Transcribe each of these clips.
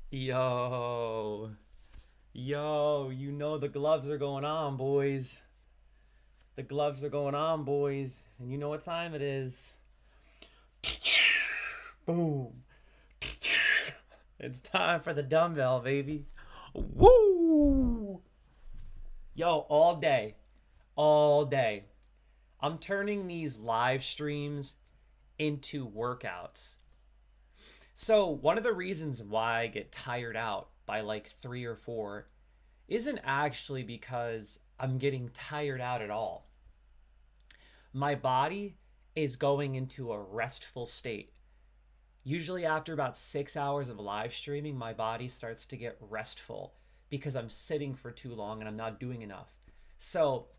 Yo, yo, you know the gloves are going on, boys. The gloves are going on, boys. And you know what time it is. Boom. It's time for the dumbbell, baby. Woo! Yo, all day. All day. I'm turning these live streams into workouts. So, one of the reasons why I get tired out by like 3 or 4 isn't actually because I'm getting tired out at all. My body is going into a restful state. Usually, after about 6 hours of live streaming, my body starts to get restful because I'm sitting for too long and I'm not doing enough. So,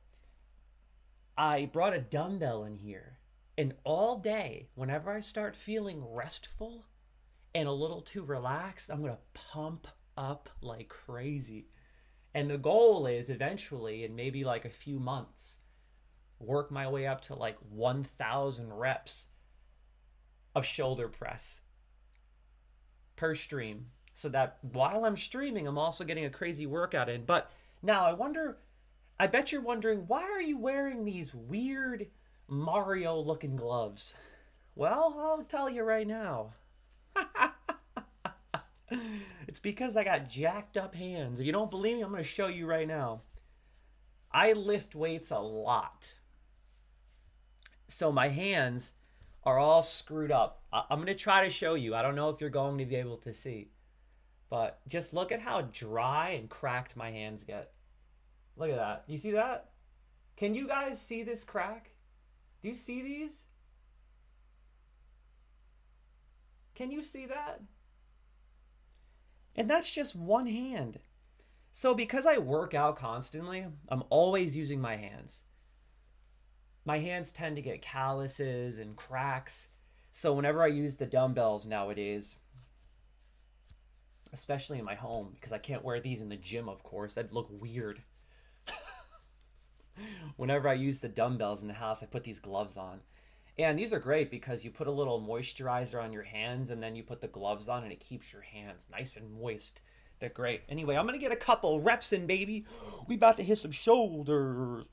I brought a dumbbell in here, and all day, whenever I start feeling restful and a little too relaxed, I'm gonna pump up like crazy. And the goal is eventually, in maybe like a few months, work my way up to like 1,000 reps of shoulder press per stream. So that while I'm streaming, I'm also getting a crazy workout in. But now I bet you're wondering, why are you wearing these weird Mario looking gloves? Well, I'll tell you right now. It's because I got jacked up hands. If you don't believe me, I'm going to show you right now. I lift weights a lot. So my hands are all screwed up. I'm going to try to show you. I don't know if you're going to be able to see. But just look at how dry and cracked my hands get. Look at that. You see that? Can you guys see this crack? Do you see these? Can you see that? And that's just one hand. So because I work out constantly, I'm always using my hands. My hands tend to get calluses and cracks. So whenever I use the dumbbells nowadays, especially in my home, because I can't wear these in the gym, of course, that'd look weird. Whenever I use the dumbbells in the house, I put these gloves on. And these are great because you put a little moisturizer on your hands and then you put the gloves on and it keeps your hands nice and moist. They're great. Anyway, I'm going to get a couple reps in, baby. We about to hit some shoulders.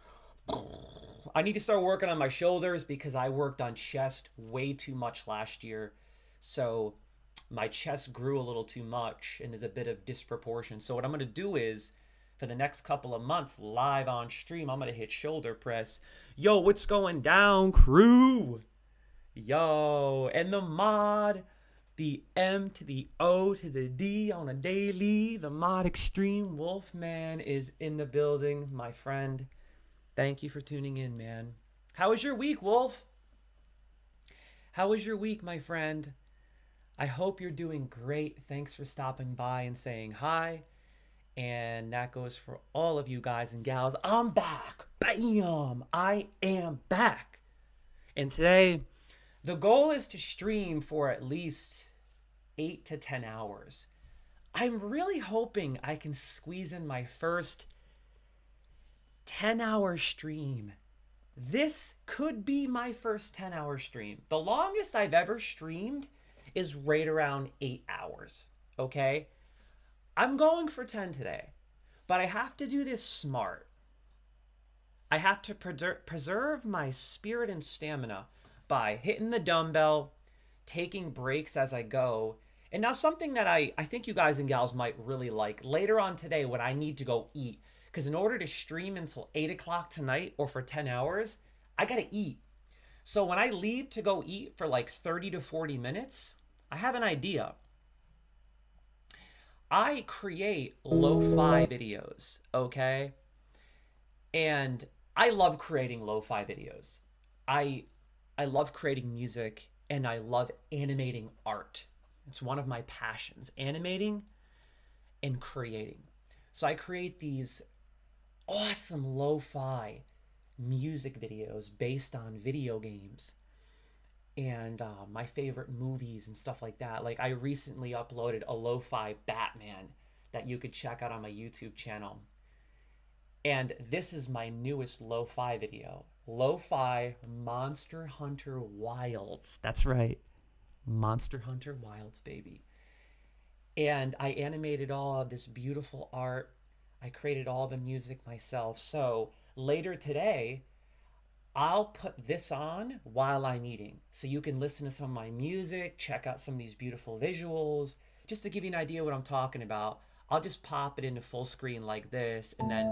I need to start working on my shoulders because I worked on chest way too much last year. So my chest grew a little too much and there's a bit of disproportion. So what I'm going to do is for the next couple of months live on stream, I'm going to hit shoulder press. Yo, what's going down, crew? Yo, and the mod, the M to the O to the D on a daily, the mod extreme Wolfman is in the building, my friend. Thank you for tuning in, man. How was your week, Wolf? How was your week, my friend? I hope you're doing great. Thanks for stopping by and saying hi. And that goes for all of you guys and gals. I'm back. Bam! I am back. And today, the goal is to stream for at least 8 to 10 hours. I'm really hoping I can squeeze in my first 10-hour stream. This could be my first 10-hour stream. The longest I've ever streamed is right around 8 hours. Okay? I'm going for 10 today, but I have to do this smart. I have to preserve my spirit and stamina by hitting the dumbbell, taking breaks as I go. And now something that I think you guys and gals might really like later on today when I need to go eat. Because in order to stream until 8 o'clock tonight or for 10 hours, I got to eat. So when I leave to go eat for like 30 to 40 minutes, I have an idea. I create lo-fi videos, okay? And I love creating lo-fi videos. I I love creating music and I love animating art. It's one of my passions, animating and creating. So I create these awesome lo-fi music videos based on video games and my favorite movies and stuff like that. Like I recently uploaded a lo-fi Batman that you could check out on my YouTube channel. And this is my newest lo-fi video. Lo-fi Monster Hunter Wilds. That's right. Monster Hunter Wilds, baby. And I animated all of this beautiful art. I created all the music myself. So later today, I'll put this on while I'm eating. So you can listen to some of my music, check out some of these beautiful visuals. Just to give you an idea what I'm talking about, I'll just pop it into full screen like this, and then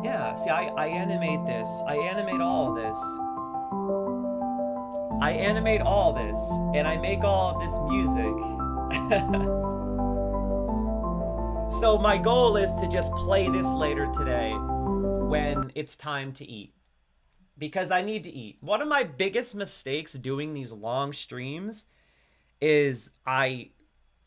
yeah, see, I animate this. I animate all of this. I animate all this, and I make all of this music. So my goal is to just play this later today when it's time to eat. Because I need to eat. One of my biggest mistakes doing these long streams is I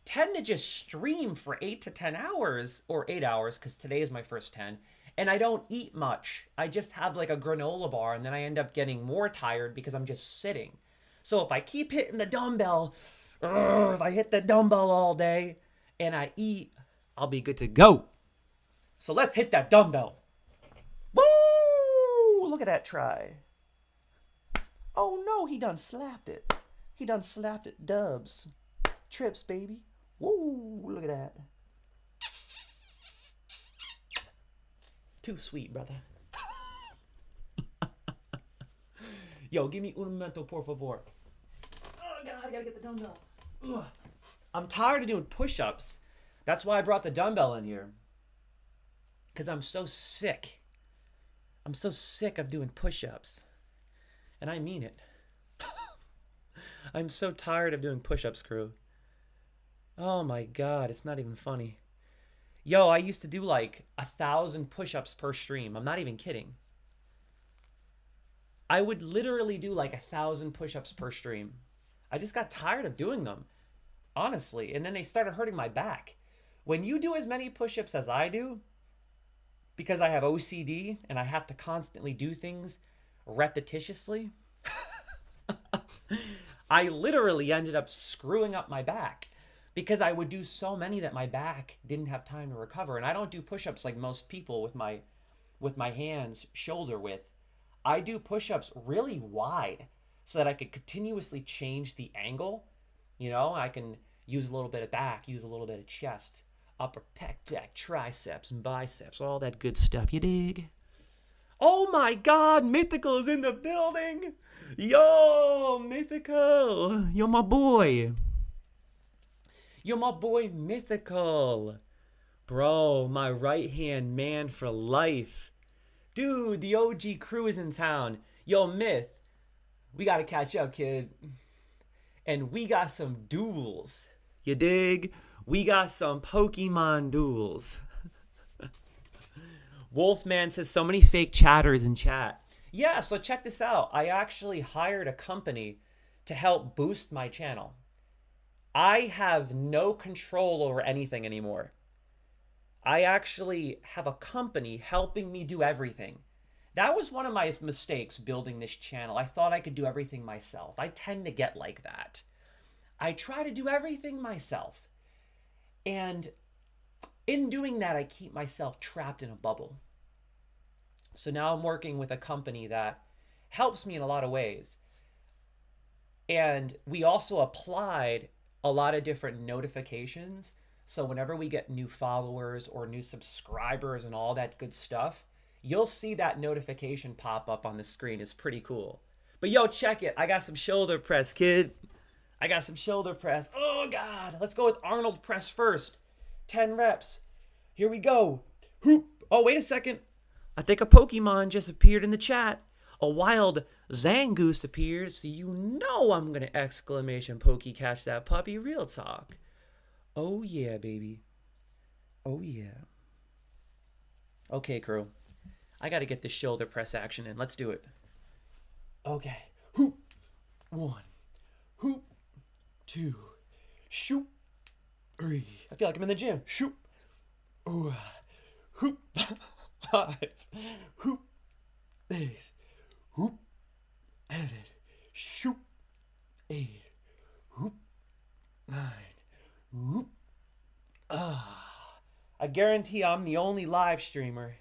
tend to just stream for 8 to 10 hours, or 8 hours, because today is my first 10, and I don't eat much. I just have like a granola bar, and then I end up getting more tired because I'm just sitting. So if I keep hitting the dumbbell, if I hit the dumbbell all day and I eat, I'll be good to go. So let's hit that dumbbell. Woo! Look at that try. Oh no, he done slapped it. He done slapped it. Dubs. Trips, baby. Woo! Look at that. Too sweet, brother. Yo, give me un momento, por favor. Oh, God, I gotta get the dumbbell. Ugh. I'm tired of doing push-ups. That's why I brought the dumbbell in here. Because I'm so sick. I'm so sick of doing push-ups. And I mean it. I'm so tired of doing push-ups, crew. Oh my God, it's not even funny. Yo, I used to do like 1,000 push-ups per stream. I'm not even kidding. I would literally do like 1,000 push-ups per stream. I just got tired of doing them, honestly. And then they started hurting my back. When you do as many push-ups as I do, because I have OCD and I have to constantly do things repetitiously, I literally ended up screwing up my back because I would do so many that my back didn't have time to recover. And I don't do push-ups like most people with my hands shoulder width. I do push-ups really wide so that I could continuously change the angle. You know, I can use a little bit of back, use a little bit of chest, upper pec deck, triceps and biceps, all that good stuff. You dig? Oh my God, Mythical is in the building. Yo, Mythical. You're my boy. You're my boy, Mythical. Bro, my right-hand man for life. Dude, the OG crew is in town. Yo, Myth, we gotta catch up, kid. And we got some duels. You dig? We got some Pokemon duels. Wolfman says so many fake chatters in chat. Yeah, so check this out. I actually hired a company to help boost my channel. I have no control over anything anymore. I actually have a company helping me do everything. That was one of my mistakes building this channel. I thought I could do everything myself. I tend to get like that. I try to do everything myself. And in doing that, I keep myself trapped in a bubble. So now I'm working with a company that helps me in a lot of ways. And we also applied a lot of different notifications. So whenever we get new followers or new subscribers and all that good stuff, you'll see that notification pop up on the screen. It's pretty cool. But yo, check it. I got some shoulder press, kid. I got some shoulder press. Oh, God. Let's go with Arnold press first. 10 reps. Here we go. Hoop. Oh, wait a second. I think a Pokemon just appeared in the chat. A wild Zangoose appeared, so you know I'm going to exclamation Poke catch that puppy. Real talk. Oh, yeah, baby. Oh, yeah. Okay, crew. I got to get this shoulder press action in. Let's do it. Okay. Hoop. 1. Hoop. 2. Shoop. 3. I feel like I'm in the gym. Shoop. Ooh. Hoop. 5. Hoop. 6. Hoop. 7. Shoop. 8. Hoop. 9. Whoop. I guarantee I'm the only live streamer.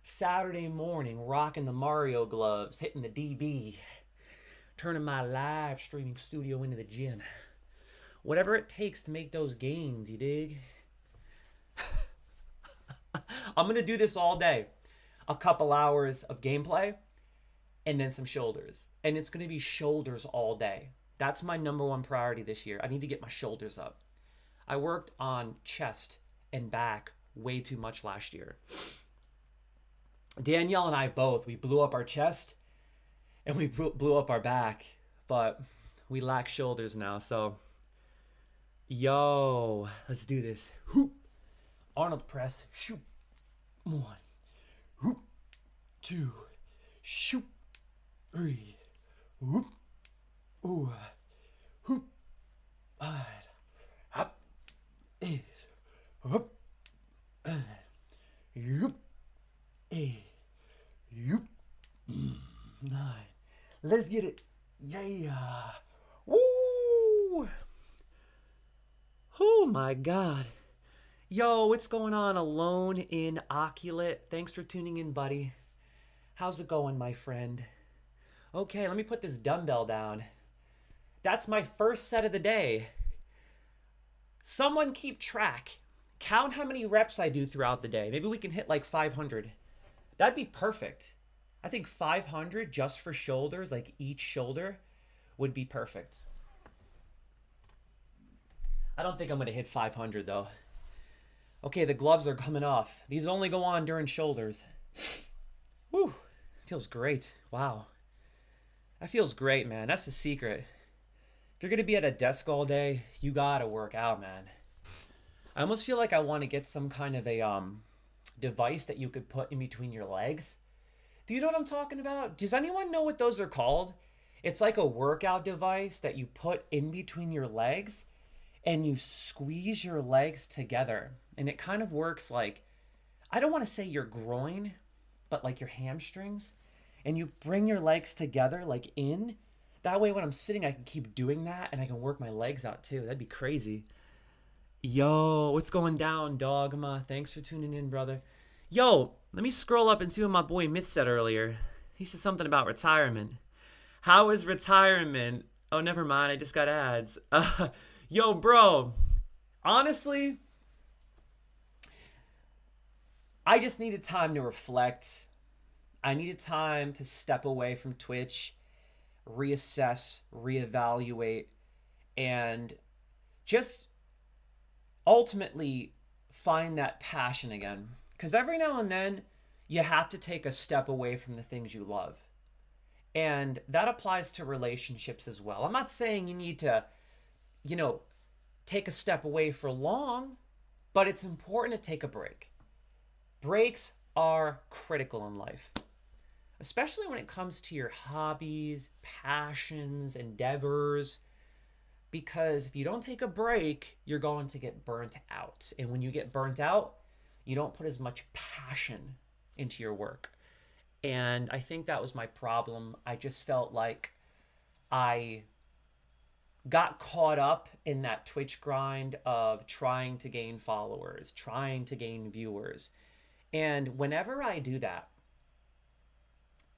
Saturday morning, rocking the Mario gloves, hitting the DB. turning my live streaming studio into the gym. Whatever it takes to make those gains, you dig? I'm going to do this all day. A couple hours of gameplay and then some shoulders. And it's going to be shoulders all day. That's my number one priority this year. I need to get my shoulders up. I worked on chest and back way too much last year. Danielle and I both, we blew up our chest and we blew up our back, but we lack shoulders now. So, yo, let's do this. Hoop. Arnold press. Shoot. 1. Hoop. 2. Shoot. 3. Whoop. Ooh. Hoop. Hop. Is. Whoop. Yoop. Yoop. 9. Let's get it. Yeah. Woo. Oh my God. Yo, what's going on? Alone in Oculate. Thanks for tuning in, buddy. How's it going, my friend? Okay, let me put this dumbbell down. That's my first set of the day. Someone keep track. Count how many reps I do throughout the day. Maybe we can hit like 500. That'd be perfect. I think 500 just for shoulders, like each shoulder, would be perfect. I don't think I'm going to hit 500 though. Okay, the gloves are coming off. These only go on during shoulders. Whew, feels great. Wow. That feels great, man. That's the secret. If you're going to be at a desk all day, you got to work out, man. I almost feel like I want to get some kind of a device that you could put in between your legs. Do you know what I'm talking about? Does anyone know what those are called? It's like a workout device that you put in between your legs and you squeeze your legs together. And it kind of works like, I don't want to say your groin, but like your hamstrings. And you bring your legs together like in. That way when I'm sitting, I can keep doing that and I can work my legs out too. That'd be crazy. Yo, what's going down, Dogma? Thanks for tuning in, brother. Yo, let me scroll up and see what my boy Myth said earlier. He said something about retirement. How is retirement? Oh, never mind. I just got ads. Yo, bro. Honestly, I just needed time to reflect. I needed time to step away from Twitch, reassess, reevaluate, and just ultimately find that passion again. Because every now and then, you have to take a step away from the things you love. And that applies to relationships as well. I'm not saying you need to, take a step away for long, but it's important to take a break. Breaks are critical in life, especially when it comes to your hobbies, passions, endeavors. Because if you don't take a break, you're going to get burnt out. And when you get burnt out, you don't put as much passion into your work. And I think that was my problem. I just felt like I got caught up in that Twitch grind of trying to gain followers, trying to gain viewers. And whenever I do that,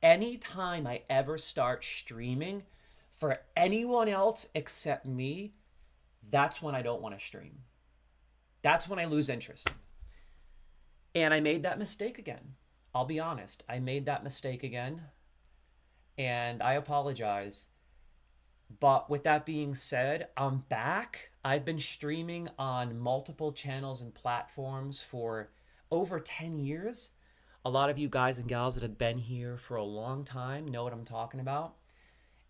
anytime I ever start streaming for anyone else except me, that's when I don't want to stream. That's when I lose interest. And I made that mistake again. I'll be honest. I made that mistake again. And I apologize. But with that being said, I'm back. I've been streaming on multiple channels and platforms for over 10 years. A lot of you guys and gals that have been here for a long time know what I'm talking about.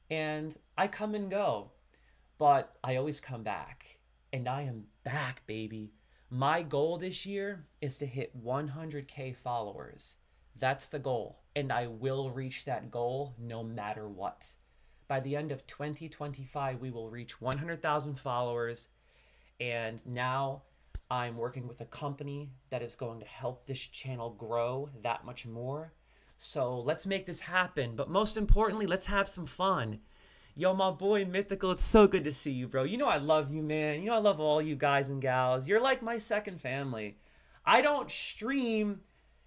And I come and go, but I always come back. And I am back, baby. My goal this year is to hit 100K followers. That's the goal. And I will reach that goal no matter what. By the end of 2025, we will reach 100,000 followers. And now I'm working with a company that is going to help this channel grow that much more. So let's make this happen. But most importantly, let's have some fun. Yo, my boy Mythical, it's so good to see you, bro. You know I love you, man. You know I love all you guys and gals. You're like my second family. I don't stream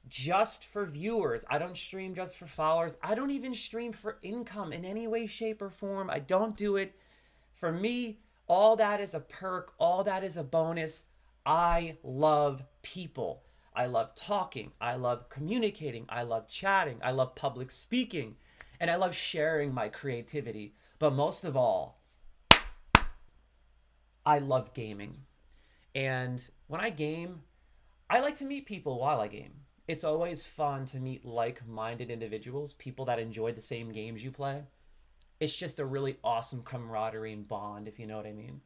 just for viewers. I don't stream just for followers. I don't even stream for income in any way, shape, or form. I don't do it. For me, all that is a perk, all that is a bonus. I love people. I love talking. I love communicating. I love chatting. I love public speaking. And I love sharing my creativity. But most of all, I love gaming. And when I game, I like to meet people while I game. It's always fun to meet like minded individuals, people that enjoy the same games you play. It's just a really awesome camaraderie and bond, if you know what I mean.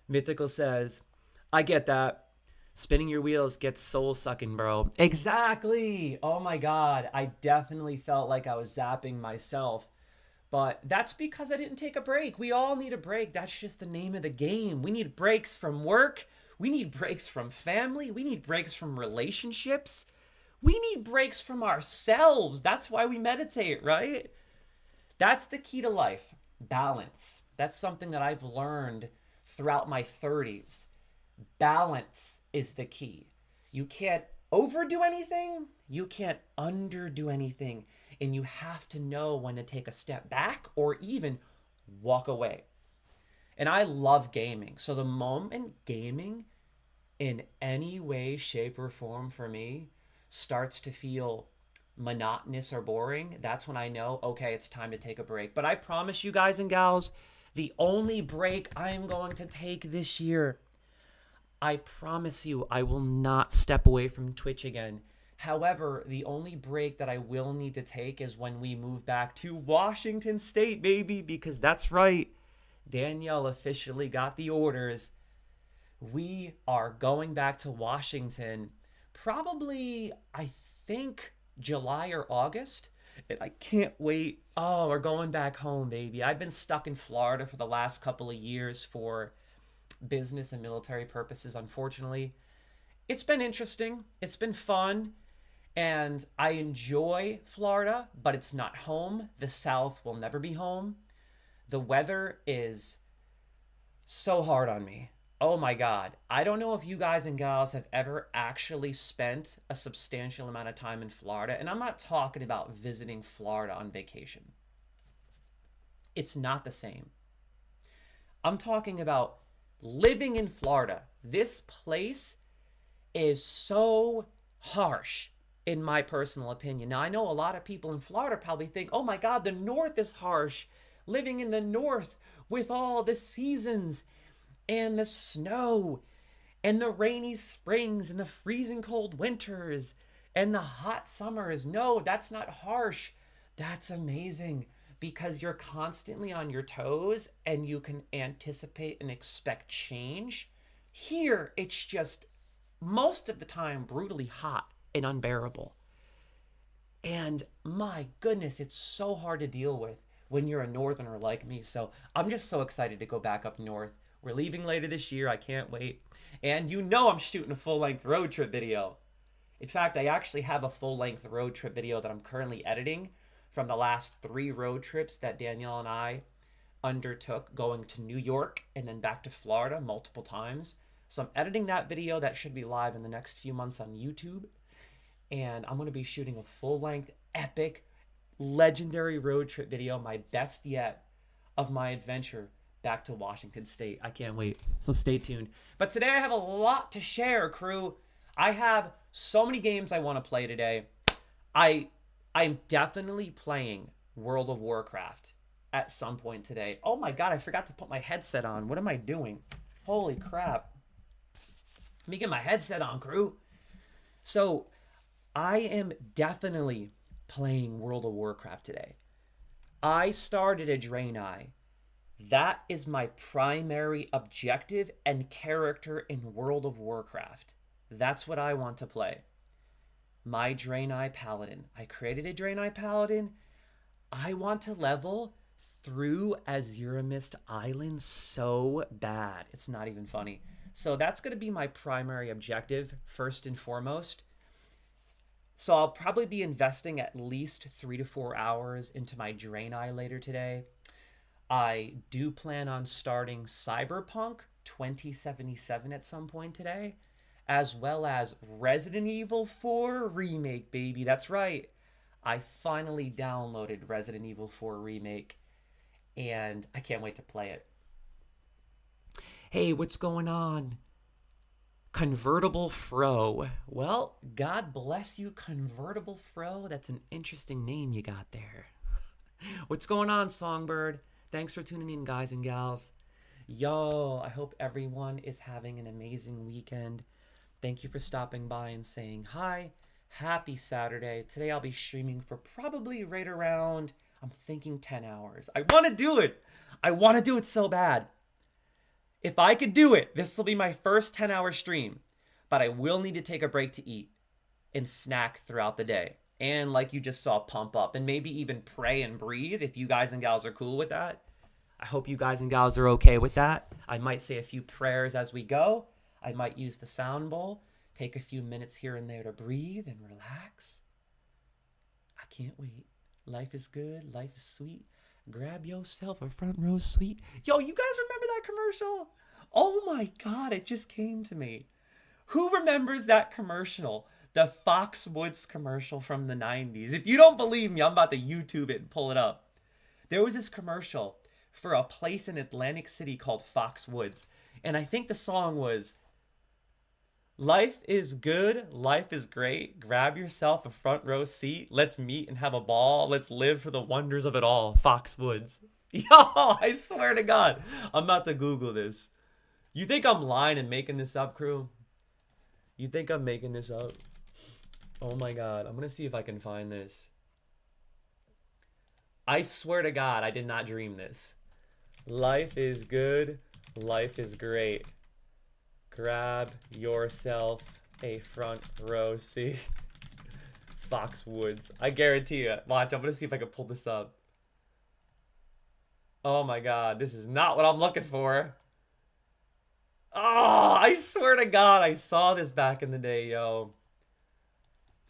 Mythical says, I get that. Spinning your wheels gets soul sucking, bro. Exactly. Oh my God. I definitely felt like I was zapping myself. But that's because I didn't take a break. We all need a break. That's just the name of the game. We need breaks from work. We need breaks from family. We need breaks from relationships. We need breaks from ourselves. That's why we meditate, right? That's the key to life. Balance. That's something that I've learned throughout my 30s. Balance is the key. You can't overdo anything. You can't underdo anything. And you have to know when to take a step back or even walk away. And I love gaming. So the moment gaming in any way, shape, or form for me starts to feel monotonous or boring, that's when I know, okay, it's time to take a break. But I promise you guys and gals, the only break I'm going to take this year, I promise you, I will not step away from Twitch again. However, the only break that I will need to take is when we move back to Washington State, baby, because that's right. Danielle officially got the orders. We are going back to Washington probably, I think, July or August. And I can't wait. Oh, we're going back home, baby. I've been stuck in Florida for the last couple of years for business and military purposes, unfortunately. It's been interesting. It's been fun. And I enjoy Florida, but it's not home. The South will never be home. The weather is so hard on me. Oh my God. I don't know if you guys and gals have ever actually spent a substantial amount of time in Florida. And I'm not talking about visiting Florida on vacation. It's not the same. I'm talking about living in Florida. This place is so harsh, in my personal opinion. Now, I know a lot of people in Florida probably think, oh my God, the North is harsh. Living in the North with all the seasons and the snow and the rainy springs and the freezing cold winters and the hot summers. No, that's not harsh. That's amazing because you're constantly on your toes and you can anticipate and expect change. Here, it's just most of the time brutally hot and unbearable. And my goodness, it's so hard to deal with when you're a northerner like me. So I'm just so excited to go back up north. We're leaving later this year. I can't wait. And you know I'm shooting a full-length road trip video. In fact, I actually have a full-length road trip video that I'm currently editing from the last 3 road trips that Danielle and I undertook, going to New York and then back to Florida multiple times. So I'm editing that video. That should be live in the next few months on YouTube. And I'm going to be shooting a full-length, epic, legendary road trip video, my best yet, of my adventure back to Washington State. I can't wait. So stay tuned. But today I have a lot to share, crew. I have so many games I want to play today. I'm definitely playing World of Warcraft at some point today. Oh my God, I forgot to put my headset on. What am I doing? Holy crap. Let me get my headset on, crew. So I am definitely playing World of Warcraft today. I started a Draenei. That is my primary objective and character in World of Warcraft. That's what I want to play. My Draenei Paladin. I created a Draenei Paladin. I want to level through Azuramist Island so bad. It's not even funny. So that's going to be my primary objective, first and foremost. So I'll probably be investing at least 3 to 4 hours into my Draenei later today. I do plan on starting Cyberpunk 2077 at some point today. as well as Resident Evil 4 Remake, baby. That's right. I finally downloaded Resident Evil 4 Remake, and I can't wait to play it. Hey, what's going on? Convertible Fro. Well, God bless you, Convertible Fro. That's an interesting name you got there. What's going on, Songbird? Thanks for tuning in, guys and gals. Yo, I hope everyone is having an amazing weekend. Thank you for stopping by and saying hi. Happy Saturday. Today I'll be streaming for probably right around, I'm thinking 10 hours. I want to do it. I want to do it so bad. If I could do it, this will be my first 10-hour stream. But I will need to take a break to eat and snack throughout the day. And like you just saw, pump up and maybe even pray and breathe if you guys and gals are cool with that. I hope you guys and gals are okay with that. I might say a few prayers as we go. I might use the sound bowl. Take a few minutes here and there to breathe and relax. I can't wait. Life is good. Life is sweet. Grab yourself a front row seat. Yo, you guys remember that commercial? Oh my God, it just came to me. Who remembers that commercial? The Foxwoods commercial from the 90s. If you don't believe me, I'm about to YouTube it and pull it up. There was this commercial for a place in Atlantic City called Foxwoods. And I think the song was, life is good, life is great. Grab yourself a front row seat. Let's meet and have a ball. Let's live for the wonders of it all. Foxwoods. Yo, I swear to God. I'm about to Google this. You think I'm lying and making this up, crew? You think I'm making this up? Oh my God. I'm going to see if I can find this. I swear to God, I did not dream this. Life is good. Life is great. Grab yourself a front row seat. Foxwoods. I guarantee you. Watch, I'm going to see if I can pull this up. Oh my God. This is not what I'm looking for. Oh, I swear to God, I saw this back in the day, yo.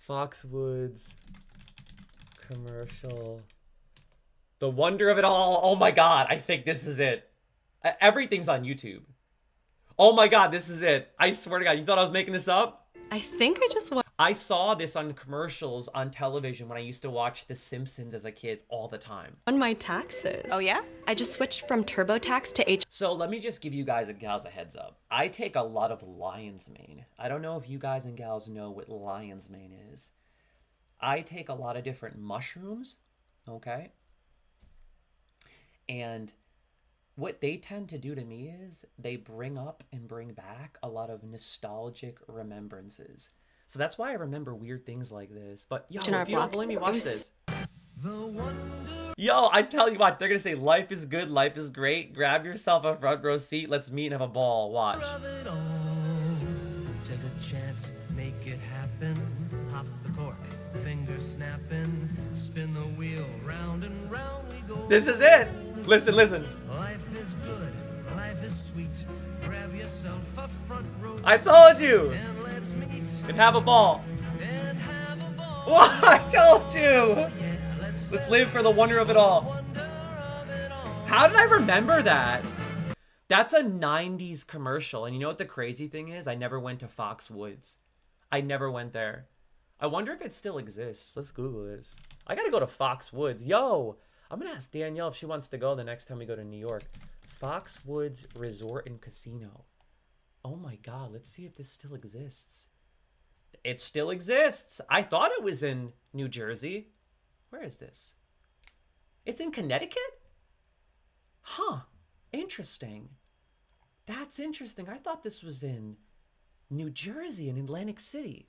Foxwoods commercial. The wonder of it all. Oh my God, I think this is it. Everything's on YouTube. Oh my God, this is it. I swear to God, you thought I was making this up? I think I just want. I saw this on commercials on television when I used to watch The Simpsons as a kid all the time. On my taxes. Oh yeah? I just switched from TurboTax to H. So let me just give you guys and gals a heads up. I take a lot of lion's mane. I don't know if you guys and gals know what lion's mane is. I take a lot of different mushrooms, okay? And what they tend to do to me is they bring up and bring back a lot of nostalgic remembrances. So that's why I remember weird things like this. But yo, if you don't believe me, watch this. Yo, I tell you what, they're gonna say life is good, life is great. Grab yourself a front row seat. Let's meet and have a ball. Watch. Take a chance, make it happen. Hop the cork, finger snapping. Spin the wheel, round and round we go. This is it. Listen, listen. Life is good, life is sweet. Grab yourself a front row. I told you. And let's meet And have a ball. and have a ball. What? I told you. Yeah, Let's live for the wonder of it all. wonder of it all. How did I remember that? That's a 90s commercial. And you know what the crazy thing is? I never went to Foxwoods. I never went there. I wonder if it still exists. Let's Google this. I gotta go to Foxwoods. Yo, I'm gonna ask Danielle if she wants to go the next time we go to New York. Foxwoods Resort and Casino. Oh my God, let's see if this still exists. It still exists. I thought it was in New Jersey. Where is this? It's in Connecticut? Huh. Interesting. That's interesting. I thought this was in New Jersey and Atlantic City.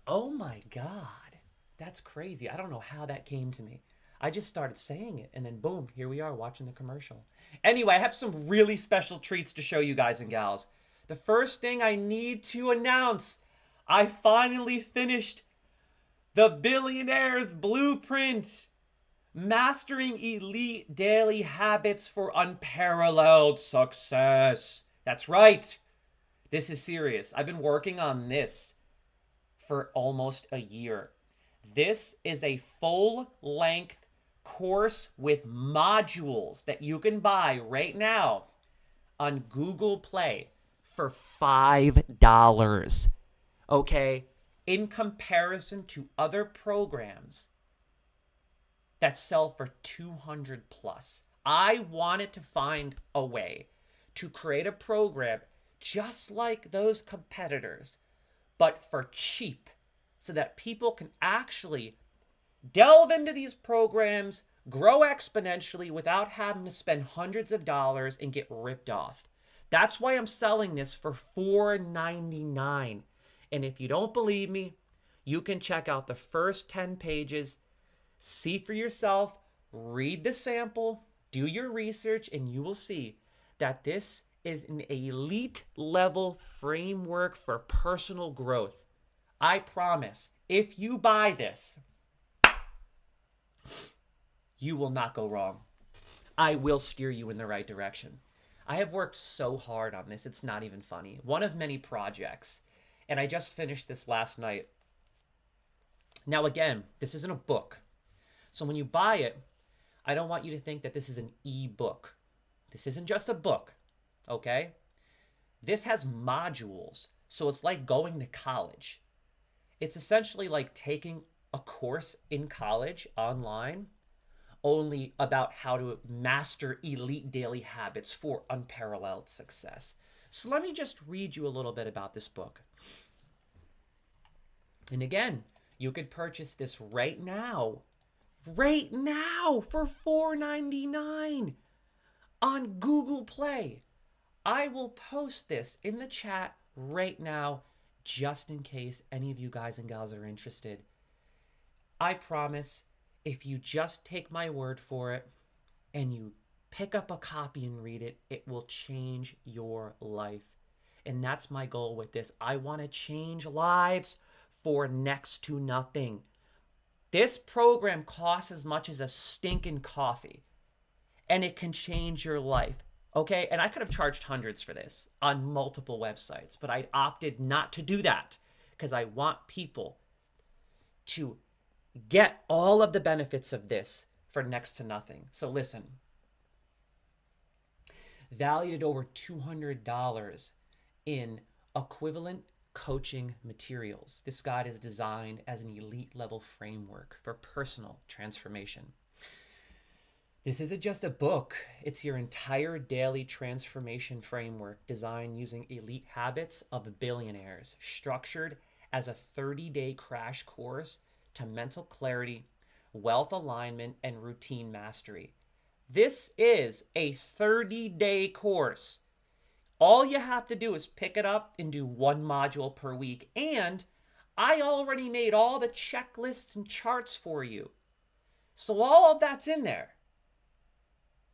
Oh my God. That's crazy. I don't know how that came to me. I just started saying it and then boom, here we are watching the commercial. Anyway, I have some really special treats to show you guys and gals. The first thing I need to announce, I finally finished The Billionaire's Blueprint. Mastering elite daily habits for unparalleled success. That's right. This is serious. I've been working on this for almost a year. This is a full-length course with modules that you can buy right now on Google Play for $5. Okay? In comparison to other programs that sell for 200 plus. I wanted to find a way to create a program just like those competitors, but for cheap, so that people can actually delve into these programs, grow exponentially without having to spend hundreds of dollars and get ripped off. That's why I'm selling this for $4.99. And if you don't believe me, you can check out the first 10 pages, see for yourself, read the sample, do your research, and you will see that this is an elite level framework for personal growth. I promise, if you buy this, you will not go wrong. I will steer you in the right direction. I have worked so hard on this, it's not even funny. One of many projects, and I just finished this last night. Now again, this isn't a book. So when you buy it, I don't want you to think that this is an e-book. This isn't just a book, okay? This has modules, so it's like going to college. It's essentially like taking a course in college online, only about how to master elite daily habits for unparalleled success. So let me just read you a little bit about this book. And again, you could purchase this right now for $4.99 on Google Play. I will post this in the chat right now, just in case any of you guys and gals are interested. I promise, if you just take my word for it and you pick up a copy and read it, it will change your life. And that's my goal with this. I want to change lives for next to nothing. This program costs as much as a stinking coffee, and it can change your life. Okay, and I could have charged hundreds for this on multiple websites, but I opted not to do that because I want people to get all of the benefits of this for next to nothing. So listen, valued at over $200 in equivalent coaching materials. This guide is designed as an elite level framework for personal transformation. This isn't just a book, it's your entire daily transformation framework designed using elite habits of billionaires, structured as a 30-day crash course to mental clarity, wealth alignment, and routine mastery. This is a 30-day course. All you have to do is pick it up and do one module per week. And I already made all the checklists and charts for you. So all of that's in there.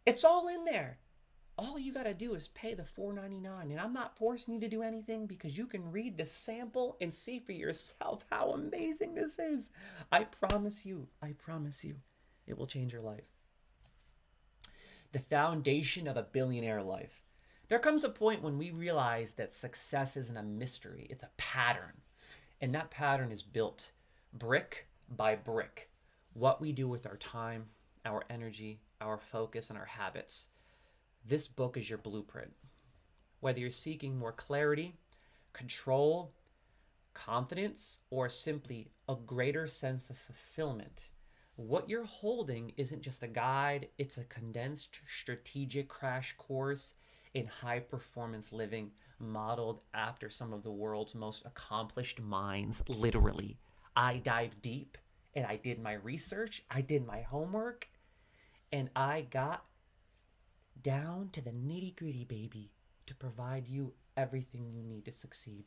It's all in there. All you got to do is pay the $4.99. And I'm not forcing you to do anything because you can read the sample and see for yourself how amazing this is. I promise you, it will change your life. The foundation of a billionaire life. There comes a point when we realize that success isn't a mystery, it's a pattern. And that pattern is built brick by brick. What we do with our time, our energy, our focus, and our habits. This book is your blueprint. Whether you're seeking more clarity, control, confidence, or simply a greater sense of fulfillment, what you're holding isn't just a guide, it's a condensed strategic crash course in high performance living modeled after some of the world's most accomplished minds, literally. I dived deep and I did my research, I did my homework, and I got down to the nitty gritty, baby, to provide you everything you need to succeed.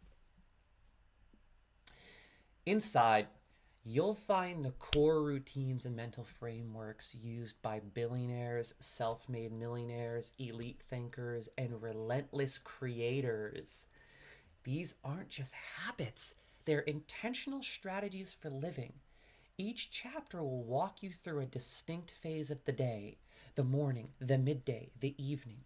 Inside, you'll find the core routines and mental frameworks used by billionaires, self-made millionaires, elite thinkers, and relentless creators. These aren't just habits, they're intentional strategies for living. Each chapter will walk you through a distinct phase of the day, the morning, the midday, the evening.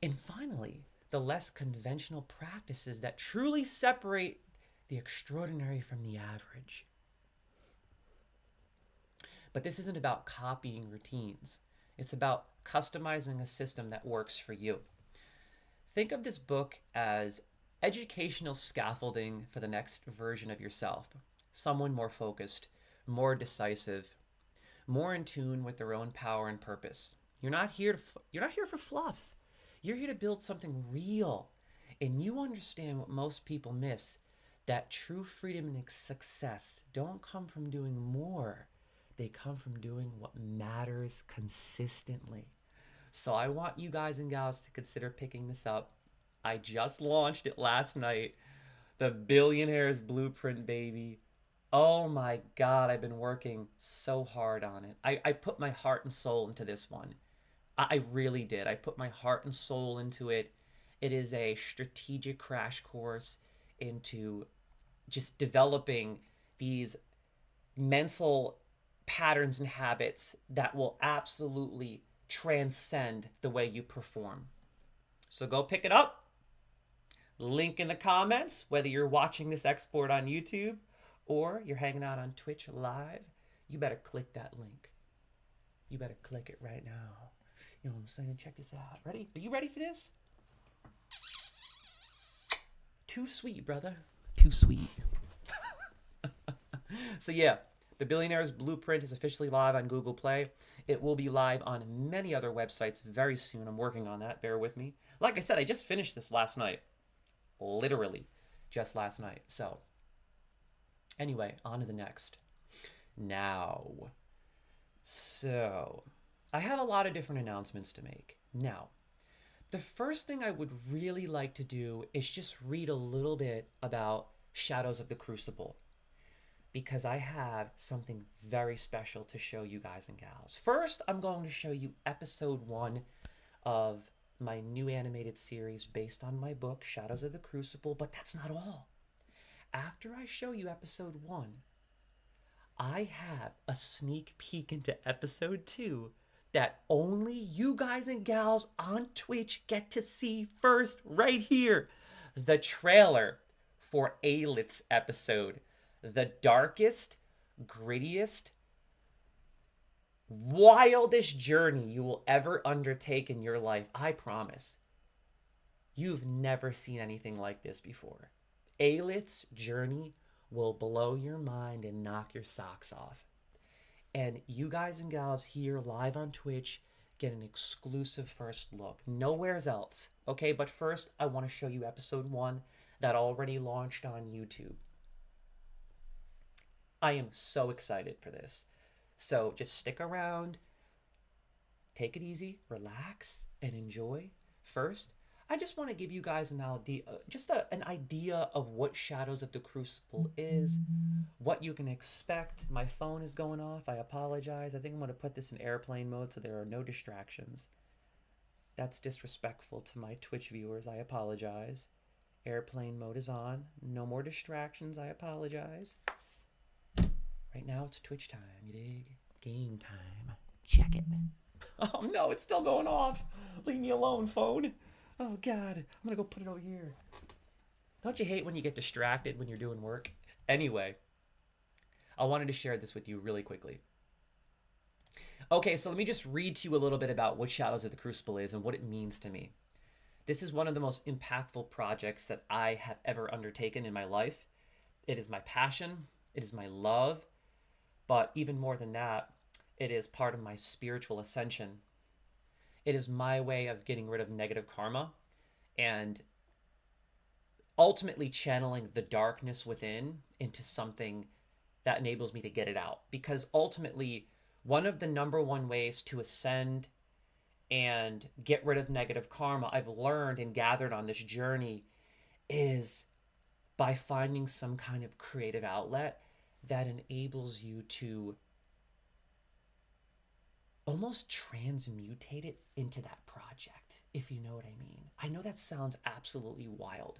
And finally, the less conventional practices that truly separate the extraordinary from the average. But this isn't about copying routines. It's about customizing a system that works for you. Think of this book as educational scaffolding for the next version of yourself. Someone more focused, more decisive, more in tune with their own power and purpose. You're not here for fluff. You're here to build something real. And you understand what most people miss, that true freedom and success don't come from doing more. They come from doing what matters consistently. So I want you guys and gals to consider picking this up. I just launched it last night. The Billionaire's Blueprint, baby. Oh my God, I've been working so hard on it. I put my heart and soul into this one. I really did. I put my heart and soul into it. It is a strategic crash course into just developing these mental patterns and habits that will absolutely transcend the way you perform. So go pick it up. Link in the comments, whether you're watching this export on YouTube or you're hanging out on Twitch live. You better click that link. You better click it right now. You know what I'm saying? Check this out. Ready? Are you ready for this? Too sweet, brother. Too sweet. So yeah, the Billionaire's Blueprint is officially live on Google Play. It will be live on many other websites very soon. I'm working on that. Bear with me. Like I said, I just finished this last night. Literally just last night. So anyway, on to the next. Now, so I have a lot of different announcements to make. Now, the first thing I would really like to do is just read a little bit about Shadows of the Crucible, because I have something very special to show you guys and gals. First, I'm going to show you episode 1 of my new animated series based on my book, Shadows of the Crucible, but that's not all. After I show you episode 1, I have a sneak peek into episode 2 that only you guys and gals on Twitch get to see first right here. The trailer for Aelith's episode. The darkest, grittiest, wildest journey you will ever undertake in your life. I promise. You've never seen anything like this before. Aelith's journey will blow your mind and knock your socks off. And you guys and gals here live on Twitch get an exclusive first look. Nowhere else. Okay, but first I want to show you episode 1 that already launched on YouTube. I am so excited for this. So just stick around, take it easy, relax, and enjoy. First, I just want to give you guys an idea of what Shadows of the Crucible is, what you can expect. My phone is going off. I apologize. I think I'm going to put this in airplane mode so there are no distractions. That's disrespectful to my Twitch viewers. I apologize. Airplane mode is on. No more distractions. I apologize. Right now it's Twitch time, you dig? Game time. Check it. Oh no, it's still going off. Leave me alone, phone. Oh God, I'm gonna go put it over here. Don't you hate when you get distracted when you're doing work? Anyway, I wanted to share this with you really quickly. Okay, so let me just read to you a little bit about what Shadows of the Crucible is and what it means to me. This is one of the most impactful projects that I have ever undertaken in my life. It is my passion. It is my love. But even more than that, it is part of my spiritual ascension. It is my way of getting rid of negative karma and ultimately channeling the darkness within into something that enables me to get it out. Because ultimately, one of the number one ways to ascend and get rid of negative karma I've learned and gathered on this journey is by finding some kind of creative outlet that enables you to almost transmutate it into that project, if you know what I mean. I know that sounds absolutely wild,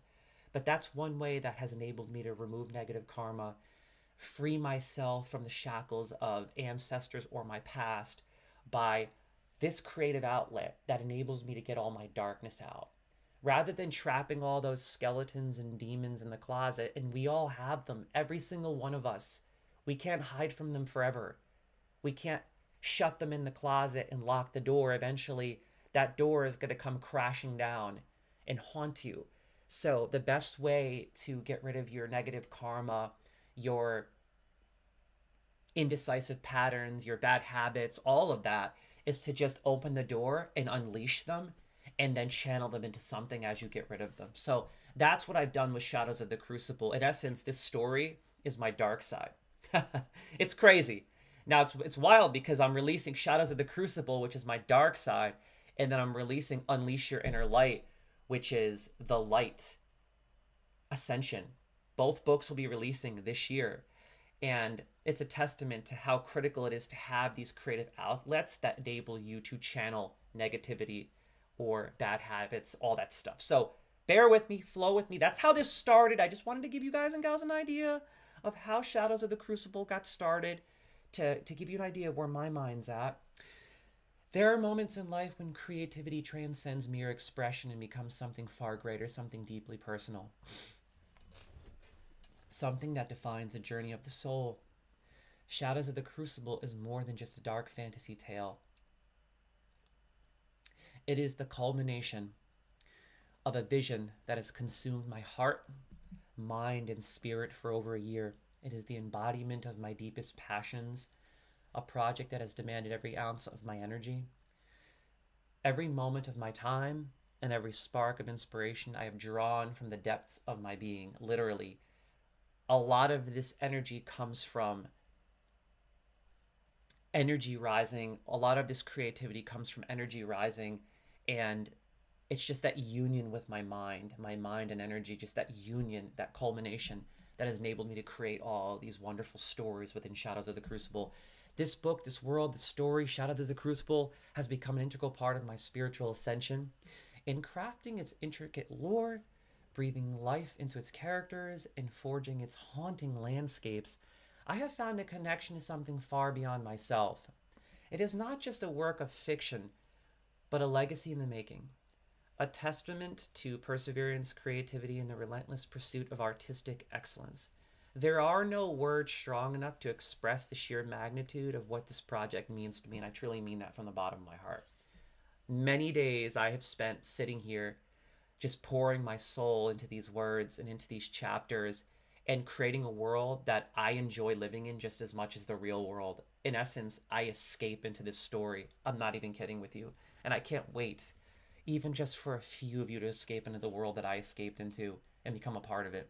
but that's one way that has enabled me to remove negative karma, free myself from the shackles of ancestors or my past by this creative outlet that enables me to get all my darkness out. Rather than trapping all those skeletons and demons in the closet, and we all have them, every single one of us. We can't hide from them forever. We can't shut them in the closet and lock the door. Eventually, that door is going to come crashing down, and haunt you. So the best way to get rid of your negative karma, your indecisive patterns, your bad habits, all of that, is to just open the door and unleash them and then channel them into something as you get rid of them. So that's what I've done with Shadows of the Crucible. In essence, this story is my dark side. It's crazy. Now it's wild because I'm releasing Shadows of the Crucible, which is my dark side, and then I'm releasing Unleash Your Inner Light, which is the light ascension. Both books will be releasing this year. And it's a testament to how critical it is to have these creative outlets that enable you to channel negativity or bad habits, all that stuff. So bear with me, flow with me. That's how this started. I just wanted to give you guys and gals an idea of how Shadows of the Crucible got started, to give you an idea of where my mind's at. There are moments in life when creativity transcends mere expression and becomes something far greater, something deeply personal. Something that defines a journey of the soul. Shadows of the Crucible is more than just a dark fantasy tale. It is the culmination of a vision that has consumed my heart, mind, and spirit for over a year. It is the embodiment of my deepest passions, a project that has demanded every ounce of my energy, every moment of my time, and every spark of inspiration I have drawn from the depths of my being, literally. A lot of this energy comes from energy rising. A lot of this creativity comes from energy rising, and it's just that union with my mind and energy, just that union, that culmination that has enabled me to create all these wonderful stories within Shadows of the Crucible. This book, this world, the story, Shadows of the Crucible, has become an integral part of my spiritual ascension. In crafting its intricate lore, breathing life into its characters, and forging its haunting landscapes, I have found a connection to something far beyond myself. It is not just a work of fiction, but a legacy in the making. A testament to perseverance, creativity, and the relentless pursuit of artistic excellence. There are no words strong enough to express the sheer magnitude of what this project means to me, and I truly mean that from the bottom of my heart. Many days I have spent sitting here just pouring my soul into these words and into these chapters and creating a world that I enjoy living in just as much as the real world. In essence, I escape into this story. I'm not even kidding with you. And I can't wait, even just for a few of you to escape into the world that I escaped into and become a part of it.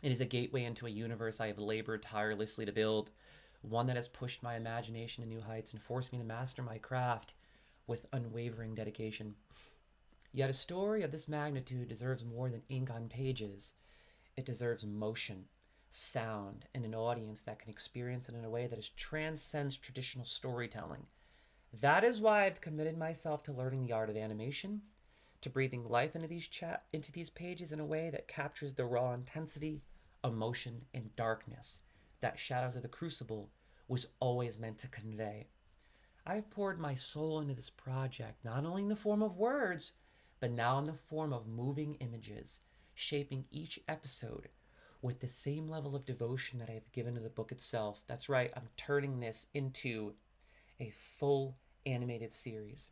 It is a gateway into a universe I have labored tirelessly to build, one that has pushed my imagination to new heights and forced me to master my craft with unwavering dedication. Yet a story of this magnitude deserves more than ink on pages. It deserves motion, sound, and an audience that can experience it in a way that transcends traditional storytelling. That is why I've committed myself to learning the art of animation, to breathing life into these pages in a way that captures the raw intensity, emotion, and darkness that Shadows of the Crucible was always meant to convey. I've poured my soul into this project, not only in the form of words, but now in the form of moving images, shaping each episode with the same level of devotion that I have given to the book itself. That's right, I'm turning this into a full animated series.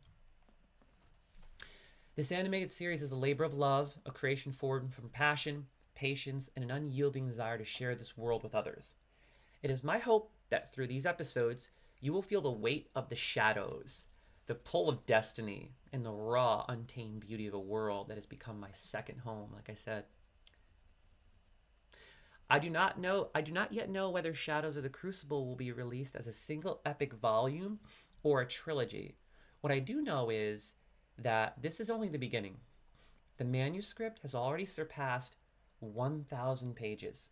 This animated series is a labor of love, a creation formed from passion, patience, and an unyielding desire to share this world with others. It is my hope that through these episodes, you will feel the weight of the shadows, the pull of destiny, and the raw, untamed beauty of a world that has become my second home, like I said. I do not yet know whether Shadows of the Crucible will be released as a single epic volume or a trilogy. What I do know is that this is only the beginning. The manuscript has already surpassed 1,000 pages.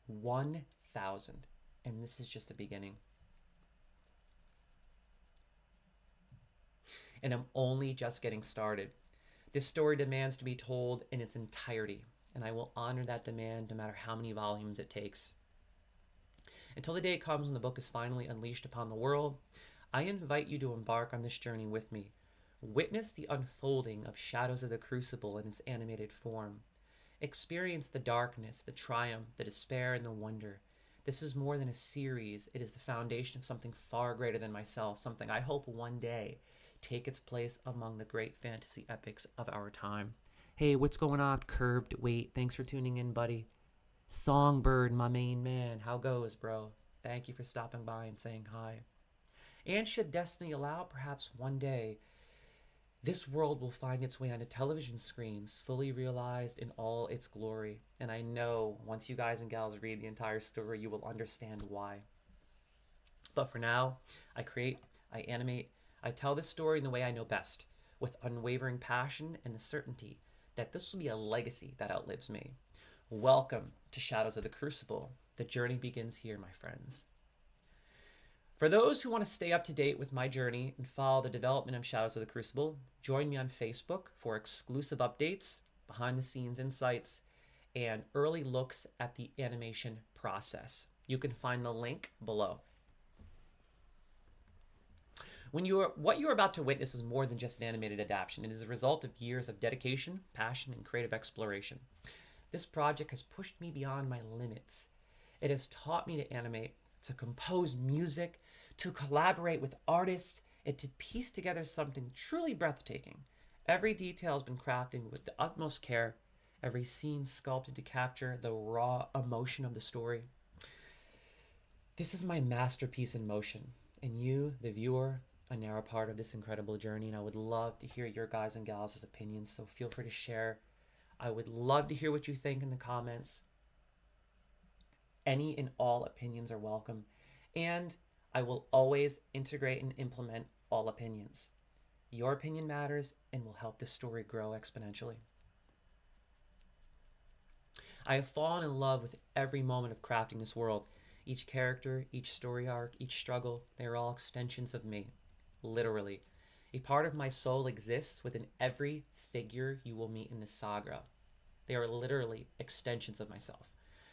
1,000. And this is just the beginning. And I'm only just getting started. This story demands to be told in its entirety, and I will honor that demand no matter how many volumes it takes. Until the day comes when the book is finally unleashed upon the world, I invite you to embark on this journey with me. Witness the unfolding of Shadows of the Crucible in its animated form. Experience the darkness, the triumph, the despair, and the wonder. This is more than a series. It is the foundation of something far greater than myself, something I hope one day take its place among the great fantasy epics of our time. Hey, what's going on, Curved Weight? Thanks for tuning in, buddy. Songbird, my main man. How goes, bro? Thank you for stopping by and saying hi. And should destiny allow, perhaps one day, this world will find its way onto television screens, fully realized in all its glory. And I know once you guys and gals read the entire story, you will understand why. But for now, I create, I animate, I tell this story in the way I know best, with unwavering passion and the certainty that this will be a legacy that outlives me. Welcome to Shadows of the Crucible. The journey begins here, my friends. For those who want to stay up to date with my journey and follow the development of Shadows of the Crucible, join me on Facebook for exclusive updates, behind the scenes insights, and early looks at the animation process. You can find the link below. What you're about to witness is more than just an animated adaptation. It is a result of years of dedication, passion, and creative exploration. This project has pushed me beyond my limits. It has taught me to animate, to compose music, to collaborate with artists, and to piece together something truly breathtaking. Every detail has been crafted with the utmost care, every scene sculpted to capture the raw emotion of the story. This is my masterpiece in motion, and you, the viewer, are now a part of this incredible journey, and I would love to hear your guys and gals' opinions, so feel free to share. I would love to hear what you think in the comments. Any and all opinions are welcome, and I will always integrate and implement all opinions. Your opinion matters and will help the story grow exponentially. I have fallen in love with every moment of crafting this world. Each character, each story arc, each struggle, they are all extensions of me. Literally. A part of my soul exists within every figure you will meet in this saga. They are literally extensions of myself.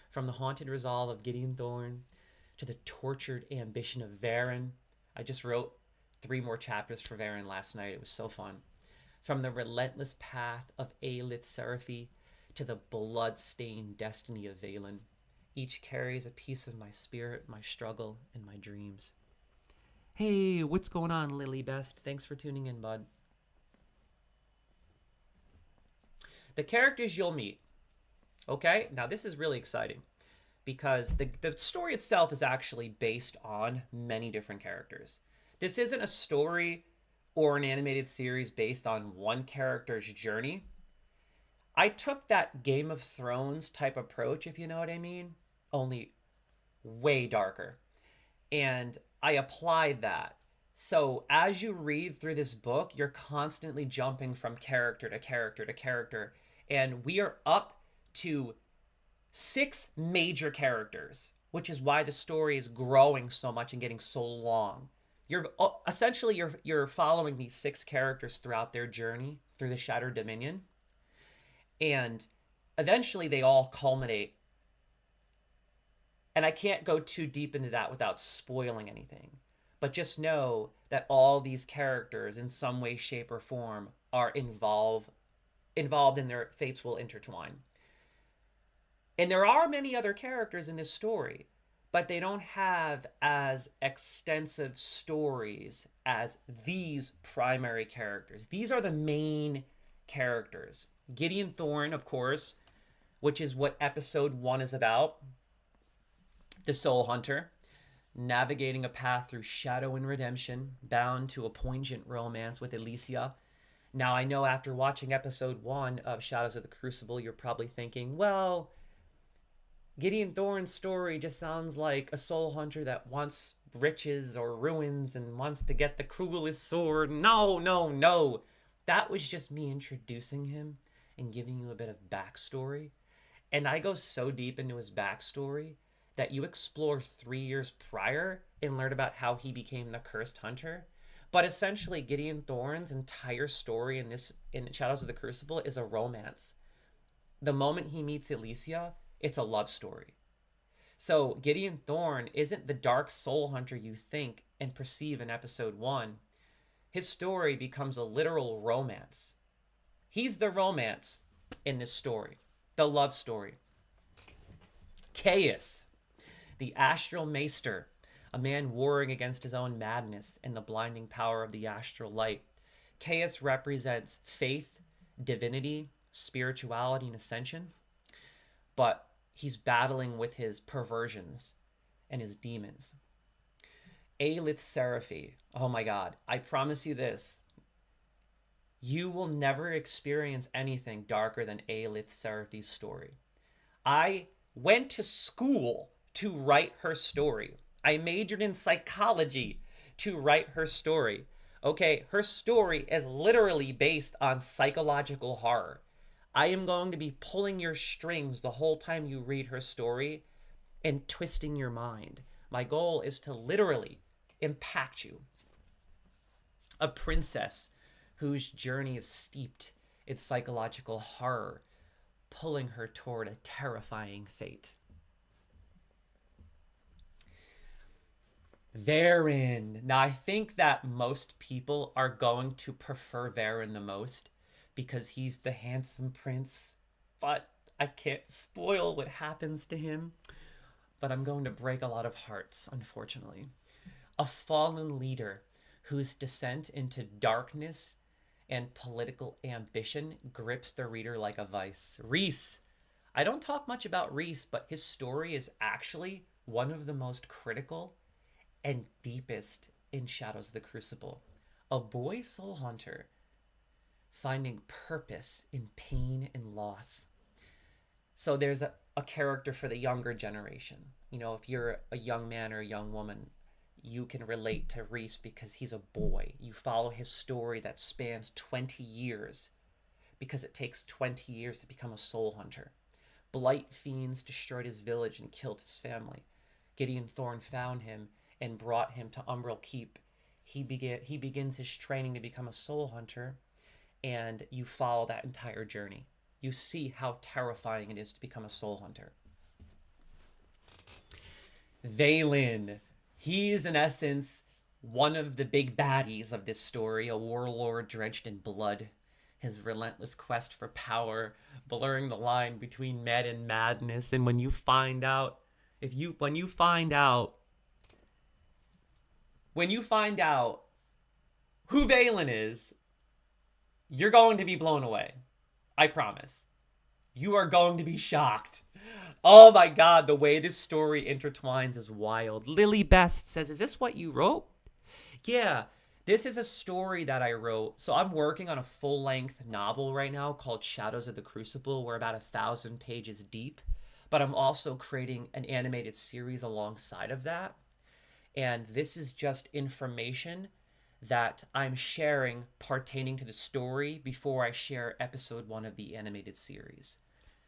From the haunted resolve of Gideon Thorne to the tortured ambition of Varen. I just wrote 3 more chapters for Varen last night. It was so fun. From the relentless path of Aelith Seraphi to the blood-stained destiny of Valen. Each carries a piece of my spirit, my struggle, and my dreams. Hey, what's going on, Lily Best? Thanks for tuning in, bud. The characters you'll meet. Okay, now this is really exciting because the story itself is actually based on many different characters. This isn't a story or an animated series based on one character's journey. I took that Game of Thrones type approach, if you know what I mean, only way darker. And I applied that. So as you read through this book, you're constantly jumping from character to character to character. And we are up to 6 major characters, which is why the story is growing so much and getting so long. You're essentially you're following these 6 characters throughout their journey through the Shattered Dominion. And eventually they all culminate. And I can't go too deep into that without spoiling anything. But just know that all these characters in some way, shape, or form are involved in their fates will intertwine. And there are many other characters in this story, but they don't have as extensive stories as these primary characters. These are the main characters. Gideon Thorne, of course, which is what episode 1 is about. The Soul Hunter, navigating a path through shadow and redemption, bound to a poignant romance with Elysia. Now, I know after watching episode 1 of Shadows of the Crucible, you're probably thinking, well, Gideon Thorne's story just sounds like a soul hunter that wants riches or ruins and wants to get the coolest sword. No. That was just me introducing him and giving you a bit of backstory. And I go so deep into his backstory that you explore 3 years prior and learn about how he became the Cursed Hunter. But essentially, Gideon Thorne's entire story in Shadows of the Crucible is a romance. The moment he meets Elysia, it's a love story. So Gideon Thorne isn't the dark soul hunter you think and perceive in episode 1. His story becomes a literal romance. He's the romance in this story, the love story. Caius, the astral maester, a man warring against his own madness and the blinding power of the astral light, Chaos represents faith, divinity, spirituality, and ascension. But he's battling with his perversions and his demons. Aelith Seraphi. Oh my god. I promise you this. You will never experience anything darker than Aelith Seraphi's story. I went to school to write her story. I majored in psychology to write her story. Okay, her story is literally based on psychological horror. I am going to be pulling your strings the whole time you read her story and twisting your mind. My goal is to literally impact you. A princess whose journey is steeped in psychological horror, pulling her toward a terrifying fate. Varen. Now, I think that most people are going to prefer Varen the most because he's the handsome prince. But I can't spoil what happens to him. But I'm going to break a lot of hearts, unfortunately. A fallen leader whose descent into darkness and political ambition grips the reader like a vice. Rhys. I don't talk much about Rhys, but his story is actually one of the most critical and deepest in Shadows of the Crucible. A boy soul hunter finding purpose in pain and loss. So there's a character for the younger generation. You know, if you're a young man or a young woman, you can relate to Rhys because he's a boy. You follow his story that spans 20 years because it takes 20 years to become a soul hunter. Blight fiends destroyed his village and killed his family. Gideon Thorne found him and brought him to Umbral Keep. He begins his training to become a soul hunter, and you follow that entire journey. You see how terrifying it is to become a soul hunter. Valen. He is, in essence, one of the big baddies of this story, a warlord drenched in blood. His relentless quest for power, blurring the line between mad and madness. And when you find out who Valen is, you're going to be blown away. I promise. You are going to be shocked. Oh my god, the way this story intertwines is wild. Lily Best says, is this what you wrote? Yeah, this is a story that I wrote. So I'm working on a full-length novel right now called Shadows of the Crucible. We're about 1,000 pages deep. But I'm also creating an animated series alongside of that. And this is just information that I'm sharing pertaining to the story before I share episode 1 of the animated series.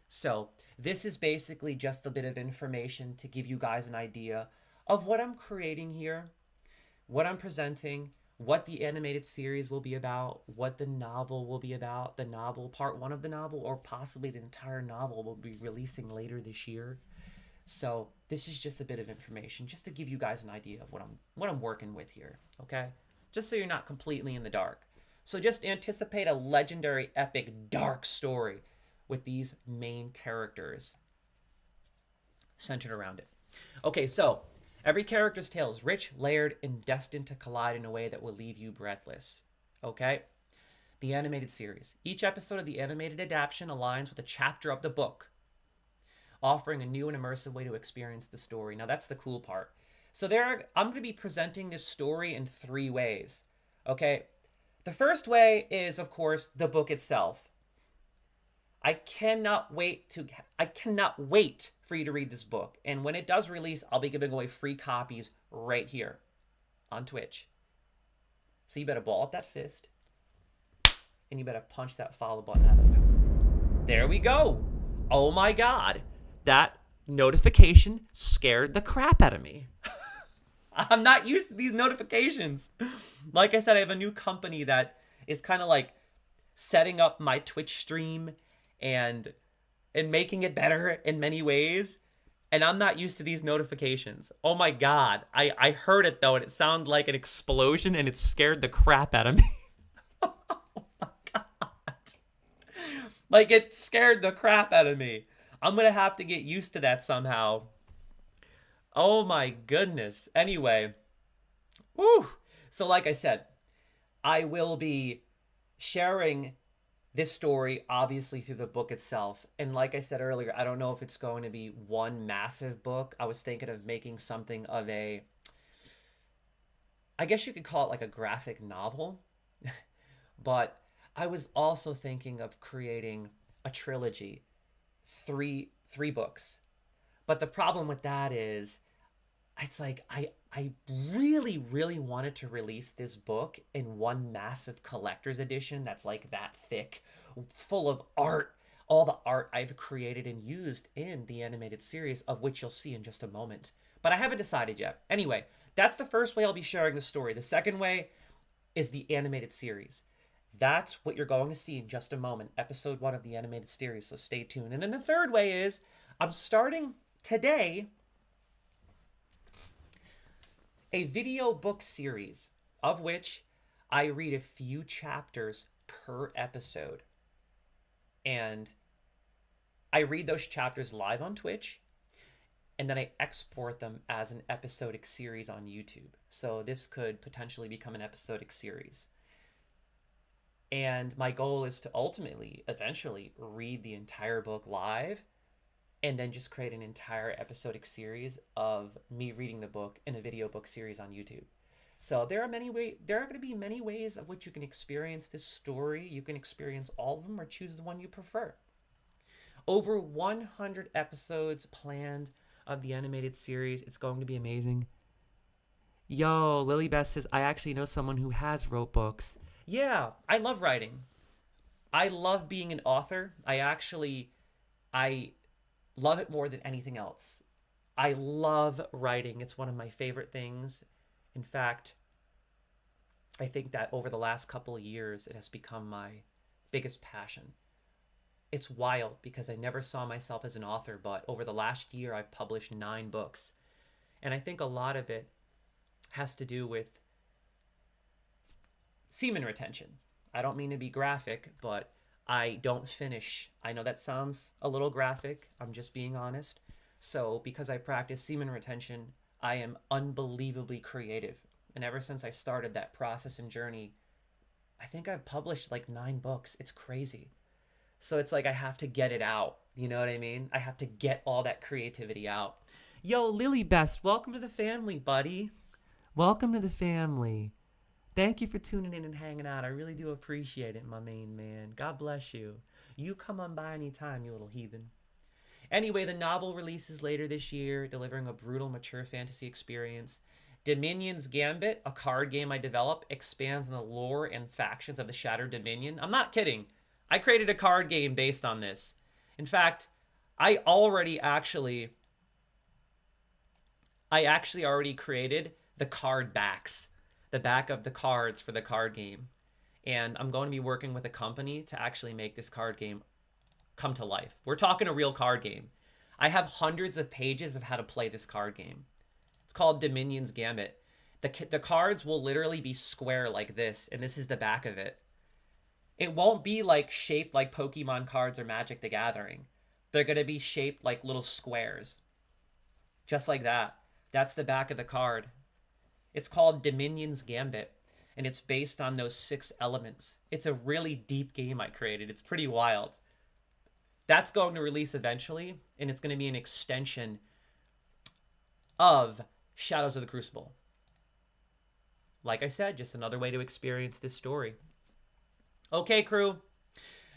So this is basically just a bit of information to give you guys an idea of what I'm creating here, what I'm presenting, what the animated series will be about, what the novel will be about, the novel, part 1 of the novel, or possibly the entire novel will be releasing later this year. So this is just a bit of information just to give you guys an idea of what I'm working with here, okay? Just so you're not completely in the dark. So just anticipate a legendary, epic, dark story with these main characters centered around it. Okay, so every character's tale is rich, layered, and destined to collide in a way that will leave you breathless. Okay? The animated series. Each episode of the animated adaptation aligns with a chapter of the book, offering a new and immersive way to experience the story. Now, that's the cool part. So I'm going to be presenting this story in 3 ways. Okay? The first way is, of course, the book itself. I cannot wait for you to read this book. And when it does release, I'll be giving away free copies right here on Twitch. So you better ball up that fist and you better punch that follow button out of it. There we go. Oh my god. That notification scared the crap out of me. I'm not used to these notifications. Like I said, I have a new company that is kind of like setting up my Twitch stream and making it better in many ways. And I'm not used to these notifications. Oh my god. I heard it though, and it sounded like an explosion, and it scared the crap out of me. Oh my god. Like, it scared the crap out of me. I'm gonna have to get used to that somehow. Oh my goodness. Anyway. Woo. So like I said, I will be sharing this story obviously through the book itself. And like I said earlier, I don't know if it's going to be one massive book. I was thinking of making something of a, I guess you could call it like a graphic novel. But I was also thinking of creating a trilogy, three books. But the problem with that is it's like I really really wanted to release this book in one massive collector's edition that's like that thick, full of art, all the art I've created and used in the animated series, of which you'll see in just a moment. But I haven't decided yet. Anyway, that's the first way I'll be sharing the story. The second way is the animated series. That's what you're going to see in just a moment, episode 1 of the animated series, so stay tuned. And then the third way is I'm starting today a video book series, of which I read a few chapters per episode. And I read those chapters live on Twitch, and then I export them as an episodic series on YouTube. So this could potentially become an episodic series. And my goal is to ultimately, eventually, read the entire book live and then just create an entire episodic series of me reading the book in a video book series on YouTube. So there are going to be many ways of which you can experience this story. You can experience all of them or choose the one you prefer. Over 100 episodes planned of the animated series. It's going to be amazing. Yo, Lily Beth says, I actually know someone who has wrote books. Yeah, I love writing. I love being an author. I love it more than anything else. I love writing. It's one of my favorite things. In fact, I think that over the last couple of years, it has become my biggest passion. It's wild because I never saw myself as an author, but over the last year, I've published 9 books. And I think a lot of it has to do with semen retention. I don't mean to be graphic, but I don't finish. I know that sounds a little graphic. I'm just being honest. So because I practice semen retention, I am unbelievably creative. And ever since I started that process and journey, I think I've published like 9 books. It's crazy. So it's like I have to get it out. You know what I mean? I have to get all that creativity out. Yo, Lily Best, welcome to the family, buddy. Welcome to the family. Thank you for tuning in and hanging out. I really do appreciate it, my main man. God bless you. You come on by anytime, you little heathen. Anyway, the novel releases later this year, delivering a brutal, mature fantasy experience. Dominion's Gambit, a card game I developed, expands on the lore and factions of the Shattered Dominion. I'm not kidding. I created a card game based on this. In fact, I actually already created the card backs. The back of the cards for the card game. And I'm going to be working with a company to actually make this card game come to life. We're talking a real card game. I have hundreds of pages of how to play this card game. It's called Dominion's Gambit. The cards will literally be square like this, and this is the back of it. It won't be like shaped like Pokemon cards or Magic the Gathering. They're going to be shaped like little squares. Just like that. That's the back of the card. It's called Dominion's Gambit, and it's based on those 6 elements. It's a really deep game I created. It's pretty wild. That's going to release eventually, and it's going to be an extension of Shadows of the Crucible. Like I said, just another way to experience this story. Okay, crew.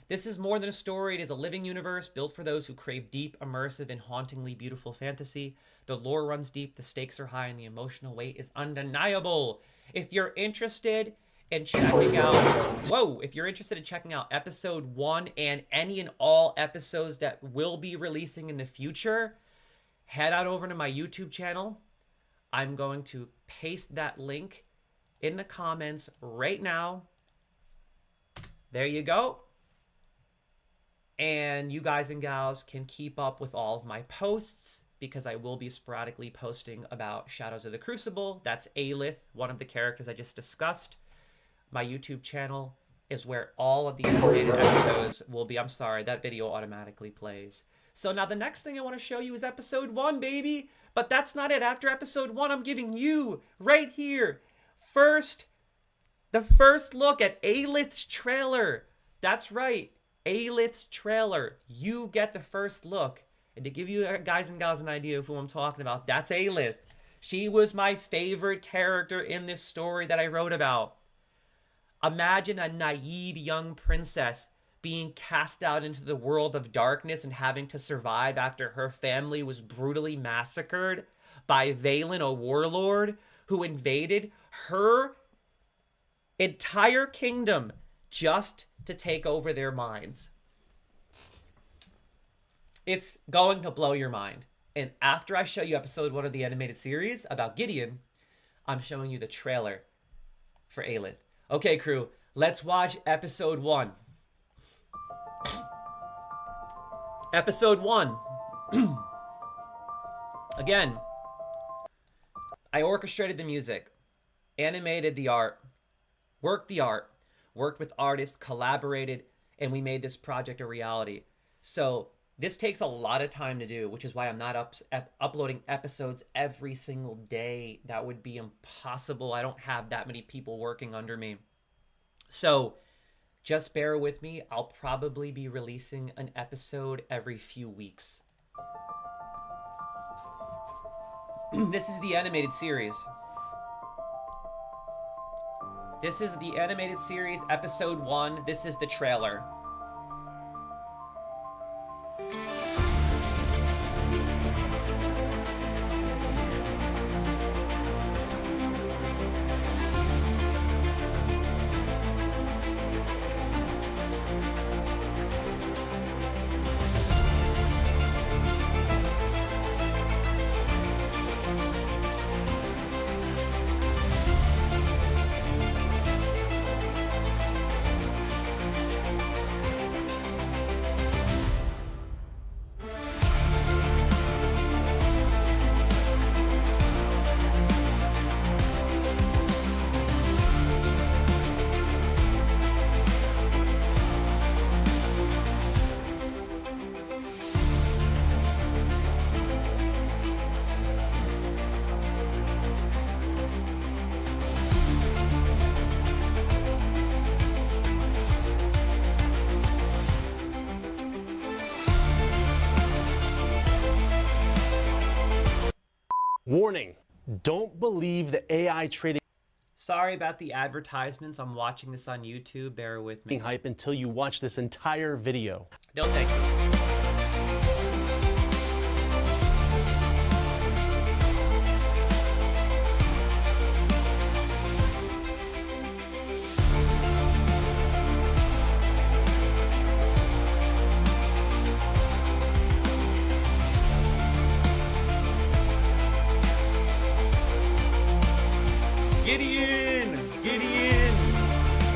This is more than a story. It is a living universe built for those who crave deep, immersive, and hauntingly beautiful fantasy. The lore runs deep, the stakes are high, and the emotional weight is undeniable. If you're interested in checking out, episode 1 and any and all episodes that will be releasing in the future, head on over to my YouTube channel. I'm going to paste that link in the comments right now. There you go. And you guys and gals can keep up with all of my posts because I will be sporadically posting about Shadows of the Crucible. That's Aelith, one of the characters I just discussed. My YouTube channel is where all of the animated episodes will be. I'm sorry, that video automatically plays. So now the next thing I want to show you is episode 1, baby. But that's not it. After episode 1, I'm giving you right here first The first look at Aelith's trailer. That's right. Aelith's trailer. You get the first look. And to give you guys and gals an idea of who I'm talking about, that's Aelith. She was my favorite character in this story that I wrote about. Imagine a naive young princess being cast out into the world of darkness and having to survive after her family was brutally massacred by Valen, a warlord who invaded her entire kingdom just to take over their minds. It's going to blow your mind. And after I show you episode 1 of the animated series about Gideon, I'm showing you the trailer for Aelith. Okay, crew, let's watch episode 1. Episode 1. Again, I orchestrated the music, animated the art, worked with artists, collaborated, and we made this project a reality. So this takes a lot of time to do, which is why I'm not uploading episodes every single day. That would be impossible. I don't have that many people working under me. So just bear with me. I'll probably be releasing an episode every few weeks. This is the animated series. This is the animated series, episode 1. This is the trailer. Warning, don't believe the AI trading Sorry about the advertisements. I'm watching this on YouTube. Bear with me. hype until you watch this entire video. No, thank you.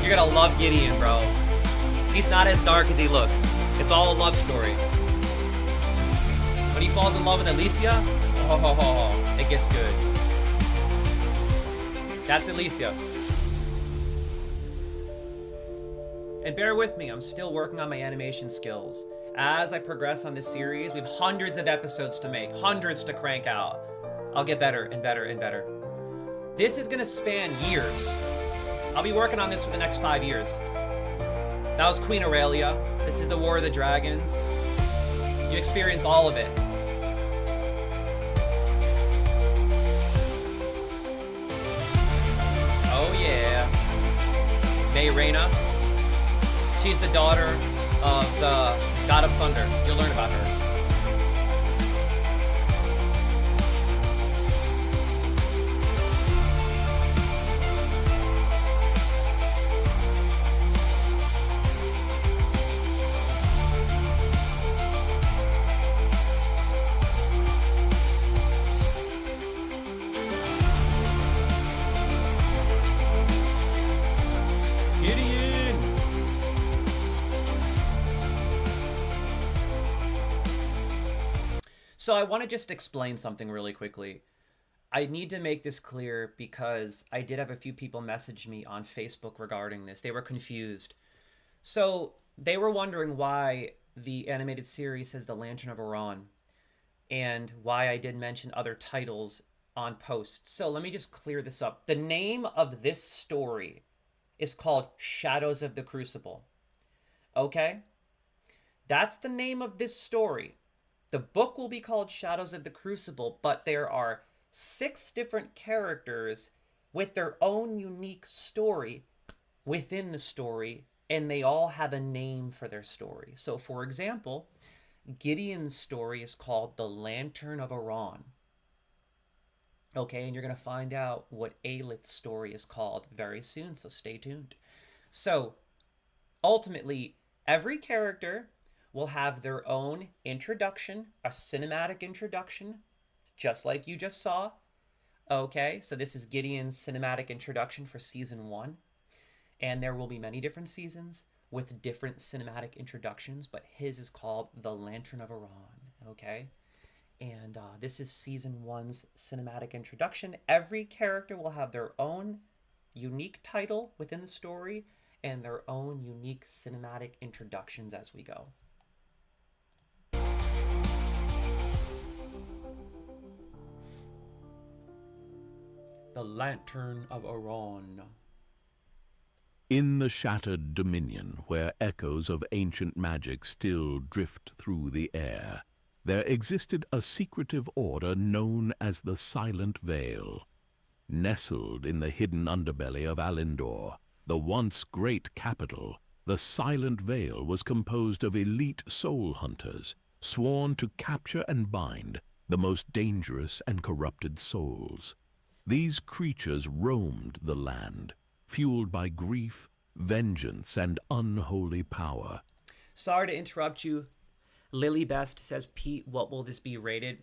You're gonna love Gideon, bro. He's not as dark as he looks. It's all a love story. When he falls in love with Alicia, it gets good. That's Alicia. And bear with me, I'm still working on my animation skills. As I progress on this series, we have hundreds of episodes to make, hundreds to crank out. I'll get better and better and better. This is gonna span years. I'll be working on this for the next 5 years. That was Queen Aurelia. This is the War of the Dragons. You experience all of it. Oh yeah. Mayrena. She's the daughter of the God of Thunder. You'll learn about her. So I want to just explain something really quickly. I need to make this clear because I did have a few people message me on Facebook regarding this. They were confused. So they were wondering why the animated series has the Lantern of Iran and why I did mention other titles on posts. So let me just clear this up. The name of this story is called Shadows of the Crucible. Okay? That's the name of this story. The book will be called Shadows of the Crucible, but there are 6 different characters with their own unique story within the story, and they all have a name for their story. So, for example, Gideon's story is called The Lantern of Iran. Okay, and you're going to find out what Aelith's story is called very soon, so stay tuned. So, ultimately, every character will have their own introduction, a cinematic introduction, just like you just saw. Okay, so this is Gideon's cinematic introduction for season 1. And there will be many different seasons with different cinematic introductions, but his is called The Lantern of Iran. Okay? And this is season 1's cinematic introduction. Every character will have their own unique title within the story and their own unique cinematic introductions as we go. The Lantern of Iran. In the shattered dominion, where echoes of ancient magic still drift through the air, there existed a secretive order known as the Silent Vale. Nestled in the hidden underbelly of Alindor, the once great capital, the Silent Vale was composed of elite soul hunters, sworn to capture and bind the most dangerous and corrupted souls. These creatures roamed the land, fueled by grief, vengeance, and unholy power. Sorry to interrupt you. Lily Best says, Pete, what will this be rated?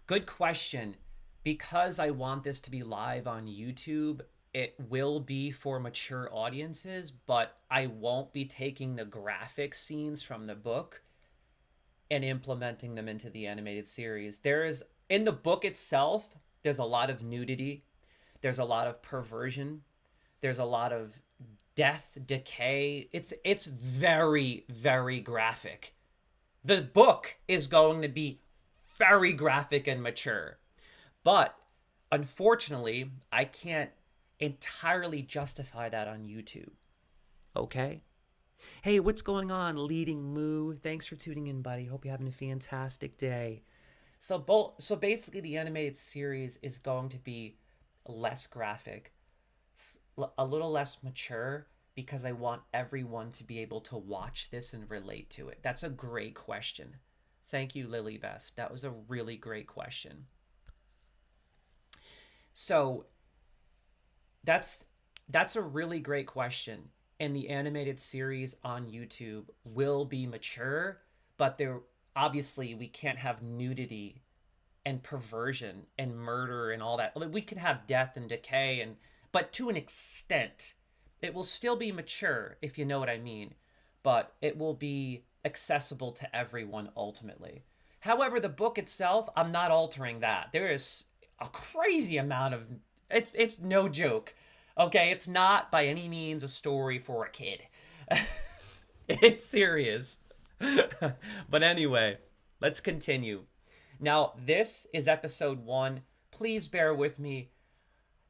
Good question. Because I want this to be live on YouTube, it will be for mature audiences, but I won't be taking the graphic scenes from the book and implementing them into the animated series. In the book itself, there's a lot of nudity. There's a lot of perversion. There's a lot of death, decay. It's very, very graphic. The book is going to be very graphic and mature. But unfortunately, I can't entirely justify that on YouTube. Okay? Hey, what's going on, Leading Moo? Thanks for tuning in, buddy. Hope you're having a fantastic day. So basically, the animated series is going to be less graphic, a little less mature, because I want everyone to be able to watch this and relate to it. That's a great question. Thank you, Lily Best. That was a really great question. So that's a really great question. And the animated series on YouTube will be mature, but obviously we can't have nudity and perversion and murder and all that. We can have death and decay, but to an extent. It will still be mature, if you know what I mean, but it will be accessible to everyone ultimately. However, the book itself, I'm not altering that. There is a crazy amount of... It's no joke. Okay, it's not by any means a story for a kid. It's serious. But anyway, let's continue. Now, this is episode 1. Please bear with me.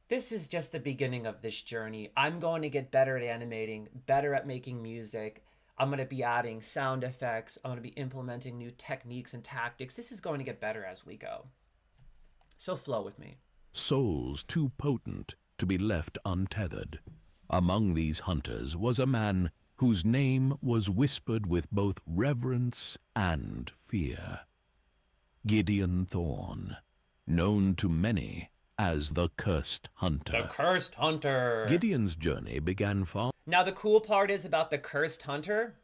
This is just the beginning of this journey. I'm going to get better at animating, better at making music. I'm going to be adding sound effects. I'm going to be implementing new techniques and tactics. This is going to get better as we go. So flow with me. Souls too potent to be left untethered. Among these hunters was a man whose name was whispered with both reverence and fear. Gideon Thorne, known to many as the Cursed Hunter. The Cursed Hunter. Gideon's journey began far... Now, the cool part is about the Cursed Hunter,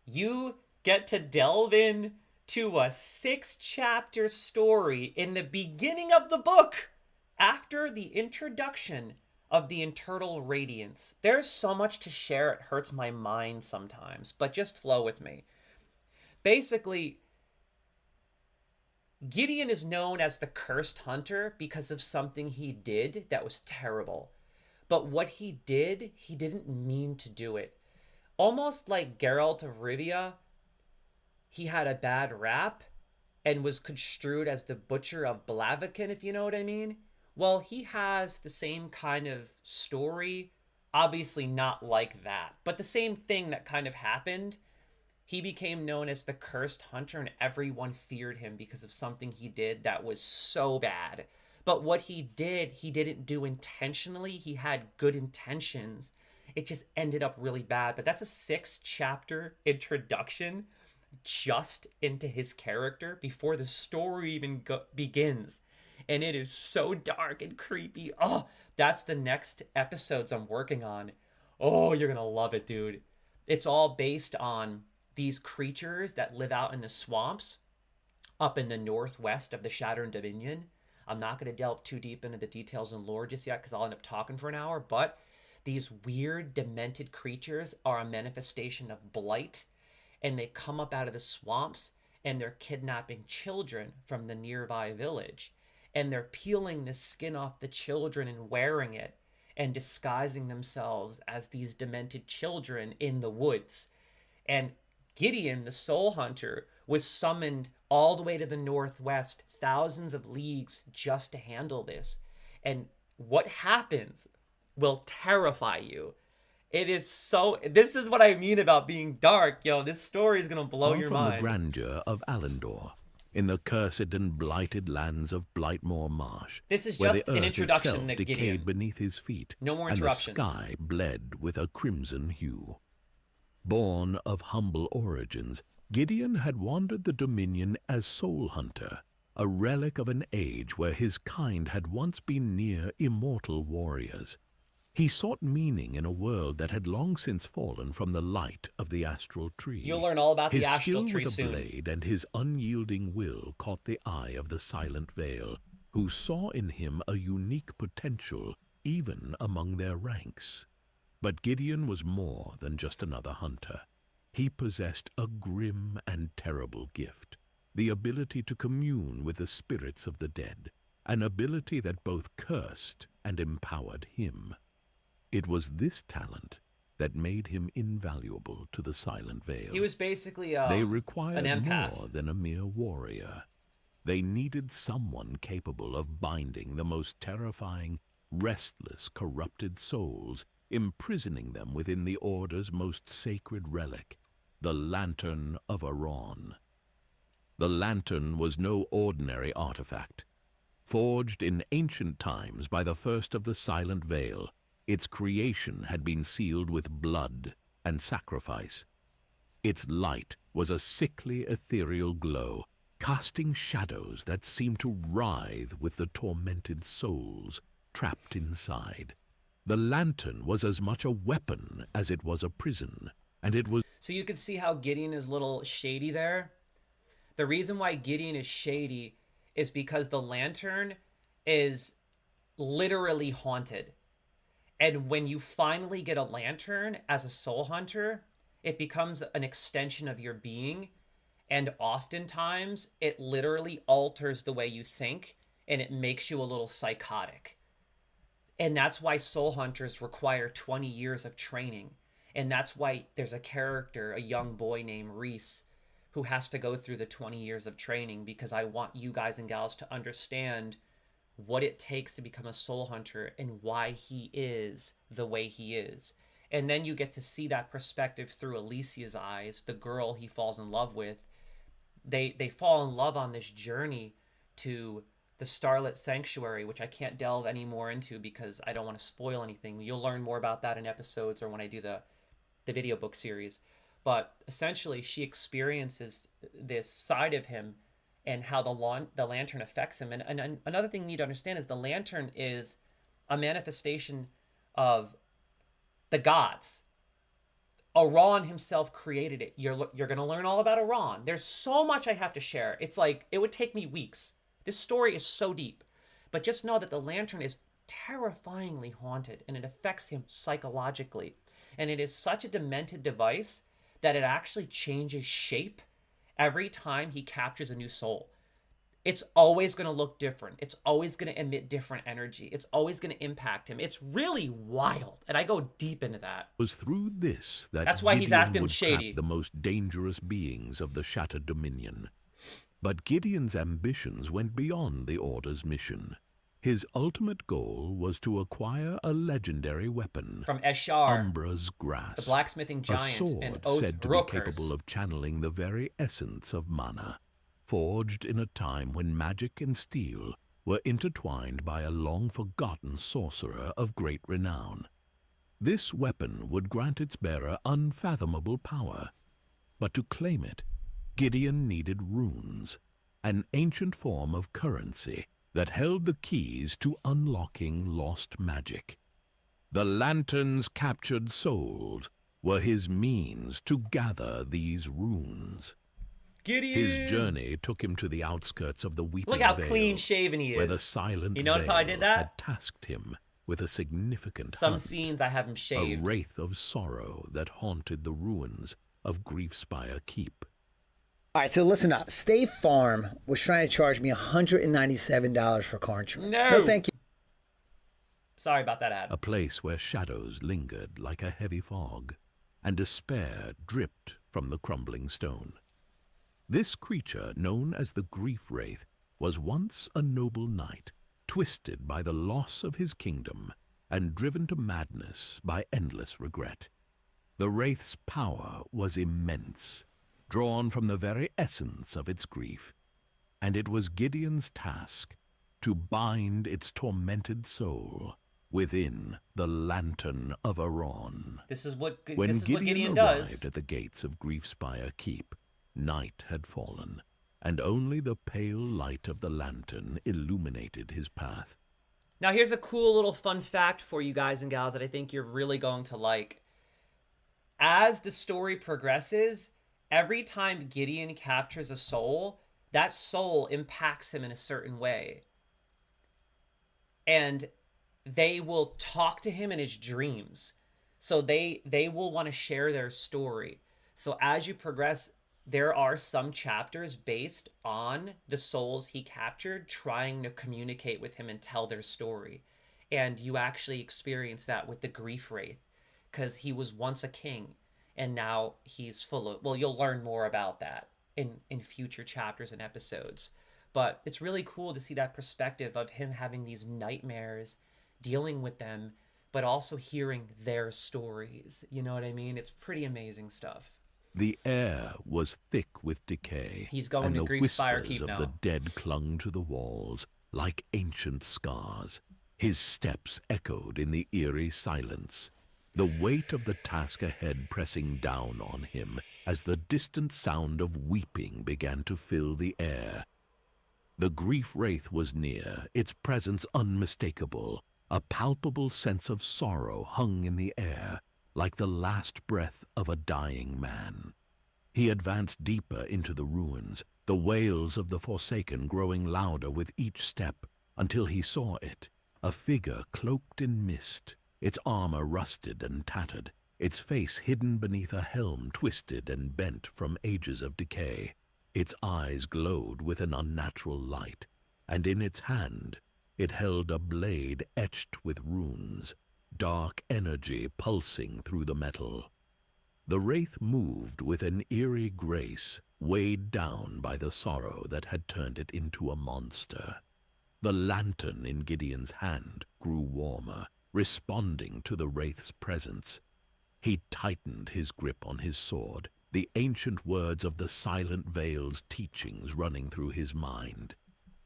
you get to delve in to a 6-chapter story in the beginning of the book after the introduction of the Internal Radiance. There's so much to share, it hurts my mind sometimes, but just flow with me. Basically, Gideon is known as the Cursed Hunter because of something he did that was terrible. But what he did, he didn't mean to do it. Almost like Geralt of Rivia, he had a bad rap and was construed as the Butcher of Blaviken, if you know what I mean. Well, he has the same kind of story Obviously not like that, but the same thing that kind of happened. He became known as the Cursed Hunter, and everyone feared him because of something he did that was so bad. But what he did, he didn't do intentionally. He had good intentions. It just ended up really bad. But that's a 6-chapter introduction just into his character before the story even begins. And it is so dark and creepy. Oh, that's the next episodes I'm working on. Oh, you're going to love it, dude. It's all based on these creatures that live out in the swamps up in the northwest of the Shattered Dominion. I'm not going to delve too deep into the details and lore just yet because I'll end up talking for an hour, but these weird, demented creatures are a manifestation of blight, and they come up out of the swamps, and they're kidnapping children from the nearby village, and they're peeling the skin off the children and wearing it, and disguising themselves as these demented children in the woods. And Gideon, the Soul Hunter, was summoned all the way to the northwest, thousands of leagues, just to handle this. And what happens will terrify you. It is so... This is what I mean about being dark. Yo, this story is going to blow your mind. From the grandeur of Alendor, in the cursed and blighted lands of Blightmoor Marsh, this is where just the an earth introduction itself to decayed Gideon. beneath his feet, No more and the interruptions. sky bled with a crimson hue. Born of humble origins, Gideon had wandered the Dominion as Soul Hunter, a relic of an age where his kind had once been near immortal warriors. He sought meaning in a world that had long since fallen from the light of the astral tree. You'll learn all about the his astral skill tree with a soon. blade and his unyielding will caught the eye of the Silent Vale, who saw in him a unique potential even among their ranks. But Gideon was more than just another hunter. He possessed a grim and terrible gift, the ability to commune with the spirits of the dead, an ability that both cursed and empowered him. It was this talent that made him invaluable to the Silent Vale. He was basically They required an empath. more than a mere warrior. They needed someone capable of binding the most terrifying, restless, corrupted souls, imprisoning them within the Order's most sacred relic, the Lantern of Aron. The lantern was no ordinary artifact. Forged in ancient times by the first of the Silent Vale, its creation had been sealed with blood and sacrifice. Its light was a sickly, ethereal glow, casting shadows that seemed to writhe with the tormented souls trapped inside. The lantern was as much a weapon as it was a prison, and it was... So you can see how Gideon is a little shady there. The reason why Gideon is shady is because the lantern is literally haunted. And when you finally get a lantern as a soul hunter, it becomes an extension of your being. And oftentimes, it literally alters the way you think, and it makes you a little psychotic. And that's why soul hunters require 20 years of training. And that's why there's a character, a young boy named Reese, who has to go through the 20 years of training, because I want you guys and gals to understand what it takes to become a soul hunter and why he is the way he is. And then you get to see that perspective through Alicia's eyes, the girl he falls in love with. They fall in love on this journey to the Starlit Sanctuary, which I can't delve any more into because I don't want to spoil anything. You'll learn more about that in episodes or when I do the video book series. But essentially, she experiences this side of him and how the lantern affects him. And another thing you need to understand is the lantern is a manifestation of the gods. Aron himself created it. You're going to learn all about Aron. There's so much I have to share. It's like, it would take me weeks. This story is so deep. But just know that the lantern is terrifyingly haunted, and it affects him psychologically. And it is such a demented device that it actually changes shape every time he captures a new soul. It's always going to look different. It's always going to emit different energy. It's always going to impact him. It's really wild, and I go deep into that. It was through this that That's why he's Gideon acting would shady. trap the most dangerous beings of the Shattered Dominion. But Gideon's ambitions went beyond the Order's mission. His ultimate goal was to acquire a legendary weapon, From Eshar, Umbra's Grasp, the blacksmithing a giant, sword and Oath said to Rookers. be capable of channeling the very essence of mana, forged in a time when magic and steel were intertwined by a long-forgotten sorcerer of great renown. This weapon would grant its bearer unfathomable power, but to claim it, Gideon needed runes, an ancient form of currency that held the keys to unlocking lost magic. The lantern's captured souls were his means to gather these runes. Gideon! His journey took him to the outskirts of the Weeping Look how Vale, clean-shaven he is. where the Silent You notice how I did Veil that? had tasked him with a significant Some hunt, scenes I have him a shaved. wraith of sorrow that haunted the ruins of Griefspire Keep. All right, so listen up. State Farm was trying to charge me $197 for car insurance. No. Thank you. Sorry about that ad. A place where shadows lingered like a heavy fog, and despair dripped from the crumbling stone. This creature, known as the Grief Wraith, was once a noble knight, twisted by the loss of his kingdom and driven to madness by endless regret. The Wraith's power was immense, drawn from the very essence of its grief, and it was Gideon's task to bind its tormented soul within the Lantern of Aron. This is what When Gideon arrived does. at the gates of Griefspire Keep, night had fallen, and only the pale light of the lantern illuminated his path. Now here's a cool little fun fact for you guys and gals that I think you're really going to like. As the story progresses, every time Gideon captures a soul, that soul impacts him in a certain way. And they will talk to him in his dreams. So they will want to share their story. So as you progress, there are some chapters based on the souls he captured trying to communicate with him and tell their story. And you actually experience that with the Grief Wraith, because he was once a king and now he's full of, well, you'll learn more about that in future chapters and episodes. But it's really cool to see that perspective of him having these nightmares, dealing with them, but also hearing their stories. You know what I mean? It's pretty amazing stuff. The air was thick with decay, He's going and to the Griefspire whispers Keep of now. the dead clung to the walls like ancient scars. His steps echoed in the eerie silence, the weight of the task ahead pressing down on him as the distant sound of weeping began to fill the air. The Grief Wraith was near, its presence unmistakable. A palpable sense of sorrow hung in the air, like the last breath of a dying man. He advanced deeper into the ruins, the wails of the Forsaken growing louder with each step, until he saw it, a figure cloaked in mist, its armor rusted and tattered, its face hidden beneath a helm twisted and bent from ages of decay. Its eyes glowed with an unnatural light, and in its hand it held a blade etched with runes, dark energy pulsing through the metal. The wraith moved with an eerie grace, weighed down by the sorrow that had turned it into a monster. The lantern in Gideon's hand grew warmer, responding to the wraith's presence. He tightened his grip on his sword, the ancient words of the Silent Veil's teachings running through his mind.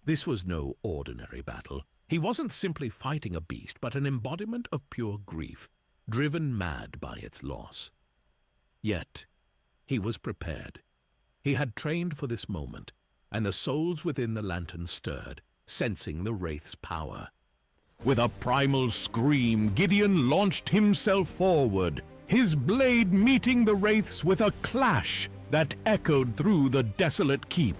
This was no ordinary battle. He wasn't simply fighting a beast, but an embodiment of pure grief, driven mad by its loss. Yet, he was prepared. He had trained for this moment, and the souls within the lantern stirred, sensing the wraith's power. With a primal scream, Gideon launched himself forward, his blade meeting the wraith's with a clash that echoed through the desolate keep.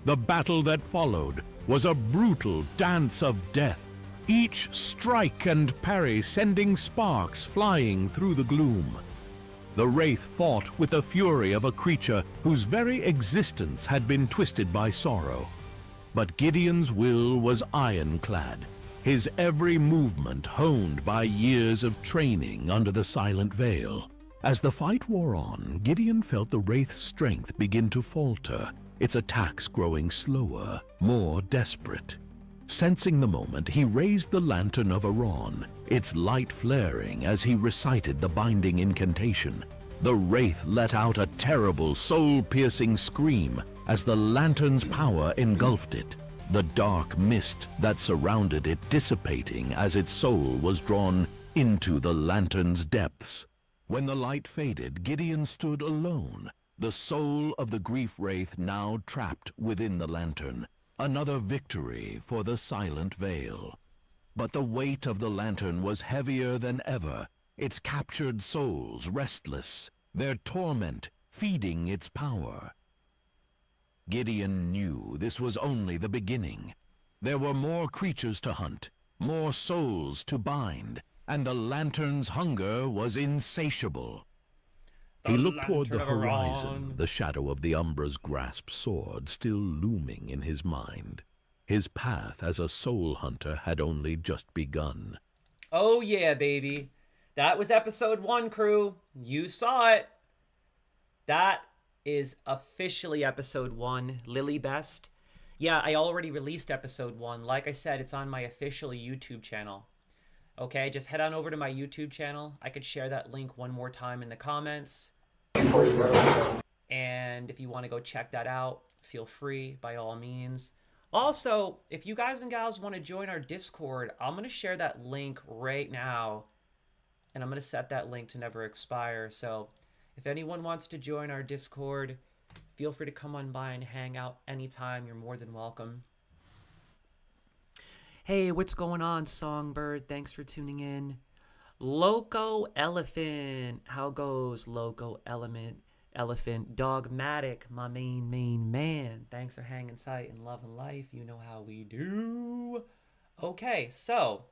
The battle that followed was a brutal dance of death, each strike and parry sending sparks flying through the gloom. The wraith fought with the fury of a creature whose very existence had been twisted by sorrow. But Gideon's will was ironclad, his every movement honed by years of training under the Silent Veil. As the fight wore on, Gideon felt the wraith's strength begin to falter, its attacks growing slower, more desperate. Sensing the moment, he raised the lantern of Iran, its light flaring as he recited the binding incantation. The wraith let out a terrible, soul-piercing scream as the lantern's power engulfed it, the dark mist that surrounded it dissipating as its soul was drawn into the lantern's depths. When the light faded, Gideon stood alone, the soul of the grief wraith now trapped within the lantern. Another victory for the silent veil. But the weight of the lantern was heavier than ever, its captured souls restless, their torment feeding its power. Gideon knew this was only the beginning. There were more creatures to hunt, more souls to bind, and the lantern's hunger was insatiable. He looked toward the horizon, the shadow of the Umbra's grasped sword still looming in his mind. His path as a soul hunter had only just begun. Oh yeah, baby. That was episode 1, crew. You saw it. That is officially episode 1, Lily Best. Yeah, I already released episode 1. Like I said, it's on my official YouTube channel. Okay, just head on over to my YouTube channel. I could share that link one more time in the comments. And if you want to go check that out, feel free by all means. Also, if you guys and gals want to join our Discord, I'm going to share that link right now. And I'm going to set that link to never expire. So if anyone wants to join our Discord, feel free to come on by and hang out anytime. You're more than welcome. Hey, what's going on, Songbird? Thanks for tuning in. Loco Elephant. How goes, Loco Elephant? Dogmatic, my main man. Thanks for hanging tight and loving life. You know how we do. Okay, so,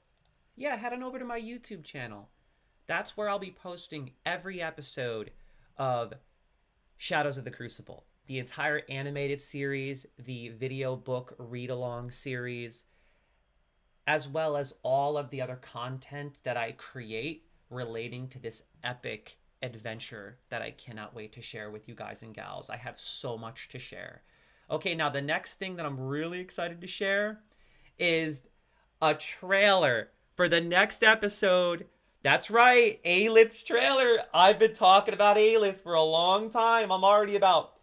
yeah, head on over to my YouTube channel. That's where I'll be posting every episode of Shadows of the Crucible. The entire animated series, the video book read-along series, as well as all of the other content that I create relating to this epic adventure that I cannot wait to share with you guys and gals. I have so much to share. Okay, now the next thing that I'm really excited to share is a trailer for the next episode. That's right, Aelith's trailer. I've been talking about Aelith for a long time. I'm already about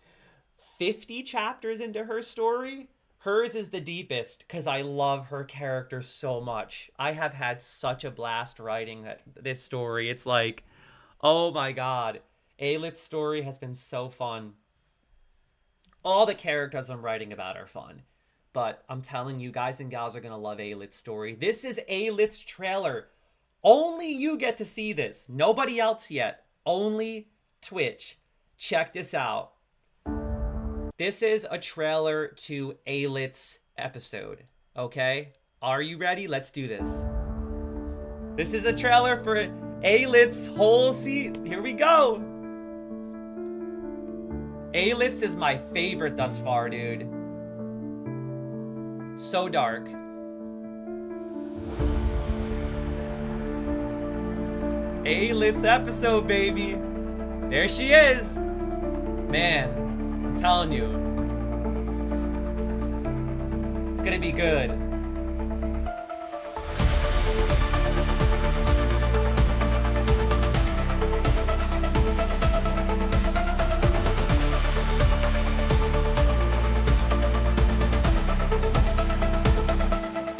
50 chapters into her story. Hers is the deepest because I love her character so much. I have had such a blast writing this story. It's like, oh my god. Aelith's story has been so fun. All the characters I'm writing about are fun. But I'm telling you, guys and gals are going to love Aelith's story. This is Aelith's trailer. Only you get to see this. Nobody else yet. Only Twitch. Check this out. This is a trailer to Aelith's episode. Okay? Are you ready? Let's do this. This is a trailer for Aelith's whole season. Here we go. Aelith's is my favorite thus far, dude. So dark. Aelith's episode, baby. There she is. Man, I'm telling you. It's gonna be good.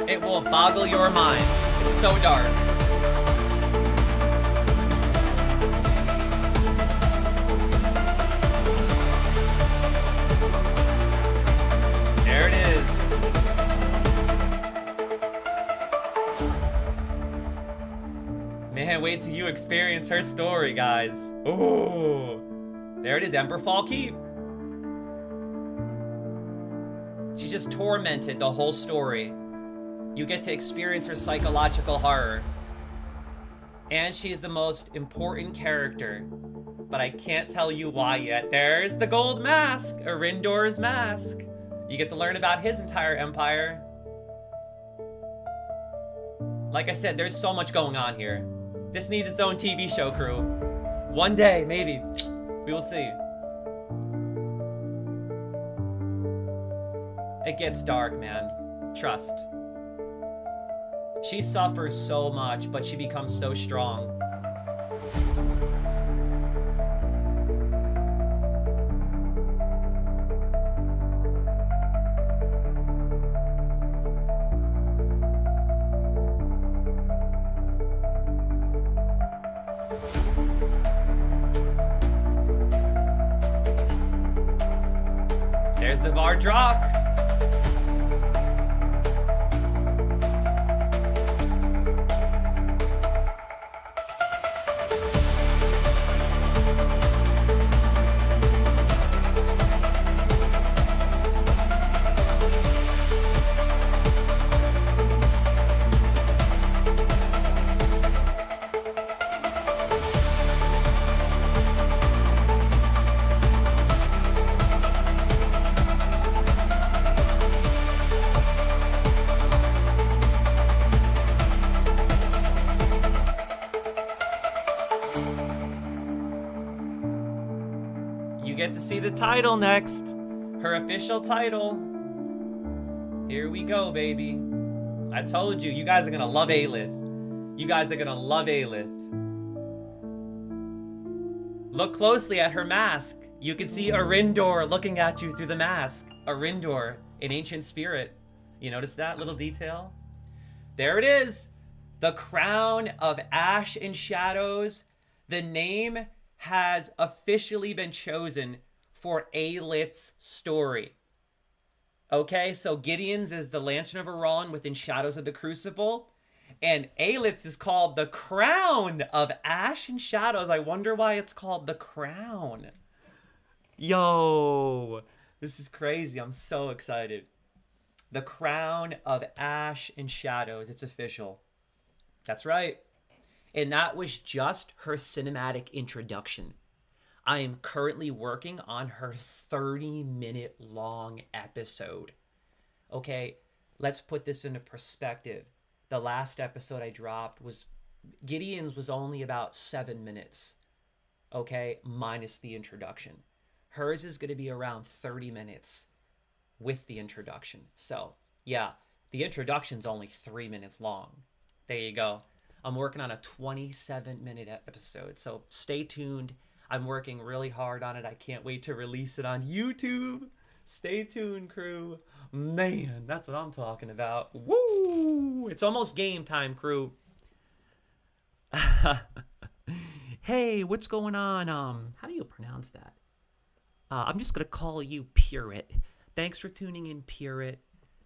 It will boggle your mind. It's so dark. There it is. Man, wait till you experience her story, guys. Ooh. There it is, Emberfall Keep. She just tormented the whole story. You get to experience her psychological horror. And she's the most important character. But I can't tell you why yet. There's the gold mask, Arindor's mask. You get to learn about his entire empire. Like I said, there's so much going on here. This needs its own TV show, crew. One day, maybe. We will see. It gets dark, man. Trust. She suffers so much, but she becomes so strong. There's the Vardrock. You get to see the title next. Her official title. Here we go, baby. I told you, you guys are gonna love Aelith. You guys are gonna love Aelith. Look closely at her mask. You can see Arindor looking at you through the mask. Arindor, an ancient spirit. You notice that little detail? There it is. The Crown of Ash and Shadows. The name has officially been chosen for Aelith's story. Okay, so Gideon's is the Lantern of Iran within Shadows of the Crucible. And Aelith's is called the Crown of Ash and Shadows. I wonder why it's called the Crown. Yo, this is crazy. I'm so excited. The Crown of Ash and Shadows. It's official. That's right. And that was just her cinematic introduction. I am currently working on her 30-minute long episode. Okay, let's put this into perspective. The last episode I dropped was Gideon's was only about 7 minutes. Okay, minus the introduction. Hers is going to be around 30 minutes with the introduction. So, yeah, the introduction's only 3 minutes long. There you go. I'm working on a 27-minute episode, so stay tuned. I'm working really hard on it. I can't wait to release it on YouTube. Stay tuned, crew. Man, that's what I'm talking about. Woo! It's almost game time, crew. Hey, what's going on? How do you pronounce that? I'm just going to call you Purit. Thanks for tuning in, Purit.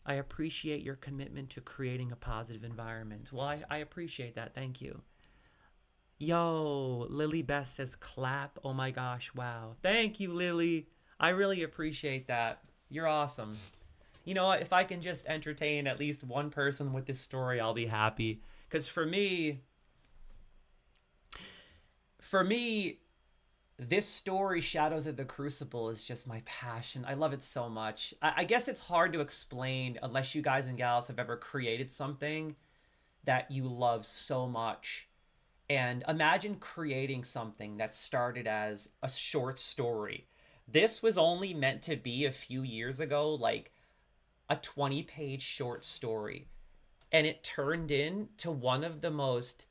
I appreciate your commitment to creating a positive environment. Well, I appreciate that. Thank you. Yo, Lily Beth says clap. Oh my gosh, wow. Thank you, Lily. I really appreciate that. You're awesome. You know what? If I can just entertain at least one person with this story, I'll be happy. Because for me, this story, Shadows of the Crucible, is just my passion. I love it so much. I guess it's hard to explain unless you guys and gals have ever created something that you love so much. And imagine creating something that started as a short story. This was only meant to be a few years ago, like a 20-page short story. And it turned into one of the most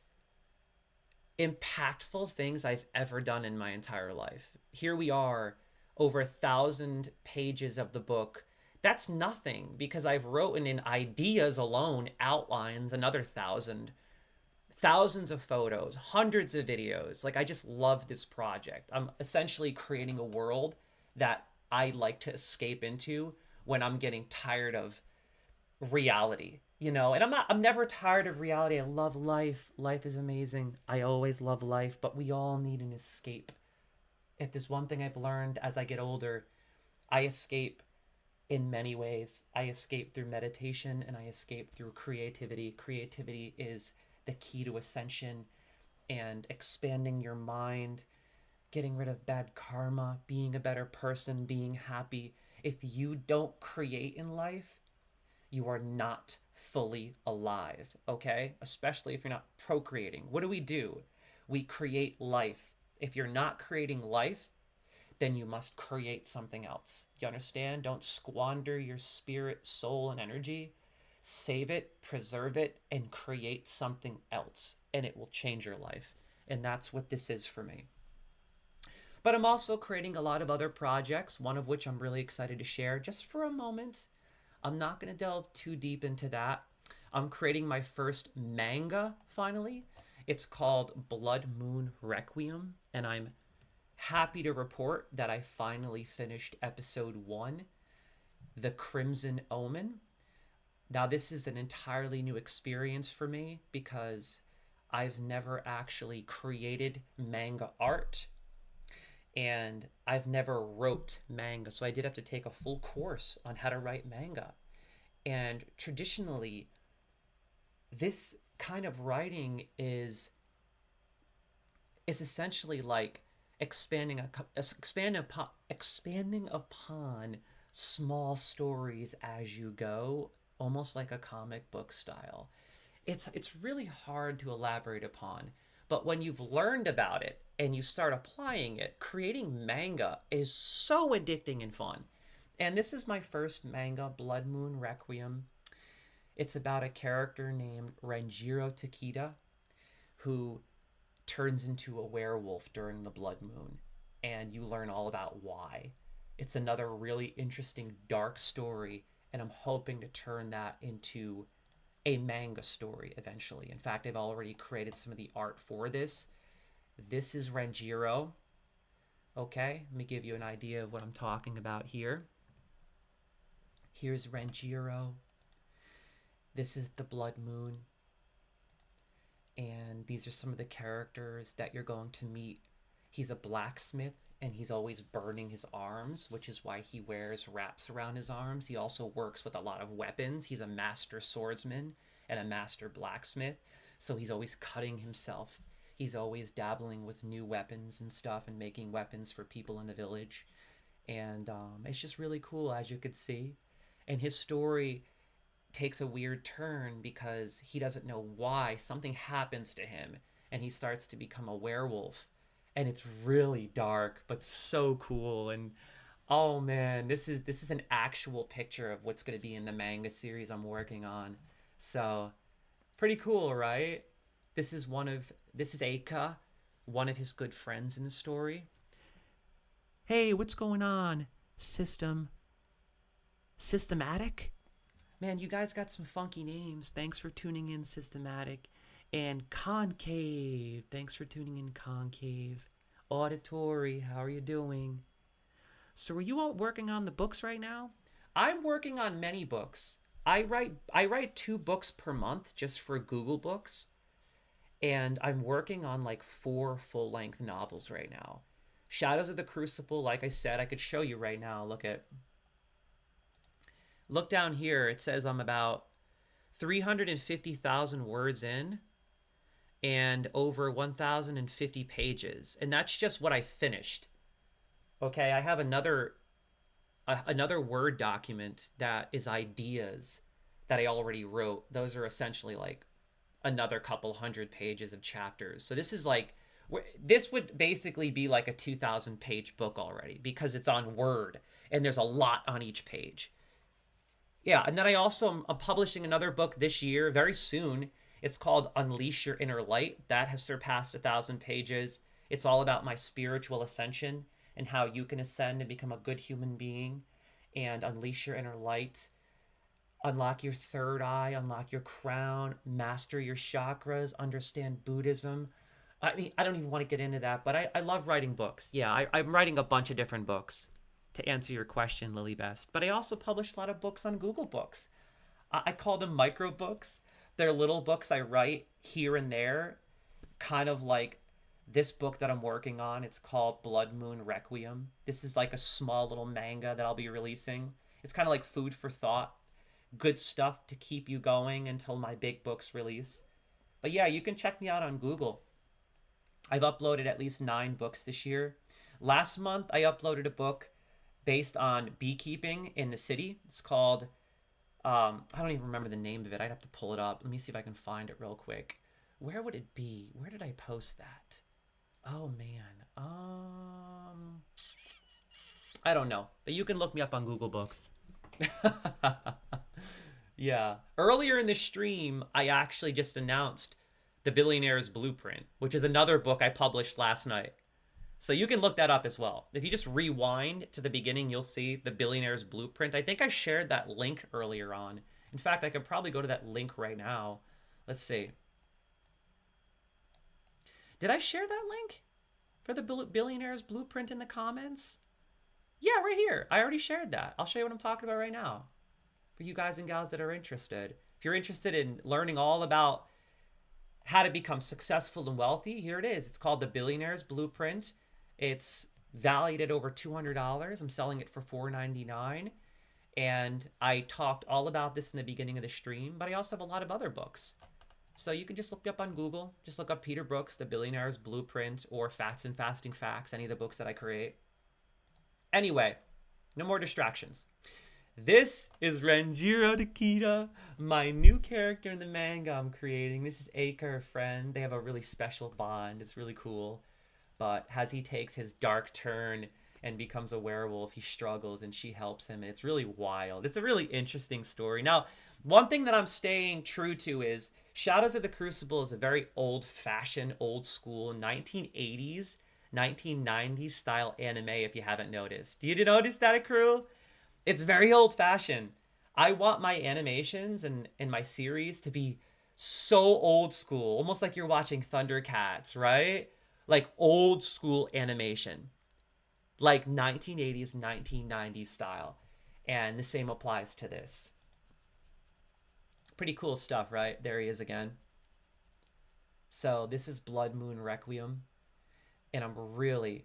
impactful things I've ever done in my entire life. Here we are, over 1,000 pages of the book. That's nothing because I've written in ideas alone, outlines, another 1,000. Thousands of photos, hundreds of videos. Like, I just love this project. I'm essentially creating a world that I like to escape into when I'm getting tired of reality, you know? And I'm never tired of reality. I love life. Life is amazing. I always love life, but we all need an escape. If there's one thing I've learned as I get older, I escape in many ways. I escape through meditation and I escape through creativity. Creativity is the key to ascension and expanding your mind, getting rid of bad karma, being a better person, being happy. If you don't create in life, you are not fully alive, okay? Especially if you're not procreating. What do? We create life. If you're not creating life, then you must create something else. You understand? Don't squander your spirit, soul, and energy save it, preserve it, and create something else, and it will change your life. And that's what this is for me. But I'm also creating a lot of other projects, one of which I'm really excited to share just for a moment. I'm not going to delve too deep into that. I'm creating my first manga finally. It's called Blood Moon Requiem, and I'm happy to report that I finally finished episode 1, The Crimson Omen. Now, this is an entirely new experience for me because I've never actually created manga art, and I've never wrote manga, so I did have to take a full course on how to write manga. And traditionally, this kind of writing is essentially like expanding upon small stories as you go, almost like a comic book style. It's really hard to elaborate upon, but when you've learned about it and you start applying it, creating manga is so addicting and fun. And this is my first manga, Blood Moon Requiem. It's about a character named Renjiro Takeda who turns into a werewolf during the blood moon, and you learn all about why. It's another really interesting dark story, and I'm hoping to turn that into a manga story eventually. In fact, I've already created some of the art for this. This is Renjiro. Okay, let me give you an idea of what I'm talking about here. Here's Renjiro. This is the blood moon. And these are some of the characters that you're going to meet. He's a blacksmith, and he's always burning his arms, which is why he wears wraps around his arms. He also works with a lot of weapons. He's a master swordsman and a master blacksmith, so he's always cutting himself. He's always dabbling with new weapons and stuff and making weapons for people in the village. And it's just really cool, as you could see. And his story takes a weird turn because he doesn't know why. Something happens to him and he starts to become a werewolf, and it's really dark but so cool. And oh man, this is an actual picture of what's going to be in the manga series I'm working on. So pretty cool, right? This is Eika, one of his good friends in the story. Hey, what's going on? Systematic? Man, you guys got some funky names. Thanks for tuning in, Systematic. And Concave. Thanks for tuning in, Concave. Auditory, how are you doing? So are you all working on the books right now? I'm working on many books. I write 2 books per month just for Google Books. And I'm working on like 4 full-length novels right now. Shadows of the Crucible, like I said, I could show you right now. Look down here. It says I'm about 350,000 words in and over 1,050 pages. And that's just what I finished. Okay, I have another Word document that is ideas that I already wrote. Those are essentially like another couple hundred pages of chapters. So this would basically be like a 2,000 page book already because it's on Word and there's a lot on each page. Yeah, and then I'm publishing another book this year, very soon. It's called Unleash Your Inner Light. That has surpassed 1,000 pages. It's all about my spiritual ascension and how you can ascend and become a good human being and unleash your inner light, unlock your third eye, unlock your crown, master your chakras, understand Buddhism. I mean, I don't even want to get into that, but I love writing books. Yeah, I'm writing a bunch of different books, to answer your question, Lily Best. But I also publish a lot of books on Google Books. I call them micro books. They're little books I write here and there, kind of like this book that I'm working on. It's called Blood Moon Requiem. This is like a small little manga that I'll be releasing. It's kind of like food for thought. Good stuff to keep you going until my big books release. But yeah, you can check me out on Google. I've uploaded at least 9 books this year. Last month, I uploaded a book based on beekeeping in the city. It's called, I don't even remember the name of it. I'd have to pull it up. Let me see if I can find it real quick. Where would it be? Where did I post that? Oh, man. I don't know. But you can look me up on Google Books. Yeah. Earlier in the stream, I actually just announced The Billionaire's Blueprint, which is another book I published last night. So you can look that up as well. If you just rewind to the beginning, you'll see The Billionaire's Blueprint. I think I shared that link earlier on. In fact, I could probably go to that link right now. Let's see. Did I share that link for The Billionaire's Blueprint in the comments? Yeah, right here. I already shared that. I'll show you what I'm talking about right now. For you guys and gals that are interested. If you're interested in learning all about how to become successful and wealthy, here it is. It's called The Billionaire's Blueprint. It's valued at over $200. I'm selling it for $4.99. And I talked all about this in the beginning of the stream, but I also have a lot of other books. So you can just look me up on Google. Just look up Peter Brooks, The Billionaire's Blueprint, or Fats and Fasting Facts, any of the books that I create. Anyway, no more distractions. This is Renjiro Takeda, my new character in the manga I'm creating. This is Aika, her friend. They have a really special bond. It's really cool. But as he takes his dark turn and becomes a werewolf, he struggles and she helps him. And it's really wild. It's a really interesting story. Now, one thing that I'm staying true to is Shadows of the Crucible is a very old-fashioned, old-school 1980s, 1990s style anime, if you haven't noticed. Did you notice that, crew? It's very old-fashioned. I want my animations and my series to be so old school, almost like you're watching Thundercats, right? Like old school animation, like 1980s, 1990s style. And the same applies to this. Pretty cool stuff, right? There he is again. So this is Blood Moon Requiem. And I'm really,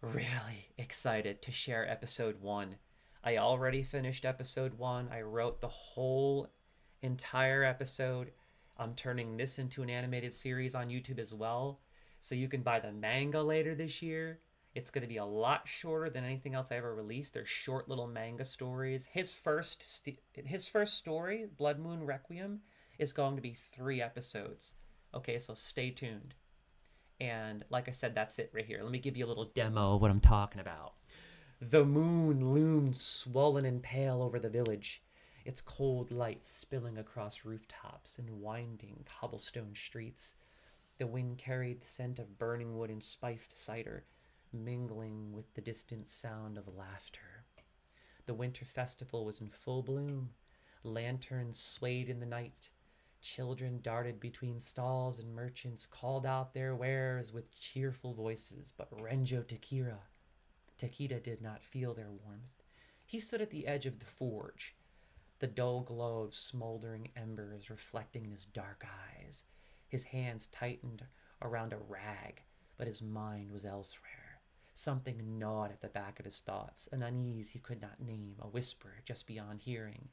really excited to share episode 1. I already finished episode 1. I wrote the whole entire episode. I'm turning this into an animated series on YouTube as well. So you can buy the manga later this year. It's going to be a lot shorter than anything else I ever released. They're short little manga stories. His first story, Blood Moon Requiem, is going to be 3 episodes. Okay, so stay tuned. And like I said, that's it right here. Let me give you a little demo of what I'm talking about. The moon loomed swollen and pale over the village, its cold light spilling across rooftops and winding cobblestone streets. The wind carried the scent of burning wood and spiced cider, mingling with the distant sound of laughter. The winter festival was in full bloom. Lanterns swayed in the night. Children darted between stalls and merchants called out their wares with cheerful voices, but Renjo Takeda did not feel their warmth. He stood at the edge of the forge, the dull glow of smoldering embers reflecting in his dark eyes. His hands tightened around a rag, but his mind was elsewhere. Something gnawed at the back of his thoughts, an unease he could not name, a whisper just beyond hearing.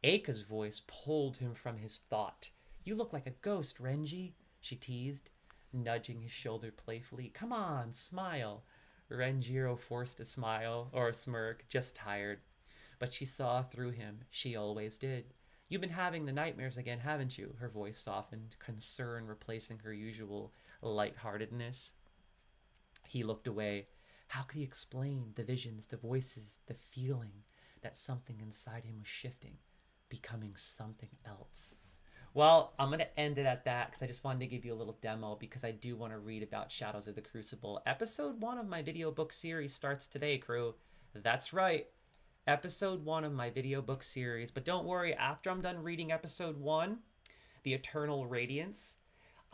Eika's voice pulled him from his thought. "You look like a ghost, Renji," she teased, nudging his shoulder playfully. "Come on, smile." Renjiro forced a smile, or a smirk, just tired. But she saw through him. She always did. "You've been having the nightmares again, haven't you?" Her voice softened, concern replacing her usual lightheartedness. He looked away. How could he explain the visions, the voices, the feeling that something inside him was shifting, becoming something else? Well, I'm going to end it at that because I just wanted to give you a little demo because I do want to read about Shadows of the Crucible. Episode 1 of my video book series starts today, crew. That's right. Episode 1 of my video book series. But don't worry, after I'm done reading episode 1, The Eternal Radiance,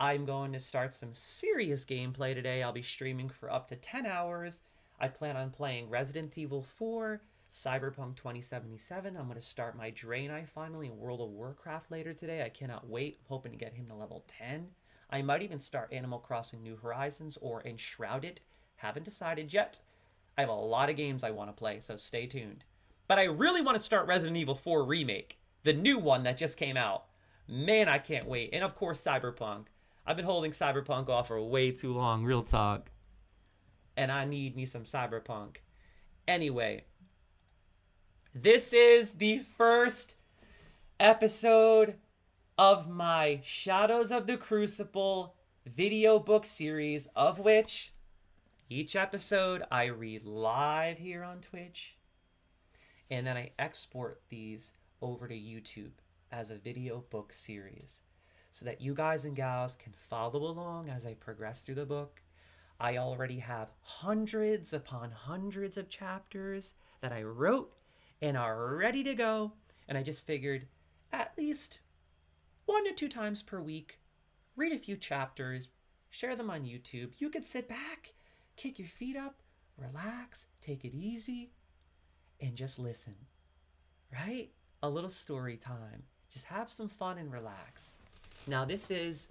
I'm going to start some serious gameplay today. I'll be streaming for up to 10 hours. I plan on playing Resident Evil 4, Cyberpunk 2077. I'm going to start my Draenei finally in World of Warcraft later today. I cannot wait. I'm hoping to get him to level 10. I might even start Animal Crossing New Horizons or Enshroud It. Haven't decided yet. I have a lot of games I want to play, so stay tuned. But I really want to start Resident Evil 4 Remake, the new one that just came out. Man, I can't wait. And of course, Cyberpunk. I've been holding Cyberpunk off for way too long, real talk. And I need me some Cyberpunk. Anyway, this is the first episode of my Shadows of the Crucible video book series, of which each episode I read live here on Twitch. And then I export these over to YouTube as a video book series so that you guys and gals can follow along as I progress through the book. I already have hundreds upon hundreds of chapters that I wrote and are ready to go. And I just figured at least 1 to 2 times per week, read a few chapters, share them on YouTube. You could sit back, kick your feet up, relax, take it easy, and just listen, right? A little story time. Just have some fun and relax. Now, this is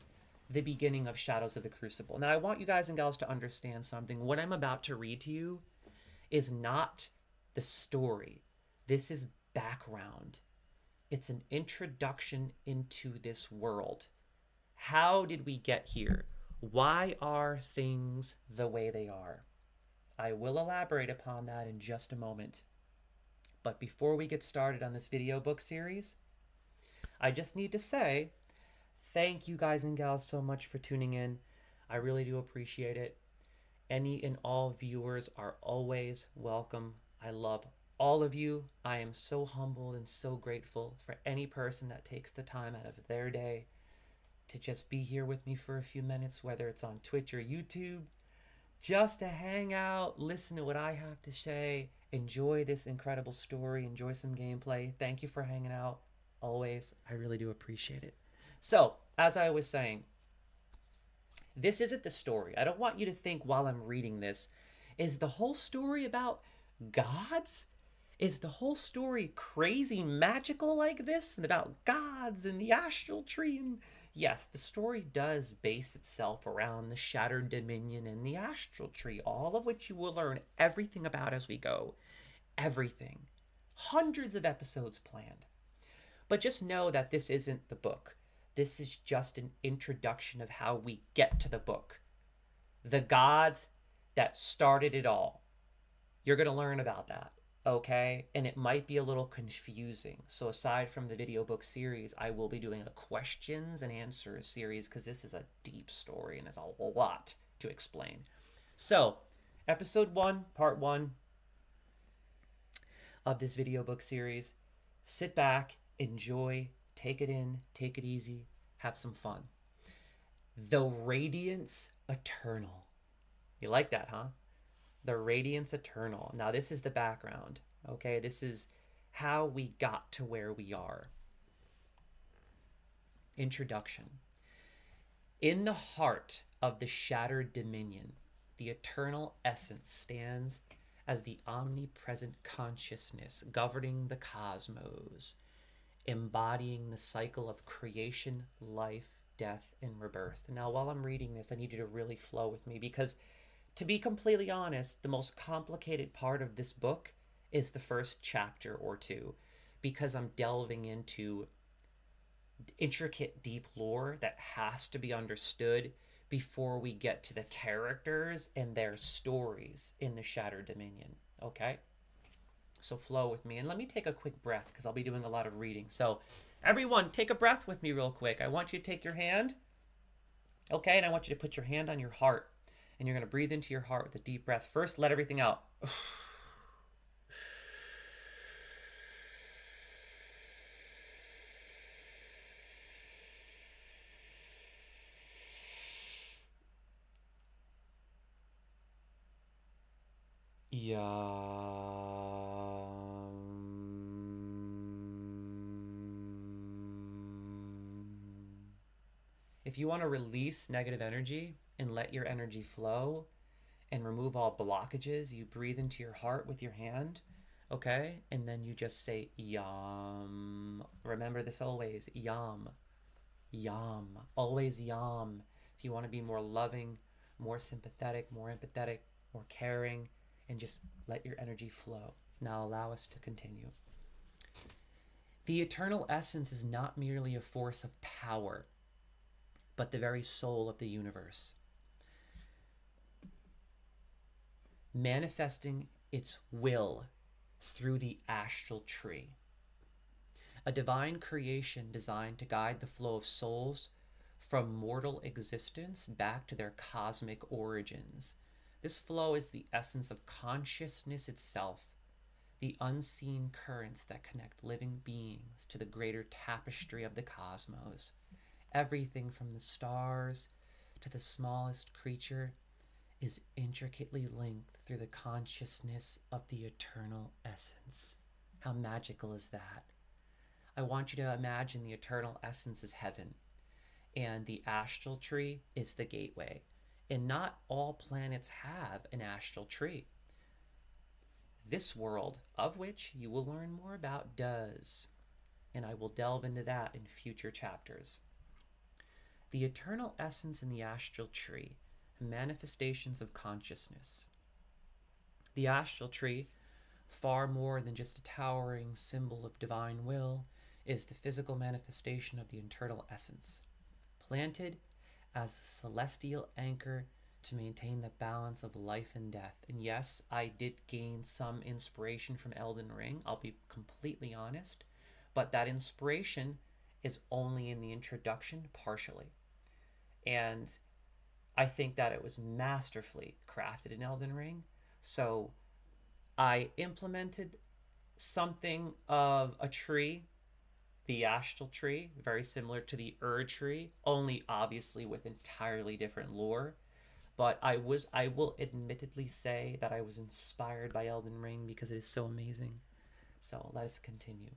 the beginning of Shadows of the Crucible. Now, I want you guys and gals to understand something. What I'm about to read to you is not the story. This is background. It's an introduction into this world. How did we get here? Why are things the way they are? I will elaborate upon that in just a moment. But before we get started on this video book series, I just need to say thank you guys and gals so much for tuning in. I really do appreciate it. Any and all viewers are always welcome. I love all of you. I am so humbled and so grateful for any person that takes the time out of their day to just be here with me for a few minutes, whether it's on Twitch or YouTube, just to hang out, listen to what I have to say, enjoy this incredible story, enjoy some gameplay. Thank you for hanging out always. I really do appreciate it. So, as I was saying, this isn't the story. I don't want you to think while I'm reading this, is the whole story about gods? Is the whole story crazy magical like this and about gods and the astral tree? And yes, the story does base itself around the Shattered Dominion and the astral tree, all of which you will learn everything about as we go. Everything. Hundreds of episodes planned. But just know that this isn't the book. This is just an introduction of how we get to the book. The gods that started it all. You're going to learn about that. Okay, and it might be a little confusing. So aside from the video book series, I will be doing a questions and answers series because this is a deep story and there's a lot to explain. So, episode 1, part 1 of this video book series. Sit back, enjoy, take it in, take it easy, have some fun. The Radiance Eternal. You like that, huh? The Radiance Eternal. Now, this is the background, okay? This is how we got to where we are. Introduction. In the heart of the Shattered Dominion, the eternal essence stands as the omnipresent consciousness governing the cosmos, embodying the cycle of creation, life, death, and rebirth. Now, while I'm reading this, I need you to really flow with me because, to be completely honest, the most complicated part of this book is the first chapter or two because I'm delving into intricate, deep lore that has to be understood before we get to the characters and their stories in the Shattered Dominion, okay? So flow with me. And let me take a quick breath because I'll be doing a lot of reading. So everyone, take a breath with me real quick. I want you to take your hand, okay? And I want you to put your hand on your heart. And you're going to breathe into your heart with a deep breath. First, let everything out. If you want to release negative energy and let your energy flow and remove all blockages, you breathe into your heart with your hand, okay? And then you just say, yam. Remember this always, yam. Yam. Always yam. If you want to be more loving, more sympathetic, more empathetic, more caring, and just let your energy flow. Now allow us to continue. The eternal essence is not merely a force of power, but the very soul of the universe, manifesting its will through the astral tree, a divine creation designed to guide the flow of souls from mortal existence back to their cosmic origins. This flow is the essence of consciousness itself, the unseen currents that connect living beings to the greater tapestry of the cosmos. Everything from the stars to the smallest creature is intricately linked through the consciousness of the eternal essence. How magical is that? I want you to imagine the eternal essence is heaven, and the astral tree is the gateway. And not all planets have an astral tree. This world, of which you will learn more about, does. And I will delve into that in future chapters. The eternal essence in the astral tree, manifestations of consciousness. The astral tree, far more than just a towering symbol of divine will, is the physical manifestation of the eternal essence, planted as a celestial anchor to maintain the balance of life and death. And yes, I did gain some inspiration from Elden Ring, I'll be completely honest, but that inspiration is only in the introduction partially. And I think that it was masterfully crafted in Elden Ring. So I implemented something of a tree, the astral tree, very similar to the tree, only obviously with entirely different lore. But I will admittedly say that I was inspired by Elden Ring because it is so amazing. So let us continue.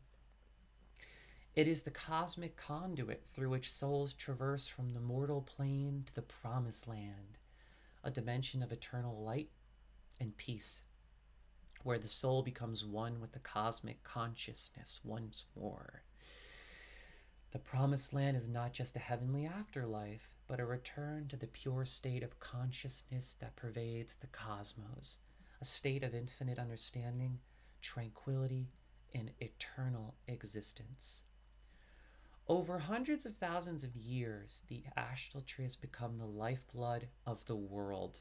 It is the cosmic conduit through which souls traverse from the mortal plane to the promised land, a dimension of eternal light and peace, where the soul becomes one with the cosmic consciousness once more. The promised land is not just a heavenly afterlife, but a return to the pure state of consciousness that pervades the cosmos, a state of infinite understanding, tranquility, and eternal existence. Over hundreds of thousands of years, the astral tree has become the lifeblood of the world,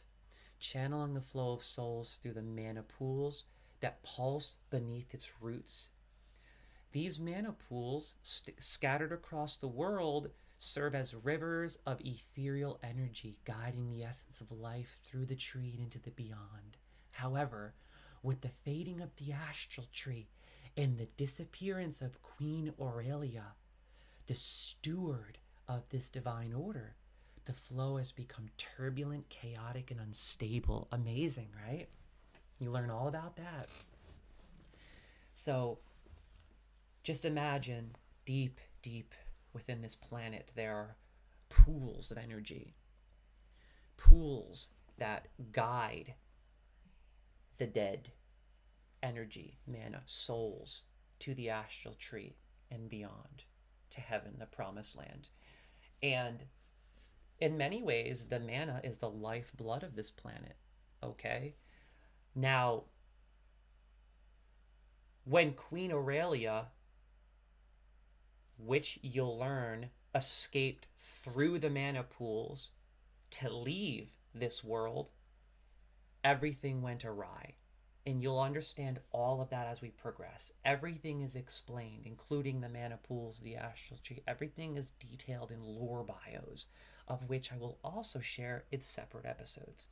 channeling the flow of souls through the mana pools that pulse beneath its roots. These mana pools, scattered across the world, serve as rivers of ethereal energy, guiding the essence of life through the tree and into the beyond. However, with the fading of the astral tree and the disappearance of Queen Aurelia, the steward of this divine order, the flow has become turbulent, chaotic, and unstable. Amazing, right? You learn all about that. So just imagine deep, deep within this planet, there are pools of energy, pools that guide the dead energy, mana, souls to the astral tree and beyond, to heaven, the promised land. And in many ways, the mana is the lifeblood of this planet, okay? Now, when Queen Aurelia, which you'll learn, escaped through the mana pools to leave this world, everything went awry. And you'll understand all of that as we progress. Everything is explained, including the mana pools, the astral tree. Everything is detailed in lore bios, of which I will also share in separate episodes.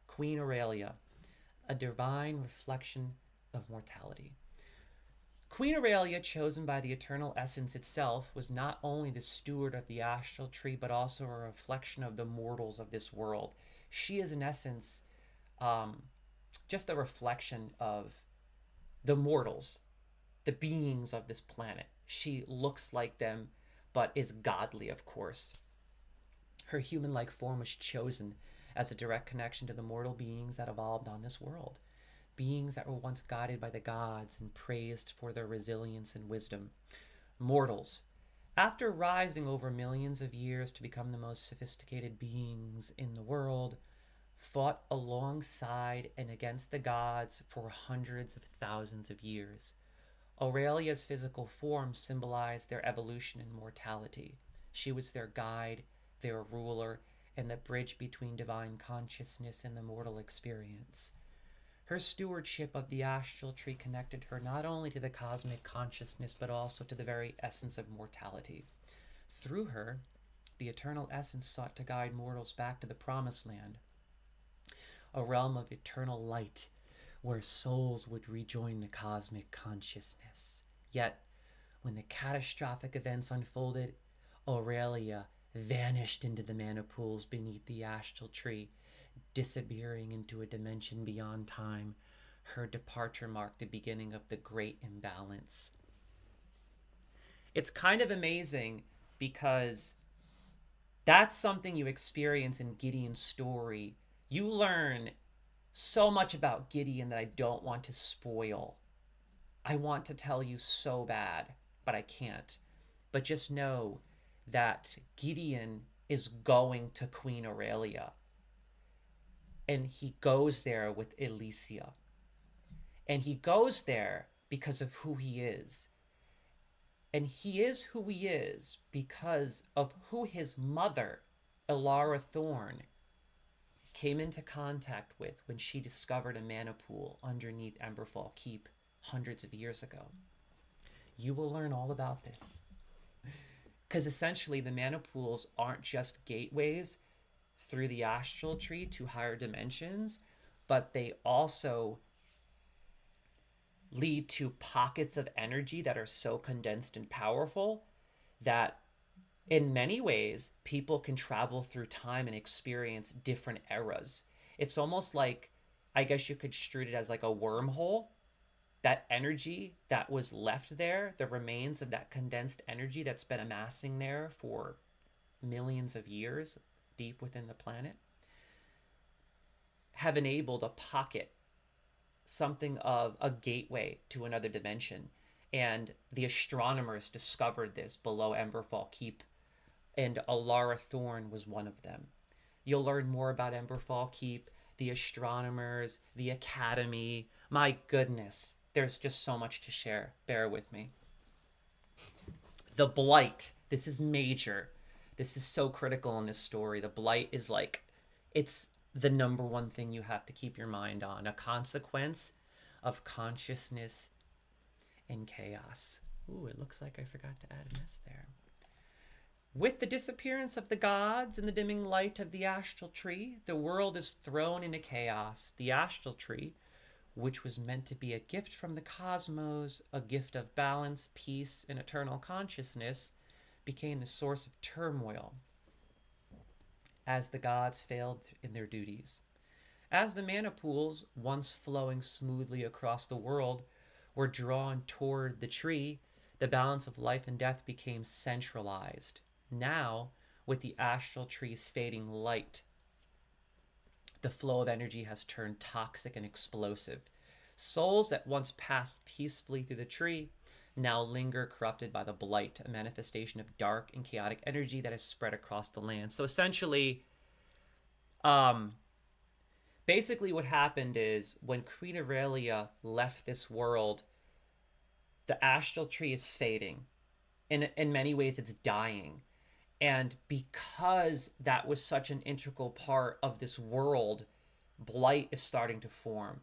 Queen Aurelia, a divine reflection of mortality. Queen Aurelia, chosen by the eternal essence itself, was not only the steward of the astral tree, but also a reflection of the mortals of this world. She is, in essence, just a reflection of the mortals, the beings of this planet. She looks like them, but is godly, of course. Her human-like form was chosen as a direct connection to the mortal beings that evolved on this world, beings that were once guided by the gods and praised for their resilience and wisdom. Mortals, after rising over millions of years to become the most sophisticated beings in the world, fought alongside and against the gods for hundreds of thousands of years. Aurelia's physical form symbolized their evolution and mortality. She was their guide, their ruler, and the bridge between divine consciousness and the mortal experience. Her stewardship of the astral tree connected her not only to the cosmic consciousness, but also to the very essence of mortality. Through her, the eternal essence sought to guide mortals back to the promised land, a realm of eternal light, where souls would rejoin the cosmic consciousness. Yet, when the catastrophic events unfolded, Aurelia vanished into the mana pools beneath the astral tree, disappearing into a dimension beyond time. Her departure marked the beginning of the great imbalance. It's kind of amazing because that's something you experience in Gideon's story. You learn so much about Gideon that I don't want to spoil. I want to tell you so bad, but I can't. But just know that Gideon is going to Queen Aurelia. And he goes there with Elysia. And he goes there because of who he is. And he is who he is because of who his mother, Elara Thorn, came into contact with when she discovered a mana pool underneath Emberfall Keep hundreds of years ago. You will learn all about this. Because essentially the mana pools aren't just gateways through the astral tree to higher dimensions, but they also lead to pockets of energy that are so condensed and powerful that in many ways people can travel through time and experience different eras. It's almost like, I guess you could treat it as like a wormhole. That energy that was left there, the remains of that condensed energy that's been amassing there for millions of years deep within the planet, have enabled a pocket, something of a gateway to another dimension. And the astronomers discovered this below Emberfall Keep, and Elara Thorn was one of them. You'll learn more about Emberfall Keep, the astronomers, the academy. My goodness, there's just so much to share. Bear with me. The Blight. This is major. This is so critical in this story. The Blight is like, it's the number one thing you have to keep your mind on. A consequence of consciousness and chaos. Ooh, it looks like I forgot to add an S there. With the disappearance of the gods and the dimming light of the astral tree, the world is thrown into chaos. The astral tree, which was meant to be a gift from the cosmos, a gift of balance, peace, and eternal consciousness, became the source of turmoil as the gods failed in their duties. As the mana pools, once flowing smoothly across the world, were drawn toward the tree, the balance of life and death became centralized. Now, with the astral tree's fading light, the flow of energy has turned toxic and explosive. Souls that once passed peacefully through the tree now linger corrupted by the Blight, a manifestation of dark and chaotic energy that has spread across the land. So essentially, basically what happened is when Queen Aurelia left this world, the astral tree is fading. In many ways, it's dying. And because that was such an integral part of this world, Blight is starting to form,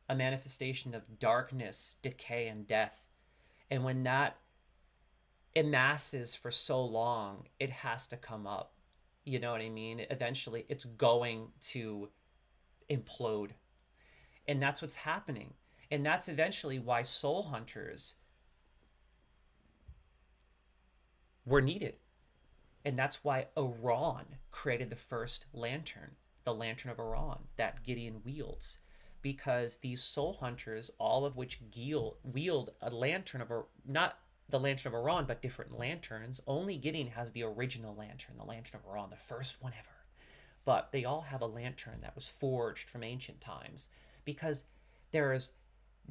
a manifestation of darkness, decay, and death. And when that amasses for so long, it has to come up. You know what I mean? Eventually, it's going to implode. And that's what's happening. And that's eventually why soul hunters were needed. And that's why Iran created the first lantern, the Lantern of Iran, that Gideon wields. Because these soul hunters, all of which wield a lantern of, not the Lantern of Iran, but different lanterns. Only Gideon has the original lantern, the Lantern of Iran, the first one ever. But they all have a lantern that was forged from ancient times. Because there is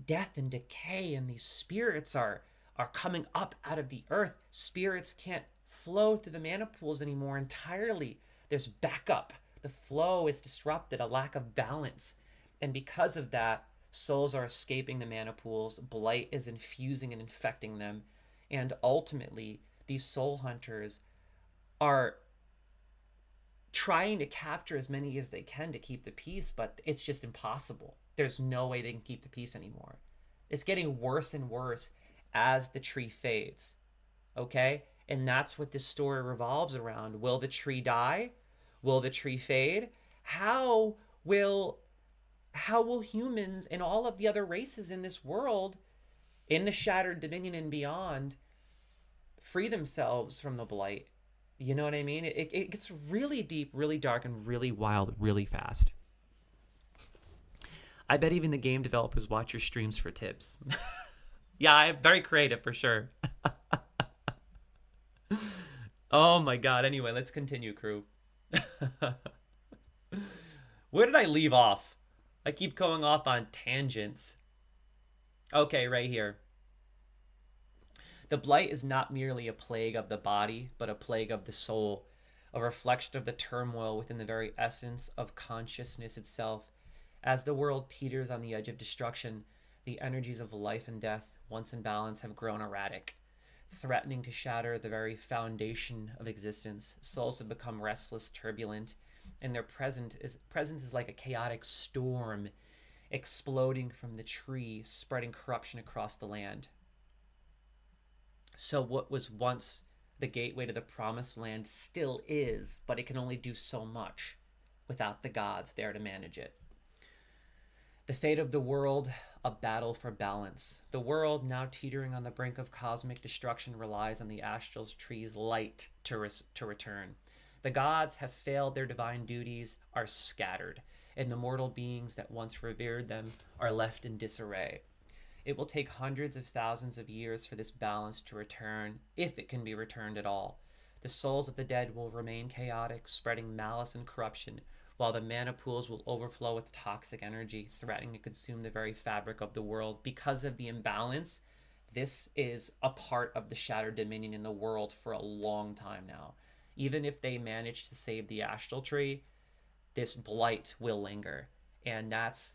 death and decay, and these spirits are coming up out of the earth. Spirits can't flow through the mana pools anymore entirely. There's backup. The flow is disrupted, a lack of balance. And because of that, souls are escaping the mana pools. Blight is infusing and infecting them. And ultimately, these soul hunters are trying to capture as many as they can to keep the peace, but it's just impossible. There's no way they can keep the peace anymore. It's getting worse and worse as the tree fades. Okay? And that's what this story revolves around. Will the tree die? Will the tree fade? How will how will humans and all of the other races in this world, in the Shattered Dominion and beyond, free themselves from the blight? You know what I mean? It gets really deep, really dark, and really wild really fast. I bet even the game developers watch your streams for tips. Yeah, I'm very creative for sure. Oh my god. Anyway, let's continue, crew. Where did I leave off? I keep going off on tangents. Okay, right here. The blight is not merely a plague of the body, but a plague of the soul, a reflection of the turmoil within the very essence of consciousness itself. As the world teeters on the edge of destruction, the energies of life and death, once in balance, have grown erratic, threatening to shatter the very foundation of existence. Souls have become restless, turbulent, and their presence is like a chaotic storm exploding from the tree, spreading corruption across the land. So what was once the gateway to the promised land still is, but it can only do so much without the gods there to manage it. The fate of the world, a battle for balance. The world, now teetering on the brink of cosmic destruction, relies on the astral tree's light to return. The gods have failed their divine duties, are scattered, and the mortal beings that once revered them are left in disarray. It will take hundreds of thousands of years for this balance to return, if it can be returned at all. The souls of the dead will remain chaotic, spreading malice and corruption, while the mana pools will overflow with toxic energy, threatening to consume the very fabric of the world. Because of the imbalance, this is a part of the Shattered Dominion in the world for a long time now. Even if they manage to save the astral tree, this blight will linger. And that's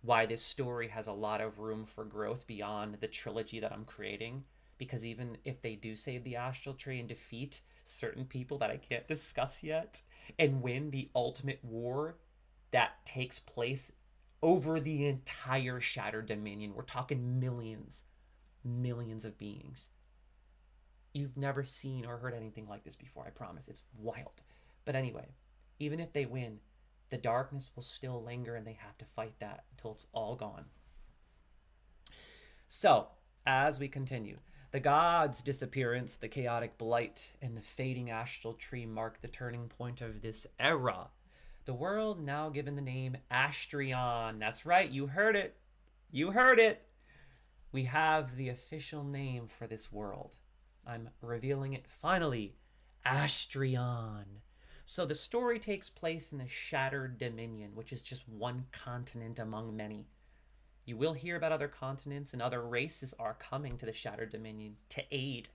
why this story has a lot of room for growth beyond the trilogy that I'm creating. Because even if they do save the astral tree and defeat certain people that I can't discuss yet, and win the ultimate war that takes place over the entire Shattered Dominion, we're talking millions of beings. You've never seen or heard anything like this before, I promise. It's wild. But anyway, even if they win, the darkness will still linger, and they have to fight that until it's all gone. So, as we continue, the gods' disappearance, the chaotic blight, and the fading astral tree mark the turning point of this era. The world now given the name Astrion. That's right, you heard it. You heard it. We have the official name for this world. I'm revealing it finally. Astrion. So the story takes place in the Shattered Dominion, which is just one continent among many. You will hear about other continents, and other races are coming to the Shattered Dominion to aid.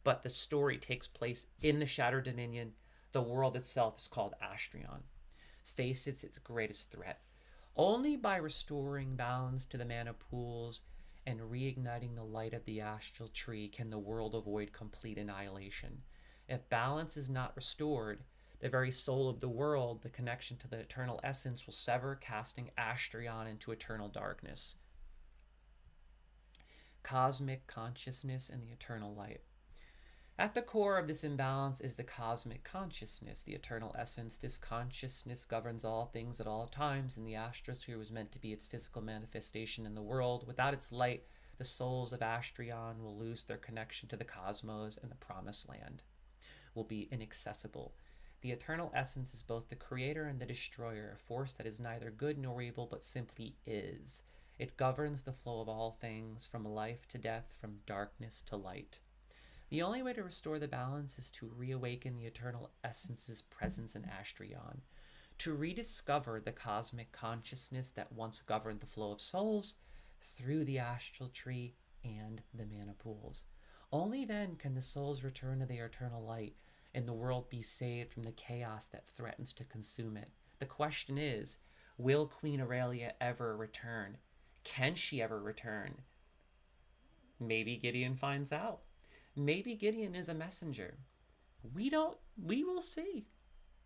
But the story takes place in the Shattered Dominion. The world itself is called Astrion. Faces its greatest threat. Only by restoring balance to the mana pools and reigniting the light of the astral tree can the world avoid complete annihilation. If balance is not restored, the very soul of the world, the connection to the eternal essence, will sever, casting Astrion into eternal darkness. Cosmic consciousness and the eternal light. At the core of this imbalance is the cosmic consciousness, the eternal essence. This consciousness governs all things at all times, and the astrosphere was meant to be its physical manifestation in the world. Without its light, the souls of Astrion will lose their connection to the cosmos, and the promised land will be inaccessible. The eternal essence is both the creator and the destroyer, a force that is neither good nor evil, but simply is. It governs the flow of all things, from life to death, from darkness to light. The only way to restore the balance is to reawaken the eternal essence's presence in Astrion, to rediscover the cosmic consciousness that once governed the flow of souls through the astral tree and the mana pools. Only then can the souls return to their eternal light and the world be saved from the chaos that threatens to consume it. The question is, will Queen Aurelia ever return? Can she ever return? Maybe Gideon finds out. Maybe Gideon is a messenger. We will see.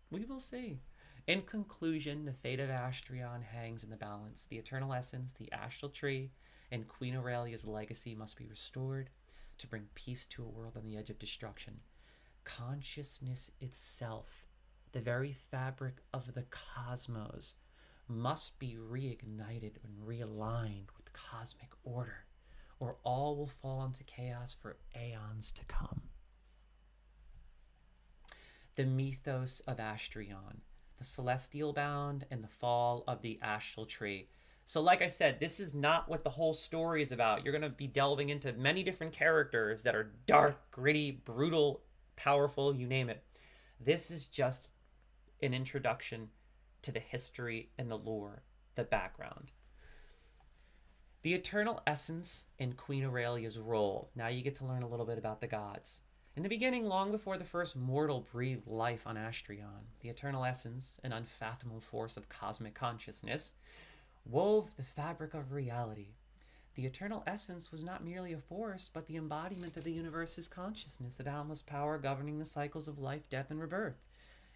We will see. In conclusion, the fate of Astrion hangs in the balance. The eternal essence, the astral tree, and Queen Aurelia's legacy must be restored to bring peace to a world on the edge of destruction. Consciousness itself, the very fabric of the cosmos, must be reignited and realigned with cosmic order, or all will fall into chaos for aeons to come. The mythos of Astrion, the celestial bound, and the fall of the astral tree. So like I said, this is not what the whole story is about. You're going to be delving into many different characters that are dark, gritty, brutal, powerful, you name it. This is just an introduction to the history and the lore, the background. The eternal essence in Queen Aurelia's role. Now you get to learn a little bit about the gods. In the beginning, long before the first mortal breathed life on Astrion, the eternal essence, an unfathomable force of cosmic consciousness, wove the fabric of reality. The eternal essence was not merely a force, but the embodiment of the universe's consciousness, a boundless power governing the cycles of life, death, and rebirth.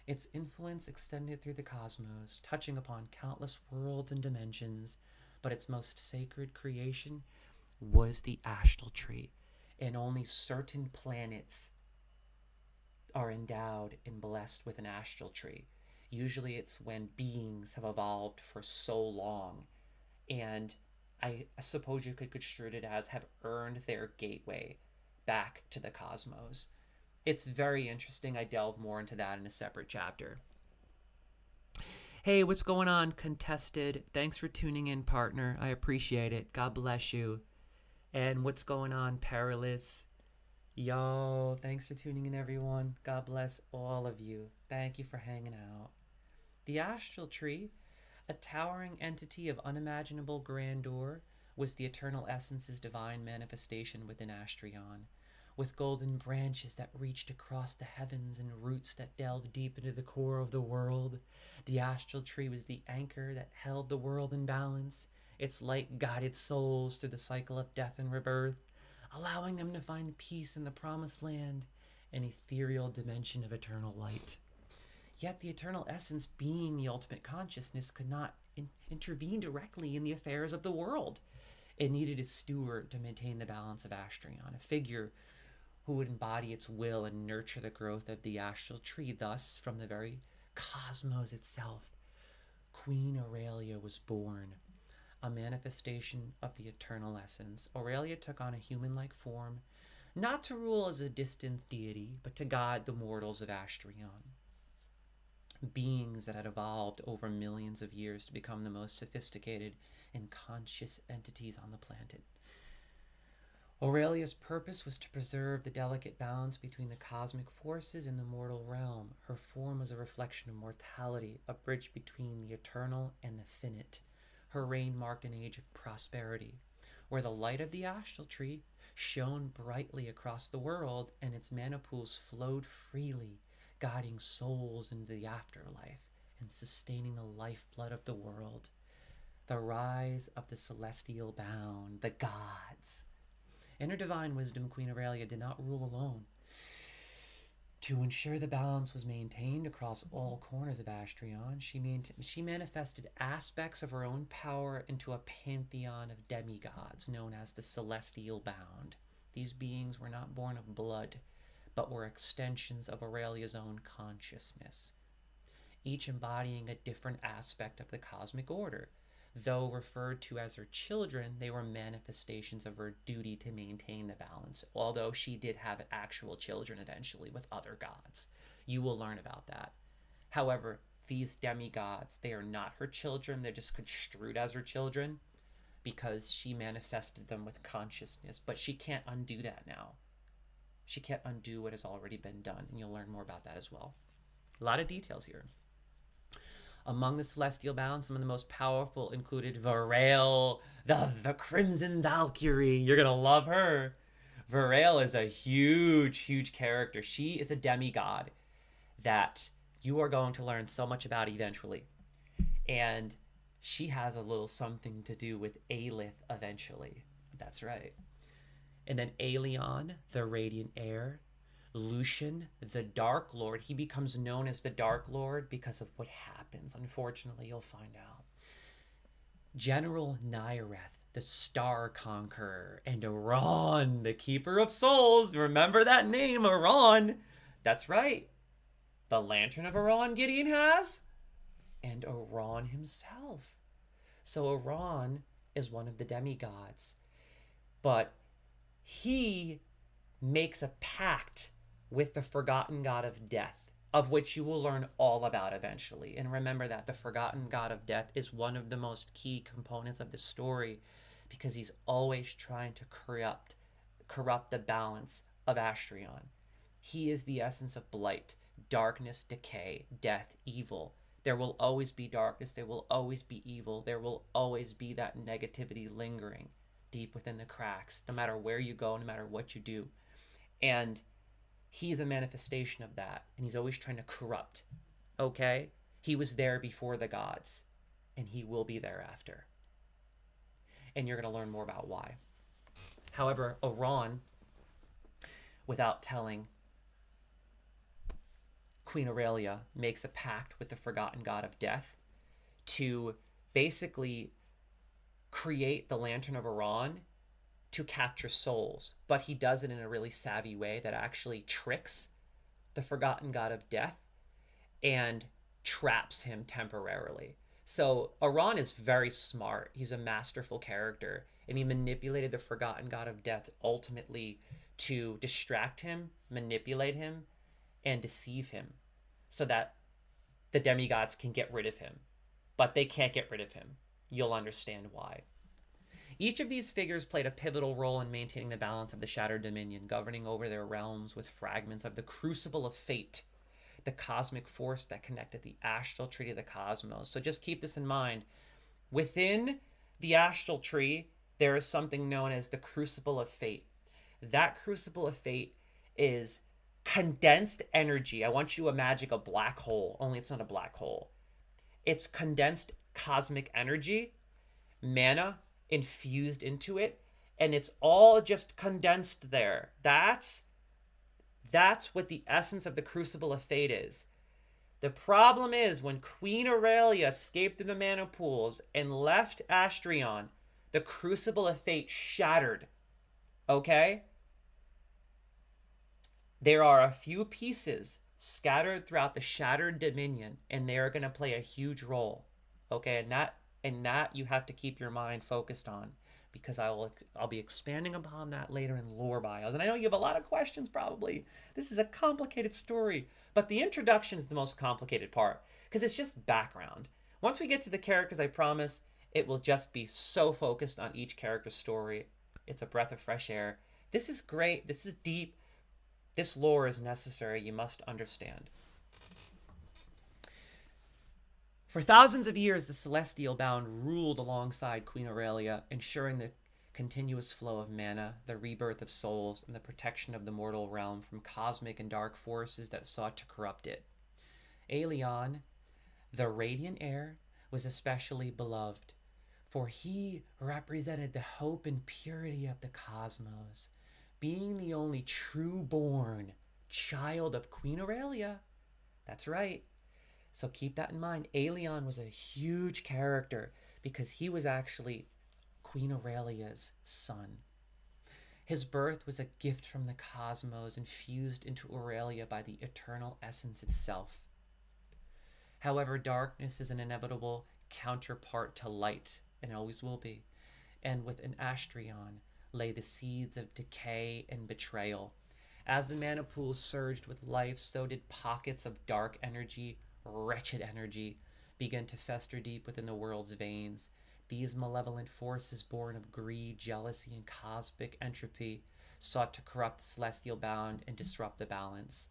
Its influence extended through the cosmos, touching upon countless worlds and dimensions, but its most sacred creation was the astral tree, and only certain planets are endowed and blessed with an astral tree. Usually it's when beings have evolved for so long, and I suppose you could construe it as have earned their gateway back to the cosmos. It's very interesting. I delve more into that in a separate chapter. Hey, what's going on, Contested? Thanks for tuning in, partner. I appreciate it. God bless you. And what's going on, Perilous? Yo, thanks for tuning in, everyone. God bless all of you. Thank you for hanging out. The astral tree, a towering entity of unimaginable grandeur, was the eternal essence's divine manifestation within Astrion. With golden branches that reached across the heavens and roots that delved deep into the core of the world, the astral tree was the anchor that held the world in balance. Its light guided souls through the cycle of death and rebirth, allowing them to find peace in the promised land, an ethereal dimension of eternal light. Yet the eternal essence, being the ultimate consciousness, could not intervene directly in the affairs of the world. It needed a steward to maintain the balance of Astrion, a figure who would embody its will and nurture the growth of the astral tree. Thus, from the very cosmos itself, Queen Aurelia was born, a manifestation of the eternal essence. Aurelia took on a human-like form, not to rule as a distant deity, but to guide the mortals of Astrion, beings that had evolved over millions of years to become the most sophisticated and conscious entities on the planet. Aurelia's purpose was to preserve the delicate balance between the cosmic forces and the mortal realm. Her form was a reflection of mortality, a bridge between the eternal and the finite. Her reign marked an age of prosperity, where the light of the astral tree shone brightly across the world and its mana pools flowed freely, guiding souls into the afterlife and sustaining the lifeblood of the world. The rise of the celestial bound, the gods. In her divine wisdom, Queen Aurelia did not rule alone. To ensure the balance was maintained across all corners of Astrion, she manifested aspects of her own power into a pantheon of demigods known as the Celestial Bound. These beings were not born of blood, but were extensions of Aurelia's own consciousness, each embodying a different aspect of the cosmic order. Though referred to as her children, they were manifestations of her duty to maintain the balance, although she did have actual children eventually with other gods. You will learn about that. However, these demigods, they are not her children. They're just construed as her children because she manifested them with consciousness, but she can't undo that now. She can't undo what has already been done, and you'll learn more about that as well. A lot of details here. Among the Celestial Bound, some of the most powerful included Varail, the Crimson Valkyrie. You're going to love her. Varail is a huge, huge character. She is a demigod that you are going to learn so much about eventually. And she has a little something to do with Aelith eventually. That's right. And then Aelion, the Radiant Heir. Lucian, the Dark Lord. He becomes known as the Dark Lord because of what happens. Unfortunately, you'll find out. General Nyreth, the Star Conqueror, and Iran, the Keeper of Souls. Remember that name, Iran. That's right. The Lantern of Iran Gideon has. and Iran himself. So Iran is one of the demigods, but he makes a pact with the forgotten god of death, of which you will learn all about eventually. And remember that the forgotten god of death is one of the most key components of the story, because he's always trying to corrupt the balance of Astrion. He is the essence of blight, darkness, decay, death, evil. There will always be darkness, there will always be evil, there will always be that negativity lingering deep within the cracks, no matter where you go, no matter what you do. And he's a manifestation of that, and he's always trying to corrupt. Okay? He was there before the gods, and he will be there after. And you're going to learn more about why. However, Iran, without telling, Queen Aurelia makes a pact with the forgotten god of death to basically create the Lantern of Iran to capture souls. But he does it in a really savvy way that actually tricks the forgotten god of death and traps him temporarily. So Iran is very smart. He's a masterful character, and he manipulated the forgotten god of death ultimately to distract him, manipulate him, and deceive him so that the demigods can get rid of him. But they can't get rid of him. You'll understand why. Each of these figures played a pivotal role in maintaining the balance of the Shattered Dominion, governing over their realms with fragments of the Crucible of Fate, the cosmic force that connected the astral tree to the cosmos. So just keep this in mind. Within the astral tree, there is something known as the Crucible of Fate. That Crucible of Fate is condensed energy. I want you to imagine a black hole, only it's not a black hole. It's condensed cosmic energy, mana infused into it, and it's all just condensed there. That's what the essence of the Crucible of Fate is. The problem is when Queen Aurelia escaped through the mana pools and left Astrion, the Crucible of Fate shattered. Okay? There are a few pieces scattered throughout the Shattered Dominion, and they are going to play a huge role. Okay? And that you have to keep your mind focused on, because I'll be expanding upon that later in lore bios. And I know you have a lot of questions probably. This is a complicated story, but the introduction is the most complicated part because it's just background. Once we get to the characters, I promise it will just be so focused on each character's story. It's a breath of fresh air. This is great. This is deep. This lore is necessary. You must understand. For thousands of years, the Celestial Bound ruled alongside Queen Aurelia, ensuring the continuous flow of mana, the rebirth of souls, and the protection of the mortal realm from cosmic and dark forces that sought to corrupt it. Aelion, the Radiant Heir, was especially beloved, for he represented the hope and purity of the cosmos, being the only true-born child of Queen Aurelia. That's right. So keep that in mind. Aelion was a huge character because he was actually Queen Aurelia's son. His birth was a gift from the cosmos infused into Aurelia by the eternal essence itself. However, darkness is an inevitable counterpart to light, and always will be. And within Astrion lay the seeds of decay and betrayal. As the mana pools surged with life, so did pockets of dark energy, wretched energy, began to fester deep within the world's veins. These malevolent forces, born of greed, jealousy, and cosmic entropy, sought to corrupt the Celestial Bound and disrupt the balance.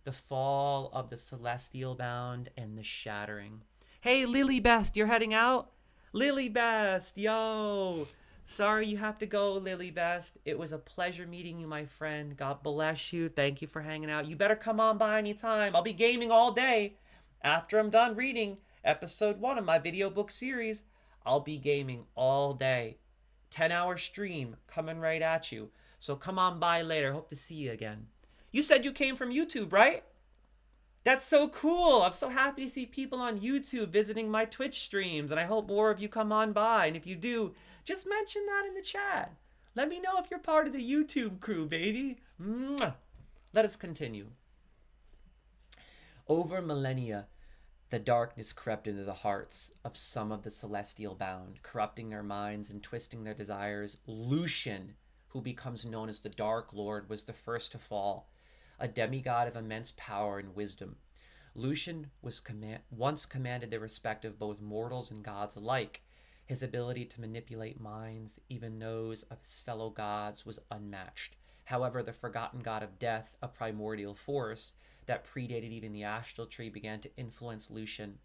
The fall of the Celestial Bound and the shattering. Hey, Lily Best, you're heading out? Lily Best, yo! Sorry you have to go, Lily Best. It was a pleasure meeting you, my friend. God bless you. Thank you for hanging out. You better come on by anytime. I'll be gaming all day. After I'm done reading episode 1 of my video book series, I'll be gaming all day. 10-hour stream coming right at you. So come on by later. Hope to see you again. You said you came from YouTube, right? That's so cool. I'm so happy to see people on YouTube visiting my Twitch streams, and I hope more of you come on by. And if you do, just mention that in the chat. Let me know if you're part of the YouTube crew, baby. Mwah. Let us continue. Over millennia, The darkness crept into the hearts of some of the celestial bound, corrupting their minds and twisting their desires. Lucian, who becomes known as the Dark Lord, was the first to fall, a demigod of immense power and wisdom. Lucian was once commanded the respect of both mortals and gods alike. His ability to manipulate minds, even those of his fellow gods, was unmatched. However, the forgotten god of death, a primordial force that predated even the astral tree, began to influence Lucian,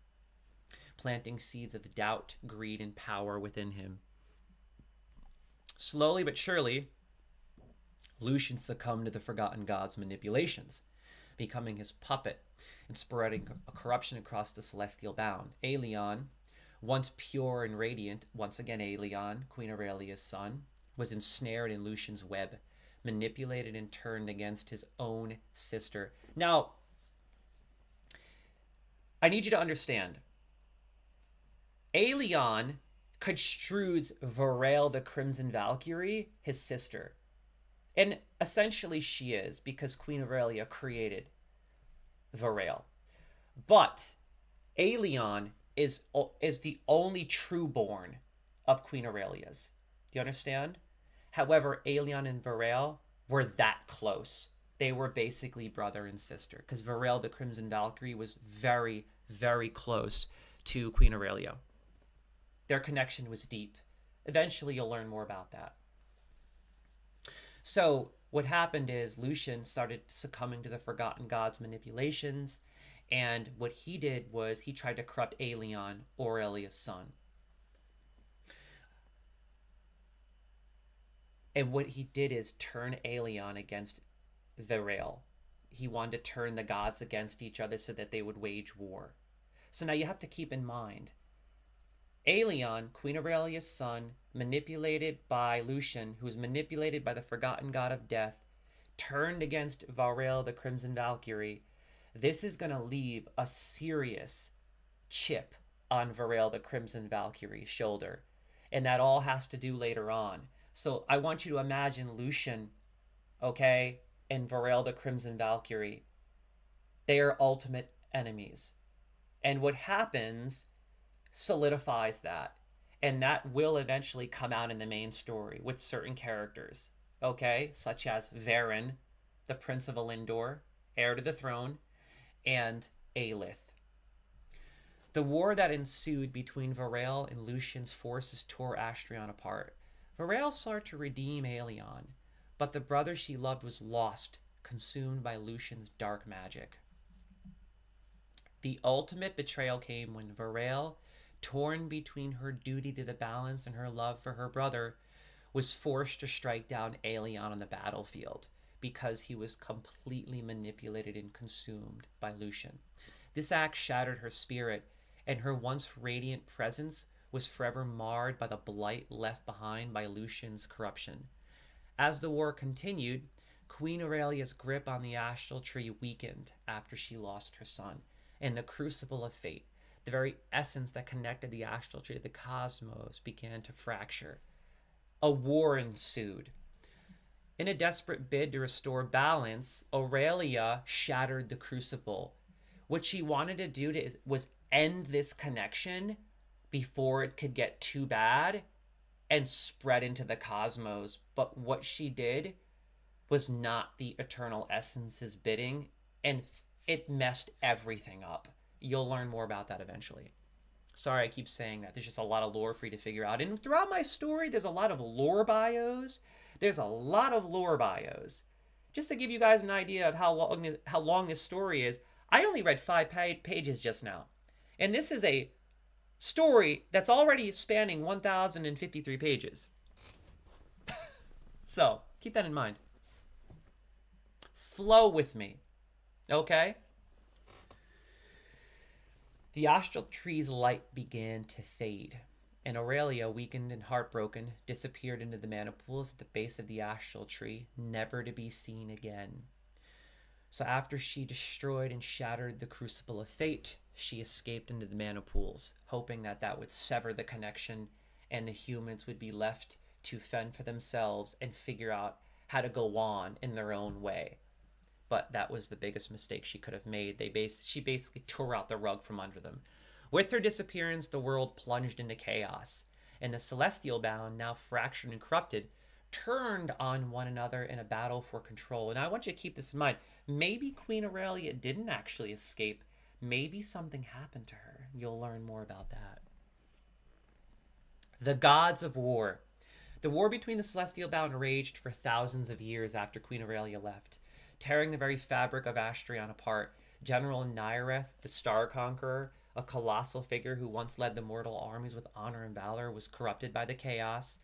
planting seeds of doubt, greed, and power within him. Slowly but surely, Lucian succumbed to the forgotten god's manipulations, becoming his puppet and spreading a corruption across the celestial bound. Aelion, once pure and radiant, once again Aelion, Queen Aurelia's son, was ensnared in Lucian's web, manipulated and turned against his own sister. Now, I need you to understand, Aelion construes Varel the Crimson Valkyrie his sister. And essentially she is, because Queen Aurelia created Varel. But Aelion is the only true-born of Queen Aurelia's. Do you understand? However, Aelion and Varel were that close. They were basically brother and sister, because Varel the Crimson Valkyrie was very, very close to Queen Aurelia. Their connection was deep. Eventually, you'll learn more about that. So what happened is Lucian started succumbing to the forgotten god's manipulations, and what he did was he tried to corrupt Aelion, Aurelia's son. And what he did is turn Aelion against Varel. He wanted to turn the gods against each other so that they would wage war. So now you have to keep in mind, Aelion, Queen Aurelia's son, manipulated by Lucian, who was manipulated by the forgotten god of death, turned against Varel, the Crimson Valkyrie. This is going to leave a serious chip on Varel, the Crimson Valkyrie's shoulder. And that all has to do later on. So I want you to imagine Lucian, okay, and Varel, the Crimson Valkyrie. They are ultimate enemies. And what happens solidifies that. And that will eventually come out in the main story with certain characters, okay, such as Varen, the Prince of Elendor, heir to the throne, and Aelith. The war that ensued between Varel and Lucian's forces tore Astrion apart. Varel sought to redeem Aelion, but the brother she loved was lost, consumed by Lucian's dark magic. The ultimate betrayal came when Varel, torn between her duty to the balance and her love for her brother, was forced to strike down Aelion on the battlefield because he was completely manipulated and consumed by Lucian. This act shattered her spirit, and her once radiant presence was forever marred by the blight left behind by Lucian's corruption. As the war continued, Queen Aurelia's grip on the astral tree weakened after she lost her son, and the crucible of fate, the very essence that connected the astral tree to the cosmos, began to fracture. A war ensued. In a desperate bid to restore balance, Aurelia shattered the crucible. What she wanted to do was end this connection before it could get too bad and spread into the cosmos. But what she did was not the eternal essence's bidding, and it messed everything up. You'll learn more about that eventually. Sorry, I keep saying that. There's just a lot of lore for you to figure out. And throughout my story, there's a lot of lore bios. There's a lot of lore bios. Just to give you guys an idea of how long this story is, I only read 5 pages just now. And this is a story that's already spanning 1,053 pages. So, keep that in mind. Flow with me. Okay? The astral tree's light began to fade, and Aurelia, weakened and heartbroken, disappeared into the mana pools at the base of the astral tree, never to be seen again. So after she destroyed and shattered the crucible of fate, she escaped into the mana pools, hoping that that would sever the connection and the humans would be left to fend for themselves and figure out how to go on in their own way. but that was the biggest mistake she could have made. She basically tore out the rug from under them. With her disappearance, the world plunged into chaos, and the Celestial Bound, now fractured and corrupted, turned on one another in a battle for control. And I want you to keep this in mind. Maybe Queen Aurelia didn't actually escape. Maybe something happened to her. You'll learn more about that. The Gods of War. The war between the Celestial Bound raged for thousands of years after Queen Aurelia left, tearing the very fabric of Astrion apart. General Nyreth, the Star Conqueror, a colossal figure who once led the mortal armies with honor and valor, was corrupted by the chaos.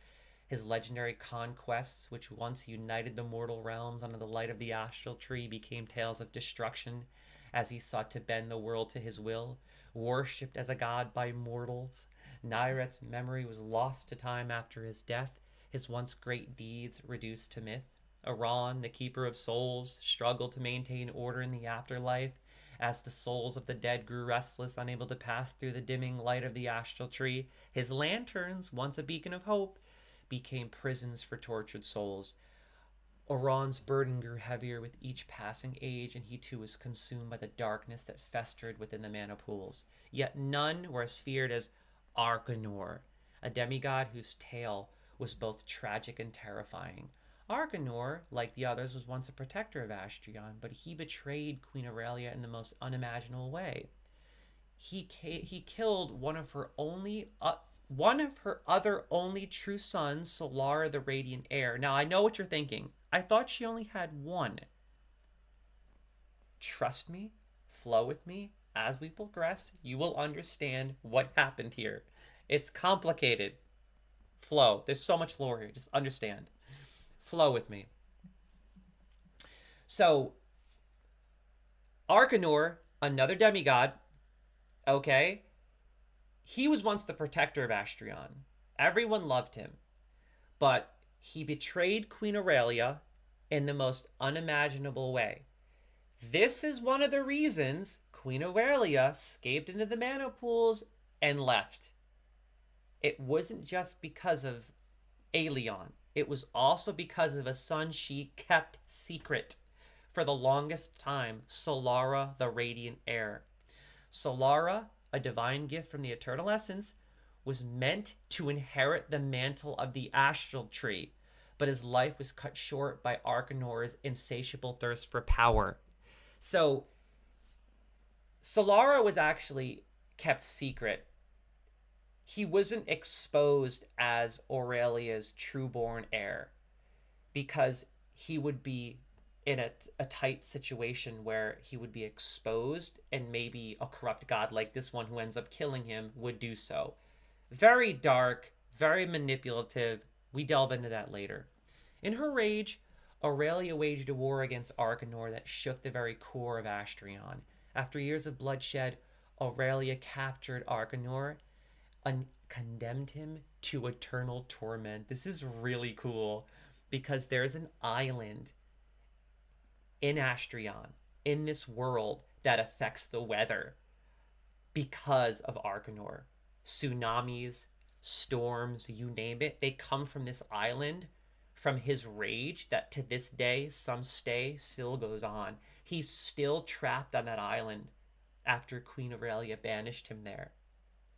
His legendary conquests, which once united the mortal realms under the light of the astral tree, became tales of destruction as he sought to bend the world to his will. Worshipped as a god by mortals, Nyreth's memory was lost to time after his death, his once great deeds reduced to myth. Aran, the keeper of souls, struggled to maintain order in the afterlife as the souls of the dead grew restless, unable to pass through the dimming light of the astral tree. His lanterns, once a beacon of hope, became prisons for tortured souls. Oran's burden grew heavier with each passing age, and he too was consumed by the darkness that festered within the mana pools. Yet none were as feared as Arcanor, a demigod whose tale was both tragic and terrifying. Arcanor, like the others, was once a protector of Astrion, but he betrayed Queen Aurelia in the most unimaginable way. He killed one of her other only true sons, Solara the Radiant Heir. Now, I know what you're thinking. I thought she only had one. Trust me, flow with me. As we progress, you will understand what happened here. It's complicated. Flow. There's so much lore here. Just understand. Flow with me. So, Arcanor, another demigod, okay? He was once the protector of Astrion. Everyone loved him. But he betrayed Queen Aurelia in the most unimaginable way. This is one of the reasons Queen Aurelia escaped into the mana pools and left. It wasn't just because of Aelion. It was also because of a son she kept secret for the longest time, Solara the Radiant Heir. Solara, a divine gift from the Eternal Essence, was meant to inherit the mantle of the Astral Tree, but his life was cut short by Arcanor's insatiable thirst for power. So, Solara was actually kept secret. He wasn't exposed as Aurelia's true-born heir because he would be in a tight situation where he would be exposed and maybe a corrupt god like this one who ends up killing him would do so. Very dark, very manipulative. We delve into that later. In her rage, Aurelia waged a war against Arcanor that shook the very core of Astrion. After years of bloodshed, Aurelia captured Arcanor and condemned him to eternal torment. This is really cool because there's an island in Astrion, in this world, that affects the weather because of Arcanor. Tsunamis, storms, you name it, they come from this island, from his rage that to this day, some stay, still goes on. He's still trapped on that island after Queen Aurelia banished him there,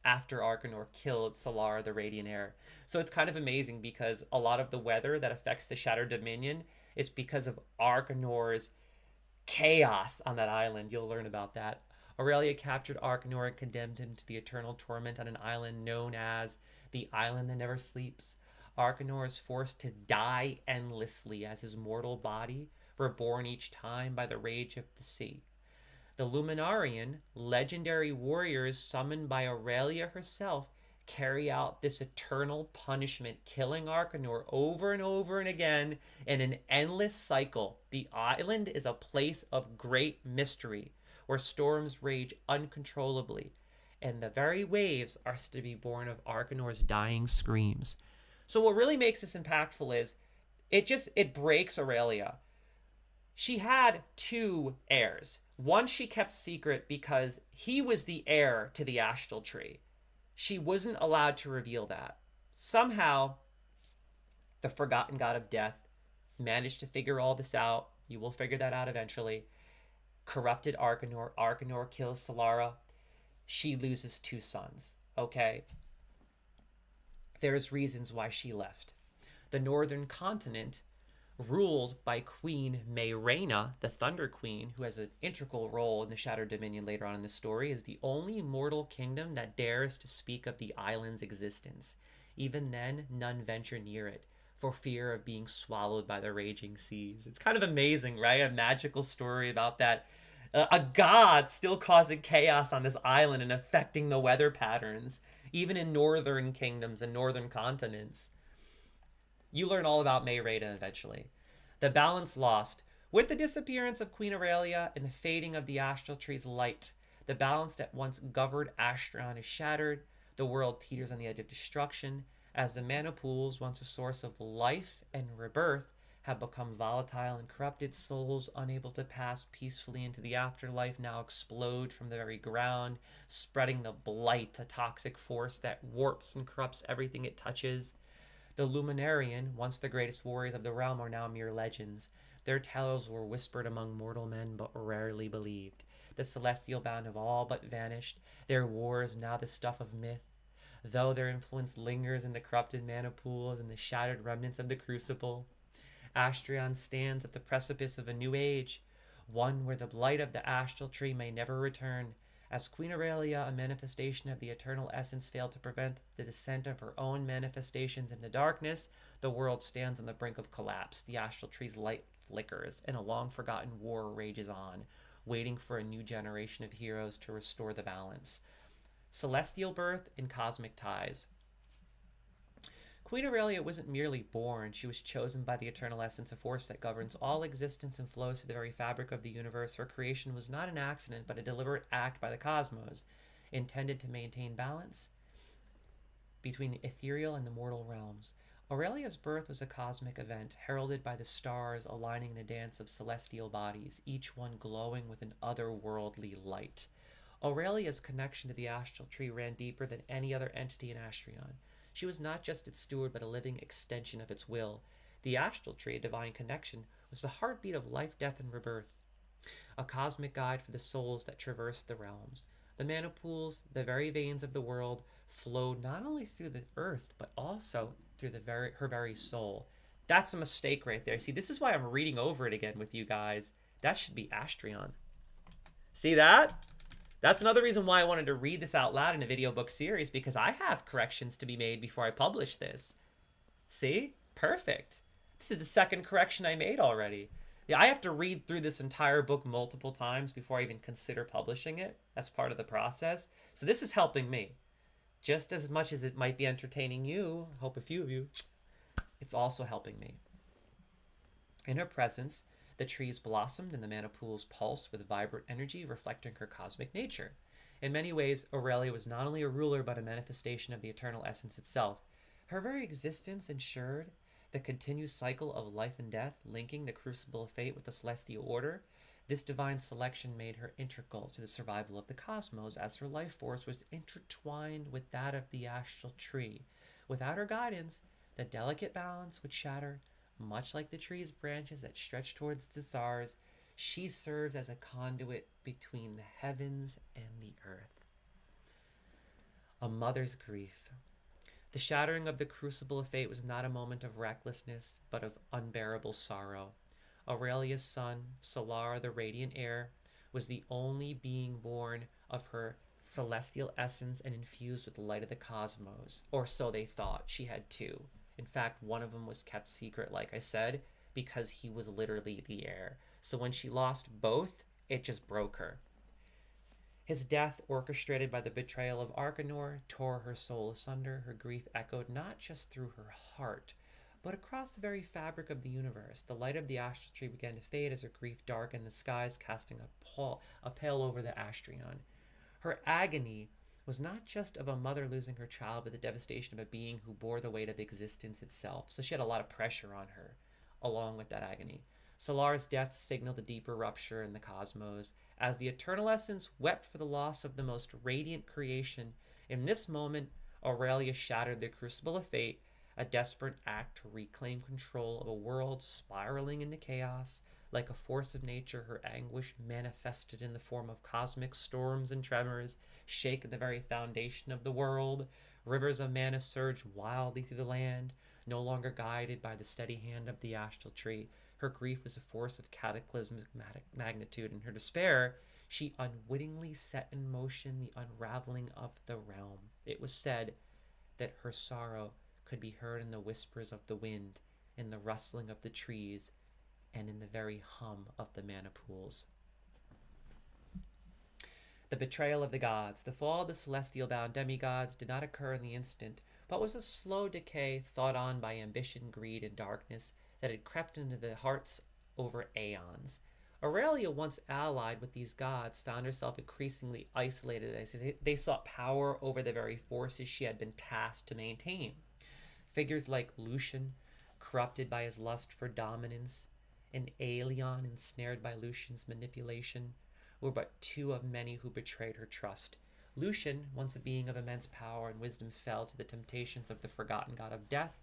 after Arcanor killed Solara the Radiant Heir. So it's kind of amazing because a lot of the weather that affects the Shattered Dominion is because of Arcanor's chaos on that island. You'll learn about that. Aurelia captured Arcanor and condemned him to the eternal torment on an island known as the Island That Never Sleeps. Arcanor is forced to die endlessly as his mortal body, reborn each time by the rage of the sea. The Luminarian, legendary warriors summoned by Aurelia herself, carry out this eternal punishment, killing Arcanor over and over and again in an endless cycle. The island is a place of great mystery, where storms rage uncontrollably, and the very waves are to be born of Arcanor's dying screams. So what really makes this impactful is it breaks Aurelia. She had two heirs. One she kept secret because he was the heir to the Astral Tree. She wasn't allowed to reveal that. Somehow, the forgotten god of death managed to figure all this out, You will figure that out eventually. Corrupted Arcanor. Arcanor kills Solara. She loses 2 sons. Okay? There's reasons why she left. The northern continent, ruled by Queen Mayrena, the Thunder Queen, who has an integral role in the Shattered Dominion later on in the story, is the only mortal kingdom that dares to speak of the island's existence. Even then, none venture near it, for fear of being swallowed by the raging seas. It's kind of amazing, right? A magical story about that. A god still causing chaos on this island and affecting the weather patterns, even in northern kingdoms and northern continents. You learn all about Mayreda eventually. The balance lost. With the disappearance of Queen Aurelia and the fading of the astral tree's light, the balance that once governed Astrion is shattered. The world teeters on the edge of destruction, as the mana pools, once a source of life and rebirth, have become volatile and corrupted. Souls unable to pass peacefully into the afterlife now explode from the very ground, spreading the blight, a toxic force that warps and corrupts everything it touches. The Luminarian, once the greatest warriors of the realm, are now mere legends. Their tales were whispered among mortal men, but rarely believed. The celestial bound have all but vanished. Their wars now the stuff of myth. Though their influence lingers in the corrupted mana pools and the shattered remnants of the Crucible, Astrion stands at the precipice of a new age, one where the blight of the astral tree may never return. As Queen Aurelia, a manifestation of the eternal essence, failed to prevent the descent of her own manifestations into darkness, the world stands on the brink of collapse. The astral tree's light flickers, and a long-forgotten war rages on, waiting for a new generation of heroes to restore the balance. Celestial birth and cosmic ties. Queen Aurelia wasn't merely born, she was chosen by the eternal essence, a force that governs all existence and flows through the very fabric of the universe. Her creation was not an accident, but a deliberate act by the cosmos, intended to maintain balance between the ethereal and the mortal realms. Aurelia's birth was a cosmic event, heralded by the stars aligning in a dance of celestial bodies, each one glowing with an otherworldly light. Aurelia's connection to the astral tree ran deeper than any other entity in Astrion. She was not just its steward, but a living extension of its will. The astral tree, a divine connection, was the heartbeat of life, death, and rebirth, a cosmic guide for the souls that traversed the realms. The mana pools, the very veins of the world, flowed not only through the earth, but also through her very soul. That's a mistake right there. See, this is why I'm reading over it again with you guys. That should be Astrion. See that? That's another reason why I wanted to read this out loud in a video book series, because I have corrections to be made before I publish this. See? Perfect. This is the second correction I made already. Yeah, I have to read through this entire book multiple times before I even consider publishing it. That's part of the process. So this is helping me. Just as much as it might be entertaining you, I hope a few of you, it's also helping me. In her presence, the trees blossomed and the mana pools pulsed with vibrant energy, reflecting her cosmic nature. In many ways, Aurelia was not only a ruler, but a manifestation of the eternal essence itself. Her very existence ensured the continued cycle of life and death, linking the crucible of fate with the celestial order. This divine selection made her integral to the survival of the cosmos, as her life force was intertwined with that of the astral tree. Without her guidance, the delicate balance would shatter. Much like the tree's branches that stretch towards the stars, she serves as a conduit between the heavens and the earth. A mother's grief. The shattering of the crucible of fate was not a moment of recklessness, but of unbearable sorrow. Aurelia's son, Solar, the radiant heir, was the only being born of her celestial essence and infused with the light of the cosmos. Or so they thought. She had 2. In fact, one of them was kept secret, like I said, because he was literally the heir. So when she lost both, it just broke her. His death, orchestrated by the betrayal of Arcanor, tore her soul asunder. Her grief echoed not just through her heart, but across the very fabric of the universe. The light of the astral tree began to fade as her grief darkened the skies, casting a pall over the Astrion. Her agony was not just of a mother losing her child, but the devastation of a being who bore the weight of existence itself. So she had a lot of pressure on her, along with that agony. Solar's death signaled a deeper rupture in the cosmos, as the eternal essence wept for the loss of the most radiant creation. In this moment, Aurelia shattered the crucible of fate, a desperate act to reclaim control of a world spiraling into chaos. Like a force of nature, her anguish manifested in the form of cosmic storms and tremors, shaking the very foundation of the world. Rivers of mana surged wildly through the land, no longer guided by the steady hand of the astral tree. Her grief was a force of cataclysmic magnitude. In her despair, she unwittingly set in motion the unraveling of the realm. It was said that her sorrow could be heard in the whispers of the wind, in the rustling of the trees, and in the very hum of the mana pools. The betrayal of the gods. The fall of the celestial-bound demigods did not occur in the instant, but was a slow decay thought on by ambition, greed, and darkness that had crept into the hearts over aeons. Aurelia, once allied with these gods, found herself increasingly isolated as they sought power over the very forces she had been tasked to maintain. Figures like Lucian, corrupted by his lust for dominance, and Aelion, ensnared by Lucian's manipulation, were but two of many who betrayed her trust. Lucian, once a being of immense power and wisdom, fell to the temptations of the forgotten god of death,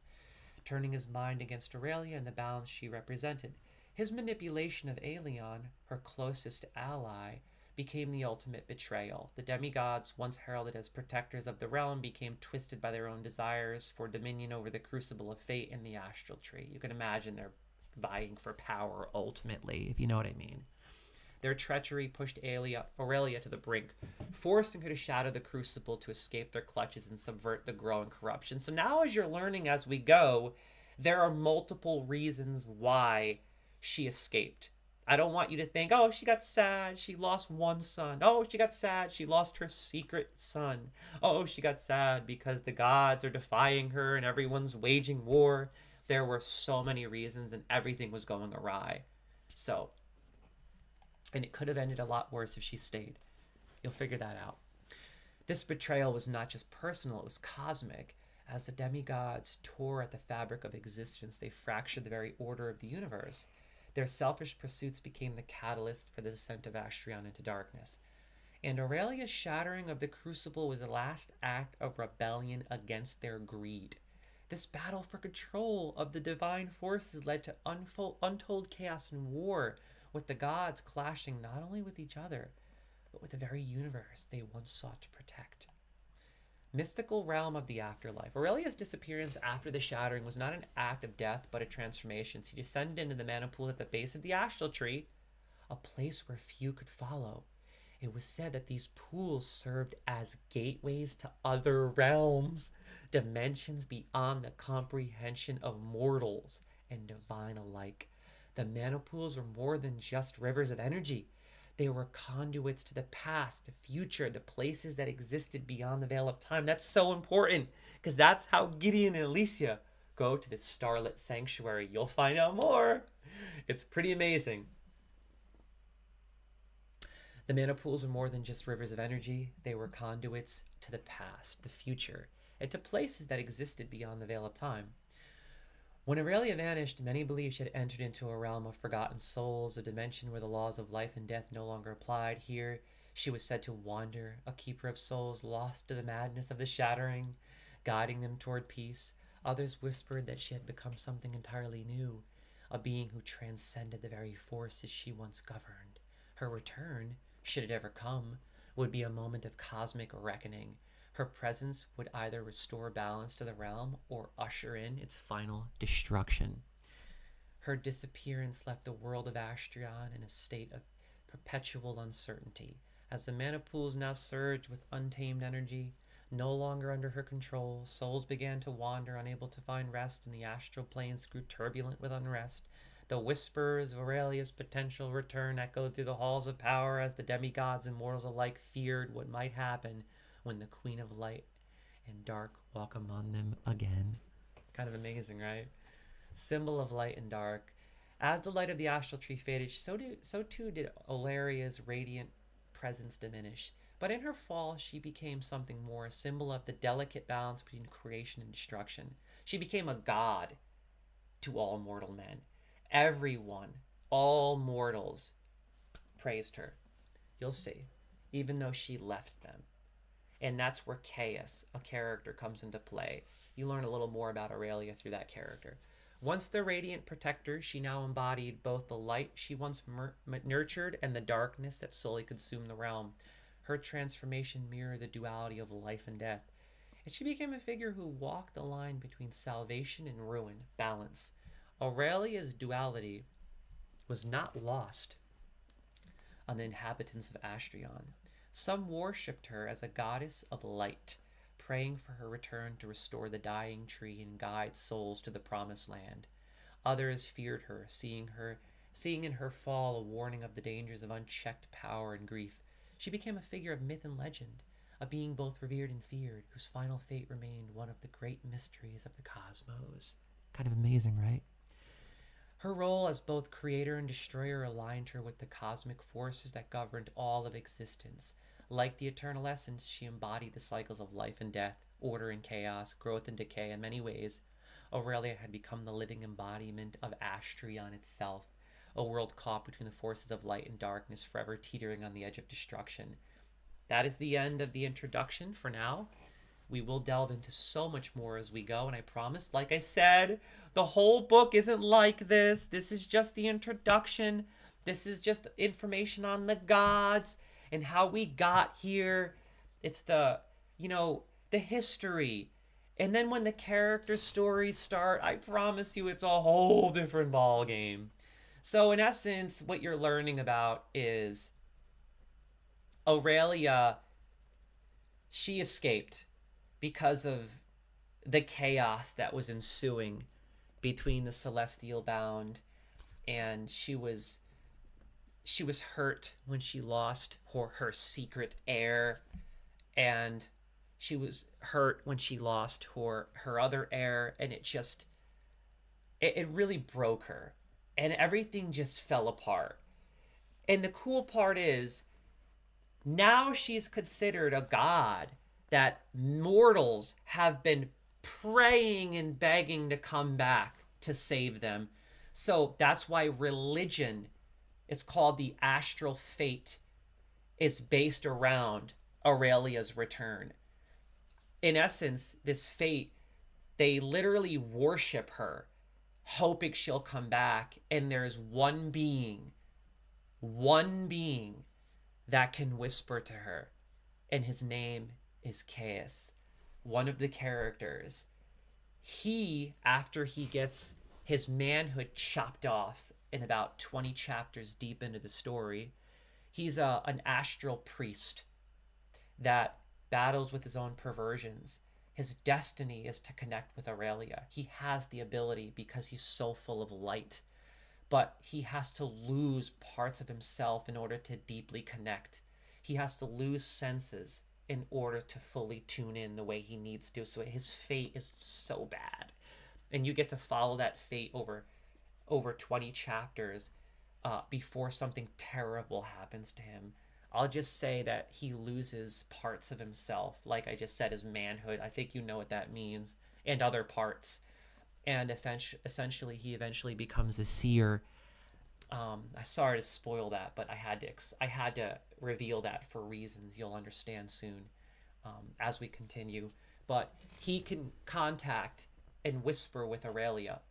turning his mind against Aurelia and the balance she represented. His manipulation of Aelion, her closest ally, became the ultimate betrayal. The demigods, once heralded as protectors of the realm, became twisted by their own desires for dominion over the crucible of fate and the astral tree. You can imagine they're vying for power ultimately, if you know what I mean. Their treachery pushed Aurelia to the brink, forcing her to shatter the crucible to escape their clutches and subvert the growing corruption. So now, as you're learning as we go, there are multiple reasons why she escaped. I don't want you to think, oh, she got sad, she lost one son. Oh, she got sad, she lost her secret son. Oh, she got sad because the gods are defying her and everyone's waging war. There were so many reasons and everything was going awry. So, and it could have ended a lot worse if she stayed. You'll figure that out. This betrayal was not just personal, it was cosmic. As the demigods tore at the fabric of existence, they fractured the very order of the universe. Their selfish pursuits became the catalyst for the descent of Astrion into darkness. And Aurelia's shattering of the crucible was the last act of rebellion against their greed. This battle for control of the divine forces led to untold chaos and war, with the gods clashing not only with each other, but with the very universe they once sought to protect. Mystical realm of the afterlife. Aurelia's disappearance after the shattering was not an act of death, but a transformation. She descended into the mana pool at the base of the astral tree, a place where few could follow. It was said that these pools served as gateways to other realms, dimensions beyond the comprehension of mortals and divine alike. The mana pools were more than just rivers of energy. They were conduits to the past, the future, the places that existed beyond the veil of time. That's so important, because that's how Gideon and Alicia go to the starlit sanctuary. You'll find out more. It's pretty amazing. The mana pools were more than just rivers of energy. They were conduits to the past, the future, and to places that existed beyond the veil of time. When Aurelia vanished, many believed she had entered into a realm of forgotten souls, a dimension where the laws of life and death no longer applied. Here, she was said to wander, a keeper of souls lost to the madness of the shattering, guiding them toward peace. Others whispered that she had become something entirely new, a being who transcended the very forces she once governed. Her return, should it ever come, would be a moment of cosmic reckoning. Her presence would either restore balance to the realm or usher in its final destruction. Her disappearance left the world of Astrion in a state of perpetual uncertainty. As the mana pools now surged with untamed energy, no longer under her control, souls began to wander, unable to find rest, and the astral planes grew turbulent with unrest. The whispers of Aurelia's potential return echoed through the halls of power as the demigods and mortals alike feared what might happen when the Queen of Light and Dark walk among them again. Kind of amazing, right? Symbol of light and dark. As the light of the astral tree faded, so too did Aurelia's radiant presence diminish. But in her fall, she became something more, a symbol of the delicate balance between creation and destruction. She became a god to all mortal men. Everyone, all mortals, praised her. You'll see, even though she left them. And that's where Caius, a character, comes into play. You learn a little more about Aurelia through that character. Once the radiant protector, she now embodied both the light she once nurtured and the darkness that slowly consumed the realm. Her transformation mirrored the duality of life and death, and she became a figure who walked the line between salvation and ruin, balance. Aurelia's duality was not lost on the inhabitants of Astrion. Some worshipped her as a goddess of light, praying for her return to restore the dying tree and guide souls to the promised land. Others feared her, seeing in her fall a warning of the dangers of unchecked power and grief. She became a figure of myth and legend, a being both revered and feared, whose final fate remained one of the great mysteries of the cosmos. Kind of amazing, right? Her role as both creator and destroyer aligned her with the cosmic forces that governed all of existence. Like the eternal essence, she embodied the cycles of life and death, order and chaos, growth and decay. In many ways, Aurelia had become the living embodiment of Astrion itself, a world caught between the forces of light and darkness, forever teetering on the edge of destruction. That is the end of the introduction for now. We will delve into so much more as we go, and I promise, like I said, the whole book isn't like this. This is just the introduction. This is just information on the gods and how we got here. It's the history. And then when the character stories start, I promise you it's a whole different ball game. So in essence, what you're learning about is Aurelia, she escaped because of the chaos that was ensuing between the Celestial Bound, and she was hurt when she lost her secret heir, and she was hurt when she lost her other heir, and it really broke her, and everything just fell apart. And the cool part is, now she's considered a god that mortals have been praying and begging to come back to save them. So that's why religion, it's called the astral fate, is based around Aurelia's return. In essence, this fate, they literally worship her, hoping she'll come back. And there's one being that can whisper to her, and his name is Caius, one of the characters. He, after he gets his manhood chopped off in about 20 chapters deep into the story, he's an astral priest that battles with his own perversions. His destiny is to connect with Aurelia. He has the ability because he's so full of light, but he has to lose parts of himself in order to deeply connect. He has to lose senses in order to fully tune in the way he needs to. So his fate is so bad. And you get to follow that fate over 20 chapters before something terrible happens to him. I'll just say that he loses parts of himself. Like I just said, his manhood. I think you know what that means. And other parts. And essentially, he eventually becomes a seer. I'm sorry to spoil that, but I had to reveal that for reasons you'll understand soon as we continue. But he can contact and whisper with Aurelia,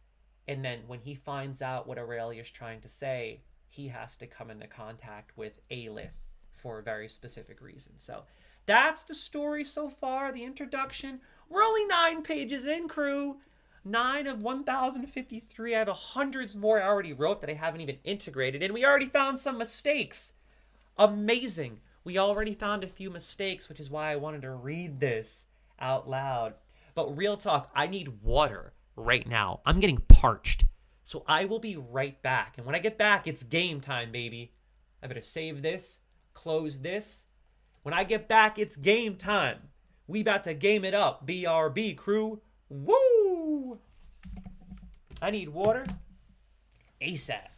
and then when he finds out what Aurelia's trying to say, he has to come into contact with Aelith for a very specific reason. So that's the story so far, the introduction. We're only 9 pages in, crew. 9 of 1,053. I have hundreds more I already wrote that I haven't even integrated, and we already found some mistakes. Amazing. We already found a few mistakes, which is why I wanted to read this out loud. But real talk, I need water right now. I'm getting parched. So I will be right back. And when I get back, it's game time, baby. I better save this, close this. When I get back, it's game time. We about to game it up. BRB, crew. Woo! I need water ASAP.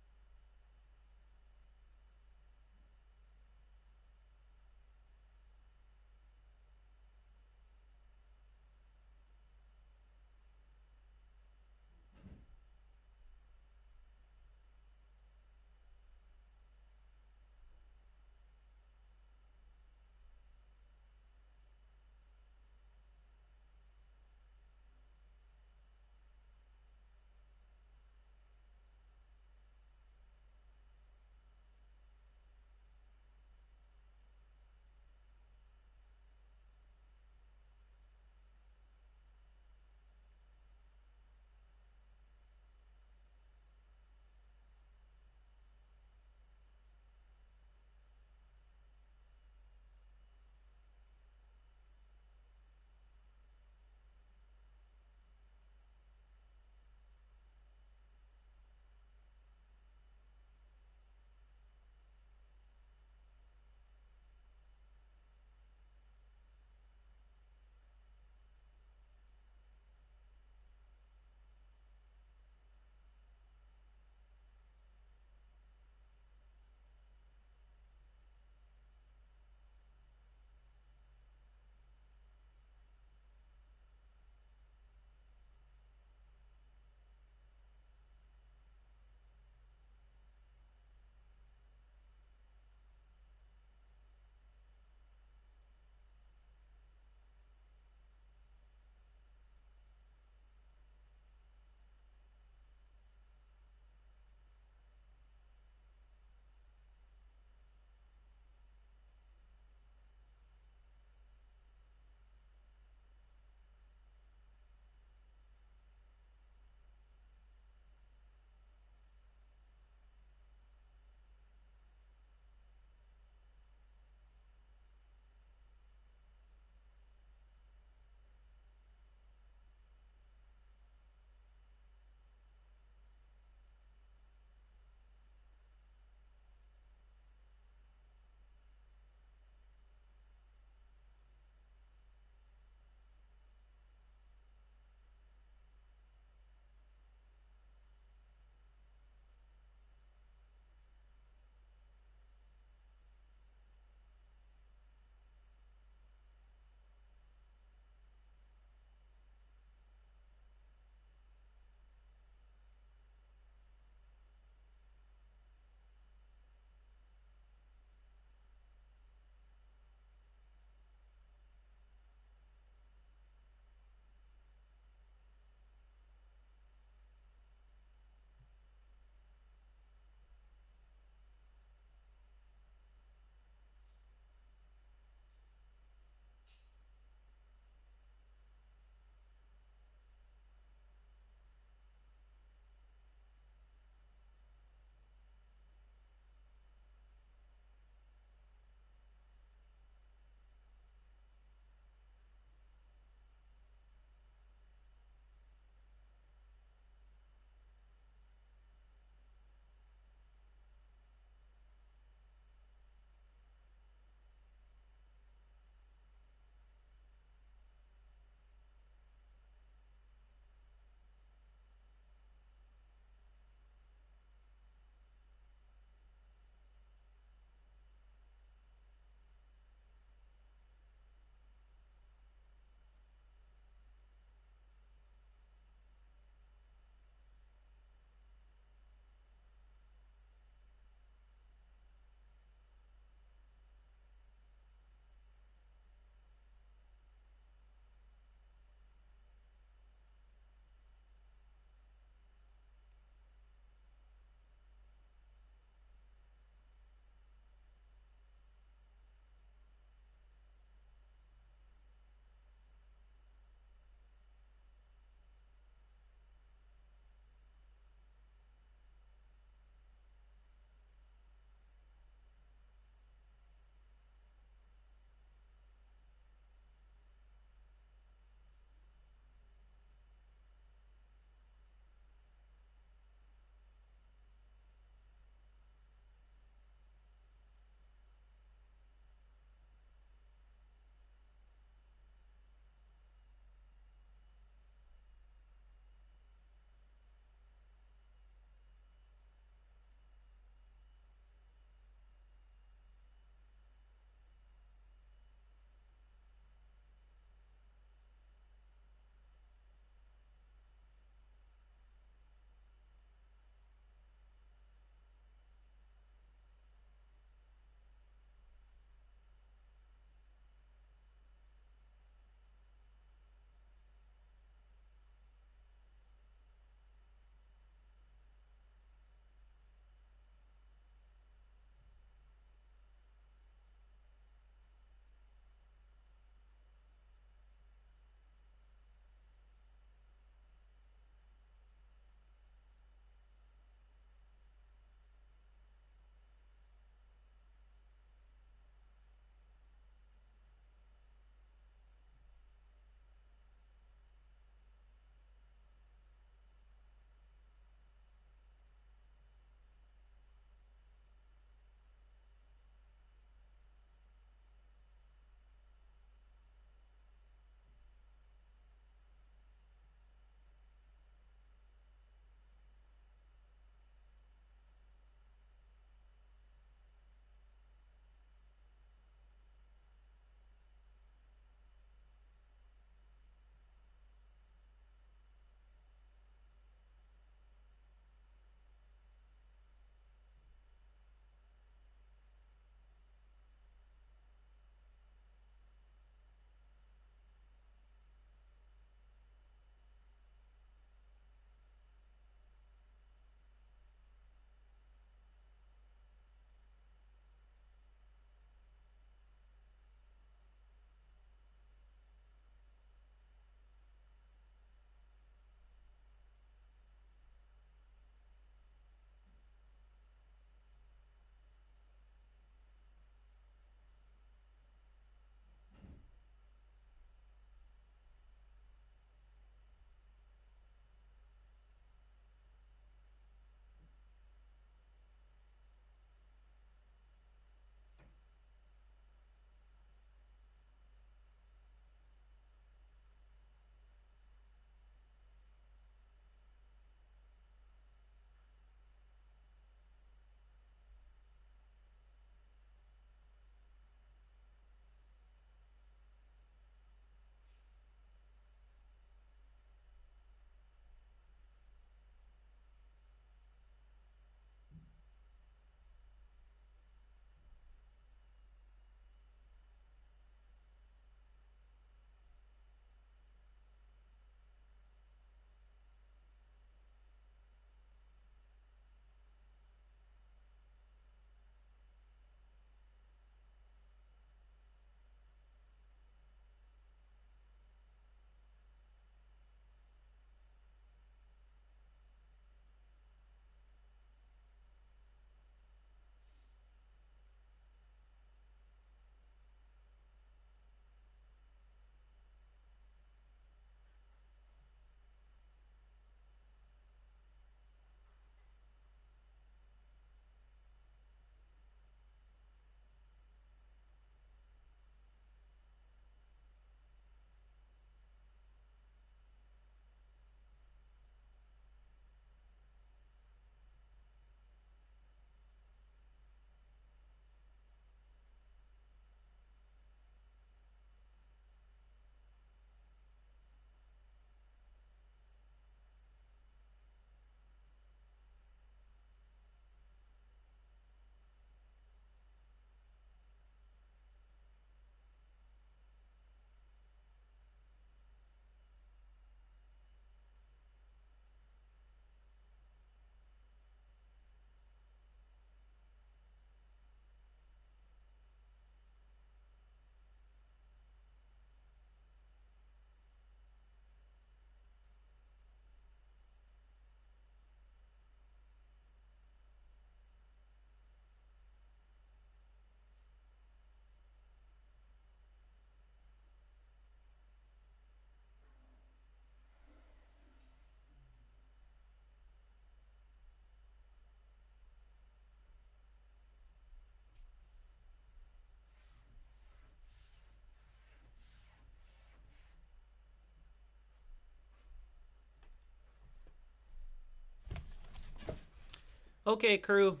Okay, crew.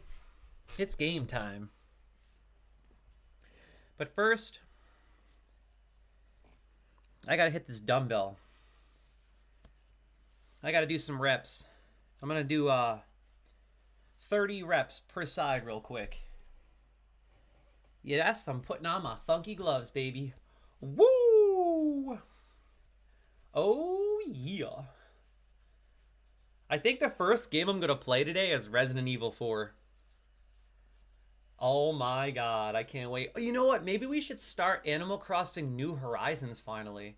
It's game time. But first, I gotta hit this dumbbell. I gotta do some reps. I'm gonna do 30 reps per side real quick. Yes, I'm putting on my funky gloves, baby. Woo! Oh, yeah. I think the first game I'm gonna play today is Resident Evil 4. Oh my god, I can't wait. You know what? Maybe we should start Animal Crossing New Horizons finally.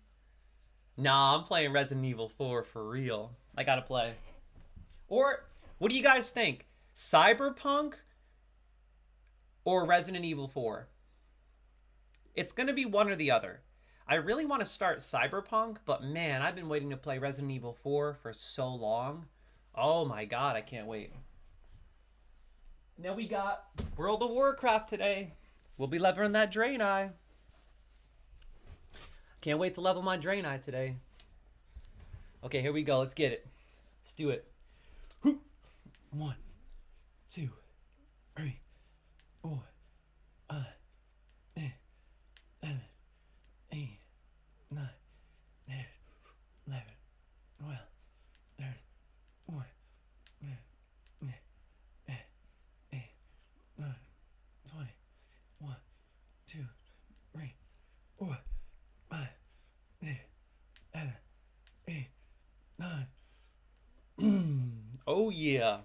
Nah, I'm playing Resident Evil 4 for real. I gotta play. Or, what do you guys think? Cyberpunk or Resident Evil 4? It's gonna be one or the other. I really want to start Cyberpunk, but man, I've been waiting to play Resident Evil 4 for so long. Oh my god, I can't wait. Now we got World of Warcraft today. We'll be leveling that Draenei. Can't wait to level my Draenei today. Okay, here we go. Let's get it. Let's do it. 1, 2, 3, 4, 5, 6, 7, 8, 9, 10, 11, 12, 13, 14, 9, 20, 1, 2, 3, 4, 5, 6, 7, 8, 9. Oh yeah.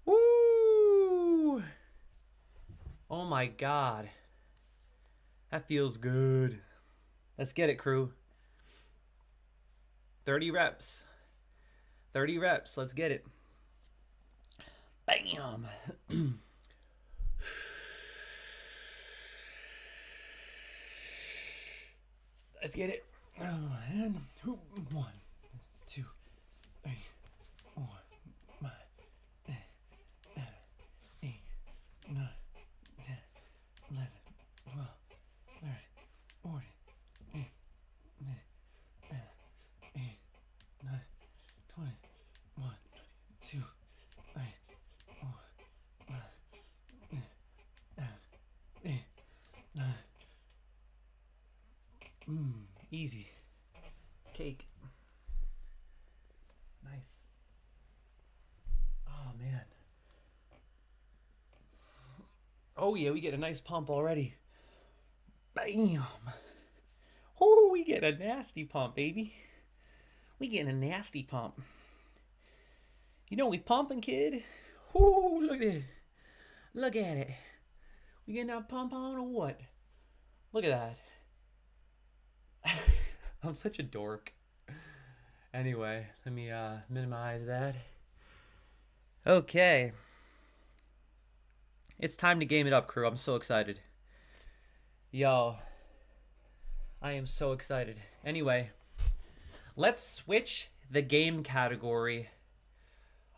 Woo! Oh my god. That feels good. Let's get it, crew. 30 reps. 30 reps. Let's get it. Bam! Let's get it. And 1, 2, 3, 4, 5, 6, 7, 8, 9, 10, 11, 12, 13, 14, 15, 16, 9, 20, 1, 2, 3, 4, 5, 6, 7, 8, 9. Easy. Cake. Nice. Oh, man. Oh, yeah, we get a nice pump already. Bam. Oh, we get a nasty pump, baby. We get a nasty pump. You know we pumping, kid. Oh, look at it. Look at it. We getting that pump on or what? Look at that. I'm such a dork. Anyway, let me minimize that. Okay. It's time to game it up, crew. I'm so excited. Yo. I am so excited. Anyway, let's switch the game category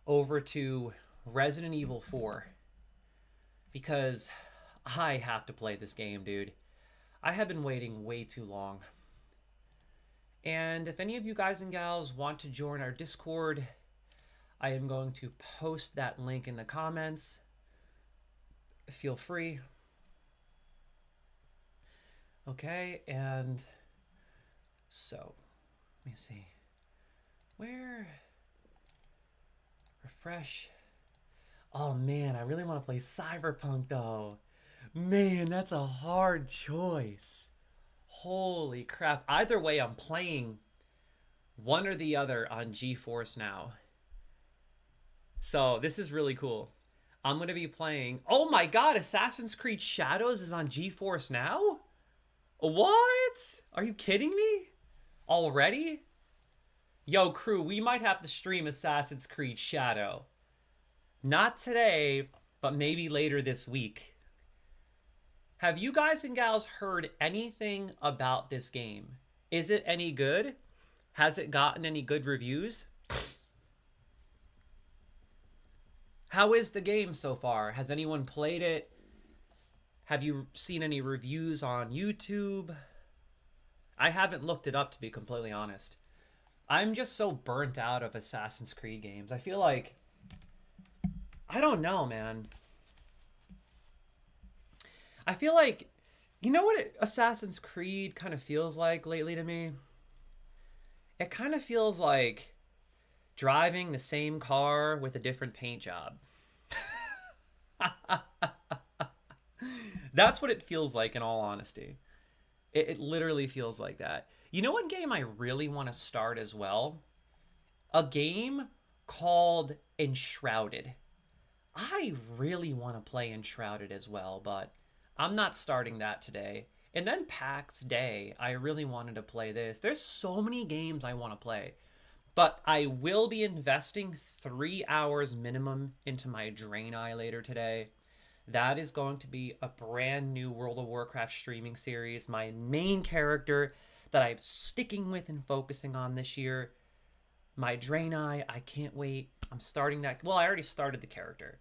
over to Resident Evil 4. Because I have to play this game, dude. I have been waiting way too long. And if any of you guys and gals want to join our Discord, I am going to post that link in the comments. Feel free. Okay, and so, let me see. Where? Refresh. Oh man, I really want to play Cyberpunk though. Man, that's a hard choice. Holy crap. Either way, I'm playing one or the other on GeForce Now. So this is really cool. I'm going to be playing... Oh my god, Assassin's Creed Shadows is on GeForce Now? What? Are you kidding me? Already? Yo, crew, we might have to stream Assassin's Creed Shadow. Not today, but maybe later this week. Have you guys and gals heard anything about this game? Is it any good? Has it gotten any good reviews? How is the game so far? Has anyone played it? Have you seen any reviews on YouTube? I haven't looked it up, to be completely honest. I'm just so burnt out of Assassin's Creed games. I feel like I don't know, man. I feel like, you know what Assassin's Creed kind of feels like lately to me? It kind of feels like driving the same car with a different paint job. That's what it feels like, in all honesty. It literally feels like that. You know what game I really want to start as well? A game called Enshrouded. I really want to play Enshrouded as well, but I'm not starting that today. And then PAX Day, I really wanted to play this. There's so many games I want to play. But I will be investing 3 hours minimum into my Draenei later today. That is going to be a brand new World of Warcraft streaming series. My main character that I'm sticking with and focusing on this year. My Draenei, I can't wait. I'm starting that. Well, I already started the character.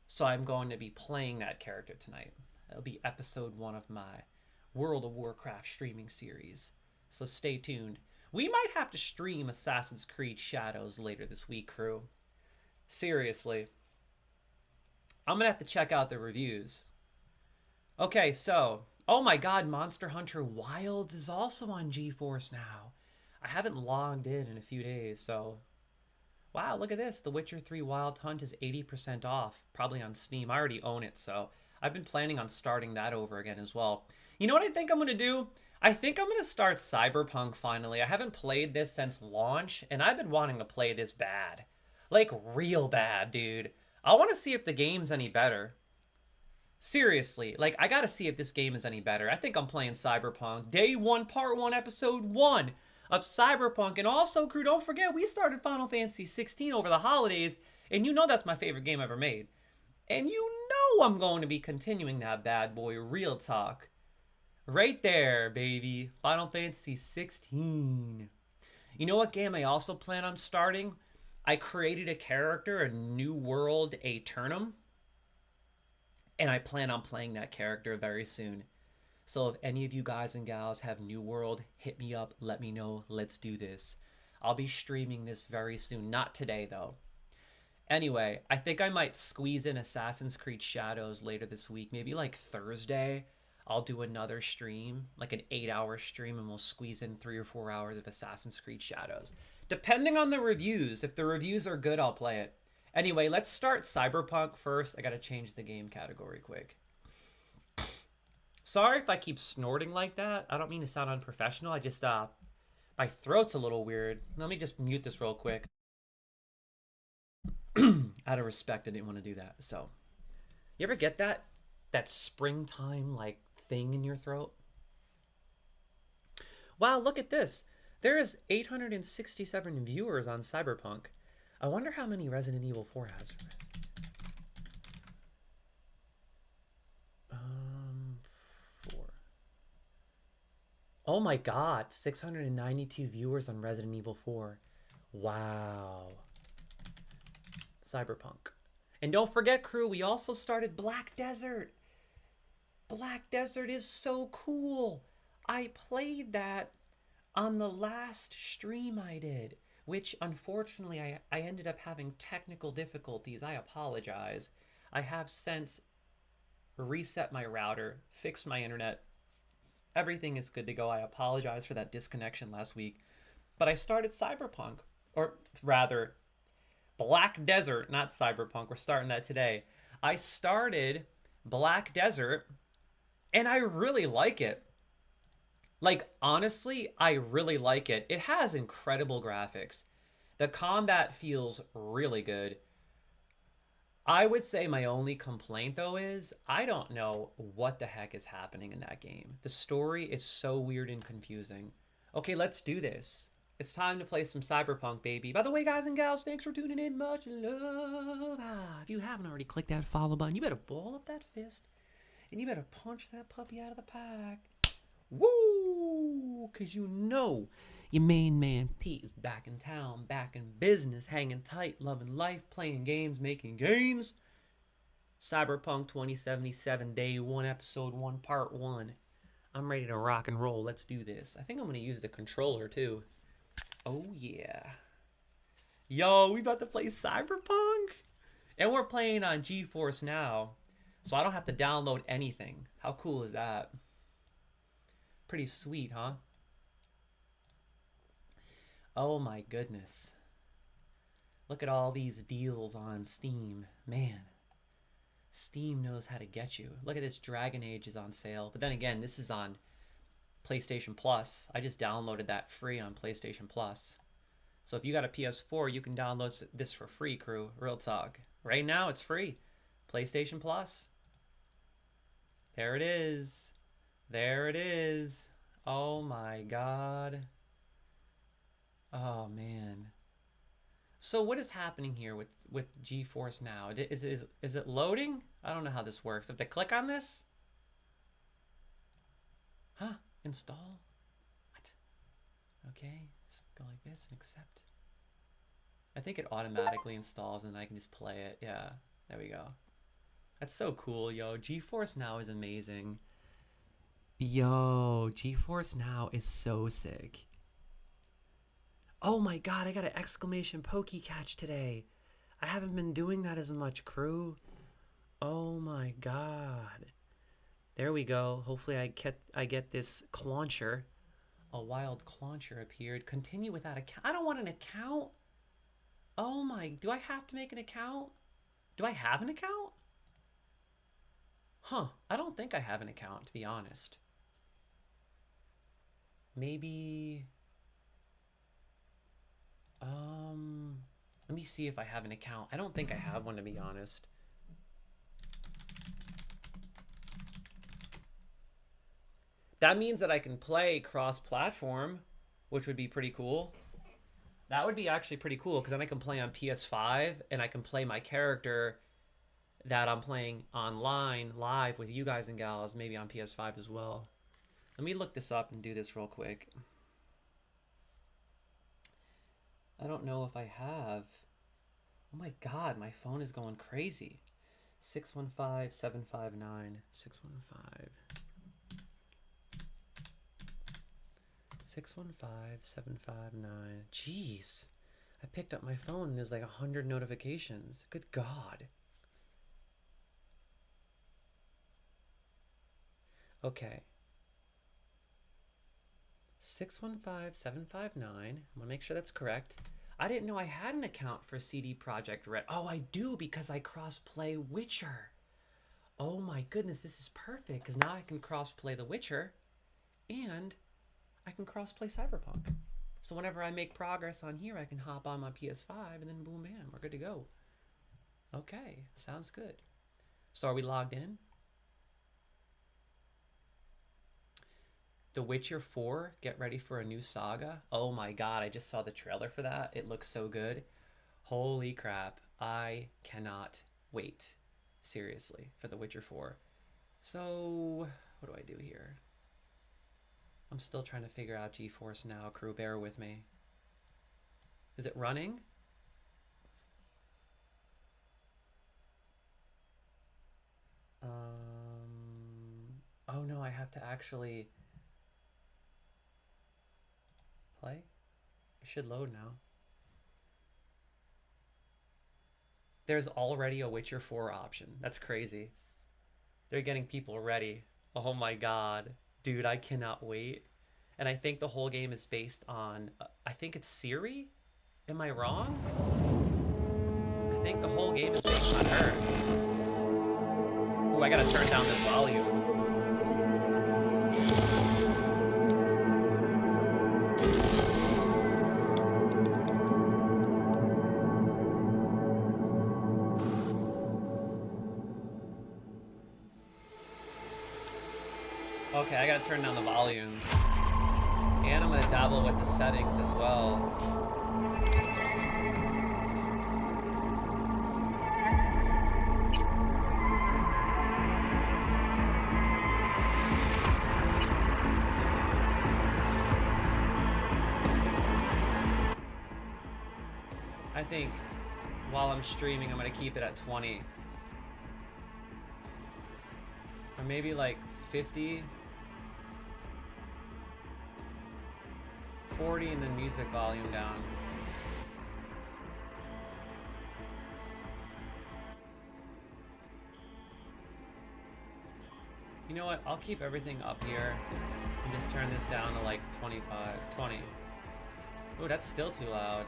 So I'm going to be playing that character tonight. It'll be episode 1 of my World of Warcraft streaming series. So stay tuned. We might have to stream Assassin's Creed Shadows later this week, crew. Seriously. I'm going to have to check out the reviews. Okay, so, oh my god, Monster Hunter Wilds is also on GeForce now. I haven't logged in a few days, so... Wow, look at this. The Witcher 3 Wild Hunt is 80% off, probably on Steam. I already own it, so I've been planning on starting that over again as well. You know what I think I'm going to do? I think I'm going to start Cyberpunk finally. I haven't played this since launch, and I've been wanting to play this bad. Like, real bad, dude. I want to see if the game's any better. Seriously, like, I gotta see if this game is any better. I think I'm playing Cyberpunk. Day 1, Part 1, Episode 1 of Cyberpunk. And also, crew, don't forget, we started Final Fantasy 16 over the holidays, and you know that's my favorite game ever made. And you know I'm going to be continuing that bad boy, real talk. Right there, baby. Final Fantasy 16. You know what game I also plan on starting? I created a character, a New World Aeternum. And I plan on playing that character very soon. So if any of you guys and gals have New World, hit me up, let me know, let's do this. I'll be streaming this very soon. Not today, though. Anyway, I think I might squeeze in Assassin's Creed Shadows later this week. Maybe like Thursday, I'll do another stream, like an 8-hour stream, and we'll squeeze in 3 or 4 hours of Assassin's Creed Shadows. Depending on the reviews. If the reviews are good, I'll play it. Anyway, let's start Cyberpunk first. I gotta change the game category quick. Sorry if I keep snorting like that. I don't mean to sound unprofessional. I just, my throat's a little weird. Let me just mute this real quick. Out of respect, I didn't want to do that. So, you ever get that springtime, like, thing in your throat? Wow, look at this. There is 867 viewers on Cyberpunk. I wonder how many Resident Evil 4 has. 4. Oh my god, 692 viewers on Resident Evil 4. Wow. Cyberpunk. And don't forget, crew, we also started Black Desert. Black Desert is so cool. I played that on the last stream I did, which unfortunately I ended up having technical difficulties. I apologize. I have since reset my router, fixed my internet. Everything is good to go. I apologize for that disconnection last week. But I started Cyberpunk, or rather, Black Desert, not Cyberpunk. We're starting that today. I started Black Desert, and I really like it. Like, honestly, I really like it. It has incredible graphics. The combat feels really good. I would say my only complaint, though, is I don't know what the heck is happening in that game. The story is so weird and confusing. Okay, let's do this. It's time to play some Cyberpunk, baby. By the way, guys and gals, thanks for tuning in. Much love. If you haven't already clicked that follow button, you better ball up that fist, and you better punch that puppy out of the pack. Woo! Because you know your main man Pete is back in town, back in business, hanging tight, loving life, playing games, making games. Cyberpunk 2077, Day 1, Episode 1, Part 1. I'm ready to rock and roll. Let's do this. I think I'm going to use the controller, too. Oh, yeah. Yo, we about to play Cyberpunk? And we're playing on GeForce Now, so I don't have to download anything. How cool is that? Pretty sweet, huh? Oh my goodness. Look at all these deals on Steam. Man, Steam knows how to get you. Look at this, Dragon Age is on sale. But then again, this is on PlayStation Plus. I just downloaded that free on PlayStation Plus. So if you got a PS4, you can download this for free, crew. Real talk. Right now, it's free. PlayStation Plus. There it is. There it is. Oh my god. Oh man. So what is happening here with GeForce Now? Is it loading? I don't know how this works. If I click on this? Huh? Install? What? Okay. Just go like this and accept. I think it automatically installs and I can just play it. Yeah. There we go. That's so cool, yo. GeForce Now is amazing. Yo, GeForce Now is so sick. Oh my god, I got an exclamation pokey catch today. I haven't been doing that as much, crew. Oh my god. There we go. Hopefully I get this clauncher. A wild clauncher appeared. Continue without account. I don't want an account. Oh my, do I have to make an account? Do I have an account? Huh, I don't think I have an account, to be honest. Maybe... let me see if I have an account. I don't think I have one, to be honest. That means that I can play cross-platform, which would be pretty cool. That would be actually pretty cool, because then I can play on PS5, and I can play my character that I'm playing online, live with you guys and gals, maybe on PS5 as well. Let me look this up and do this real quick. I don't know if I have. Oh my god, my phone is going crazy. 615-759. 615. 615-759. Jeez. I picked up my phone and there's like 100 notifications. Good god. Okay. 615-759. I'm gonna make sure that's correct. I didn't know I had an account for CD Projekt Red. Oh, I do, because I cross-play Witcher. Oh my goodness, this is perfect, because now I can cross-play The Witcher, and I can cross-play Cyberpunk. So whenever I make progress on here, I can hop on my PS5, and then boom, bam, we're good to go. Okay, sounds good. So are we logged in? The Witcher 4, get ready for a new saga. Oh my god, I just saw the trailer for that. It looks so good. Holy crap. I cannot wait, seriously, for The Witcher 4. So, what do I do here? I'm still trying to figure out GeForce Now, crew. Bear with me. Is it running? Oh no, I have to actually... play? It should load now. There's already a Witcher 4 option. That's crazy. They're getting people ready. Oh my god. Dude, I cannot wait. And I think the whole game is based on... I think it's Ciri? Am I wrong? I think the whole game is based on her. Ooh, I gotta turn down this volume. Okay, I gotta turn down the volume. And I'm gonna dabble with the settings as well. I think while I'm streaming, I'm gonna keep it at 20. Or maybe like 50. 40 and then music volume down. You know what? I'll keep everything up here and just turn this down to like 25, 20. Oh, that's still too loud.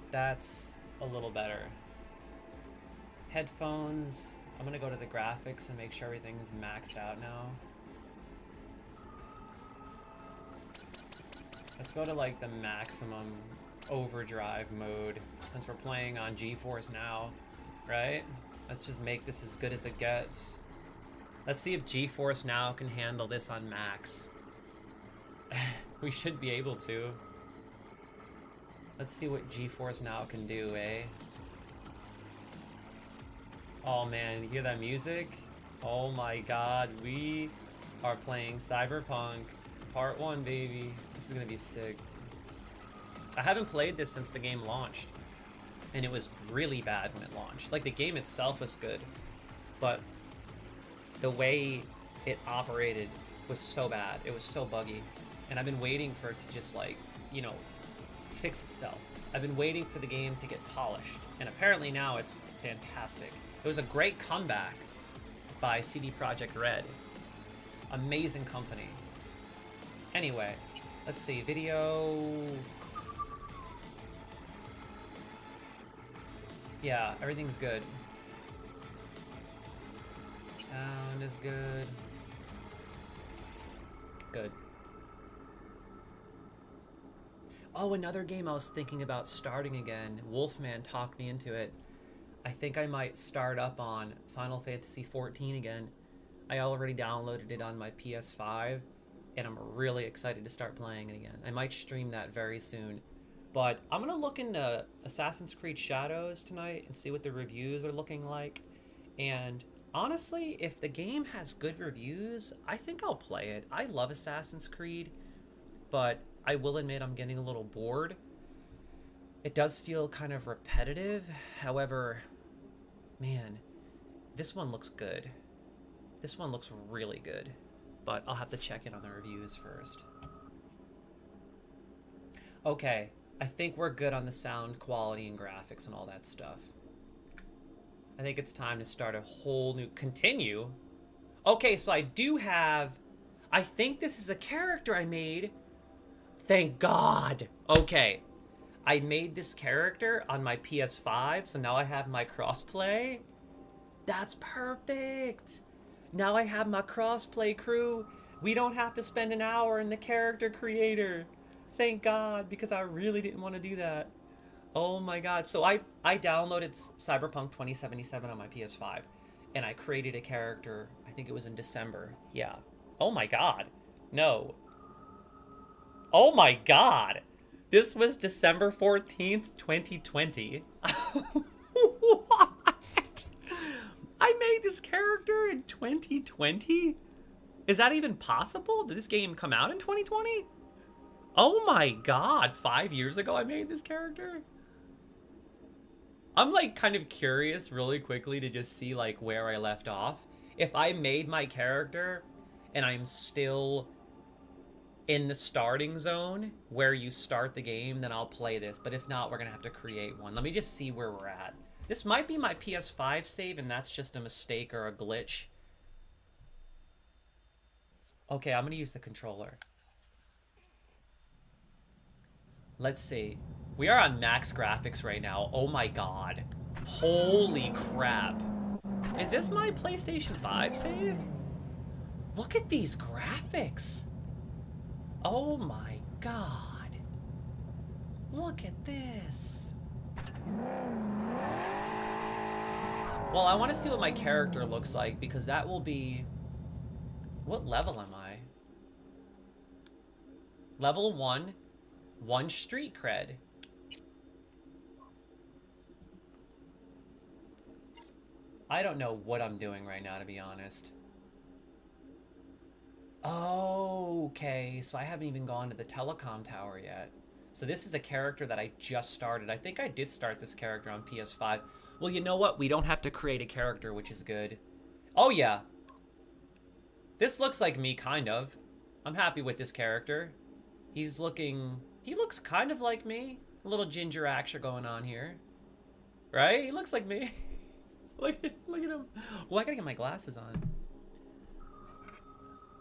That's a little better. Headphones. I'm gonna go to the graphics and make sure everything's maxed out now. Let's go to like the maximum overdrive mode since we're playing on GeForce Now, right? Let's just make this as good as it gets. Let's see if GeForce Now can handle this on max. We should be able to. Let's see what GeForce Now can do, eh? Oh man, you hear that music? Oh my god, we are playing Cyberpunk Part 1, baby. This is gonna be sick. I haven't played this since the game launched, and it was really bad when it launched. Like, the game itself was good, but the way it operated was so bad. It was so buggy, and I've been waiting for it to just, like, you know, fix itself. I've been waiting for the game to get polished, and apparently now it's fantastic. It was a great comeback by CD Projekt Red. Amazing company. Anyway, let's see, video. Yeah, everything's good. Sound is good. Good. Oh, another game I was thinking about starting again. Wolfman talked me into it. I think I might start up on Final Fantasy XIV again. I already downloaded it on my PS5, and I'm really excited to start playing it again. I might stream that very soon. But I'm going to look into Assassin's Creed Shadows tonight and see what the reviews are looking like. And honestly, if the game has good reviews, I think I'll play it. I love Assassin's Creed, but I will admit I'm getting a little bored. It does feel kind of repetitive. However, man, this one looks good. This one looks really good. But I'll have to check in on the reviews first. Okay, I think we're good on the sound quality and graphics and all that stuff. I think it's time to start a whole new... Continue? Okay, so I do have... I think this is a character I made. Thank God. Okay. I made this character on my PS5, so now I have my crossplay. That's perfect. Now I have my crossplay crew. We don't have to spend an hour in the character creator. Thank God, because I really didn't want to do that. Oh my God. So I downloaded Cyberpunk 2077 on my PS5, and I created a character. I think it was in December. Yeah. Oh my God. No. Oh my God. This was December 14th, 2020. What? I made this character in 2020? Is that even possible? Did this game come out in 2020? Oh my God, 5 years ago I made this character? I'm like kind of curious really quickly to just see like where I left off. If I made my character and I'm still in the starting zone where you start the game, then I'll play this. But if not, we're gonna have to create one. Let me just see where we're at. This might be my PS5 save, and that's just a mistake or a glitch. Okay, I'm gonna use the controller. Let's see. We are on max graphics right now. Oh my God. Holy crap. Is this my PlayStation 5 save? Look at these graphics. Oh my God. Look at this. Well, I want to see what my character looks like, because that will be... What level am I? Level 1. 1 street cred. I don't know what I'm doing right now, to be honest. Oh, okay. So I haven't even gone to the telecom tower yet. So this is a character that I just started. I think I did start this character on PS5. Well, you know what? We don't have to create a character, which is good. Oh, yeah. This looks like me, kind of. I'm happy with this character. He looks kind of like me. A little ginger action going on here. Right? He looks like me. look at him. Oh, I gotta get my glasses on.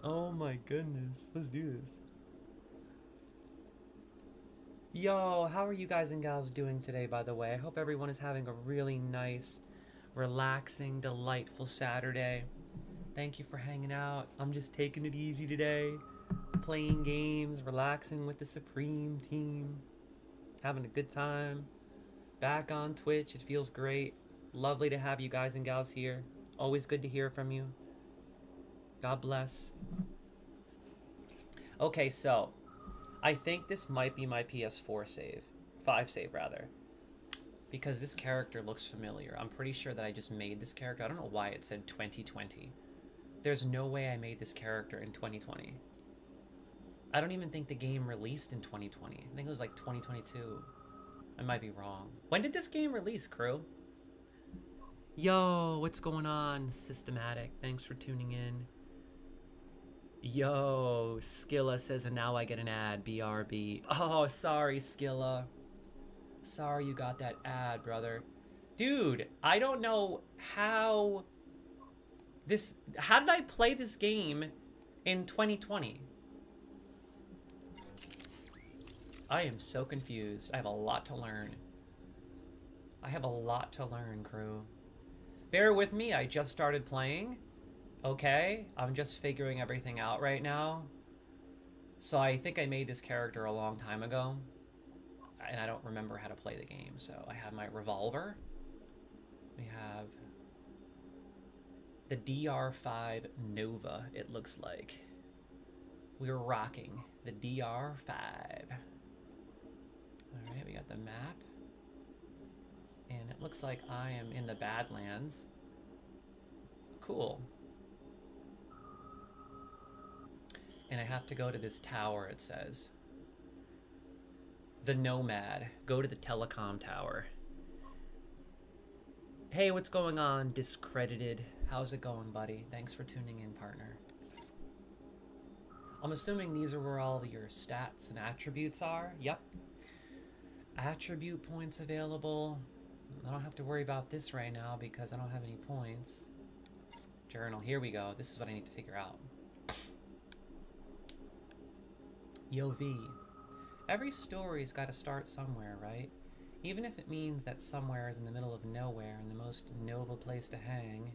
Oh my goodness. Let's do this. Yo, how are you guys and gals doing today, by the way? I hope everyone is having a really nice, relaxing, delightful Saturday. Thank you for hanging out. I'm just taking it easy today. Playing games, relaxing with the Supreme team. Having a good time. Back on Twitch, it feels great. Lovely to have you guys and gals here. Always good to hear from you. God bless. Okay, so I think this might be my PS4 save. 5 save, rather. Because this character looks familiar. I'm pretty sure that I just made this character. I don't know why it said 2020. There's no way I made this character in 2020. I don't even think the game released in 2020. I think it was like 2022. I might be wrong. When did this game release, crew? Yo, what's going on, Systematic? Thanks for tuning in. Yo, Skilla says, and now I get an ad, BRB. Oh, sorry, Skilla. Sorry you got that ad, brother. Dude, I don't know how did I play this game in 2020? I am so confused. I have a lot to learn. I have a lot to learn, crew. Bear with me, I just started playing. Okay, I'm just figuring everything out right now. So I think I made this character a long time ago. And I don't remember how to play the game. So I have my revolver. We have the DR5 Nova, it looks like. We're rocking the DR5. Alright, we got the map. And it looks like I am in the Badlands. Cool. And I have to go to this tower, it says. The Nomad. Go to the telecom tower. Hey, what's going on, Discredited? How's it going, buddy? Thanks for tuning in, partner. I'm assuming these are where all your stats and attributes are. Yep. Attribute points available. I don't have to worry about this right now because I don't have any points. Journal. Here we go. This is what I need to figure out. Yo, V. Every story's got to start somewhere, right? Even if it means that somewhere is in the middle of nowhere and the most Nova place to hang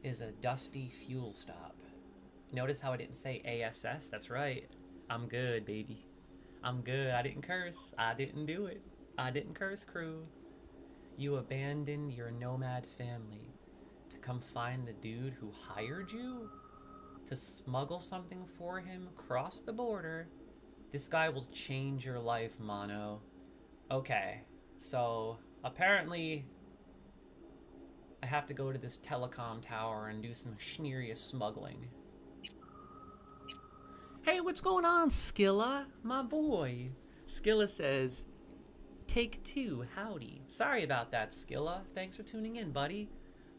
is a dusty fuel stop. Notice how I didn't say ASS? That's right. I'm good, baby. I'm good. I didn't curse. I didn't do it. I didn't curse, crew. You abandoned your nomad family to come find the dude who hired you to smuggle something for him across the border. This guy will change your life, Mono. Okay, so apparently I have to go to this telecom tower and do some schnerious smuggling. Hey, what's going on, Skilla? My boy. Skilla says, take 2, howdy. Sorry about that, Skilla. Thanks for tuning in, buddy.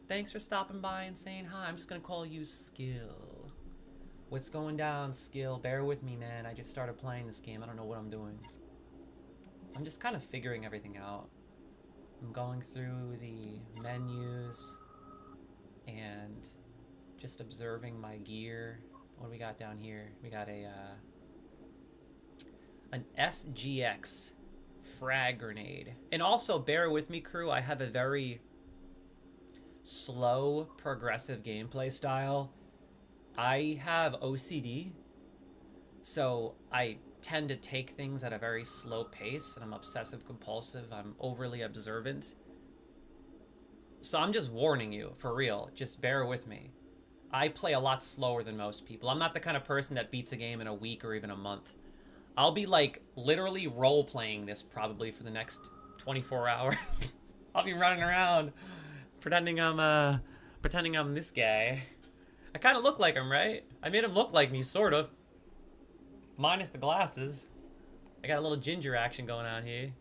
Thanks for stopping by and saying hi. I'm just gonna call you Skill. What's going down, Skill? Bear with me, man. I just started playing this game. I don't know what I'm doing. I'm just kind of figuring everything out. I'm going through the menus and just observing my gear. What do we got down here? We got an FGX frag grenade. And also, bear with me, crew. I have a very slow, progressive gameplay style. I have OCD, so I tend to take things at a very slow pace, and I'm obsessive compulsive. I'm overly observant. So I'm just warning you, for real. Just bear with me. I play a lot slower than most people. I'm not the kind of person that beats a game in a week or even a month. I'll be like literally role-playing this probably for the next 24 hours. I'll be running around pretending I'm this guy. I kind of look like him, right? I made him look like me, sort of. Minus the glasses. I got a little ginger action going on here.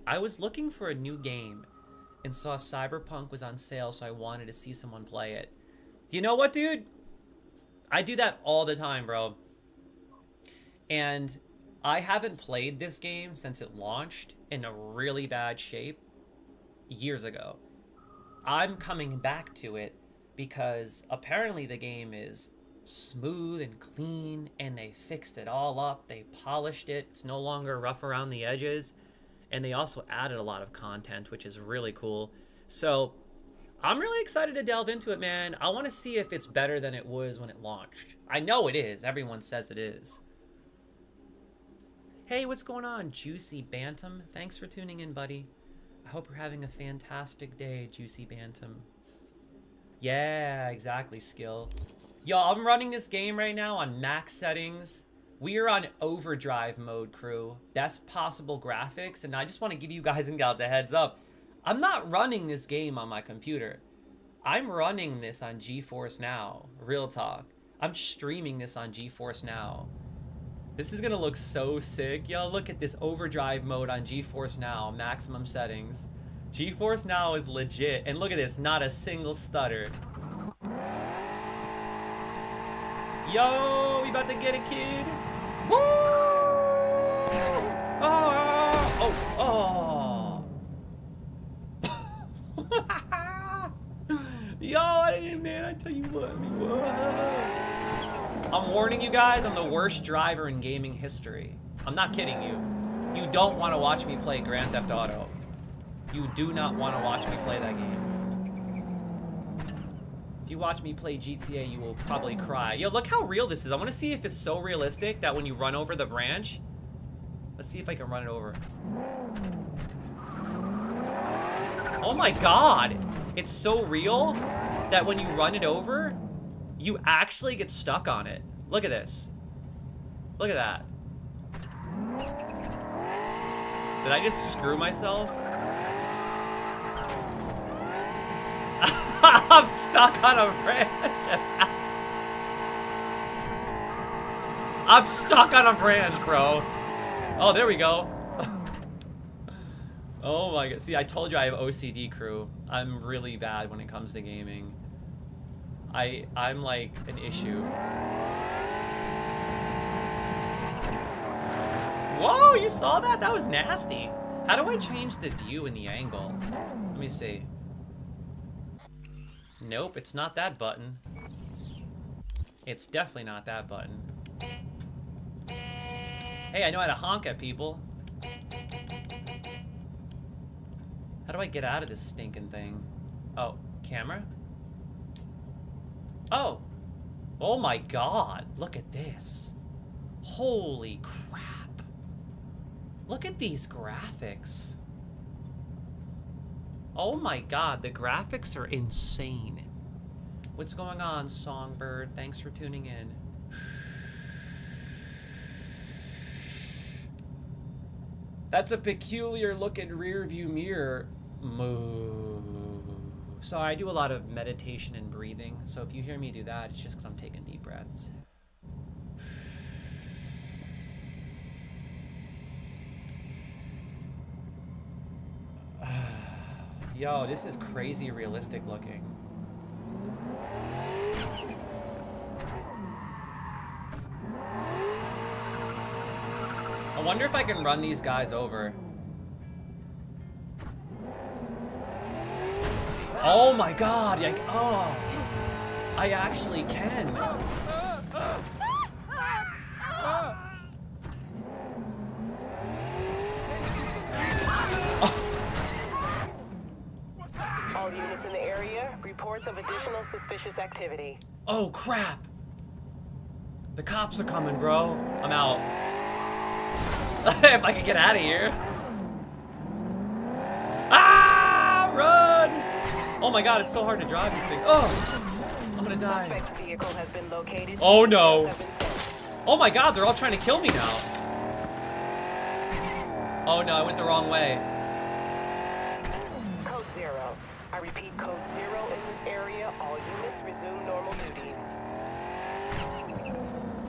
I was looking for a new game and saw Cyberpunk was on sale, so I wanted to see someone play it. You know what, dude? I do that all the time, bro. And I haven't played this game since it launched in a really bad shape years ago. I'm coming back to it because apparently the game is smooth and clean and they fixed it all up. They polished it. It's no longer rough around the edges. And they also added a lot of content, which is really cool. So I'm really excited to delve into it, man. I want to see if it's better than it was when it launched. I know it is. Everyone says it is. Hey, what's going on, Juicy Bantam? Thanks for tuning in, buddy. I hope you're having a fantastic day, Juicy Bantam. Yeah, exactly, Skill. Yo, I'm running this game right now on max settings. We are on overdrive mode, crew. Best possible graphics, and I just want to give you guys and gals a heads up. I'm not running this game on my computer. I'm running this on GeForce Now. Real talk. I'm streaming this on GeForce Now. This is gonna look so sick. Yo, look at this overdrive mode on GeForce Now. Maximum settings. GeForce Now is legit. And look at this, not a single stutter. Yo, we about to get a kid. Woo! Oh, oh, oh. Yo, I didn't, man, I tell you what, I'm warning you guys, I'm the worst driver in gaming history. I'm not kidding you. You don't want to watch me play Grand Theft Auto. You do not want to watch me play that game. If you watch me play GTA, you will probably cry. Yo, look how real this is. I want to see if it's so realistic that when you run over the branch... Let's see if I can run it over. Oh my god! It's so real that when you run it over, you actually get stuck on it. Look at this. Look at that. Did I just screw myself? I'm stuck on a branch. I'm stuck on a branch, bro. Oh, there we go. Oh my god. See, I told you I have OCD, crew. I'm really bad when it comes to gaming. I'm like an issue. Whoa, you saw that? That was nasty. How do I change the view and the angle? Let me see. Nope, it's not that button. It's definitely not that button. Hey, I know how to honk at people. How do I get out of this stinking thing? Oh, camera? Oh. Oh my god. Look at this. Holy crap. Look at these graphics. Oh my god, the graphics are insane. What's going on, Songbird? Thanks for tuning in. That's a peculiar looking rear view mirror. Moo. So I do a lot of meditation and breathing. So if you hear me do that, it's just because I'm taking deep breaths. Yo, this is crazy realistic looking. I wonder if I can run these guys over. Oh my god, like, oh. I actually can. All units in the area, reports of additional suspicious activity. Oh crap. The cops are coming, bro. I'm out. If I could get out of here. Ah, run! Oh my god, it's so hard to drive this thing. Oh, I'm gonna die. Suspect's vehicle has been located. Oh no. Oh my god, they're all trying to kill me now. Oh no, I went the wrong way. Code 0. I repeat, code 0 in this area. All units resume normal duties.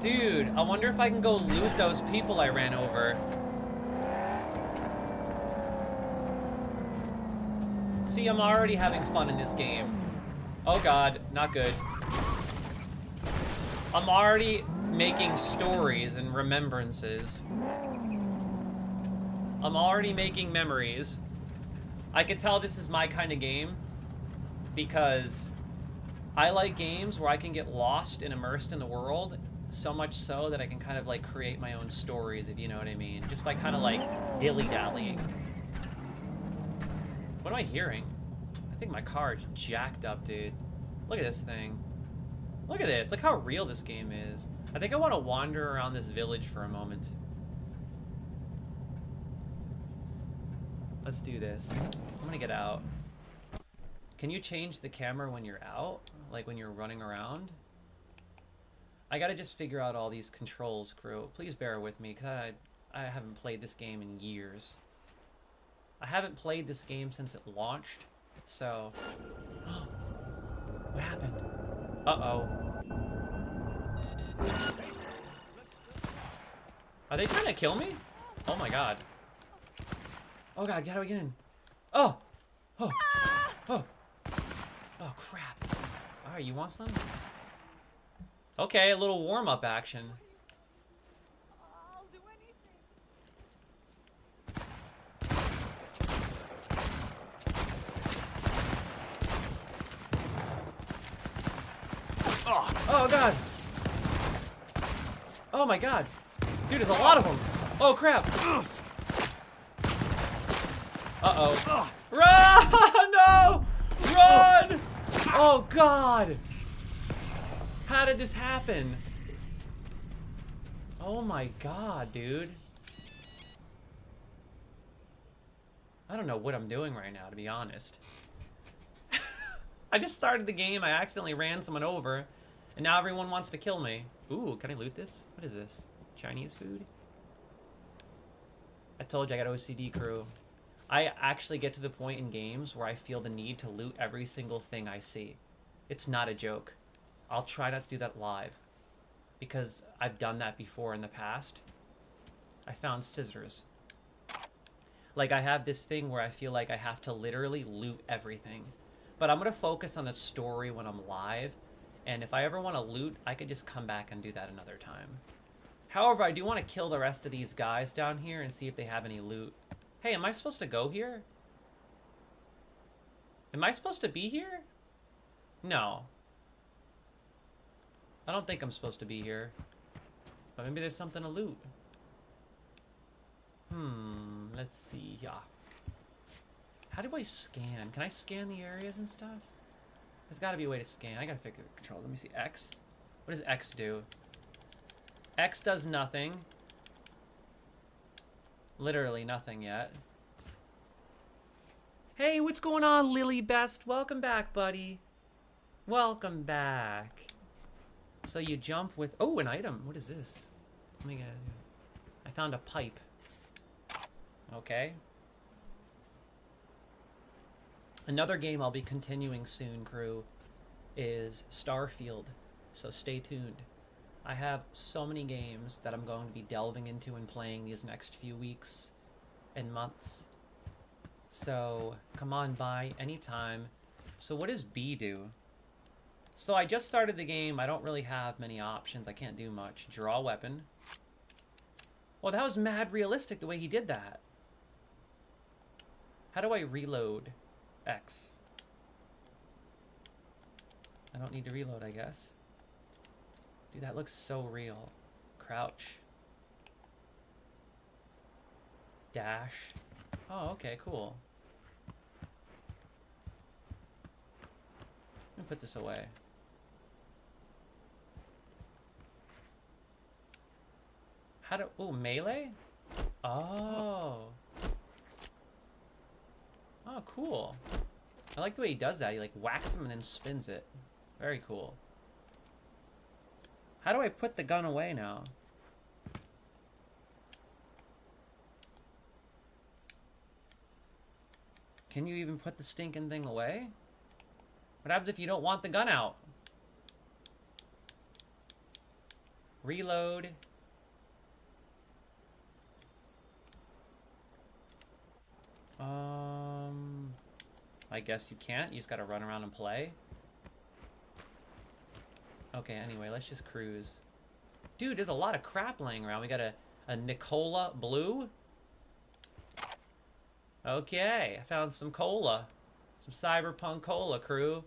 Dude, I wonder if I can go loot those people I ran over. See, I'm already having fun in this game. Oh god, not good. I'm already making stories and remembrances. I'm already making memories. I could tell this is my kind of game because I like games where I can get lost and immersed in the world, so much so that I can kind of like create my own stories, if you know what I mean, just by kind of like dilly-dallying. What am I hearing? I think my car is jacked up, dude. Look at this thing. Look at this. Look how real this game is. I think I want to wander around this village for a moment. Let's do this. I'm gonna get out. Can you change the camera when you're out? Like when you're running around? I gotta just figure out all these controls, crew. Please bear with me, because I haven't played this game in years. I haven't played this game since it launched, so... What happened? Uh-oh. Are they trying to kill me? Oh my god. Oh god, how do I get in? Oh! Oh! Oh! Oh crap. Alright, you want some? Okay, a little warm-up action. I'll do anything. Oh god! Oh my god! Dude, there's a lot of them! Oh crap! Uh-oh. Run! No! Run! Oh god! How did this happen? Oh my god, dude. I don't know what I'm doing right now, to be honest. I just started the game, I accidentally ran someone over, and now everyone wants to kill me. Ooh, can I loot this? What is this? Chinese food? I told you I got OCD, crew. I actually get to the point in games where I feel the need to loot every single thing I see. It's not a joke. I'll try not to do that live, because I've done that before in the past. I found scissors. Like, I have this thing where I feel like I have to literally loot everything. But I'm going to focus on the story when I'm live, and if I ever want to loot, I could just come back and do that another time. However, I do want to kill the rest of these guys down here and see if they have any loot. Hey, am I supposed to go here? Am I supposed to be here? No. I don't think I'm supposed to be here. But maybe there's something to loot. Let's see. Yeah. How do I scan? Can I scan the areas and stuff? There's got to be a way to scan. I got to figure the controls. Let me see. X? What does X do? X does nothing. Literally nothing yet. Hey, what's going on, Lily Best? Welcome back, buddy. Welcome back. So you jump with... Oh, an item. What is this? Let me get it. I found a pipe. Okay. Another game I'll be continuing soon, crew, is Starfield. So stay tuned. I have so many games that I'm going to be delving into and playing these next few weeks and months. So come on by anytime. So what does B do? So I just started the game. I don't really have many options. I can't do much. Draw weapon. Well, that was mad realistic the way he did that. How do I reload? X. I don't need to reload, I guess. Dude, that looks so real. Crouch. Dash. Oh, okay, cool. Let me put this away. How do... Ooh, melee? Oh. Oh, cool. I like the way he does that. He, like, whacks him and then spins it. Very cool. How do I put the gun away now? Can you even put the stinking thing away? What happens if you don't want the gun out? Reload. I guess you can't. You just gotta run around and play. Okay, anyway, let's just cruise. Dude, there's a lot of crap laying around. We got a Nicola Blue. Okay, I found some cola. Some Cyberpunk cola, crew.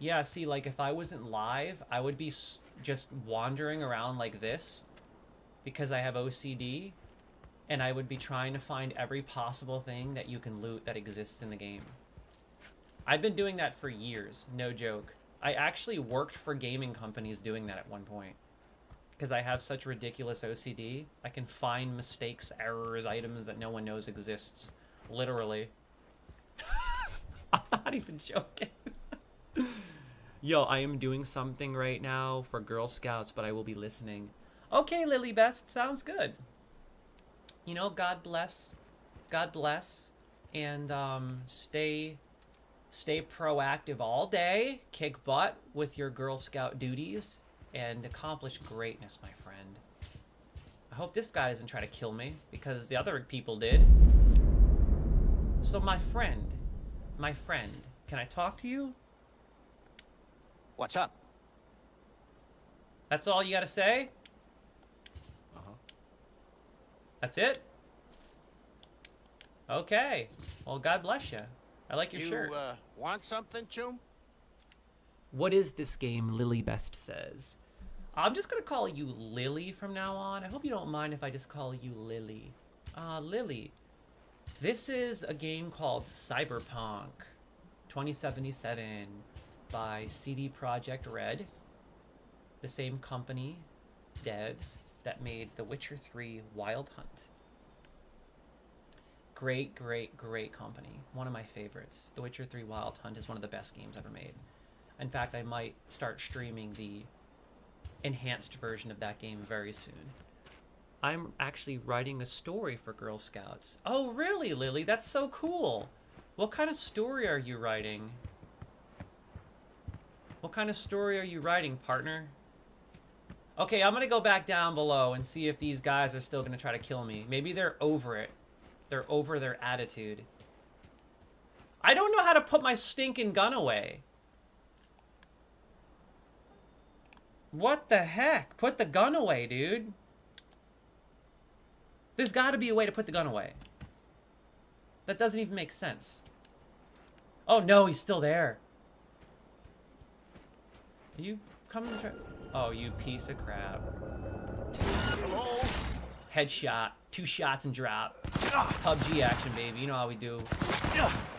Yeah, see, like, if I wasn't live, I would be just wandering around like this because I have OCD, and I would be trying to find every possible thing that you can loot that exists in the game. I've been doing that for years, no joke. I actually worked for gaming companies doing that at one point. Because I have such ridiculous OCD, I can find mistakes, errors, items that no one knows exists. Literally. I'm not even joking. Yo, I am doing something right now for Girl Scouts, but I will be listening. Okay, Lily Best, sounds good. You know, God bless. God bless. And stay proactive all day. Kick butt with your Girl Scout duties. And accomplish greatness, my friend. I hope this guy doesn't try to kill me, because the other people did. So my friend, can I talk to you? What's up? That's all you gotta say? Uh-huh. That's it? Okay. Well, God bless you. I like your shirt. You, want something, Choom? What is this game, Lily Best says? I'm just gonna call you Lily from now on. I hope you don't mind if I just call you Lily. Lily. This is a game called Cyberpunk 2077 by CD Projekt Red. The same company, devs, that made The Witcher 3 Wild Hunt. Great, great, great company. One of my favorites. The Witcher 3 Wild Hunt is one of the best games ever made. In fact, I might start streaming the enhanced version of that game very soon. I'm actually writing a story for Girl Scouts. Oh, really, Lily? That's so cool. What kind of story are you writing? What kind of story are you writing, partner? Okay, I'm gonna go back down below and see if these guys are still gonna try to kill me. Maybe they're over it. They're over their attitude. I don't know how to put my stinking gun away. What the heck? Put the gun away, dude. There's got to be a way to put the gun away. That doesn't even make sense. Oh no, he's still there. Are you coming to try? Oh, you piece of crap. Hello? Headshot. 2 shots and drop. PUBG action, baby. You know how we do.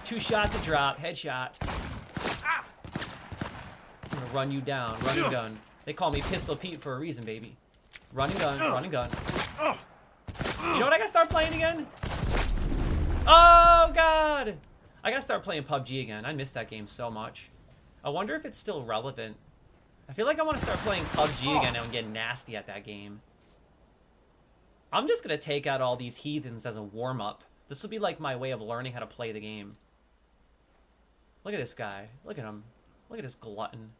2 shots and drop. Headshot. I'm gonna run you down. Run and gun. They call me Pistol Pete for a reason, baby. Run and gun, run and gun. You know what I gotta start playing again? Oh, God! I gotta start playing PUBG again. I miss that game so much. I wonder if it's still relevant. I feel like I want to start playing PUBG again and get nasty at that game. I'm just gonna take out all these heathens as a warm-up. This will be like my way of learning how to play the game. Look at this guy. Look at him. Look at this glutton.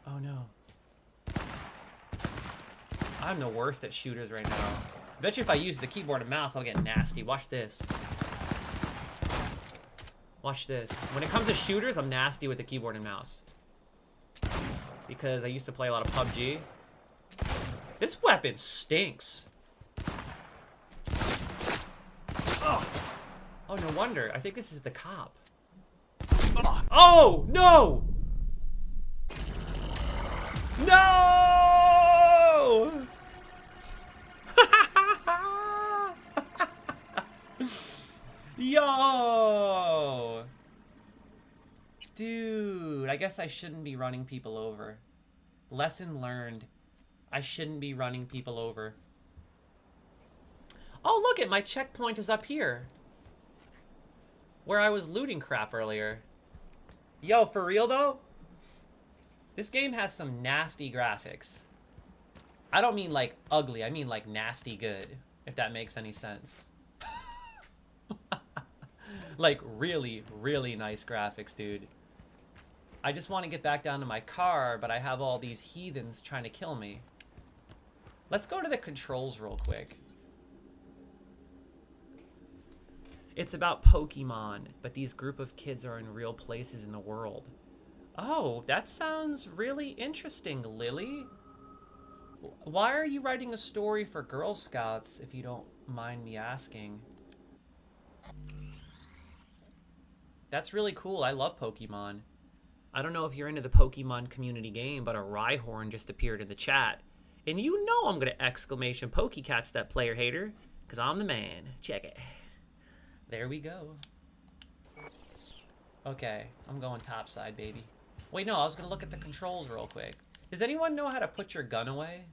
Oh no. I'm the worst at shooters right now. I bet you if I use the keyboard and mouse, I'll get nasty. Watch this. Watch this. When it comes to shooters, I'm nasty with the keyboard and mouse. Because I used to play a lot of PUBG. This weapon stinks. Oh, no wonder. I think this is the cop. Oh, no! No! Yo! Dude, I guess I shouldn't be running people over. Lesson learned. I shouldn't be running people over. Oh, look it, my checkpoint is up here. Where I was looting crap earlier. Yo, for real though? This game has some nasty graphics. I don't mean like ugly, I mean like nasty good, if that makes any sense. Like really, really nice graphics, dude. I just want to get back down to my car, but I have all these heathens trying to kill me. Let's go to the controls real quick. It's about Pokemon, but these group of kids are in real places in the world. Oh, that sounds really interesting, Lily. Why are you writing a story for Girl Scouts, if you don't mind me asking? That's really cool. I love Pokemon. I don't know if you're into the Pokemon community game, but a Rhyhorn just appeared in the chat. And you know I'm gonna exclamation Pokecatch that player hater, because I'm the man. Check it. There we go. Okay, I'm going topside, baby. Wait, no, I was gonna look at the controls real quick. Does anyone know how to put your gun away?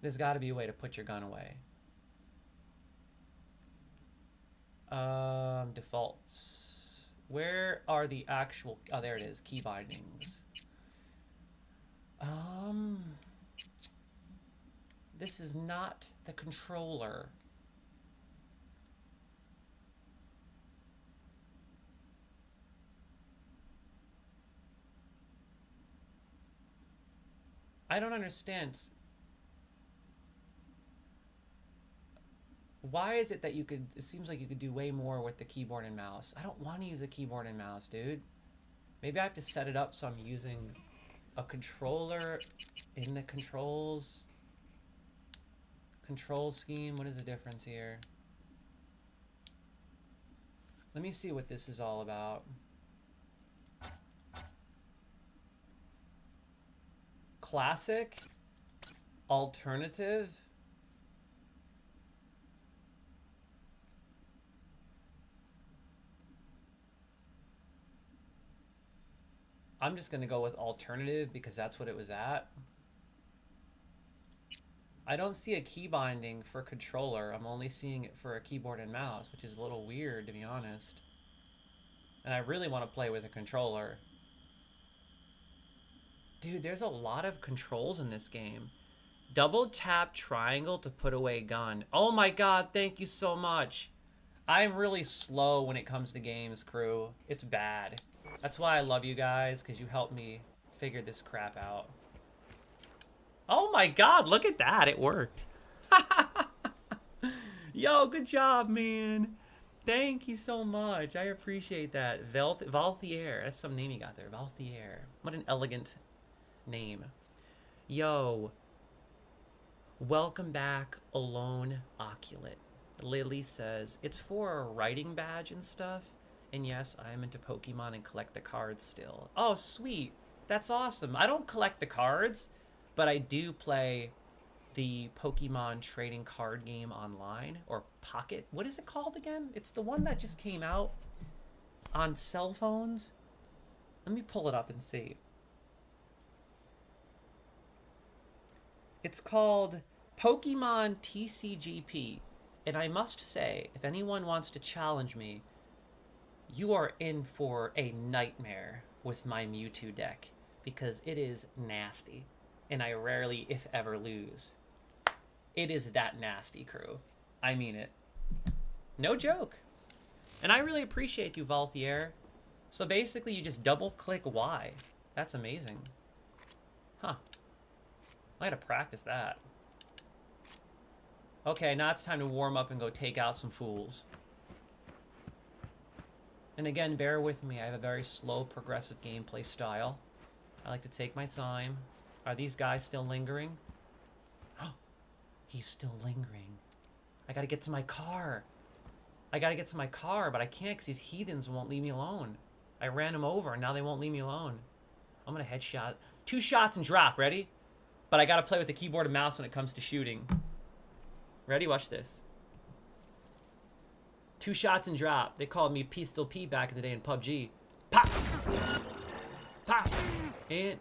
There's gotta be a way to put your gun away. Defaults. Where are the actual... Oh, there it is. Key bindings. This is not the controller. I don't understand. Why is it that you could... It seems like you could do way more with the keyboard and mouse. I don't want to use a keyboard and mouse, dude. Maybe I have to set it up so I'm using a controller in the controls. Control scheme. What is the difference here? Let me see what this is all about. Classic? Alternative? I'm just gonna go with alternative because that's what it was at. I don't see a key binding for controller. I'm only seeing it for a keyboard and mouse, which is a little weird, to be honest. And I really want to play with a controller. Dude, there's a lot of controls in this game. Double tap triangle to put away gun. Oh my god, thank you so much. I'm really slow when it comes to games, crew. It's bad. That's why I love you guys, because you helped me figure this crap out. Oh my god, look at that. It worked. Yo, good job, man. Thank you so much. I appreciate that. Valthier. That's some name you got there. Valthier. What an elegant name. Yo. Welcome back, Alone Oculate. Lily says, it's for a writing badge and stuff. And yes, I am into Pokemon and collect the cards still. Oh, sweet. That's awesome. I don't collect the cards, but I do play the Pokemon trading card game online, or Pocket. What is it called again? It's the one that just came out on cell phones. Let me pull it up and see. It's called Pokemon TCGP. And I must say, if anyone wants to challenge me, you are in for a nightmare with my Mewtwo deck, because it is nasty, and I rarely, if ever, lose. It is that nasty, crew. I mean it. No joke. And I really appreciate you, Valthier. So basically, you just double-click Y. That's amazing. Huh. I gotta practice that. Okay, now it's time to warm up and go take out some fools. And again, bear with me. I have a very slow, progressive gameplay style. I like to take my time. Are these guys still lingering? Oh, he's still lingering. I gotta get to my car. I gotta get to my car, but I can't because these heathens won't leave me alone. I ran them over, and now they won't leave me alone. I'm gonna headshot. 2 shots and drop. Ready? But I gotta play with the keyboard and mouse when it comes to shooting. Ready? Watch this. 2 shots and drop. They called me Pistol Pete back in the day in PUBG. Pop! Pop! And...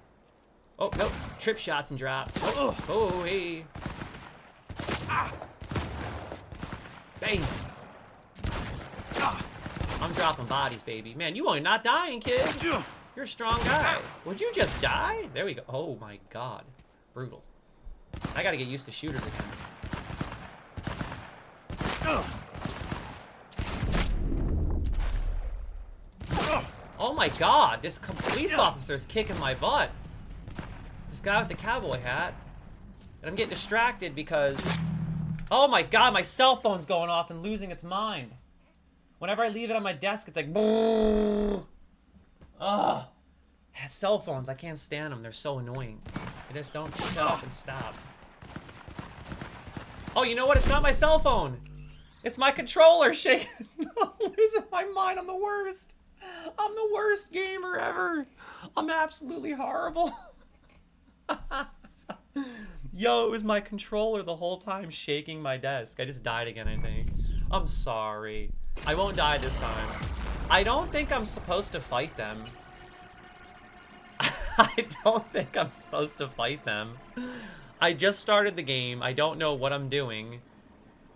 Oh, nope. Trip shots and drop. Oh, oh hey. Ah! Bang! Ah! I'm dropping bodies, baby. Man, you are not dying, kid. You're a strong guy. Would you just die? There we go. Oh my god. Brutal. I gotta get used to shooters again. Oh my god, this police officer's kicking my butt. This guy with the cowboy hat. And I'm getting distracted because Oh my god, my cell phone's going off and losing its mind. Whenever I leave it on my desk, it's like... Ugh. Cell phones, I can't stand them. They're so annoying. They just don't shut up and stop. Oh, you know what? It's not my cell phone. It's my controller shaking. I'm losing my mind. I'm the worst. I'm the worst gamer ever. I'm absolutely horrible. Yo, it was my controller the whole time shaking my desk. I just died again, I think. I'm sorry. I won't die this time. I don't think I'm supposed to fight them. I don't think I'm supposed to fight them. I just started the game. I don't know what I'm doing.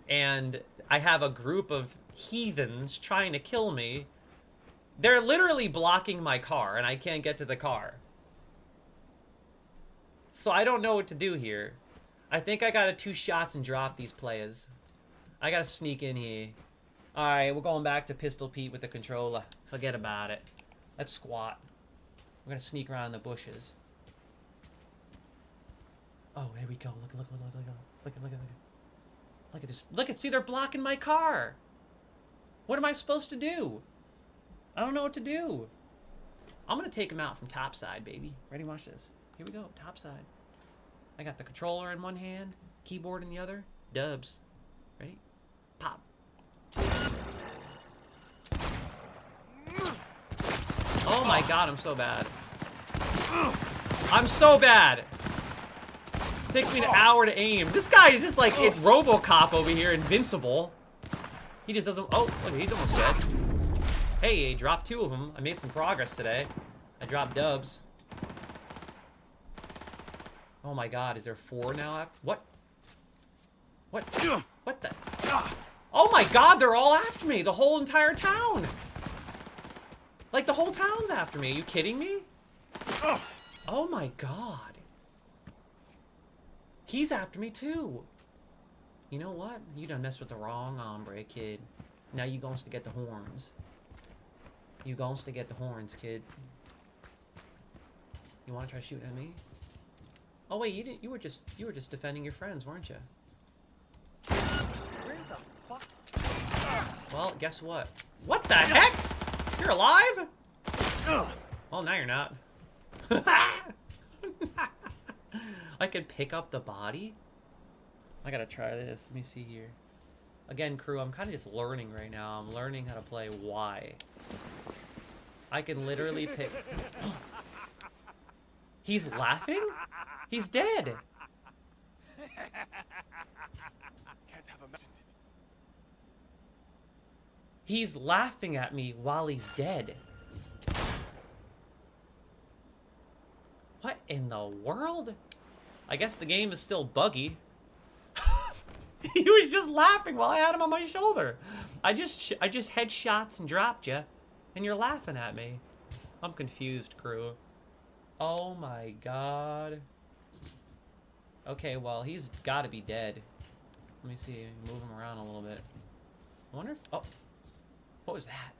And I have a group of heathens trying to kill me. They're literally blocking my car, and I can't get to the car. So I don't know what to do here. I think I gotta 2 shots and drop these players. I gotta sneak in here. Alright, we're going back to Pistol Pete with the controller. Forget about it. Let's squat. We're gonna sneak around the bushes. Oh, here we go. Look at this. Look at, see, they're blocking my car. What am I supposed to do? I don't know what to do. I'm gonna take him out from topside, baby. Ready? Watch this. Here we go, topside. I got the controller in one hand, keyboard in the other. Dubs. Ready? Pop. Oh my god, I'm so bad. I'm so bad. Takes me an hour to aim. This guy is just like it RoboCop over here, invincible. He just doesn't. Oh, look, he's almost dead. Hey, I dropped 2 of them. I made some progress today. I dropped dubs. Oh my god, is there 4 now? What? What? What the? Oh my god, they're all after me. The whole entire town. Like, the whole town's after me. Are you kidding me? Oh my god. He's after me too. You know what? You done messed with the wrong hombre, kid. Now you goes to get the horns. You goes to get the horns, kid. You want to try shooting at me? Oh wait, you didn't. You were just defending your friends, weren't you? Where the fuck? Well, guess what? What the heck? You're alive? Well, now you're not. I could pick up the body? I gotta try this. Let me see here. Again, crew, I'm kind of just learning right now. I'm learning how to play Y. I can literally pick... He's laughing? He's dead. Can't have imagined it. He's laughing at me while he's dead. What in the world? I guess the game is still buggy. He was just laughing while I had him on my shoulder. I just headshots and dropped you, and you're laughing at me. I'm confused, crew. Oh my god. Okay, well, he's got to be dead. Let me see. Move him around a little bit. I wonder if... Oh. What was that?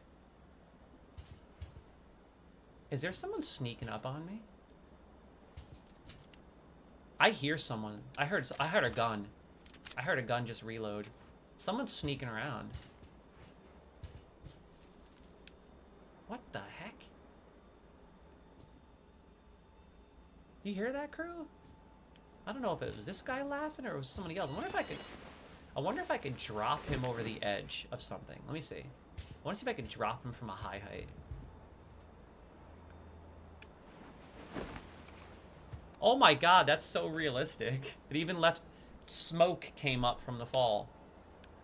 Is there someone sneaking up on me? I hear someone. I heard a gun. I heard a gun just reload. Someone's sneaking around. What the heck? You hear that, crew? I don't know if it was this guy laughing or it was somebody else. I wonder if I could drop him over the edge of something. Let me see. I want to see if I could drop him from a high height. Oh my god, that's so realistic. It even left smoke came up from the fall.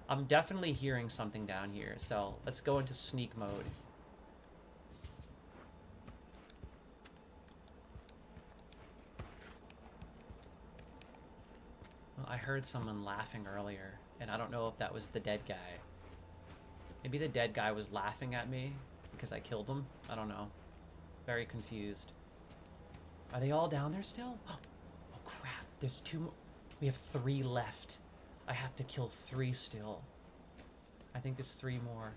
I'm definitely hearing something down here, so let's go into sneak mode. Well, I heard someone laughing earlier, and I don't know if that was the dead guy. Maybe the dead guy was laughing at me because I killed him. I don't know. Very confused. Are they all down there still? Oh crap. There's 2 more. We have 3 left. I have to kill 3 still. I think there's 3 more.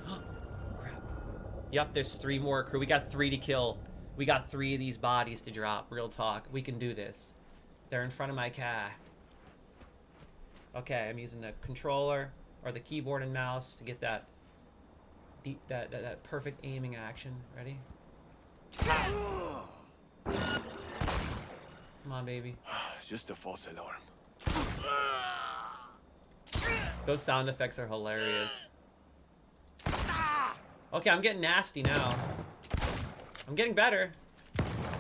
Oh, crap. Yep, there's 3 more, crew. We got 3 to kill. We got 3 of these bodies to drop. Real talk. We can do this. They're in front of my car. Okay, I'm using the controller or the keyboard and mouse to get that that perfect aiming action. Ready? Come on, baby. Just a false alarm. Those sound effects are hilarious. Okay, I'm getting nasty now. I'm getting better.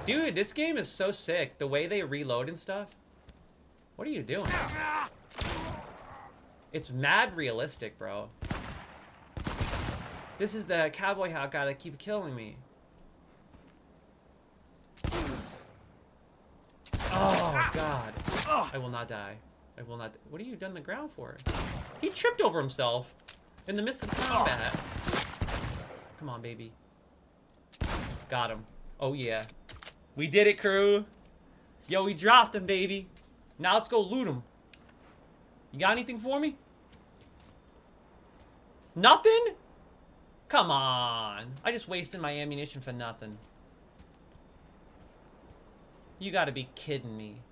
Dude, this game is so sick. The way they reload and stuff. What are you doing? It's mad realistic, bro. This is the cowboy hat guy that keep killing me. Oh, God. I will not die. I will not. What are you done the ground for? He tripped over himself in the midst of combat. Come on, baby. Got him. Oh, yeah. We did it, crew. Yo, we dropped him, baby. Now let's go loot him. You got anything for me? Nothing? Come on. I just wasted my ammunition for nothing. You gotta be kidding me.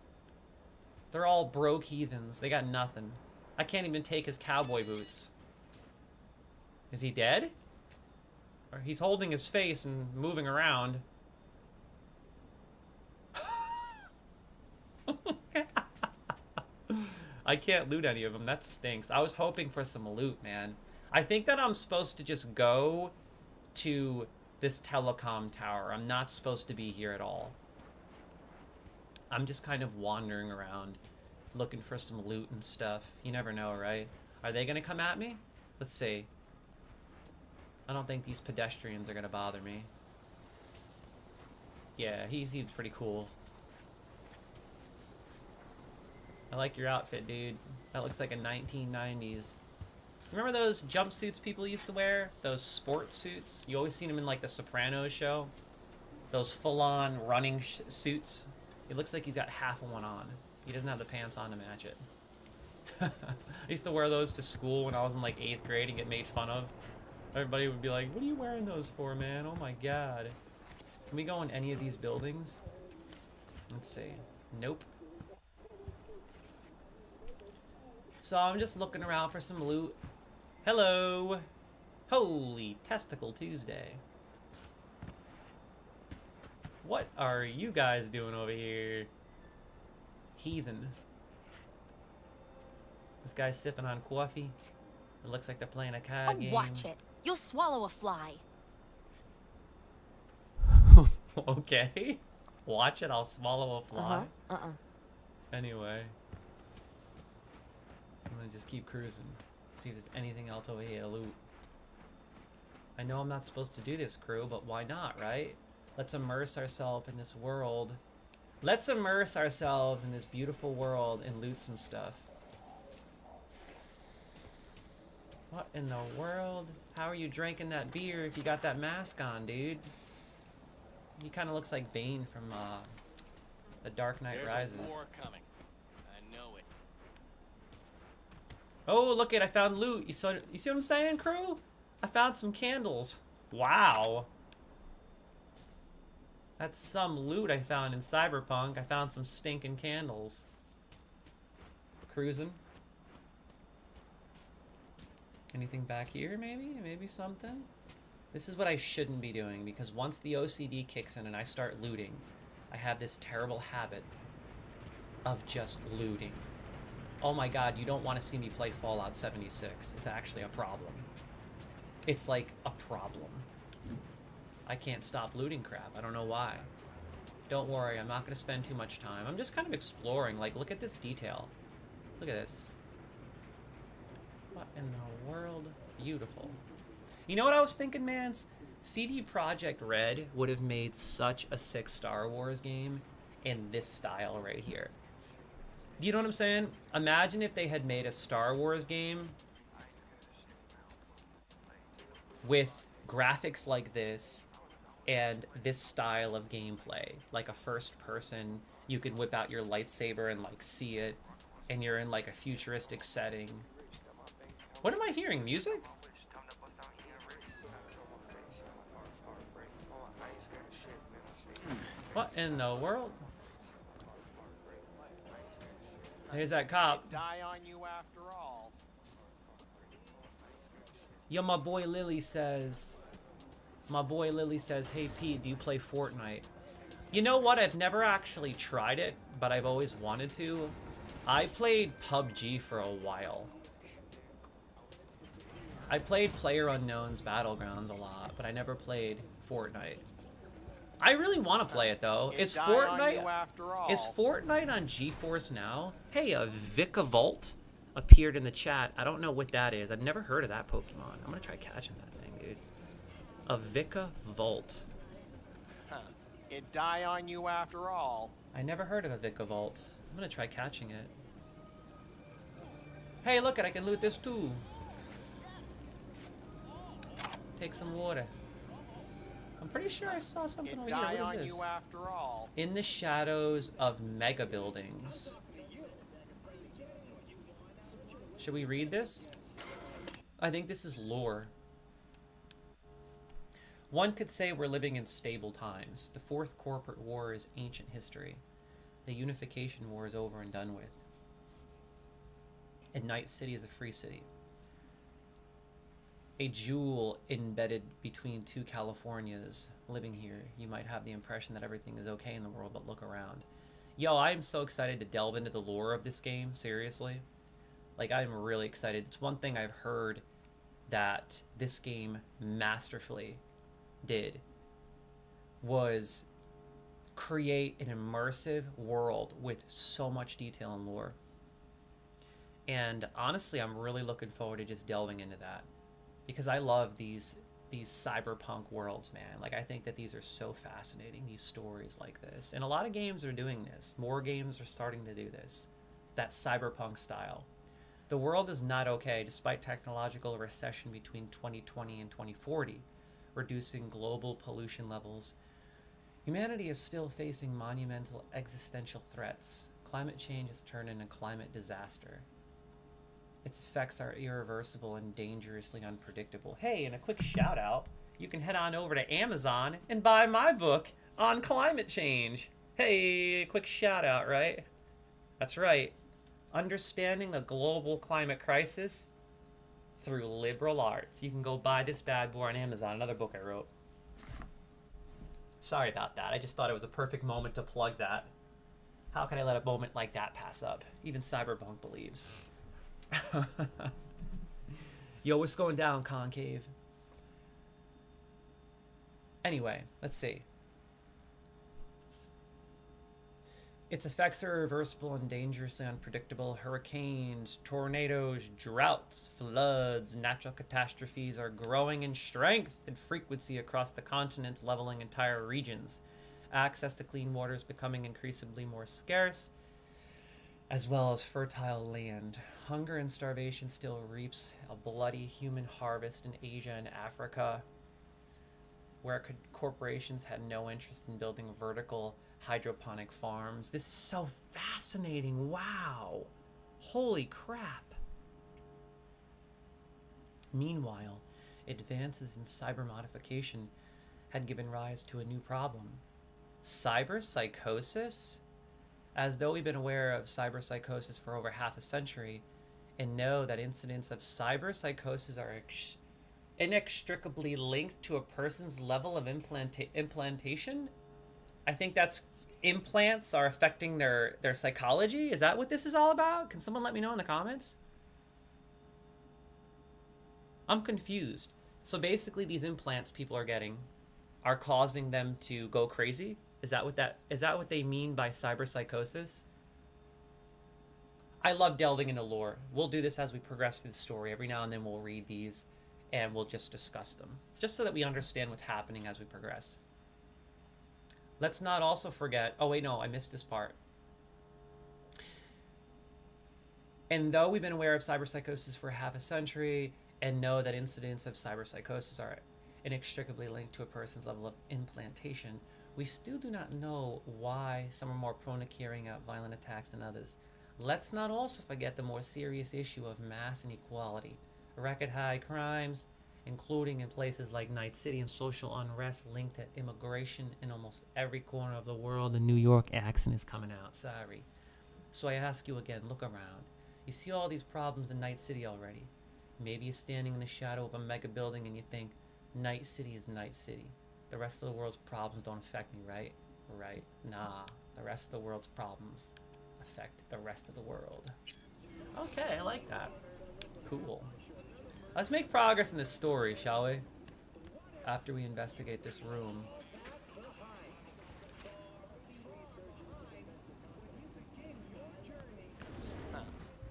They're all broke heathens. They got nothing. I can't even take his cowboy boots. Is he dead? Or he's holding his face and moving around. I can't loot any of them. That stinks. I was hoping for some loot, man. I think that I'm supposed to just go to this telecom tower. I'm not supposed to be here at all. I'm just kind of wandering around, looking for some loot and stuff. You never know, right? Are they gonna come at me? Let's see. I don't think these pedestrians are gonna bother me. Yeah, he seems pretty cool. I like your outfit, dude. That looks like a 1990s. Remember those jumpsuits people used to wear? Those sports suits? You always seen them in like the Sopranos show. Those full-on running suits. It looks like he's got half of one on. He doesn't have the pants on to match it. I used to wear those to school when I was in like 8th grade and get made fun of. Everybody would be like, what are you wearing those for, man? Oh my god. Can we go in any of these buildings? Let's see. Nope. So I'm just looking around for some loot. Hello. Holy Testicle Tuesday. What are you guys doing over here? Heathen. This guy's sipping on coffee. It looks like they're playing a card game. Watch it. You'll swallow a fly. Okay. Watch it, I'll swallow a fly. Anyway. I'm gonna just keep cruising. See if there's anything else over here to loot. I know I'm not supposed to do this, crew, but why not, right? Let's immerse ourselves in this world. Let's immerse ourselves in this beautiful world and loot some stuff. What in the world? How are you drinking that beer if you got that mask on, dude? He kind of looks like Bane from The Dark Knight Rises. There's a war coming. I know it. Oh, look it! I found loot. You see what I'm saying, crew? I found some candles. Wow. That's some loot I found in Cyberpunk. I found some stinking candles. Cruising. Anything back here, maybe? Maybe something? This is what I shouldn't be doing, because once the OCD kicks in and I start looting, I have this terrible habit of just looting. Oh my god, you don't want to see me play Fallout 76. It's actually a problem. It's like a problem. I can't stop looting crap. I don't know why. Don't worry, I'm not going to spend too much time. I'm just kind of exploring. Like, look at this detail. Look at this. What in the world? Beautiful. You know what I was thinking, man? CD Projekt Red would have made such a sick Star Wars game in this style right here. You know what I'm saying? Imagine if they had made a Star Wars game with graphics like this and this style of gameplay, like a first person. You could whip out your lightsaber and like see it, and you're in like a futuristic setting. What am I hearing? Music? What in the world? There's that cop. Die on you after all. Yo, my boy Lily says, hey Pete, do you play Fortnite? You know what? I've never actually tried it, but I've always wanted to. I played PUBG for a while. I played PlayerUnknown's Battlegrounds a lot, but I never played Fortnite. I really want to play it though. Is Fortnite on GeForce Now? Hey, a Vika Volt appeared in the chat. I don't know what that is. I've never heard of that Pokemon. I'm gonna try catching that thing, dude. A Vika Volt. It die on you after all. I never heard of a Vika Volt. I'm gonna try catching it. Hey, look, I can loot this too. Take some water. I'm pretty sure I saw something over here. What is this? You after all. In the shadows of mega buildings. Should we read this? I think this is lore. One could say we're living in stable times. The Fourth Corporate War is ancient history. The Unification War is over and done with. And Night City is a free city. A jewel embedded between two Californias. Living here, you might have the impression that everything is okay in the world, but look around. Yo, I'm so excited to delve into the lore of this game, seriously. Like, I'm really excited. It's one thing I've heard that this game masterfully did was create an immersive world with so much detail and lore. And honestly, I'm really looking forward to just delving into that. Because I love these cyberpunk worlds, man. Like, I think that these are so fascinating, these stories like this. And a lot of games are doing this. More games are starting to do this. That cyberpunk style. The world is not okay despite technological recession between 2020 and 2040, reducing global pollution levels. Humanity is still facing monumental existential threats. Climate change has turned into a climate disaster. Its effects are irreversible and dangerously unpredictable. Hey, and a quick shout out, you can head on over to Amazon and buy my book on climate change. Hey, quick shout out, right? That's right. Understanding the global climate crisis through liberal arts. You can go buy this bad boy on Amazon, another book I wrote. Sorry about that. I just thought it was a perfect moment to plug that. How can I let a moment like that pass up? Even Cyberpunk believes. Yo, what's going down, Concave? Anyway, let's see. Its effects are irreversible and dangerously unpredictable. Hurricanes, tornadoes, droughts, floods, natural catastrophes are growing in strength and frequency across the continent, leveling entire regions. Access to clean water is becoming increasingly more scarce, as well as fertile land. Hunger and starvation still reaps a bloody human harvest in Asia and Africa, where corporations had no interest in building vertical hydroponic farms. This is so fascinating. Wow. Holy crap. Meanwhile, advances in cyber modification had given rise to a new problem. Cyberpsychosis? As though we've been aware of cyberpsychosis for over half a century and know that incidents of cyberpsychosis are inextricably linked to a person's level of implantation? I think that's implants are affecting their psychology. Is that what this is all about? Can someone let me know in the comments? I'm confused. So basically these implants people are getting are causing them to go crazy? Is that what they mean by cyberpsychosis? I love delving into lore. We'll do this as we progress through the story. Every now and then we'll read these and we'll just discuss them, just so that we understand what's happening as we progress. Let's not also forget, oh wait, no, I missed this part. And though we've been aware of cyberpsychosis for half a century and know that incidents of cyberpsychosis are inextricably linked to a person's level of implantation, we still do not know why some are more prone to carrying out violent attacks than others. Let's not also forget the more serious issue of mass inequality. Record high crimes, including in places like Night City, and social unrest linked to immigration in almost every corner of the world. The New York accent is coming out, sorry. So I ask you again, look around. You see all these problems in Night City already. Maybe you're standing in the shadow of a mega building and you think, Night City is Night City. The rest of the world's problems don't affect me, right? Right? Nah. The rest of the world's problems affect the rest of the world. Okay, I like that. Cool. Let's make progress in this story, shall we? After we investigate this room.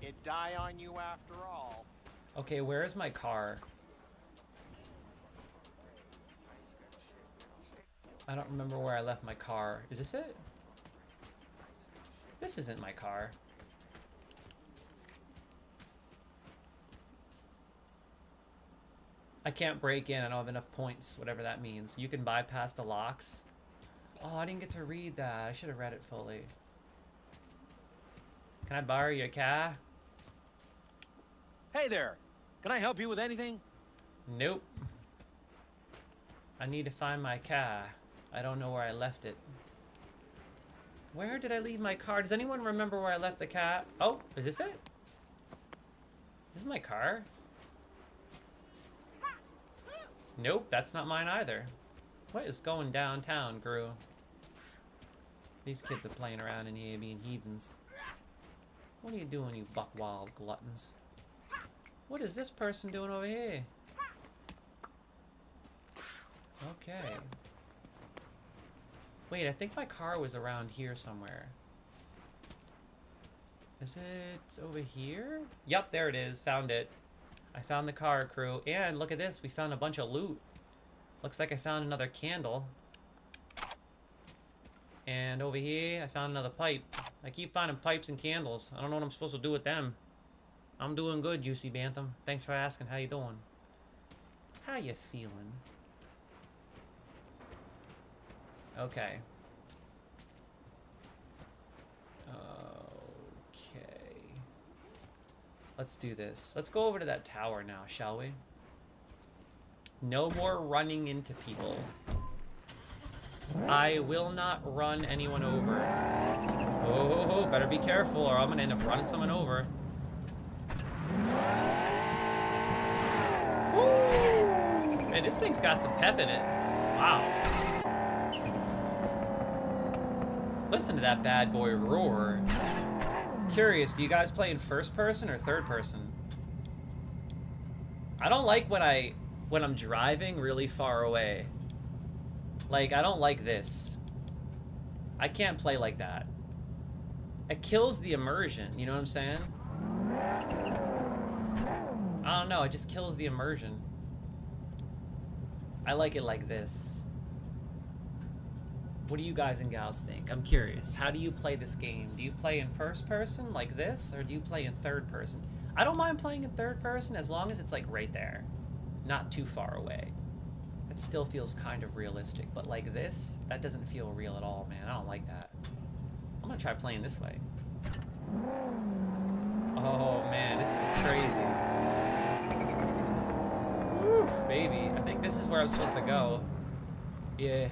It die on you after all. Okay, where is my car? I don't remember where I left my car. Is this it? This isn't my car. I can't break in. I don't have enough points, whatever that means. You can bypass the locks. Oh, I didn't get to read that. I should have read it fully. Can I borrow your car? Hey there. Can I help you with anything? Nope. I need to find my car. I don't know where I left it. Where did I leave my car? Does anyone remember where I left the car? Oh, is this it? This is my car? Nope, that's not mine either. What is going downtown, crew? These kids are playing around in here being heathens. What are you doing, you buck wild gluttons? What is this person doing over here? Okay. Wait, I think my car was around here somewhere. Is it over here? Yup, there it is. Found it. I found the car, crew. And look at this. We found a bunch of loot. Looks like I found another candle. And over here, I found another pipe. I keep finding pipes and candles. I don't know what I'm supposed to do with them. I'm doing good, Juicy Bantam. Thanks for asking. How you doing? How you feeling? Okay. Okay. Let's do this. Let's go over to that tower now, shall we? No more running into people. I will not run anyone over. Oh, better be careful or I'm gonna end up running someone over. Woo! Man, this thing's got some pep in it. Wow. Listen to that bad boy roar. Curious, do you guys play in first person or third person? I don't like when I'm driving really far away. Like, I don't like this. I can't play like that. It kills the immersion, you know what I'm saying? I don't know, it just kills the immersion. I like it like this. What do you guys and gals think? I'm curious. How do you play this game? Do you play in first person like this, or do you play in third person? I don't mind playing in third person as long as it's like right there, not too far away. It still feels kind of realistic, but like this, that doesn't feel real at all, man. I don't like that. I'm gonna try playing this way. Oh man, this is crazy. Woo, baby. I think this is where I'm supposed to go. Yeah.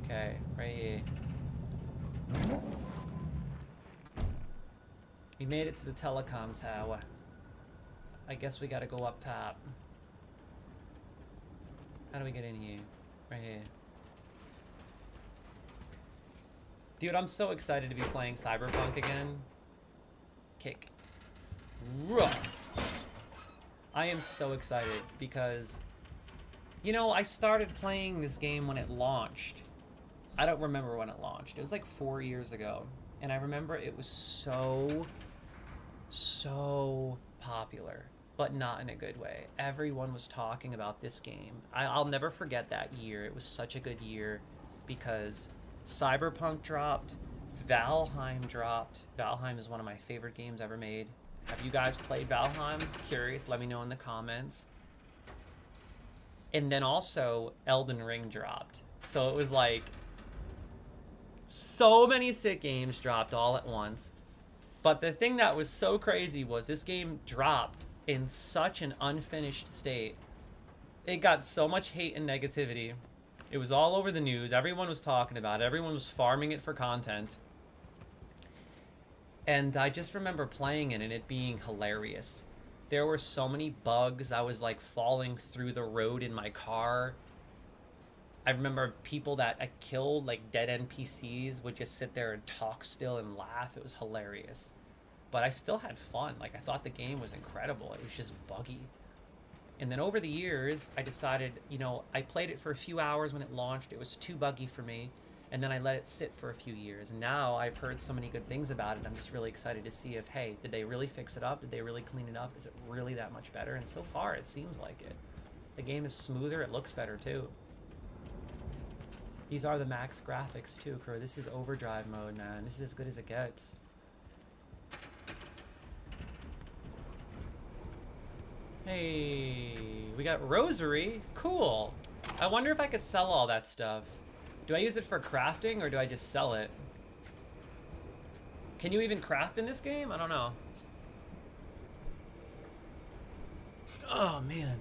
Okay, right here. We made it to the telecom tower. I guess we gotta go up top. How do we get in here? Right here. Dude, I'm so excited to be playing Cyberpunk again. Kick. Ruh. I am so excited because, you know, I started playing this game when it launched. I don't remember when it launched. It was like 4 years ago. And I remember it was so popular, but not in a good way. Everyone was talking about this game. I'll never forget that year. It was such a good year because Cyberpunk dropped, Valheim dropped. Valheim is one of my favorite games ever made. Have you guys played Valheim? Curious, let me know in the comments. And then also Elden Ring dropped. So it was like so many sick games dropped all at once. But the thing that was so crazy was this game dropped in such an unfinished state. It got so much hate and negativity. It was all over the news. Everyone was talking about it. Everyone was farming it for content. And I just remember playing it and it being hilarious. There were so many bugs. I was like falling through the road in my car. I remember people that I killed, like dead NPCs, would just sit there and talk still and laugh. It was hilarious. But I still had fun. Like, I thought the game was incredible. It was just buggy. And then over the years, I decided, you know, I played it for a few hours when it launched. It was too buggy for me. And then I let it sit for a few years. And now I've heard so many good things about it. I'm just really excited to see if, hey, did they really fix it up? Did they really clean it up? Is it really that much better? And so far, it seems like it. The game is smoother. It looks better, too. These are the max graphics, too, crew. This is overdrive mode, man. This is as good as it gets. Hey, we got rosary. Cool. I wonder if I could sell all that stuff. Do I use it for crafting or do I just sell it? Can you even craft in this game? I don't know. Oh, man.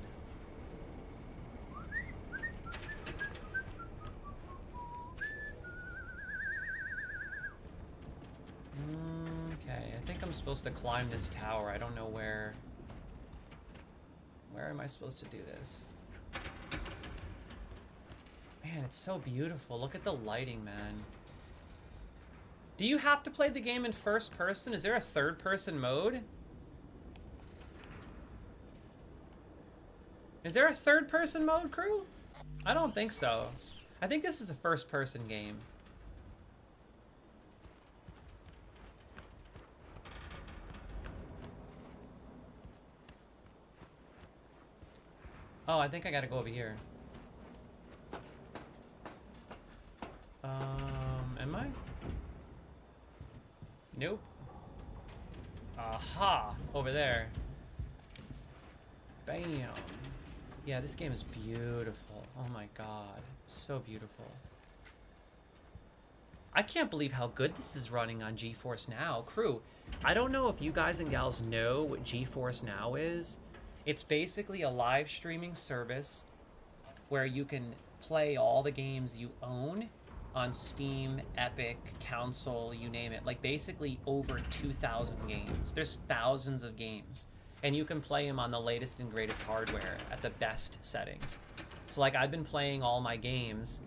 Okay, I think I'm supposed to climb this tower. I don't know where. Where am I supposed to do this? Man, it's so beautiful. Look at the lighting, man. Do you have to play the game in first person? Is there a third person mode? Is there a third person mode, crew? I don't think so. I think this is a first person game. Oh, I think I gotta go over here. Am I? Nope. Aha! Over there. Bam! Yeah, this game is beautiful. Oh my god. So beautiful. I can't believe how good this is running on GeForce Now. Crew, I don't know if you guys and gals know what GeForce Now is. It's basically a live streaming service where you can play all the games you own on Steam, Epic, Console, you name it. Like basically over 2,000 games. There's thousands of games. And you can play them on the latest and greatest hardware at the best settings. So like I've been playing all my games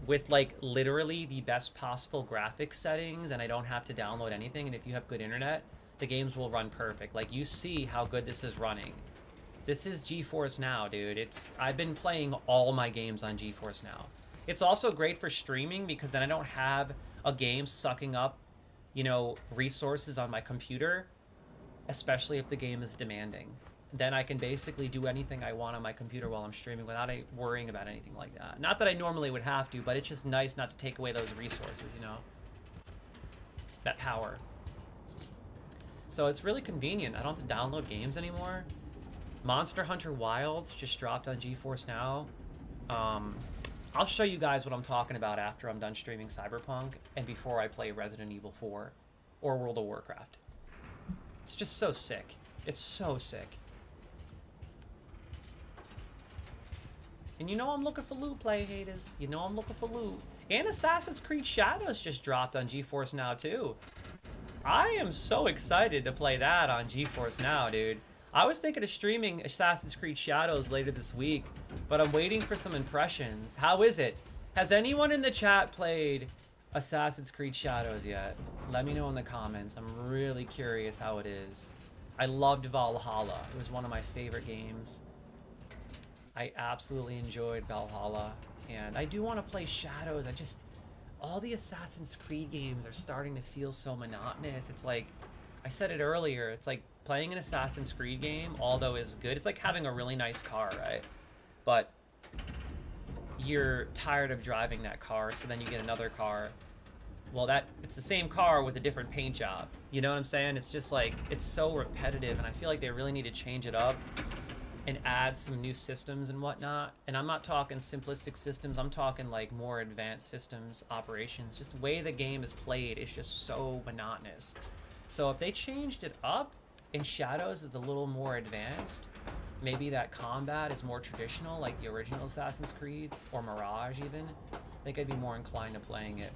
with like literally the best possible graphics settings and I don't have to download anything. And if you have good internet, the games will run perfect. Like you see how good this is running. This is GeForce Now, dude. I've been playing all my games on GeForce Now. It's also great for streaming because then I don't have a game sucking up, you know, resources on my computer, especially if the game is demanding. Then I can basically do anything I want on my computer while I'm streaming without worrying about anything like that. Not that I normally would have to, but it's just nice not to take away those resources, you know? That power. So it's really convenient. I don't have to download games anymore. Monster Hunter Wilds just dropped on GeForce Now. I'll show you guys what I'm talking about after I'm done streaming Cyberpunk and before I play Resident Evil 4 or World of Warcraft. It's just so sick. It's so sick. And you know I'm looking for loot, play haters. You know I'm looking for loot. And Assassin's Creed Shadows just dropped on GeForce Now too. I am so excited to play that on GeForce Now, dude. I was thinking of streaming Assassin's Creed Shadows later this week, but I'm waiting for some impressions. How is it? Has anyone in the chat played Assassin's Creed Shadows yet? Let me know in the comments. I'm really curious how it is. I loved Valhalla. It was one of my favorite games. I absolutely enjoyed Valhalla, and I do want to play Shadows. All the Assassin's Creed games are starting to feel so monotonous. It's like, I said it earlier, it's like playing an Assassin's Creed game, although is good. It's like having a really nice car, right? But you're tired of driving that car, so then you get another car. Well, it's the same car with a different paint job. You know what I'm saying? It's just like, it's so repetitive, and I feel like they really need to change it up and add some new systems and whatnot. And I'm not talking simplistic systems, I'm talking like more advanced systems, operations. Just the way the game is played is just so monotonous. So if they changed it up and Shadows is a little more advanced, maybe that combat is more traditional, like the original Assassin's Creeds, or Mirage even, I think I'd be more inclined to playing it.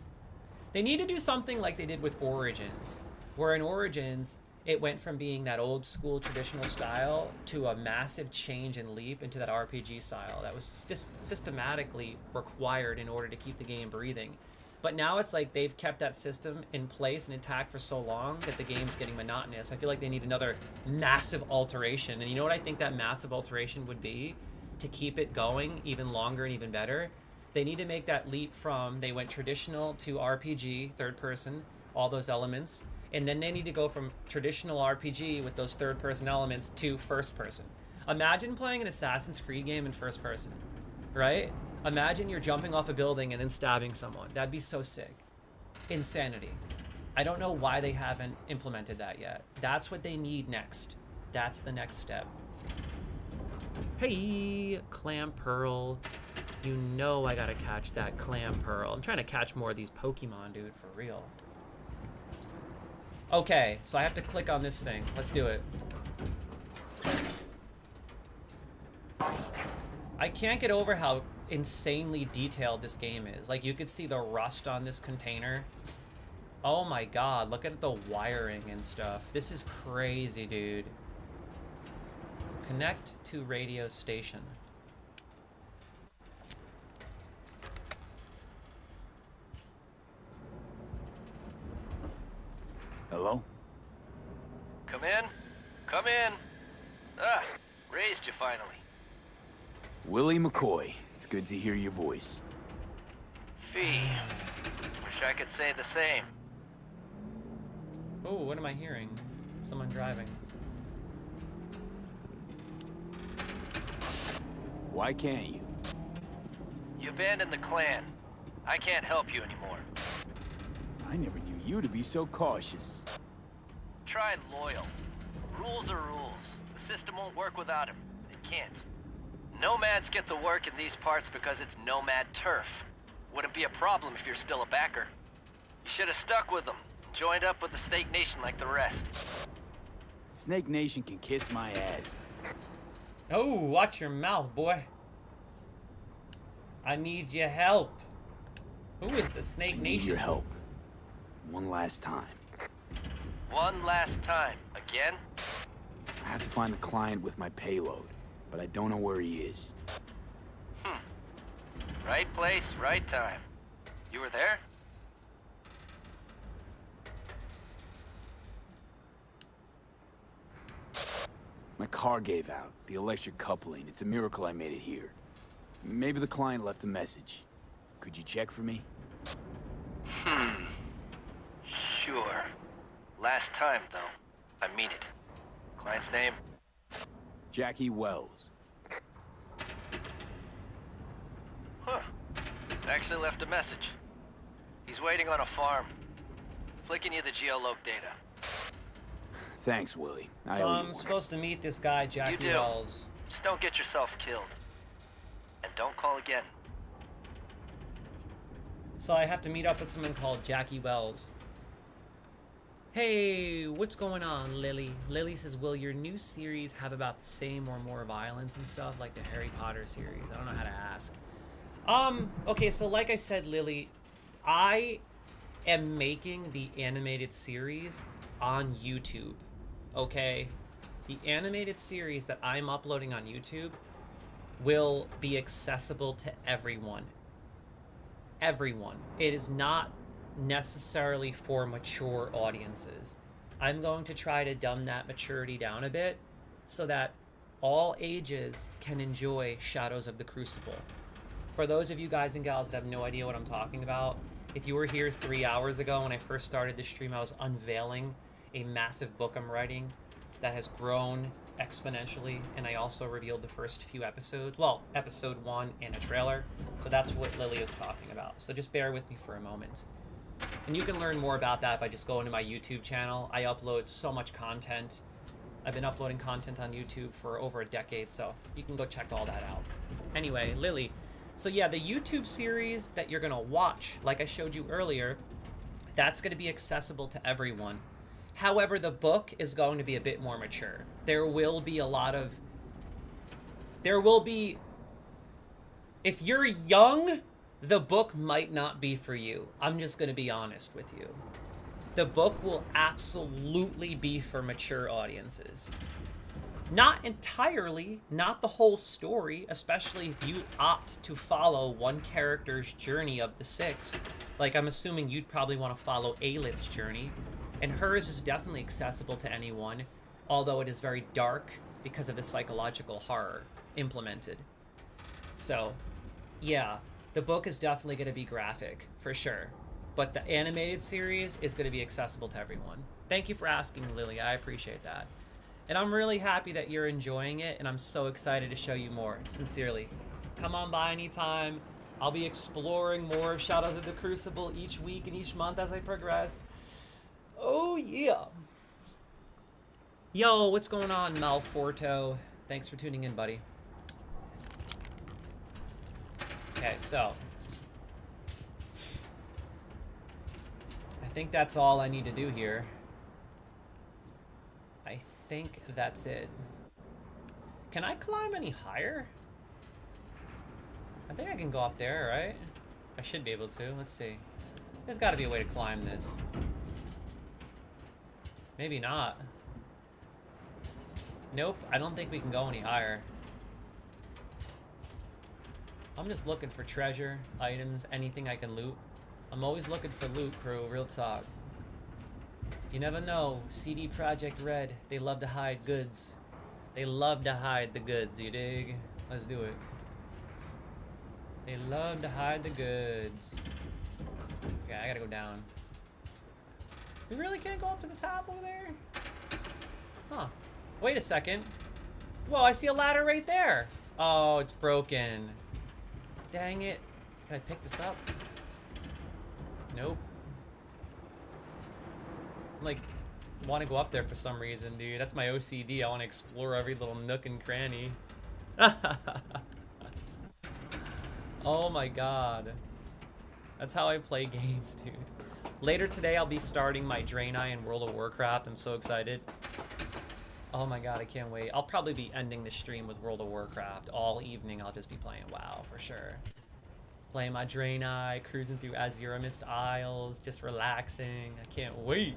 They need to do something like they did with Origins, where in Origins, it went from being that old school traditional style to a massive change and leap into that RPG style that was just systematically required in order to keep the game breathing. But now it's like they've kept that system in place and intact for so long that the game's getting monotonous. I feel like they need another massive alteration. And you know what I think that massive alteration would be to keep it going even longer and even better? They need to make that leap from they went traditional to RPG, third person, all those elements. And then they need to go from traditional RPG with those third person elements to first person. Imagine playing an Assassin's Creed game in first person, right? Imagine you're jumping off a building and then stabbing someone. That'd be so sick. Insanity. I don't know why they haven't implemented that yet. That's what they need next. That's the next step. Hey, clam pearl. You know I gotta catch that clam pearl. I'm trying to catch more of these Pokemon, dude, for real. Okay, so I have to click on this thing. Let's do it. I can't get over how insanely detailed this game is. Like, you could see the rust on this container. Oh my god, look at the wiring and stuff. This is crazy, dude. Connect to radio station. Hello? Come in. Come in. Ah, raised you finally. Willie McCoy. It's good to hear your voice. Fee. Wish I could say the same. Oh, what am I hearing? Someone driving. Why can't you? You abandoned the clan. I can't help you anymore. I never knew you to be so cautious. Try loyal. Rules are rules. The system won't work without him. It can't. Nomads get the work in these parts because it's nomad turf. Wouldn't be a problem if you're still a backer. You should have stuck with them. Joined up with the Snake Nation like the rest. Snake Nation can kiss my ass. Oh, watch your mouth, boy. I need your help. Who is the Snake I need Nation? your help. One last time. One last time. Again? I have to find the client with my payload, but I don't know where he is. Right place, right time. You were there? My car gave out. The electric coupling. It's a miracle I made it here. Maybe the client left a message. Could you check for me? Sure. Last time, though. I mean it. Client's name? Jackie Wells. Huh. Actually left a message. He's waiting on a farm. Flicking you the geoloc data. Thanks, Willie. I So owe you I'm one. supposed to meet this guy, Jackie do. Wells. Just don't get yourself killed. And don't call again. So I have to meet up with someone called Jackie Wells. Hey, what's going on, Lily? Lily says, will your new series have about the same or more violence and stuff like the Harry Potter series? I don't know how to ask. Okay, so like I said, Lily, I am making the animated series on YouTube, okay? The animated series that I'm uploading on YouTube will be accessible to everyone. Everyone. It is not necessarily for mature audiences. I'm going to try to dumb that maturity down a bit so that all ages can enjoy Shadows of the Crucible. For those of you guys and gals that have no idea what I'm talking about, if you were here 3 hours ago when I first started the stream, I was unveiling a massive book I'm writing that has grown exponentially, and I also revealed the first few episodes. Well, episode 1 and a trailer. So that's what Lily is talking about. So just bear with me for a moment. And you can learn more about that by just going to my YouTube channel. I upload so much content. I've been uploading content on YouTube for over a decade, so you can go check all that out. Anyway, Lily, so yeah, the YouTube series that you're gonna watch, like I showed you earlier, that's gonna be accessible to everyone. However, the book is going to be a bit more mature. There will be a lot of There will be... If you're young, the book might not be for you. I'm just going to be honest with you. The book will absolutely be for mature audiences. Not entirely, not the whole story, especially if you opt to follow one character's journey of the 6. Like, I'm assuming you'd probably want to follow Aelith's journey, and hers is definitely accessible to anyone, although it is very dark because of the psychological horror implemented. So, yeah, the book is definitely going to be graphic, for sure. But the animated series is going to be accessible to everyone. Thank you for asking, Lily. I appreciate that. And I'm really happy that you're enjoying it, and I'm so excited to show you more, sincerely. Come on by anytime. I'll be exploring more of Shadows of the Crucible each week and each month as I progress. Oh, yeah. Yo, what's going on, Malforto? Thanks for tuning in, buddy. Okay, so. I think that's all I need to do here. I think that's it. Can I climb any higher? I think I can go up there, right? I should be able to. Let's see. There's got to be a way to climb this. Maybe not. Nope, I don't think we can go any higher. I'm just looking for treasure, items, anything I can loot. I'm always looking for loot, crew, real talk. You never know. CD Projekt Red, they love to hide goods. They love to hide the goods, you dig? Let's do it. They love to hide the goods. Okay, I gotta go down. We really can't go up to the top over there? Huh. Wait a second. Whoa, I see a ladder right there. Oh, it's broken. Dang it. Can I pick this up? Nope. Like, want to go up there for some reason, dude. That's my OCD. I want to explore every little nook and cranny. Oh my god. That's how I play games, dude. Later today, I'll be starting my Draenei in World of Warcraft. I'm so excited. Oh my god, I can't wait. I'll probably be ending the stream with World of Warcraft. All evening, I'll just be playing WoW, for sure. Playing my Draenei, cruising through Azura Mist Isles, just relaxing. I can't wait.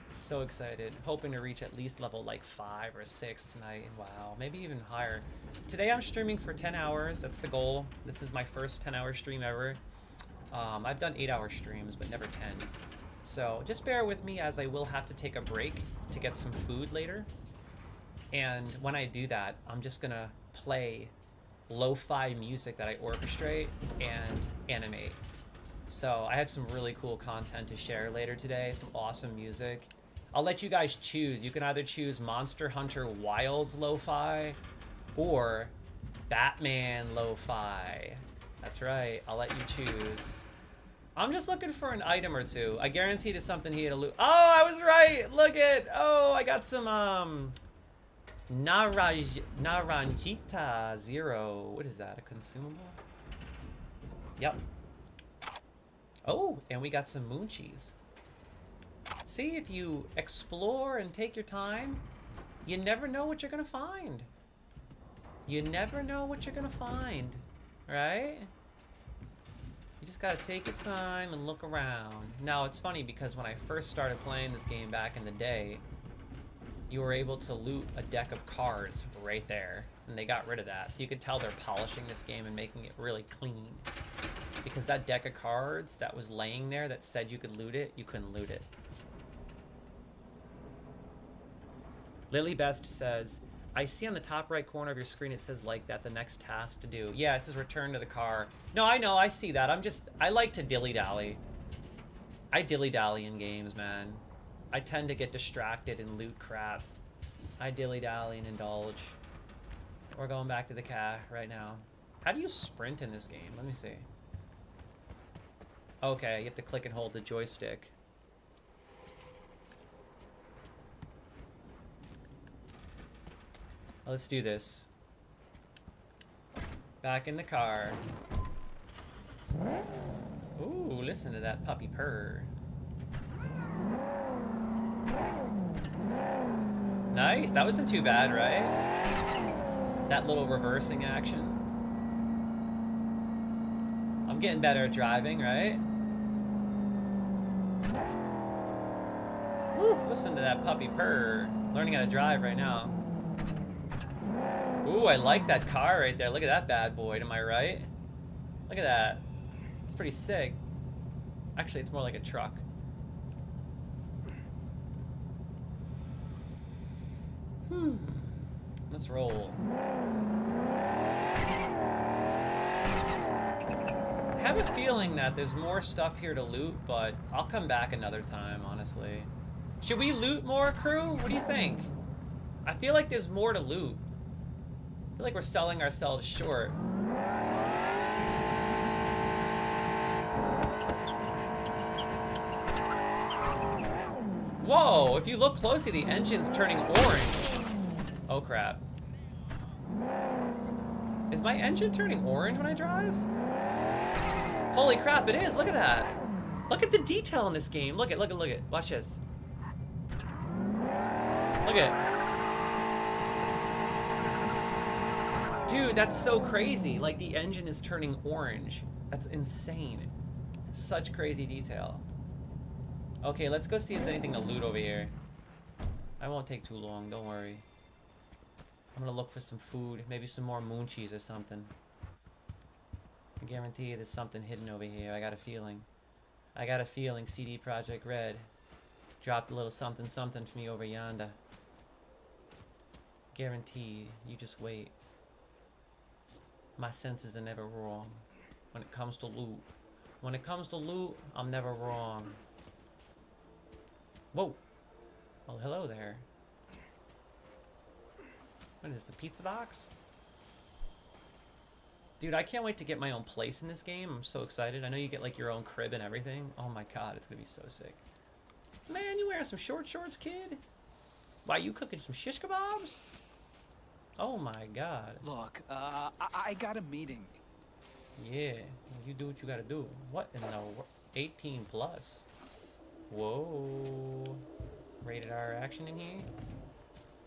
So excited. Hoping to reach at least level like 5 or 6 tonight in WoW. Maybe even higher. Today I'm streaming for 10 hours. That's the goal. This is my first 10-hour stream ever. I've done 8-hour streams, but never 10. So just bear with me as I will have to take a break to get some food later. And when I do that, I'm just gonna play lo-fi music that I orchestrate and animate. So I have some really cool content to share later today, some awesome music. I'll let you guys choose. You can either choose Monster Hunter Wilds lo-fi or Batman lo-fi. That's right, I'll let you choose. I'm just looking for an item or two. I guarantee there's something here to loot. Oh, I was right! Look it! Oh, I got some, Naranjita Zero. What is that, a consumable? Yep. Oh, and we got some moon cheese. See, if you explore and take your time, you never know what you're gonna find. You never know what you're gonna find, right? You just gotta take your time and look around. Now, it's funny because when I first started playing this game back in the day, you were able to loot a deck of cards right there, and they got rid of that. So you could tell they're polishing this game and making it really clean. Because that deck of cards that was laying there that said you could loot it, you couldn't loot it. Lily Best says, I see on the top right corner of your screen it says like that, the next task to do. Yeah, it says return to the car. No, I know, I see that. I like to dilly-dally. I dilly-dally in games, man. I tend to get distracted and loot crap. I dilly-dally and indulge. We're going back to the car right now. How do you sprint in this game? Let me see. Okay, you have to click and hold the joystick. Let's do this. Back in the car. Ooh, listen to that puppy purr. Nice, that wasn't too bad, right? That little reversing action. I'm getting better at driving, right? Woo, listen to that puppy purr. Learning how to drive right now. Ooh, I like that car right there. Look at that bad boy, am I right? Look at that. It's pretty sick. Actually, it's more like a truck. Let's roll. I have a feeling that there's more stuff here to loot, but I'll come back another time, honestly. Should we loot more, crew? What do you think? I feel like there's more to loot. I feel like we're selling ourselves short. Whoa, if you look closely, the engine's turning orange. Oh crap. Is my engine turning orange when I drive? Holy crap, it is. Look at that. Look at the detail in this game. Look at. Watch this. Look at. Dude, that's so crazy. Like, the engine is turning orange. That's insane. Such crazy detail. Okay, let's go see if there's anything to loot over here. I won't take too long, don't worry. I'm gonna look for some food, maybe some more moonchies or something. I guarantee you there's something hidden over here. I got a feeling. I got a feeling CD Projekt Red dropped a little something something for me over yonder. Guaranteed. You just wait. My senses are never wrong when it comes to loot. When it comes to loot, I'm never wrong. Whoa. Well, hello there. What is the pizza box? Dude, I can't wait to get my own place in this game. I'm so excited. I know you get like your own crib and everything. Oh my god, it's gonna be so sick. Man, you wearing some short shorts, kid? Why, you cooking some shish kebabs? Oh my god. Look, I got a meeting. Yeah, you do what you gotta do. What in the 18 plus? Whoa. Rated R action in here?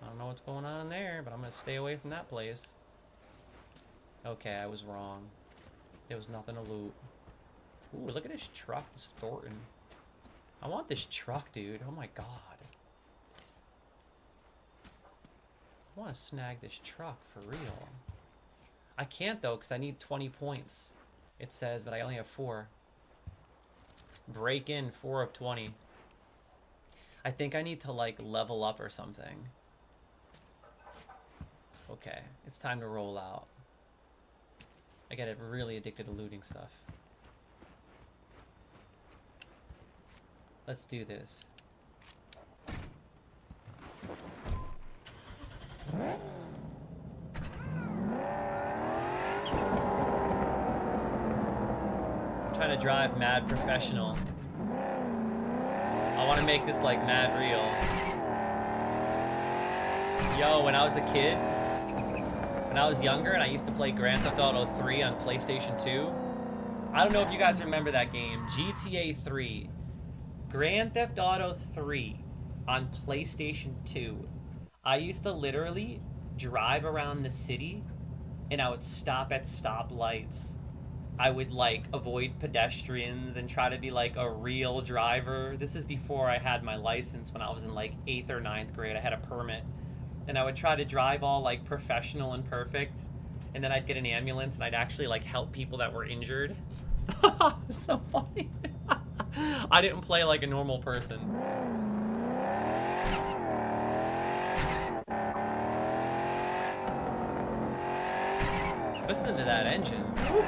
I don't know what's going on there, but I'm gonna stay away from that place. Okay, I was wrong. There was nothing to loot. Ooh, look at this truck, this Thornton. I want this truck, dude. Oh my god. I want to snag this truck for real. I can't though, because I need 20 points. It says, but I only have 4. Break in 4 of 20. I think I need to like level up or something. Okay, it's time to roll out. I get really addicted to looting stuff. Let's do this. I'm trying to drive mad professional. I want to make this like mad real. Yo, when I was a kid, when I was younger and I used to play Grand Theft Auto 3 on PlayStation 2. I don't know if you guys remember that game. GTA 3. Grand Theft Auto 3 on PlayStation 2. I used to literally drive around the city and I would stop at stoplights. I would like avoid pedestrians and try to be like a real driver. This is before I had my license when I was in like 8th or 9th grade. I had a permit. And I would try to drive all like professional and perfect. And then I'd get an ambulance and I'd actually like help people that were injured. So funny. I didn't play like a normal person. Listen to that engine. Whew.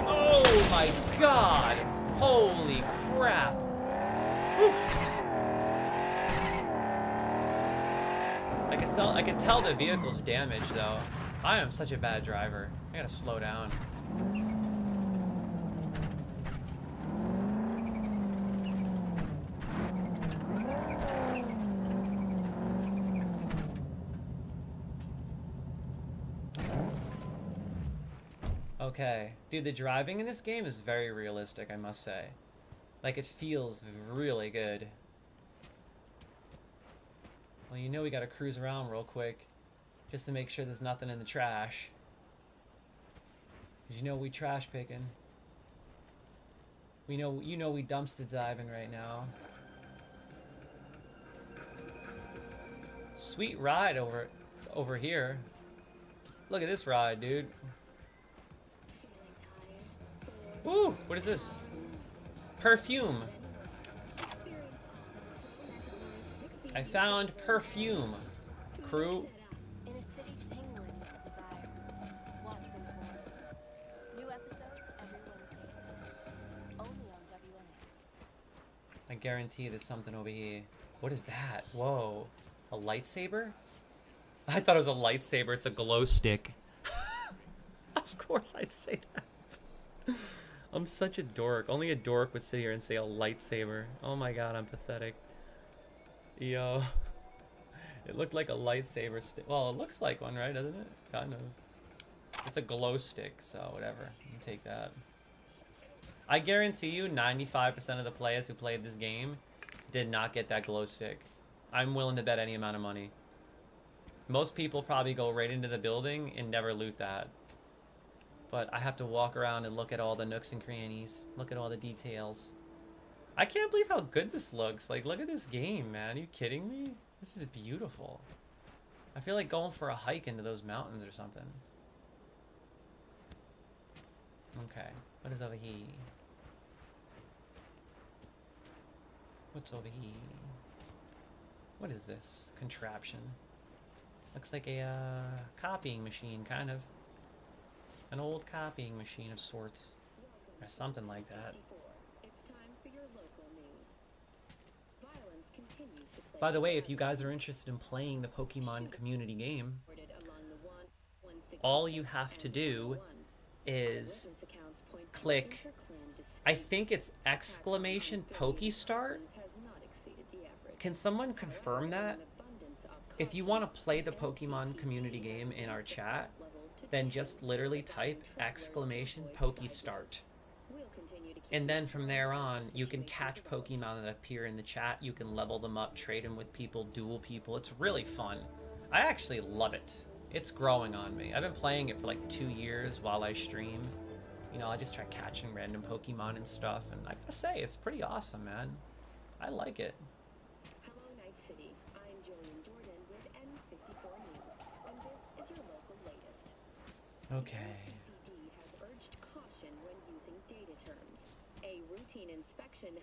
Oh my god. Holy crap. Whew. I can tell the vehicle's damaged though. I am such a bad driver. I gotta slow down. Okay. Dude, the driving in this game is very realistic, I must say. Like, it feels really good. Well, you know we gotta cruise around real quick, just to make sure there's nothing in the trash. 'Cause you know we trash picking. We know, you know we dumpster diving right now. Sweet ride over here. Look at this ride, dude. Ooh, what is this? Perfume. I found perfume. Crew. In a city tingling with desire. Watson for new episodes every Wednesday at 10. Only on WNA. I guarantee there's something over here. What is that? Whoa. A lightsaber? I thought it was a lightsaber. It's a glow stick. Of course I'd say that. I'm such a dork. Only a dork would sit here and say a lightsaber. Oh my god, I'm pathetic. Yo. It looked like a lightsaber stick. Well, it looks like one, right? Doesn't it? Kind of. It's a glow stick, so whatever. You take that. I guarantee you 95% of the players who played this game did not get that glow stick. I'm willing to bet any amount of money. Most people probably go right into the building and never loot that. But I have to walk around and look at all the nooks and crannies. Look at all the details. I can't believe how good this looks. Like, look at this game, man. Are you kidding me? This is beautiful. I feel like going for a hike into those mountains or something. Okay, what is over here? What's over here? What is this contraption? Looks like a copying machine, kind of. An old copying machine of sorts. Or something like that. By the way, if you guys are interested in playing the Pokemon community game, all you have to do is click, I think it's exclamation Pokestart. Can someone confirm that? If you want to play the Pokemon community game in our chat, then just literally type exclamation Pokestart. And then from there on, you can catch Pokemon that appear in the chat. You can level them up, trade them with people, duel people. It's really fun. I actually love it. It's growing on me. I've been playing it for like 2 years while I stream. You know, I just try catching random Pokemon and stuff. And I gotta say, it's pretty awesome, man. I like it. Okay.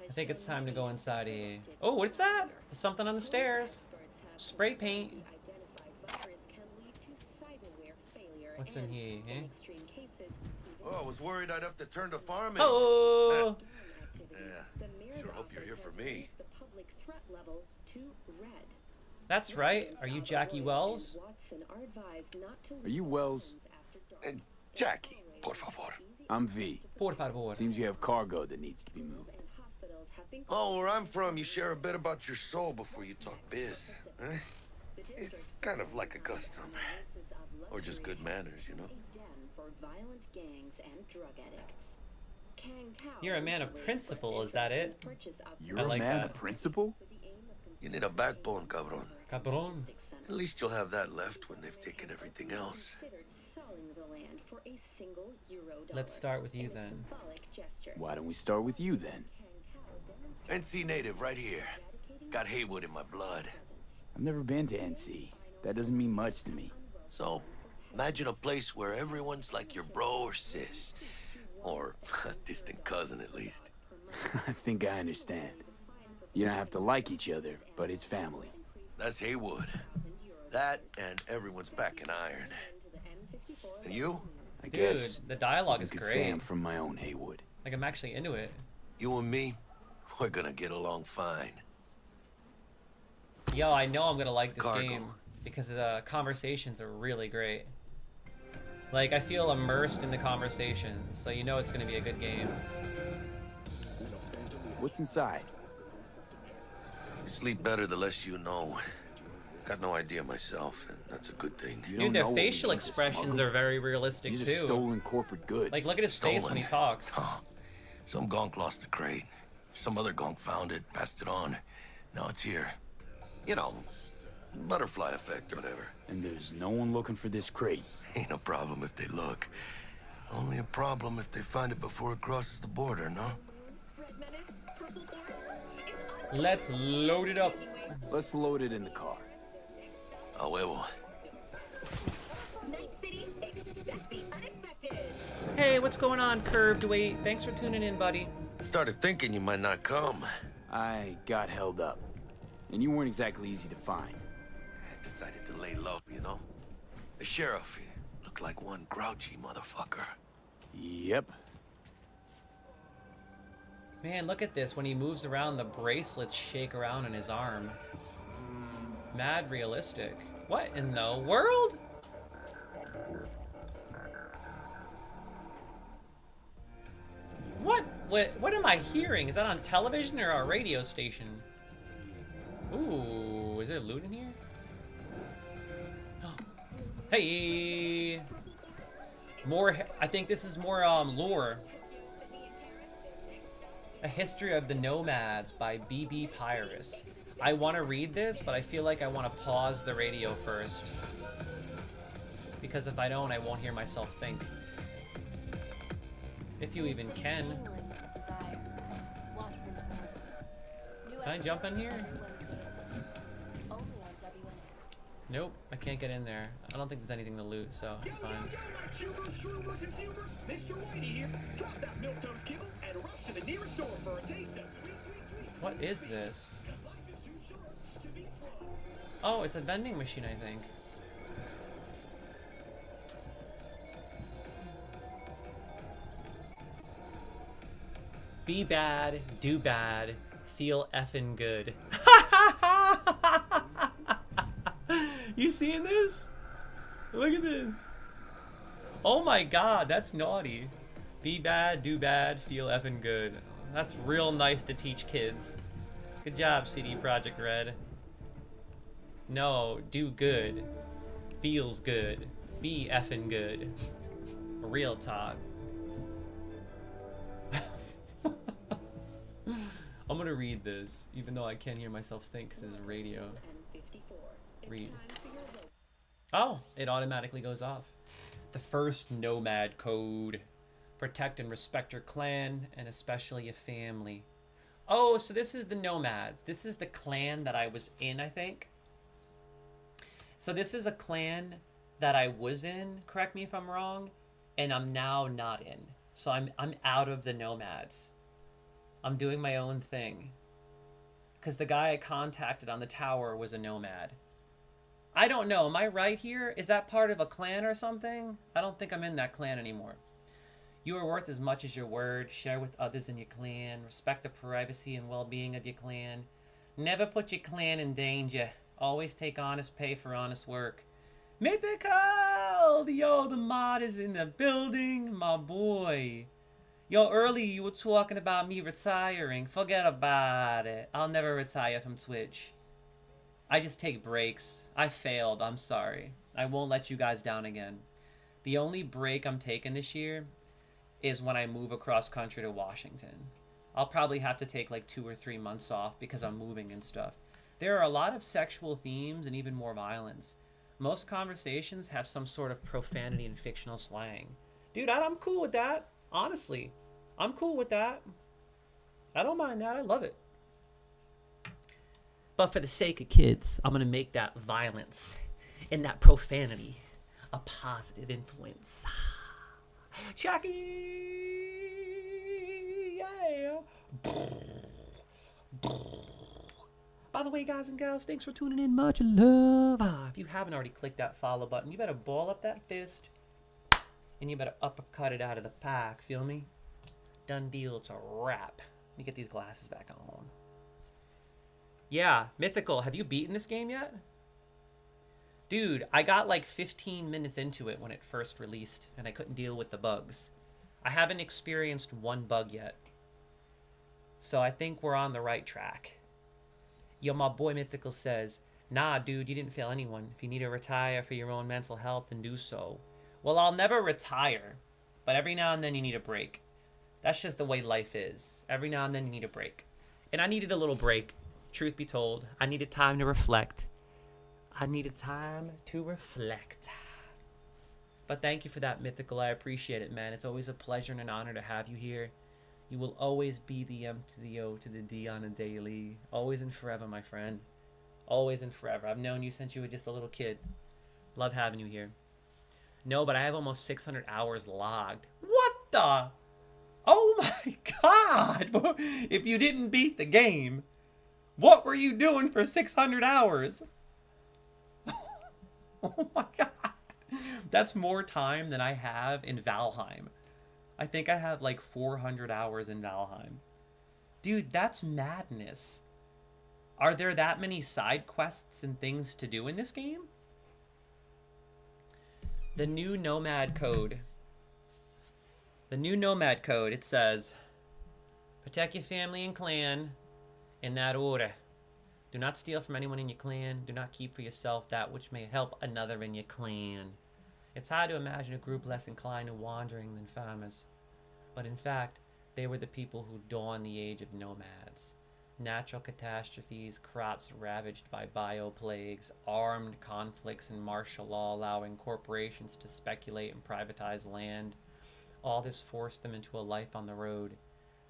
I think it's time to go inside here. Oh, what's that? There's something on the stairs. Spray paint. What's in here, eh? Oh, I was worried I'd have to turn to farming. Oh! Yeah, sure hope you're here for me. That's right. Are you Jackie Wells? Are you Wells? Jackie, por favor. I'm V. Por favor. Seems you have cargo that needs to be moved. Oh, where I'm from, you share a bit about your soul before you talk biz. Eh? It's kind of like a custom. Or just good manners, you know? You're a man of principle, is that it? You're a man of principle? You need a backbone, cabron. Cabron. At least you'll have that left when they've taken everything else. Let's start with you then. Why don't we start with you then? NC native right here. Got Haywood in my blood. I've never been to NC. That doesn't mean much to me. So, imagine a place where everyone's like your bro or sis. Or a distant cousin, at least. I think I understand. You don't have to like each other, but it's family. That's Haywood. That and everyone's back in iron. And you? I guess the dialogue is you could great. say I'm from my own Haywood. Like, I'm actually into it. You and me, we're gonna get along fine. Yo, I know I'm gonna like this Cargo. game because the conversations are really great. Like, I feel immersed in the conversations, so you know it's gonna be a good game. What's inside? You sleep better the less you know. Got no idea myself, and that's a good thing. Dude, their facial expressions are very realistic These too. are stolen corporate goods. Like, look at his face when he talks. Oh, some gonk lost the crate. Some other gonk found it, passed it on. Now it's here. You know, Butterfly effect or whatever. And there's no one looking for this crate. Ain't no problem if they look. Only a problem if they find it before it crosses the border, no? Let's load it up. Let's load it in the car. A huevo. Hey, what's going on, Curved Weight? Thanks for tuning in, buddy. Started thinking you might not come. I got held up. And you weren't exactly easy to find. I decided to lay low, you know? The sheriff, he looked like one grouchy motherfucker. Yep. Man, look at this. When he moves around, the bracelets shake around in his arm. Mad realistic. What in the world? What am I hearing? Is that on television or a radio station? Ooh, is there loot in here? Hey! More, I think this is more lore. A History of the Nomads by B.B. Pyrus. I want to read this, but I feel like I want to pause the radio first. Because if I don't, I won't hear myself think. If you even can. Can I jump in here? Nope, I can't get in there. I don't think there's anything to loot, so it's fine. What is this? Oh, it's a vending machine, I think. Be bad, do bad, feel effing good. You seeing this? Look at this. Oh my god, that's naughty. Be bad, do bad, feel effing good. That's real nice to teach kids. Good job, CD Projekt Red. No, do good. Feels good. Be effing good. Real talk. I'm gonna read this, even though I can't hear myself think because it's radio. Read. Oh, it automatically goes off. The first nomad code. Protect and respect your clan, and especially your family. Oh, so this is the nomads. This is the clan that I was in, I think. So this is a clan that I was in, correct me if I'm wrong, and I'm now not in. So I'm out of the nomads. I'm doing my own thing. Because the guy I contacted on the tower was a nomad. I don't know, am I right here? Is that part of a clan or something? I don't think I'm in that clan anymore. You are worth as much as your word. Share with others in your clan. Respect the privacy and well-being of your clan. Never put your clan in danger. Always take honest pay for honest work. Mythical! Yo, the mod is in the building, my boy. Yo, earlier you were talking about me retiring. Forget about it. I'll never retire from Twitch. I just take breaks. I failed. I'm sorry. I won't let you guys down again. The only break I'm taking this year is when I move across country to Washington. I'll probably have to take like 2 or 3 months off because I'm moving and stuff. There are a lot of sexual themes and even more violence. Most conversations have some sort of profanity and fictional slang. Dude, I'm cool with that. Honestly, I'm cool with that. I don't mind that. I love it. But for the sake of kids, I'm going to make that violence and that profanity a positive influence. Chucky! Yeah! By the way, guys and gals, thanks for tuning in. Much love. If you haven't already clicked that follow button, you better ball up that fist and you better uppercut it out of the pack. Feel me? Done deal. It's a wrap. Let me get these glasses back on. Yeah, Mythical, have you beaten this game yet? Dude, I got like 15 minutes into it when it first released, and I couldn't deal with the bugs. I haven't experienced one bug yet. So I think we're on the right track. Yo, my boy Mythical says, nah, dude, you didn't fail anyone. If you need to retire for your own mental health, then do so. Well, I'll never retire, but every now and then you need a break. That's just the way life is. Every now and then you need a break. And I needed a little break. Truth be told, I needed time to reflect. I needed time to reflect. But thank you for that, Mythical. I appreciate it, man. It's always a pleasure and an honor to have you here. You will always be the M to the O to the D on a daily. Always and forever, my friend. Always and forever. I've known you since you were just a little kid. Love having you here. No, but I have almost 600 hours logged. What the? Oh my god! If you didn't beat the game, what were you doing for 600 hours? Oh my god. That's more time than I have in Valheim. I think I have like 400 hours in Valheim. Dude, that's madness. Are there that many side quests and things to do in this game? The new Nomad code. The new Nomad code, it says, protect your family and clan in that order. Do not steal from anyone in your clan. Do not keep for yourself that which may help another in your clan. It's hard to imagine a group less inclined to wandering than farmers. But in fact, they were the people who dawned the age of nomads. Natural catastrophes, crops ravaged by bioplagues, armed conflicts and martial law allowing corporations to speculate and privatize land. All this forced them into a life on the road.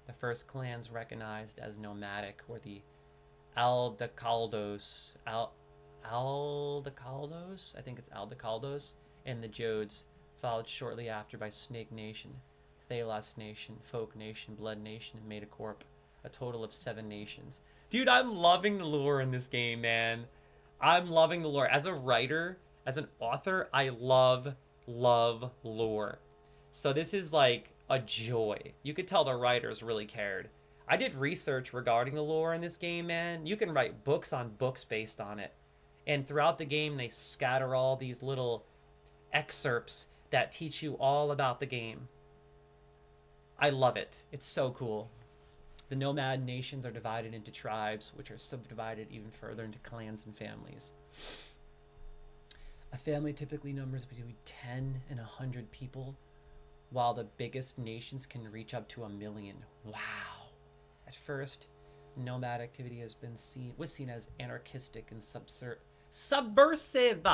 The first clans recognized as nomadic were the Aldecaldos. Aldecaldos? I think it's Aldecaldos. And the Jodes, followed shortly after by Snake Nation, Thalos Nation, Folk Nation, Blood Nation, and Metacorp. A total of 7 nations. Dude, I'm loving the lore in this game, man. I'm loving the lore. As a writer, as an author, I love lore. So this is like a joy. You could tell the writers really cared. I did research regarding the lore in this game, man. You can write books on books based on it. And throughout the game, they scatter all these little excerpts that teach you all about the game. I love it. It's so cool. The nomad nations are divided into tribes, which are subdivided even further into clans and families. A family typically numbers between 10 and 100 people, while the biggest nations can reach up to 1 million. Wow. At first, nomad activity was seen as anarchistic and subversive.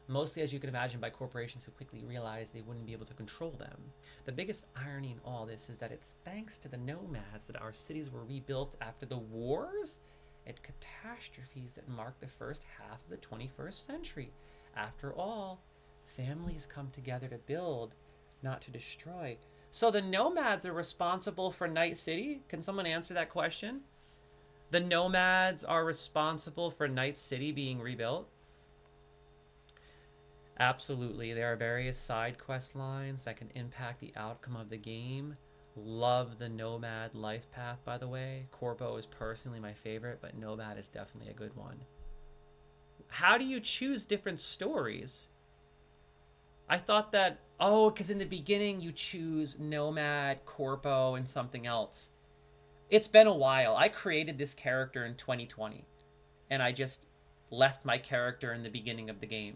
Mostly, as you can imagine, by corporations who quickly realized they wouldn't be able to control them. The biggest irony in all this is that it's thanks to the nomads that our cities were rebuilt after the wars and catastrophes that marked the first half of the 21st century. After all, families come together to build, not to destroy. So the nomads are responsible for Night City? Can someone answer that question? The nomads are responsible for Night City being rebuilt? Absolutely. There are various side quest lines that can impact the outcome of the game. Love the Nomad life path, by the way. Corpo is personally my favorite, but Nomad is definitely a good one. How do you choose different stories? I thought that, because in the beginning you choose Nomad, Corpo, and something else. It's been a while. I created this character in 2020, and I just left my character in the beginning of the game.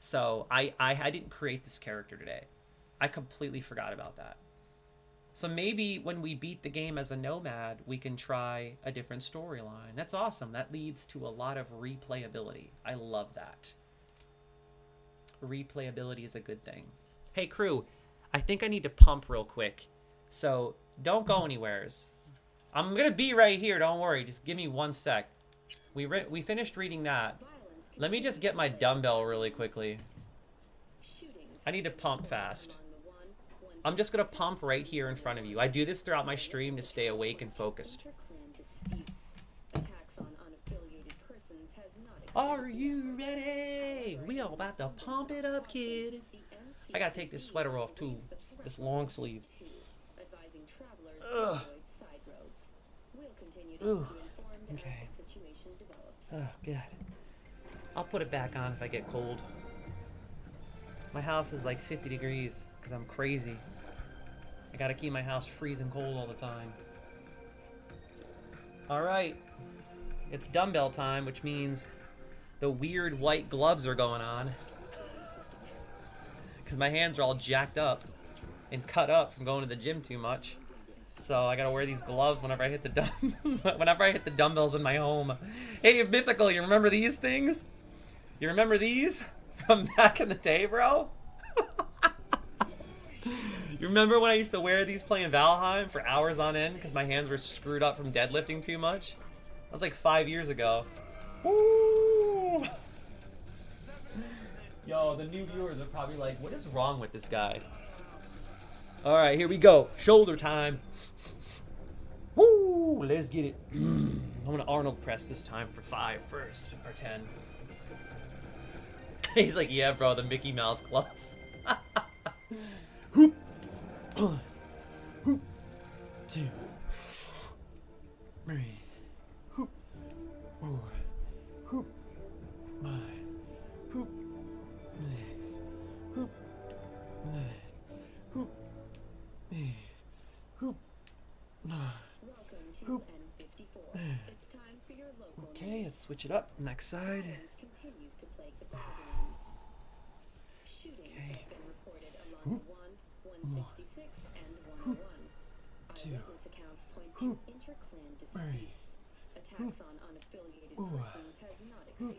So I didn't create this character today. I completely forgot about that. So maybe when we beat the game as a nomad, we can try a different storyline. That's awesome. That leads to a lot of replayability. I love that. Replayability is a good thing. Hey crew, I think I need to pump real quick. So don't go anywheres. I'm going to be right here. Don't worry. Just give me 1 sec. We finished reading that. Let me just get my dumbbell really quickly. I need to pump fast. I'm just going to pump right here in front of you. I do this throughout my stream to stay awake and focused. Are you ready? We all about to pump it up, kid. I got to take this sweater off too. This long sleeve. Ugh. Ooh. Okay. Oh, God. I'll put it back on if I get cold. My house is like 50 degrees because I'm crazy. I gotta keep my house freezing cold all the time. Alright. It's dumbbell time, which means the weird white gloves are going on. Because my hands are all jacked up and cut up from going to the gym too much. So I gotta wear these gloves whenever I hit the dumbbells in my home. Hey, Mythical, you remember these things? You remember these from back in the day, bro? You remember when I used to wear these playing Valheim for hours on end because my hands were screwed up from deadlifting too much? That was like 5 years ago. Woo! Yo, the new viewers are probably like, what is wrong with this guy? Alright, here we go. Shoulder time. Woo! Let's get it. I'm gonna Arnold press this time for 5 first, or 10. He's like, yeah, bro, the Mickey Mouse gloves. Hoop. Hoop. 2. 3. Hoop. 4. Hoop. 5. Hoop. 6. Hoop. 7. Hoop. 8. Hoop. 9. Hoop. Okay, let's switch it up. Next side. Okay. Hoop. 1. Hoop. 2. Hoop. 3. Hoop. 4. Hoop.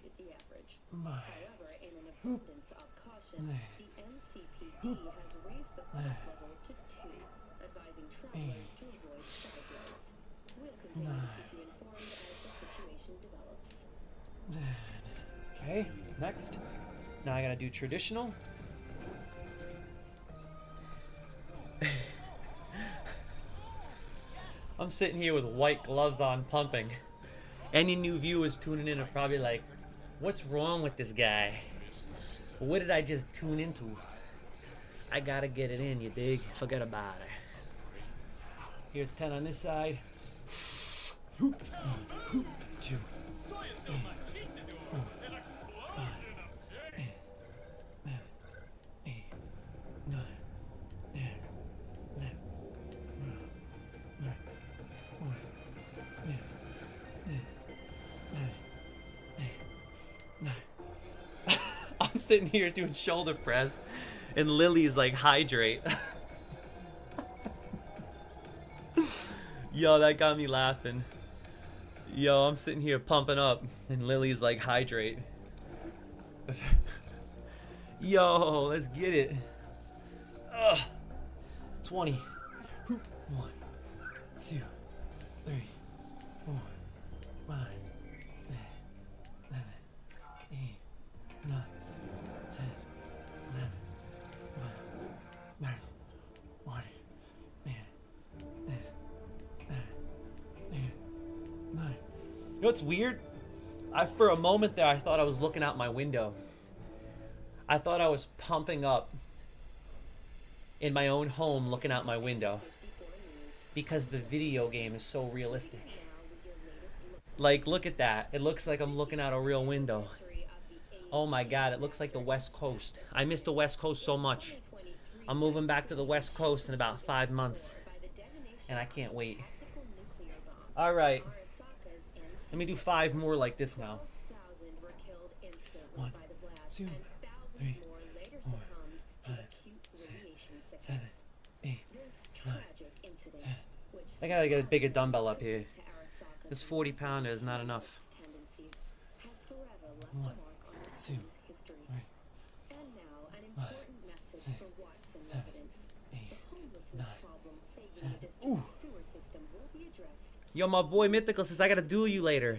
5. Hoop. 6. Hoop. 7. 8. 9. Okay, next. Now I gotta do traditional. I'm sitting here with white gloves on pumping. Any new viewers tuning in are probably like, what's wrong with this guy? What did I just tune into? I gotta get it in, you dig? Forget about it. Here's 10 on this side. 2. 3. 4. 5. 8. 9. 10. 11. 9. I'm sitting here doing shoulder press, and Lily's like, hydrate. Yo, that got me laughing. Yo, I'm sitting here pumping up, and Lily's like, hydrate. Yo, let's get it. 20. 1, 2, 3, 4, 5, 6, 7, 8, 9, 10, 11, 12, 13, 14, 9. You know what's weird? For a moment there, I thought I was looking out my window. I thought I was pumping up in my own home looking out my window because the video game is so realistic. Like, look at that. It looks like I'm looking out a real window. Oh my god, it looks like the West Coast. I miss the West Coast so much. I'm moving back to the West Coast in about 5 months, and I can't wait. Alright. Let me do 5 more like this now. 1, 2, 3, 4, 5, 6, 7, 8, 9, 10. I gotta get a bigger dumbbell up here. This 40 pounder is not enough. 1, 2, 3, 5, 6, 7, 8, 9, 10. Ooh. Yo, my boy Mythical says I gotta duel you later.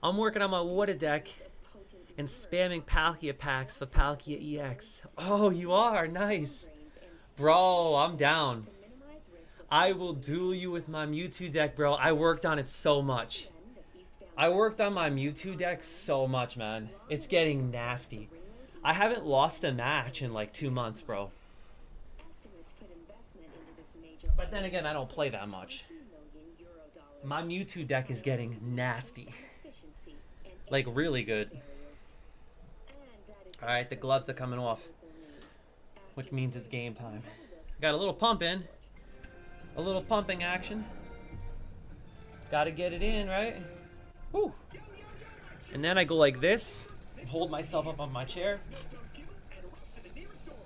I'm working on my water deck and spamming Palkia packs for Palkia EX. Oh, you are? Nice. Bro, I'm down. I will duel you with my Mewtwo deck, bro. I worked on it so much. I worked on my Mewtwo deck so much, man. It's getting nasty. I haven't lost a match in like 2 months, bro. But then again, I don't play that much. My Mewtwo deck is getting nasty. Like, really good. Alright, the gloves are coming off, which means it's game time. Got a little pump in. A little pumping action. Gotta get it in, right? Woo. And then I go like this and hold myself up on my chair.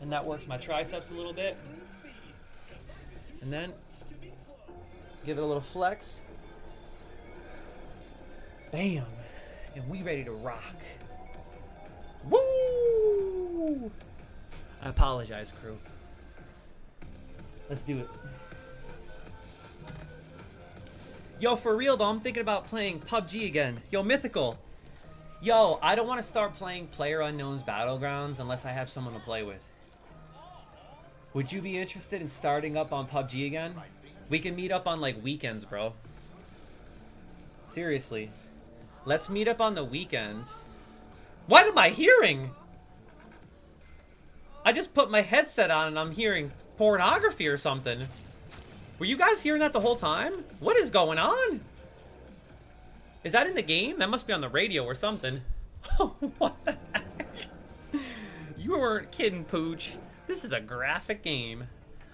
And that works my triceps a little bit. And then give it a little flex. Bam. And we ready to rock. I apologize, crew. Let's do it. Yo, for real though, I'm thinking about playing PUBG again. Yo, Mythical. Yo, I don't want to start playing PlayerUnknown's Battlegrounds unless I have someone to play with. Would you be interested in starting up on PUBG again? We can meet up on like weekends, bro. Seriously. Let's meet up on the weekends. What am I hearing? I just put my headset on and I'm hearing pornography or something. Were you guys hearing that the whole time? What is going on? Is that in the game? That must be on the radio or something. What the heck? You weren't kidding, Pooch. This is a graphic game.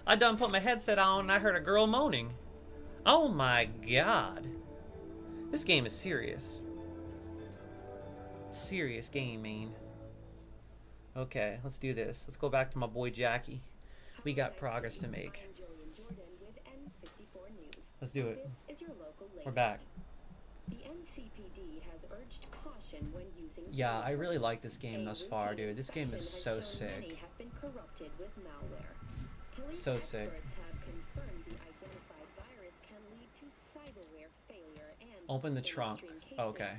I done put my headset on and I heard a girl moaning. Oh my god. This game is serious. Serious game, man. Okay, let's do this. Let's go back to my boy Jackie. We got progress to make. Let's do it. We're back. Yeah, I really like this game thus far, dude. This game is so sick. So sick. Open the trunk. Okay.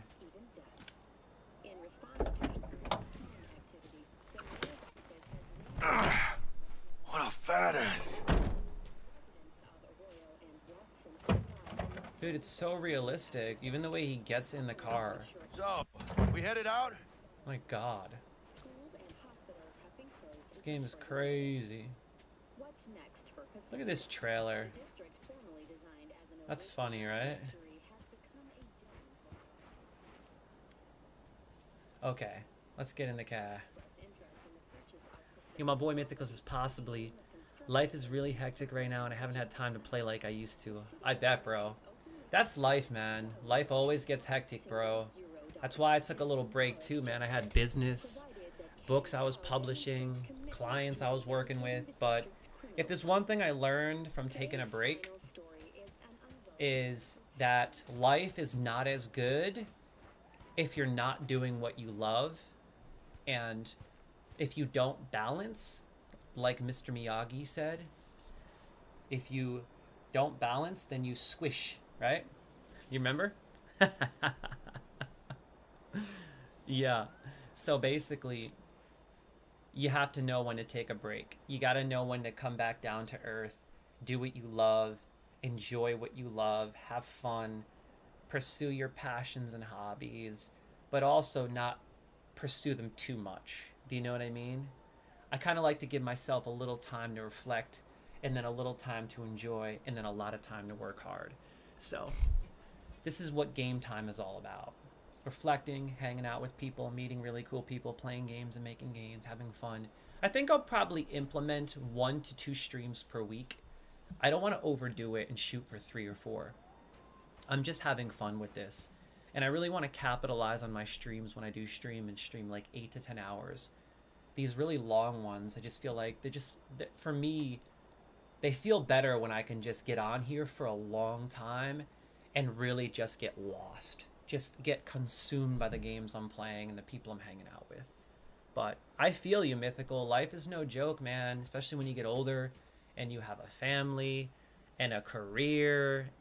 What a fat ass. Dude, it's so realistic. Even the way he gets in the car. So, we headed out? My god. This game is crazy. Look at this trailer. That's funny, right? Okay, let's get in the car. Yo, my boy Mythical says possibly. Life is really hectic right now and I haven't had time to play like I used to. I bet, bro. That's life, man. Life always gets hectic, bro. That's why I took a little break too, man. I had business, books I was publishing, clients I was working with. But if there's one thing I learned from taking a break, is that life is not as good if you're not doing what you love. And if you don't balance, like Mr. Miyagi said, if you don't balance, then you squish, right? You remember? Yeah. So basically, you have to know when to take a break. You got to know when to come back down to earth, do what you love, enjoy what you love, have fun, pursue your passions and hobbies, but also not pursue them too much. Do you know what I mean? I kind of like to give myself a little time to reflect, and then a little time to enjoy, and then a lot of time to work hard. So this is what game time is all about. Reflecting, hanging out with people, meeting really cool people, playing games and making games, having fun. I think I'll probably implement 1 to 2 streams per week. I don't want to overdo it and shoot for 3 or 4. I'm just having fun with this. And I really want to capitalize on my streams when I do stream and stream like 8 to 10 hours. These really long ones, I just feel like for me, they feel better when I can just get on here for a long time and really just get lost. Just get consumed by the games I'm playing and the people I'm hanging out with. But I feel you, Mythical. Life is no joke, man, especially when you get older and you have a family and a career.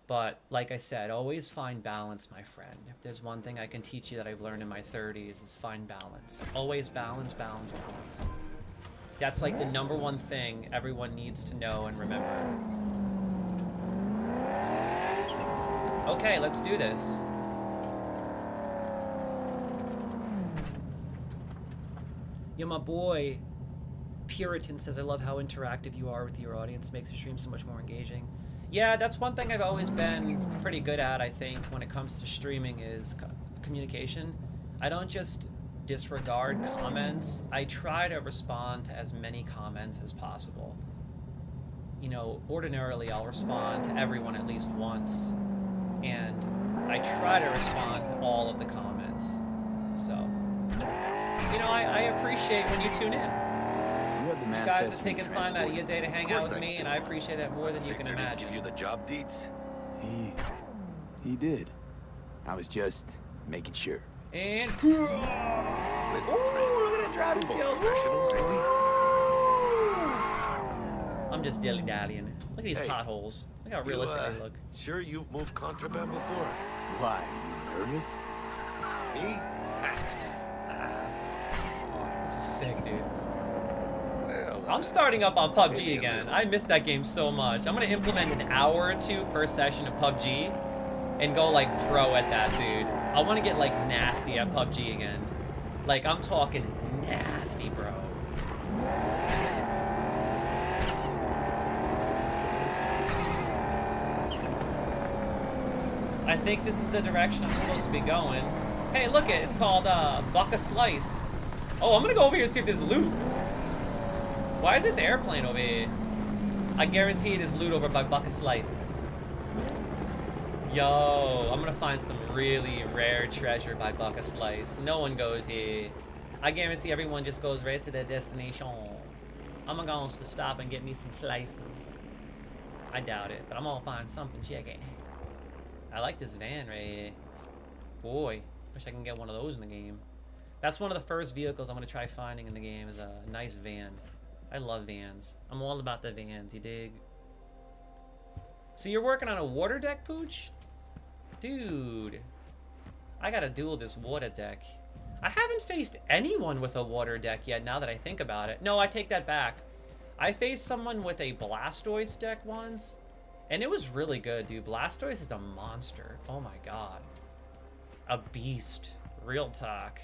But like I said, always find balance, my friend. If there's one thing I can teach you that I've learned in my 30s is find balance. Always balance, balance, balance. That's like the #1 thing everyone needs to know and remember. Okay, let's do this. Yo, my boy Puritan says, I love how interactive you are with your audience. Makes the stream so much more engaging. Yeah, that's one thing I've always been pretty good at, I think, when it comes to streaming is communication. I don't just disregard comments. I try to respond to as many comments as possible. You know, ordinarily I'll respond to everyone at least once, and I try to respond to all of the comments. So, you know, I appreciate when you tune in. You guys have taken time out of your day to hang out with me, and I appreciate that more than you can imagine. Give you the job deeds? He did. I was just making sure. And Listen, friend, look at that driving skills. professionals, ain't we? I'm just dilly-dallying. Look at these Hey, potholes. Look how realistic they look. Sure you've moved contraband before? Why? You nervous? Me? This is sick, dude. Well, I'm starting up on PUBG maybe a again. little. I miss that game so much. I'm gonna implement an hour or two per session of PUBG and go like pro at that, dude. I want to get like nasty at PUBG again. Like I'm talking nasty, bro. I think this is the direction I'm supposed to be going. Hey, look it. It's called Buck a Slice. Oh, I'm gonna go over here and see if there's loot. Why is this airplane over here? I guarantee it is loot over by Buck a Slice. Yo, I'm gonna find some really rare treasure by Buck a Slice. No one goes here. I guarantee everyone just goes right to their destination. I'm gonna stop and get me some slices. I doubt it, but I'm gonna find something chicken. I like this van right here. Boy, wish I can get one of those in the game. That's one of the first vehicles I'm gonna try finding in the game is a nice van. I love vans. I'm all about the vans, you dig? So you're working on a water deck, Pooch? Dude, I gotta duel this water deck. I haven't faced anyone with a water deck yet now that I think about it. No, I take that back. I faced someone with a Blastoise deck once, and it was really good, dude. Blastoise is a monster. Oh my god. A beast. Real talk.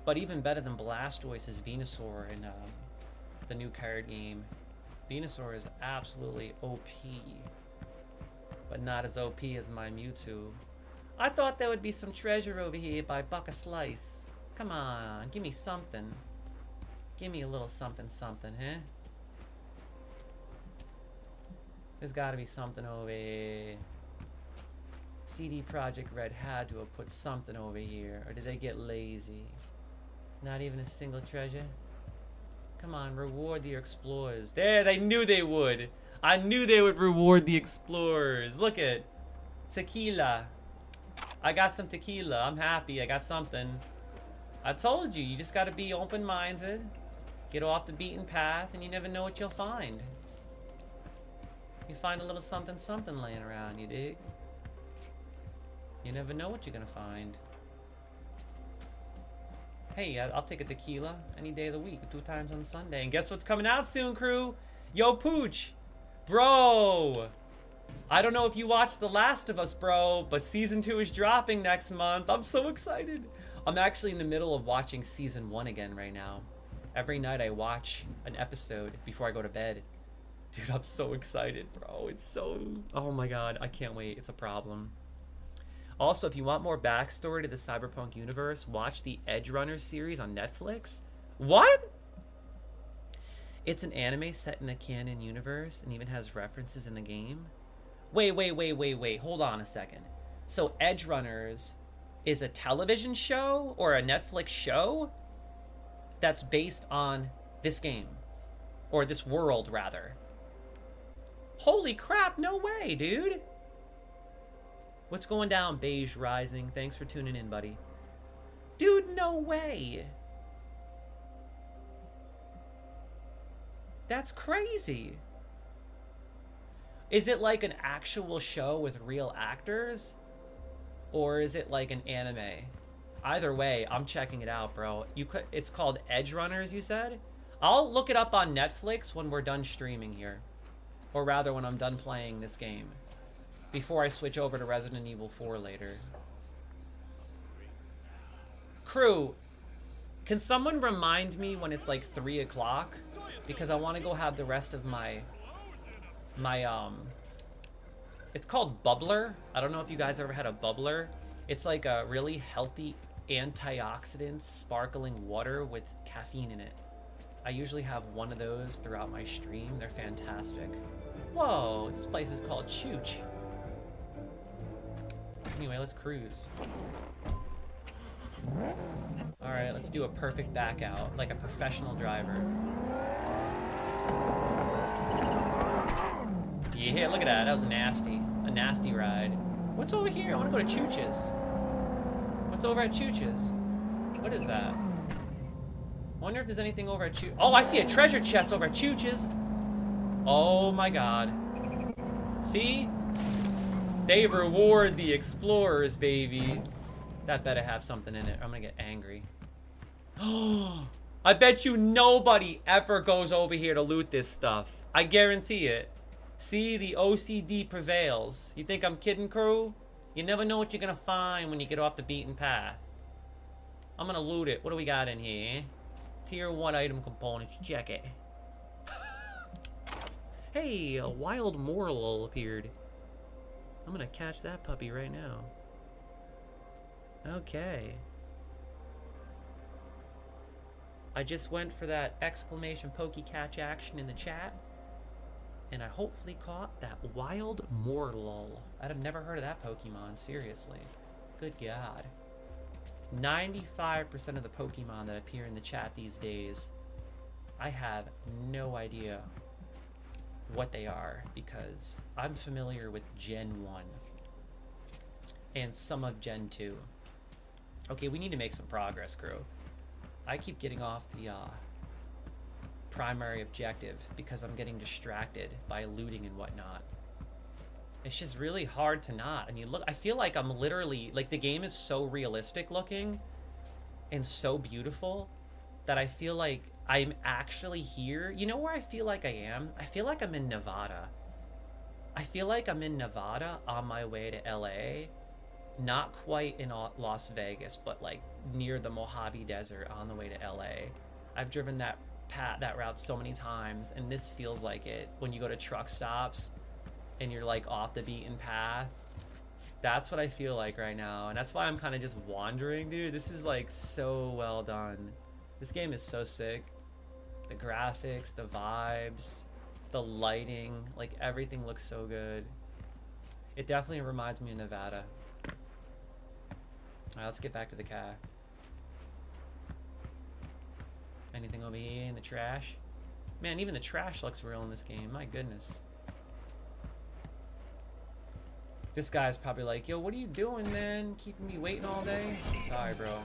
But even better than Blastoise is Venusaur in the new card game. Venusaur is absolutely OP. But not as OP as my Mewtwo. I thought there would be some treasure over here by Buck a Slice. Come on, give me something. Give me a little something something, huh? There's gotta be something over here. CD Projekt Red had to have put something over here. Or did they get lazy? Not even a single treasure? Come on, reward the explorers. There, they knew they would. I knew they would reward the explorers. Look at tequila. I got some tequila. I'm happy. I got something. I told you, you just gotta be open-minded. Get off the beaten path, and you never know what you'll find. You find a little something something laying around, you dig? You never know what you're gonna find. Hey, I'll take a tequila any day of the week, 2 times on Sunday. And guess what's coming out soon, crew? Yo, Pooch. Bro. I don't know if you watched The Last of Us, bro, but season 2 is dropping next month. I'm so excited. I'm actually in the middle of watching season 1 again right now. Every night I watch an episode before I go to bed. Dude, I'm so excited, bro. It's so... Oh my god, I can't wait. It's a problem. Also, if you want more backstory to the Cyberpunk universe, watch the Edge Runner series on Netflix. What? It's an anime set in a canon universe and even has references in the game. Wait. Hold on a second. So Edge Runners is a television show or a Netflix show that's based on this game. Or this world, rather. Holy crap, no way, dude. What's going down, Beige Rising? Thanks for tuning in, buddy. Dude, no way. That's crazy. Is it like an actual show with real actors? Or is it like an anime? Either way, I'm checking it out, bro. It's called Edge Runners, you said? I'll look it up on Netflix when we're done streaming here. Or rather, when I'm done playing this game. Before I switch over to Resident Evil 4 later. Crew, can someone remind me when it's like 3 o'clock? Because I want to go have the rest of my it's called Bubbler. I don't know if you guys ever had a Bubbler. It's like a really healthy antioxidant sparkling water with caffeine in it. I usually have one of those throughout my stream. They're fantastic. Whoa, this place is called Chooch. Anyway, let's cruise. Alright, let's do a perfect back out, like a professional driver. Yeah, look at that. That was nasty. A nasty ride. What's over here? I want to go to Chooch's. What's over at Chooch's? What is that? Wonder if there's anything over at Chooch. Oh, I see a treasure chest over at Chooch's. Oh my god. See? They reward the explorers, baby. That better have something in it. I'm gonna get angry. Oh, I bet you nobody ever goes over here to loot this stuff. I guarantee it. See, the OCD prevails. You think I'm kidding, crew? You never know what you're gonna find when you get off the beaten path. I'm gonna loot it. What do we got in here? Tier 1 item components. Check it. Hey, a wild moral appeared. I'm gonna catch that puppy right now. Okay. I just went for that exclamation pokey catch action in the chat. And I hopefully caught that wild moral. I'd have never heard of that Pokemon, seriously. Good God. 95% of the Pokemon that appear in the chat these days, I have no idea what they are because I'm familiar with Gen 1 and some of Gen 2. Okay, we need to make some progress, crew. I keep getting off the primary objective because I'm getting distracted by looting and whatnot. It's just really hard to not. And you look, I feel like I'm literally, like the game is so realistic looking and so beautiful that I feel like I'm actually here. You know where I feel like I am? I feel like I'm in Nevada. I feel like I'm in Nevada on my way to LA. Not quite in Las Vegas, but like near the Mojave Desert on the way to LA. I've driven that route so many times, and this feels like it when you go to truck stops and you're like off the beaten path. That's what I feel like right now, and that's why I'm kind of just wandering, dude. This is like so well done. This game is so sick. The graphics, the vibes, the lighting, like everything looks so good. It definitely reminds me of Nevada. Alright, let's get back to the car. Anything over here in the trash? Man, even the trash looks real in this game. My goodness. This guy's probably like, yo, what are you doing, man? Keeping me waiting all day? Sorry, bro.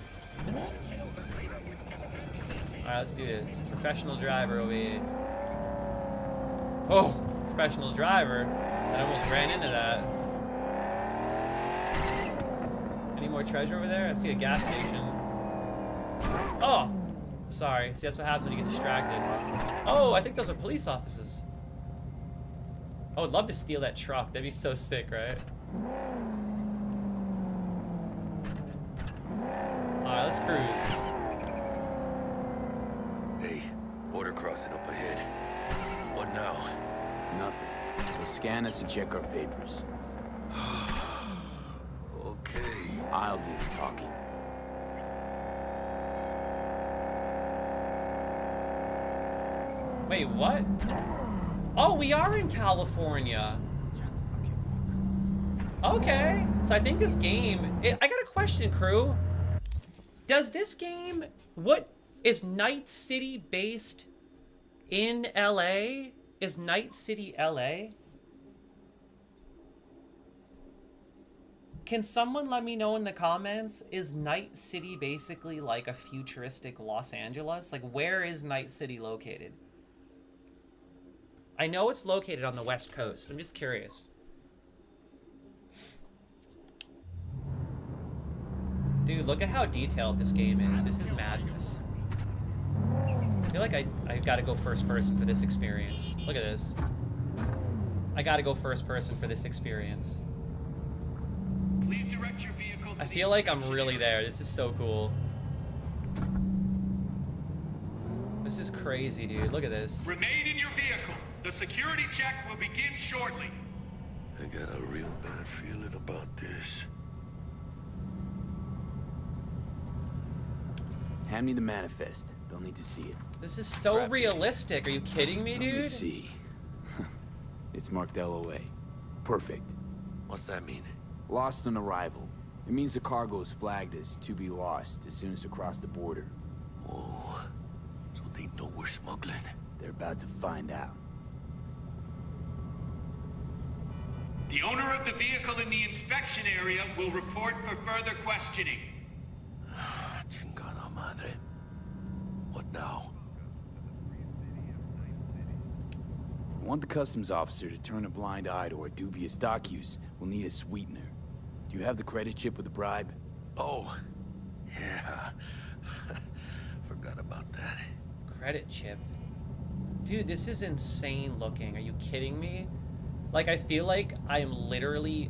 Alright, let's do this. Professional driver over here. Oh, professional driver? I almost ran into that. Any more treasure over there? I see a gas station. Oh! Sorry. See, that's what happens when you get distracted. Oh, I think those are police officers. I would love to steal that truck. That'd be so sick, right? Alright, let's cruise. Hey, border crossing up ahead. What now? Nothing. They'll scan us and check our papers. Okay. I'll do the talking. Wait, what? Oh, we are in California. Okay. So I think this game... I got a question, crew. Does this game... What... Is Night City based in LA? Is Night City LA? Can someone let me know in the comments, is Night City basically like a futuristic Los Angeles? Like, where is Night City located? I know it's located on the West Coast. I'm just curious. Dude, look at how detailed this game is. This is madness. I feel like I gotta go first person for this experience. Look at this. I gotta go first person for this experience. Please direct your vehicle to I feel like I'm really there. This is so cool. This is crazy, dude. Look at this. Remain in your vehicle. The security check will begin shortly. I got a real bad feeling about this. Hand me the manifest. They'll need to see it. This is so realistic. Are you kidding me, dude? Let me see. It's marked LOA. Perfect. What's that mean? Lost on arrival. It means the cargo is flagged as to be lost as soon as across the border. Oh, so they know we're smuggling. They're about to find out. The owner of the vehicle in the inspection area will report for further questioning. Chingada madre. What now? you want the customs officer to turn a blind eye to our dubious dock use, we'll need a sweetener. Do you have the credit chip with the bribe? Oh, yeah. Forgot about that. Credit chip. Dude, this is insane looking. Are you kidding me? Like, I feel like I am literally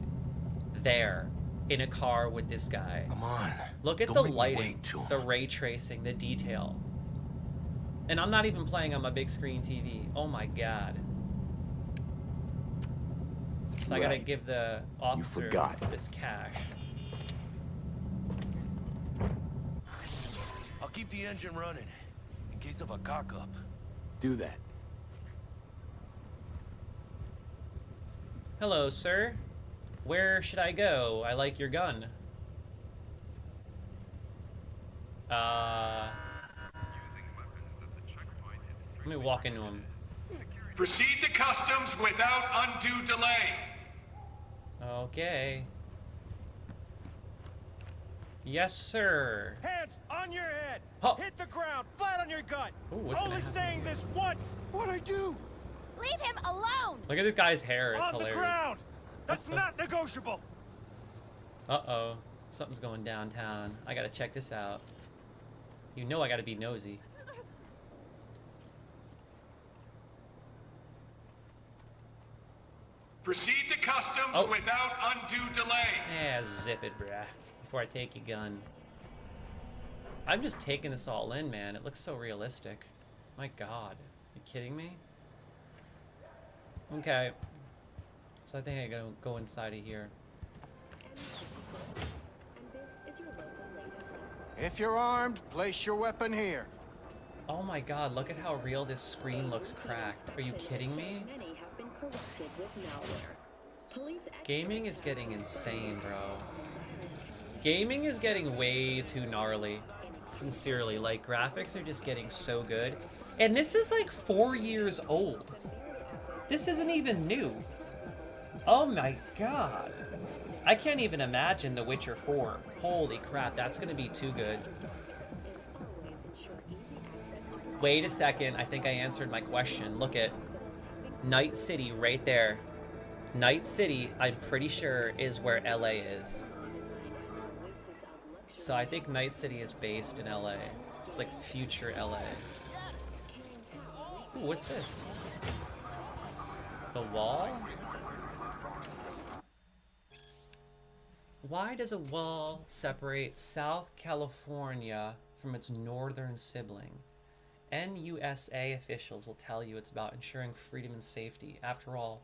there in a car with this guy. Come on. Look at Don't the make me lighting, wait too the ray tracing, the detail. And I'm not even playing on my big screen TV. Oh my god. So I gotta give the officer this cash. I'll keep the engine running in case of a cock-up. Do that. Hello, sir. Where should I go? I like your gun. Let me walk into him. Proceed to customs without undue delay. Okay. Yes, sir. Hands on your head. Huh. Hit the ground, flat on your gut. Ooh, what's Only gonna saying this once. What'd I do? Leave him alone! Look at this guy's hair. It's on hilarious. the ground. That's not negotiable. Uh-oh. Something's going downtown. I gotta check this out. You know I gotta be nosy. Proceed to customs without undue delay. Yeah, zip it, bruh. Before I take your gun. I'm just taking this all in, man. It looks so realistic. My god. You kidding me? Okay. So I think I gotta go inside of here. If you're armed, place your weapon here. Oh my god, look at how real this screen looks cracked. Are you kidding me? Gaming is getting insane, bro. Gaming is getting way too gnarly. Sincerely, like, graphics are just getting so good. And this is like 4 years old. This isn't even new. Oh my god. I can't even imagine The Witcher 4. Holy crap, that's gonna be too good. Wait a second, I think I answered my question. Look at Night City right there. Night City, I'm pretty sure, is where LA is. So I think Night City is based in LA. It's like future LA. Ooh, what's this? The wall? Why does a wall separate South California from its northern sibling? NUSA officials will tell you it's about ensuring freedom and safety. After all,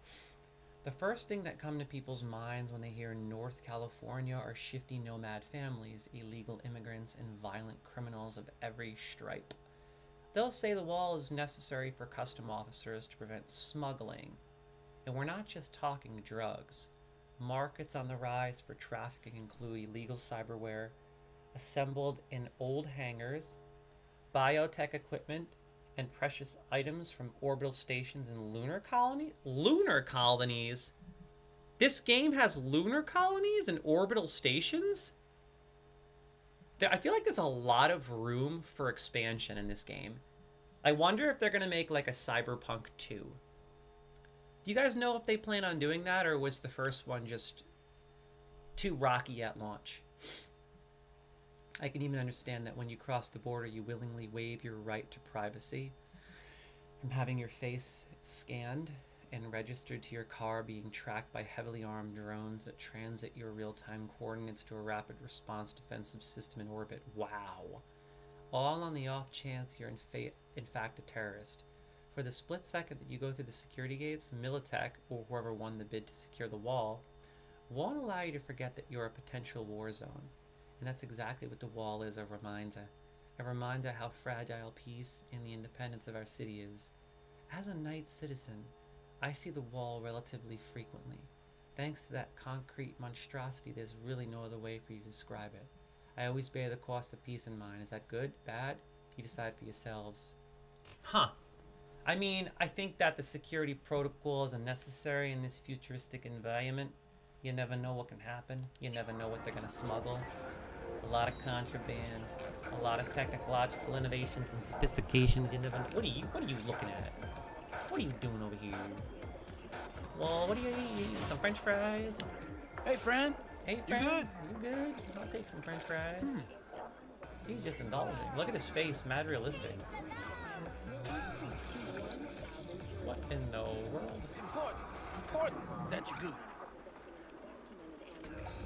the first thing that come to people's minds when they hear North California are shifty nomad families, illegal immigrants, and violent criminals of every stripe. They'll say the wall is necessary for custom officers to prevent smuggling. And we're not just talking drugs. Markets on the rise for trafficking include illegal cyberware, assembled in old hangars, biotech equipment, and precious items from orbital stations and lunar colonies. Lunar colonies? This game has lunar colonies and orbital stations? I feel like there's a lot of room for expansion in this game. I wonder if they're going to make like a Cyberpunk 2. Do you guys know if they plan on doing that, or was the first one just too rocky at launch? I can even understand that when you cross the border, you willingly waive your right to privacy from having your face scanned and registered to your car being tracked by heavily armed drones that transit your real-time coordinates to a rapid response defensive system in orbit. Wow. All on the off chance you're in fact a terrorist. For the split second that you go through the security gates, Militech, or whoever won the bid to secure the wall, won't allow you to forget that you're a potential war zone. And that's exactly what the wall is, a reminder. A reminder how fragile peace and the independence of our city is. As a night citizen, I see the wall relatively frequently. Thanks to that concrete monstrosity, there's really no other way for you to describe it. I always bear the cost of peace in mind. Is that good? Bad? You decide for yourselves. Huh. I mean, I think that the security protocols are necessary in this futuristic environment. You never know what can happen. You never know what they're going to smuggle. A lot of contraband, a lot of technological innovations and sophistications. You never know. What are you looking at? What are you doing over here? Well, what are you eating? Some French fries? Hey, friend. Hey, friend. You good? I'll take some French fries. He's just indulging. Look at his face, mad realistic. What in the world? It's important that you good.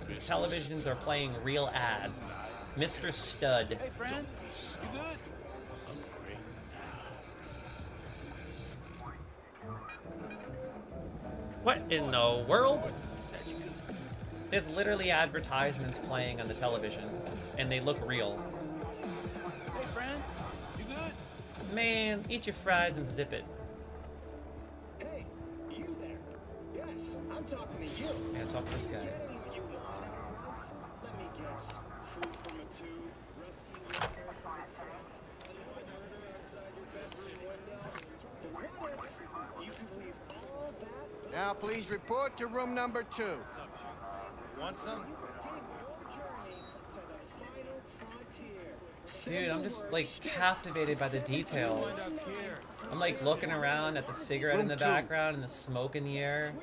The televisions are playing real ads. Mr. Stud. Hey, friend. You good? What in the world? There's literally advertisements playing on the television, and they look real. Hey, friend. You good? Man, eat your fries and zip it. Hey, you there? Yes, I'm talking to you. Yeah, talk to this guy. Let me guess. Food from a tube, rusty liquor, murder outside your bedroom window. But what if you could leave all that? Now please report to room number 2. Want some? Dude, I'm just like captivated by the details. I'm like looking around at the cigarette in the background and the smoke in the air.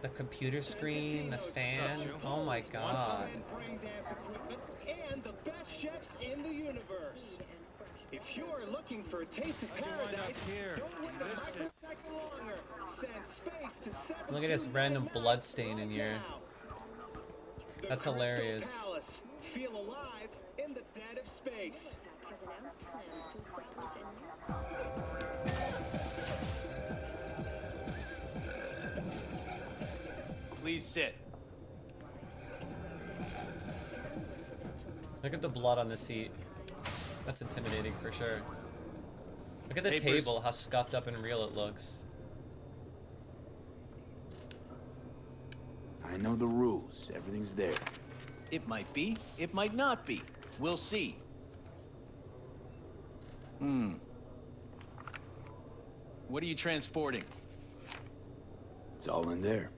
The computer screen, the fan. Oh my god. And the best chefs in the universe. If you're looking for a taste of paradise, don't wait a microsecond longer. Send space to 7. Look at this random blood stain in here. That's hilarious. Palace. Feel alive in the dead of space. Please sit. Look at the blood on the seat. That's intimidating for sure. Look at the Papers. table, how scuffed up and real it looks. I know the rules. Everything's there. It might be, it might not be. We'll see. What are you transporting? It's all in there.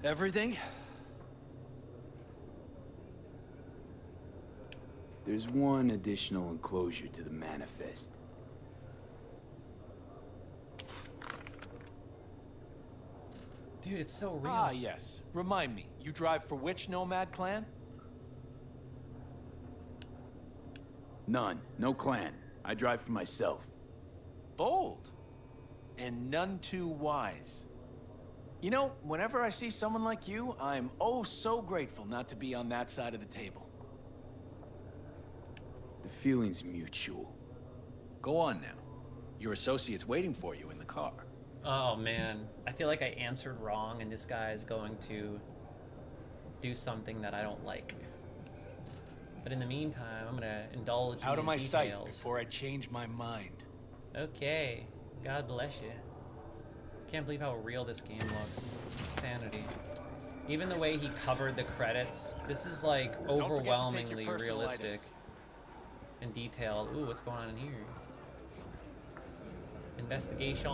Everything? There's one additional enclosure to the manifest. Dude, it's so real. Ah, yes. Remind me, you drive for which nomad clan? None. No clan. I drive for myself. Bold. And none too wise. You know, whenever I see someone like you, I'm oh so grateful not to be on that side of the table. The feeling's mutual. Go on now. Your associate's waiting for you in the car. Oh man, I feel like I answered wrong and this guy is going to do something that I don't like. But in the meantime, I'm gonna indulge in Out of my these sight details. before I change my mind. Okay, God bless you. Can't believe how real this game looks. It's insanity. Even the way he covered the credits, this is like overwhelmingly realistic and detailed. Ooh, what's going on in here? Investigation.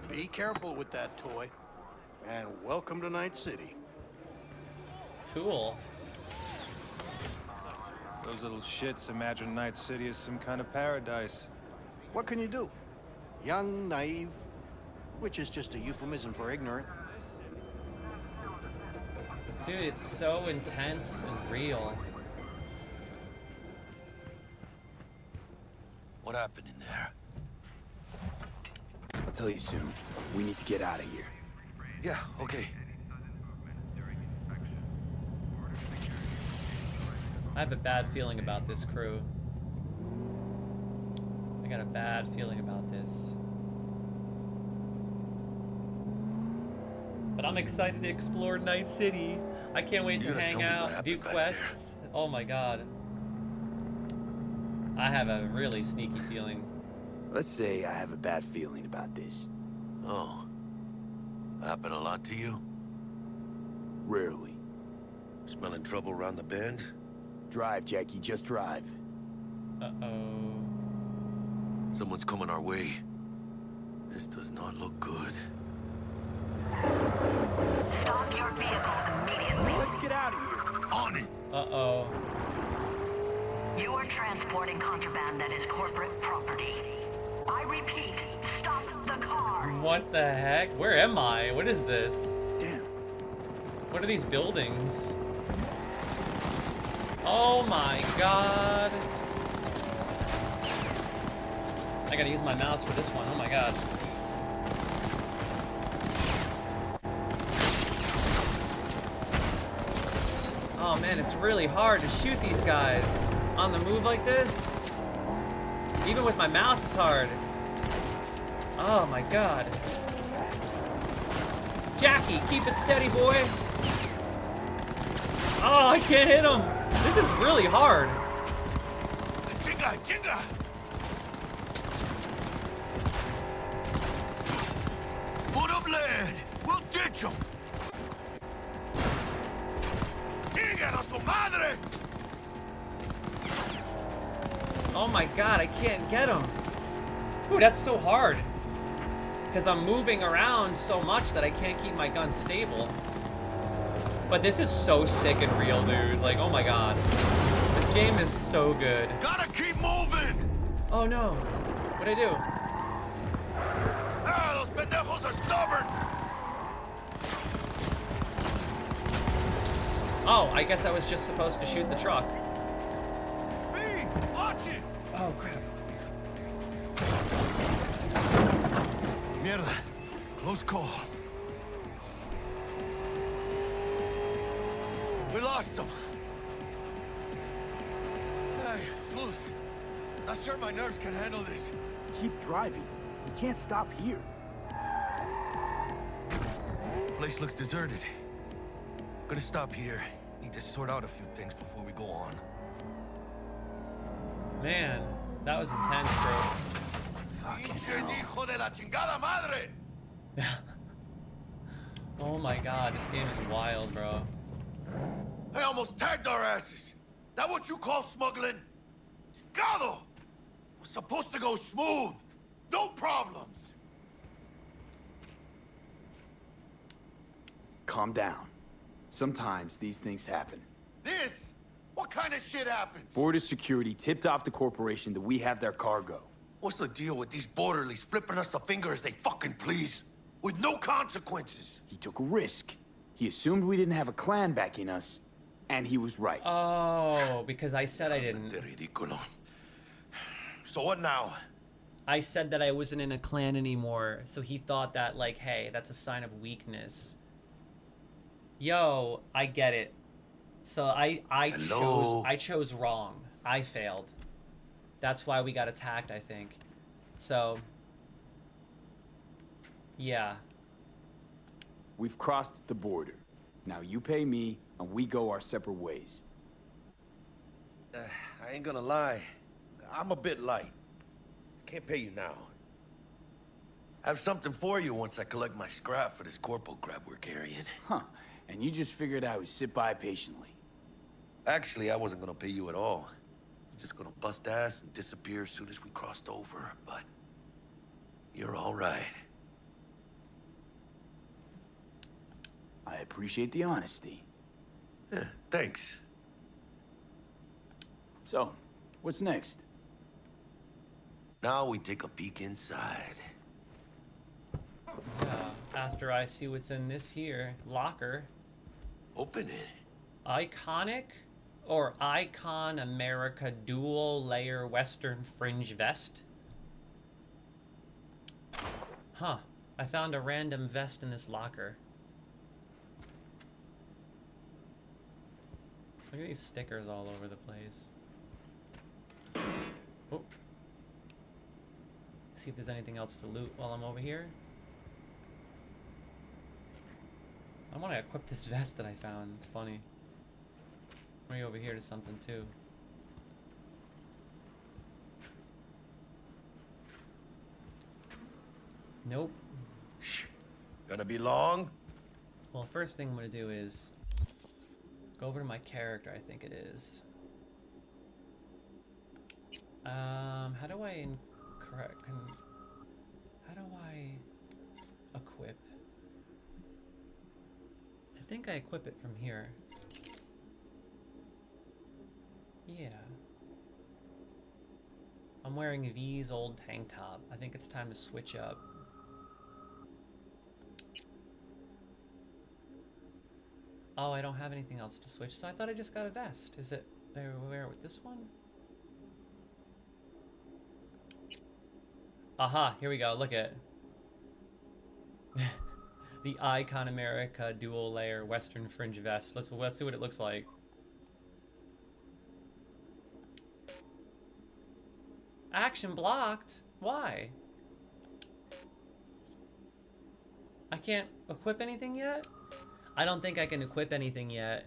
Be careful with that toy. And welcome to Night City. Cool. Those little shits imagine Night City as some kind of paradise. What can you do? Young, naive, which is just a euphemism for ignorant. Dude, it's so intense and real. What happened in there? I'll tell you soon. We need to get out of here. Yeah, okay. I have a bad feeling about this crew. I got a bad feeling about this. But I'm excited to explore Night City. I can't wait to hang out, do quests. Oh my god. I have a really sneaky feeling. Let's say I have a bad feeling about this. Oh. Happen a lot to you? Rarely. Smelling trouble around the bend? Drive, Jackie, just drive. Uh-oh. Someone's coming our way. This does not look good. Stop your vehicle immediately. Let's get out of here. On it. Uh-oh. You are transporting contraband that is corporate property. I repeat, stop the car. What the heck? Where am I? What is this? Damn. What are these buildings? Oh my god. I gotta use my mouse for this one. Oh my god. Oh man, it's really hard to shoot these guys on the move like this. Even with my mouse, it's hard. Oh my god. Jackie, keep it steady, boy. Oh, I can't hit him. This is really hard. Chinga, chinga. Put up lead. We'll ditch him. Chinga, a su madre. Oh my god, I can't get him. Ooh, that's so hard. Because I'm moving around so much that I can't keep my gun stable. But this is so sick and real, dude. Like, oh my god. This game is so good. Gotta keep moving. Oh no. What'd I do? Ah, those pendejos are stubborn. Oh, I guess I was just supposed to shoot the truck. Speed, watch it. Oh crap. Mierda. Close call. We lost him. Hey, Jesus. Not sure my nerves can handle this. Keep driving. We can't stop here. Place looks deserted. Gonna stop here. Need to sort out a few things before we go on. Man, that was intense, bro. Pinches hijo de la chingada madre! Oh my god, this game is wild, bro. They almost tagged our asses. That what you call smuggling? Chingado! Was supposed to go smooth. No problems. Calm down. Sometimes these things happen. This? What kind of shit happens? Border security tipped off the corporation that we have their cargo. What's the deal with these borderlies flipping us the finger as they fucking please? With no consequences. He took a risk. He assumed we didn't have a clan backing us, and he was right. Oh, because I said I didn't. So what now? I said that I wasn't in a clan anymore, so he thought that, like, hey, that's a sign of weakness. Yo, I get it. So I chose wrong. I failed. That's why we got attacked, I think. So yeah. We've crossed the border. Now you pay me, and we go our separate ways. I ain't gonna lie. I'm a bit light. Can't pay you now. I have something for you once I collect my scrap for this corpo crap we're carrying. Huh. And you just figured I would sit by patiently. Actually, I wasn't gonna pay you at all. I was just gonna bust ass and disappear as soon as we crossed over, but you're all right. I appreciate the honesty. Yeah, thanks. So, what's next? Now we take a peek inside. Yeah, after I see what's in this here locker. Open it. Iconic or Icon America dual layer Western fringe vest. Huh. I found a random vest in this locker. Look at these stickers all over the place. Oh. See if there's anything else to loot while I'm over here. I want to equip this vest that I found. It's funny. Way over here to something too. Nope. Shh. Gonna be long? Well, first thing I'm gonna do is go over to my character. I think it is. How do I how do I equip? I think I equip it from here. Yeah. I'm wearing V's old tank top. I think it's time to switch up. Oh, I don't have anything else to switch, so I thought I just got a vest. Is it where with this one? Aha, here we go, look at the Icon America dual layer Western fringe vest. Let's see what it looks like. Action blocked? Why? I can't equip anything yet? I don't think I can equip anything yet.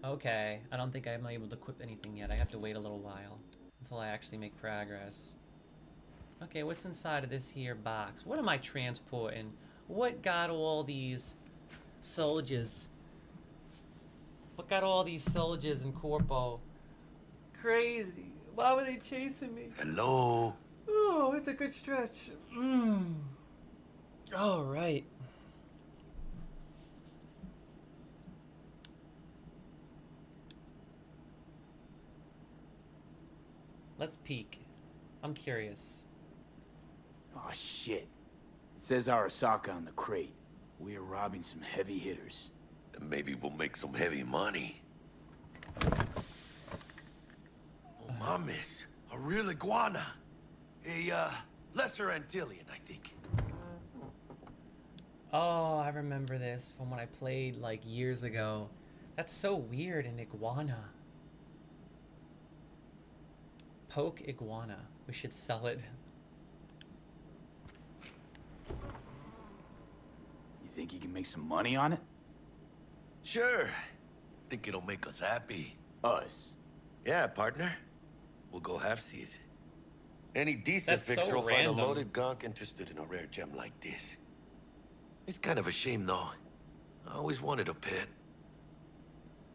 Okay, I don't think I'm able to equip anything yet. I have to wait a little while until I actually make progress. Okay, what's inside of this here box? What am I transporting? What got all these soldiers? What got all these soldiers in Corpo? Crazy. Why were they chasing me? Hello? Oh, it's a good stretch. All right. Let's peek. I'm curious. Oh shit. It says Arasaka on the crate. We are robbing some heavy hitters. And maybe we'll make some heavy money. Oh, mames. A real iguana. A, lesser Antillean, I think. Oh, I remember this from when I played like years ago. That's so weird, an iguana. Poke iguana. We should sell it. You think you can make some money on it? Sure. Think it'll make us happy. Us? Yeah, partner. We'll go half-seas. Any decent That's fixer so will find a random. loaded gonk interested in a rare gem like this. It's kind of a shame, though. I always wanted a pet.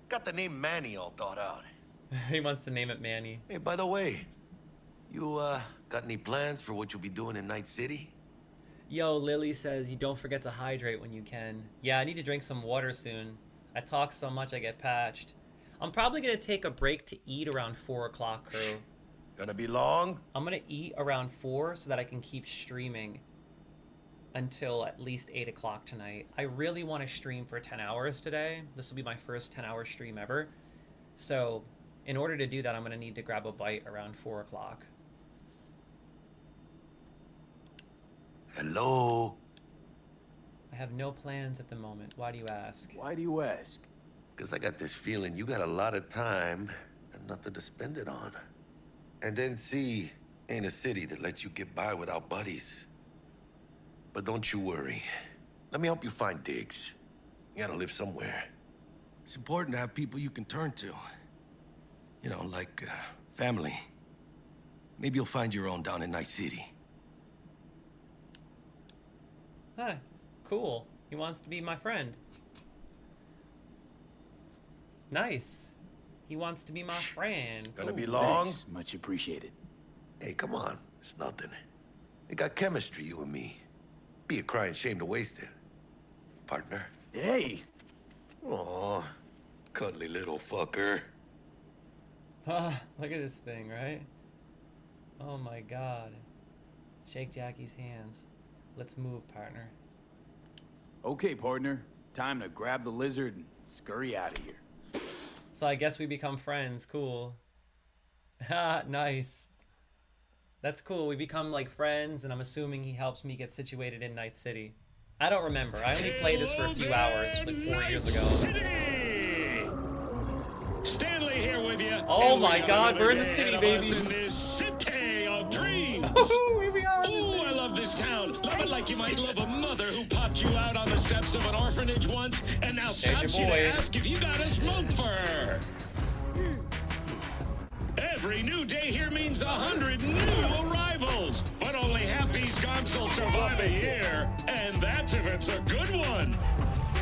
Got the name Manny all thought out. He wants to name it Manny. Hey, by the way, you, got any plans for what you'll be doing in Night City? Yo, Lily says you don't forget to hydrate when you can. Yeah, I need to drink some water soon. I talk so much I get patched. I'm probably gonna take a break to eat around 4 o'clock, crew. Gonna be long? I'm gonna eat around 4 so that I can keep streaming until at least 8 o'clock tonight. I really want to stream for 10 hours today. This will be my first 10-hour stream ever. So, in order to do that, I'm gonna need to grab a bite around 4 o'clock. Hello? I have no plans at the moment. Why do you ask? Why do you ask? Because I got this feeling you got a lot of time and nothing to spend it on. And NC ain't a city that lets you get by without buddies. But don't you worry. Let me help you find digs. You gotta live somewhere. It's important to have people you can turn to. You know, like, family. Maybe you'll find your own down in Night City. Huh, cool. He wants to be my friend. Nice. He wants to be my friend. Gonna Cool. be long? Thanks. Much appreciated. Hey, come on. It's nothing. We got chemistry, you and me. Be a crying shame to waste it. Partner. Hey! Aw, cuddly little fucker. Ah, look at this thing, right? Oh my god. Shake Jackie's hands. Let's move, partner. Okay, partner. Time to grab the lizard and scurry out of here. So I guess we become friends. Cool. Ha, nice. That's cool. We become like friends, and I'm assuming he helps me get situated in Night City. I don't remember. I only played this for a few hours, like 4 years ago. Stanley here with you. Oh And my got god, another we're in the day city, ahead of us baby. in this city of dreams. Oh, here we are in the Oh, city. I love this town. Love it like you might love a mother who popped you out on the steps of an orphanage once and now There's your stops you to boy. ask if you got a smoke for her. Every new day here means 100 new arrivals, but only half these gonks will survive a year, and that's if it's a good one.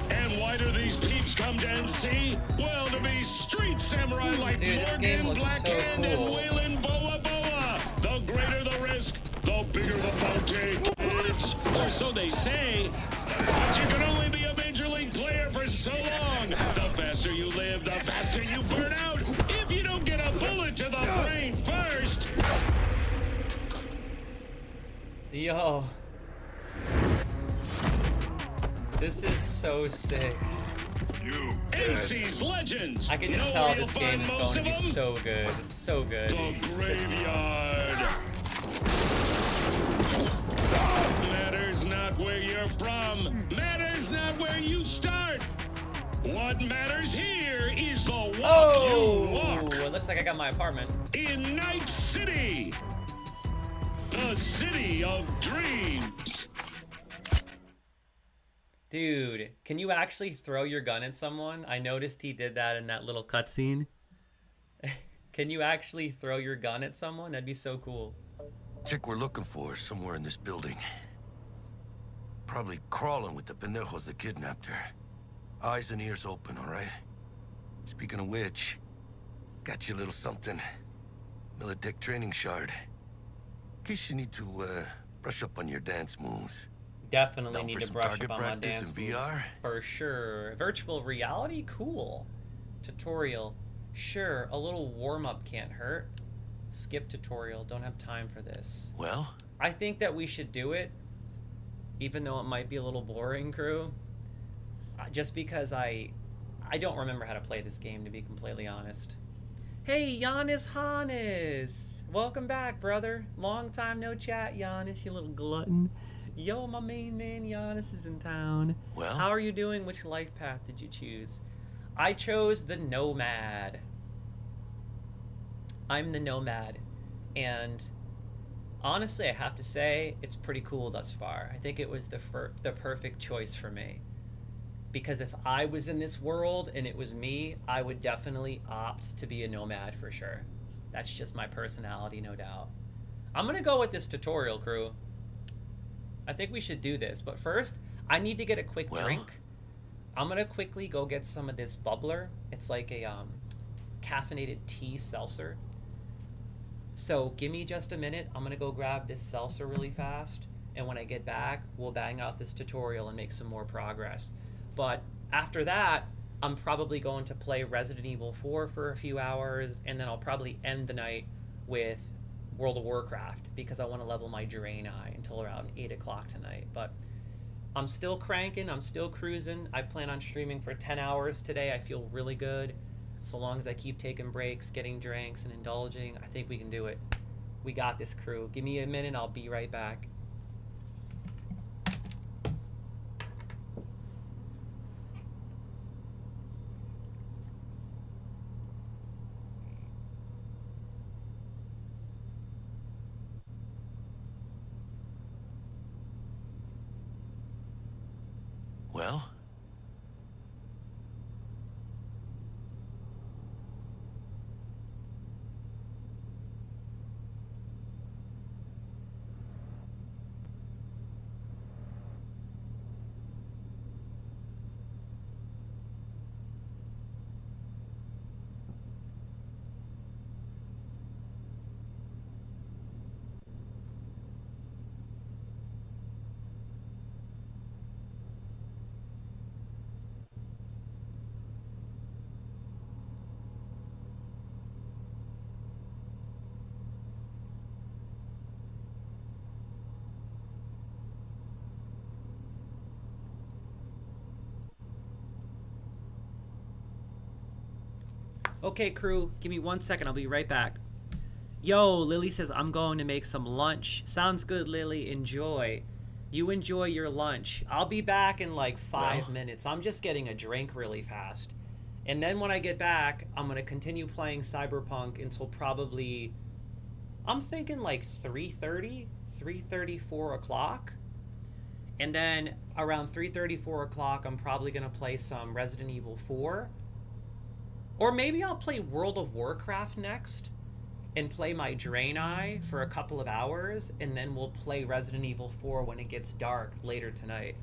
And why do these peeps come to NC? Well, to be street samurai like Dude, this game Morgan, looks so Blackhand, and cool. Waylon Boa Boa. The greater the risk, the bigger the bounty. Or so they say, but you can only be a Yo. This is so sick. AC's Legends. I can just Know tell where you'll this game find is most going to of be them? so good. So good. The graveyard. Matters not where you're from. Matters not where you start. What matters here is the walk you walk. It looks like I got my apartment. In Night City. The city of dreams. Dude, can you actually throw your gun at someone? I noticed he did that in that little cutscene. Can you actually throw your gun at someone? That'd be so cool. Chick we're looking for is somewhere in this building. Probably crawling with the pendejos that kidnapped her. Eyes and ears open, all right? Speaking of which, got you a little something. Militech training shard. In case you need to brush up on your dance moves. Definitely Down need for to some brush target up on my practice dance in moves. VR? For sure. Virtual reality? Cool. Tutorial. Sure, a little warm-up can't hurt. Skip tutorial. Don't have time for this. Well? I think that we should do it, even though it might be a little boring, crew. Just because I don't remember how to play this game, to be completely honest. Hey, Giannis Hannes! Welcome back, brother. Long time no chat, Giannis, you little glutton. Yo, my main man Giannis is in town. Well? How are you doing? Which life path did you choose? I chose the Nomad. I'm the Nomad. And honestly, I have to say, it's pretty cool thus far. I think it was the perfect choice for me. Because if I was in this world and it was me, I would definitely opt to be a Nomad for sure. That's just my personality, no doubt. I'm gonna go with this tutorial, crew. I think we should do this, but first, I need to get a quick drink. I'm gonna quickly go get some of this bubbler. It's like a caffeinated tea seltzer. So give me just a minute. I'm gonna go grab this seltzer really fast, and when I get back, we'll bang out this tutorial and make some more progress. But after that, I'm probably going to play Resident Evil 4 for a few hours, and then I'll probably end the night with World of Warcraft because I want to level my Draenei until around 8 o'clock tonight. But I'm still cranking, I'm still cruising. I plan on streaming for 10 hours today. I feel really good. So long as I keep taking breaks, getting drinks, and indulging, I think we can do it. We got this, crew. Give me a minute, I'll be right back. Well? Okay, crew, give me 1 second. I'll be right back. Yo, Lily says, I'm going to make some lunch. Sounds good, Lily. Enjoy. You enjoy your lunch. I'll be back in like 5 minutes. I'm just getting a drink really fast. And then when I get back, I'm going to continue playing Cyberpunk until probably, I'm thinking like 3:30, 4 o'clock. And then around 3:30, 4 o'clock, I'm probably going to play some Resident Evil 4. Or maybe I'll play World of Warcraft next and play my Draenei for a couple of hours, and then we'll play Resident Evil 4 when it gets dark later tonight.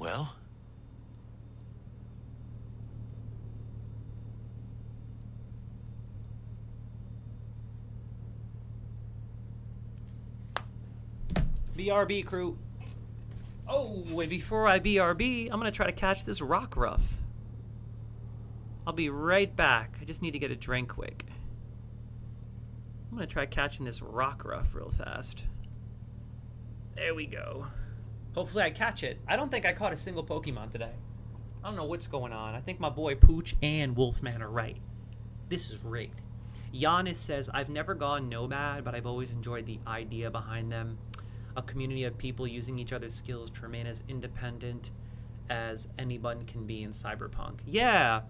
Well? BRB crew. Oh, and before I BRB, I'm gonna try to catch this rock ruff. I'll be right back. I just need to get a drink quick. I'm gonna try catching this rock ruff real fast. There we go. Hopefully I catch it. I don't think I caught a single Pokemon today. I don't know what's going on. I think my boy Pooch and Wolfman are right. This is rigged. Giannis says, I've never gone nomad, but I've always enjoyed the idea behind them. A community of people using each other's skills to remain as independent as anyone can be in Cyberpunk. Yeah,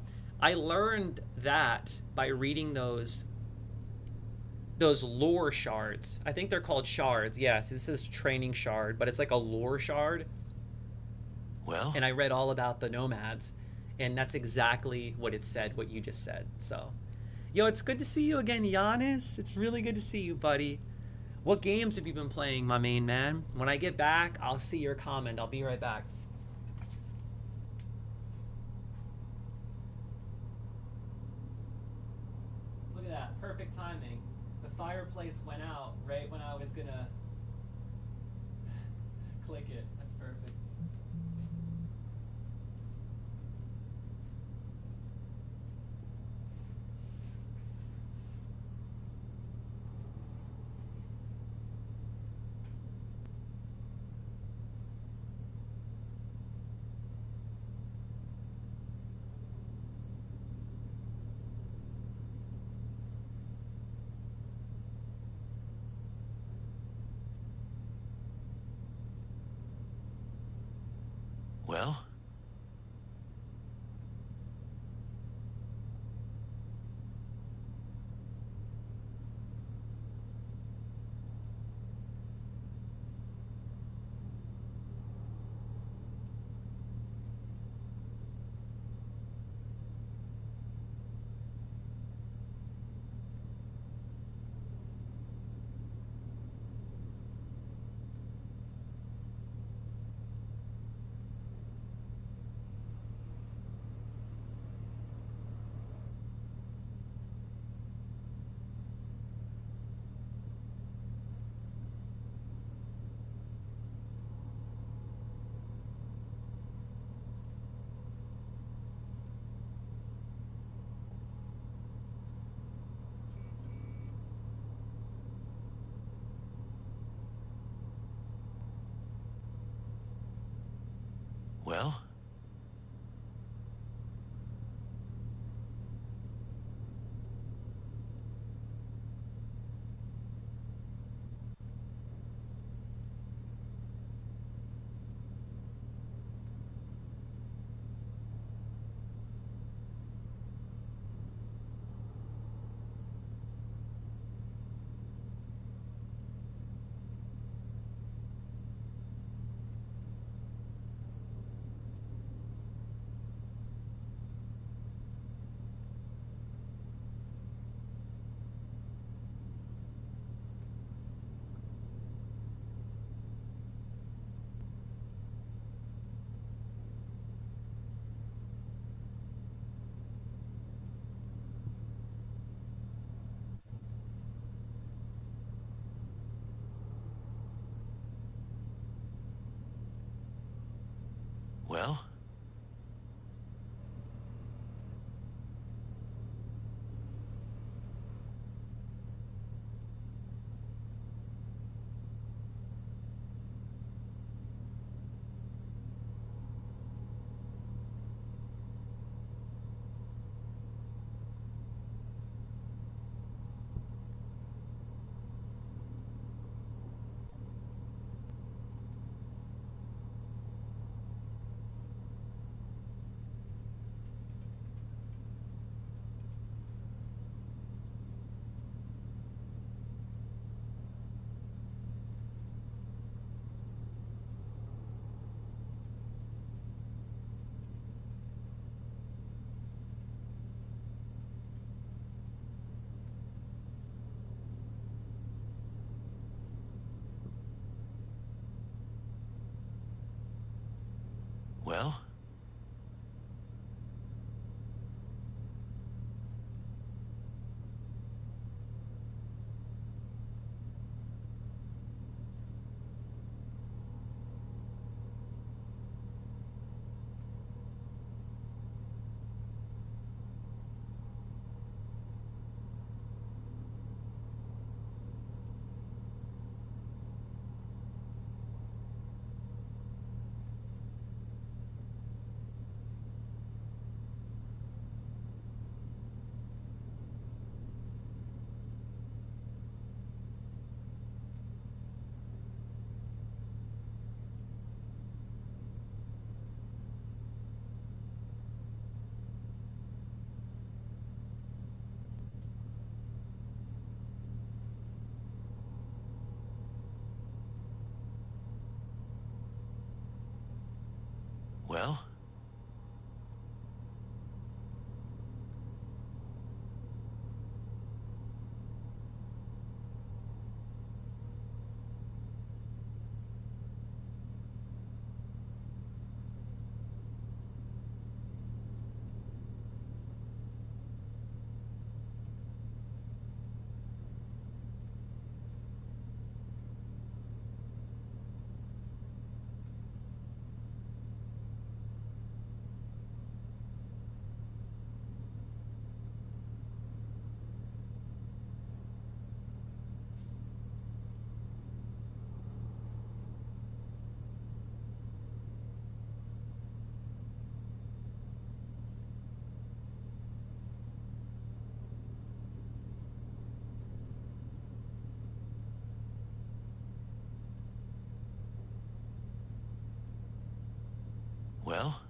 I learned that by reading those lore shards. I think they're called shards. Yes, this is training shard, but it's like a lore shard. Well? And I read all about the nomads, and that's exactly what it said, what you just said. So, yo, it's good to see you again, Giannis. It's really good to see you, buddy. What games have you been playing, my main man? When I get back, I'll see your comment. I'll be right back. Look at that. Perfect timing. The fireplace went out right when I was gonna click it. That's perfect. Well? Well? Well? Well? Well? Well?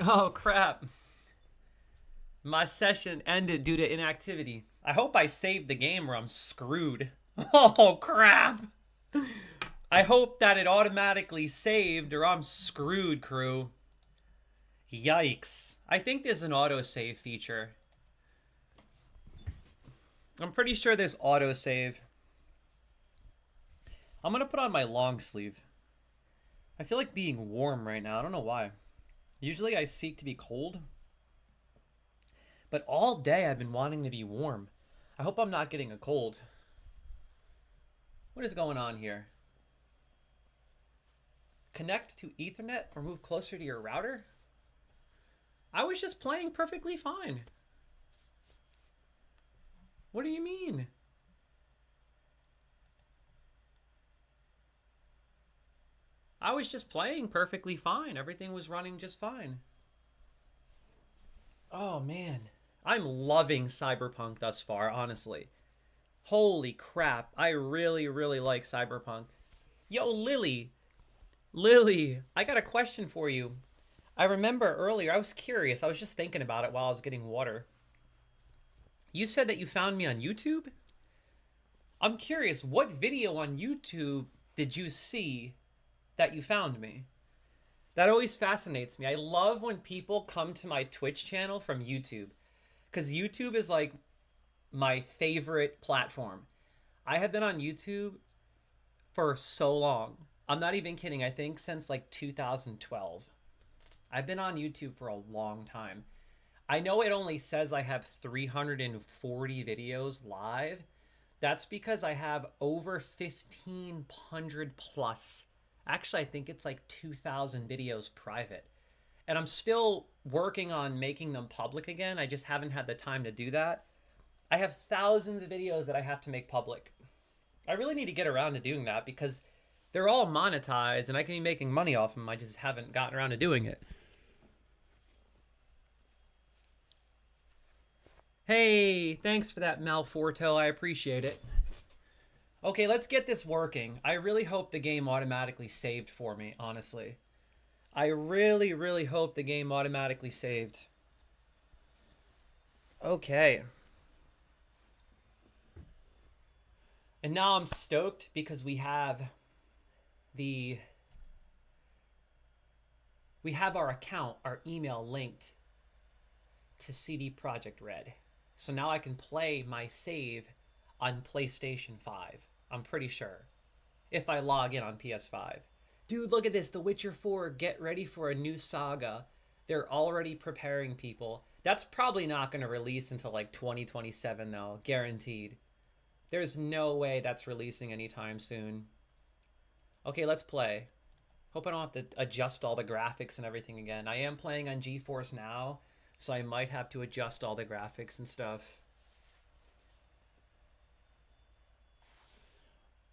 Oh, crap. My session ended due to inactivity. I hope I saved the game or I'm screwed. Oh, crap. I hope that it automatically saved or I'm screwed, crew. Yikes. I think there's an autosave feature. I'm pretty sure there's autosave. I'm going to put on my long sleeve. I feel like being warm right now. I don't know why. Usually I seek to be cold. But all day I've been wanting to be warm. I hope I'm not getting a cold. What is going on here? Connect to Ethernet or move closer to your router? I was just playing perfectly fine. What do you mean? I was just playing perfectly fine. Everything was running just fine. Oh, man. I'm loving Cyberpunk thus far, honestly. Holy crap. I really, really like Cyberpunk. Yo, Lily. Lily, I got a question for you. I remember earlier, I was curious. I was just thinking about it while I was getting water. You said that you found me on YouTube? I'm curious, what video on YouTube did you see that you found me? That always fascinates me. I love when people come to my Twitch channel from YouTube, because YouTube is like my favorite platform. I have been on YouTube for so long. I'm not even kidding. I think since like 2012. I've been on YouTube for a long time. I know it only says I have 340 videos live. That's because I have over 1,500 plus. Actually, I think it's like 2,000 videos private. And I'm still working on making them public again. I just haven't had the time to do that. I have thousands of videos that I have to make public. I really need to get around to doing that because they're all monetized and I can be making money off them. I just haven't gotten around to doing it. Hey, thanks for that, Malforto. I appreciate it. Okay, let's get this working. I really hope the game automatically saved for me, honestly. I really, really hope the game automatically saved. Okay. And now I'm stoked because we have our account, our email linked to CD Projekt Red. So now I can play my save on PlayStation 5. I'm pretty sure. If I log in on PS5. Dude, look at this. The Witcher 4, get ready for a new saga. They're already preparing people. That's probably not going to release until like 2027 though. Guaranteed. There's no way that's releasing anytime soon. Okay, let's play. Hope I don't have to adjust all the graphics and everything again. I am playing on GeForce Now, so I might have to adjust all the graphics and stuff.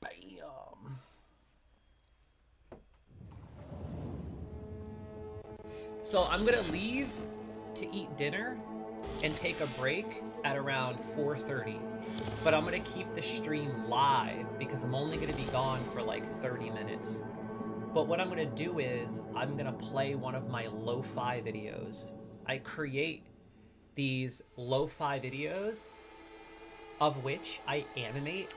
Bam. So I'm gonna leave to eat dinner and take a break at around 4:30. But I'm gonna keep the stream live because I'm only gonna be gone for like 30 minutes. But what I'm gonna do is I'm gonna play one of my lo-fi videos. I create these lo-fi videos of which I animate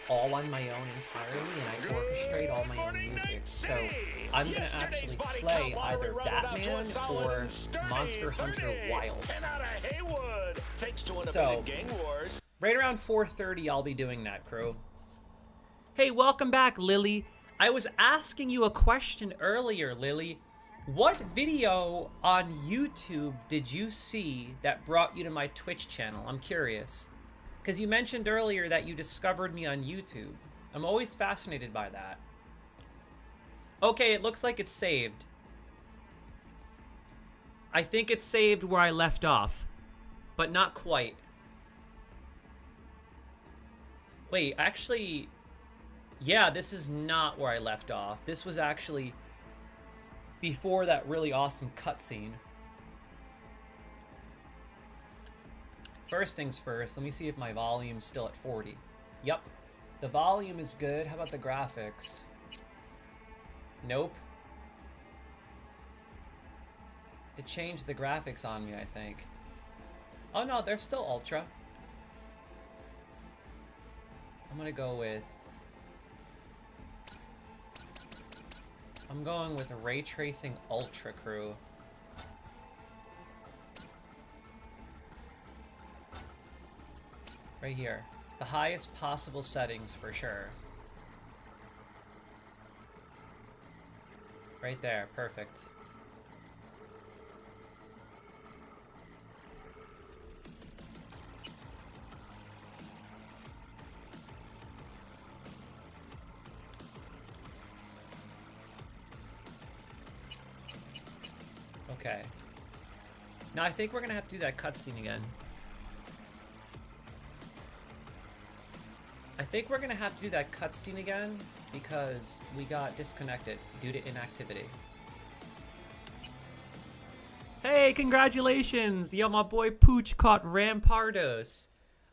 all on my own entirely, and I orchestrate all my own music. So I'm gonna actually play either Batman or Monster Hunter Wilds. So right around 4:30 I'll be doing that, crew. Hey, welcome back, Lily. I was asking you a question earlier, Lily. What video on YouTube did you see that brought you to my Twitch channel? I'm curious. Because you mentioned earlier that you discovered me on YouTube. I'm always fascinated by that. Okay, it looks like it's saved. I think it's saved where I left off, but not quite. Wait, actually, yeah, this is not where I left off. This was actually before that really awesome cutscene. First things first, let me see if my volume's still at 40. Yep, the volume is good. How about the graphics? Nope. It changed the graphics on me, I think. Oh no, they're still ultra. I'm gonna go with... I'm going with Ray Tracing Ultra Crew. Right here. The highest possible settings for sure. Right there, perfect. Okay. Now I think we're gonna have to do that cutscene again. I think we're gonna have to do that cutscene again because we got disconnected due to inactivity. Hey, congratulations! Yo, my boy Pooch caught Rampardos.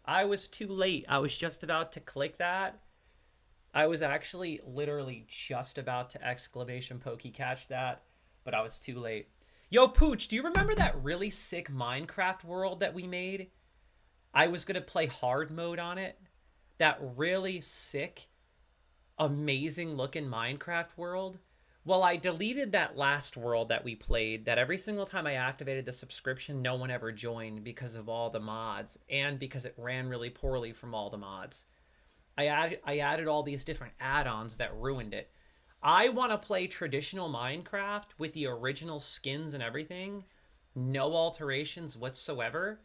I was too late. I was just about to click that. I was actually literally just about to exclamation pokey catch that, but I was too late. Yo, Pooch, do you remember that really sick Minecraft world that we made? I was gonna play hard mode on it. That really sick, amazing looking Minecraft world. Well, I deleted that last world that we played, that every single time I activated the subscription, no one ever joined because of all the mods, and because it ran really poorly from all the mods. I added all these different add-ons that ruined it. I want to play traditional Minecraft with the original skins and everything, no alterations whatsoever,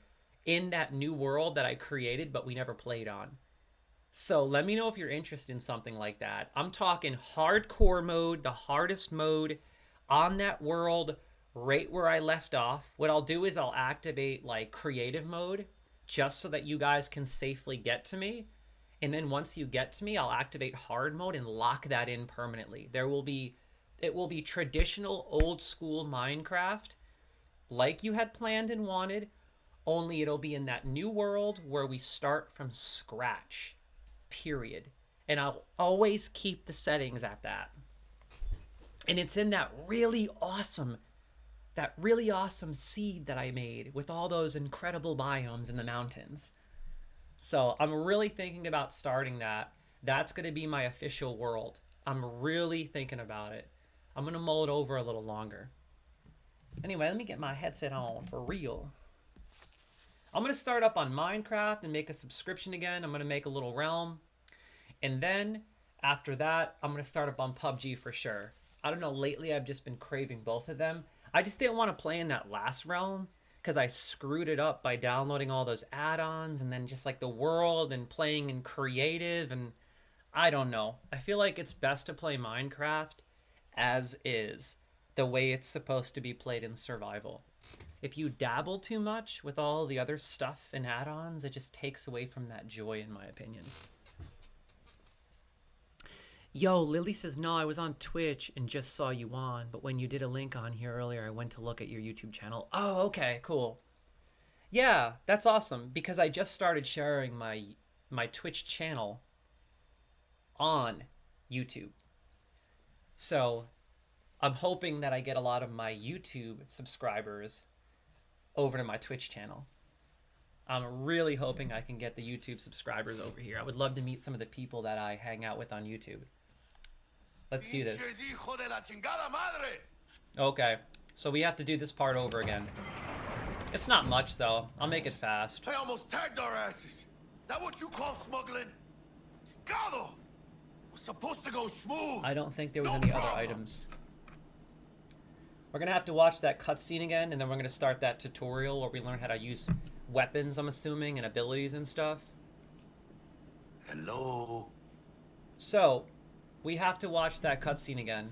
in that new world that I created but we never played on. So let me know if you're interested in something like that. I'm talking hardcore mode, the hardest mode on that world, right where I left off. What I'll do is I'll activate like creative mode just so that you guys can safely get to me. And then once you get to me, I'll activate hard mode and lock that in permanently. It will be traditional old school Minecraft like you had planned and wanted, only it'll be in that new world where we start from scratch. Period. And I'll always keep the settings at that. And it's in that really awesome seed that I made with all those incredible biomes in the mountains. So I'm really thinking about starting that. That's going to be my official world. I'm really thinking about it. I'm going to mull it over a little longer. Anyway, let me get my headset on for real. I'm going to start up on Minecraft and make a subscription again. I'm going to make a little realm. And then, after that, I'm going to start up on PUBG for sure. I don't know, lately I've just been craving both of them. I just didn't want to play in that last realm because I screwed it up by downloading all those add-ons and then just like the world and playing in creative and I don't know. I feel like it's best to play Minecraft as is, the way it's supposed to be played in survival. If you dabble too much with all the other stuff and add-ons, it just takes away from that joy, in my opinion. Yo, Lily says, no, I was on Twitch and just saw you on, but when you did a link on here earlier, I went to look at your YouTube channel. Oh, okay, cool. Yeah, that's awesome, because I just started sharing my Twitch channel on YouTube. So I'm hoping that I get a lot of my YouTube subscribers over to my Twitch channel. I'm really hoping I can get the YouTube subscribers over here. I would love to meet some of the people that I hang out with on YouTube. Let's do this. Okay, so we have to do this part over again. It's not much though. I'll make it fast. I almost tagged our asses. That what you call smuggling? Chingado! Was supposed to go smooth. I don't think there was any other items. We're gonna have to watch that cutscene again, and then we're gonna start that tutorial where we learn how to use weapons, I'm assuming, and abilities and stuff. Hello. So, we have to watch that cutscene again.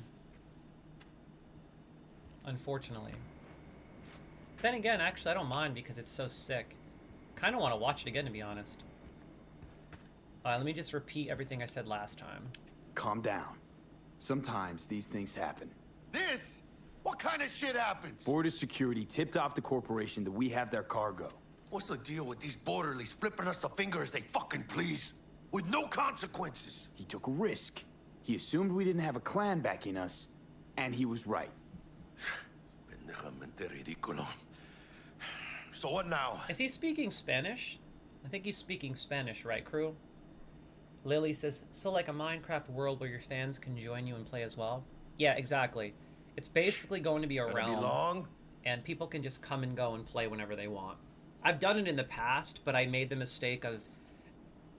Unfortunately. Then again, actually, I don't mind because it's so sick. Kind of want to watch it again, to be honest. Let me just repeat everything I said last time. Calm down. Sometimes these things happen. This? What kind of shit happens? Border security tipped off the corporation that we have their cargo. What's the deal with these borderlies flipping us the finger as they fucking please? With no consequences. He took a risk. He assumed we didn't have a clan backing us, and he was right. Pendejamente ridículo. So what now? Is he speaking Spanish? I think he's speaking Spanish, right, crew? Lily says, so like a Minecraft world where your fans can join you and play as well? Yeah, exactly. It's basically going to be a Gonna be realm, long? and people can just come and go and play whenever they want. I've done it in the past, but I made the mistake of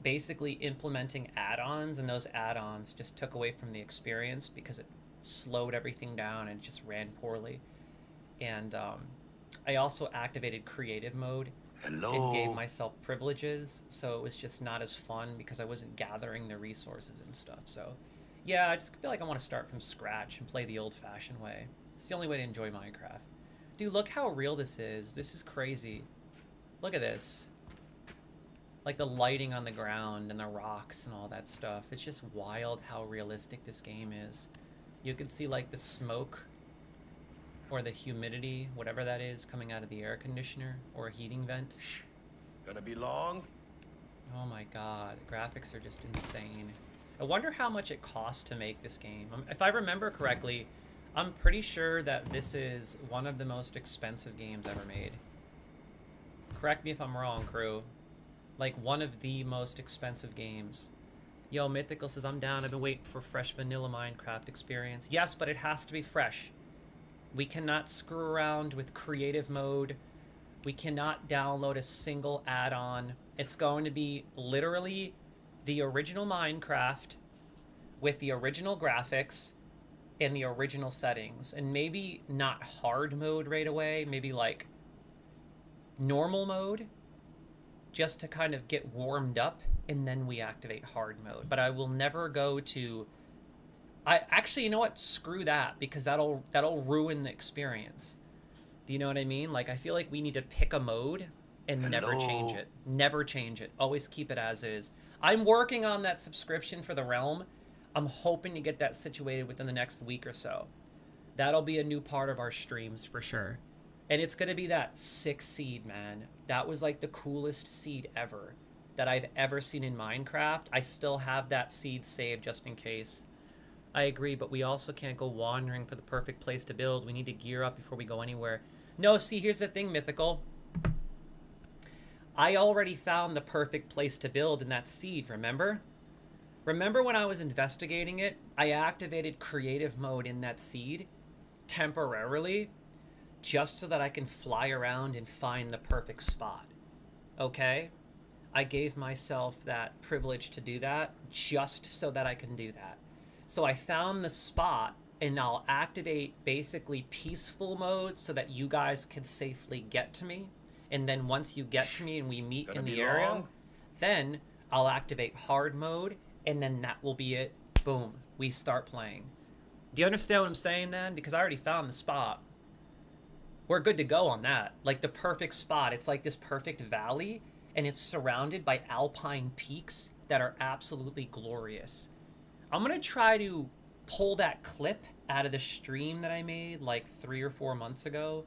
basically implementing add-ons, and those add-ons just took away from the experience because it slowed everything down and just ran poorly. And I also activated creative mode and gave myself privileges, so it was just not as fun because I wasn't gathering the resources and stuff. So yeah, I just feel like I want to start from scratch and play the old-fashioned way. It's the only way to enjoy Minecraft. Dude, look how real this is. This is crazy. Look at this. Like the lighting on the ground and the rocks and all that stuff. It's just wild how realistic this game is. You can see like the smoke or the humidity, whatever that is, coming out of the air conditioner or a heating vent. Gonna be long? Oh my god, graphics are just insane. I wonder how much it costs to make this game. If I remember correctly, I'm pretty sure that this is one of the most expensive games ever made. Correct me if I'm wrong, crew. Like, one of the most expensive games. Yo, Mythical says, I'm down. I've been waiting for fresh vanilla Minecraft experience. Yes, but it has to be fresh. We cannot screw around with creative mode. We cannot download a single add-on. It's going to be literally the original Minecraft with the original graphics and the original settings. And maybe not hard mode right away. Maybe like normal mode, just to kind of get warmed up, and then we activate hard mode. But I will never go to... Actually, you know what? Screw that, because that'll ruin the experience. Do you know what I mean? Like, I feel like we need to pick a mode and never change it. Never change it. Always keep it as is. I'm working on that subscription for the Realm. I'm hoping to get that situated within the next week or so. That'll be a new part of our streams for sure. And it's going to be that 6 seed, man. That was like the coolest seed ever that I've ever seen in Minecraft. I still have that seed saved just in case. I agree, but we also can't go wandering for the perfect place to build. We need to gear up before we go anywhere. No, see, here's the thing, Mythical. I already found the perfect place to build in that seed, remember? Remember when I was investigating it, I activated creative mode in that seed temporarily, just so that I can fly around and find the perfect spot. Okay? I gave myself that privilege to do that just so that I can do that. So I found the spot, and I'll activate basically peaceful mode so that you guys can safely get to me. And then once you get to me and we meet in the area, then I'll activate hard mode, and then that will be it. Boom. We start playing. Do you understand what I'm saying, then? Because I already found the spot. We're good to go on that. Like the perfect spot. It's like this perfect valley, and it's surrounded by alpine peaks that are absolutely glorious. I'm going to try to pull that clip out of the stream that I made like 3 or 4 months ago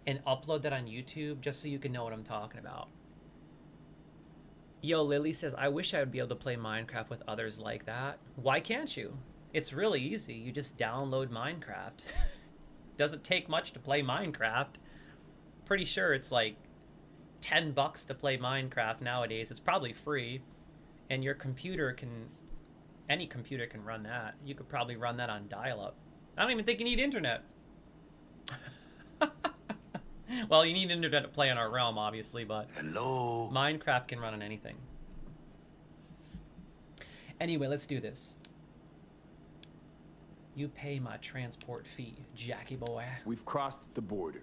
and upload that on YouTube just so you can know what I'm talking about. Yo, Lily says, I wish I would be able to play Minecraft with others like that. Why can't you? It's really easy. You just download Minecraft. Doesn't take much to play Minecraft. Pretty sure it's like $10 to play Minecraft nowadays. It's probably free, and your computer can, any computer can run that. You could probably run that on dial-up. I don't even think you need internet. Well, you need internet to play on our realm, obviously, but Minecraft can run on anything. Anyway, let's do this. You pay my transport fee, Jackie boy. We've crossed the border.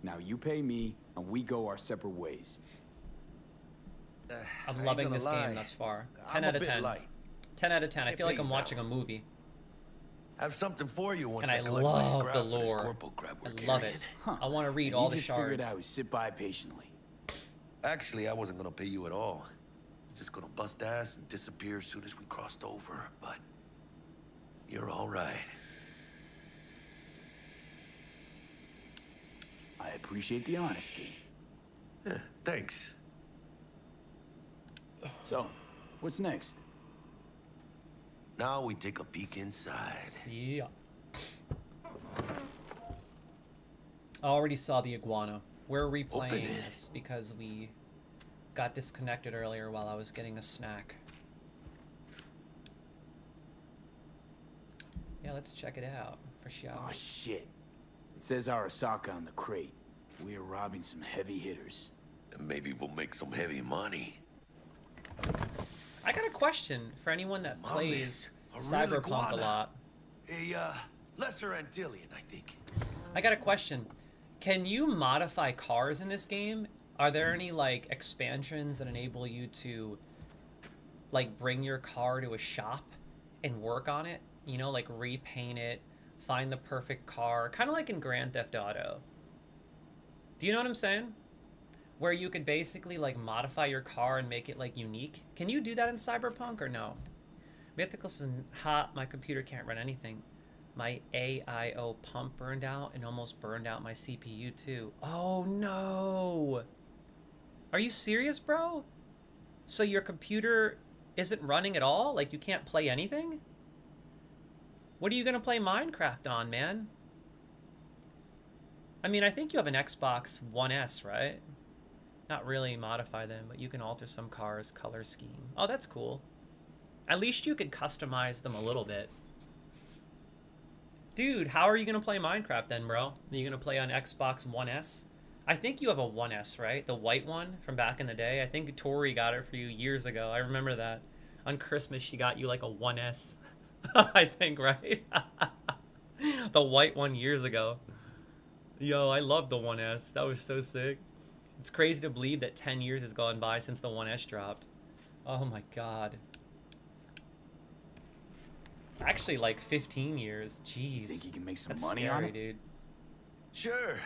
Now you pay me, and we go our separate ways. I'm loving this game thus far. 10 out of 10. 10 out of 10. I feel like I'm watching a movie. I have something for you once And I collect my love scrap the for this lore. corporal crap we're I love it. carrying. I want to read And all you the just figured shards. out we sit by patiently. Actually, I wasn't gonna pay you at all. It's just gonna bust ass and disappear as soon as we crossed over. But you're all right. I appreciate the honesty. Yeah, thanks. So, what's next? Now we take a peek inside. Yeah. I already saw the iguana. We're replaying this because we got disconnected earlier while I was getting a snack. Yeah, let's check it out for sure. Oh shit. It says Arasaka on the crate. We are robbing some heavy hitters. And maybe we'll make some heavy money. I got a question for anyone that plays Cyberpunk a lot. A lesser Antillian, I think. I got a question. Can you modify cars in this game? Are there any like expansions that enable you to like bring your car to a shop and work on it? You know, like repaint it, find the perfect car, kind of like in Grand Theft Auto. Do you know what I'm saying? Where you could basically like modify your car and make it like unique. Can you do that in Cyberpunk or no? Mythical says, hot, my computer can't run anything. My AIO pump burned out and almost burned out my CPU too. Oh no! Are you serious, bro? So your computer isn't running at all? Like you can't play anything? What are you gonna play Minecraft on, man? I mean, I think you have an Xbox One S, right? Not really modify them, but you can alter some cars' color scheme. Oh, that's cool. At least you could customize them a little bit. Dude, how are you gonna play Minecraft then, bro? Are you gonna play on Xbox One S? I think you have a 1S, right? The white one from back in the day. I think Tori got it for you years ago. I remember that. On Christmas, she got you like a 1S. I think, right? The white one years ago. Yo, I love the 1S. That was so sick. It's crazy to believe that 10 years has gone by since the 1S dropped. Oh my god. Actually, like 15 years. Jeez. Think you can make some That's money scary, on it? dude. Sure.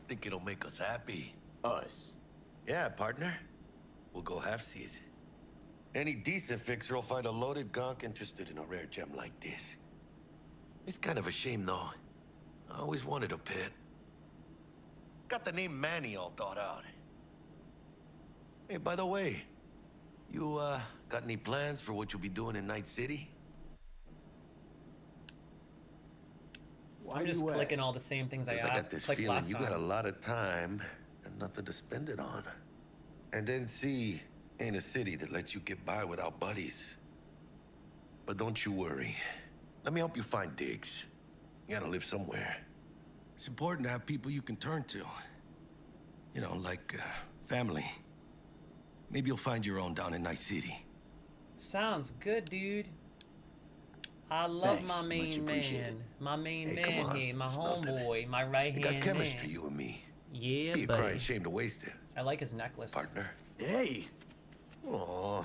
Think it'll make us happy. Us? Yeah, partner. We'll go halfsies. Any decent fixer will find a loaded gonk interested in a rare gem like this. It's kind of a shame, though. I always wanted a pet. Got the name Manny all thought out. Hey, by the way, you, got any plans for what you'll be doing in Night City? I'm just clicking all the same things I got this clicked feeling last you time. got a lot of time and nothing to spend it on. And NC ain't a city that lets you get by without buddies. But don't you worry. Let me help you find digs. You gotta live somewhere. It's important to have people you can turn to. You know, like, family. Maybe you'll find your own down in Night City. Sounds good, dude. I love Thanks, my much main appreciated. man. My main Hey, man come on. here. My It's nothing. homeboy. My right We hand got chemistry, man. you and me. Yeah, Be a buddy. crying shame to waste it. I like his necklace. Partner. Hey! Aw,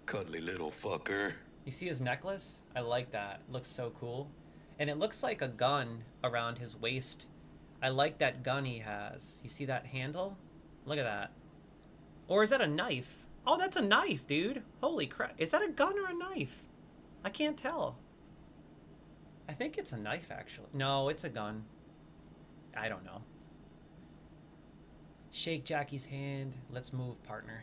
cuddly little fucker. You see his necklace? I like that. It looks so cool. And it looks like a gun around his waist. I like that gun he has. You see that handle? Look at that. Or is that a knife? Oh, that's a knife, dude. Holy crap. Is that a gun or a knife? I can't tell. I think it's a knife, actually. No, it's a gun. I don't know. Shake Jackie's hand. Let's move, partner.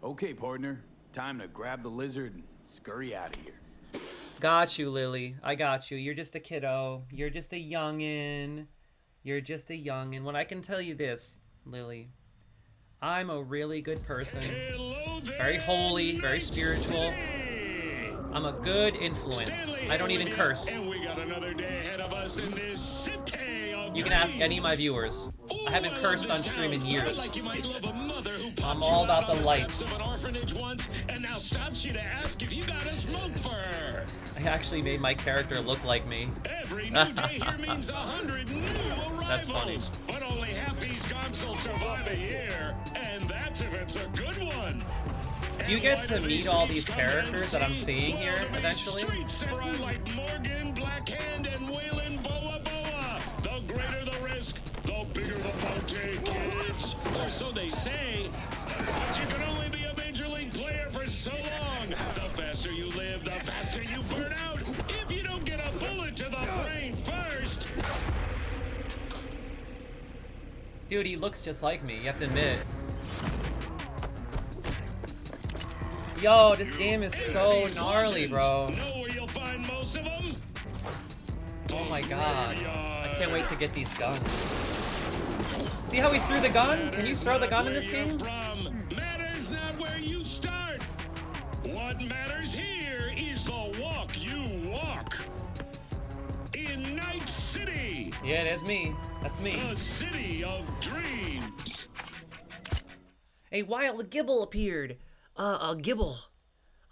Okay, partner. Time to grab the lizard and scurry out of here. Got you, Lily. I got you. You're just a kiddo. You're just a youngin'. You're just a youngin'. When I can tell you this, Lily, I'm a really good person. Very holy, very spiritual. I'm a good influence. I don't even curse. And we got another day ahead of us in this city of You can ask any of my viewers. I haven't cursed on stream in years. I'm all about the light. Of an orphanage once, and now stops you to ask if you got a smoke for her. I actually made my character look like me. Every new day here means 100 new arrivals. That's funny. But only half these gonks will survive a year, and that's if it's a good one. Do you get to meet all these characters that I'm seeing here eventually? Street samurai like Morgan, Blackhand, and Waylon Boa Boa. The greater the risk, the bigger the bounty, kids. Or so they say. But you can only be a major league player for so long. The faster you live, the faster you burn out. If you don't get a bullet to the brain first. Dude, he looks just like me, you have to admit. Yo, this game is so gnarly, bro. Know where you'll find most of them? Oh my god. I can't wait to get these guns. See how he threw the gun? Can you throw the gun in this game? Matters not where you start. What matters here is the walk you walk. In Night City. Yeah, that's me. That's me. The city of dreams. Hey, Wild, a Gibble appeared. A Gibble.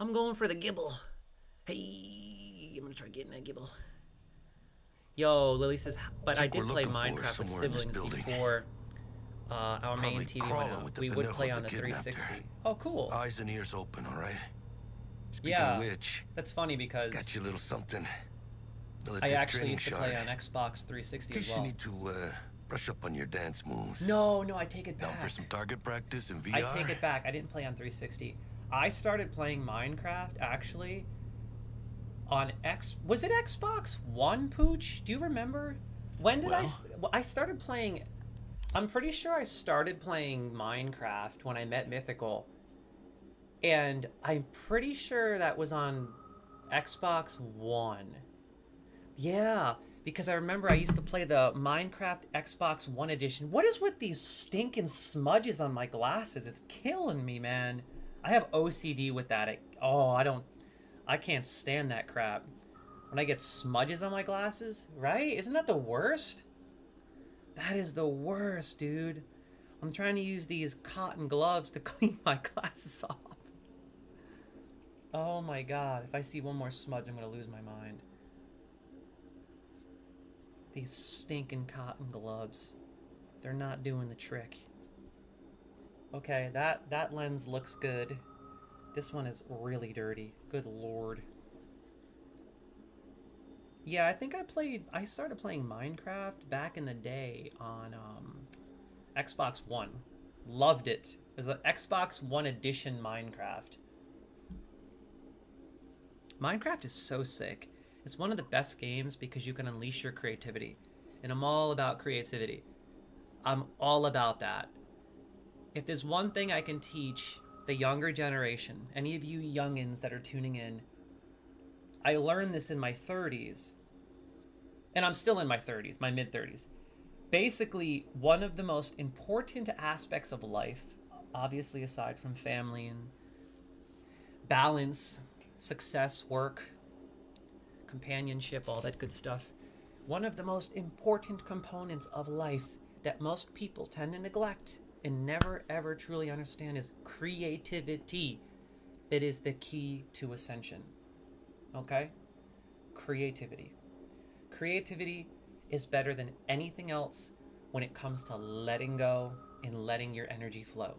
I'm going for the Gibble. Hey, I'm gonna try getting that Gibble. Yo, Lily says, but I did play Minecraft with siblings before our main TV went out. We would play on the 360. Oh, cool. Eyes and ears open, all right? Speaking Yeah, of which, that's funny because got you a little something. I actually used to play on Xbox 360 In as case well. you need to brush up on your dance moves. No, I take it Down back. for some target practice in VR? I take it back. I didn't play on 360. I started playing Minecraft actually on was it Xbox One, Pooch? Do you remember? When did I started playing? I'm pretty sure I started playing Minecraft when I met Mythical, and I'm pretty sure that was on Xbox One. Yeah, because I remember I used to play the Minecraft Xbox One edition. What is with these stinking smudges on my glasses? It's killing me, man. I have OCD with that. I can't stand that crap. When I get smudges on my glasses, right? Isn't that the worst? That is the worst, dude. I'm trying to use these cotton gloves to clean my glasses off. Oh my god. If I see one more smudge, I'm gonna lose my mind. These stinking cotton gloves. They're not doing the trick. Okay, that lens looks good. This one is really dirty. Good lord. Yeah, I think I started playing Minecraft back in the day on Xbox One. Loved it. It was an Xbox One edition Minecraft. Minecraft is so sick. It's one of the best games because you can unleash your creativity. And I'm all about creativity. I'm all about that. If there's one thing I can teach the younger generation, any of you youngins that are tuning in, I learned this in my 30s. And I'm still in my 30s, my mid-30s. Basically, one of the most important aspects of life, obviously aside from family and balance, success, work, companionship, all that good stuff. One of the most important components of life that most people tend to neglect and never ever truly understand is creativity. It is the key to ascension. Okay? Creativity. Creativity is better than anything else when it comes to letting go and letting your energy flow.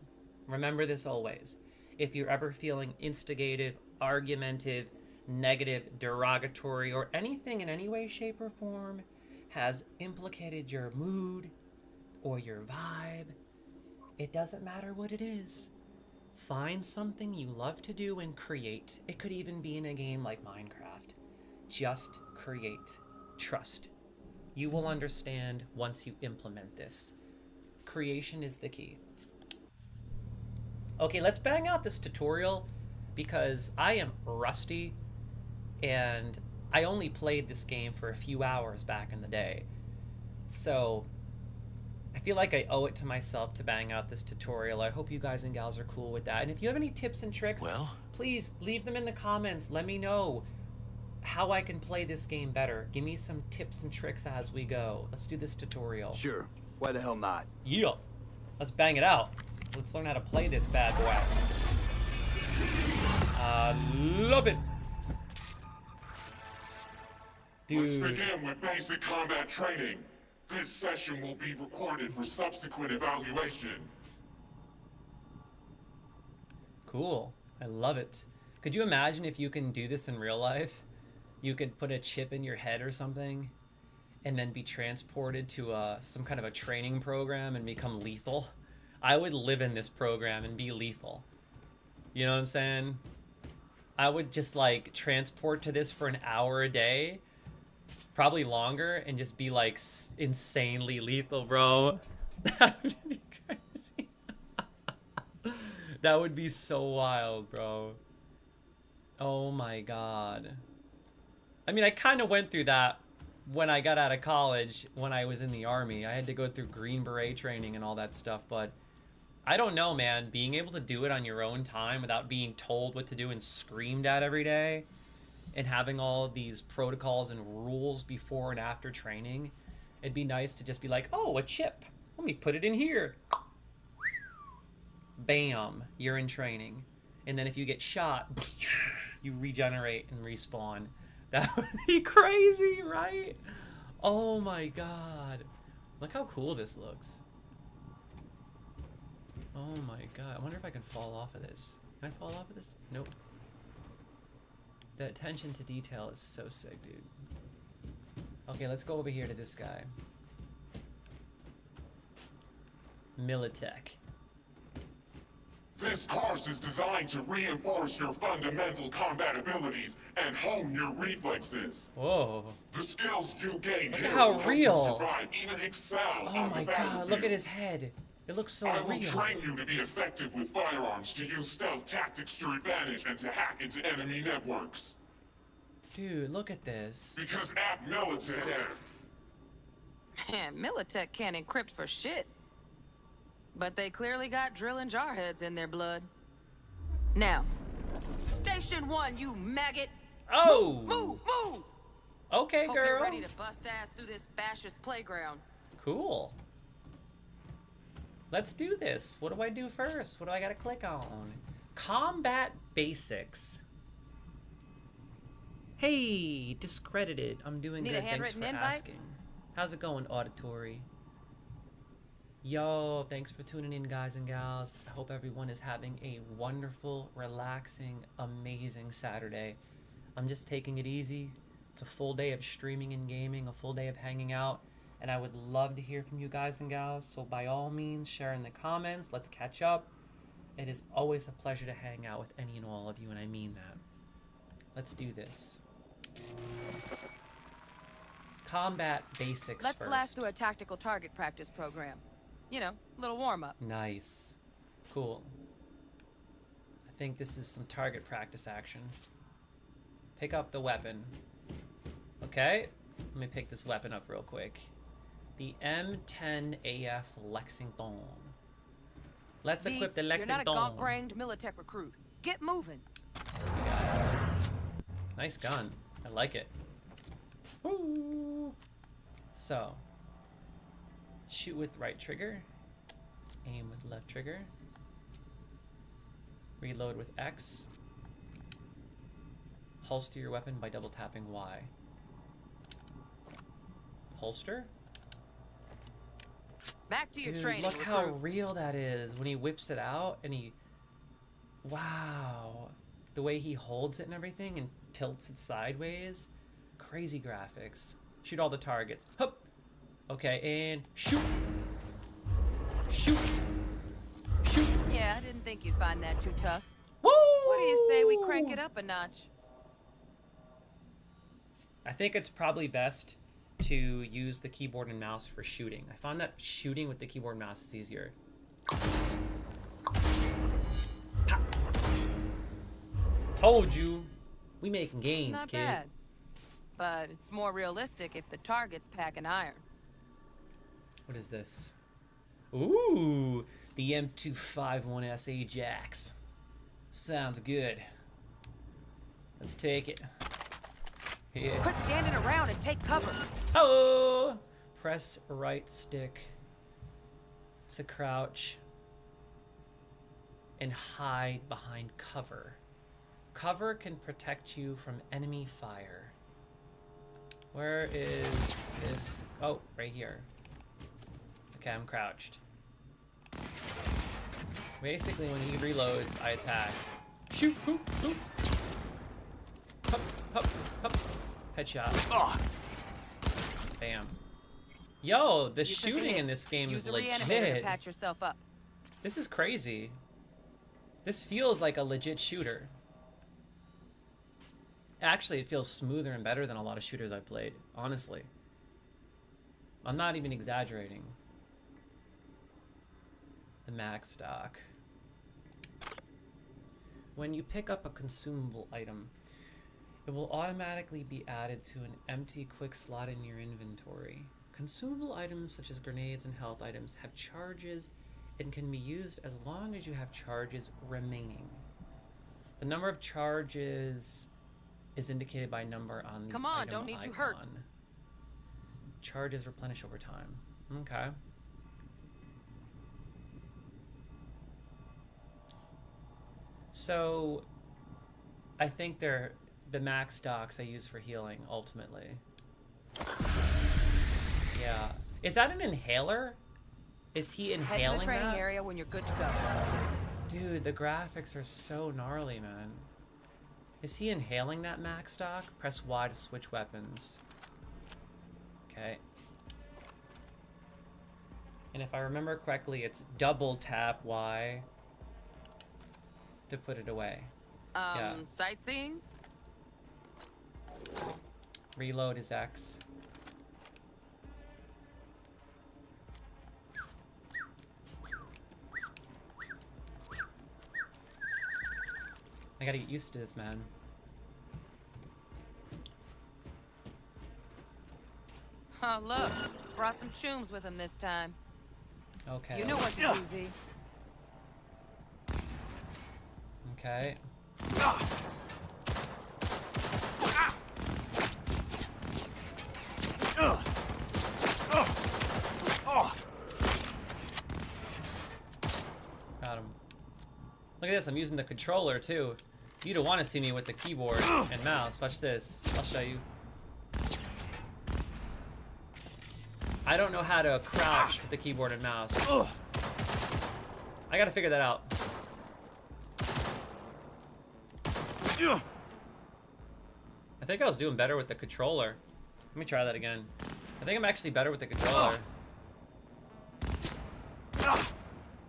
Remember this always. If you're ever feeling instigative, argumentative, negative, derogatory, or anything in any way, shape, or form has implicated your mood or your vibe, it doesn't matter what it is. Find something you love to do and create. It could even be in a game like Minecraft. Just create. Trust. You will understand once you implement this. Creation is the key. Okay, let's bang out this tutorial because I am rusty and I only played this game for a few hours back in the day. So I feel like I owe it to myself to bang out this tutorial. I hope you guys and gals are cool with that. And if you have any tips and tricks, please leave them in the comments. Let me know how I can play this game better. Give me some tips and tricks as we go. Let's do this tutorial. Sure. Why the hell not? Yeah. Let's bang it out. Let's learn how to play this bad boy. Love it. Dude. Let's begin with basic combat training. This session will be recorded for subsequent evaluation. Cool. I love it. Could you imagine if you can do this in real life? You could put a chip in your head or something and then be transported to some kind of a training program and become lethal. I would live in this program and be lethal. You know what I'm saying? I would just like transport to this for an hour a day, probably longer, and just be like insanely lethal, bro. That would be crazy. That would be so wild, bro. Oh my god. I mean, I kind of went through that when I got out of college, when I was in the Army. I had to go through Green Beret training and all that stuff, but I don't know, man. Being able to do it on your own time without being told what to do and screamed at every day, and having all of these protocols and rules before and after training, it'd be nice to just be like, oh, a chip. Let me put it in here. Bam, you're in training. And then if you get shot, you regenerate and respawn. That would be crazy, right? Oh my god. Look how cool this looks. Oh my god. I wonder if I can fall off of this. Can I fall off of this? Nope. The attention to detail is so sick, dude. Okay, let's go over here to this guy. Militech. This course is designed to reinforce your fundamental combat abilities and hone your reflexes. Whoa. The skills you gain Look here at how will help real. you survive, even excel Oh on my the god, battlefield. look at his head. It looks so I will real. train you to be effective with firearms, to use stealth tactics to your advantage, and to hack into enemy networks. Dude, look at this. Because at Militech... Man, Militech can't encrypt for shit. But they clearly got drill and jarheads in their blood. Now, Station 1, you maggot! Oh! Move, move! Okay, Hope girl. you're ready to bust ass through this fascist playground. Cool. Let's do this. What do I do first? What do I gotta click on? Combat basics. Hey, discredited. I'm doing Need a good. Thanks handwritten for invite? asking. How's it going, auditory? Yo, thanks for tuning in, guys and gals. I hope everyone is having a wonderful, relaxing, amazing Saturday. I'm just taking it easy. It's a full day of streaming and gaming, a full day of hanging out, and I would love to hear from you guys and gals. So by all means, share in the comments. Let's catch up. It is always a pleasure to hang out with any and all of you, and I mean that. Let's do this. Combat basics Let's first. blast through a tactical target practice program. You know, little warm-up. Nice. Cool. I think this is some target practice action. Pick up the weapon. Okay. Let me pick this weapon up real quick. The M10AF Lexington. Let's equip the Lexington. You're not a gaunt-brained Militech recruit. Get moving. Nice gun. I like it. Woo. So, shoot with right trigger. Aim with left trigger. Reload with X. Holster your weapon by double tapping Y. Holster? Back to your Dude, training, look how recruit. real that is when he whips it out and he... Wow. The way he holds it and everything and tilts it sideways. Crazy graphics. Shoot all the targets. Hup. Okay, and shoot. Shoot. Shoot. Yeah, I didn't think you'd find that too tough. Woo! What do you say we crank it up a notch? I think it's probably best to use the keyboard and mouse for shooting. I found that shooting with the keyboard and mouse is easier. Pop. Told you. We making gains, Not kid. bad. But it's more realistic if the target's packing iron. What is this? Ooh, the M251S Ajax. Sounds good. Let's take it. Yeah. Quit standing around and take cover. Oh! Press right stick to crouch and hide behind cover. Cover can protect you from enemy fire. Where is this? Oh, right here. Okay, I'm crouched. Basically, when he reloads, I attack. Shoot, hoop, hoop. Hup, hup, hup. Headshot. Oh. Bam. Yo, the You took a shooting hit. in this game Use is the reanimator to legit. patch yourself up. This is crazy. This feels like a legit shooter. Actually, it feels smoother and better than a lot of shooters I've played, honestly. I'm not even exaggerating. The max stock. When you pick up a consumable item, It will automatically be added to an empty quick slot in your inventory. Consumable items such as grenades and health items have charges and can be used as long as you have charges remaining. The number of charges is indicated by number on the Come on, item don't need icon. you hurt. Charges replenish over time. Okay. So, I think they're the max stocks I use for healing, ultimately. Yeah. Is that an inhaler? Is he inhaling Head to the training that? area when you're good to go. Dude, the graphics are so gnarly, man. Is he inhaling that max stock? Press Y to switch weapons. Okay. And if I remember correctly, it's double tap Y to put it away. Yeah. Sightseeing? Reload is X. I gotta get used to this, man. Oh, look. Brought some chooms with him this time. Okay. You know what to do, V. Okay. Got him. Look at this, I'm using the controller too. You don't want to see me with the keyboard and mouse. Watch this. I'll show you. I don't know how to crouch with the keyboard and mouse. I gotta figure that out. I think I was doing better with the controller. Let me try that again. I think I'm actually better with the controller.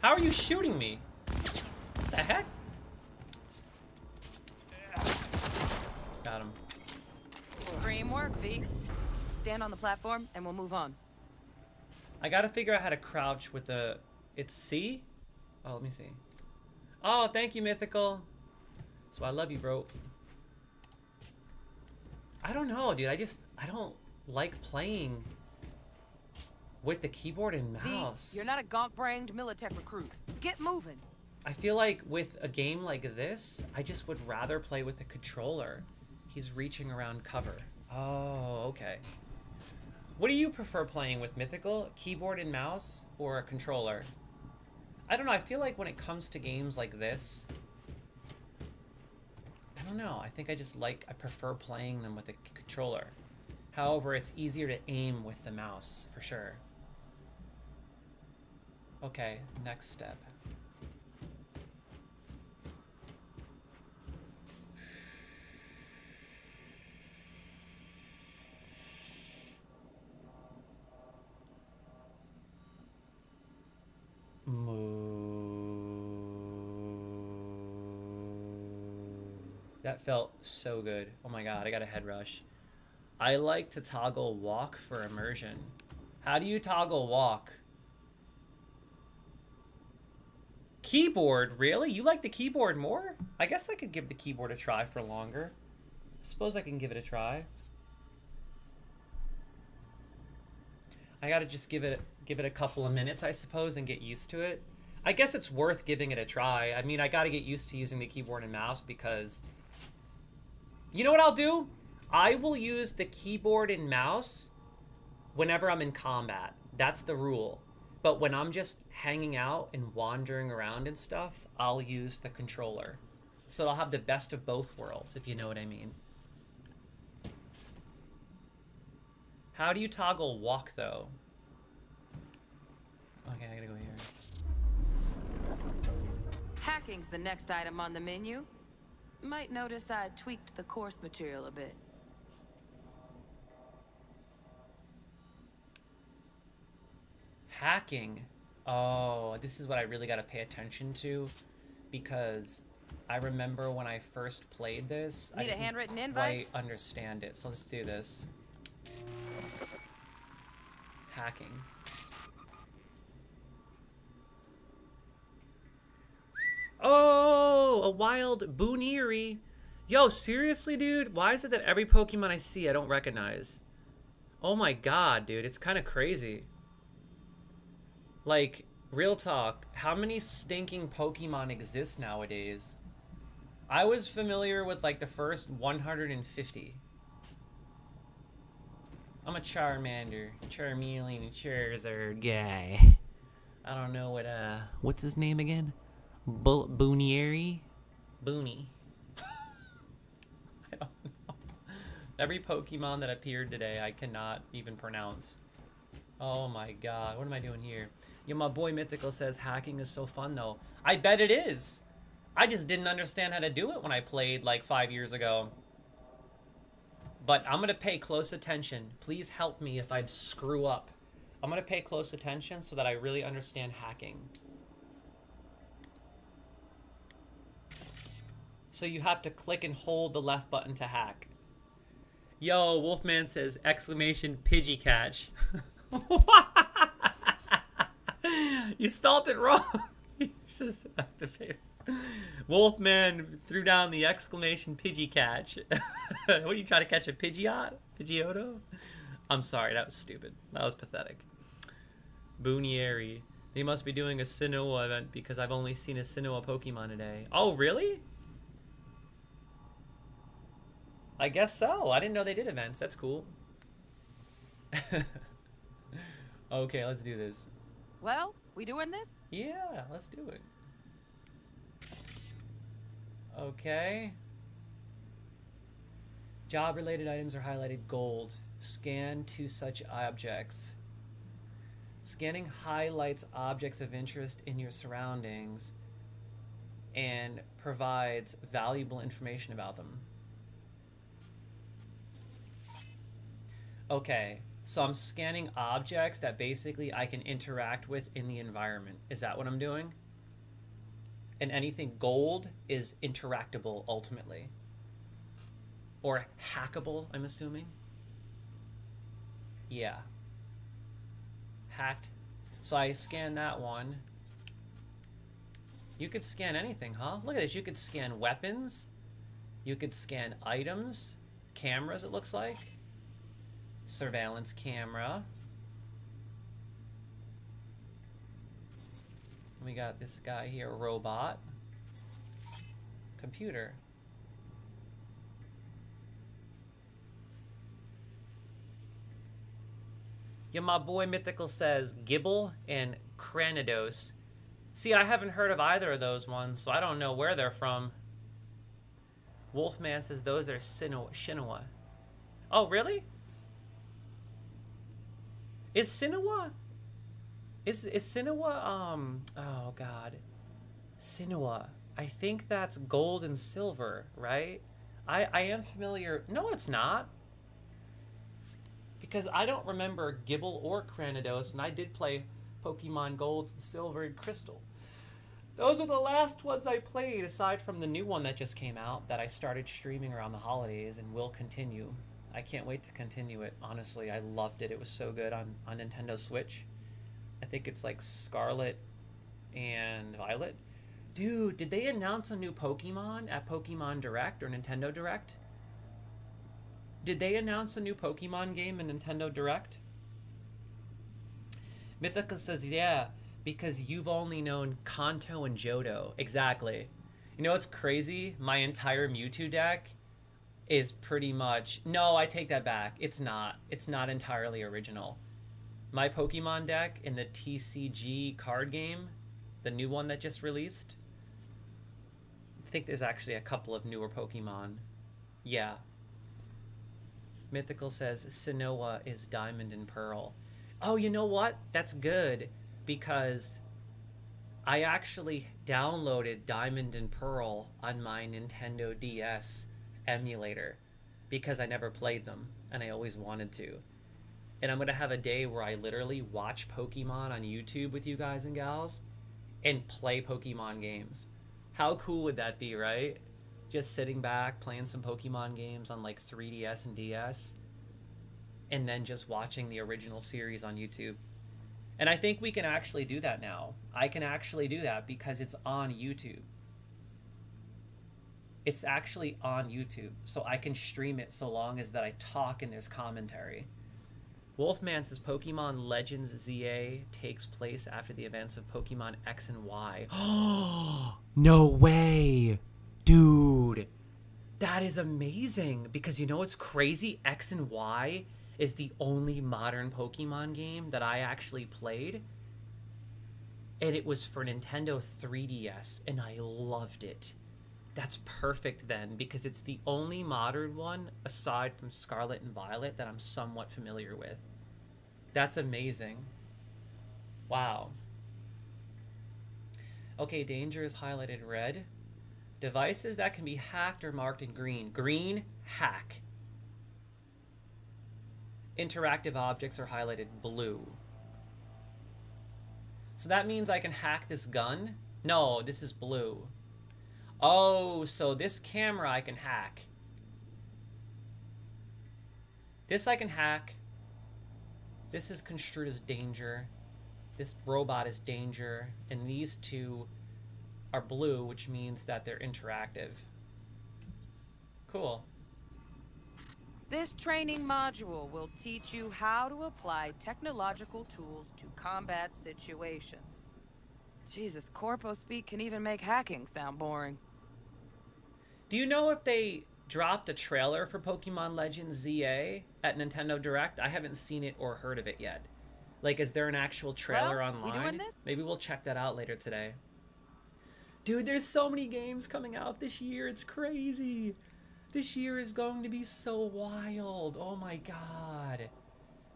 How are you shooting me? What the heck? Got him. Dream work, V. Stand on the platform and we'll move on. I gotta figure out how to crouch with the... It's C? Oh, let me see. Oh, thank you, Mythical. So I love you, bro. I don't know, dude. I don't like playing with the keyboard and mouse. V, you're not a gonk-brained Militech recruit. Get moving. I feel like with a game like this, I just would rather play with the controller. He's reaching around cover. Oh, okay. What do you prefer playing with, Mythical? Keyboard and mouse or a controller? I don't know. I feel like when it comes to games like this, I don't know. I think I prefer playing them with a controller. However, it's easier to aim with the mouse, for sure. Okay, next step. That felt so good. Oh my god, I got a head rush. I like to toggle walk for immersion. How do you toggle walk? Keyboard, really? You like the keyboard more? I guess I could give the keyboard a try for longer. I suppose I can give it a try. I gotta just give it a couple of minutes, I suppose, and get used to it. I guess it's worth giving it a try. I mean, I gotta get used to using the keyboard and mouse because... You know what I'll do? I will use the keyboard and mouse whenever I'm in combat. That's the rule. But when I'm just hanging out and wandering around and stuff, I'll use the controller. So I'll have the best of both worlds, if you know what I mean. How do you toggle walk, though? Okay, I gotta go here. Hacking's the next item on the menu. Might notice I tweaked the course material a bit. Hacking. Oh, this is what I really gotta pay attention to, because I remember when I first played this, I Need a didn't handwritten invite? quite understand it. So let's do this. Hacking. Oh, a wild Boonery. Yo, seriously, dude? Why is it that every Pokemon I see I don't recognize? Oh my god, dude. It's kind of crazy. Like, real talk, how many stinking Pokemon exist nowadays? I was familiar with, like, the first 150. I'm a Charmander, Charmeleon, Charizard guy. I don't know what's his name again? Boonieri? Booney. I don't know. Every Pokemon that appeared today, I cannot even pronounce. Oh my god, what am I doing here? Yo, my boy Mythical says hacking is so fun though. I bet it is. I just didn't understand how to do it when I played like 5 years ago. But I'm gonna pay close attention. Please help me if I screw up. I'm gonna pay close attention so that I really understand hacking. So you have to click and hold the left button to hack. Yo, Wolfman says exclamation Pidgey catch. You spelled it wrong. He says activate. Wolfman threw down the exclamation Pidgey catch. What are you trying to catch, a Pidgeot? Pidgeotto? I'm sorry, that was stupid. That was pathetic. Boonieri. They must be doing a Sinnoh event because I've only seen a Sinnoh Pokemon today. Oh, really? I guess so. I didn't know they did events. That's cool. Okay, let's do this. Well, we doing this? Yeah, let's do it. Okay. Job-related items are highlighted gold. Scan to such objects. Scanning highlights objects of interest in your surroundings and provides valuable information about them. Okay, so I'm scanning objects that basically I can interact with in the environment. Is that what I'm doing? And anything gold is interactable ultimately. Or hackable, I'm assuming. Yeah. Hacked. So I scan that one. You could scan anything, huh? Look at this. You could scan weapons. You could scan items. Cameras, it looks like. Surveillance camera. We got this guy here, robot. Computer. Yeah, my boy Mythical says Gibble and Cranidos. See, I haven't heard of either of those ones, so I don't know where they're from. Wolfman says those are Sinnoh. Oh, really? Is Sinnoh? Is Sinnoh, oh god. Sinnoh. I think that's gold and silver, right? I am familiar. No, it's not. Because I don't remember Gibble or Cranidos, and I did play Pokemon Gold, Silver, and Crystal. Those are the last ones I played, aside from the new one that just came out that I started streaming around the holidays and will continue. I can't wait to continue it, honestly. I loved it. It was so good on Nintendo Switch. I think it's like Scarlet and Violet. Dude, did they announce a new Pokemon at Pokemon Direct or Nintendo Direct? Did they announce a new Pokemon game in Nintendo Direct? Mythica says, yeah, because you've only known Kanto and Johto. Exactly. You know what's crazy? My entire Mewtwo deck is pretty much... No, I take that back. It's not. It's not entirely original. My Pokemon deck in the TCG card game, the new one that just released, I think there's actually a couple of newer Pokemon. Yeah. Mythical says Sinnoh is Diamond and Pearl. Oh, you know what? That's good, because I actually downloaded Diamond and Pearl on my Nintendo DS emulator because I never played them and I always wanted to. And I'm going to have a day where I literally watch Pokemon on YouTube with you guys and gals and play Pokemon games. How cool would that be, right? Just sitting back, playing some Pokemon games on like 3DS and DS, and then just watching the original series on YouTube. And I think we can actually do that now. I can actually do that because it's on YouTube. It's actually on YouTube, so I can stream it so long as that I talk and there's commentary. Wolfman says Pokemon Legends ZA takes place after the events of Pokemon X and Y. Oh, no way. Dude, that is amazing. Because you know what's crazy? X and Y is the only modern Pokemon game that I actually played. And it was for Nintendo 3DS, and I loved it. That's perfect then, because it's the only modern one, aside from Scarlet and Violet, that I'm somewhat familiar with. That's amazing. Wow. Okay, danger is highlighted red. Devices that can be hacked are marked in green. Green, hack. Interactive objects are highlighted blue. So that means I can hack this gun? No, this is blue. Oh, so this camera I can hack. This I can hack. This is construed as danger. This robot is danger. And these two are blue, which means that they're interactive. Cool. This training module will teach you how to apply technological tools to combat situations. Jesus, corpo speak can even make hacking sound boring. Do you know if they dropped a trailer for Pokemon Legends ZA at Nintendo Direct? I haven't seen it or heard of it yet. Like, is there an actual trailer Well, online? we doing this? Maybe we'll check that out later today. Dude, there's so many games coming out this year. It's crazy. This year is going to be so wild. Oh my god.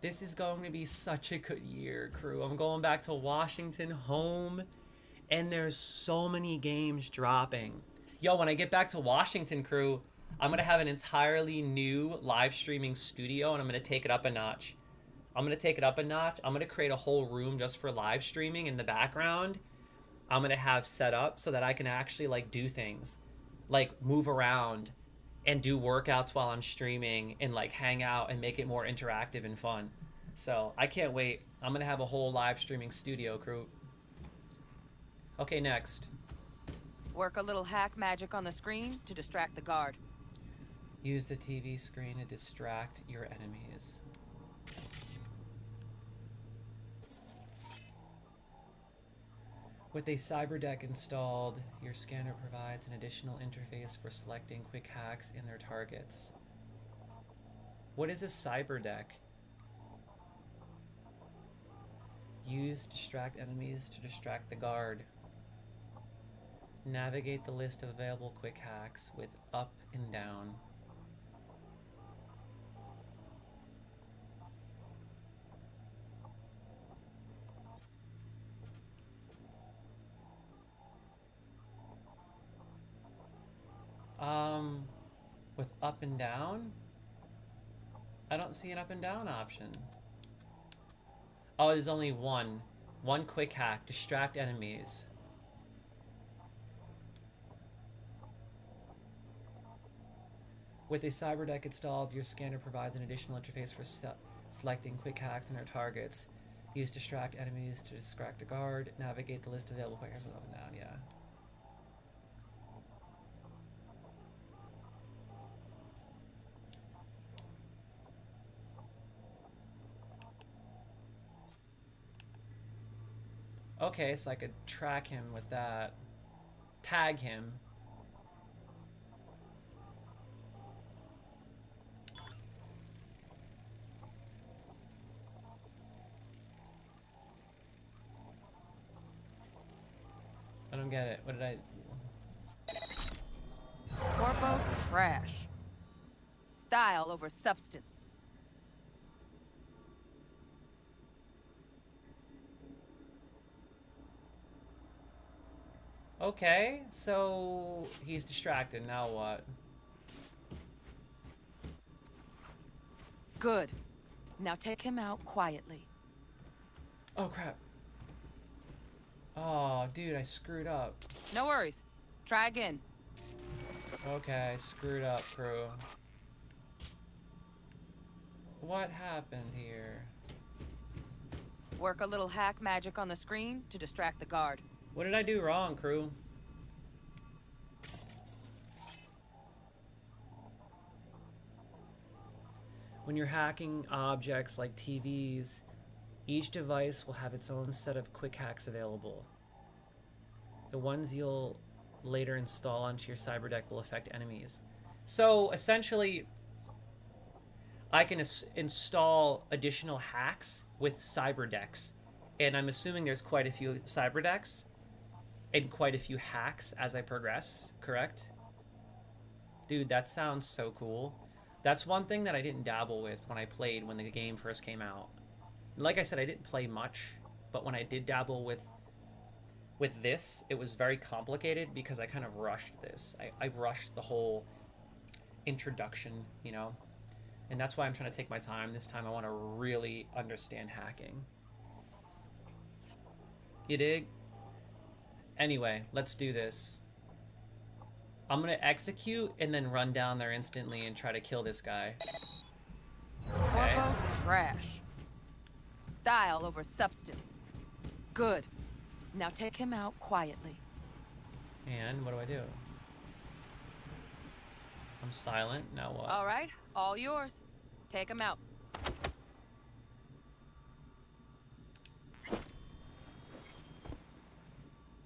This is going to be such a good year, crew. I'm going back to Washington home, and there's so many games dropping. Yo, when I get back to Washington, crew, I'm going to have an entirely new live streaming studio, and I'm going to take it up a notch. I'm going to take it up a notch. I'm going to create a whole room just for live streaming in the background. I'm going to have set up so that I can actually, like, do things. Like, move around and do workouts while I'm streaming and, like, hang out and make it more interactive and fun. So, I can't wait. I'm going to have a whole live streaming studio, crew. Okay, next. Work a little hack magic on the screen to distract the guard. Use the TV screen to distract your enemies. With a cyber deck installed, your scanner provides an additional interface for selecting quick hacks in their targets. What is a cyber deck? Use distract enemies to distract the guard. Navigate the list of available quick hacks with up and down. With up and down? I don't see an up and down option. Oh, there's only one. One quick hack. Distract enemies. With a cyber deck installed, your scanner provides an additional interface for selecting quick hacks on your targets. Use distract enemies to distract a guard. Navigate the list of available quick hacks with up and down. Yeah. Okay, so I could track him with that. Tag him. I don't get it. What did I... Corpo trash. Style over substance. Okay, so he's distracted. Now what? Good. Now take him out quietly. Oh, crap. Oh, dude, I screwed up. No worries. Try again. Okay, I screwed up, crew. What happened here? Work a little hack magic on the screen to distract the guard. What did I do wrong, crew? When you're hacking objects like TVs, each device will have its own set of quick hacks available. The ones you'll later install onto your cyberdeck will affect enemies. So essentially, I can install additional hacks with cyberdecks, and I'm assuming there's quite a few cyberdecks and quite a few hacks as I progress, correct? Dude, that sounds so cool. That's one thing that I didn't dabble with when I played when the game first came out. Like I said, I didn't play much, but when I did dabble with this, it was very complicated because I kind of rushed this. I rushed the whole introduction, you know? And that's why I'm trying to take my time. This time I want to really understand hacking. You dig? Anyway, let's do this. I'm going to execute and then run down there instantly and try to kill this guy. Okay. Corpo trash. Style over substance. Good. Now take him out quietly. And what do I do? I'm silent. Now what? All right, all yours. Take him out.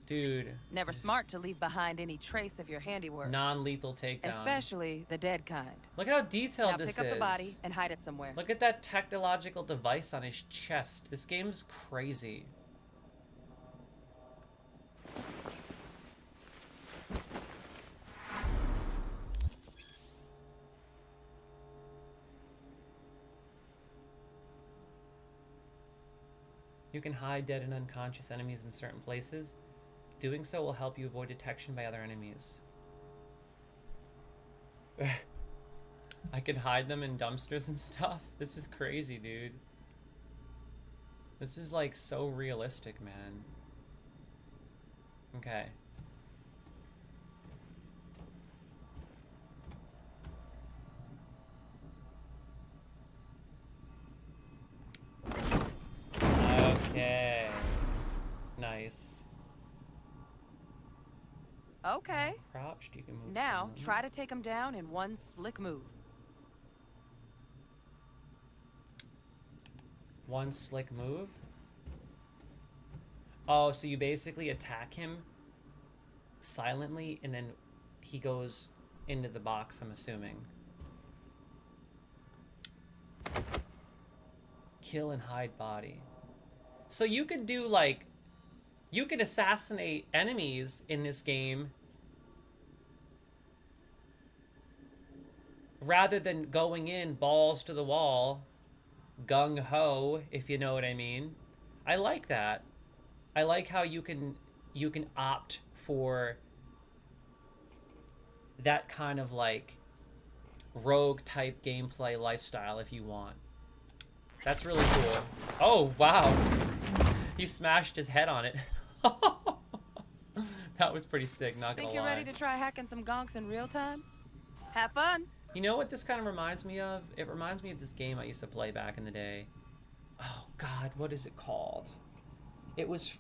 Dude. Never smart to leave behind any trace of your handiwork. Non-lethal takedown. Especially the dead kind. Look how detailed now this is. Pick up the body and hide it somewhere. Look at that technological device on his chest. This game's crazy. You can hide dead and unconscious enemies in certain places. Doing so will help you avoid detection by other enemies. I can hide them in dumpsters and stuff. This is crazy, dude. This is like so realistic, man. Okay. Okay. Nice. Okay. Crouched, you can move. Now, silently. try to take him down in one slick move. One slick move? Oh, so you basically attack him silently and then he goes into the box, I'm assuming. Kill and hide body. So you could do like, you could assassinate enemies in this game rather than going in balls to the wall, gung-ho, if you know what I mean. I like that. I like how you can opt for that kind of like rogue type gameplay lifestyle if you want. That's really cool. Oh, wow. He smashed his head on it. That was pretty sick, not gonna lie. Think you're ready to try hacking some gonks in real time? Have fun. You know what this kind of reminds me of? It reminds me of this game I used to play back in the day. Oh God, what is it called? It was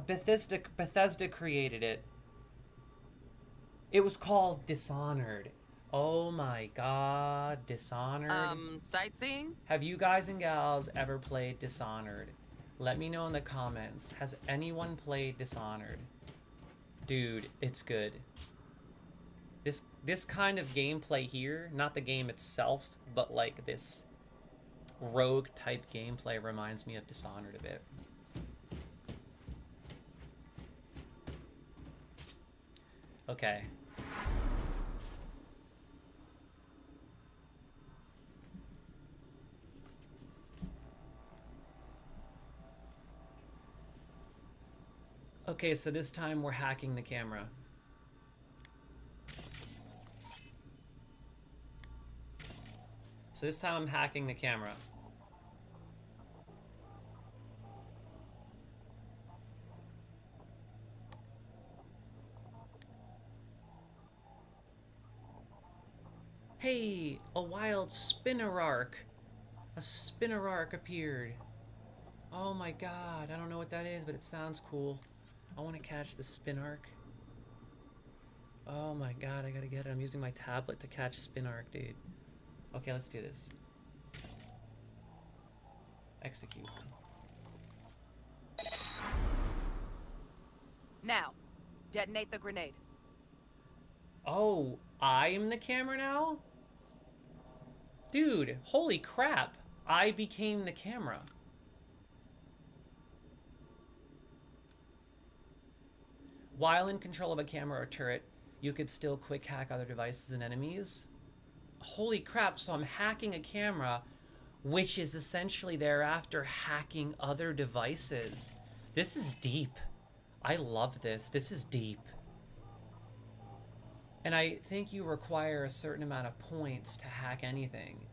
Bethesda created it. It was called Dishonored. Oh my God, Dishonored. Sightseeing? Have you guys and gals ever played Dishonored? Let me know in the comments. Has anyone played Dishonored? Dude, it's good. This kind of gameplay here, not the game itself, but like this rogue type gameplay reminds me of Dishonored a bit. Okay. Okay, so this time we're hacking the camera. So this time I'm hacking the camera. Hey, a wild spinner arc. A spinner arc appeared. Oh my God, I don't know what that is, but it sounds cool. I want to catch the spin arc. Oh my God, I gotta get it. I'm using my tablet to catch spin arc, dude. Okay, let's do this. Execute. Now, detonate the grenade. Oh, I'm the camera now? Dude, holy crap. I became the camera. While in control of a camera or turret, you could still quick hack other devices and enemies. Holy crap, so I'm hacking a camera, which is essentially thereafter hacking other devices. This is deep. I love this. This is deep. And I think you require a certain amount of points to hack anything.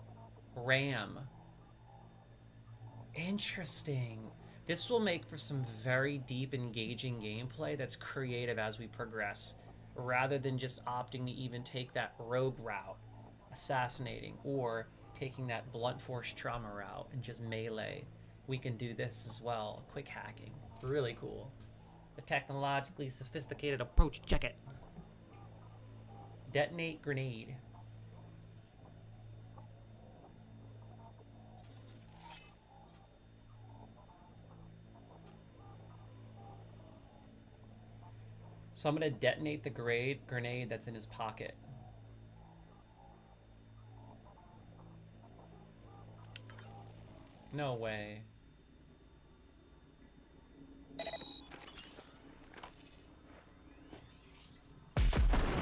RAM. Interesting. This will make for some very deep, engaging gameplay that's creative as we progress, rather than just opting to even take that rogue route, assassinating, or taking that blunt force trauma route and just melee. We can do this as well. Quick hacking. Really cool. The technologically sophisticated approach. Check it. Detonate grenade. So I'm going to detonate the grenade that's in his pocket. No way.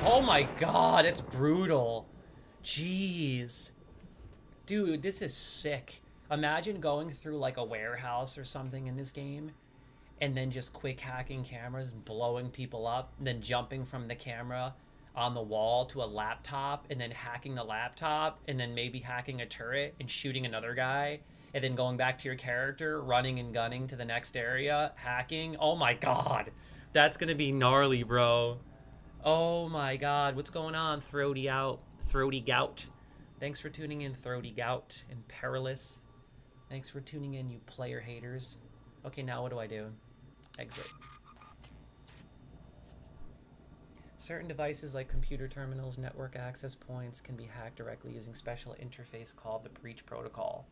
Oh my god, it's brutal. Jeez. Dude, this is sick. Imagine going through like a warehouse or something in this game and then just quick hacking cameras and blowing people up, and then jumping from the camera on the wall to a laptop and then hacking the laptop and then maybe hacking a turret and shooting another guy and then going back to your character, running and gunning to the next area, hacking. Oh my god. That's gonna be gnarly, bro. Oh my god, what's going on? Throaty Gout. Thanks for tuning in, Throaty Gout and Perilous. Thanks for tuning in, you player haters. Okay, now what do I do? Exit. Certain devices like computer terminals, network access points can be hacked directly using special interface called the breach protocol.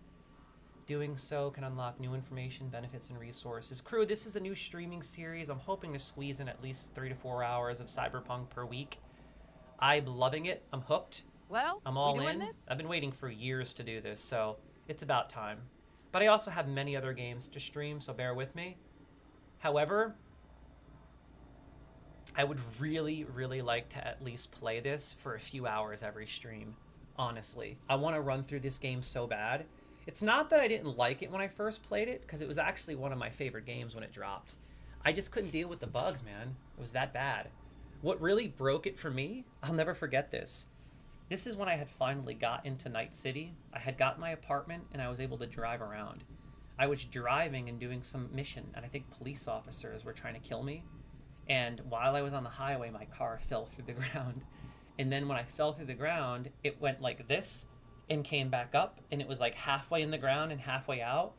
Doing so can unlock new information, benefits, and resources. Crew, this is a new streaming series. I'm hoping to squeeze in at least 3 to 4 hours of Cyberpunk per week. I'm loving it. I'm hooked. Well, I'm all we doing in. this? I've been waiting for years to do this, so it's about time. But I also have many other games to stream, so bear with me. However, I would really, really like to at least play this for a few hours every stream, honestly. I want to run through this game so bad. It's not that I didn't like it when I first played it, because it was actually one of my favorite games when it dropped. I just couldn't deal with the bugs, man. It was that bad. What really broke it for me, I'll never forget this. This is when I had finally got into Night City. I had got my apartment and I was able to drive around. I was driving and doing some mission, and I think police officers were trying to kill me. And while I was on the highway, my car fell through the ground. And then when I fell through the ground, it went like this and came back up, and it was like halfway in the ground and halfway out.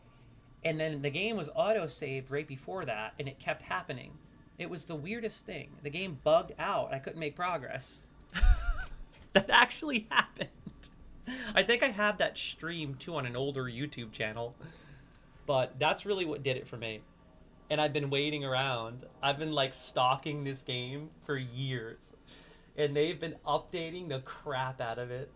And then the game was auto-saved right before that, and it kept happening. It was the weirdest thing. The game bugged out. I couldn't make progress. That actually happened. I think I have that stream too on an older YouTube channel. But that's really what did it for me. And I've been waiting around. I've been like stalking this game for years. And they've been updating the crap out of it.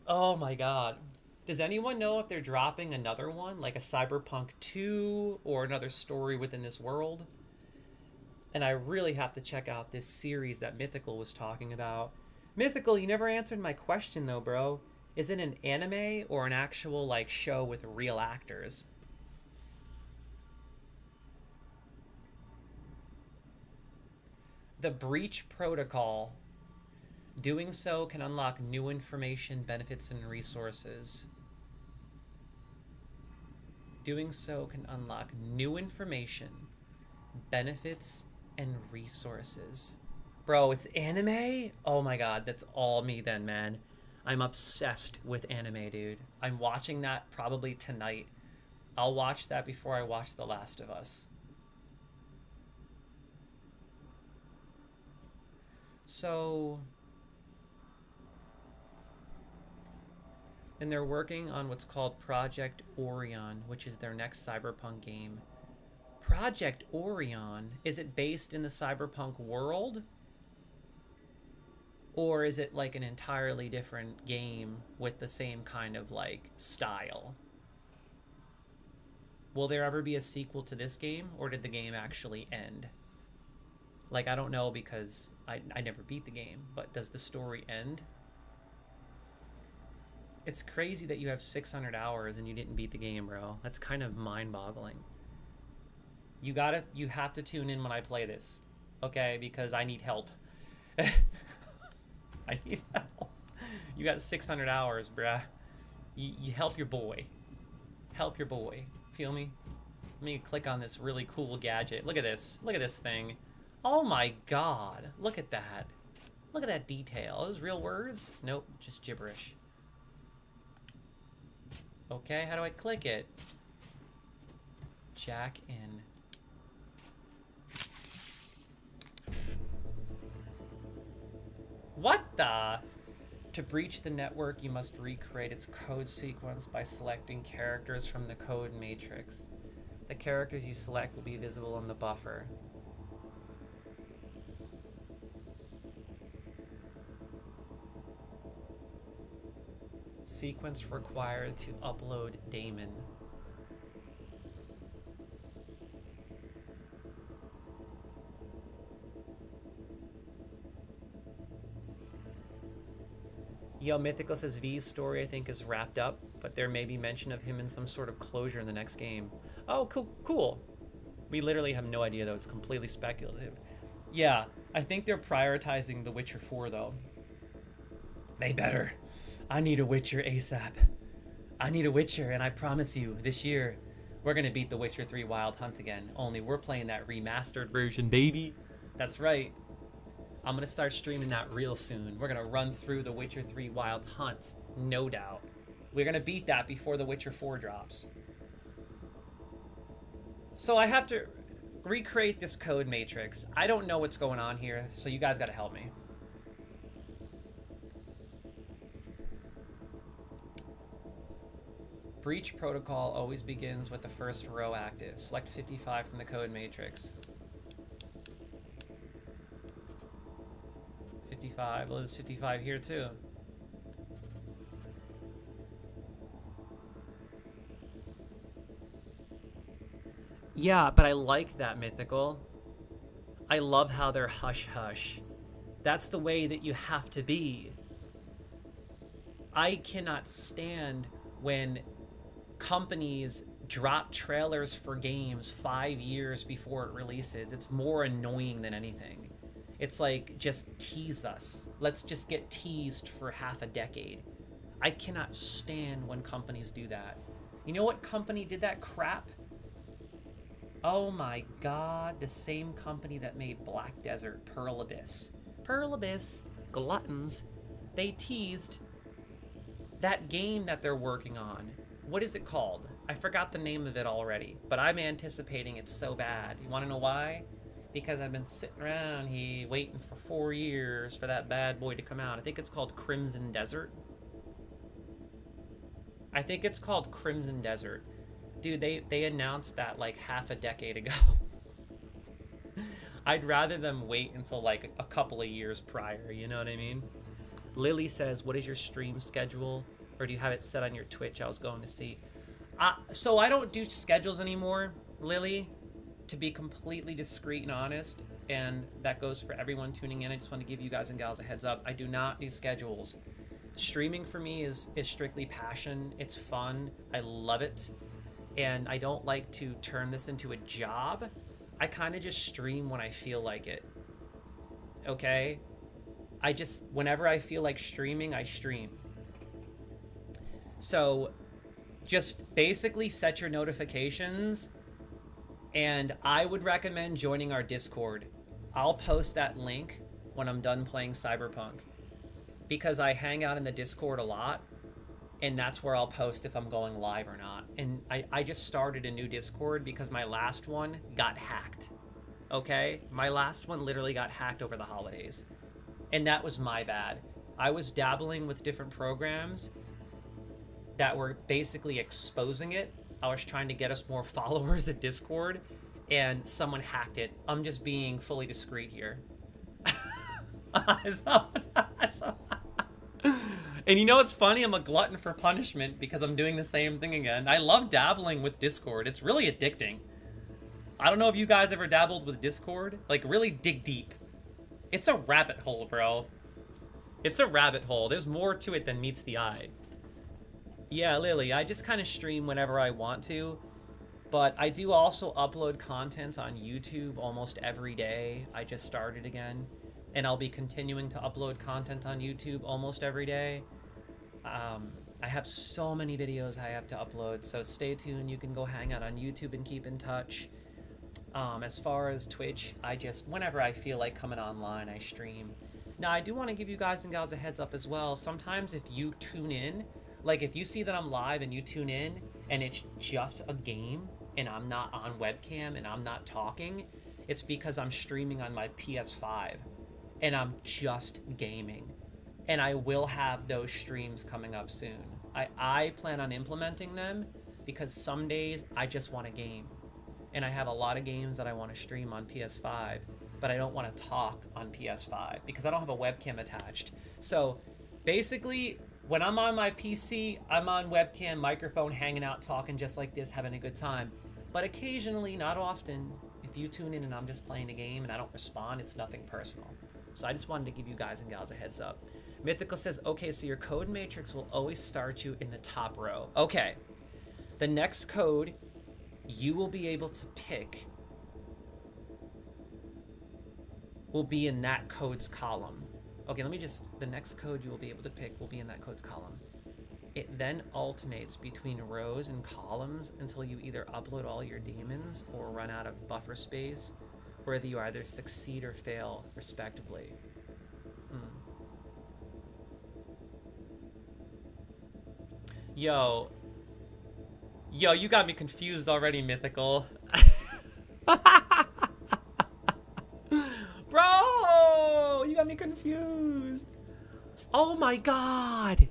Oh my god. Does anyone know if they're dropping another one? Like a Cyberpunk 2 or another story within this world? And I really have to check out this series that Mythical was talking about. Mythical, you never answered my question though, bro. Is it an anime or an actual like show with real actors? The breach protocol. Doing so can unlock new information, benefits, and resources. Doing so can unlock new information, benefits, and resources. Bro, it's anime? Oh my god, that's all me then, man. I'm obsessed with anime, dude. I'm watching that probably tonight. I'll watch that before I watch The Last of Us. So And they're working on what's called Project Orion, which is their next Cyberpunk game. Project Orion, is it based in the Cyberpunk world? Or is it like an entirely different game with the same kind of like style? Will there ever be a sequel to this game, or did the game actually end? Like, I don't know, because I never beat the game, but does the story end? It's crazy that you have 600 hours and you didn't beat the game, bro. That's kind of mind-boggling. You have to tune in when I play this, okay? Because I need help. I need help. You got 600 hours, bruh. You help your boy. Help your boy. Feel me? Let me click on this really cool gadget. Look at this. Look at this thing. Oh my god. Look at that. Look at that detail. Those real words? Nope, just gibberish. Okay, how do I click it? Jack in. What the? To breach the network, you must recreate its code sequence by selecting characters from the code matrix. The characters you select will be visible in the buffer. Sequence required to upload daemon. Yo, Mythical says V's story I think is wrapped up, but there may be mention of him in some sort of closure in the next game. Oh, cool. We literally have no idea though, it's completely speculative. Yeah, I think they're prioritizing The Witcher 4 though. They better. I need a Witcher ASAP. I need a Witcher, and I promise you, this year, we're gonna beat The Witcher 3 Wild Hunt again. Only we're playing that remastered version, baby. That's right. I'm gonna start streaming that real soon. We're gonna run through The Witcher 3 Wild Hunt, no doubt. We're gonna beat that before The Witcher 4 drops. So I have to recreate this code matrix. I don't know what's going on here, so you guys gotta help me. Breach protocol always begins with the first row active. Select 55 from the code matrix. 55, well there's 55 here too. Yeah, but I like that, Mythical. I love how they're hush-hush. That's the way that you have to be. I cannot stand when companies drop trailers for games 5 years before it releases. It's more annoying than anything. It's like, just tease us. Let's just get teased for half a decade. I cannot stand when companies do that. You know what company did that crap? Oh my god, the same company that made Black Desert, Pearl Abyss. Pearl Abyss, gluttons, they teased that game that they're working on. What is it called? I forgot the name of it already, but I'm anticipating it so bad. You wanna know why? Because I've been sitting around here waiting for 4 years for that bad boy to come out. I think it's called Crimson Desert. I think it's called Crimson Desert. Dude, they announced that like half a decade ago. I'd rather them wait until like a couple of years prior, you know what I mean? Lily says, what is your stream schedule? Or do you have it set on your Twitch? I was going to see. So I don't do schedules anymore, Lily, to be completely discreet and honest. And that goes for everyone tuning in. I just want to give you guys and gals a heads up. I do not do schedules. Streaming for me is strictly passion. It's fun. I love it. And I don't like to turn this into a job. I kind of just stream when I feel like it. Okay? Whenever I feel like streaming, I stream. So just basically set your notifications, and I would recommend joining our Discord. I'll post that link when I'm done playing Cyberpunk, because I hang out in the Discord a lot, and that's where I'll post if I'm going live or not. And I just started a new Discord because my last one got hacked. Okay? My last one literally got hacked over the holidays. And that was my bad. I was dabbling with different programs, that were basically exposing it. I was trying to get us more followers at Discord, and someone hacked it. I'm just being fully discreet here. And you know what's funny? I'm a glutton for punishment because I'm doing the same thing again. I love dabbling with Discord. It's really addicting. I don't know if you guys ever dabbled with Discord. Like, really dig deep. It's a rabbit hole, bro. It's a rabbit hole. There's more to it than meets the eye. Yeah, Lily, I just kind of stream whenever I want to. But I do also upload content on YouTube almost every day. I just started again. And I'll be continuing to upload content on YouTube almost every day. I have so many videos I have to upload, so stay tuned. You can go hang out on YouTube and keep in touch. As far as Twitch, I just, whenever I feel like coming online, I stream. Now, I do want to give you guys and gals a heads up as well. Sometimes if you tune in, like if you see that I'm live and you tune in and it's just a game and I'm not on webcam and I'm not talking, it's because I'm streaming on my PS5 and I'm just gaming. And I will have those streams coming up soon. I plan on implementing them because some days I just want to game. And I have a lot of games that I want to stream on PS5, but I don't want to talk on PS5 because I don't have a webcam attached. So basically, when I'm on my PC, I'm on webcam, microphone, hanging out, talking just like this, having a good time. But occasionally, not often, if you tune in and I'm just playing a game and I don't respond, it's nothing personal. So I just wanted to give you guys and gals a heads up. Mythical says, okay, so your code matrix will always start you in the top row. Okay, the next code you will be able to pick will be in that code's column. Okay, let me just, the next code you will be able to pick will be in that code's column. It then alternates between rows and columns until you either upload all your demons or run out of buffer space, whether you either succeed or fail, respectively. Yo, you got me confused already, Mythical. Bro, you got me confused. Oh my god.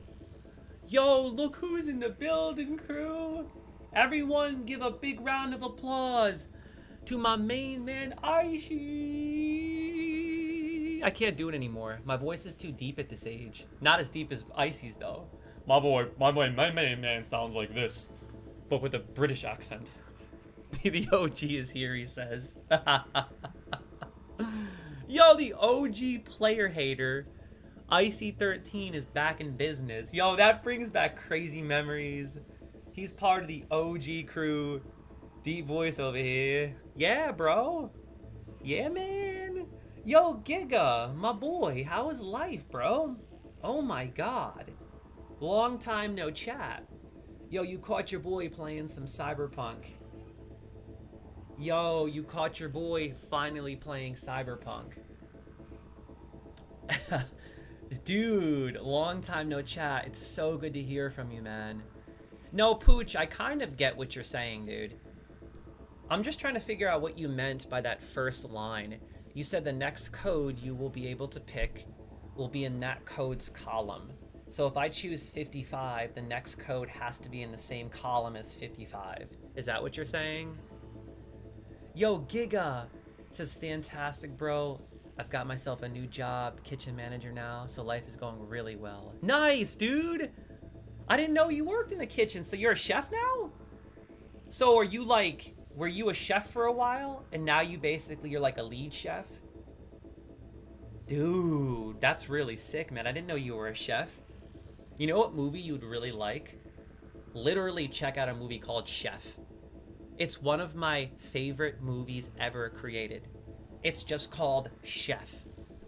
Yo, look who's in the building, crew. Everyone give a big round of applause to my main man, Icy. I can't do it anymore. My voice is too deep at this age. Not as deep as Icy's, though. My main man sounds like this, but with a British accent. The OG is here, he says. Yo, the OG player hater, Icy13 is back in business. Yo, that brings back crazy memories. He's part of the OG crew. Deep voice over here. Yeah, bro. Yeah, man. Yo, Giga, my boy, how is life, bro? Oh my god. Long time no chat. Yo, you caught your boy playing some Cyberpunk. Yo, you caught your boy finally playing Cyberpunk. Dude, long time no chat. It's so good to hear from you, man. No, Pooch, I kind of get what you're saying, dude. I'm just trying to figure out what you meant by that first line. You said the next code you will be able to pick will be in that code's column. So if I choose 55, the next code has to be in the same column as 55. Is that what you're saying? Yo, Giga says, fantastic, bro. I've got myself a new job, kitchen manager now, so life is going really well. Nice, dude. I didn't know you worked in the kitchen, so you're a chef now? So are you like, were you a chef for a while, and now you're like a lead chef? Dude, that's really sick, man. I didn't know you were a chef. You know what movie you'd really like? Literally check out a movie called Chef. It's one of my favorite movies ever created. It's just called Chef.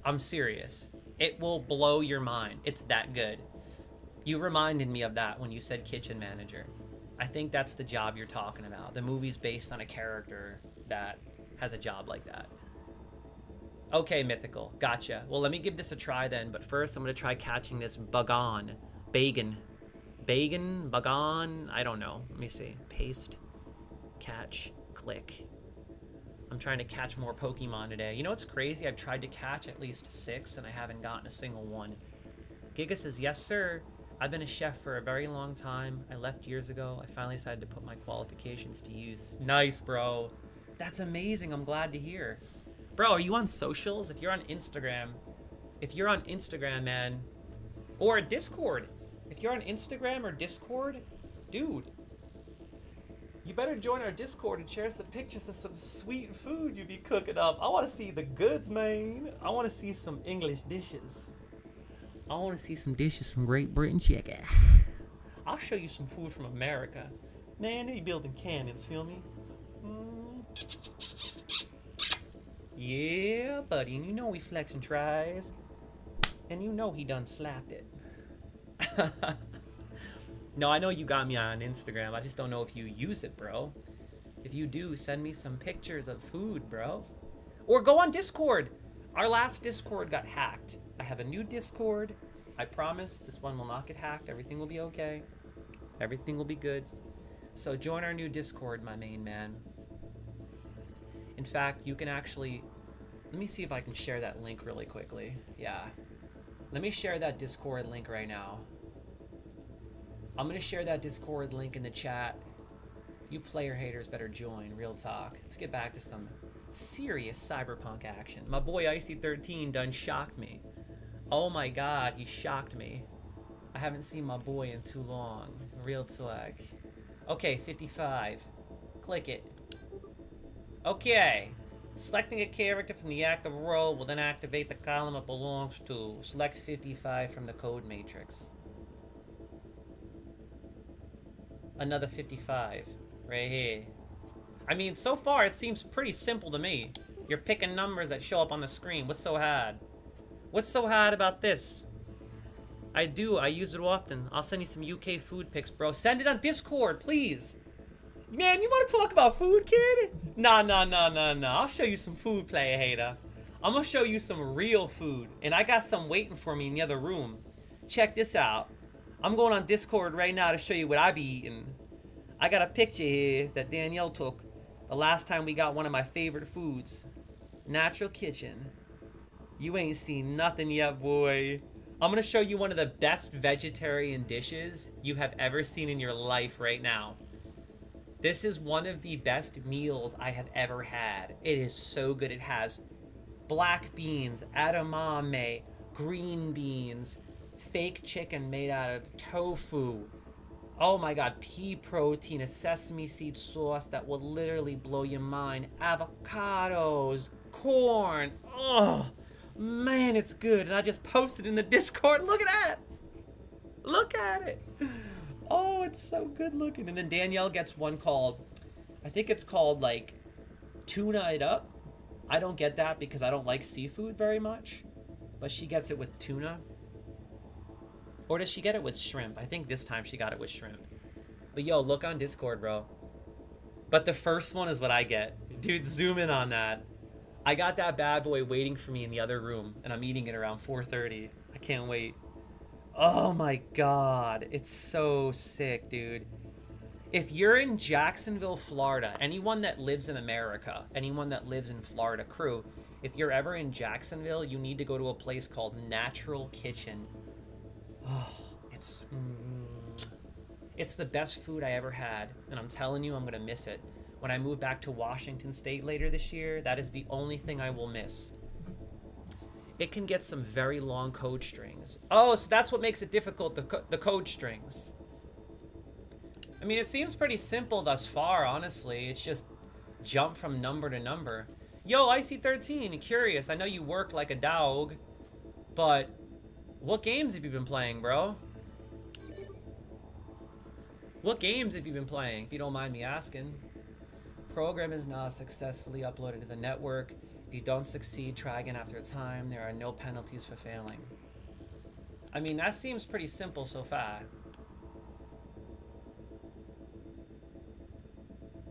I'm serious. It will blow your mind. It's that good. You reminded me of that when you said kitchen manager. I think that's the job you're talking about. The movie's based on a character that has a job like that. Okay, Mythical. Gotcha. Well, let me give this a try then, but first I'm going to try catching this Bagon. Bagon, Bagon, I don't know. Let me see. Paste, catch, click. I'm trying to catch more Pokemon today. You know what's crazy? I've tried to catch at least 6 and I haven't gotten a single one. Giga says, yes, sir. I've been a chef for a very long time. I left years ago. I finally decided to put my qualifications to use. Nice, bro. That's amazing. I'm glad to hear. Bro, are you on socials? If you're on Instagram, man, or Discord. If you're on Instagram or Discord, dude, you better join our Discord and share some pictures of some sweet food you be cooking up. I want to see the goods, man. I want to see some English dishes. I want to see some dishes from Great Britain. Check it. I'll show you some food from America. Man, they building cannons, feel me? Yeah, buddy. And you know he flexing tries. And you know he done slapped it. No, I know you got me on Instagram. I just don't know if you use it, bro. If you do, send me some pictures of food, bro. Or go on Discord. Our last Discord got hacked. I have a new Discord. I promise this one will not get hacked. Everything will be okay. Everything will be good. So join our new Discord, my main man. In fact, you can actually... Let me see if I can share that link really quickly. Yeah. Let me share that Discord link right now. I'm going to share that Discord link in the chat. You player haters better join. Real talk. Let's get back to some serious Cyberpunk action. My boy Icy13 done shocked me. Oh my god, he shocked me. I haven't seen my boy in too long. Real talk. Okay, 55. Click it. Okay. Selecting a character from the active role will then activate the column it belongs to. Select 55 from the code matrix. Another 55. Right here. I mean, so far it seems pretty simple to me. You're picking numbers that show up on the screen. What's so hard? What's so hard about this? I use it often. I'll send you some UK food pics, bro. Send it on Discord, please. Man, you want to talk about food, kid? Nah. I'll show you some food, player hater. I'm gonna show you some real food. And I got some waiting for me in the other room. Check this out. I'm going on Discord right now to show you what I be eating. I got a picture here that Danielle took the last time we got one of my favorite foods. Natural Kitchen. You ain't seen nothing yet, boy. I'm gonna show you one of the best vegetarian dishes you have ever seen in your life right now. This is one of the best meals I have ever had. It is so good. It has black beans, edamame, green beans, fake chicken made out of tofu. Oh my god, pea protein, a sesame seed sauce that will literally blow your mind. Avocados, corn. Oh, man, it's good. And I just posted in the Discord. Look at that. Look at it. Oh, it's so good looking. And then Danielle gets one called, I think it's called like Tuna It Up. I don't get that because I don't like seafood very much. But she gets it with tuna. Or does she get it with shrimp? I think this time she got it with shrimp. But yo, look on Discord, bro. But the first one is what I get. Dude, zoom in on that. I got that bad boy waiting for me in the other room. And I'm eating it around 4:30. I can't wait. Oh my god. It's so sick, dude. If you're in Jacksonville, Florida, anyone that lives in America, anyone that lives in Florida, crew, if you're ever in Jacksonville, you need to go to a place called Natural Kitchen. Oh, it's the best food I ever had, and I'm telling you, I'm gonna miss it. When I move back to Washington State later this year, that is the only thing I will miss. It can get some very long code strings. Oh, so that's what makes it difficult, the code strings. I mean, it seems pretty simple thus far, honestly. It's just jump from number to number. Yo, IC13, curious. I know you work like a dog, but what games have you been playing, bro? What games have you been playing, if you don't mind me asking? Program is now successfully uploaded to the network. If you don't succeed, try again after a time. There are no penalties for failing. I mean, that seems pretty simple so far.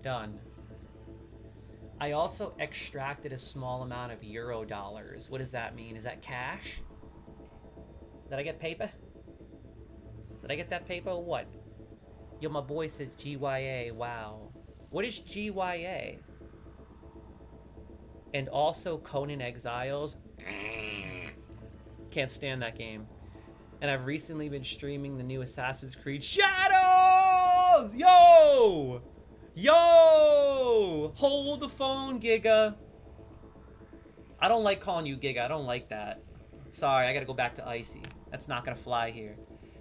Done. I also extracted a small amount of Euro dollars. What does that mean? Is that cash? Did I get paper? Did I get that paper or what? Yo, my boy says GYA. Wow. What is GYA? And also Conan Exiles. Can't stand that game. And I've recently been streaming the new Assassin's Creed Shadows! Yo! Yo! Hold the phone, Giga. I don't like calling you Giga. I don't like that. Sorry, I gotta go back to Icy. That's not gonna fly here.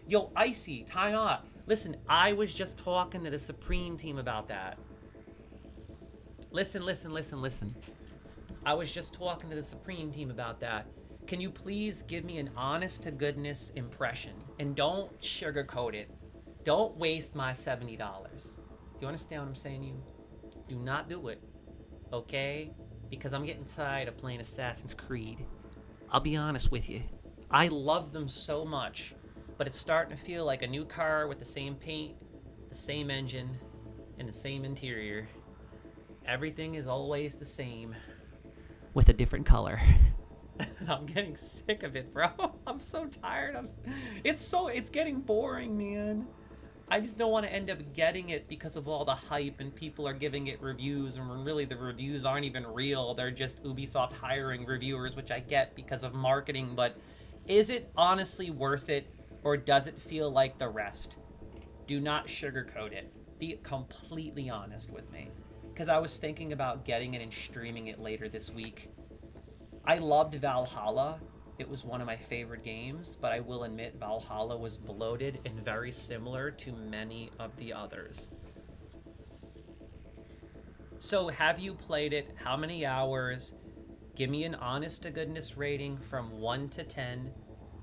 Yo, Icy, time out. Listen, I was just talking to the Supreme team about that. Listen. I was just talking to the Supreme team about that. Can you please give me an honest to goodness impression? And don't sugarcoat it. Don't waste my $70. Do you understand what I'm saying to you? Do not do it. Okay? Because I'm getting tired of playing Assassin's Creed. I'll be honest with you. I love them so much. But it's starting to feel like a new car with the same paint, the same engine, and the same interior. Everything is always the same. With a different color. I'm getting sick of it, bro. I'm so tired of it's getting boring, man. I just don't want to end up getting it because of all the hype and people are giving it reviews, and when really the reviews aren't even real. They're just Ubisoft hiring reviewers, which I get because of marketing, but is it honestly worth it, or does it feel like the rest? Do not sugarcoat it. Be completely honest with me. Because I was thinking about getting it and streaming it later this week. I loved Valhalla. It was one of my favorite games, but I will admit Valhalla was bloated and very similar to many of the others. So have you played it? How many hours? Give me an honest to goodness rating from 1 to 10.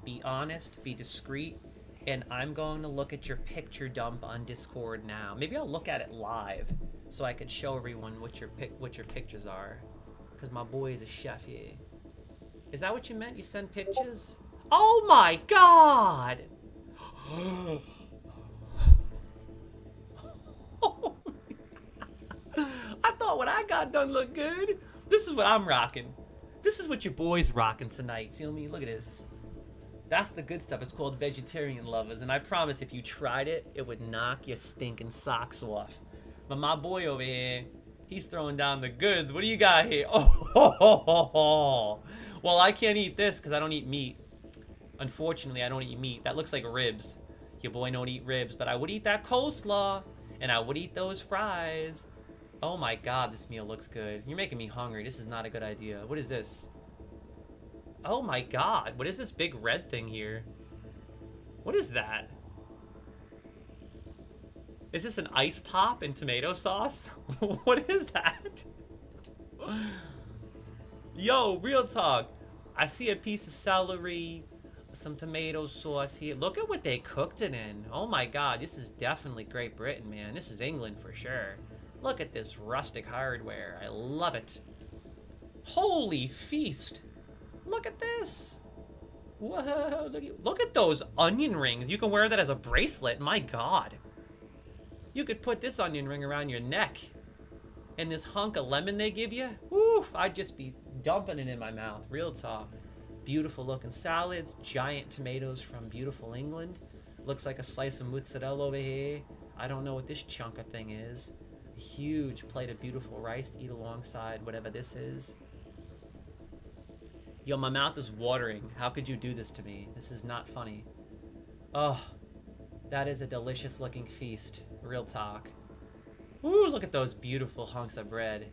Be honest, be discreet, and I'm going to look at your picture dump on Discord now. Maybe I'll look at it live so I could show everyone what your pictures are. Because my boy is a chef here. Is that what you meant? You send pictures? Oh my god! I thought what I got done looked good. This is what I'm rocking. This is what your boy's rocking tonight. Feel me? Look at this. That's the good stuff. It's called Vegetarian Lovers. And I promise if you tried it, it would knock your stinking socks off. But my boy over here, he's throwing down the goods. What do you got here? Oh, well, I can't eat this because I don't eat meat. Unfortunately, I don't eat meat. That looks like ribs. Your boy don't eat ribs, but I would eat that coleslaw, and I would eat those fries. Oh my god, this meal looks good. You're making me hungry. This is not a good idea. What is this? Oh my god, what is this big red thing here? What is that? Is this an ice pop and tomato sauce? What is that? Yo, real talk. I see a piece of celery, some tomato sauce here. Look at what they cooked it in. Oh my god, this is definitely Great Britain, man. This is England for sure. Look at this rustic hardware. I love it. Holy feast. Look at this. Whoa, look at those onion rings. You can wear that as a bracelet. My god. You could put this onion ring around your neck. And this hunk of lemon they give you. Oof, I'd just be dumping it in my mouth. Real talk. Beautiful looking salads. Giant tomatoes from beautiful England. Looks like a slice of mozzarella over here. I don't know what this chunk of thing is. A huge plate of beautiful rice to eat alongside whatever this is. Yo, my mouth is watering. How could you do this to me? This is not funny. Oh, that is a delicious looking feast. Real talk. Ooh, look at those beautiful hunks of bread.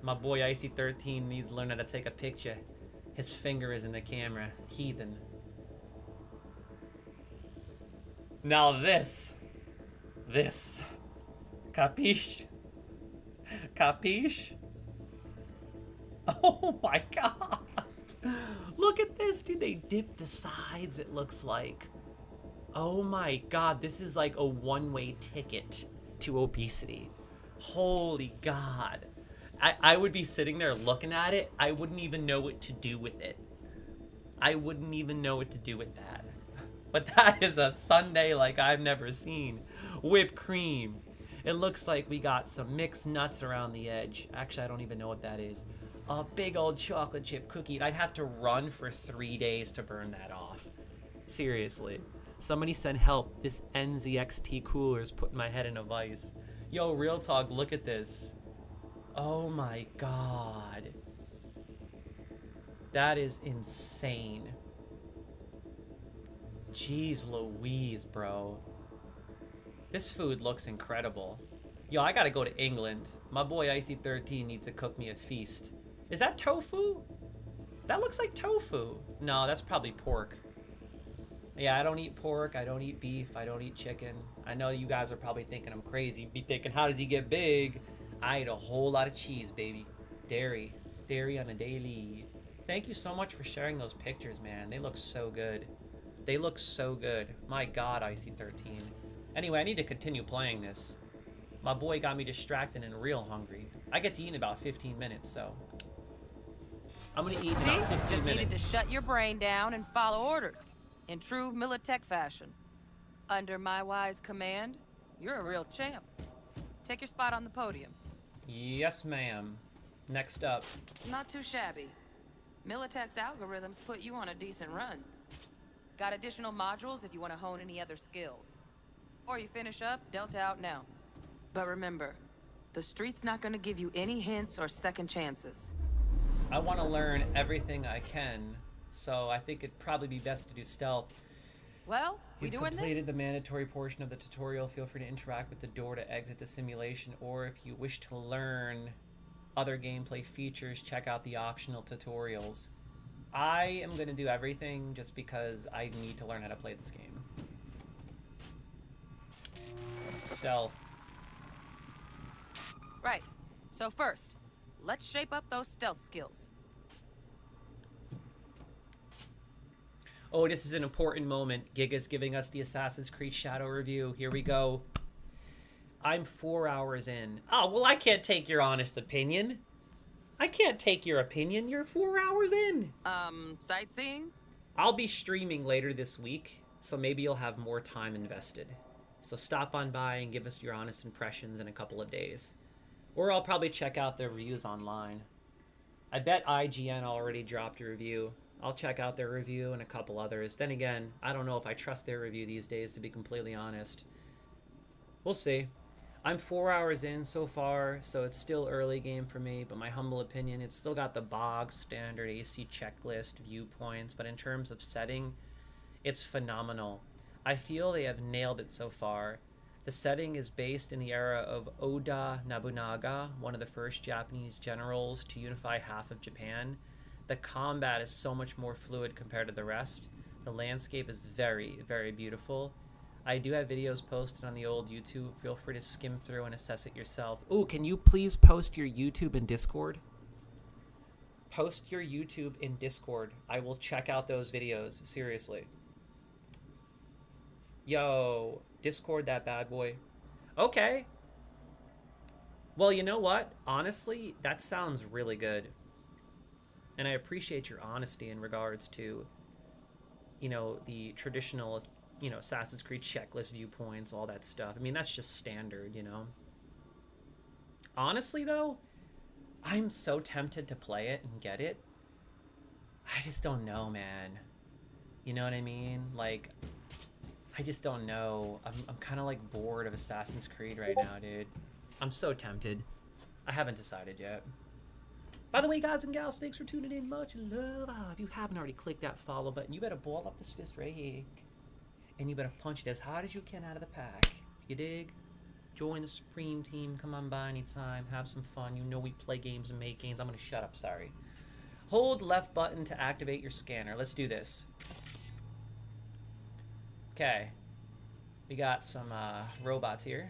My boy Icy13 needs to learn how to take a picture. His finger is in the camera. Heathen. Now this. Capiche? Capiche? Oh my god. Look at this, dude. They dip the sides, it looks like. Oh my god, this is like a one-way ticket to obesity. Holy god. I would be sitting there looking at it. I wouldn't even know what to do with it. I wouldn't even know what to do with that. But that is a sundae like I've never seen. Whipped cream. It looks like we got some mixed nuts around the edge. Actually, I don't even know what that is. A big old chocolate chip cookie. I'd have to run for 3 days to burn that off. Seriously. Somebody send help. This NZXT cooler is putting my head in a vice. Yo, real talk, look at this. Oh my god. That is insane. Jeez Louise, bro. This food looks incredible. Yo, I gotta go to England. My boy Icy13 needs to cook me a feast. Is that tofu? That looks like tofu. No, that's probably pork. Yeah, I don't eat pork, I don't eat beef, I don't eat chicken. I know you guys are probably thinking I'm crazy. Be thinking, how does he get big? I eat a whole lot of cheese, baby. Dairy. Dairy on a daily. Thank you so much for sharing those pictures, man. They look so good. They look so good. My God, Icy13. Anyway, I need to continue playing this. My boy got me distracted and real hungry. I get to eat in about 15 minutes, so... I'm gonna eat in about 15 Just needed to minutes. shut your brain down and follow orders. In true Militech fashion. Under my wise command, you're a real champ. Take your spot on the podium. Yes, ma'am. Next up. Not too shabby. Militech's algorithms put you on a decent run. Got additional modules if you want to hone any other skills. Or you finish up, Delta out now. But remember, the street's not gonna give you any hints or second chances. I want to learn everything I can, so I think it'd probably be best to do stealth. Well, we You've doing completed this? the mandatory portion of the tutorial. Feel free to interact with the door to exit the simulation, or if you wish to learn other gameplay features, check out the optional tutorials. I am going to do everything just because I need to learn how to play this game. Stealth. Right. So first, let's shape up those stealth skills. Oh, this is an important moment. Giga's giving us the Assassin's Creed Shadow review. Here we go. I'm 4 hours in. Oh, well, I can't take your honest opinion. I can't take your opinion. You're 4 hours in. Sightseeing? I'll be streaming later this week, so maybe you'll have more time invested. So stop on by and give us your honest impressions in a couple of days. Or I'll probably check out their reviews online. I bet IGN already dropped a review. I'll check out their review and a couple others. Then again, I don't know if I trust their review these days, to be completely honest. We'll see. I'm 4 hours in so far, so it's still early game for me, but my humble opinion, it's still got the bog standard AC checklist viewpoints, but in terms of setting, it's phenomenal. I feel they have nailed it so far. The setting is based in the era of Oda Nobunaga, one of the first Japanese generals to unify half of Japan. The combat is so much more fluid compared to the rest. The landscape is very, very beautiful. I do have videos posted on the old YouTube. Feel free to skim through and assess it yourself. Ooh, can you please post your YouTube in Discord? Post your YouTube in Discord. I will check out those videos, seriously. Yo, Discord that bad boy. Okay. Well, you know what? Honestly, that sounds really good. And I appreciate your honesty in regards to, you know, the traditional, you know, Assassin's Creed checklist viewpoints, all that stuff. I mean, that's just standard, you know. Honestly, though, I'm so tempted to play it and get it. I just don't know, man. You know what I mean? Like, I just don't know. I'm kind of like bored of Assassin's Creed right now, dude. I'm so tempted. I haven't decided yet. By the way, guys and gals, thanks for tuning in. Much love. If you haven't already clicked that follow button, you better ball up this fist right here. And you better punch it as hard as you can out of the pack. You dig? Join the Supreme Team. Come on by anytime. Have some fun. You know we play games and make games. I'm going to shut up, sorry. Hold left button to activate your scanner. Let's do this. Okay. We got some robots here.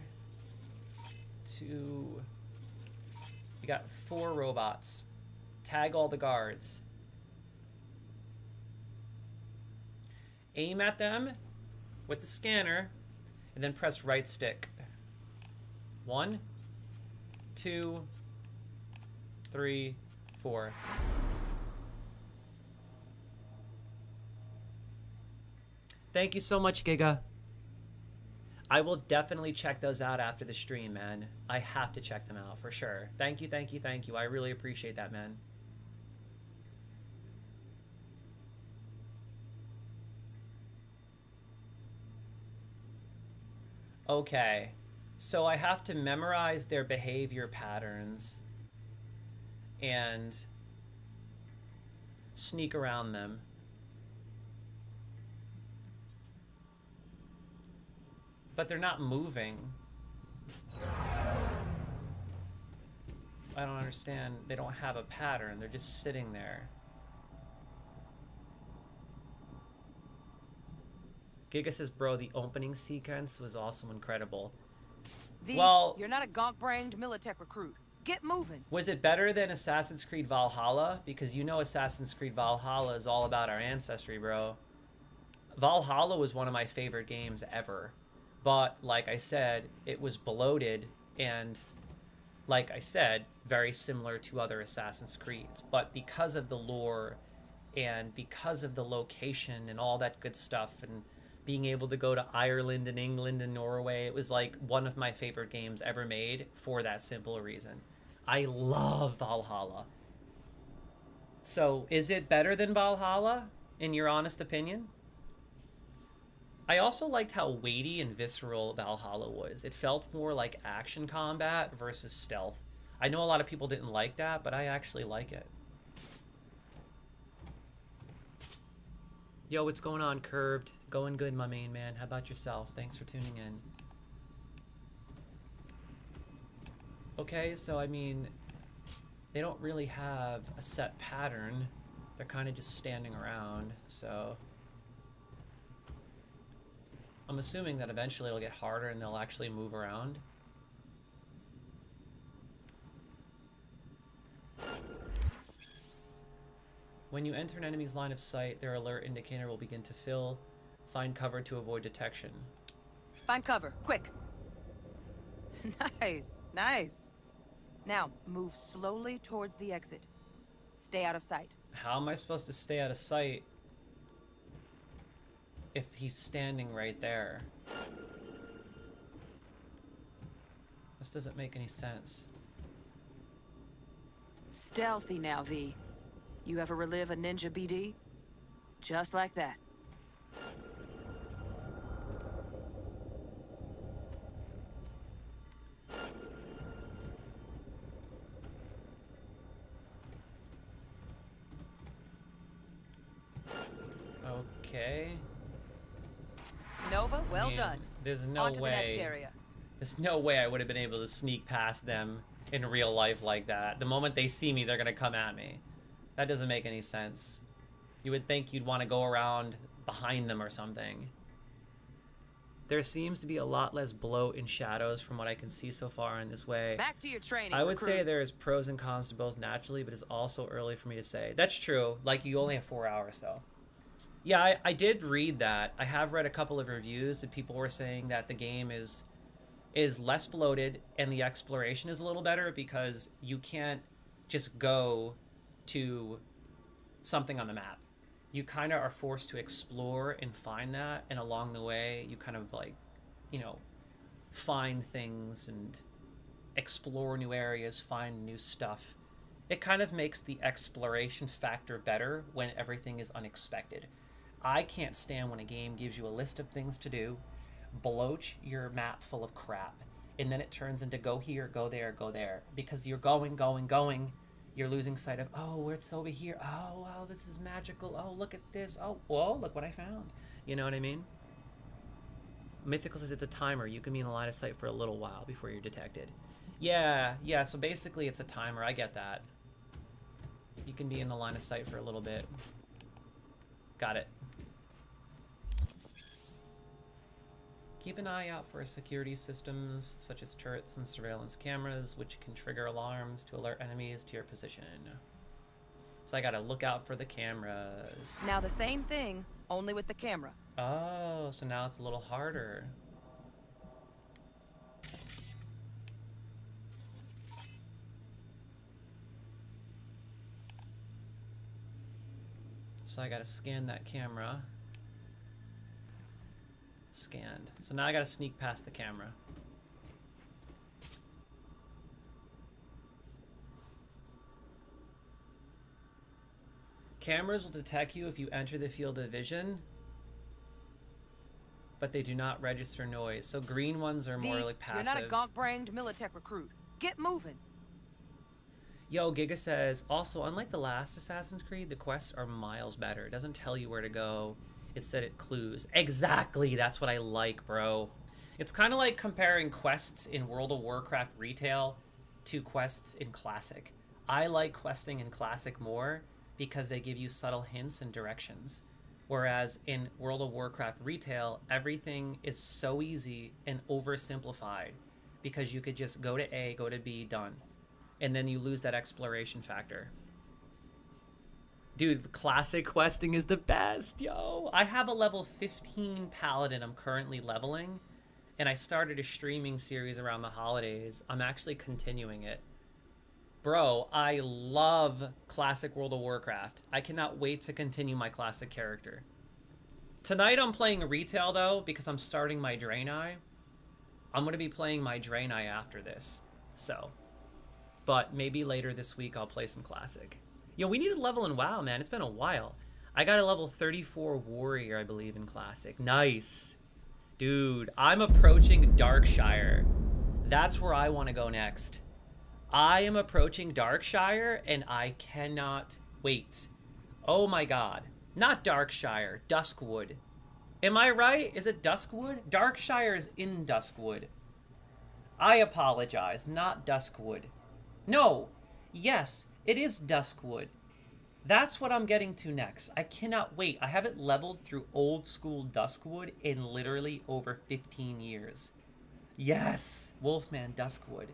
We got 4 robots. Tag all the guards. Aim at them with the scanner, and then press right stick. 1, 2, 3, 4. Thank you so much, Giga. I will definitely check those out after the stream, man. I have to check them out for sure. Thank you, thank you, thank you. I really appreciate that, man. Okay, so I have to memorize their behavior patterns and sneak around them. But they're not moving. I don't understand. They don't have a pattern. They're just sitting there. Giga says, bro, the opening sequence was also incredible. Well, you're not a gonk-brained Militech recruit. Get moving. was it better than Assassin's Creed Valhalla? Because you know Assassin's Creed Valhalla is all about our ancestry, bro. Valhalla was one of my favorite games ever. But, like I said, it was bloated and, like I said, very similar to other Assassin's Creeds. But because of the lore and because of the location and all that good stuff and being able to go to Ireland and England and Norway, it was like one of my favorite games ever made for that simple reason. I love Valhalla. So, is it better than Valhalla, in your honest opinion? I also liked how weighty and visceral Valhalla was. It felt more like action combat versus stealth. I know a lot of people didn't like that, but I actually like it. Yo, what's going on, Curved? Going good, my main man. How about yourself? Thanks for tuning in. Okay, so I mean, they don't really have a set pattern. They're kind of just standing around, so I'm assuming that eventually it'll get harder and they'll actually move around. When you enter an enemy's line of sight, their alert indicator will begin to fill. Find cover to avoid detection. Find cover, quick. Nice, nice. Now, move slowly towards the exit. Stay out of sight. How am I supposed to stay out of sight if he's standing right there? This doesn't make any sense. Stealthy now, V. You ever relive a ninja BD? Just like that. Okay. Nova, well done. There's no On to way. the next area. There's no way I would have been able to sneak past them in real life like that. The moment they see me, they're gonna come at me. That doesn't make any sense. You would think you'd want to go around behind them or something. There seems to be a lot less bloat and shadows from what I can see so far in this way. Back to your training, I would say recruit. there's pros and cons to both naturally, but it's also early for me to say. That's true. Like, you only have 4 hours, though. Yeah, I did read that. I have read a couple of reviews that people were saying that the game is less bloated and the exploration is a little better because you can't just go to something on the map. You kind of are forced to explore and find that, and along the way you kind of like, you know, find things and explore new areas, find new stuff. It kind of makes the exploration factor better when everything is unexpected. I can't stand when a game gives you a list of things to do, bloat your map full of crap, and then it turns into go here, go there, because you're going, you're losing sight of, oh, it's over here, oh, wow, this is magical, oh, look at this, oh, whoa, look what I found. You know what I mean? Mythical says it's a timer. You can be in the line of sight for a little while before you're detected. Yeah, so basically it's a timer. I get that. You can be in the line of sight for a little bit. Got it. Keep an eye out for security systems such as turrets and surveillance cameras, which can trigger alarms to alert enemies to your position. So I gotta look out for the cameras. Now the same thing, only with the camera. Oh, so now it's a little harder. So I gotta scan that camera. Scanned. So now I gotta sneak past the camera. Cameras will detect you if you enter the field of vision, but they do not register noise. So green ones are more like passive. You're not a gonk-brained Militech recruit. Get moving. Yo, Giga says, also, unlike the last Assassin's Creed, the quests are miles better. It doesn't tell you where to go. It said it clues. Exactly, that's what I like, bro. It's kind of like comparing quests in World of Warcraft retail to quests in Classic. I like questing in Classic more because they give you subtle hints and directions. Whereas in World of Warcraft retail, everything is so easy and oversimplified because you could just go to A, go to B, done. And then you lose that exploration factor. Dude, Classic questing is the best, yo. I have a level 15 Paladin I'm currently leveling, and I started a streaming series around the holidays. I'm actually continuing it. Bro, I love Classic World of Warcraft. I cannot wait to continue my Classic character. Tonight I'm playing retail, though, because I'm starting my Draenei. I'm going to be playing my Draenei after this, so. But maybe later this week I'll play some Classic. Yo, we need a level in WoW, man. It's been a while. I got a level 34 Warrior, I believe, in Classic. Nice. Dude, I'm approaching Darkshire. That's where I want to go next. I am approaching Darkshire, and I cannot wait. Oh my god. Not Darkshire, Duskwood. Am I right? Is it Duskwood? Darkshire is in Duskwood. I apologize, not Duskwood. No, yes, it is Duskwood. That's what I'm getting to next. I cannot wait. I haven't leveled through old school Duskwood in literally over 15 years. Yes, Wolfman Duskwood.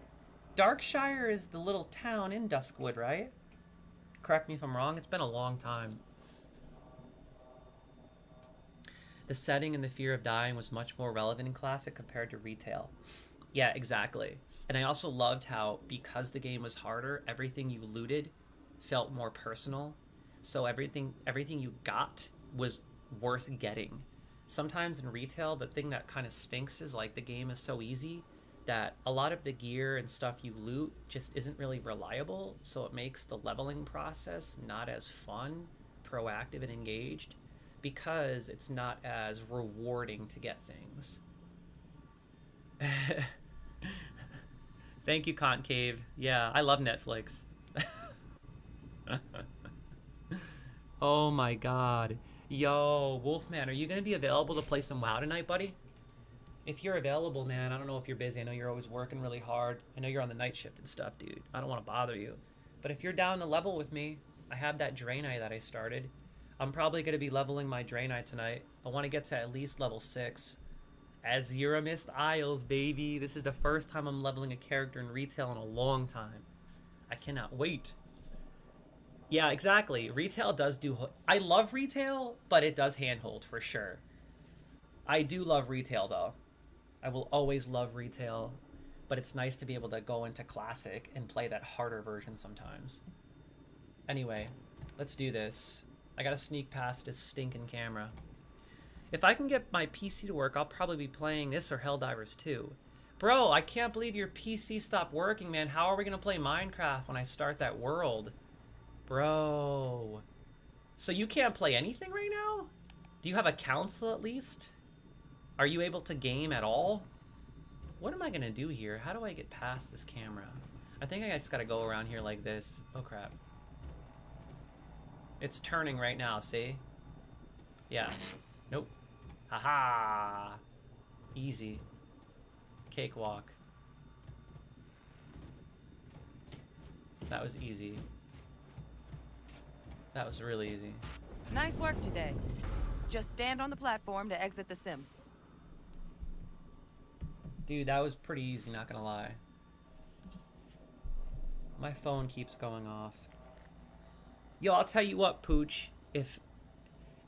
Darkshire is the little town in Duskwood, right? Correct me if I'm wrong. It's been a long time. The setting and the fear of dying was much more relevant in Classic compared to retail. Yeah, exactly. And I also loved how, because the game was harder, everything you looted felt more personal. So everything you got was worth getting. Sometimes in retail, the thing that kind of stinks is like the game is so easy that a lot of the gear and stuff you loot just isn't really reliable. So it makes the leveling process not as fun, proactive, and engaged because it's not as rewarding to get things. Thank you, Concave. Yeah, I love Netflix. Oh my god. Yo, Wolfman, are you going to be available to play some WoW tonight, buddy? If you're available, man, I don't know if you're busy. I know you're always working really hard. I know you're on the night shift and stuff, dude. I don't want to bother you. But if you're down to level with me, I have that Draenei that I started. I'm probably going to be leveling my Draenei tonight. I want to get to at least level 6. Azura Mist Isles, baby. This is the first time I'm leveling a character in retail in a long time. I cannot wait. Yeah, exactly. Retail does do... I love retail, but it does handhold for sure. I do love retail, though. I will always love retail, but it's nice to be able to go into Classic and play that harder version sometimes. Anyway, let's do this. I gotta sneak past this stinking camera. If I can get my PC to work, I'll probably be playing this or Helldivers 2. Bro, I can't believe your PC stopped working, man. How are we gonna play Minecraft when I start that world? Bro. So you can't play anything right now? Do you have a console at least? Are you able to game at all? What am I gonna do here? How do I get past this camera? I think I just gotta go around here like this. Oh crap. It's turning right now, see? Yeah. Nope. Haha. Easy. Cakewalk. That was easy. That was really easy. Nice work today. Just stand on the platform to exit the sim. Dude, that was pretty easy, not gonna lie. My phone keeps going off. Yo, I'll tell you what, Pooch. If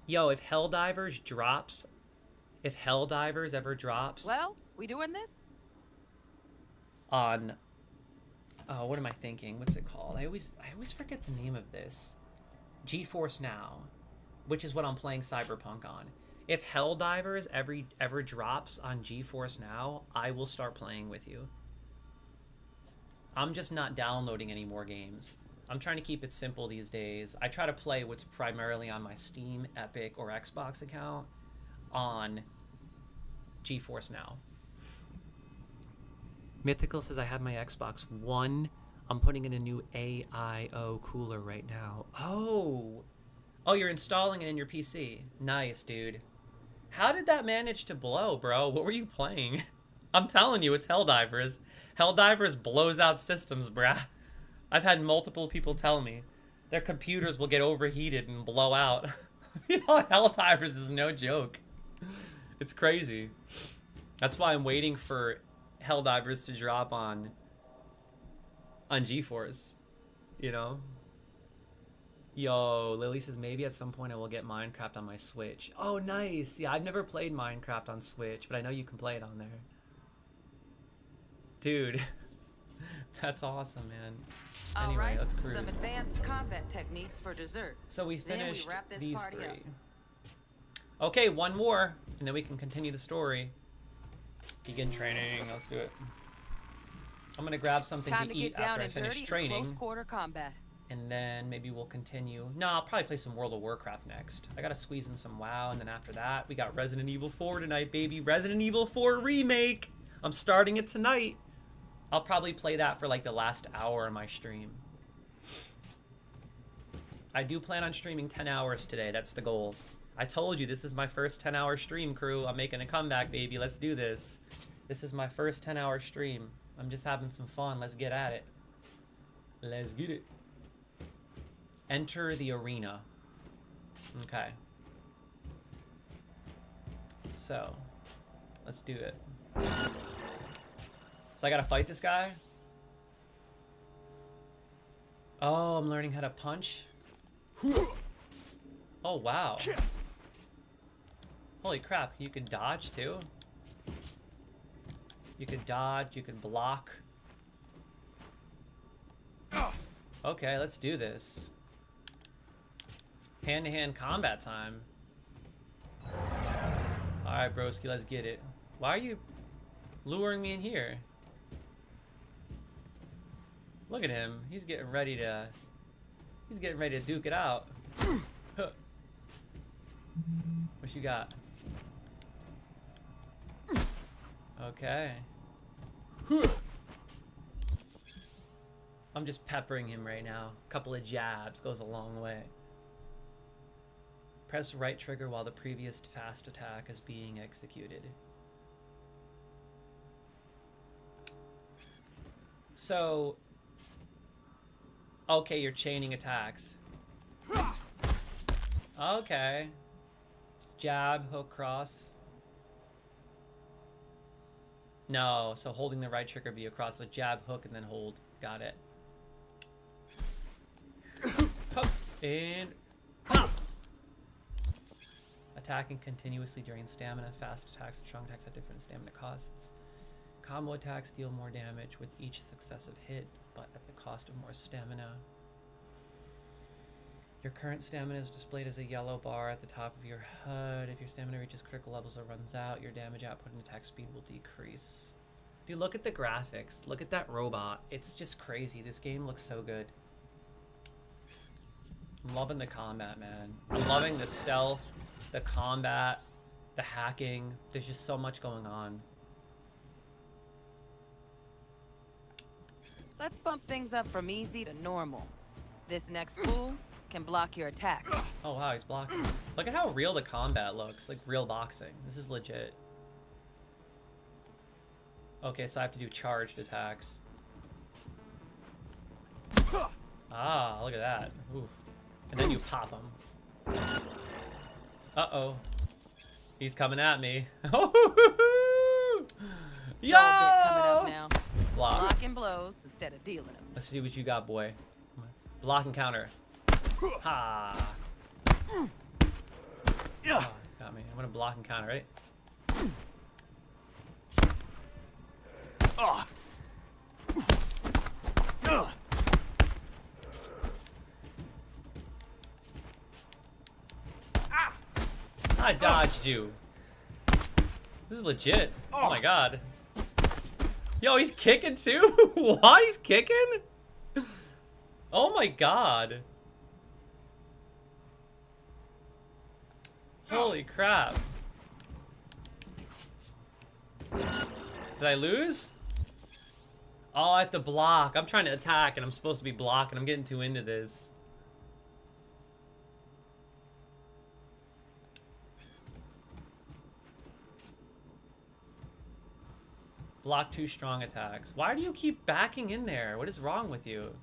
Helldivers drops, if Helldivers ever drops... Well, we doing this? On... Oh, what am I thinking? What's it called? I always forget the name of this. GeForce Now, which is what I'm playing Cyberpunk on. If Helldivers ever drops on GeForce Now, I will start playing with you. I'm just not downloading any more games. I'm trying to keep it simple these days. I try to play what's primarily on my Steam, Epic, or Xbox account on GeForce Now. Mythical says I have my Xbox One. I'm putting in a new AIO cooler right now. Oh, you're installing it in your PC. Nice, dude. How did that manage to blow, bro? What were you playing? I'm telling you, it's Helldivers. Helldivers blows out systems, bruh. I've had multiple people tell me their computers will get overheated and blow out. You know, Helldivers is no joke. It's crazy. That's why I'm waiting for Helldivers to drop on GeForce. You know? Yo, Lily says maybe at some point I will get Minecraft on my Switch. Oh, nice. Yeah, I've never played Minecraft on Switch, but I know you can play it on there. Dude, that's awesome, man. Anyway, Alright, let's cruise. some advanced combat techniques for dessert. So we Then finished wrap this these party 3. up. Okay, one more, and then we can continue the story. Begin training. Let's do it. I'm gonna grab something Time to to eat get down after I and finish dirty in training. close quarter combat. And then maybe we'll continue. No, I'll probably play some World of Warcraft next. I gotta squeeze in some WoW, and then after that, we got Resident Evil 4 tonight, baby. Resident Evil 4 Remake! I'm starting it tonight. I'll probably play that for like the last hour of my stream. I do plan on streaming 10 hours today. That's the goal. I told you, this is my first 10-hour stream, crew. I'm making a comeback, baby. Let's do this. This is my first 10-hour stream. I'm just having some fun. Let's get at it. Let's get it. Enter the arena. Okay. So, let's do it. So I gotta fight this guy? Oh, I'm learning how to punch? Oh, wow. Holy crap, you can dodge too? You can dodge, you can block. Okay, let's do this. Hand-to-hand combat time. Alright, broski, let's get it. Why are you luring me in here? Look at him. He's getting ready to duke it out. Huh. What you got? Okay. I'm just peppering him right now. A couple of jabs goes a long way. Press right trigger while the previous fast attack is being executed. So, okay, you're chaining attacks. Okay. Jab, hook, cross. No, so holding the right trigger be a cross. So jab, hook, and then hold. Got it. And pop. Attacking continuously during stamina. Fast attacks and strong attacks have different stamina costs. Combo attacks deal more damage with each successive hit, but at the cost of more stamina. Your current stamina is displayed as a yellow bar at the top of your HUD. If your stamina reaches critical levels or runs out, your damage output and attack speed will decrease. Dude, look at the graphics. Look at that robot. It's just crazy. This game looks so good. I'm loving the combat, man. I'm loving the stealth, the combat, the hacking. There's just so much going on. Let's bump things up from easy to normal. This next fool can block your attacks. Oh wow, he's blocking. Look at how real the combat looks, like real boxing. This is legit. Okay, so I have to do charged attacks. Ah, look at that. Oof. And then you pop him. Uh-oh. He's coming at me. Yo! Bit coming up now. Block. Blocking blows instead of dealing them. Let's see what you got, boy. Block and counter. Ha! Yeah. Oh, got me. I'm gonna block and counter, right? I dodged you. This is legit. Oh my god. Yo, he's kicking too? What? He's kicking? Oh my god. Holy crap. Did I lose? Oh, I have to block. I'm trying to attack and I'm supposed to be blocking. I'm getting too into this. Block 2 strong attacks. Why do you keep backing in there? What is wrong with you?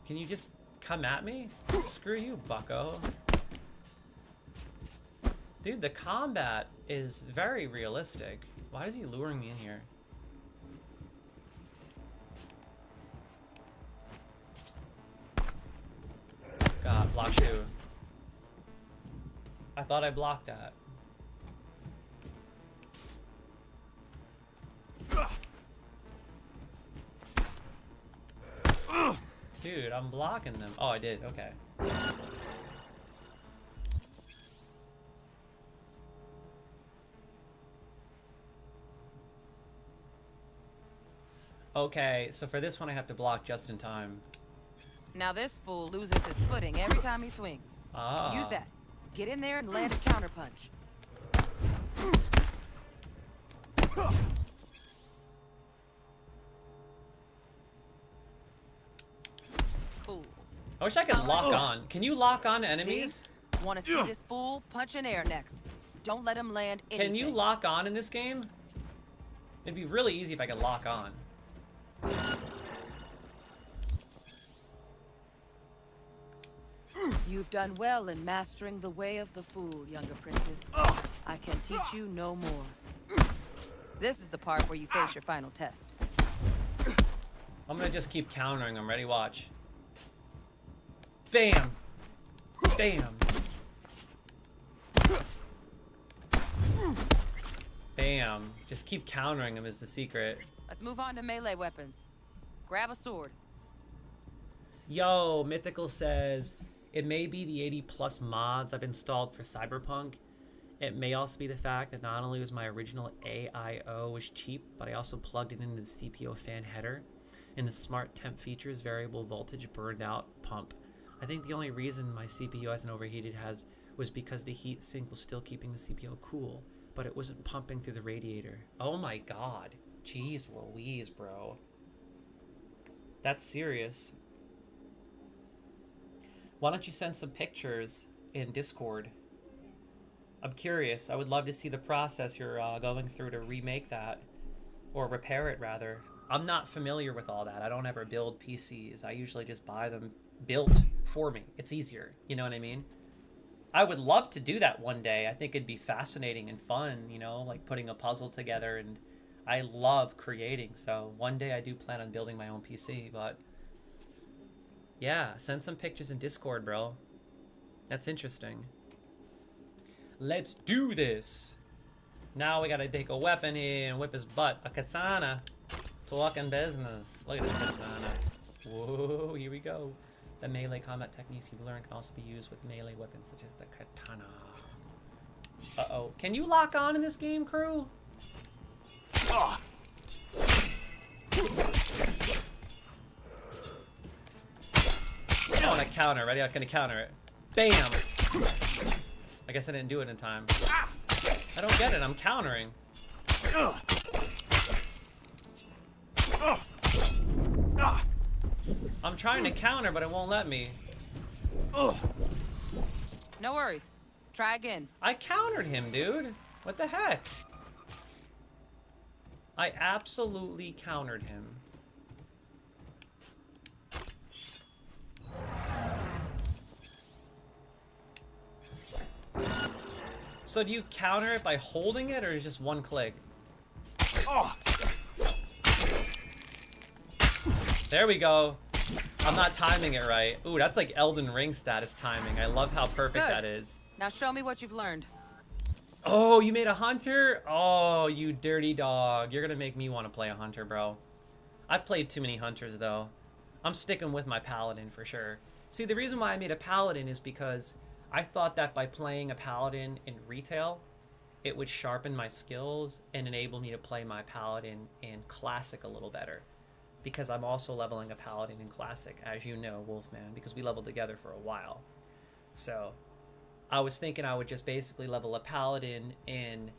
Can you just come at me? Screw you, bucko. Dude, the combat is very realistic. Why is he luring me in here? God, block 2. I thought I blocked that. Dude, I'm blocking them. Oh, I did. Okay. Okay, so for this one I have to block just in time. Now this fool loses his footing every time he swings. Ah. Use that. Get in there and land a counterpunch. Fool. I wish I could lock on. Can you lock on enemies? Want to see this fool punch in air next? Don't let him land anything. Can you lock on in this game? It'd be really easy if I could lock on. You've done well in mastering the way of the fool, younger princess. I can teach you no more. This is the part where you face your final test. I'm gonna just keep countering them. Ready? Watch. Bam! Bam! Bam. Just keep countering them is the secret. Let's move on to melee weapons. Grab a sword. Yo, Mythical says, it may be the 80 plus mods I've installed for Cyberpunk. It may also be the fact that not only was my original AIO was cheap, but I also plugged it into the CPO fan header. And the smart temp features variable voltage burned out pump. I think the only reason my CPU hasn't overheated was because the heat sink was still keeping the CPO cool, but it wasn't pumping through the radiator. Oh my god. Jeez Louise, bro. That's serious. Why don't you send some pictures in Discord? I'm curious. I would love to see the process you're going through to remake that. Or repair it, rather. I'm not familiar with all that. I don't ever build PCs. I usually just buy them built for me. It's easier. You know what I mean? I would love to do that one day. I think it'd be fascinating and fun, you know, like putting a puzzle together, and I love creating. So one day I do plan on building my own PC, but yeah, send some pictures in Discord, bro. That's interesting. Let's do this. Now we gotta take a weapon here and whip his butt. A katana. Talking business. Look at this katana. Whoa, here we go. The melee combat techniques you've learned can also be used with melee weapons such as the katana. Uh-oh. Can you lock on in this game, crew? I want to counter. Ready? I'm gonna counter it. Bam! I guess I didn't do it in time. I don't get it. I'm countering. I'm trying to counter, but it won't let me. No worries. Try again. I countered him, dude. What the heck? I absolutely countered him. So do you counter it by holding it, or is it just one click? There we go. I'm not timing it right. Ooh, that's like Elden Ring status timing. I love how perfect Good. that is. Now show me what you've learned. Oh, you made a hunter? Oh, you dirty dog. You're gonna make me want to play a hunter, bro. I've played too many hunters, though. I'm sticking with my paladin for sure. See, the reason why I made a paladin is because I thought that by playing a paladin in retail, it would sharpen my skills and enable me to play my paladin in classic a little better. Because I'm also leveling a paladin in classic, as you know, Wolfman, because we leveled together for a while. So I was thinking I would just basically level a paladin in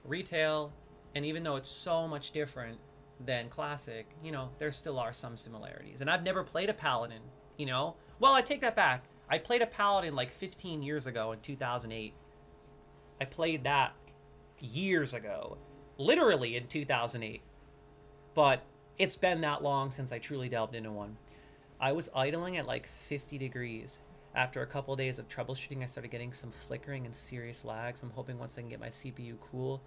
retail, and even though it's so much different than classic, you know, there still are some similarities. And I've never played a paladin, you know? Well, I take that back. I played a paladin like 15 years ago in 2008. I played that years ago. literally in 2008. But it's been that long since I truly delved into one. I was idling at like 50 degrees. After a couple of days of troubleshooting, I started getting some flickering and serious lags. I'm hoping once I can get my CPU cool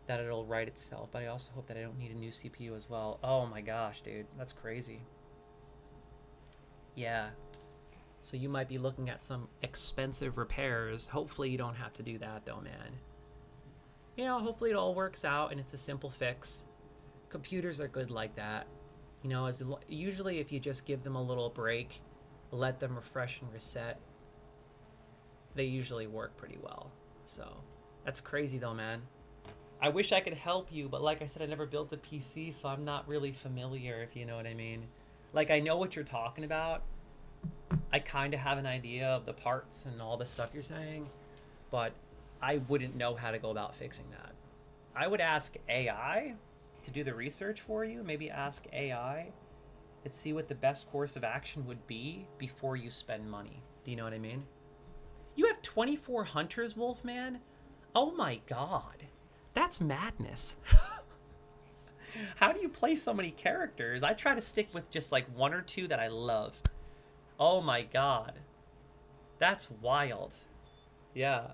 that it'll right itself, but I also hope that I don't need a new CPU as well. Oh my gosh, dude, that's crazy. Yeah. So you might be looking at some expensive repairs. Hopefully you don't have to do that though, man. You know, hopefully it all works out and it's a simple fix. Computers are good like that. You know, usually if you just give them a little break, let them refresh and reset, they usually work pretty well. So that's crazy though, man. I wish I could help you, but like I said, I never built a PC, so I'm not really familiar, if you know what I mean. Like, I know what you're talking about. I kind of have an idea of the parts and all the stuff you're saying, but I wouldn't know how to go about fixing that. I would ask AI to do the research for you. Maybe ask AI and see what the best course of action would be before you spend money. Do you know what I mean? You have 24 hunters, Wolfman? Oh my god. That's madness. How do you play so many characters? I try to stick with just like one or two that I love. Oh my god. That's wild. Yeah.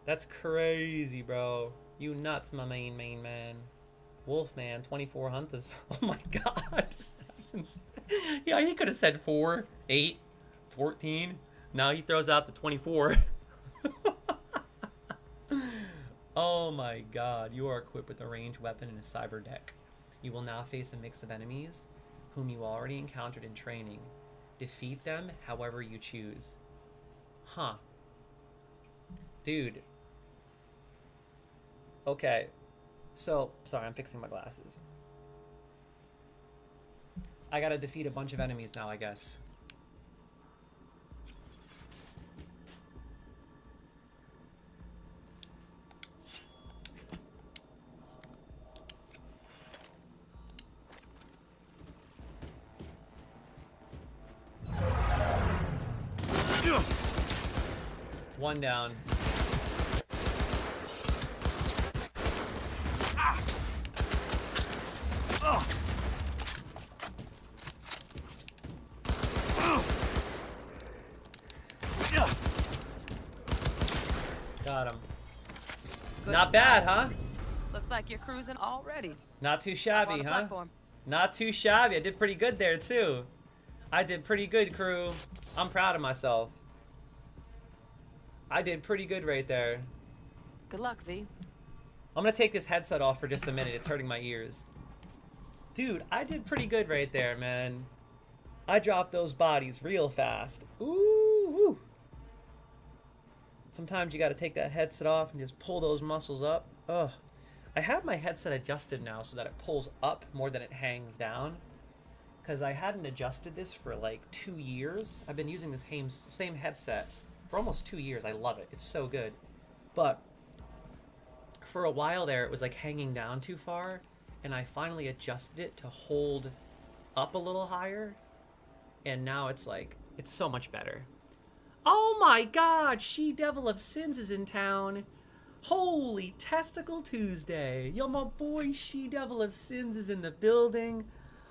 That's crazy, bro. You nuts, my main man. Wolfman, 24 hunters. Oh my god. That's insane. Yeah, he could have said 4, 8, 14. Now he throws out the 24. Oh my god, you are equipped with a ranged weapon and a cyber deck. You will now face a mix of enemies whom you already encountered in training. Defeat them however you choose. Huh. Dude. Okay. So, sorry, I'm fixing my glasses. I gotta defeat a bunch of enemies now, I guess. One down. Got him. Good Not stuff. bad, huh? Looks like you're cruising already. Not too shabby, On the huh? platform. Not too shabby. I did pretty good there, too. I did pretty good, crew. I'm proud of myself. I did pretty good right there. Good luck, V. I'm gonna take this headset off for just a minute. It's hurting my ears. Dude, I did pretty good right there, man. I dropped those bodies real fast. Ooh. Sometimes you gotta take that headset off and just pull those muscles up. Ugh. I have my headset adjusted now so that it pulls up more than it hangs down. Because I hadn't adjusted this for like 2 years. I've been using this same headset for almost 2 years. I love it. It's so good. But for a while there, it was like hanging down too far. And I finally adjusted it to hold up a little higher. And now it's like, it's so much better. Oh my god, She-Devil of Sins is in town. Holy Testicle Tuesday. Yo, my boy She-Devil of Sins is in the building.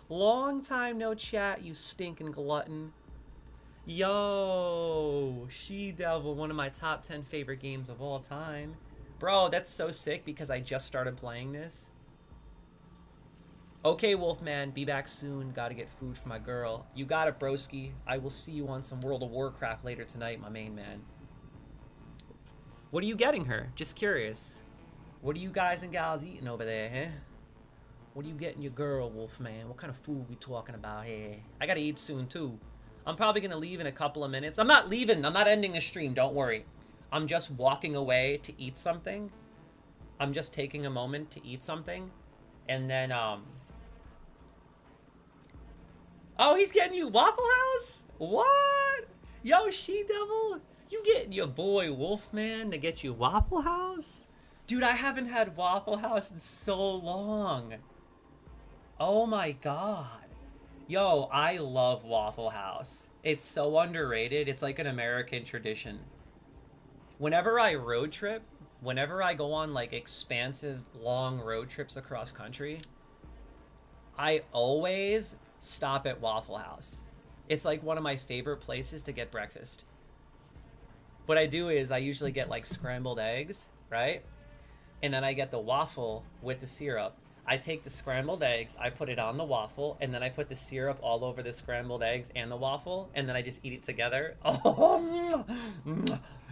Long time no chat, you stinking glutton. Yo, She-Devil, one of my top 10 favorite games of all time. Bro, that's so sick because I just started playing this. Okay, Wolfman, be back soon. Gotta get food for my girl. You got it, broski. I will see you on some World of Warcraft later tonight, my main man. What are you getting her? Just curious. What are you guys and gals eating over there, huh? What are you getting your girl, Wolfman? What kind of food we talking about here? I gotta eat soon, too. I'm probably gonna leave in a couple of minutes. I'm not leaving. I'm not ending the stream. Don't worry. I'm just walking away to eat something. I'm just taking a moment to eat something. And then, oh, he's getting you Waffle House? What? Yo, She-Devil, you getting your boy Wolfman to get you Waffle House? Dude, I haven't had Waffle House in so long. Oh my god. Yo, I love Waffle House. It's so underrated. It's like an American tradition. Whenever I road trip, whenever I go on like expansive long road trips across country, I always stop at Waffle House. It's like one of my favorite places to get breakfast. What I do is I usually get like scrambled eggs, right? And then I get the waffle with the syrup. I take the scrambled eggs, I put it on the waffle, and then I put the syrup all over the scrambled eggs and the waffle, and then I just eat it together. Oh,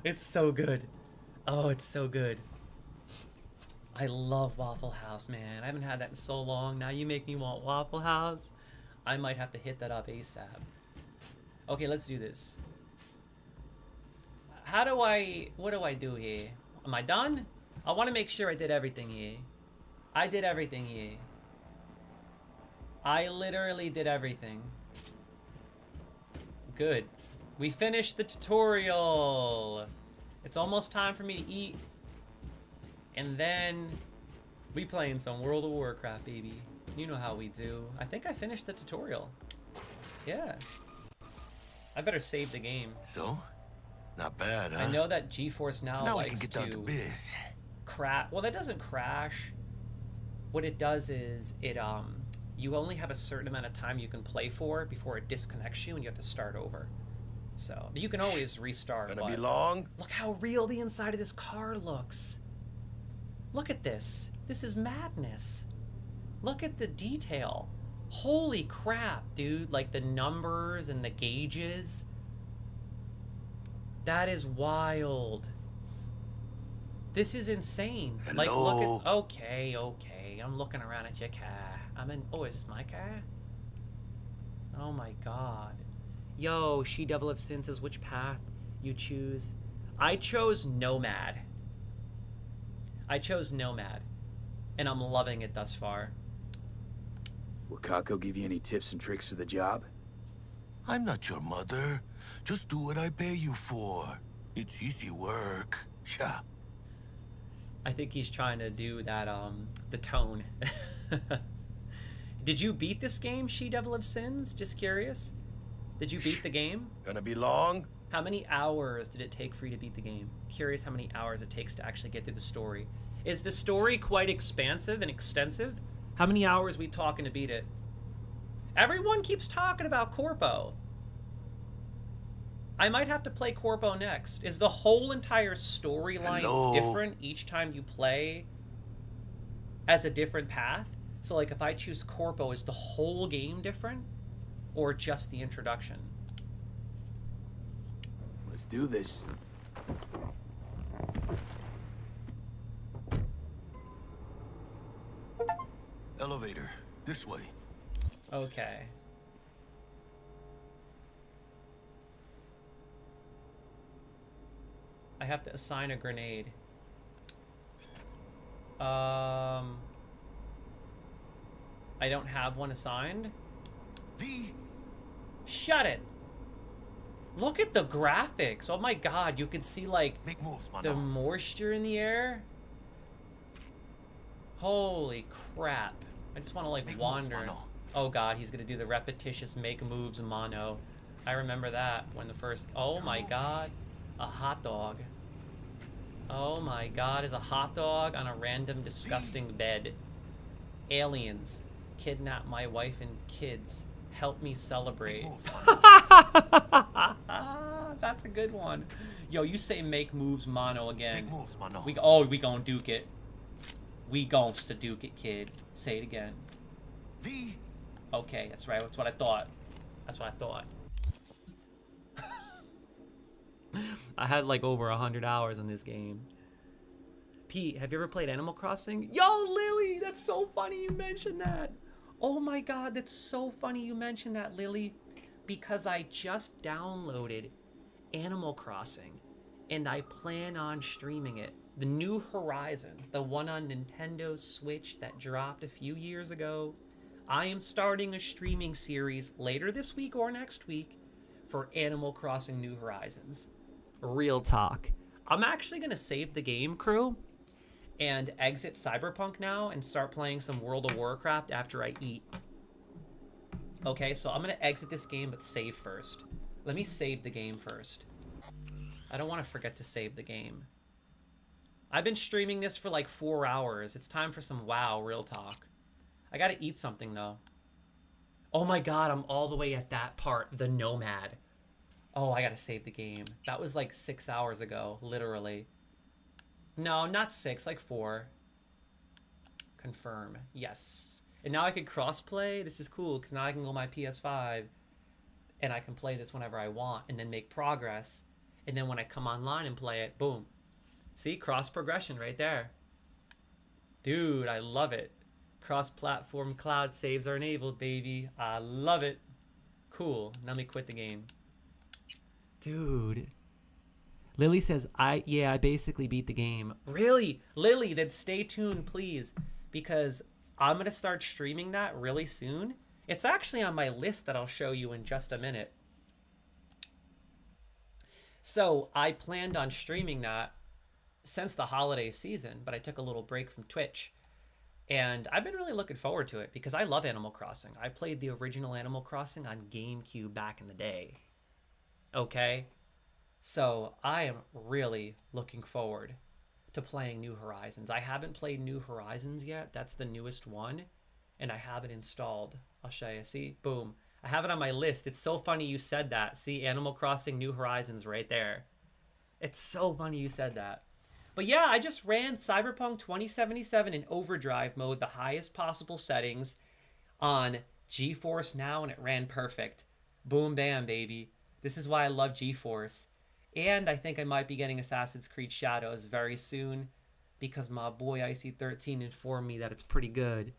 it's so good. Oh, it's so good. I love Waffle House, man. I haven't had that in so long. Now you make me want Waffle House. I might have to hit that up ASAP. Okay, let's do this. What do I do here? Am I done? I want to make sure I did everything here. I did everything here. I literally did everything. Good. We finished the tutorial. It's almost time for me to eat. And then we playing some World of Warcraft, baby. You know how we do. I think I finished the tutorial. Yeah. I better save the game. So? Not bad, huh? I know that GeForce Now we can likes get down to biz. crash. Well, that doesn't crash. What it does is it you only have a certain amount of time you can play for before it disconnects you and you have to start over. So, but you can always restart. Gonna be long? Look how real the inside of this car looks. Look at this. This is madness. Look at the detail. Holy crap, dude. Like the numbers and the gauges. That is wild. This is insane. Hello? Like, look at... Okay. I'm looking around at your car. Oh, is this my car? Oh my god. Yo, She Devil of Sin says, which path you choose? I chose Nomad. And I'm loving it thus far. Will Kako give you any tips and tricks for the job? I'm not your mother. Just do what I pay you for. It's easy work. Sha. I think he's trying to do that, the tone. Did you beat this game, She Devil of Sins? Just curious. Did you beat the game? Gonna be long? How many hours did it take for you to beat the game? Curious how many hours it takes to actually get through the story. Is the story quite expansive and extensive? How many hours we talking to beat it? Everyone keeps talking about Corpo. I might have to play Corpo next. Is the whole entire storyline different each time you play as a different path? So like if I choose Corpo, is the whole game different? Or just the introduction? Let's do this. Elevator. This way. Okay. I have to assign a grenade. I don't have one assigned? Shut it! Look at the graphics! Oh my god, you can see like the moisture in the air. Holy crap. I just want to like wander. Oh god, he's gonna do the repetitious make moves mono. I remember that when the first... Oh my god. A hot dog. Oh my god, is a hot dog on a random disgusting bed. Aliens. Kidnap my wife and kids. Help me celebrate. That's a good one. Yo, you say make moves mono again. Make moves mono. We gon' duke it. We gon' to duke it, kid. Say it again. Okay, that's right. That's what I thought. I had like over 100 hours in this game. Pete, have you ever played Animal Crossing? Yo, Lily, that's so funny you mentioned that. Oh my god, that's so funny you mentioned that, Lily. Because I just downloaded Animal Crossing and I plan on streaming it. The New Horizons, the one on Nintendo Switch that dropped a few years ago. I am starting a streaming series later this week or next week for Animal Crossing New Horizons. Real talk. I'm actually going to save the game, crew, and exit Cyberpunk now and start playing some World of Warcraft after I eat. Okay, so I'm going to exit this game, but save first. Let me save the game first. I don't want to forget to save the game. I've been streaming this for like 4 hours. It's time for some WoW, real talk. I gotta eat something, though. Oh my god, I'm all the way at that part, the Nomad. Oh, I gotta save the game. That was like 6 hours ago, literally. No, not 6, like 4. Confirm. Yes. And now I can crossplay. This is cool, because now I can go on my PS5, and I can play this whenever I want, and then make progress. And then when I come online and play it, boom. See, cross progression right there. Dude, I love it. Cross-platform cloud saves are enabled, baby. I love it. Cool. Now let me quit the game. Dude. Lily says, I basically beat the game. Really? Lily, then stay tuned, please. Because I'm going to start streaming that really soon. It's actually on my list that I'll show you in just a minute. So I planned on streaming that since the holiday season, but I took a little break from Twitch. And I've been really looking forward to it because I love Animal Crossing. I played the original Animal Crossing on GameCube back in the day. Okay? So I am really looking forward to playing New Horizons. I haven't played New Horizons yet. That's the newest one. And I have it installed. I'll show you. See? Boom. I have it on my list. It's so funny you said that. See? Animal Crossing New Horizons right there. It's so funny you said that. But yeah, I just ran Cyberpunk 2077 in overdrive mode, the highest possible settings on GeForce Now, and it ran perfect. Boom, bam, baby. This is why I love GeForce. And I think I might be getting Assassin's Creed Shadows very soon because my boy IC13 informed me that it's pretty good.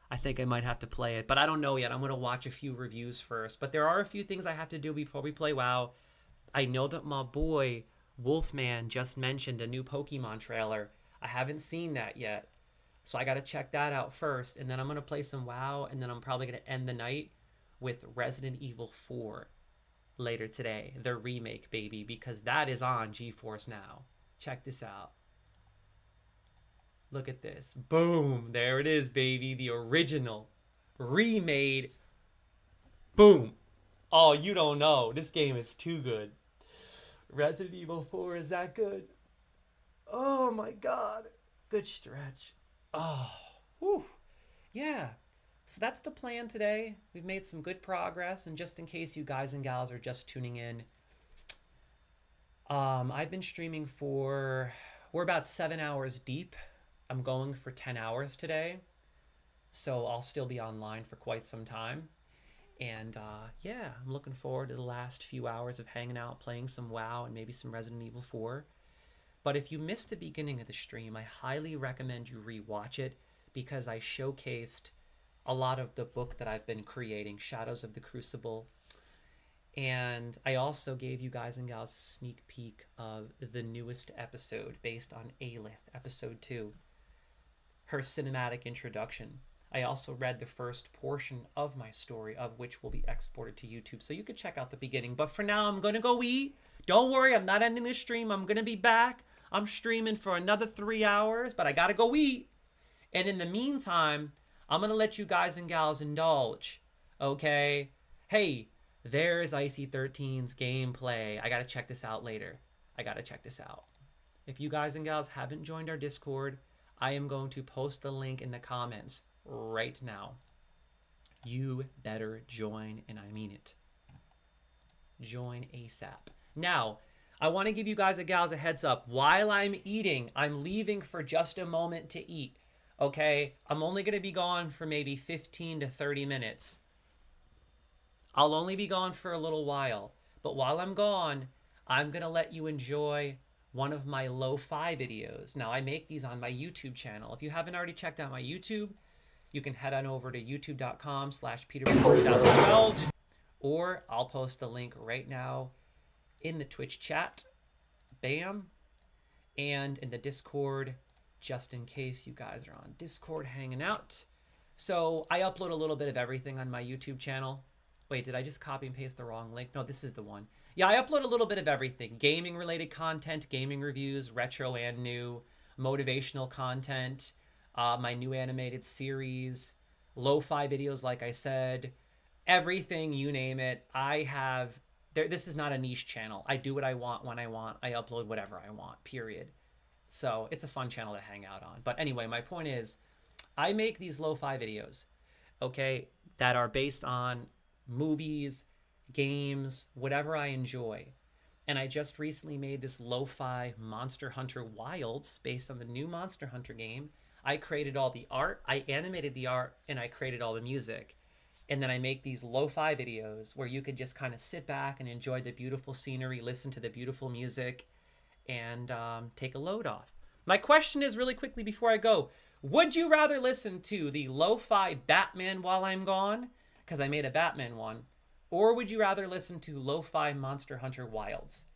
I think I might have to play it, but I don't know yet. I'm going to watch a few reviews first. But there are a few things I have to do before we play WoW. I know that my boy Wolfman just mentioned a new Pokemon trailer. I haven't seen that yet. So I got to check that out first. And then I'm going to play some WoW. And then I'm probably going to end the night with Resident Evil 4 later today. The remake, baby. Because that is on GeForce Now. Check this out. Look at this. Boom. There it is, baby. The original. Remade. Boom. Oh, you don't know. This game is too good. Resident Evil 4 is that good? Oh my god. Good stretch. Oh. Whew. Yeah. So that's the plan today. We've made some good progress, and just in case you guys and gals are just tuning in, I've been streaming we're about 7 hours deep. I'm going for 10 hours today. So I'll still be online for quite some time. And yeah, I'm looking forward to the last few hours of hanging out, playing some WoW and maybe some Resident Evil 4. But if you missed the beginning of the stream, I highly recommend you rewatch it because I showcased a lot of the book that I've been creating, Shadows of the Crucible. And I also gave you guys and gals a sneak peek of the newest episode based on Aelith, episode 2, her cinematic introduction. I also read the first portion of my story, of which will be exported to YouTube, so you could check out the beginning. But for now, I'm going to go eat. Don't worry, I'm not ending the stream. I'm going to be back. I'm streaming for another 3 hours, but I got to go eat. And in the meantime, I'm going to let you guys and gals indulge, okay? Hey, there's IC13's gameplay. I got to check this out later. I got to check this out. If you guys and gals haven't joined our Discord, I am going to post the link in the comments right now. You better join, and I mean it. Join ASAP. Now, I want to give you guys and gals a heads up. While I'm eating, I'm leaving for just a moment to eat. Okay? I'm only going to be gone for maybe 15 to 30 minutes. I'll only be gone for a little while. But while I'm gone, I'm going to let you enjoy one of my lo-fi videos. Now, I make these on my YouTube channel. If you haven't already checked out my YouTube, you can head on over to youtube.com/peter2012, or I'll post the link right now in the Twitch chat. Bam. And in the Discord, just in case you guys are on Discord hanging out. So I upload a little bit of everything on my YouTube channel. Wait, did I just copy and paste the wrong link? No, this is the one. Yeah, I upload a little bit of everything. Gaming-related content, gaming reviews, retro and new, motivational content, my new animated series, lo-fi videos, like I said, everything, you name it. I have... This is not a niche channel. I do what I want when I want. I upload whatever I want, period. So it's a fun channel to hang out on. But anyway, my point is, I make these lo-fi videos, okay, that are based on movies, games, whatever I enjoy. And I just recently made this lo-fi Monster Hunter Wilds based on the new Monster Hunter game. I created all the art, I animated the art, and I created all the music. And then I make these lo-fi videos where you could just kind of sit back and enjoy the beautiful scenery, listen to the beautiful music, and take a load off. My question is, really quickly before I go, would you rather listen to the lo-fi Batman while I'm gone, because I made a Batman one, or would you rather listen to lo-fi Monster Hunter Wilds?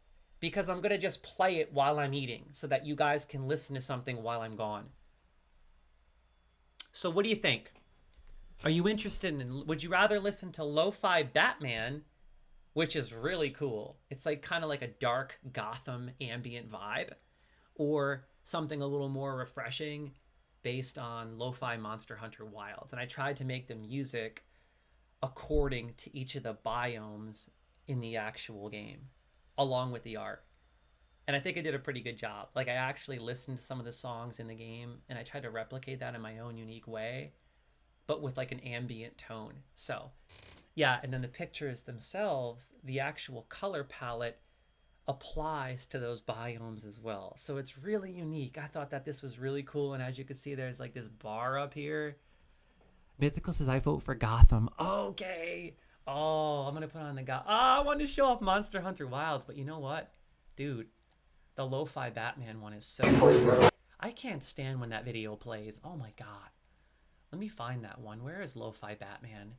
Because I'm going to just play it while I'm eating so that you guys can listen to something while I'm gone. So what do you think? Are you interested in, would you rather listen to lo-fi Batman, which is really cool? It's like kind of like a dark Gotham ambient vibe, or something a little more refreshing based on lo-fi Monster Hunter Wilds. And I tried to make the music according to each of the biomes in the actual game, along with the art. And I think I did a pretty good job. Like, I actually listened to some of the songs in the game, and I tried to replicate that in my own unique way, but with like an ambient tone. So yeah, and then the pictures themselves, the actual color palette applies to those biomes as well. So it's really unique. I thought that this was really cool. And as you can see, there's like this bar up here. Mythical says, I vote for Gotham. Okay. Oh, I'm going to put on the I wanted to show off Monster Hunter Wilds, but you know what? Dude, the lo-fi Batman one is so sick. I can't stand when that video plays. Oh my God. Let me find that one. Where is lo-fi Batman?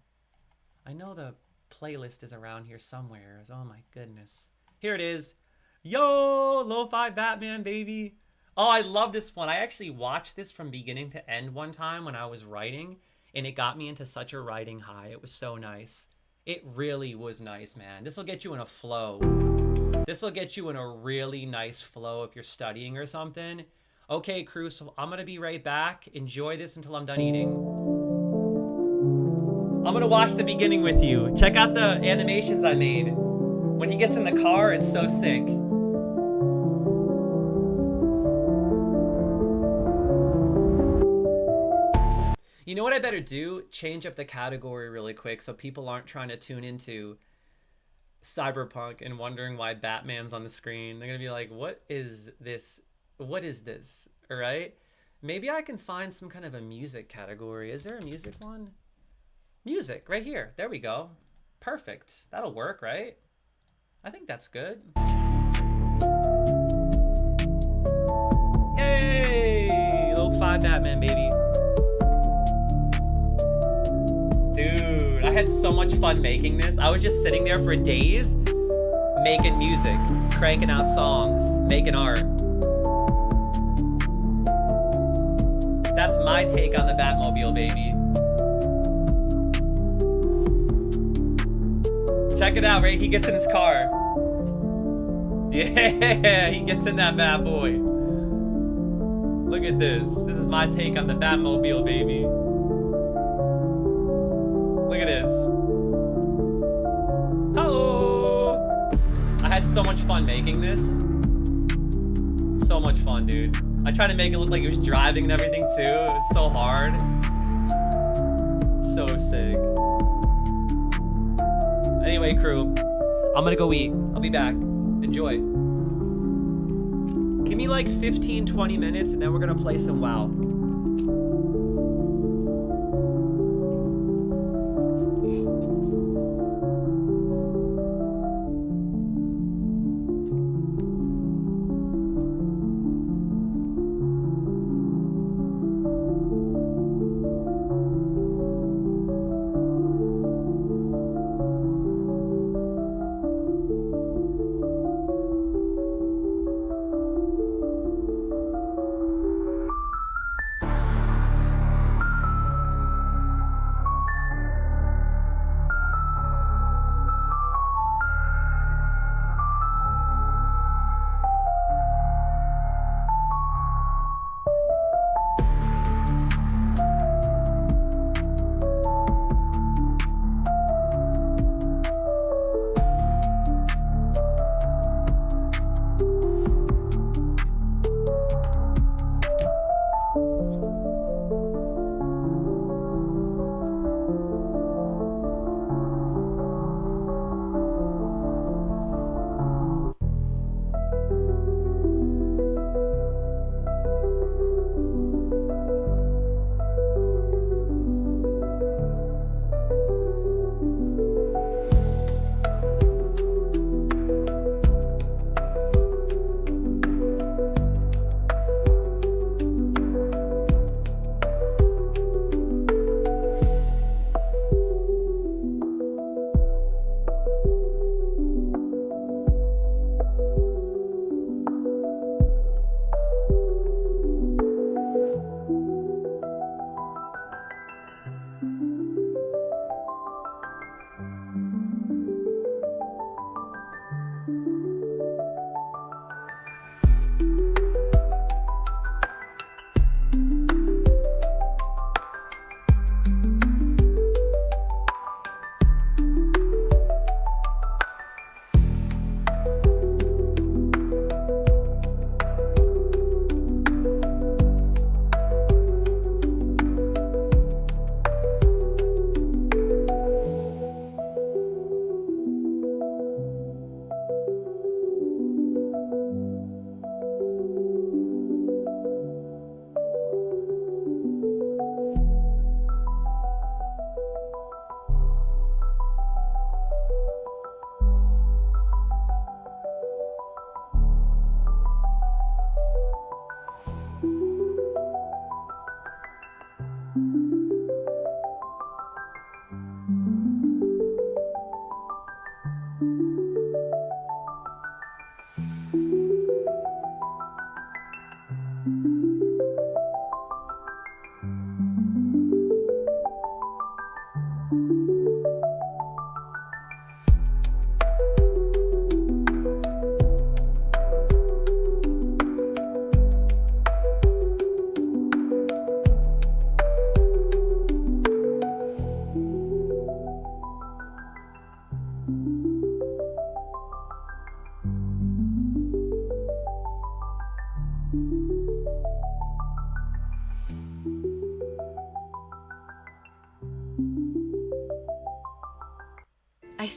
I know the playlist is around here somewhere. Oh my goodness. Here it is. Yo, lo-fi Batman, baby. Oh, I love this one. I actually watched this from beginning to end one time when I was writing, and it got me into such a writing high. It was so nice. It really was nice, man. This will get you in a flow. This will get you in a really nice flow if you're studying or something. Okay, crew, so I'm going to be right back. Enjoy this until I'm done eating. I'm going to watch the beginning with you. Check out the animations I made. When he gets in the car, it's so sick. You know what I better do? Change up the category really quick so people aren't trying to tune into Cyberpunk and wondering why Batman's on the screen. They're going to be like, what is this? What is this? All right? Maybe I can find some kind of a music category. Is there a music one? Music, right here. There we go. Perfect. That'll work, right? I think that's good. Hey! Lo-fi Batman, baby. Dude, I had so much fun making this. I was just sitting there for days making music, cranking out songs, making art. That's my take on the Batmobile, baby. Check it out, right? He gets in his car. Yeah, he gets in that bad boy. Look at this. This is my take on the Batmobile, baby. Look at this. Hello! I had so much fun making this. So much fun, dude. I tried to make it look like he was driving and everything too. It was so hard. So sick. Anyway, crew, I'm gonna go eat. I'll be back. Enjoy. Give me like 15-20 minutes and then we're gonna play some WoW.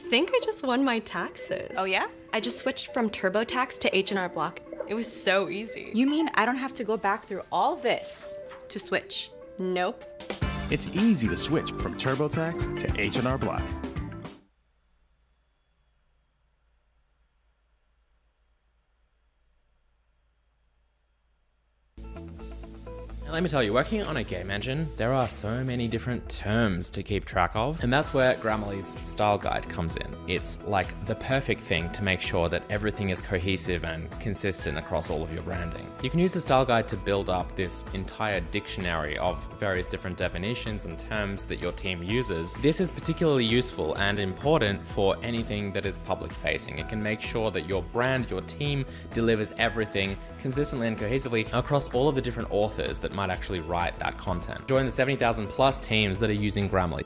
think I just won my taxes. Oh yeah? I just switched from TurboTax to H&R Block. It was so easy. You mean I don't have to go back through all this to switch? Nope. It's easy to switch from TurboTax to H&R Block. Let me tell you, working on a game engine, there are so many different terms to keep track of, and that's where Grammarly's style guide comes in. It's like the perfect thing to make sure that everything is cohesive and consistent across all of your branding. You can use the style guide to build up this entire dictionary of various different definitions and terms that your team uses. This is particularly useful and important for anything that is public facing. It can make sure that your brand, your team delivers everything consistently and cohesively across all of the different authors that might actually write that content. Join the 70,000 plus teams that are using Grammarly.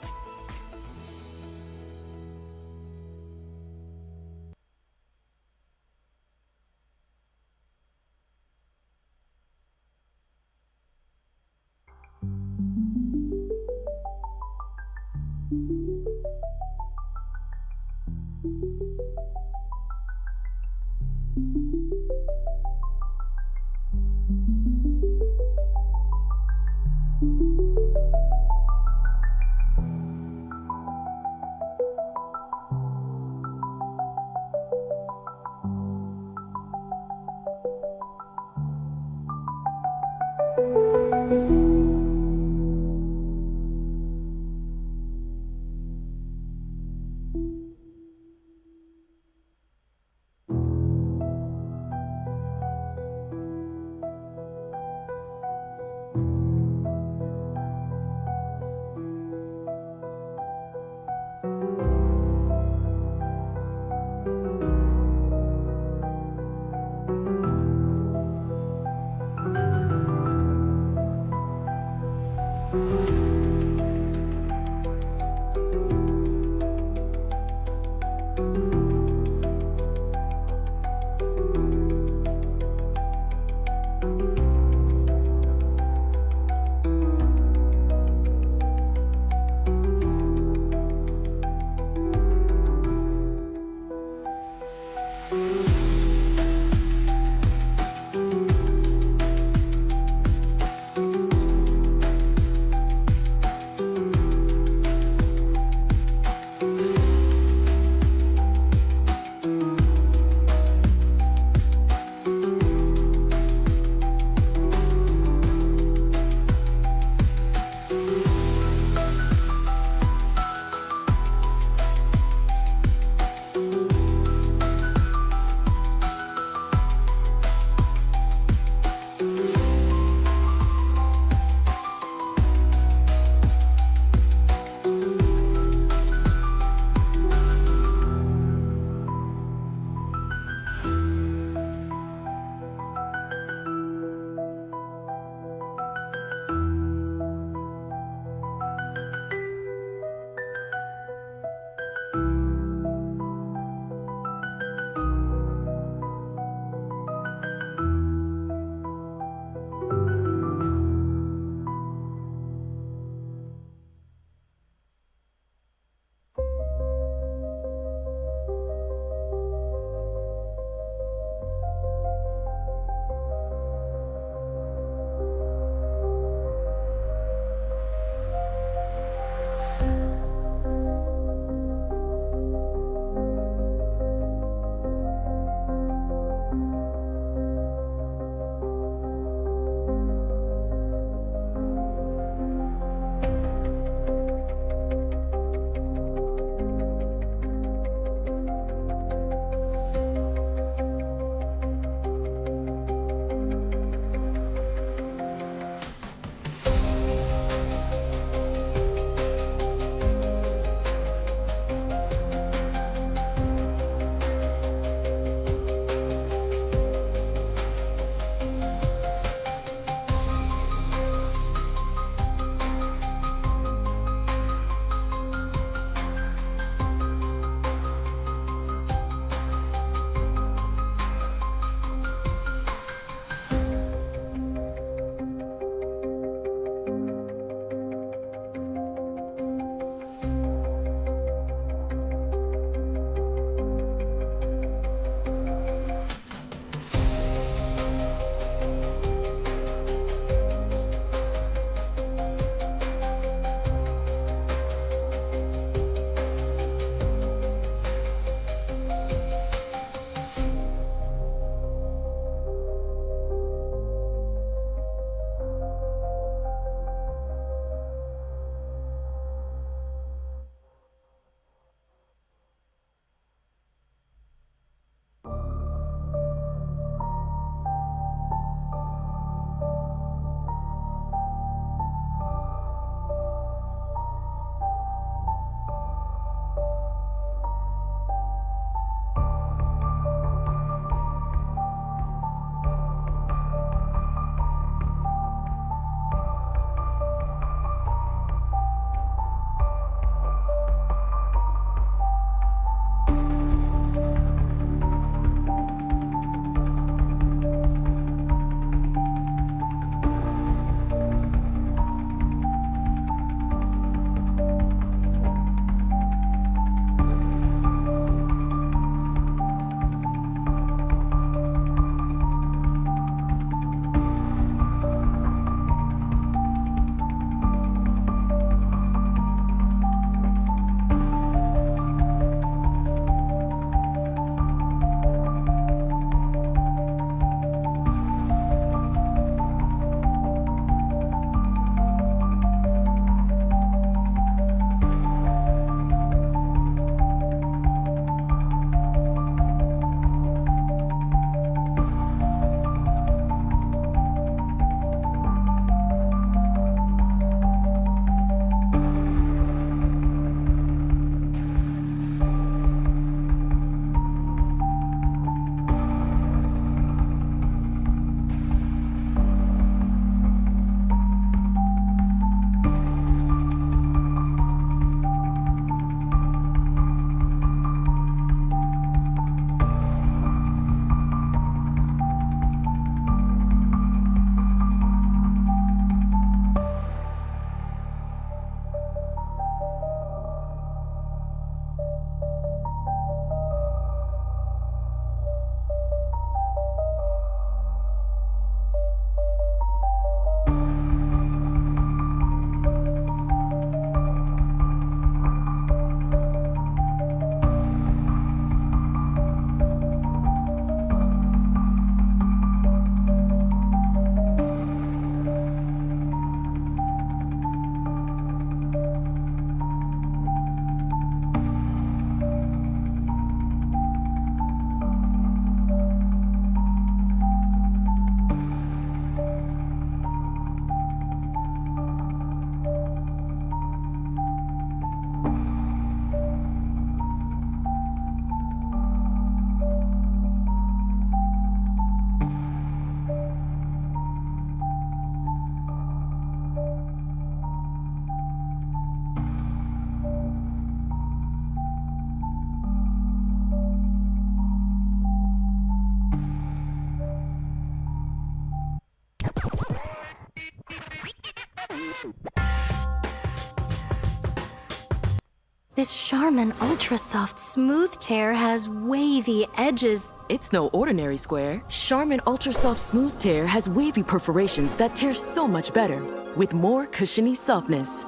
This Charmin Ultra Soft Smooth Tear has wavy edges. It's no ordinary square. Charmin Ultra Soft Smooth Tear has wavy perforations that tear so much better, with more cushiony softness.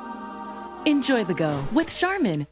Enjoy the go with Charmin.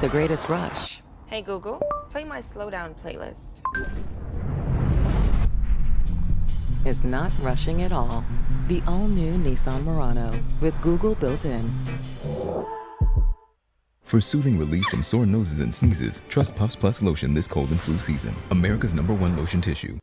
The greatest rush Hey Google, play my slowdown playlist. is not rushing at all. The all-new Nissan Murano with Google built in. For soothing relief from sore noses and sneezes, trust Puffs Plus lotion this cold and flu season. America's #1 lotion tissue.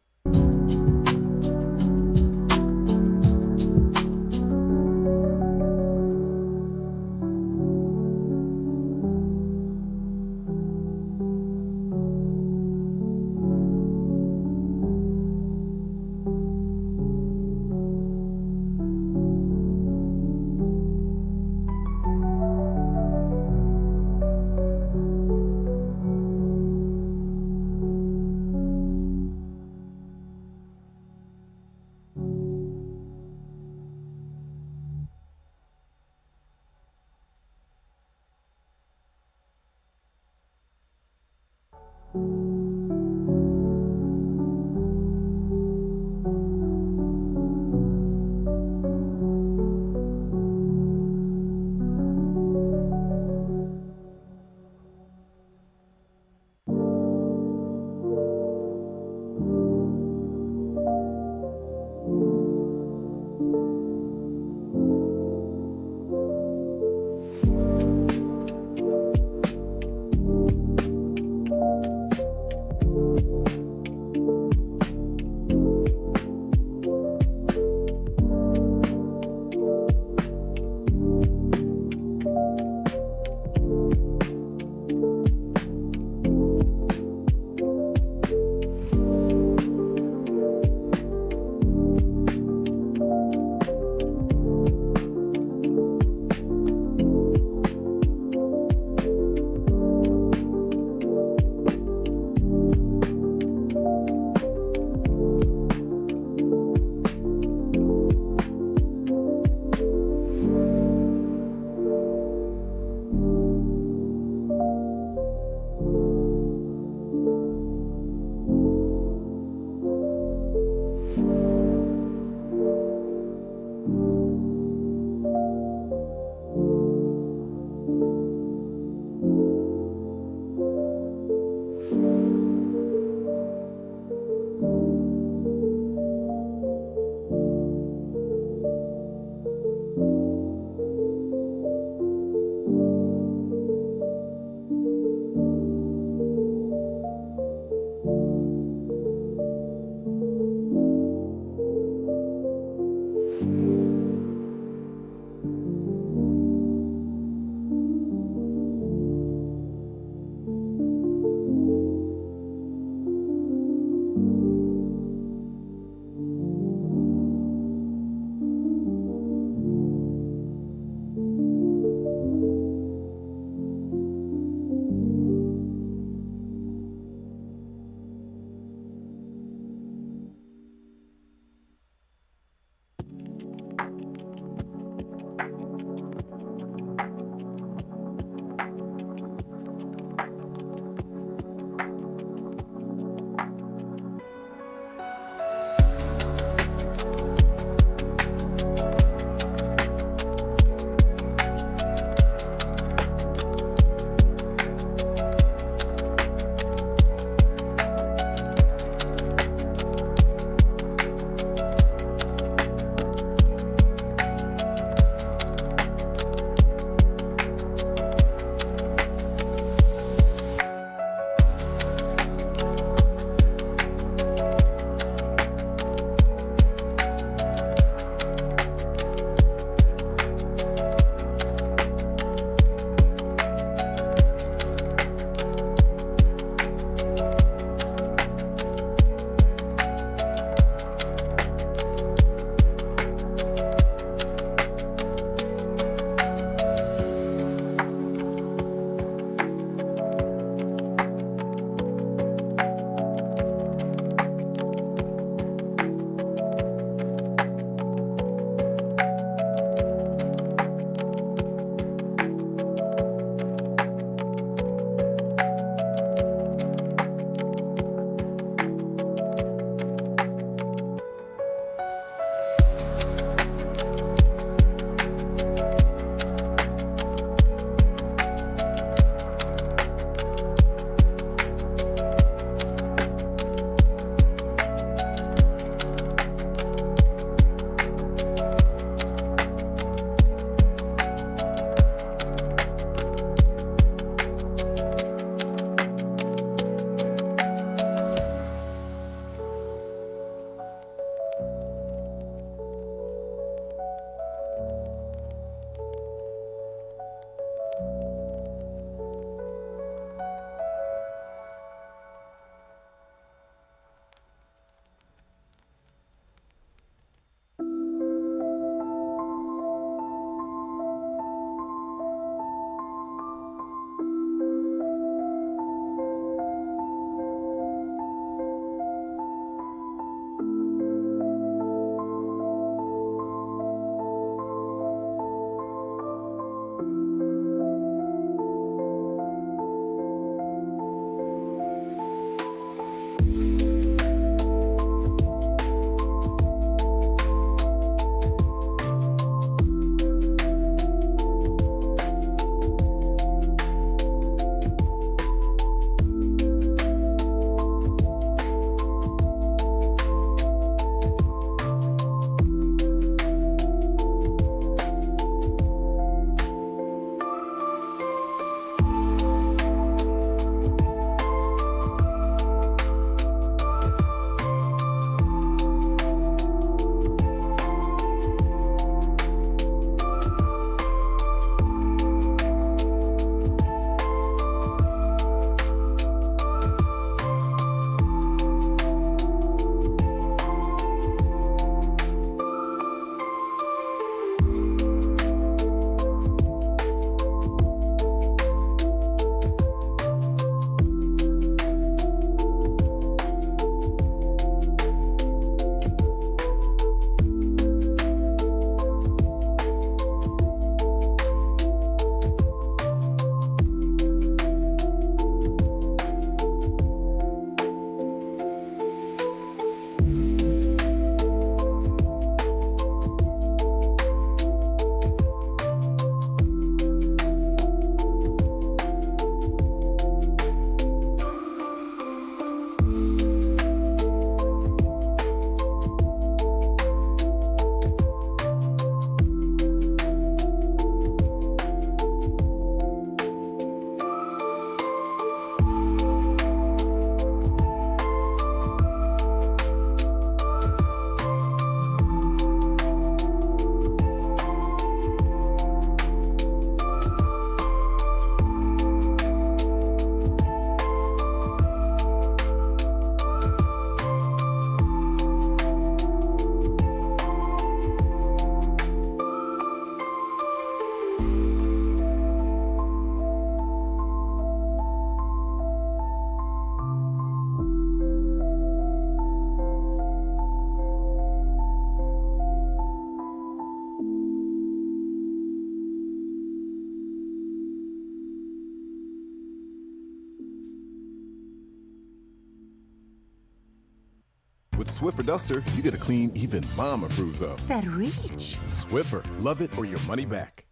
With Swiffer Duster, you get a clean even Mom approves of. That reach. Swiffer, love it or your money back.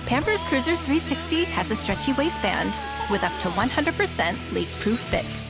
Pampers Cruisers 360 has a stretchy waistband with up to 100% leak-proof fit.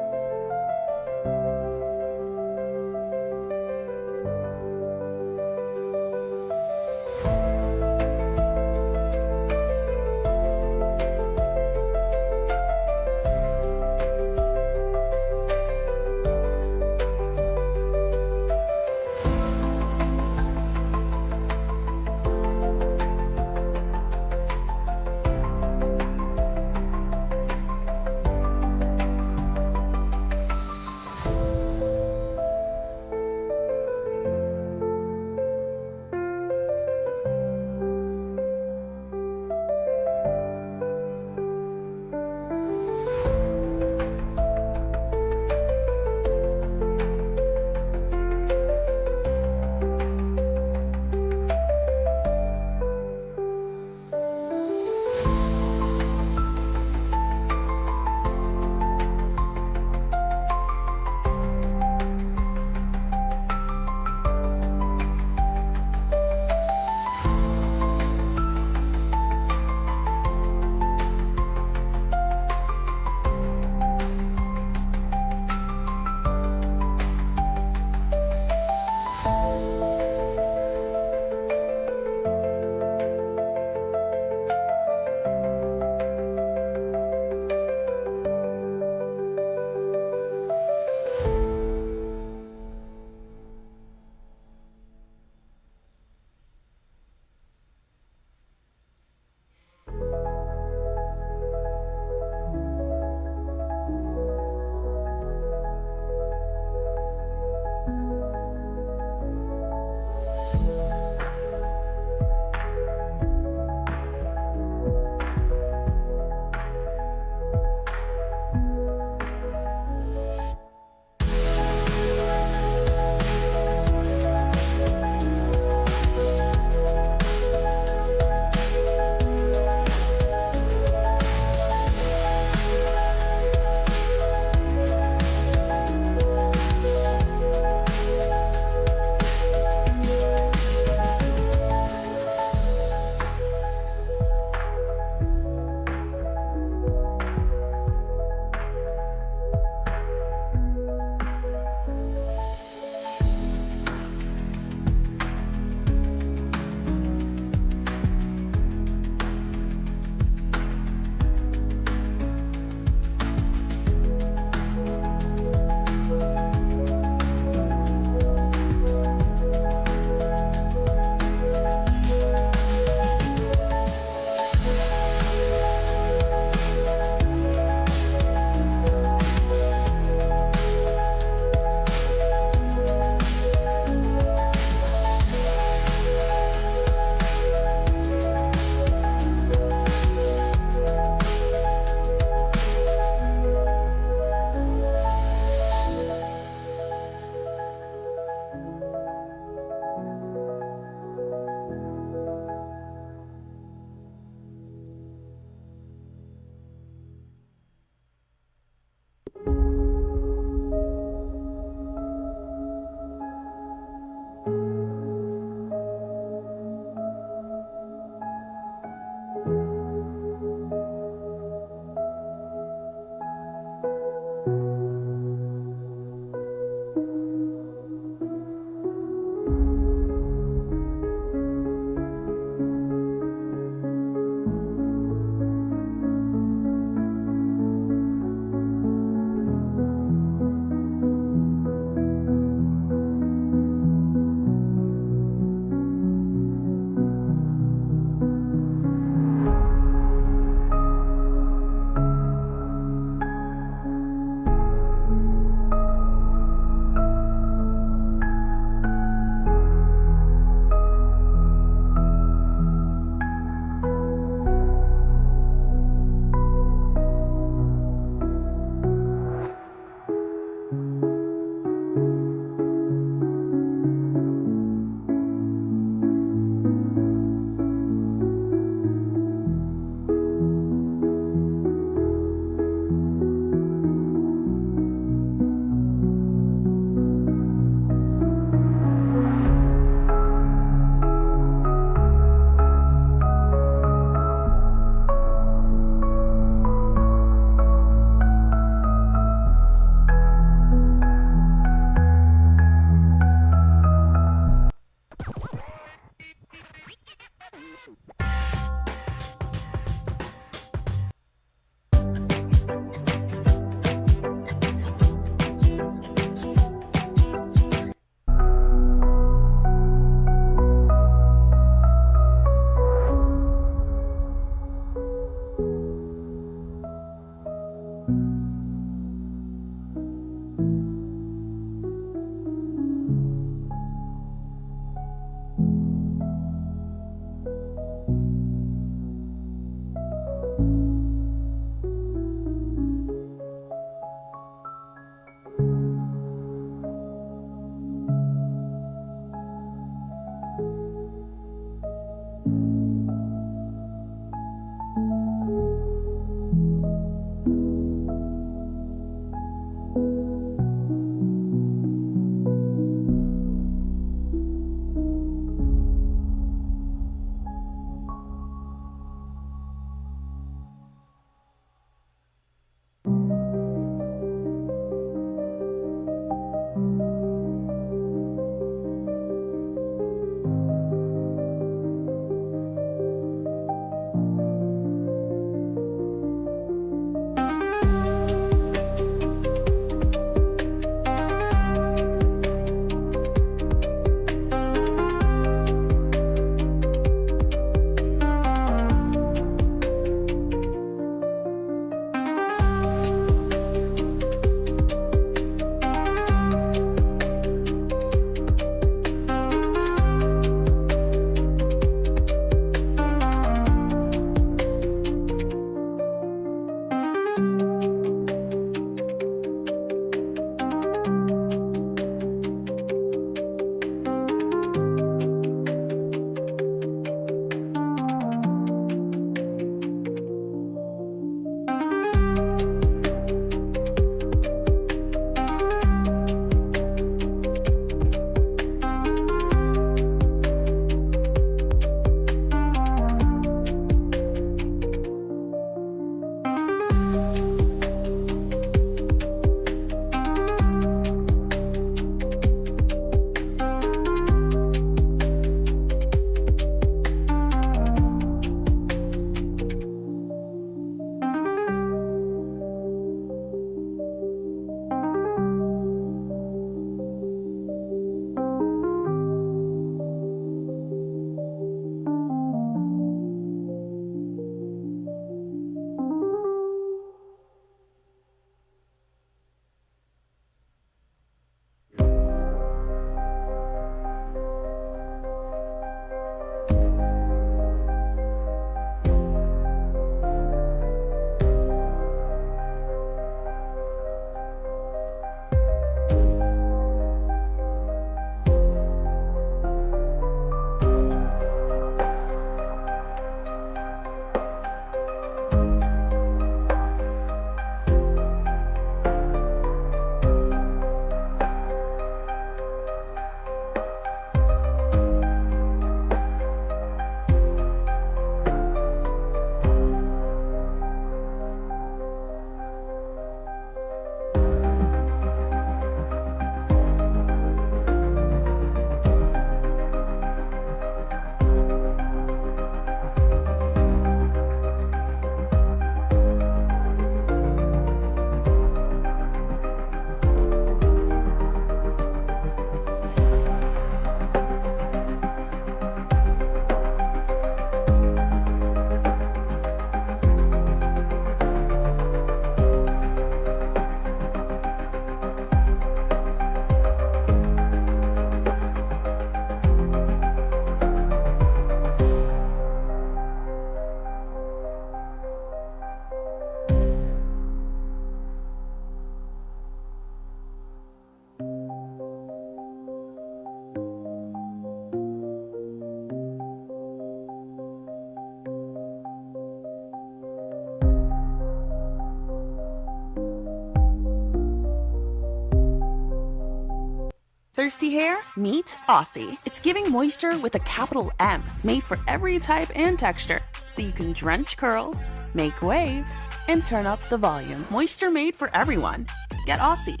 Thirsty hair? Meet Aussie. It's giving moisture with a capital M, made for every type and texture. So you can drench curls, make waves, and turn up the volume. Moisture made for everyone. Get Aussie.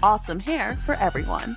Awesome hair for everyone.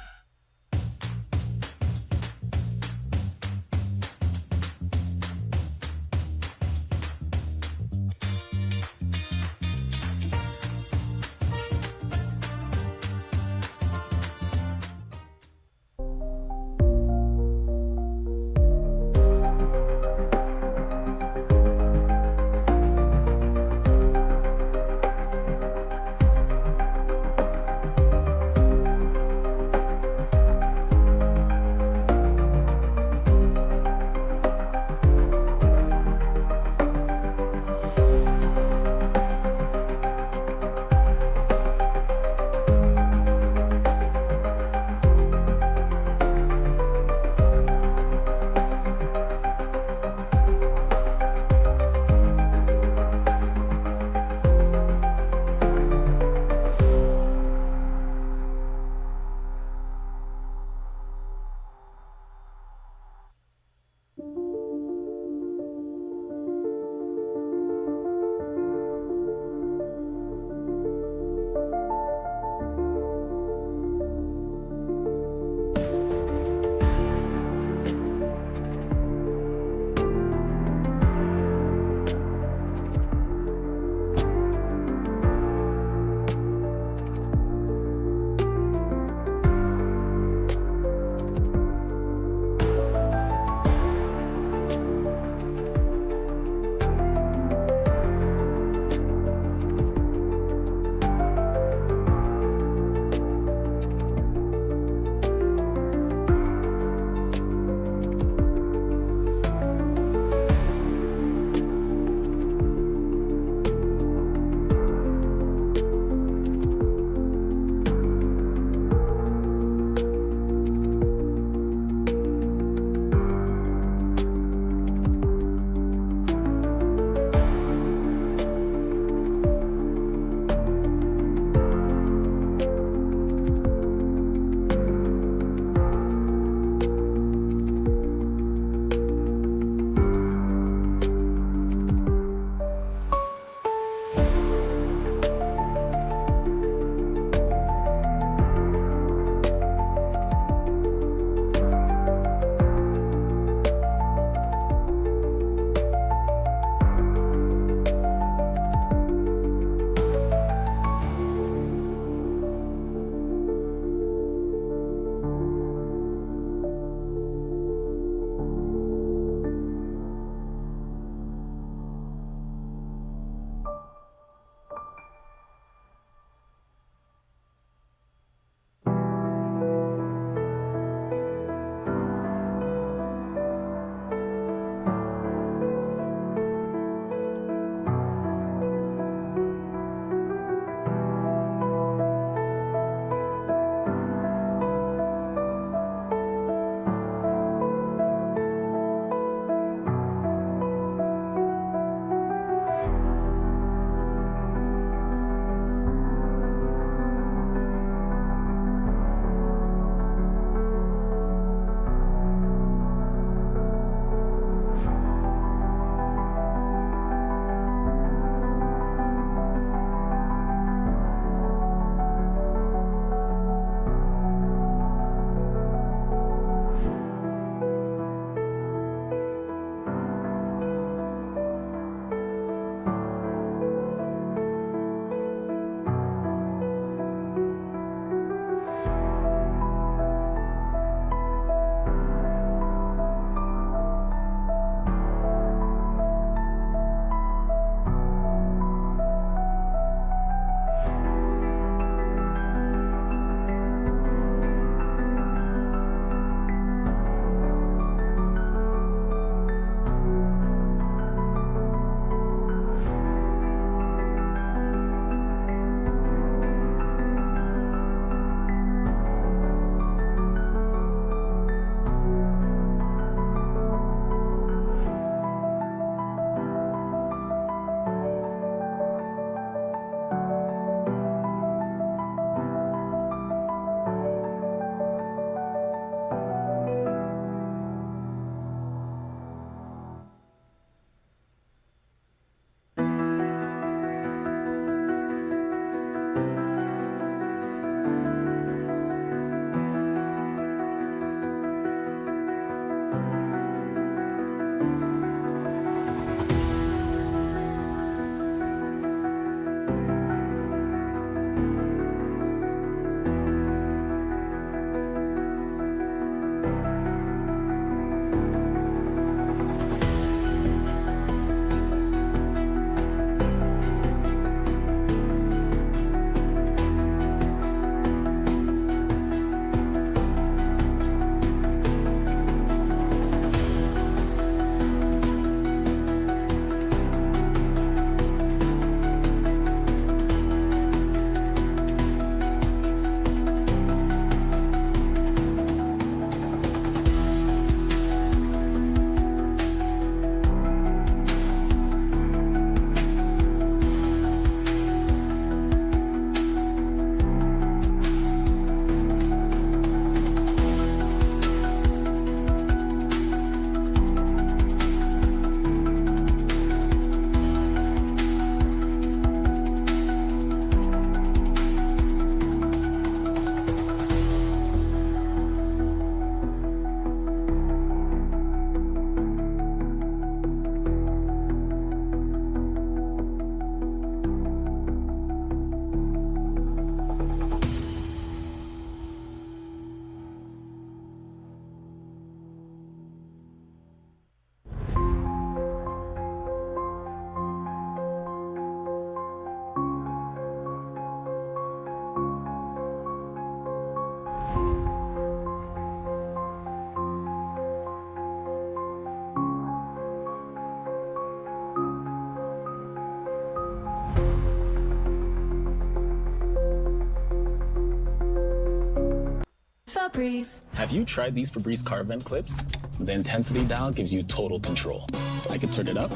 Febreze. Have you tried these Febreze car vent clips? The intensity dial gives you total control. I could turn it up.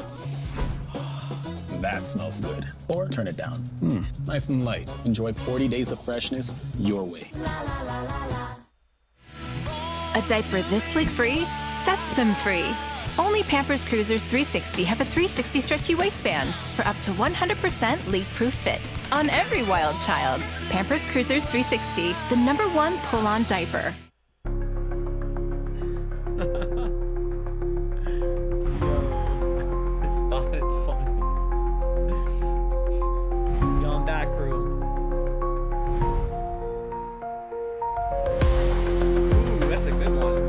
That smells good. Or turn it down. Nice and light. Enjoy 40 days of freshness your way. A diaper this leak-free sets them free. Only Pampers Cruisers 360 have a 360 stretchy waistband for up to 100% leak-proof fit on every wild child. Pampers Cruisers 360, the #1 pull-on diaper. It's funny. Yo, I'm back, crew. Ooh, that's a good one.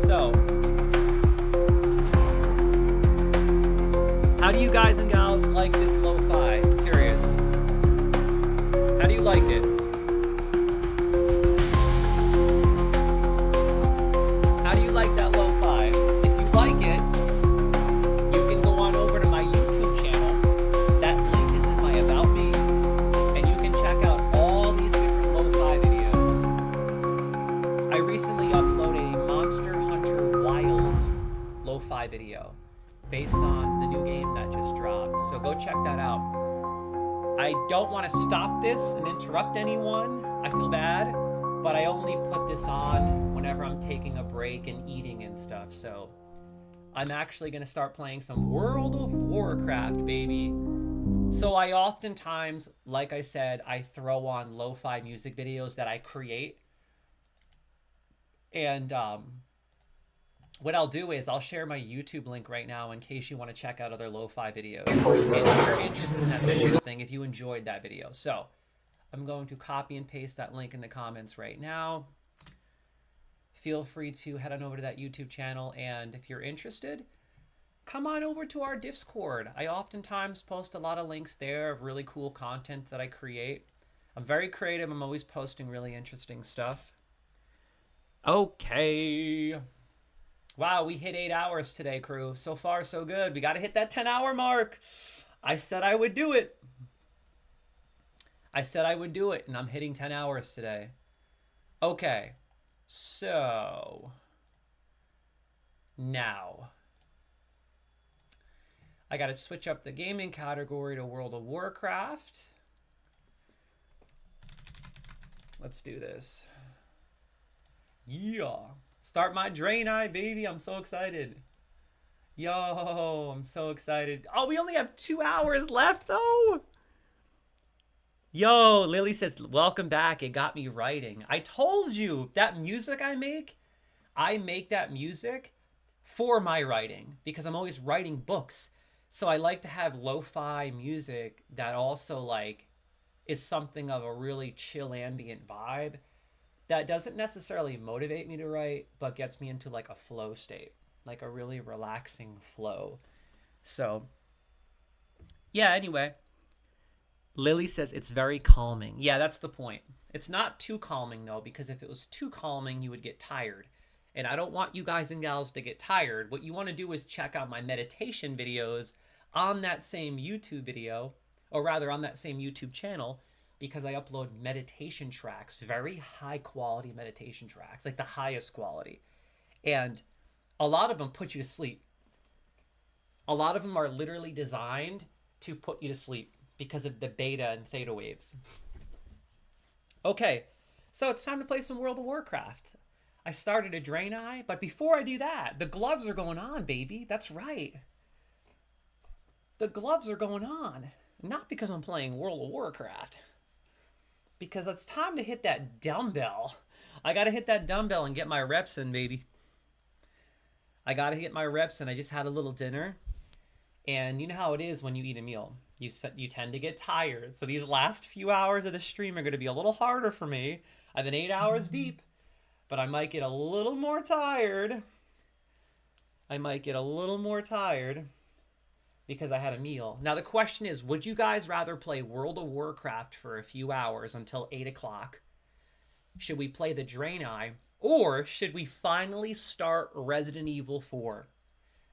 So, how do you guys and gals like this lo-fi? I'm curious. How do you like it? How do you like that lo-fi? If you like it, you can go on over to my YouTube channel. That link is in my About Me, and you can check out all these different lo-fi videos. I recently uploaded a Monster Hunter Wilds lo-fi video based on the new game that just dropped. So go check that out. I don't want to stop this and interrupt anyone. I feel bad, but I only put this on whenever I'm taking a break and eating and stuff. So I'm actually going to start playing some World of Warcraft, baby. So I oftentimes, like I said, I throw on lo-fi music videos that I create. And what I'll do is I'll share my YouTube link right now in case you want to check out other lo-fi videos. And if you're interested in that sort of thing, if you enjoyed that video. So I'm going to copy and paste that link in the comments right now. Feel free to head on over to that YouTube channel. And if you're interested, come on over to our Discord. I oftentimes post a lot of links there of really cool content that I create. I'm very creative. I'm always posting really interesting stuff. Okay. Wow, we hit 8 hours today, crew. So far, so good. We got to hit that 10-hour mark. I said I would do it. I said I would do it, and I'm hitting 10 hours today. Okay, so now I got to switch up the gaming category to World of Warcraft. Let's do this. Yeah. Start my Draenei, baby. I'm so excited. Yo, I'm so excited. Oh, we only have 2 hours left, though. Yo, Lily says, welcome back. It got me writing. I told you, that music I make that music for my writing because I'm always writing books. So I like to have lo-fi music that also, like, is something of a really chill ambient vibe that doesn't necessarily motivate me to write, but gets me into like a flow state, like a really relaxing flow. So yeah, anyway, Lily says it's very calming. Yeah, that's the point. It's not too calming though, because if it was too calming, you would get tired. And I don't want you guys and gals to get tired. What you want to do is check out my meditation videos on that same YouTube video, or rather on that same YouTube channel, because I upload meditation tracks, very high quality meditation tracks, like the highest quality. And a lot of them put you to sleep. A lot of them are literally designed to put you to sleep because of the beta and theta waves. Okay, so it's time to play some World of Warcraft. I started a Draenei, but before I do that, the gloves are going on, baby. That's right. The gloves are going on. Not because I'm playing World of Warcraft. Because it's time to hit that dumbbell. I got to hit that dumbbell and get my reps in, baby. I got to get my reps in. I just had a little dinner. And you know how it is when you eat a meal. You tend to get tired. So these last few hours of the stream are going to be a little harder for me. I've been 8 hours deep. But I might get a little more tired. Because I had a meal. Now the question is, would you guys rather play World of Warcraft for a few hours until 8 o'clock? Should we play the Draenei? Or should we finally start Resident Evil 4?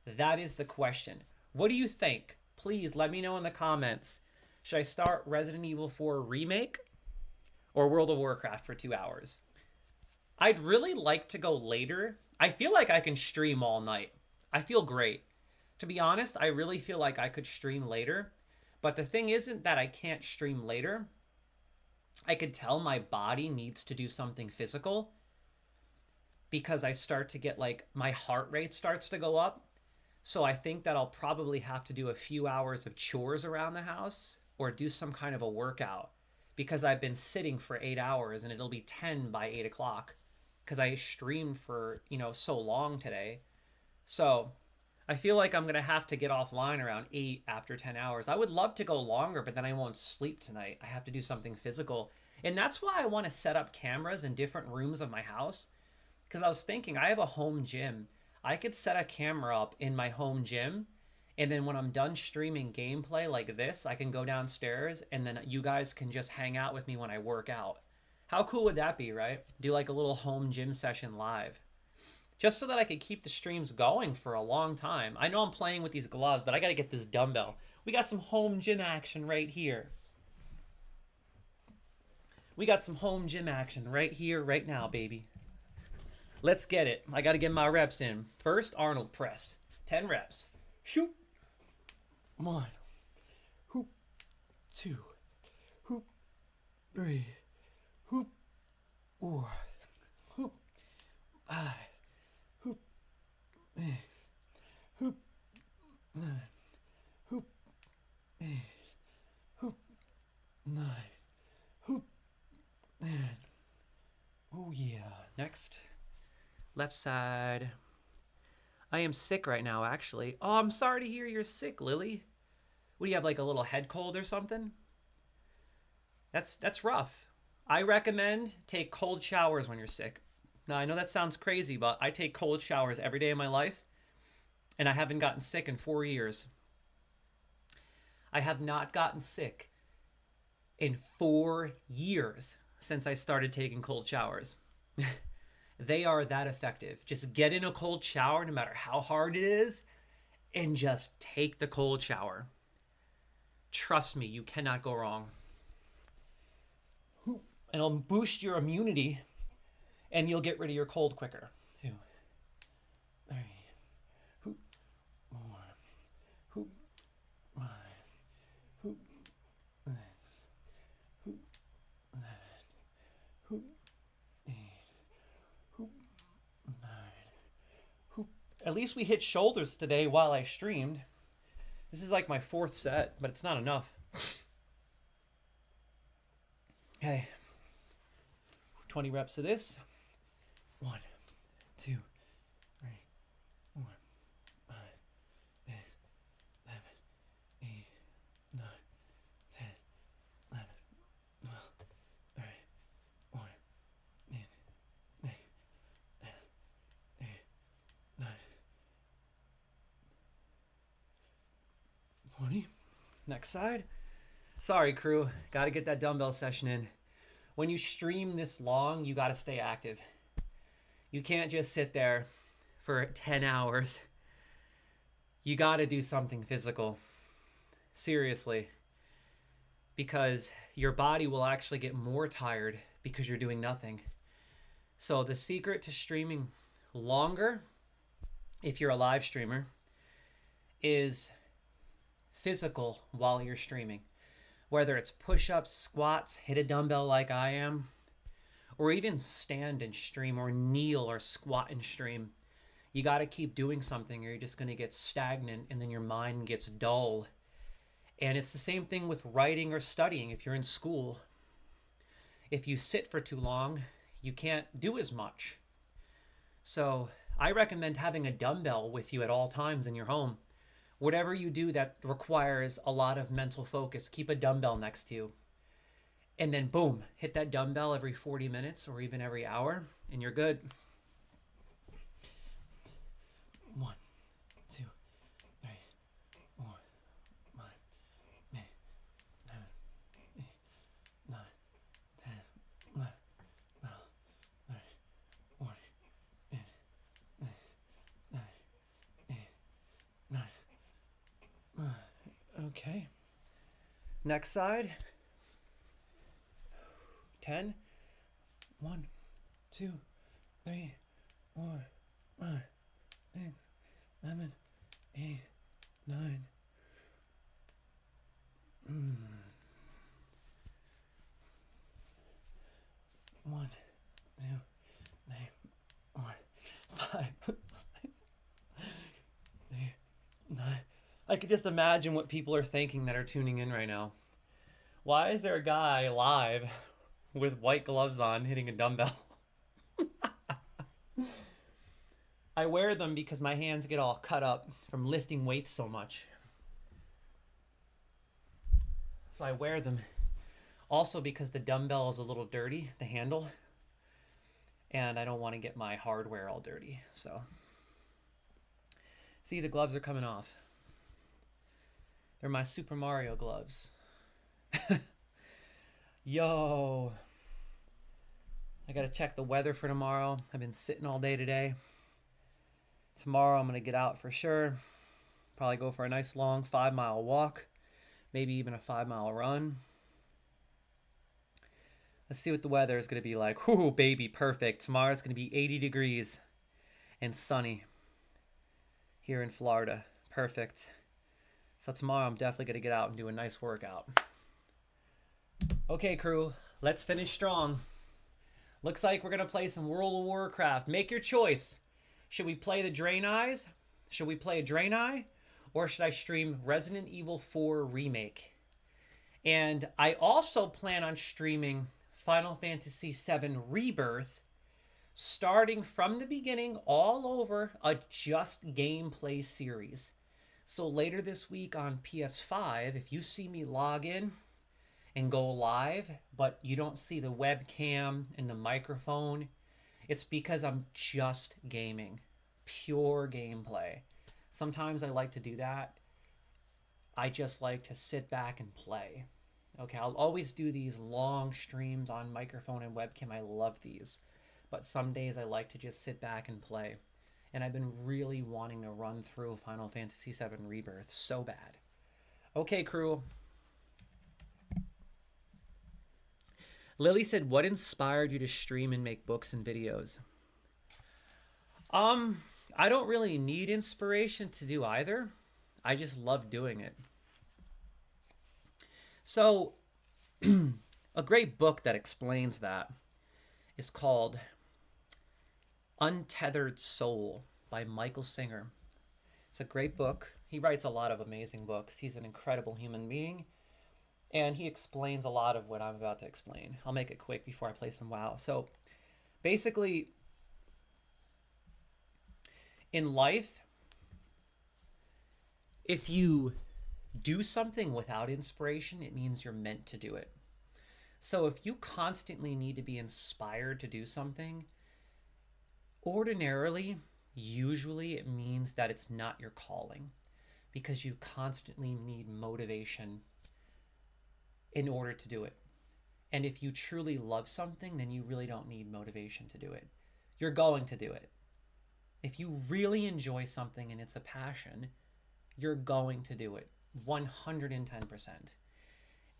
That is the question. What do you think? Please let me know in the comments. Should I start Resident Evil 4 Remake or World of Warcraft for 2 hours? I'd really like to go later. I feel like I can stream all night. I feel great. To be honest, I really feel like I could stream later. But the thing isn't that I can't stream later. I could tell my body needs to do something physical because I start to get like my heart rate starts to go up. So I think that I'll probably have to do a few hours of chores around the house or do some kind of a workout because I've been sitting for 8 hours and it'll be 10 by 8 o'clock because I streamed for, so long today. So I feel like I'm going to have to get offline around 8 after 10 hours. I would love to go longer, but then I won't sleep tonight. I have to do something physical. And that's why I want to set up cameras in different rooms of my house. Because I was thinking, I have a home gym. I could set a camera up in my home gym. And then when I'm done streaming gameplay like this, I can go downstairs and then you guys can just hang out with me when I work out. How cool would that be, right? Do like a little home gym session live. Just so that I could keep the streams going for a long time. I know I'm playing with these gloves, but I got to get this dumbbell. We got some home gym action right here. We got some home gym action right here, right now, baby. Let's get it. I got to get my reps in. First, Arnold press. 10 reps. Shoot. 1. Hoop. 2. Hoop. 3. Hoop. 4. Hoop. 5. Hoop, 9, hoop, 8, hoop, 9, hoop, and oh yeah. Next, left side. I am sick right now, actually. Oh, I'm sorry to hear you're sick, Lily. What do you have, like a little head cold or something? That's rough. I recommend take cold showers when you're sick. Now, I know that sounds crazy, but I take cold showers every day of my life, and I haven't gotten sick in 4 years. I have not gotten sick in 4 years since I started taking cold showers. They are that effective. Just get in a cold shower, no matter how hard it is, and just take the cold shower. Trust me, you cannot go wrong. And it'll boost your immunity, and you'll get rid of your cold quicker. 2, 3, hoop, 4, hoop, 5, hoop, 6, hoop, 7, hoop, 8, hoop, 9, hoop. At least we hit shoulders today while I streamed. This is like my 4th set, but it's not enough. Okay. 20 reps of this. 1, 2, 3, 4, 5, 6, 7, 8, 9, 10, 11, 12, 13, 14, 15, 16, 17, 18, 19, 20. Next side. Sorry, crew. Got to get that dumbbell session in. When you stream this long, you got to stay active. You can't just sit there for 10 hours. You got to do something physical. Seriously. Because your body will actually get more tired because you're doing nothing. So the secret to streaming longer, if you're a live streamer, is physical while you're streaming. Whether it's push-ups, squats, hit a dumbbell like I am, or even stand and stream, or kneel or squat and stream. You got to keep doing something or you're just going to get stagnant and then your mind gets dull. And it's the same thing with writing or studying if you're in school. If you sit for too long, you can't do as much. So I recommend having a dumbbell with you at all times in your home. Whatever you do that requires a lot of mental focus, keep a dumbbell next to you. And then boom, hit that dumbbell every 40 minutes or even every hour, and you're good. 1, 2, 3, 4, 5, 6, 7, 8, 9, 10, 11, 12, 13, 14, 15, 16, 17, 18, 19. Okay. Next side. 10. 1, 2, 3, 4, 5, 6, 7, 8, 9. 1, 2, 3, 4, 5, 6, 8, 9. I could just imagine what people are thinking that are tuning in right now. Why is there a guy live with white gloves on hitting a dumbbell? I wear them because my hands get all cut up from lifting weights so much. So I wear them. Also because the dumbbell is a little dirty, the handle. And I don't want to get my hardware all dirty. So, see, the gloves are coming off. They're my Super Mario gloves. Yo. I gotta check the weather for tomorrow. I've been sitting all day today. Tomorrow I'm gonna get out for sure. Probably go for a nice long 5-mile walk. Maybe even a 5-mile run. Let's see what the weather is gonna be like. Whoo, baby, perfect. Tomorrow it's gonna be 80 degrees and sunny here in Florida. Perfect. So tomorrow I'm definitely gonna get out and do a nice workout. Okay, crew, let's finish strong. Looks like we're gonna play some World of Warcraft. Make your choice. Should we play the Draenei? Should we play a Draenei? Or should I stream Resident Evil 4 Remake? And I also plan on streaming Final Fantasy VII Rebirth, starting from the beginning all over a just gameplay series. So later this week on PS5, if you see me log in and go live, but you don't see the webcam and the microphone, it's because I'm just gaming. Pure gameplay. Sometimes I like to do that. I just like to sit back and play. Okay, I'll always do these long streams on microphone and webcam. I love these. But some days I like to just sit back and play. And I've been really wanting to run through Final Fantasy VII Rebirth so bad. Okay, crew. Lily said, what inspired you to stream and make books and videos? I don't really need inspiration to do either. I just love doing it. So, a great book that explains that is called Untethered Soul by Michael Singer. It's a great book. He writes a lot of amazing books. He's an incredible human being. And he explains a lot of what I'm about to explain. I'll make it quick before I play some WoW. So, basically, in life, if you do something without inspiration, it means you're meant to do it. So if you constantly need to be inspired to do something, ordinarily, usually it means that it's not your calling, because you constantly need motivation in order to do it. And if you truly love something, then you really don't need motivation to do it. You're going to do it. If you really enjoy something and it's a passion, you're going to do it 110%.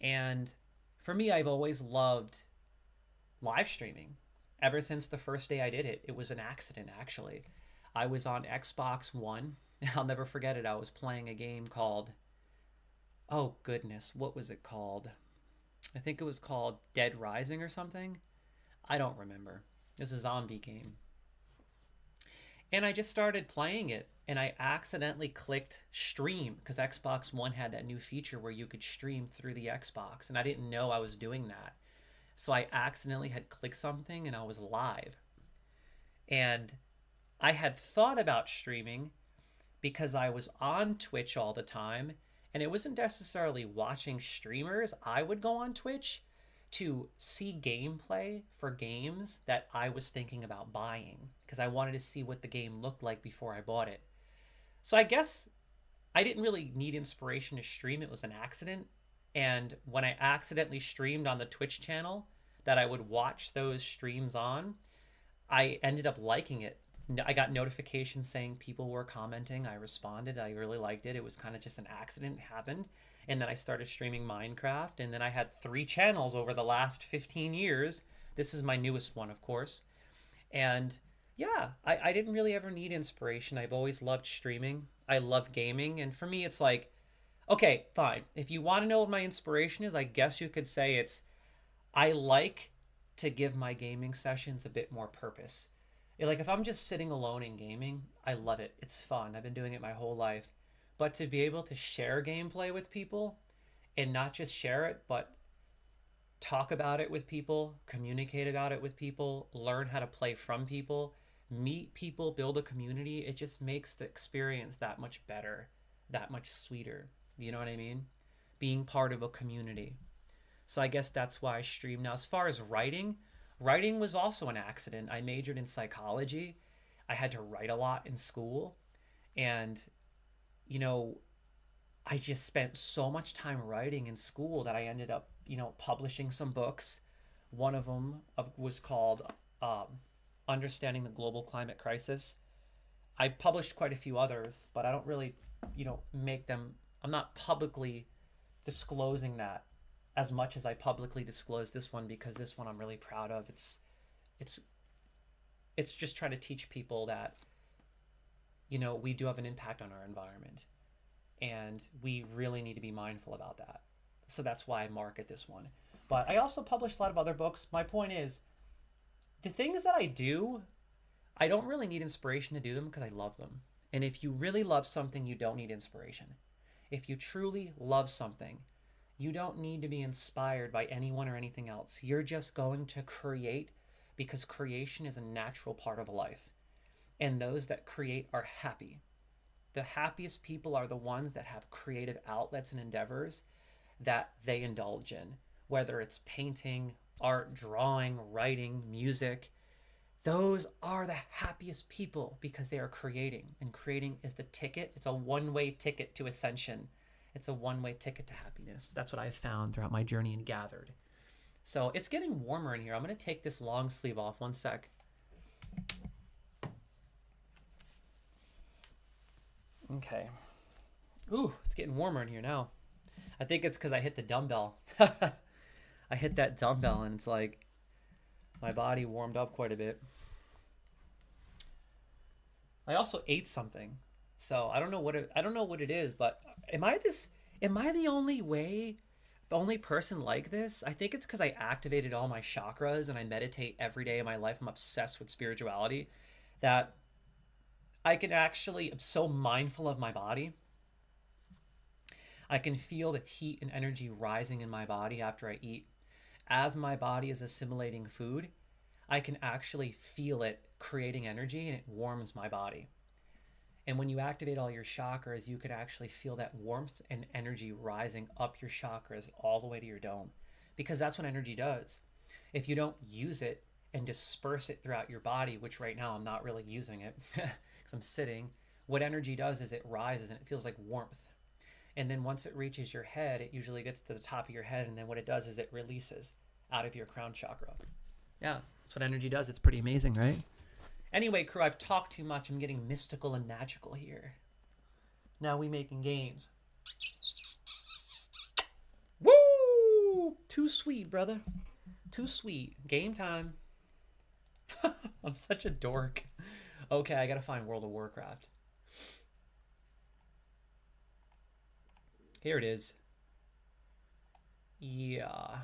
And for me, I've always loved live streaming. Ever since the first day I did it, it was an accident, actually. I was on Xbox One. I'll never forget it. I was playing a game called, oh goodness, what was it called? I think it was called Dead Rising or something. I don't remember. It's a zombie game. And I just started playing it, and I accidentally clicked stream, because Xbox One had that new feature where you could stream through the Xbox, and I didn't know I was doing that. So I accidentally had clicked something, and I was live. And I had thought about streaming because I was on Twitch all the time, and it wasn't necessarily watching streamers. I would go on Twitch to see gameplay for games that I was thinking about buying, because I wanted to see what the game looked like before I bought it. So I guess I didn't really need inspiration to stream. It was an accident. And when I accidentally streamed on the Twitch channel that I would watch those streams on, I ended up liking it. I got notifications saying people were commenting. I responded. I really liked it. It was kind of just an accident. It happened. And then I started streaming Minecraft. And then I had 3 channels over the last 15 years. This is my newest one, of course. And yeah, I didn't really ever need inspiration. I've always loved streaming. I love gaming. And for me, it's like, okay, fine. If you want to know what my inspiration is, I guess you could say it's I like to give my gaming sessions a bit more purpose. Like if I'm just sitting alone in gaming, I love it. It's fun. I've been doing it my whole life. But to be able to share gameplay with people and not just share it, but talk about it with people, communicate about it with people, learn how to play from people, meet people, build a community, it just makes the experience that much better, that much sweeter. You know what I mean? Being part of a community. So I guess that's why I stream. Now, as far as writing was also an accident. I majored in psychology. I had to write a lot in school. And, you know, I just spent so much time writing in school that I ended up, you know, publishing some books. One of them was called Understanding the Global Climate Crisis. I published quite a few others, but I don't really, you know, make them, I'm not publicly disclosing that as much as I publicly disclose this one, because this one I'm really proud of. It's just trying to teach people that, you know, we do have an impact on our environment and we really need to be mindful about that. So that's why I market this one. But I also published a lot of other books. My point is, the things that I do, I don't really need inspiration to do them because I love them. And if you really love something, you don't need inspiration. If you truly love something, you don't need to be inspired by anyone or anything else. You're just going to create because creation is a natural part of life. And those that create are happy. The happiest people are the ones that have creative outlets and endeavors that they indulge in, whether it's painting, art, drawing, writing, music. Those are the happiest people because they are creating, and creating is the ticket. It's a one-way ticket to ascension. It's a one-way ticket to happiness. That's what I've found throughout my journey and gathered. So it's getting warmer in here. I'm going to take this long sleeve off. One sec. Okay. Ooh, it's getting warmer in here now. I think it's because I hit the dumbbell. I hit that dumbbell and it's like my body warmed up quite a bit. I also ate something. So I don't know what it is, but am I the only person like this? I think it's because I activated all my chakras and I meditate every day of my life. I'm obsessed with spirituality that I'm so mindful of my body. I can feel the heat and energy rising in my body after I eat. As my body is assimilating food, I can actually feel it creating energy and it warms my body. And when you activate all your chakras, you could actually feel that warmth and energy rising up your chakras all the way to your dome. Because that's what energy does. If you don't use it and disperse it throughout your body, which right now I'm not really using it because I'm sitting, what energy does is it rises and it feels like warmth. And then once it reaches your head, it usually gets to the top of your head. And then what it does is it releases out of your crown chakra. Yeah, that's what energy does. It's pretty amazing, right? Anyway, crew, I've talked too much. I'm getting mystical and magical here. Now we making games. Woo! Too sweet, brother. Too sweet. Game time. I'm such a dork. Okay, I gotta find World of Warcraft. Here it is. Yeah.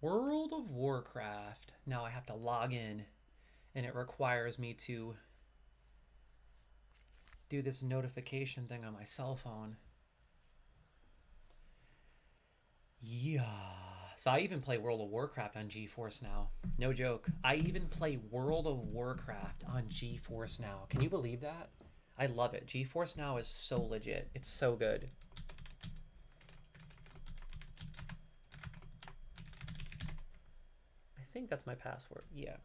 World of Warcraft. Now I have to log in, and it requires me to do this notification thing on my cell phone. Yeah. So I even play World of Warcraft on GeForce Now. No joke. I even play World of Warcraft on GeForce Now. Can you believe that? I love it. GeForce Now is so legit. It's so good. I think that's my password. Yeah.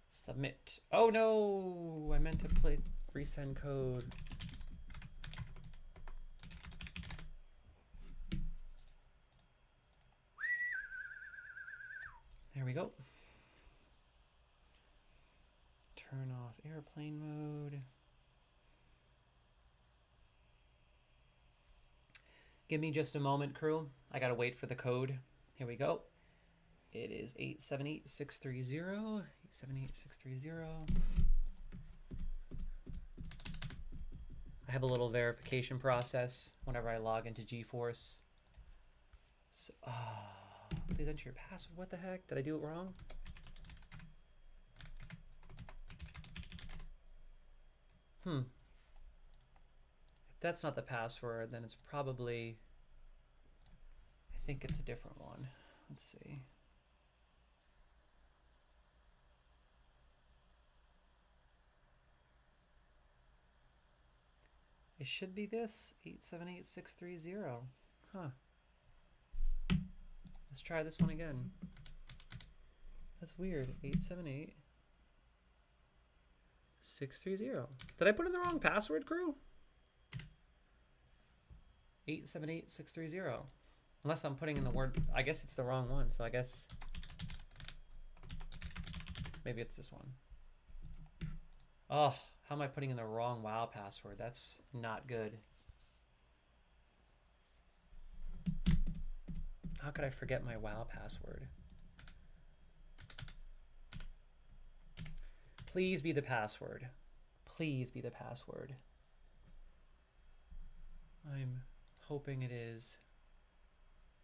Submit. Oh no! I meant to play resend code. Here we go. Turn off airplane mode. Give me just a moment, crew. I gotta wait for the code. Here we go. It is 878630. 878630. I have a little verification process whenever I log into GeForce. So, please enter your password. What the heck? Did I do it wrong? If that's not the password, then it's probably... I think it's a different one. Let's see. It should be this, 878630. Huh. Let's try this one again. That's weird. 878630. Did I put in the wrong password, crew? 878630. Unless I'm putting in the word, I guess it's the wrong one, so I guess maybe it's this one. Oh, how am I putting in the wrong WoW password? That's not good. How could I forget my WoW password? Please be the password. Please be the password. I'm hoping it is,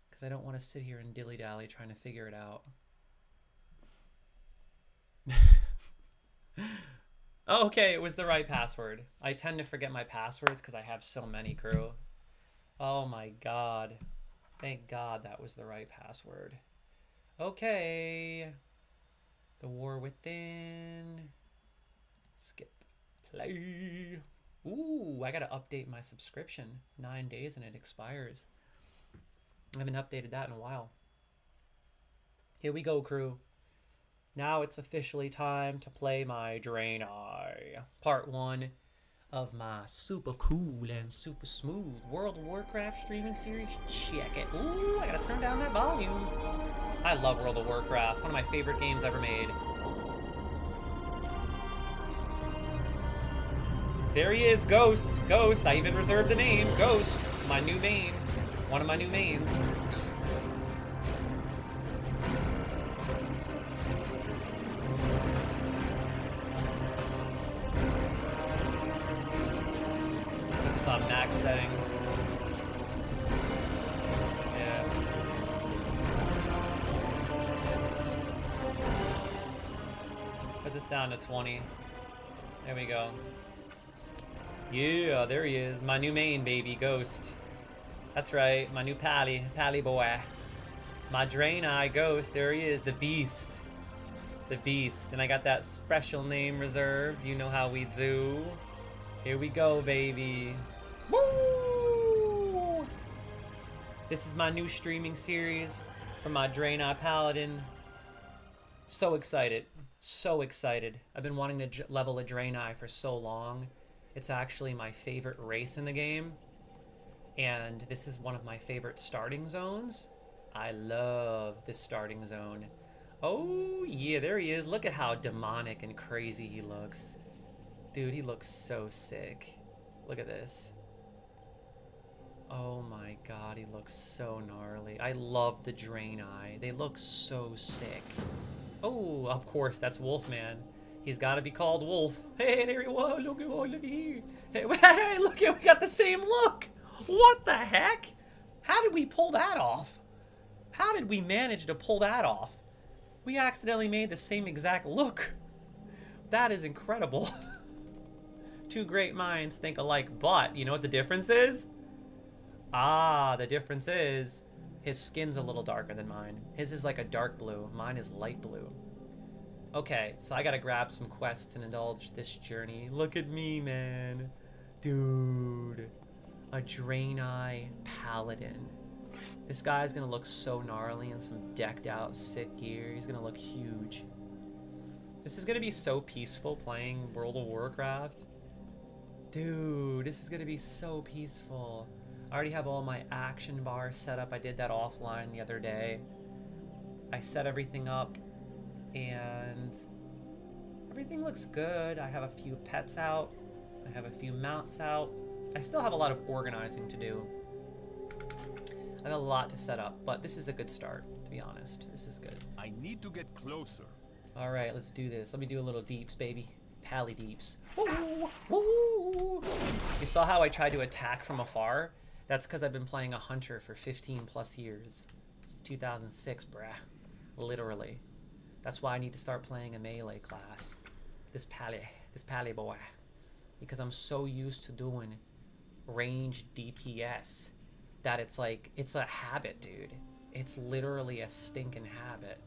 because I don't want to sit here and dilly-dally trying to figure it out. Okay, it was the right password. I tend to forget my passwords because I have so many, crew. Oh my god. Thank god that was the right password. Okay. The War Within. Skip. Play. Ooh, I gotta update my subscription. 9 days and it expires. I haven't updated that in a while. Here we go, crew. Now it's officially time to play my Draenei. Part 1 of my super cool and super smooth World of Warcraft streaming series. Check it. Ooh, I gotta turn down that volume. I love World of Warcraft. One of my favorite games ever made. There he is, Ghost. Ghost. I even reserved the name. Ghost. My new main. One of my new mains. Put this on max settings. Yeah. Put this down to 20. There we go. Yeah, there he is. My new main, baby, Ghost. That's right, my new Pally boy. My Draenei Ghost, there he is, the Beast. The Beast. And I got that special name reserved. You know how we do. Here we go, baby. Woo! This is my new streaming series for my Draenei Paladin. So excited. So excited. I've been wanting to level a Draenei for so long. It's actually my favorite race in the game. And this is one of my favorite starting zones. I love this starting zone. Oh, yeah, there he is. Look at how demonic and crazy he looks. Dude, he looks so sick. Look at this. Oh my god, he looks so gnarly. I love the Draenei. They look so sick. Oh, of course, that's Wolfman. He's got to be called Wolf. Hey, there he was. Look at here. Hey, look at, we got the same look. What the heck? How did we pull that off? How did we manage to pull that off? We accidentally made the same exact look. That is incredible. Two great minds think alike, but you know what the difference is? Ah, the difference is his skin's a little darker than mine. His is like a dark blue. Mine is light blue. Okay, so I gotta grab some quests and indulge this journey. Look at me, man. Dude. A Draenei Paladin. This guy's gonna look so gnarly in some decked out sick gear. He's gonna look huge. This is gonna be so peaceful playing World of Warcraft. Dude, this is gonna be so peaceful. I already have all my action bars set up. I did that offline the other day. I set everything up and everything looks good. I have a few pets out. I have a few mounts out. I still have a lot of organizing to do. I have a lot to set up, but this is a good start, to be honest. This is good. I need to get closer. All right, let's do this. Let me do a little deeps, baby. Pally deeps. Woo, woo. You saw how I tried to attack from afar? That's because I've been playing a hunter for 15 plus years. It's 2006, brah. Literally. That's why I need to start playing a melee class. This pally boy. Because I'm so used to doing range DPS that it's like, it's a habit, dude. It's literally a stinking habit.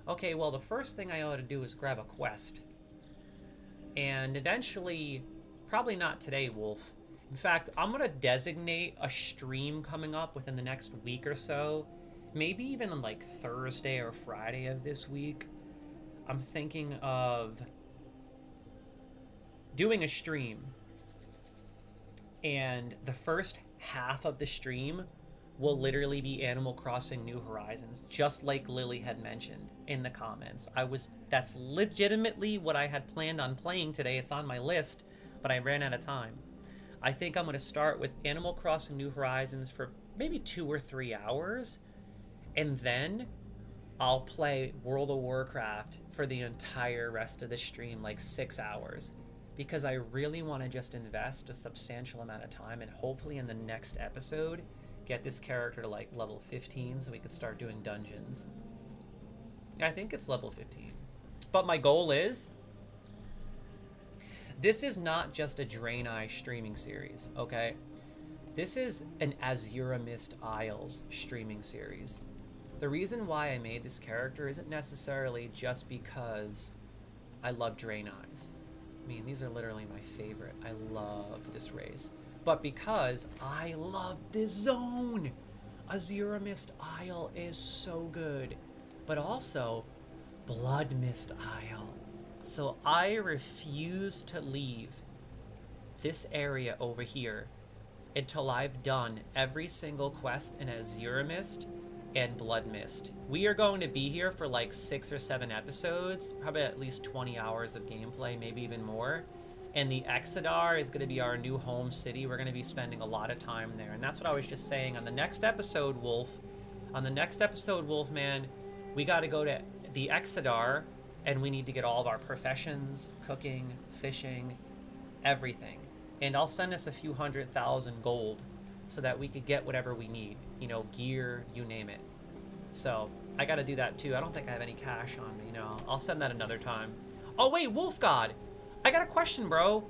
Okay, well, the first thing I ought to do is grab a quest. And eventually, probably not today, Wolf. In fact, I'm going to designate a stream coming up within the next week or so. Maybe even on like Thursday or Friday of this week. I'm thinking of doing a stream. And the first half of the stream will literally be Animal Crossing New Horizons, just like Lily had mentioned in the comments. That's legitimately what I had planned on playing today. It's on my list, but I ran out of time. I think I'm going to start with Animal Crossing New Horizons for maybe 2 or 3 hours, and then I'll play World of Warcraft for the entire rest of the stream, like 6 hours, because I really want to just invest a substantial amount of time, and hopefully in the next episode get this character to like level 15 so we could start doing dungeons. I think it's level 15. But my goal is, this is not just a Draenei streaming series, okay? This is an Azura Mist Isles streaming series. The reason why I made this character isn't necessarily just because I love Draenei's. I mean, these are literally my favorite. I love this race. But because I love this zone. Azura Mist Isle is so good. But also, Blood Mist Isle. So I refuse to leave this area over here until I've done every single quest in Azura Mist and Blood Mist. We are going to be here for like 6 or 7 episodes, probably at least 20 hours of gameplay, maybe even more. And the Exodar is going to be our new home city. We're going to be spending a lot of time there. And that's what I was just saying. On the next episode, Wolf, man, we got to go to the Exodar, and we need to get all of our professions, cooking, fishing, everything. And I'll send us a few 100,000 gold so that we could get whatever we need. You know, gear, you name it. So I got to do that too. I don't think I have any cash on me. No, I'll send that another time. Oh, wait, Wolf God. I got a question, bro.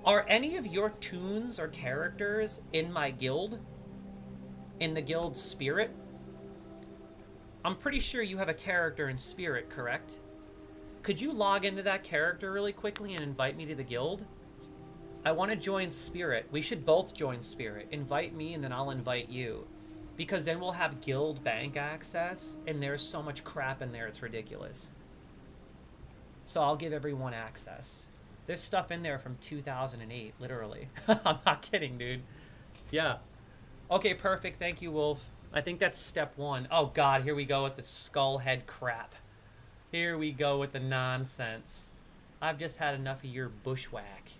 Are any of your toons or characters in my guild? In the guild Spirit? I'm pretty sure you have a character in Spirit, correct? Could you log into that character really quickly and invite me to the guild? I want to join Spirit. We should both join Spirit. Invite me and then I'll invite you. Because then we'll have guild bank access, and there's so much crap in there, it's ridiculous. So I'll give everyone access. There's stuff in there from 2008, literally. I'm not kidding, dude. Yeah. Okay, perfect. Thank you, Wolf. I think that's step 1. Oh, God, here we go with the skull head crap. Here we go with the nonsense. I've just had enough of your bushwhack.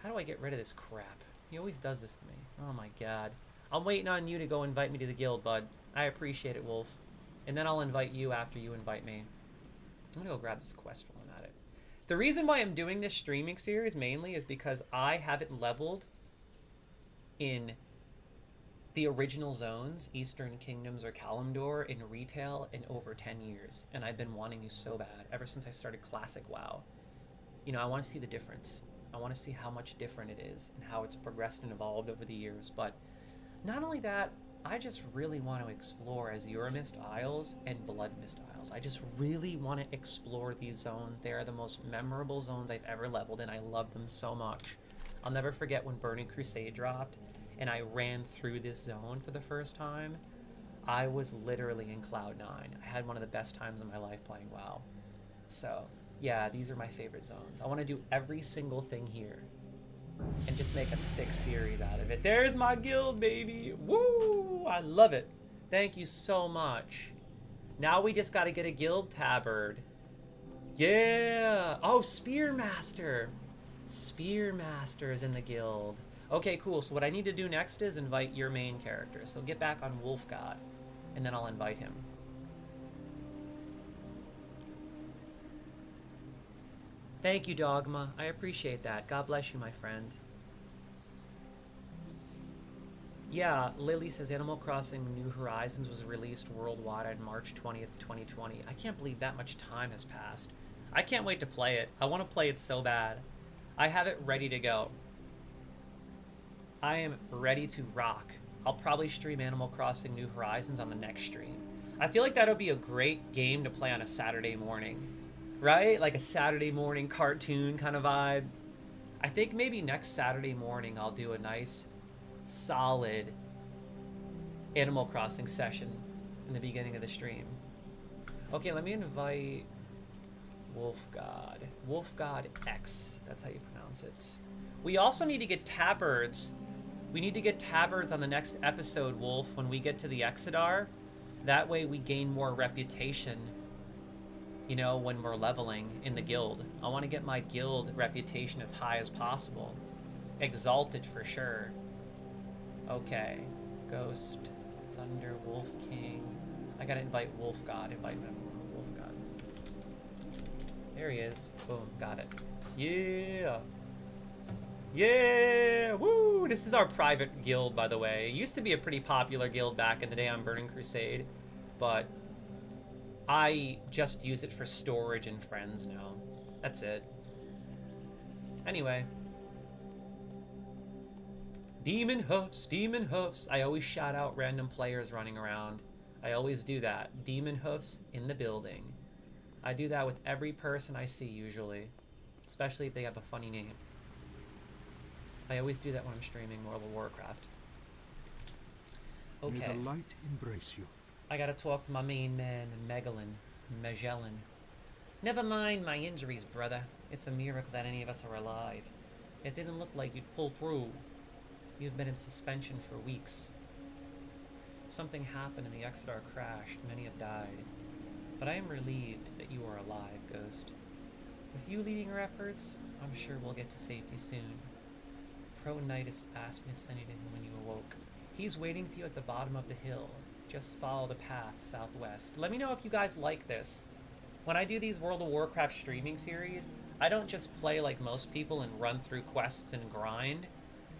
How do I get rid of this crap? He always does this to me. Oh, my God. I'm waiting on you to go invite me to the guild, bud. I appreciate it, Wolf. And then I'll invite you after you invite me. I'm gonna go grab this quest while I'm at it. The reason why I'm doing this streaming series mainly is because I haven't leveled in the original zones, Eastern Kingdoms or Kalimdor, in retail in over 10 years. And I've been wanting to so bad ever since I started Classic WoW. You know, I want to see the difference. I want to see how much different it is and how it's progressed and evolved over the years. But not only that, I just really want to explore Azura Mist Isles and Blood Mist Isles. I just really want to explore these zones. They are the most memorable zones I've ever leveled, and I love them so much. I'll never forget when Burning Crusade dropped, and I ran through this zone for the first time. I was literally in Cloud 9. I had one of the best times of my life playing WoW. So, yeah, these are my favorite zones. I want to do every single thing here and just make a 6 series out of it. There's my guild, baby. Woo! I love it. Thank you so much. Now we just got to get a guild tabard. Yeah. Oh, Spearmaster. Spearmaster is in the guild. Okay, cool. So what I need to do next is invite your main character. So get back on Wolfgod, and then I'll invite him. Thank you, Dogma. I appreciate that. God bless you, my friend. Yeah, Lily says Animal Crossing New Horizons was released worldwide on March 20th, 2020. I can't believe that much time has passed. I can't wait to play it. I want to play it so bad. I have it ready to go. I am ready to rock. I'll probably stream Animal Crossing New Horizons on the next stream. I feel like that'll be a great game to play on a Saturday morning. Right? Like a Saturday morning cartoon kind of vibe. I think maybe next Saturday morning I'll do a nice, solid Animal Crossing session in the beginning of the stream. Okay, let me invite Wolfgod. Wolfgod X. That's how you pronounce it. We also need to get tabards. We need to get tabards on the next episode, Wolf, when we get to the Exodar. That way we gain more reputation, you know, when we're leveling in the guild. I want to get my guild reputation as high as possible. Exalted for sure. Okay. Ghost, Thunder, Wolf King. I gotta invite Wolfgod. Invite him. Wolfgod. There he is. Boom. Got it. Yeah. Yeah! Woo! This is our private guild, by the way. It used to be a pretty popular guild back in the day on Burning Crusade, but I just use it for storage and friends now. That's it. Anyway. Demon Hoofs, Demon Hoofs. I always shout out random players running around. I always do that. Demon Hoofs in the building. I do that with every person I see usually, especially if they have a funny name. I always do that when I'm streaming World of Warcraft. Okay. May the light embrace you. I gotta talk to my main man, Magellan. Never mind my injuries, brother. It's a miracle that any of us are alive. It didn't look like you'd pull through. You've been in suspension for weeks. Something happened and the Exodar crashed. Many have died. But I am relieved that you are alive, Ghost. With you leading our efforts, I'm sure we'll get to safety soon. Pro-Nitus asked me to send you to him when you awoke. He's waiting for you at the bottom of the hill. Just follow the path southwest. Let me know if you guys like this. When I do these World of Warcraft streaming series, I don't just play like most people and run through quests and grind.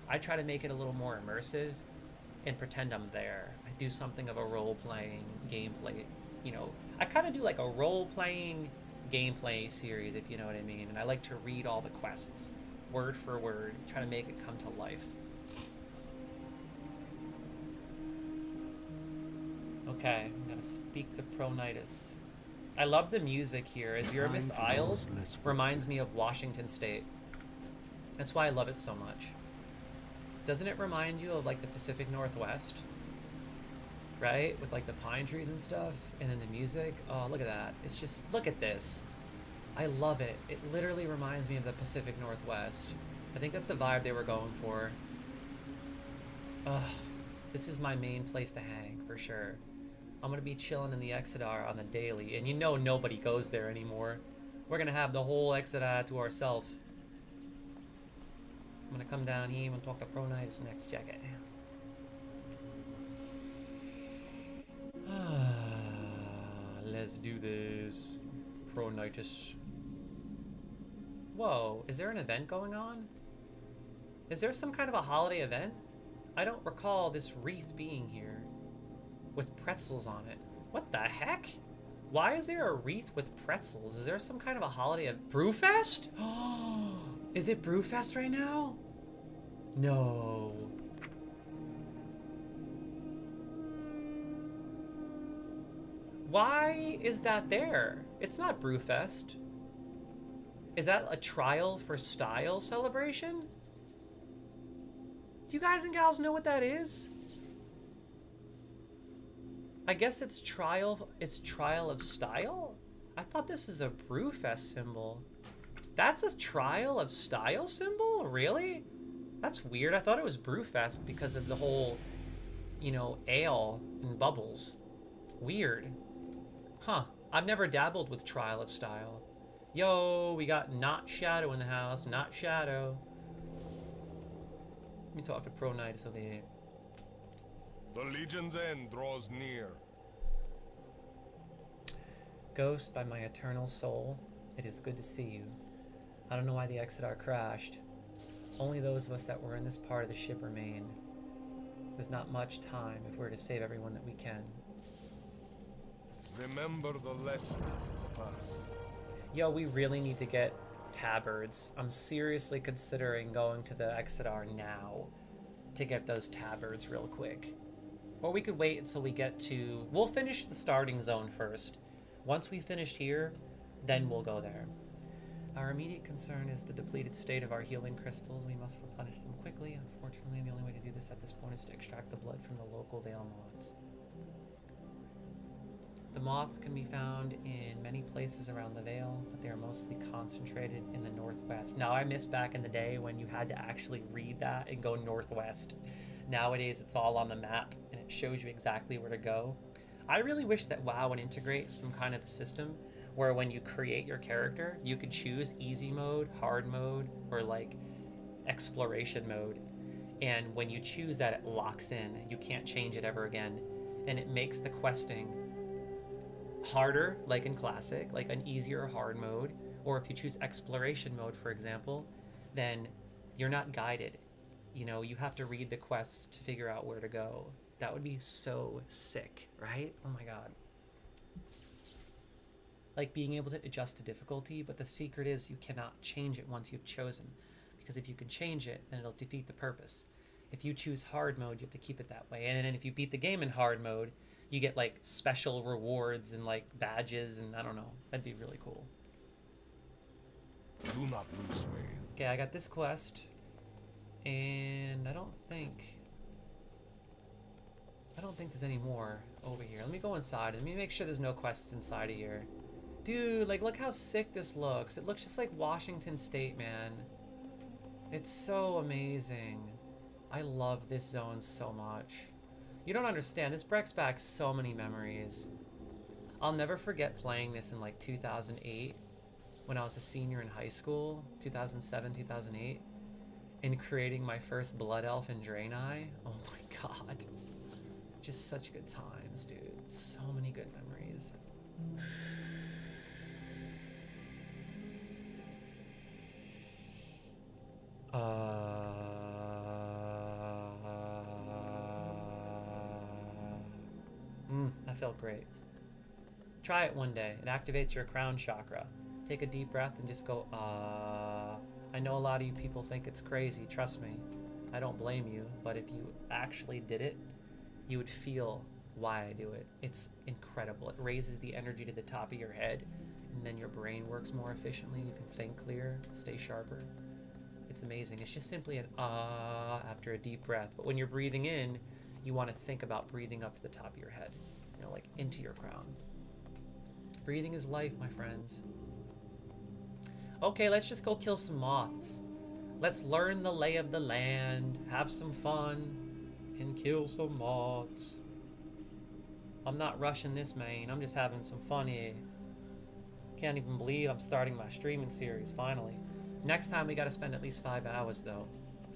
I try to make it a little more immersive and pretend I'm there. I do something of a role-playing gameplay. You know, I kind of do like a role-playing gameplay series, if you know what I mean. And I like to read all the quests, word for word, try to make it come to life. Okay, I'm gonna speak to Pro-Nitus. I love the music here. Azure Mist Isles reminds me of Washington State. That's why I love it so much. Doesn't it remind you of like the Pacific Northwest? Right? With like the pine trees and stuff, and then the music. Oh, look at that. It's just, look at this. I love it. It literally reminds me of the Pacific Northwest. I think that's the vibe they were going for. Ugh. This is my main place to hang, for sure. I'm gonna be chilling in the Exodar on the daily, and you know nobody goes there anymore. We're gonna have the whole Exodar to ourselves. I'm gonna come down here and talk to Pro-Nitus next. Check it. Let's do this. Pro-Nitus. Whoa, is there an event going on? Is there some kind of a holiday event? I don't recall this wreath being here with pretzels on it. What the heck? Why is there a wreath with pretzels? Is there some kind of a holiday of Brewfest? Is it Brewfest right now? No. Why is that there? It's not Brewfest. Is that a Trial for Style celebration? Do you guys and gals know what that is? I guess it's Trial of Style? I thought this is a Brewfest symbol. That's a Trial of Style symbol? Really? That's weird. I thought it was Brewfest because of the whole, you know, ale and bubbles. Weird. Huh. I've never dabbled with Trial of Style. Yo, we got Not Shadow in the house. Not Shadow. Let me talk to Pro Knights over here. The Legion's end draws near. Ghost, by my eternal soul, it is good to see you. I don't know why the Exodar crashed. Only those of us that were in this part of the ship remain. There's not much time if we're to save everyone that we can. Remember the lessons of the past. Yo, we really need to get tabards. I'm seriously considering going to the Exodar now to get those tabards real quick. Or we could wait until we get to... We'll finish the starting zone first. Once we finish here, then we'll go there. Our immediate concern is the depleted state of our healing crystals. We must replenish them quickly. Unfortunately, the only way to do this at this point is to extract the blood from the local Veil moths. The moths can be found in many places around the Veil, but they are mostly concentrated in the northwest. Now, I miss back in the day when you had to actually read that and go northwest. Nowadays, it's all on the map, and it shows you exactly where to go. I really wish that WoW would integrate some kind of a system where when you create your character, you could choose easy mode, hard mode, or like exploration mode. And when you choose that, it locks in. You can't change it ever again. And it makes the questing harder, like in classic, like an easier hard mode. Or if you choose exploration mode, for example, then you're not guided. You know, you have to read the quests to figure out where to go. That would be so sick, right? Oh my god. Like being able to adjust the difficulty, but the secret is you cannot change it once you've chosen. Because if you can change it, then it'll defeat the purpose. If you choose hard mode, you have to keep it that way. And then if you beat the game in hard mode, you get like special rewards and like badges and I don't know. That'd be really cool. Do not lose faith. Okay, I got this quest. And I don't think there's any more over here. Let me go inside. Let me make sure there's no quests inside of here. Dude, like, look how sick this looks. It looks just like Washington State, man. It's so amazing. I love this zone so much. You don't understand. This brings back so many memories. I'll never forget playing this in, like, 2008 when I was a senior in high school, 2007, 2008, and creating my first Blood Elf in Draenei. Oh, my God. Just such good times, dude. So many good memories. That felt great. Try it one day. It activates your crown chakra. Take a deep breath and just go, I know a lot of you people think it's crazy. Trust me. I don't blame you. But if you actually did it, you would feel why I do it. It's incredible. It raises the energy to the top of your head, and then your brain works more efficiently. You can think clearer, stay sharper. It's amazing. It's just simply an after a deep breath. But when you're breathing in, you want to think about breathing up to the top of your head, you know, like into your crown. Breathing is life, my friends. Okay, let's just go kill some moths. Let's learn the lay of the land, have some fun, and kill some moths. I'm not rushing this, man. I'm just having some fun here. Can't even believe I'm starting my streaming series, finally. Next time we gotta spend at least 5 hours, though.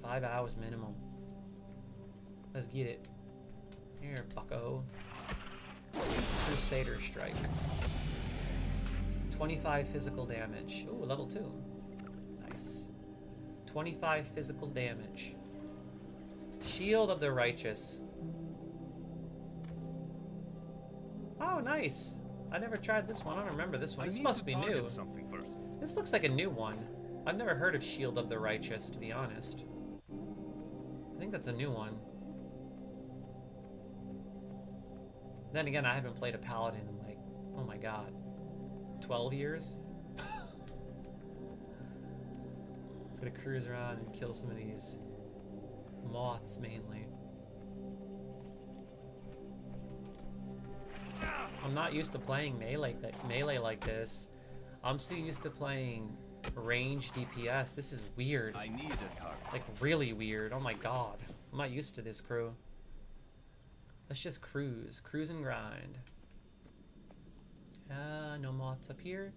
5 hours minimum. Let's get it. Here, bucko. Crusader Strike. 25 physical damage. Ooh, level 2. Nice. 25 physical damage. Shield of the Righteous. Oh, nice. I never tried this one. I don't remember this one. This must be new. This looks like a new one. I've never heard of Shield of the Righteous, to be honest. I think that's a new one. Then again, I haven't played a Paladin in like, oh my god, 12 years? Just gonna cruise around and kill some of these moths mainly. I'm not used to playing melee like this. I'm still used to playing range DPS. This is weird. I need a car. Like really weird. Oh my god. I'm not used to this, crew. Let's just cruise and grind. No moths up here,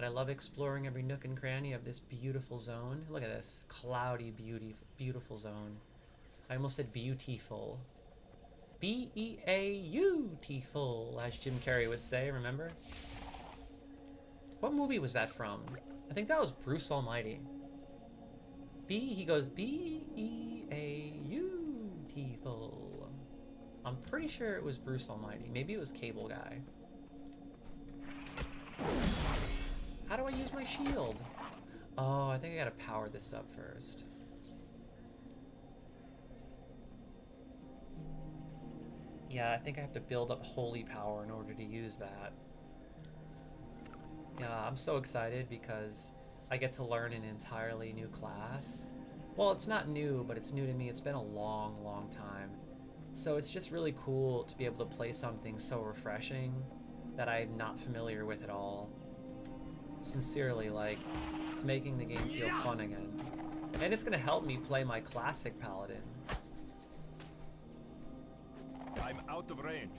But I love exploring every nook and cranny of this beautiful zone. Look at this cloudy, beautiful zone. I almost said beautiful. B-E-A-U-tiful, as Jim Carrey would say, remember? What movie was that from? I think that was Bruce Almighty. He goes, B-E-A-U-tiful. I'm pretty sure it was Bruce Almighty. Maybe it was Cable Guy. How do I use my shield? Oh, I think I gotta power this up first. Yeah, I think I have to build up holy power in order to use that. Yeah, I'm so excited because I get to learn an entirely new class. Well, it's not new, but it's new to me. It's been a long, long time. So it's just really cool to be able to play something so refreshing that I'm not familiar with at all. Sincerely, like, it's making the game feel fun again. And it's gonna help me play my classic Paladin. I'm out of range.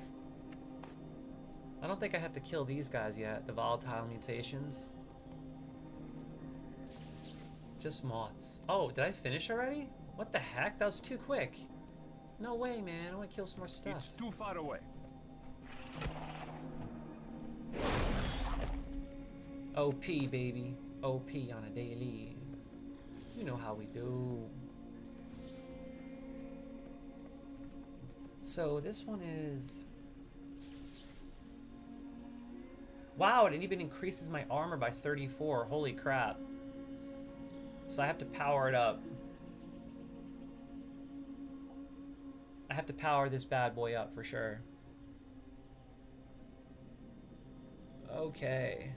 I don't think I have to kill these guys yet, the volatile mutations. Just moths. Oh, did I finish already? What the heck? That was too quick. No way, man. I want to kill some more stuff. It's too far away. OP, baby. OP on a daily. You know how we do. So this one is... Wow, it even increases my armor by 34. Holy crap. So I have to power it up. I have to power this bad boy up for sure. Okay.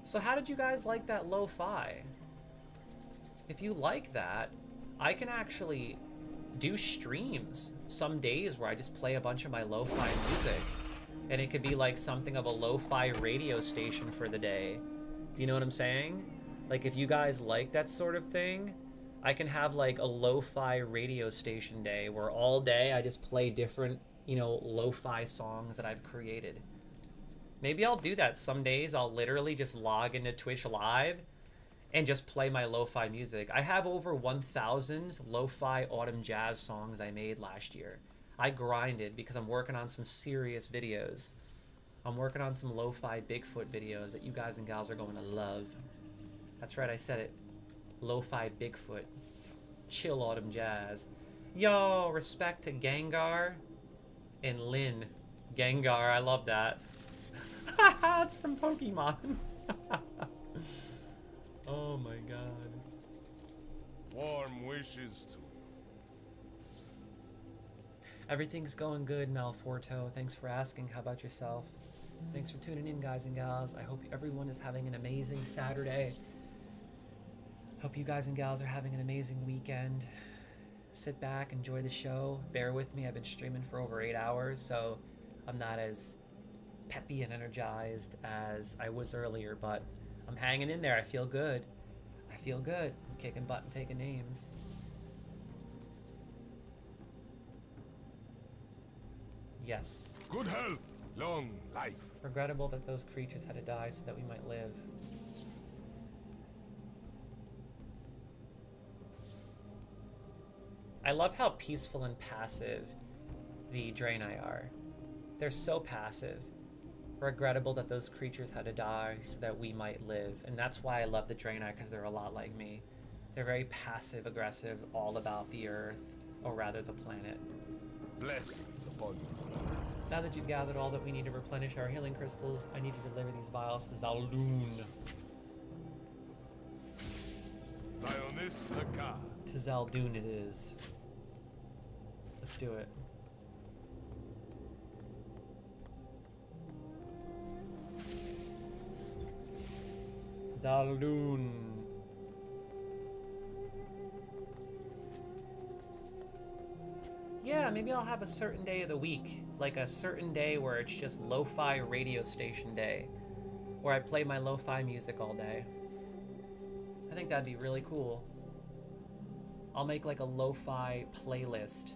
So how did you guys like that lo-fi? If you like that, I can actually do streams some days where I just play a bunch of my lo-fi music. And it could be like something of a lo-fi radio station for the day. Do you know what I'm saying? Like if you guys like that sort of thing, I can have like a lo-fi radio station day where all day I just play different, you know, lo-fi songs that I've created. Maybe I'll do that some days. I'll literally just log into Twitch Live and just play my lo-fi music. I have over 1,000 lo-fi autumn jazz songs I made last year. I grinded because I'm working on some serious videos. I'm working on some lo-fi Bigfoot videos that you guys and gals are going to love. That's right, I said it. Lo-fi Bigfoot. Chill autumn jazz. Yo, respect to Gengar and Lynn. Gengar, I love that. It's from Pokemon. Oh my god. Warm wishes to... Everything's going good, Malforto. Thanks for asking. How about yourself? Thanks for tuning in, guys and gals. I hope everyone is having an amazing Saturday. Hope you guys and gals are having an amazing weekend. Sit back, enjoy the show. Bear with me. I've been streaming for over 8 hours, so I'm not as peppy and energized as I was earlier, but I'm hanging in there. I feel good. I feel good. I'm kicking butt and taking names. Yes. Good health, long life. Regrettable that those creatures had to die so that we might live. I love how peaceful and passive the Draenei are. They're so passive. Regrettable that those creatures had to die so that we might live. And that's why I love the Draenei, because they're a lot like me. They're very passive aggressive, all about the earth, or rather the planet. Blessings upon you. Now that you've gathered all that we need to replenish our healing crystals, I need to deliver these vials to Zaldun. To Zaldun it is. Let's do it. Zaldun. Yeah, maybe I'll have a certain day of the week, like a certain day where it's just lo-fi radio station day, where I play my lo-fi music all day. I think that'd be really cool. I'll make like a lo-fi playlist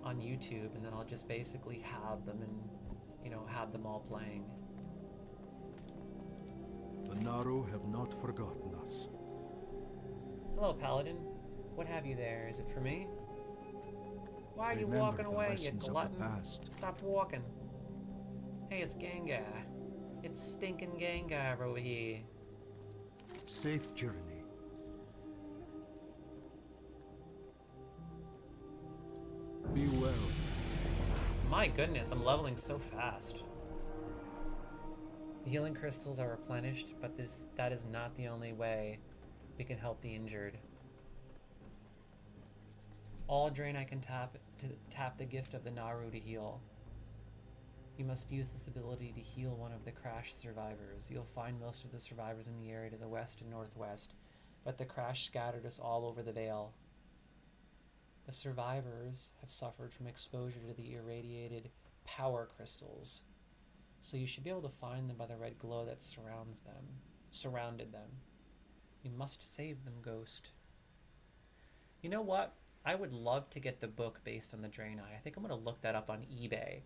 on YouTube, and then I'll just basically have them you know, have them all playing. The Naru have not forgotten us. Hello, Paladin. What have you there? Is it for me? Why are you Remember walking the away, you lessons of the glutton? past. Stop walking. Hey, it's Gengar. It's stinking Gengar over here. Safe journey. Be well. My goodness, I'm leveling so fast. The healing crystals are replenished, but that is not the only way we can help the injured. All Draenei can tap the gift of the Naru to heal. You must use this ability to heal one of the crash survivors. You'll find most of the survivors in the area to the west and northwest, but the crash scattered us all over the Vale. The survivors have suffered from exposure to the irradiated power crystals, so you should be able to find them by the red glow that surrounded them. You must save them, Ghost. You know what? I would love to get the book based on the Draenei. I think I'm going to look that up on eBay,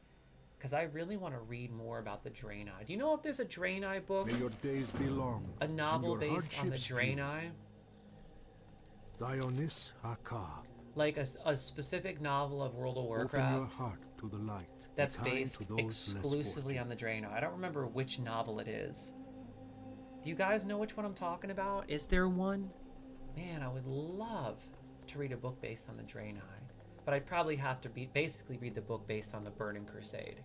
because I really want to read more about the Draenei. Do you know if there's a Draenei book? May your days be long. A novel based on the Draenei? Dionys Akka. Like a specific novel of World of Warcraft. Open your heart to the light. That's Be kind based to those exclusively on the Draenei. I don't remember which novel it is. Do you guys know which one I'm talking about? Is there one? Man, I would love to read a book based on the Draenei. But I'd probably have to basically read the book based on the Burning Crusade.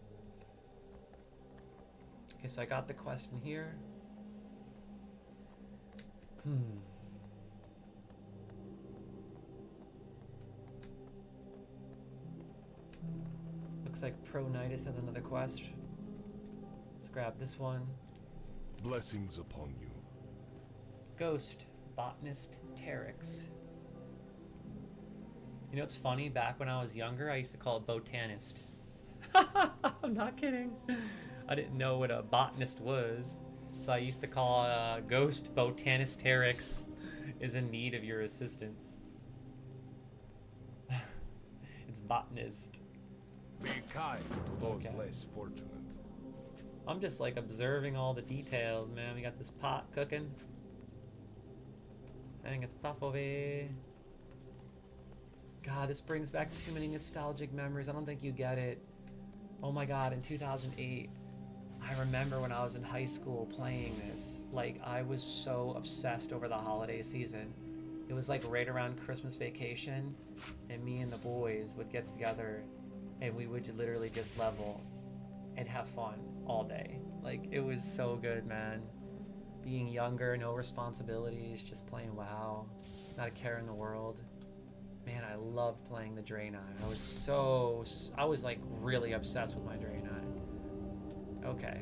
Okay, so I got the quest in here. Looks like Pronitis has another quest. Let's grab this one. Blessings upon you. Ghost Botanist Teryx. You know what's funny? Back when I was younger, I used to call it Botanist. I'm not kidding. I didn't know what a botanist was, so I used to call Ghost Botanist Teryx is in need of your assistance. It's botanist. Be kind to those less fortunate. I'm just like observing all the details, man. We got this pot cooking. And a stuff over here. God, this brings back too many nostalgic memories. I don't think you get it. Oh my God, in 2008, I remember when I was in high school playing this. Like, I was so obsessed over the holiday season. It was like right around Christmas vacation, and me and the boys would get together, and we would literally just level and have fun all day. Like, it was so good, man. Being younger, no responsibilities, just playing WoW, not a care in the world. Man, I loved playing the Draenei. I was like really obsessed with my Draenei. Okay,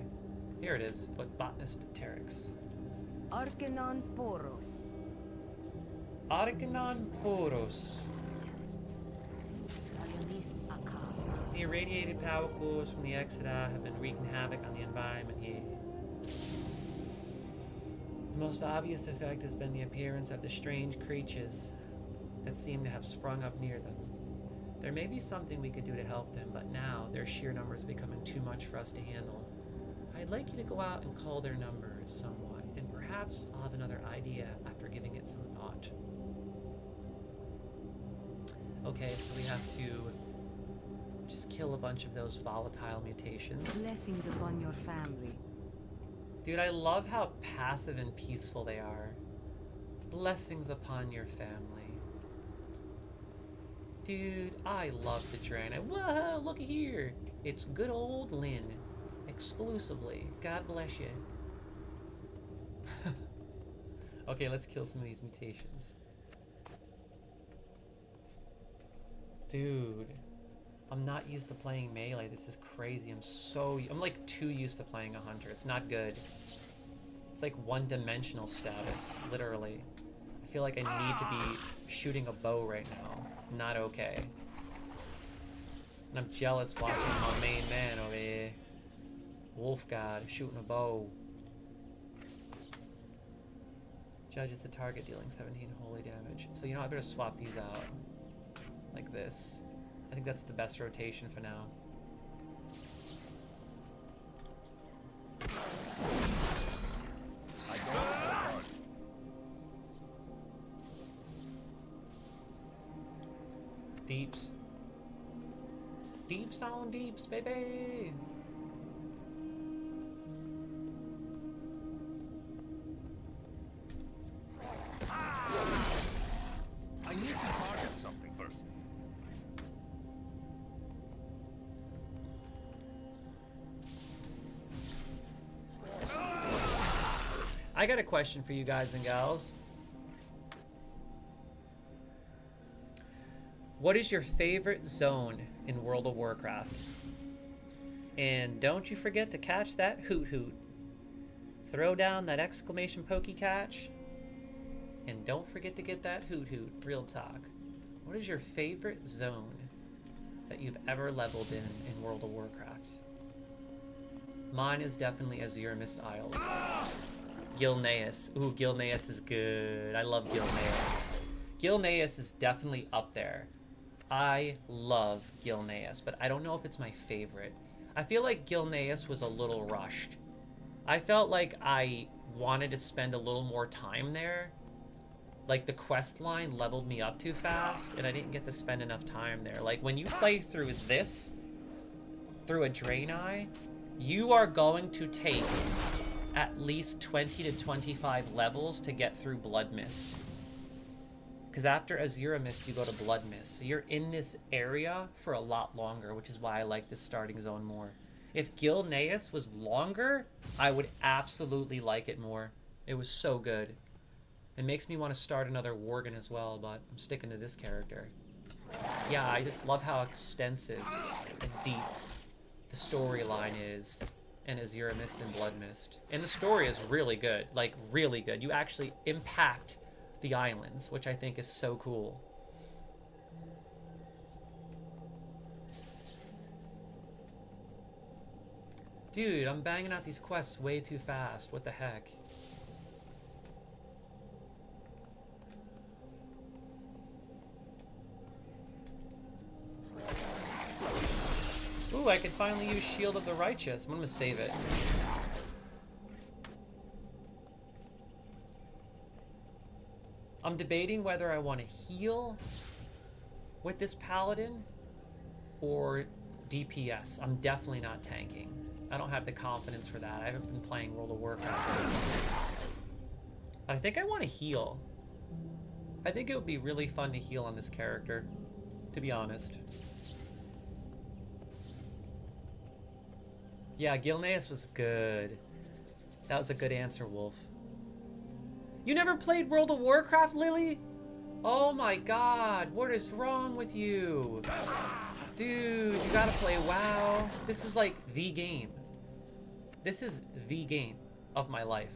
here it is. But Botanist Teryx. Arcanon Poros. Arcanon Poros. The irradiated power cores from the Exodus have been wreaking havoc on the environment here. The most obvious effect has been the appearance of the strange creatures that seem to have sprung up near them. There may be something we could do to help them, but now their sheer numbers are becoming too much for us to handle. I'd like you to go out and call their numbers somewhat, and perhaps I'll have another idea after giving it some thought. Okay, so we have to just kill a bunch of those volatile mutations. Blessings upon your family. Dude, I love how passive and peaceful they are. Blessings upon your family. Dude, I love the Draenei. Whoa, look here. It's good old Lynn. Exclusively. God bless you. Okay, let's kill some of these mutations. Dude, I'm not used to playing melee. This is crazy. I'm like too used to playing a hunter. It's not good. It's like one-dimensional status, literally. I feel like I need to be shooting a bow right now. Not okay. And I'm jealous watching my main man over here. Wolf God shooting a bow. Judges the target dealing 17 holy damage. So you know I better swap these out. Like this. I think that's the best rotation for now. Deeps. Deeps on deeps, baby. I need to target something first. I got a question for you guys and gals. What is your favorite zone in World of Warcraft? And don't you forget to catch that hoot hoot. Throw down that exclamation pokey catch. And don't forget to get that hoot hoot. Real talk. What is your favorite zone that you've ever leveled in World of Warcraft? Mine is definitely Azure Mist Isles. Gilneas. Ooh, Gilneas is good. I love Gilneas. Gilneas is definitely up there. I love Gilneas, but I don't know if it's my favorite. I feel like Gilneas was a little rushed. I felt like I wanted to spend a little more time there. Like the quest line leveled me up too fast, and I didn't get to spend enough time there. Like when you play through this, through a Draenei, you are going to take at least 20 to 25 levels to get through Blood Mist. Because after Azure Mist, you go to Blood Mist. So you're in this area for a lot longer, which is why I like this starting zone more. If Gilneas was longer, I would absolutely like it more. It was so good. It makes me want to start another Worgen as well, but I'm sticking to this character. Yeah, I just love how extensive and deep the storyline is in Azure Mist and Blood Mist. And the story is really good, like really good. You actually impact the islands, which I think is so cool. Dude, I'm banging out these quests way too fast. What the heck? Ooh, I can finally use Shield of the Righteous. I'm gonna save it. I'm debating whether I want to heal with this Paladin or DPS. I'm definitely not tanking. I don't have the confidence for that. I haven't been playing World of Warcraft. But I think I want to heal. I think it would be really fun to heal on this character, to be honest. Yeah, Gilneas was good. That was a good answer, Wolf. You never played World of Warcraft, Lily? Oh my god, what is wrong with you? Dude, you gotta play WoW. This is like the game. This is the game of my life.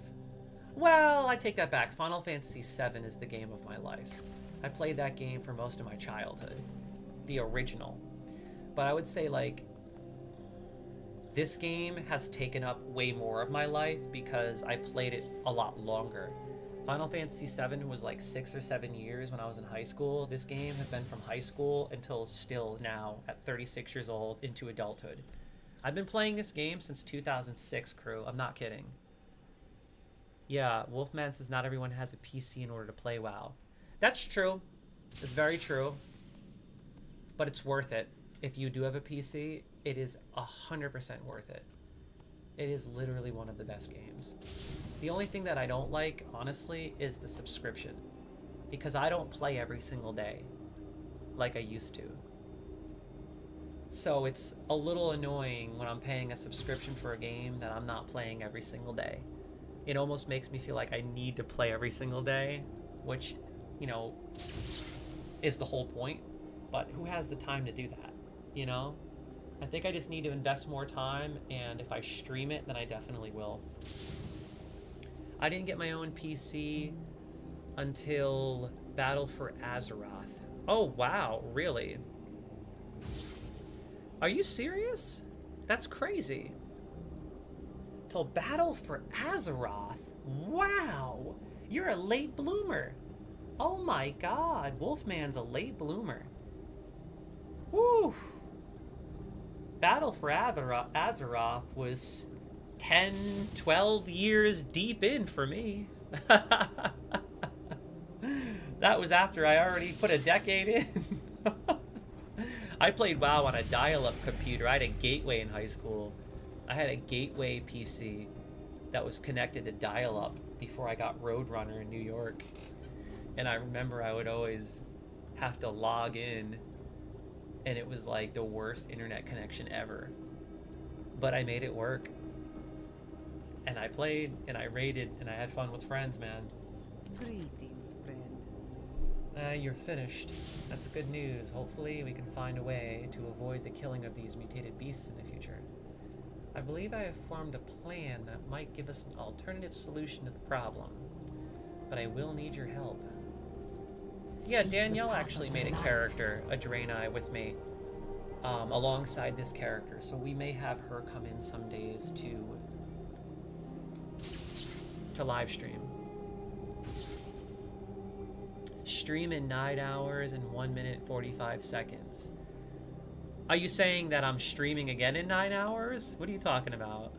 Well, I take that back. Final Fantasy VII is the game of my life. I played that game for most of my childhood. The original. But I would say like, this game has taken up way more of my life because I played it a lot longer. Final Fantasy VII was like 6 or 7 years when I was in high school. This game has been from high school until still now at 36 years old into adulthood. I've been playing this game since 2006, crew. I'm not kidding. Yeah, Wolfman says not everyone has a PC in order to play WoW. That's true. It's very true. But it's worth it. If you do have a PC, it is 100% worth it. It is literally one of the best games. The only thing that I don't like, honestly, is the subscription. Because I don't play every single day like I used to. So it's a little annoying when I'm paying a subscription for a game that I'm not playing every single day. It almost makes me feel like I need to play every single day, which, you know, is the whole point. But who has the time to do that, you know? I think I just need to invest more time, and if I stream it, then I definitely will. I didn't get my own PC until Battle for Azeroth. Oh, wow, really? Are you serious? That's crazy. Till Battle for Azeroth? Wow! You're a late bloomer. Oh my god, Wolfman's a late bloomer. Woo! Battle for Azeroth was 10, 12 years deep in for me. That was after I already put a decade in. I played WoW on a dial-up computer. I had a Gateway in high school. I had a Gateway PC that was connected to dial-up before I got Roadrunner in New York. And I remember I would always have to log in, and it was like the worst internet connection ever. But I made it work. And I played, and I raided, and I had fun with friends, man. Greetings, friend. You're finished. That's good news. Hopefully we can find a way to avoid the killing of these mutated beasts in the future. I believe I have formed a plan that might give us an alternative solution to the problem. But I will need your help. Yeah, Danielle actually made a character, a Draenei, with me. Alongside this character. So we may have her come in some days to live stream. Stream in 9 hours and 1 minute 45 seconds. Are you saying that I'm streaming again in 9 hours? What are you talking about?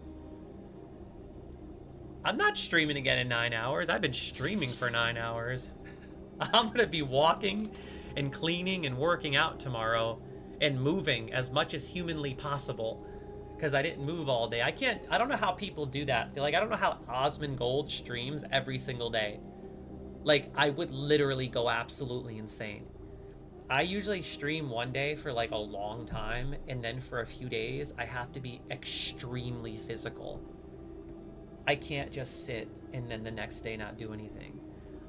I'm not streaming again in 9 hours. I've been streaming for 9 hours. I'm gonna be walking and cleaning and working out tomorrow and moving as much as humanly possible because I didn't move all day. I don't know how people do that. Like, I don't know how Osmond Gold streams every single day. Like, I would literally go absolutely insane. I usually stream one day for like a long time, and then for a few days, I have to be extremely physical. I can't just sit and then the next day not do anything.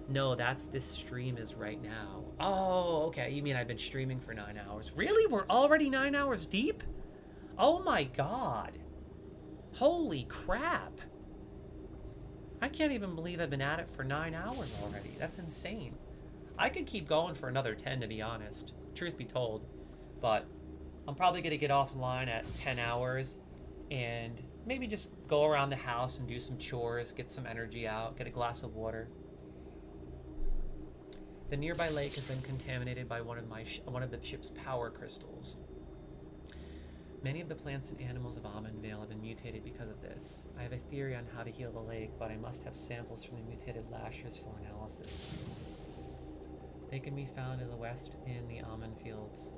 No, that's this stream is right now. Oh, okay. You mean I've been streaming for 9 hours? Really? We're already 9 hours deep? Oh my God. Holy crap. I can't even believe I've been at it for 9 hours already. That's insane. I could keep going for another 10, to be honest. Truth be told. But I'm probably going to get offline at 10 hours and maybe just go around the house and do some chores, get some energy out, get a glass of water. The nearby lake has been contaminated by one of the ship's power crystals. Many of the plants and animals of Amonvale have been mutated because of this. I have a theory on how to heal the lake, but I must have samples from the mutated lashers for analysis. They can be found in the west in the almond fields.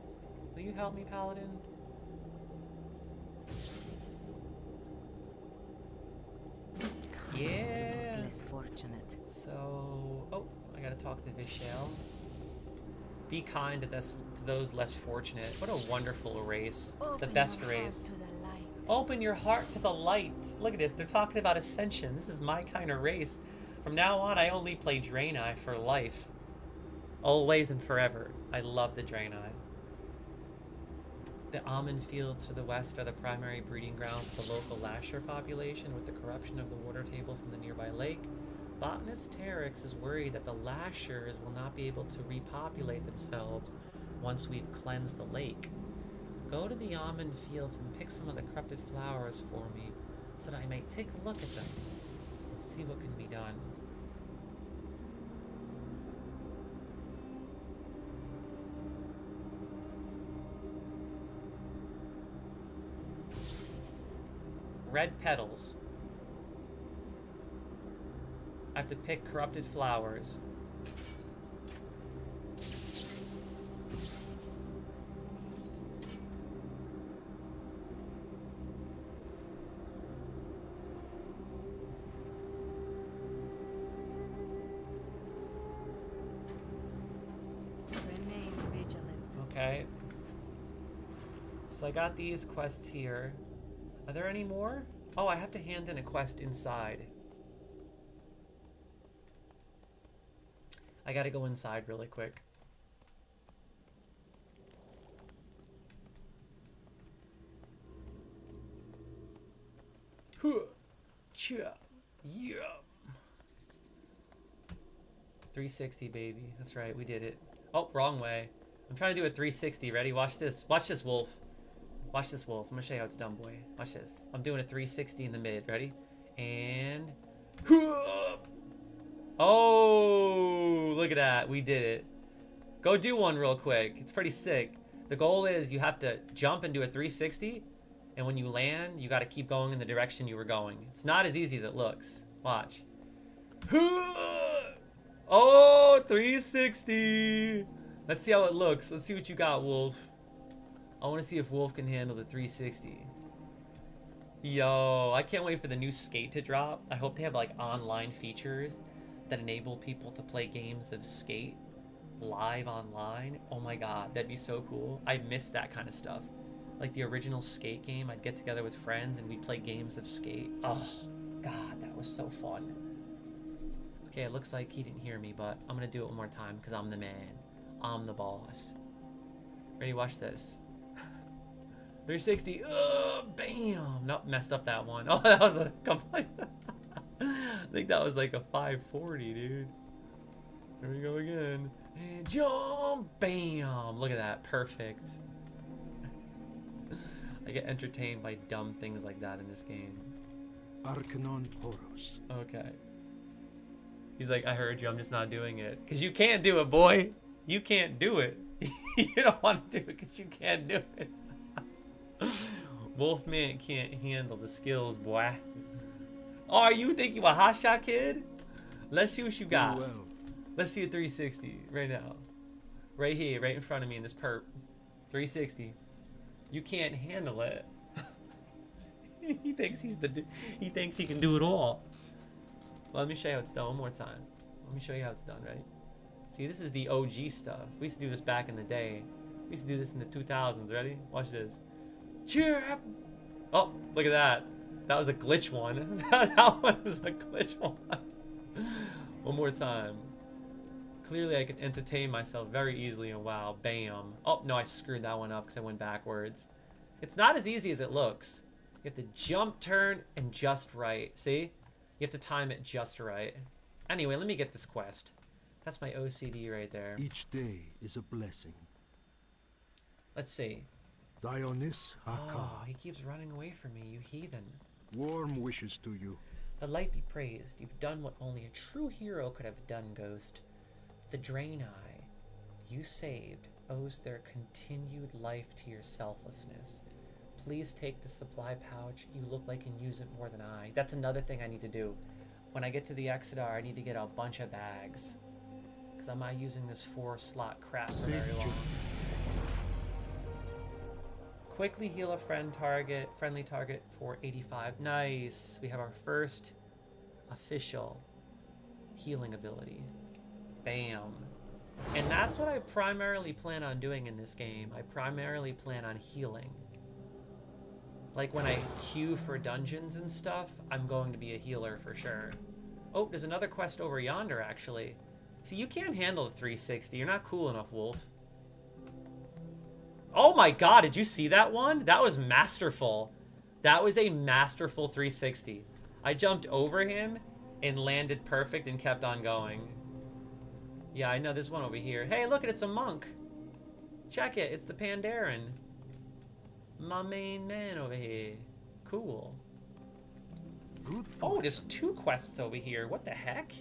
Will you help me, Paladin? Yeah. Less fortunate. So, oh, I gotta talk to Vishal. Be kind to those less fortunate. What a wonderful race. The best race. Open your heart to the light. Look at this. They're talking about ascension. This is my kind of race. From now on, I only play Draenei for life. Always and forever. I love the Draenei. The almond fields to the west are the primary breeding ground for the local lasher population. With the corruption of the water table from the nearby lake, botanist Terex is worried that the lashers will not be able to repopulate themselves once we've cleansed the lake. Go to the almond fields and pick some of the corrupted flowers for me so that I may take a look at them and see what can be done. Red petals. I have to pick corrupted flowers. Remain vigilant. Okay. So I got these quests here. Are there any more? Oh, I have to hand in a quest inside. I gotta go inside really quick. Yeah. 360, baby. That's right, we did it. Oh, wrong way. I'm trying to do a 360. Ready? Watch this. Watch this, Wolf. Watch this, Wolf. I'm gonna show you how it's done, boy. Watch this. I'm doing a 360 in the mid. Ready? And... Oh, look at that. We did it. Go do one real quick. It's pretty sick. The goal is you have to jump and do a 360. And when you land, you got to keep going in the direction you were going. It's not as easy as it looks. Watch. Oh, 360. Let's see how it looks. Let's see what you got, Wolf. I want to see if Wolf can handle the 360. Yo, I can't wait for the new Skate to drop. I hope they have like online features that enable people to play games of Skate live online. Oh my god, that'd be so cool. I miss that kind of stuff. Like the original Skate game, I'd get together with friends and we'd play games of Skate. Oh god, that was so fun. Okay, it looks like he didn't hear me, but I'm gonna do it one more time because I'm the man. I'm the boss. Ready? Watch this. 360. Bam. Nope, messed up that one. Oh, that was a complete. I think that was like a 540, dude. Here we go again. And jump. Bam. Look at that. Perfect. I get entertained by dumb things like that in this game. Arcanon Poros. Okay. He's like, I heard you. I'm just not doing it. Because you can't do it, boy. You can't do it. You don't want to do it because you can't do it. Wolfman can't handle the skills, boy. Oh, you think you a hotshot kid? Let's see what you got. Well. Let's see a 360 right now. Right here, right in front of me in this perp. 360. You can't handle it. He thinks he thinks he can do it all. Well, let me show you how it's done one more time. Let me show you how it's done, right? See, this is the OG stuff. We used to do this back in the day. We used to do this in the 2000s. Ready? Watch this. Cheer up! Oh, look at that. That was a glitch one. That one was a glitch one. One more time. Clearly, I can entertain myself very easily in WoW. Bam. Oh, no, I screwed that one up because I went backwards. It's not as easy as it looks. You have to jump, turn, and just right. See? You have to time it just right. Anyway, let me get this quest. That's my OCD right there. Each day is a blessing. Let's see. Dionys Hakar. Oh, he keeps running away from me, you heathen. Warm wishes to you. The light be praised. You've done what only a true hero could have done, Ghost. The Draenei you saved owes their continued life to your selflessness. Please take the supply pouch. You look like you can use it more than I. That's another thing I need to do. When I get to the Exodar, I need to get a bunch of bags. Because I'm not using this 4-slot crap for very long. Quickly heal a friendly target for 85. Nice. We have our first official healing ability. Bam. And that's what I primarily plan on doing in this game. I primarily plan on healing. Like when I queue for dungeons and stuff, I'm going to be a healer for sure. Oh, there's another quest over yonder, actually. See, you can't handle the 360. You're not cool enough, Wolf. Oh my god, did you see that one? That was masterful. That was a masterful 360. I jumped over him and landed perfect and kept on going. Yeah, I know there's one over here. Hey, look, it's a monk. Check it, it's the Pandaren. My main man over here. Cool. Oh, there's 2 quests over here. What the heck?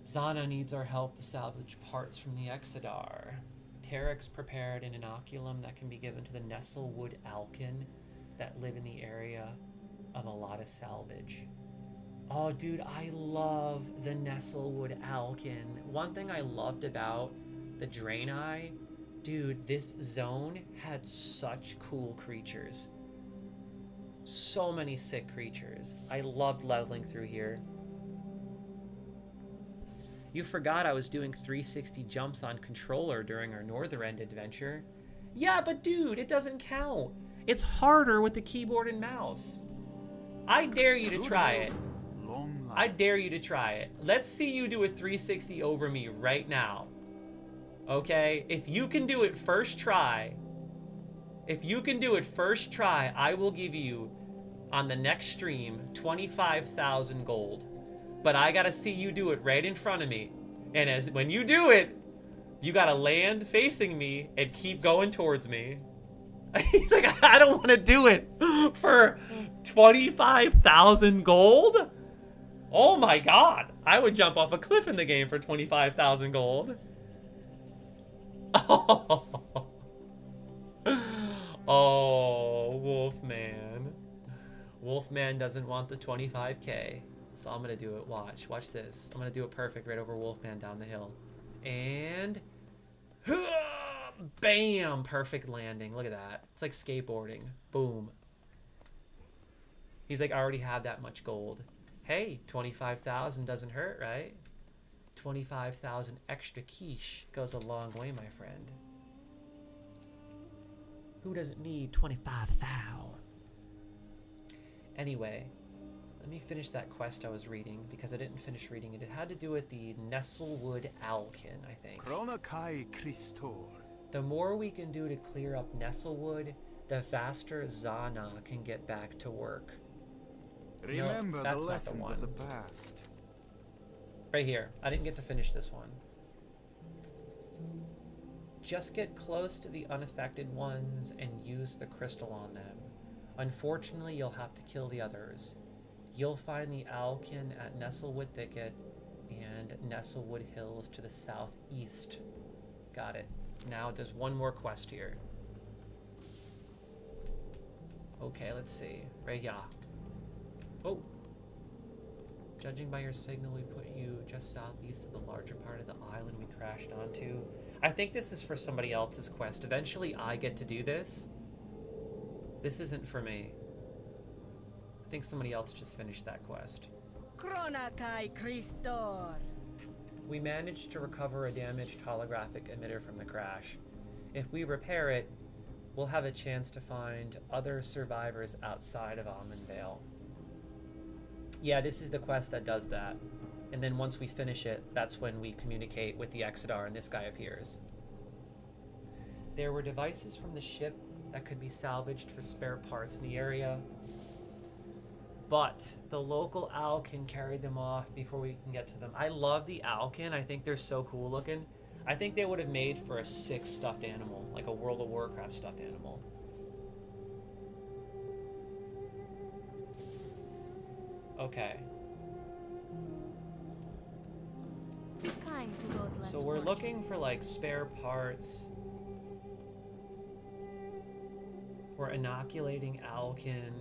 Zana needs our help to salvage parts from the Exodar. Tarek's prepared an inoculum that can be given to the Nestlewood Alkin that live in the area of a lot of salvage. Oh, dude, I love the Nestlewood Alkin. One thing I loved about the Draenei, dude, this zone had such cool creatures. So many sick creatures. I loved leveling through here. You forgot I was doing 360 jumps on controller during our Northern End adventure. Yeah, but dude, it doesn't count. It's harder with the keyboard and mouse. I dare you to try it. I dare you to try it. Let's see you do a 360 over me right now. Okay? If you can do it first try, I will give you, on the next stream, 25,000 gold. But I gotta see you do it right in front of me. And when you do it, you gotta land facing me and keep going towards me. He's like, I don't want to do it for 25,000 gold? Oh my god. I would jump off a cliff in the game for 25,000 gold. Oh, Wolfman. Wolfman doesn't want the 25k. So I'm gonna do it. Watch this. I'm gonna do it perfect right over Wolfman down the hill. And Bam! Perfect landing. Look at that. It's like skateboarding. Boom. He's like, I already have that much gold. Hey, 25,000 doesn't hurt, right? 25,000 extra quiche goes a long way, my friend. Who doesn't need 25,000? Anyway, let me finish that quest I was reading because I didn't finish reading it. It had to do with the Nestlewood Owlkin, I think. The more we can do to clear up Nestlewood, the faster Zana can get back to work. Remember that's the not the lessons one. of the past. Right here. I didn't get to finish this one. Just get close to the unaffected ones and use the crystal on them. Unfortunately, you'll have to kill the others. You'll find the Owlkin at Nestlewood Thicket and Nestlewood Hills to the southeast. Got it. Now there's one more quest here. Okay, let's see. Right here. Oh. Judging by your signal, we put you just southeast of the larger part of the island we crashed onto. I think this is for somebody else's quest. Eventually, I get to do this. This isn't for me. I think somebody else just finished that quest. We managed to recover a damaged holographic emitter from the crash. If we repair it, we'll have a chance to find other survivors outside of Almondvale. Yeah, this is the quest that does that. And then once we finish it, that's when we communicate with the Exodar and this guy appears. There were devices from the ship that could be salvaged for spare parts in the area, but the local Owlkin carried them off before we can get to them. I love the Owlkin. I think they're so cool looking. I think they would have made for a sick stuffed animal, like a World of Warcraft stuffed animal. Okay. Be kind to those less So we're fortunate. looking for like spare parts. We're inoculating Owlkin.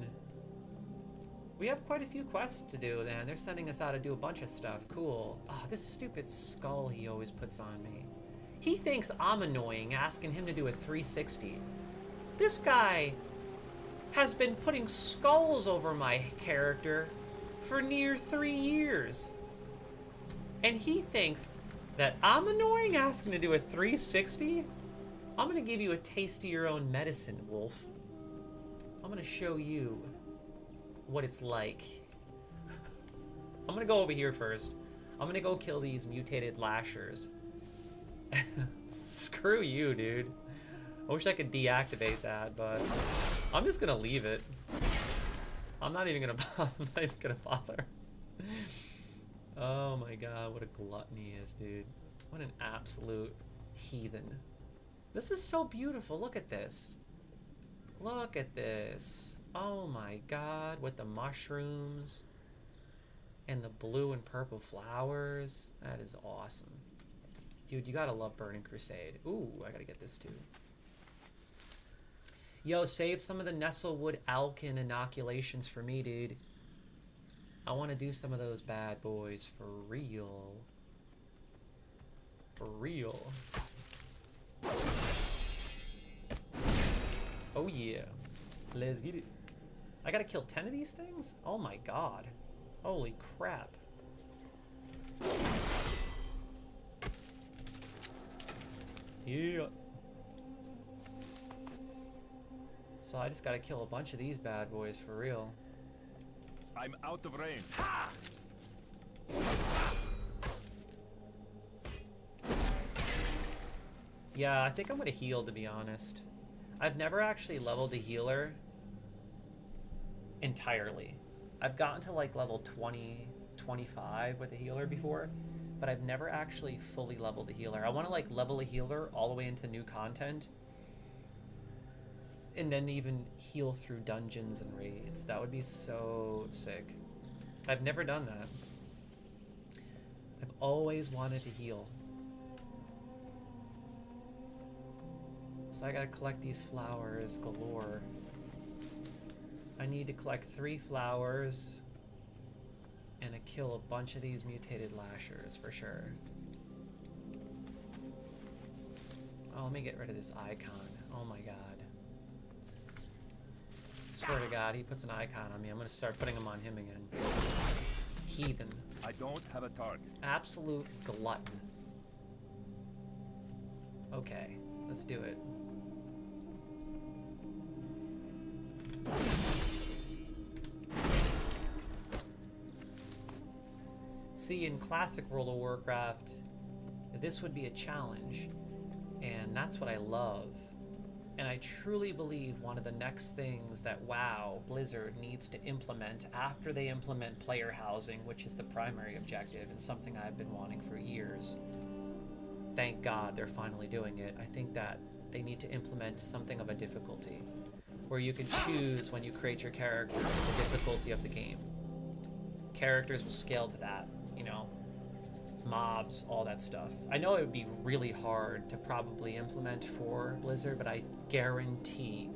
We have quite a few quests to do then. They're sending us out to do a bunch of stuff. Cool. Oh, this stupid skull he always puts on me. He thinks I'm annoying asking him to do a 360. This guy has been putting skulls over my character for near 3 years. And he thinks that I'm annoying asking to do a 360? I'm gonna give you a taste of your own medicine, Wolf. I'm gonna show you what it's like. I'm gonna go over here first. I'm gonna go kill these mutated lashers. Screw you, dude. I wish I could deactivate that, but I'm just gonna leave it. I'm not even gonna bother. Oh my god, what a glutton he is, dude. What an absolute heathen. This is so beautiful. Look at this. Look at this. Oh my god, with the mushrooms and the blue and purple flowers. That is awesome. Dude, you gotta love Burning Crusade. Ooh, I gotta get this too. Yo, save some of the Nestlewood Owlkin inoculations for me, dude. I want to do some of those bad boys for real. For real. Oh yeah. Let's get it. I gotta kill 10 of these things? Oh my god. Holy crap. Yeah. So I just gotta kill a bunch of these bad boys for real. I'm out of range. Yeah, I think I'm gonna heal, to be honest. I've never actually leveled a healer entirely. I've gotten to like level 20, 25 with a healer before, but I've never actually fully leveled a healer. I want to like level a healer all the way into new content, and then even heal through dungeons and raids. That would be so sick. I've never done that. I've always wanted to heal. So I gotta collect these flowers galore. I need to collect 3 flowers and kill a bunch of these mutated lashers for sure. Oh, let me get rid of this icon. Oh my god. Swear to God, he puts an icon on me. I'm gonna start putting them on him again. Heathen. I don't have a target. Absolute glutton. Okay, let's do it. See, in classic World of Warcraft, this would be a challenge, and that's what I love. And I truly believe one of the next things that WoW, Blizzard, needs to implement after they implement player housing, which is the primary objective and something I've been wanting for years. Thank God they're finally doing it. I think that they need to implement something of a difficulty, where you can choose when you create your character the difficulty of the game. Characters will scale to that, you know, mobs, all that stuff. I know it would be really hard to probably implement for Blizzard, but I guarantee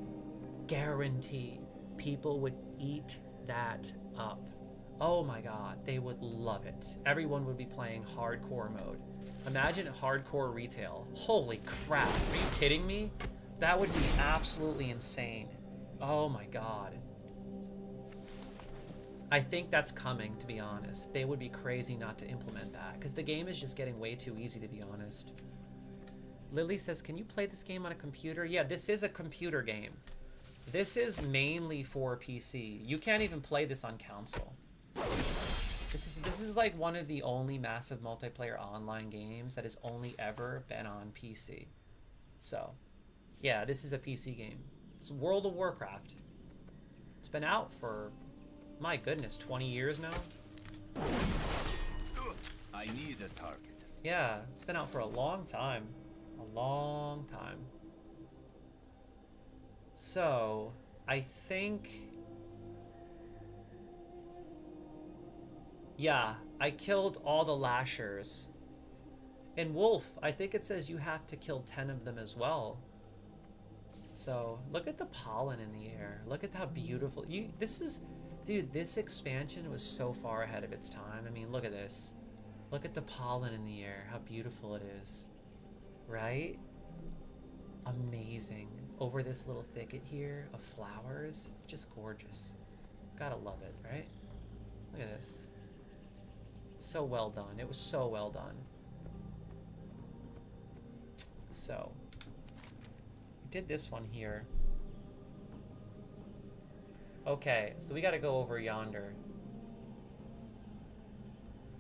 people would eat that up. Oh my God, they would love it. Everyone would be playing hardcore mode. Imagine hardcore retail. Holy crap, are you kidding me? That would be absolutely insane. Oh my God. I think that's coming, to be honest. They would be crazy not to implement that, because the game is just getting way too easy, to be honest. Lily says, can you play this game on a computer? Yeah, this is a computer game. This is mainly for PC. You can't even play this on console. This is like one of the only massive multiplayer online games that has only ever been on PC. So, yeah, this is a PC game. It's World of Warcraft. It's been out for, my goodness, 20 years now? I need a target. Yeah, it's been out for a long time. A long time. So, I think... Yeah, I killed all the lashers. In Wolf, I think it says you have to kill 10 of them as well. So, look at the pollen in the air. Look at how beautiful... Dude, this expansion was so far ahead of its time. I mean, look at this. Look at the pollen in the air. How beautiful it is. Right? Amazing. Over this little thicket here of flowers. Just gorgeous. Gotta love it, right? Look at this. So well done. It was so well done. So, we did this one here. Okay, so we gotta go over yonder.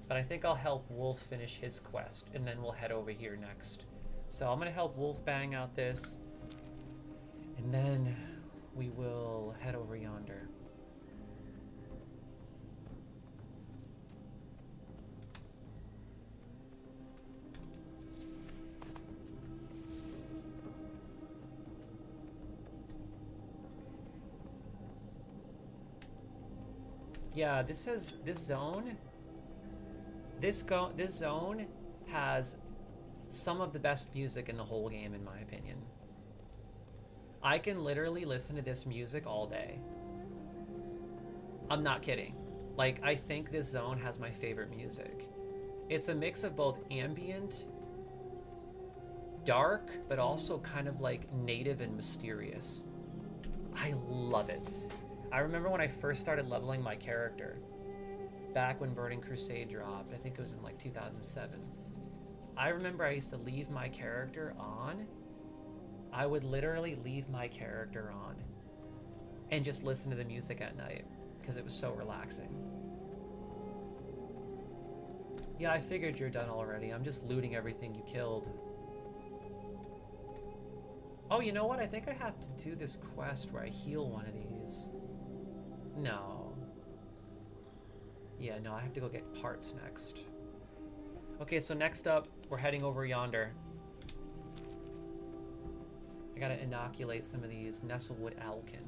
But I think I'll help Wolf finish his quest, and then we'll head over here next. So I'm gonna help Wolf bang out this, and then we will head over yonder. Yeah, this zone has some of the best music in the whole game, in my opinion. I can literally listen to this music all day. I'm not kidding. Like, I think this zone has my favorite music. It's a mix of both ambient, dark, but also kind of like native and mysterious. I love it. I remember when I first started leveling my character, back when Burning Crusade dropped, I think it was in like 2007. I remember I used to leave my character on. I would literally leave my character on and just listen to the music at night because it was so relaxing. Yeah, I figured you're done already. I'm just looting everything you killed. Oh, you know what? I think I have to do this quest where I heal one of these. No. Yeah, no, I have to go get parts next. Okay, so next up, we're heading over yonder. I gotta inoculate some of these Nestlewood Alkin.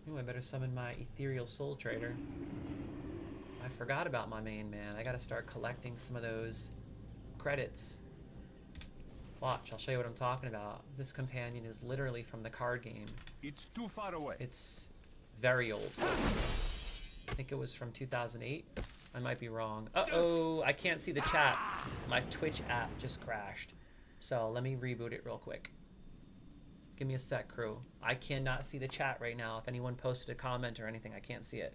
Ooh, I better summon my Ethereal Soul Trader. I forgot about my main man. I gotta start collecting some of those credits. Watch, I'll show you what I'm talking about. This companion is literally from the card game. It's too far away. It's very old. I think it was from 2008. I might be wrong. Uh-oh, I can't see the chat. My Twitch app just crashed. So let me reboot it real quick. Give me a sec, crew. I cannot see the chat right now. If anyone posted a comment or anything, I can't see it.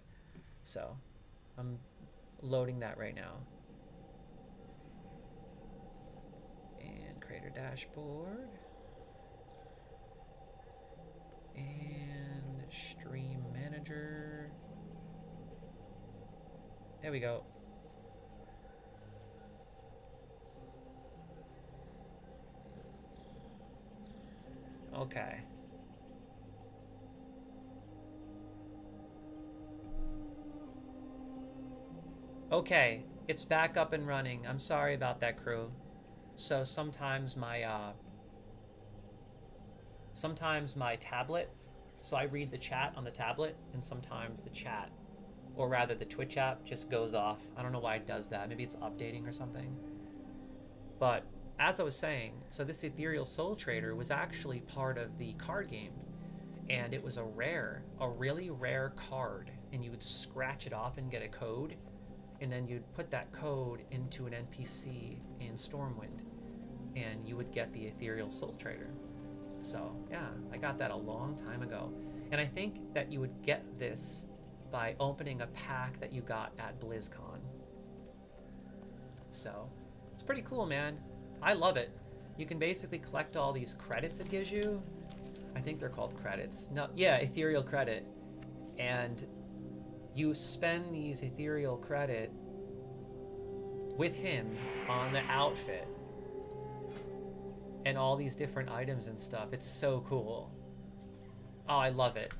So I'm loading that right now. And creator dashboard. And stream manager. There we go. Okay. Okay, it's back up and running. I'm sorry about that, crew. So sometimes my tablet, so I read the chat on the tablet, and sometimes the chat, or rather the Twitch app, just goes off. I don't know why it does that. Maybe it's updating or something. But as I was saying, so this Ethereal Soul Trader was actually part of the card game, and it was a really rare card, and you would scratch it off and get a code, and then you'd put that code into an NPC in Stormwind, and you would get the Ethereal Soul Trader. So yeah, I got that a long time ago, and I think that you would get this by opening a pack that you got at BlizzCon. So it's pretty cool, man. I love it. You can basically collect all these credits it gives you. I think they're called credits. No, yeah, ethereal credit. And you spend these ethereal credit with him on the outfit and all these different items and stuff. It's so cool. Oh, I love it.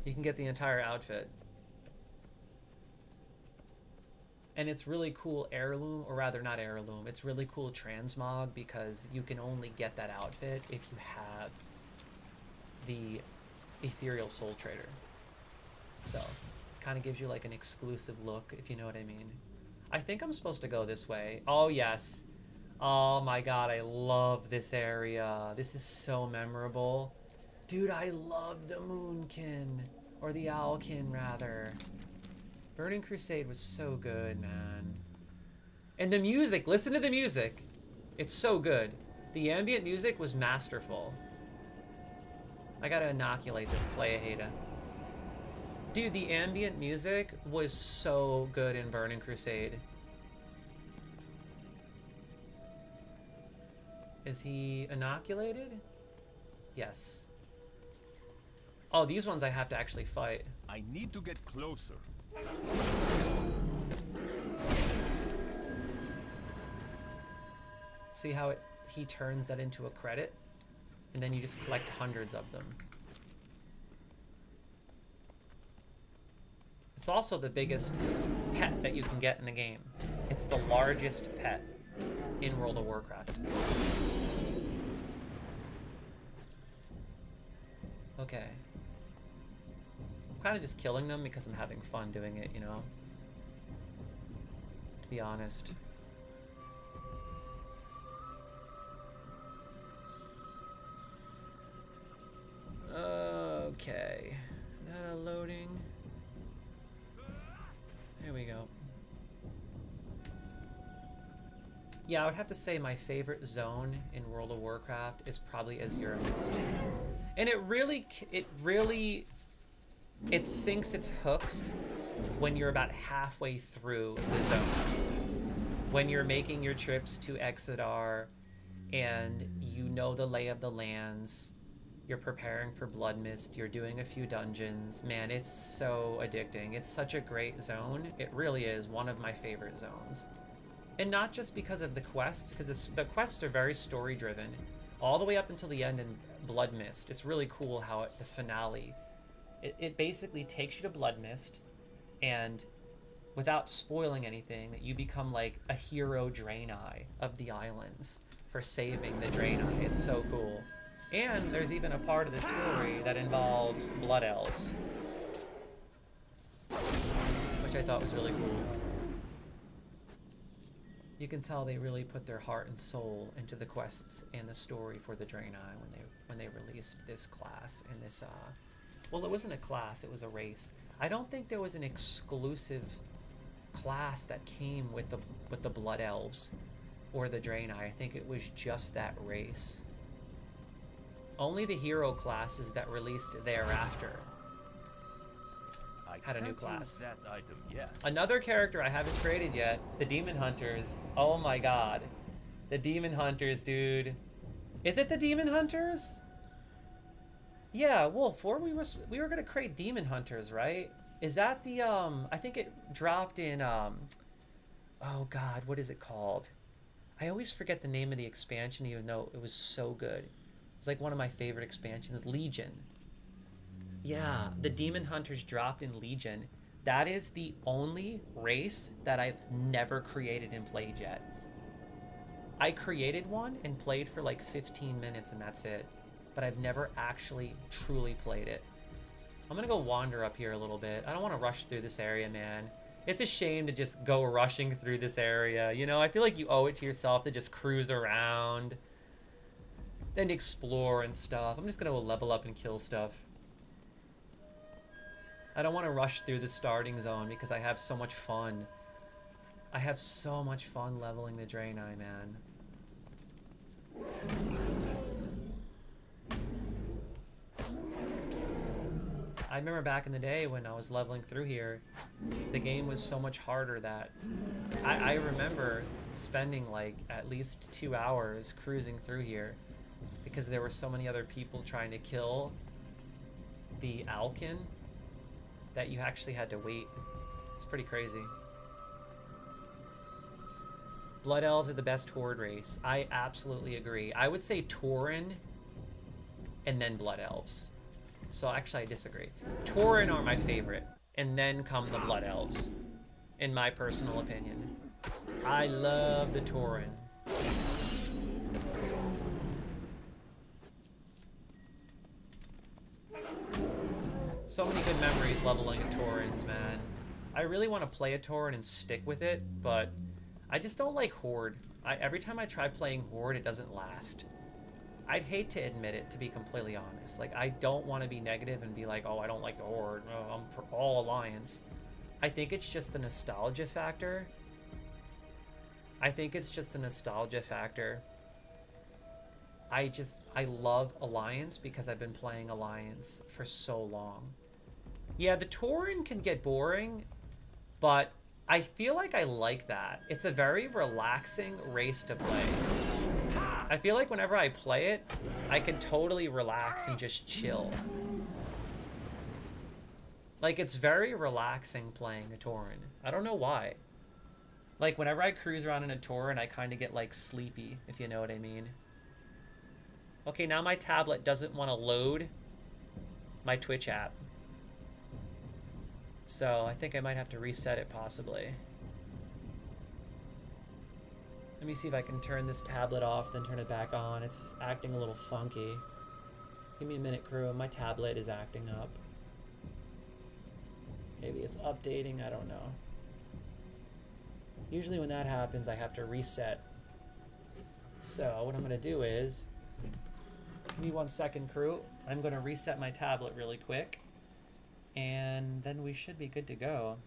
You can get the entire outfit. And it's really cool heirloom, or rather not heirloom, it's really cool transmog because you can only get that outfit if you have the Ethereal Soul Trader. So, kind of gives you like an exclusive look, if you know what I mean. I think I'm supposed to go this way. Oh, yes. Oh my god, I love this area. This is so memorable. Dude, I love the Moonkin, or the Owlkin, rather. Burning Crusade was so good, man. And the music, listen to the music. It's so good. The ambient music was masterful. I gotta inoculate this playa hater. Dude, the ambient music was so good in Burning Crusade. Is he inoculated? Yes. Oh, these ones I have to actually fight. I need to get closer. See how he turns that into a credit? And then you just collect hundreds of them. It's also the biggest pet that you can get in the game. It's the largest pet in World of Warcraft. Okay. I'm kind of just killing them because I'm having fun doing it, you know? To be honest. Okay. Loading. There we go. Yeah, I would have to say my favorite zone in World of Warcraft is probably Azura Mist. And it sinks its hooks when you're about halfway through the zone. When you're making your trips to Exodar and you know the lay of the lands, you're preparing for Blood Mist, you're doing a few dungeons. Man, it's so addicting. It's such a great zone. It really is one of my favorite zones. And not just because of the quests, because the quests are very story-driven, all the way up until the end in Blood Mist. It's really cool how the finale, it basically takes you to Blood Mist, and without spoiling anything, you become like a hero Draenei of the islands for saving the Draenei. It's so cool. And there's even a part of the story that involves Blood Elves, which I thought was really cool. You can tell they really put their heart and soul into the quests and the story for the Draenei when they released this class and Well, it wasn't a class, it was a race. I don't think there was an exclusive class that came with the Blood Elves or the Draenei. I think it was just that race. Only the hero classes that released thereafter had a new class. That item yet. Another character I haven't created yet, the Demon Hunters. Oh my god. The Demon Hunters, dude. Is it the Demon Hunters? Yeah, Wolf, we were gonna create Demon Hunters, right? Is that the, I think it dropped in, oh god, what is it called? I always forget the name of the expansion even though it was so good. It's like one of my favorite expansions, Legion. Yeah, the Demon Hunters dropped in Legion. That is the only race that I've never created and played yet. I created one and played for like 15 minutes and that's it. But I've never actually truly played it. I'm gonna go wander up here a little bit. I don't want to rush through this area, man. It's a shame to just go rushing through this area. You know, I feel like you owe it to yourself to just cruise around and explore and stuff. I'm just gonna go level up and kill stuff. I don't want to rush through the starting zone because I have so much fun. I have so much fun leveling the Draenei, man. I remember back in the day when I was leveling through here, the game was so much harder that I remember spending like at least 2 hours cruising through here because there were so many other people trying to kill the Alkin that you actually had to wait. It's pretty crazy. Blood Elves are the best horde race. I absolutely agree. I would say Tauren and then Blood Elves. So actually I disagree. Tauren are my favorite, and then come the Blood Elves, in my personal opinion. I love the Tauren. So many good memories leveling at Taurens, man. I really want to play a Tauren and stick with it, but I just don't like Horde. Every time I try playing Horde, it doesn't last. I'd hate to admit it, to be completely honest. Like, I don't want to be negative and be like, oh, I don't like the Horde. Oh, I'm for all Alliance. I think it's just the nostalgia factor. I love Alliance because I've been playing Alliance for so long. Yeah, the Tauren can get boring, but I feel like I like that. It's a very relaxing race to play. I feel like whenever I play it, I can totally relax and just chill. Like, it's very relaxing playing a Tauren. I don't know why. Like, whenever I cruise around in a Tauren, I kind of get, like, sleepy, if you know what I mean. Okay, now my tablet doesn't want to load my Twitch app. So I think I might have to reset it, possibly. Let me see if I can turn this tablet off, then turn it back on. It's acting a little funky. Give me a minute, crew. My tablet is acting up. Maybe it's updating, I don't know. Usually when that happens, I have to reset. So what I'm gonna do is, give me 1 second, crew. I'm gonna reset my tablet really quick, and then we should be good to go.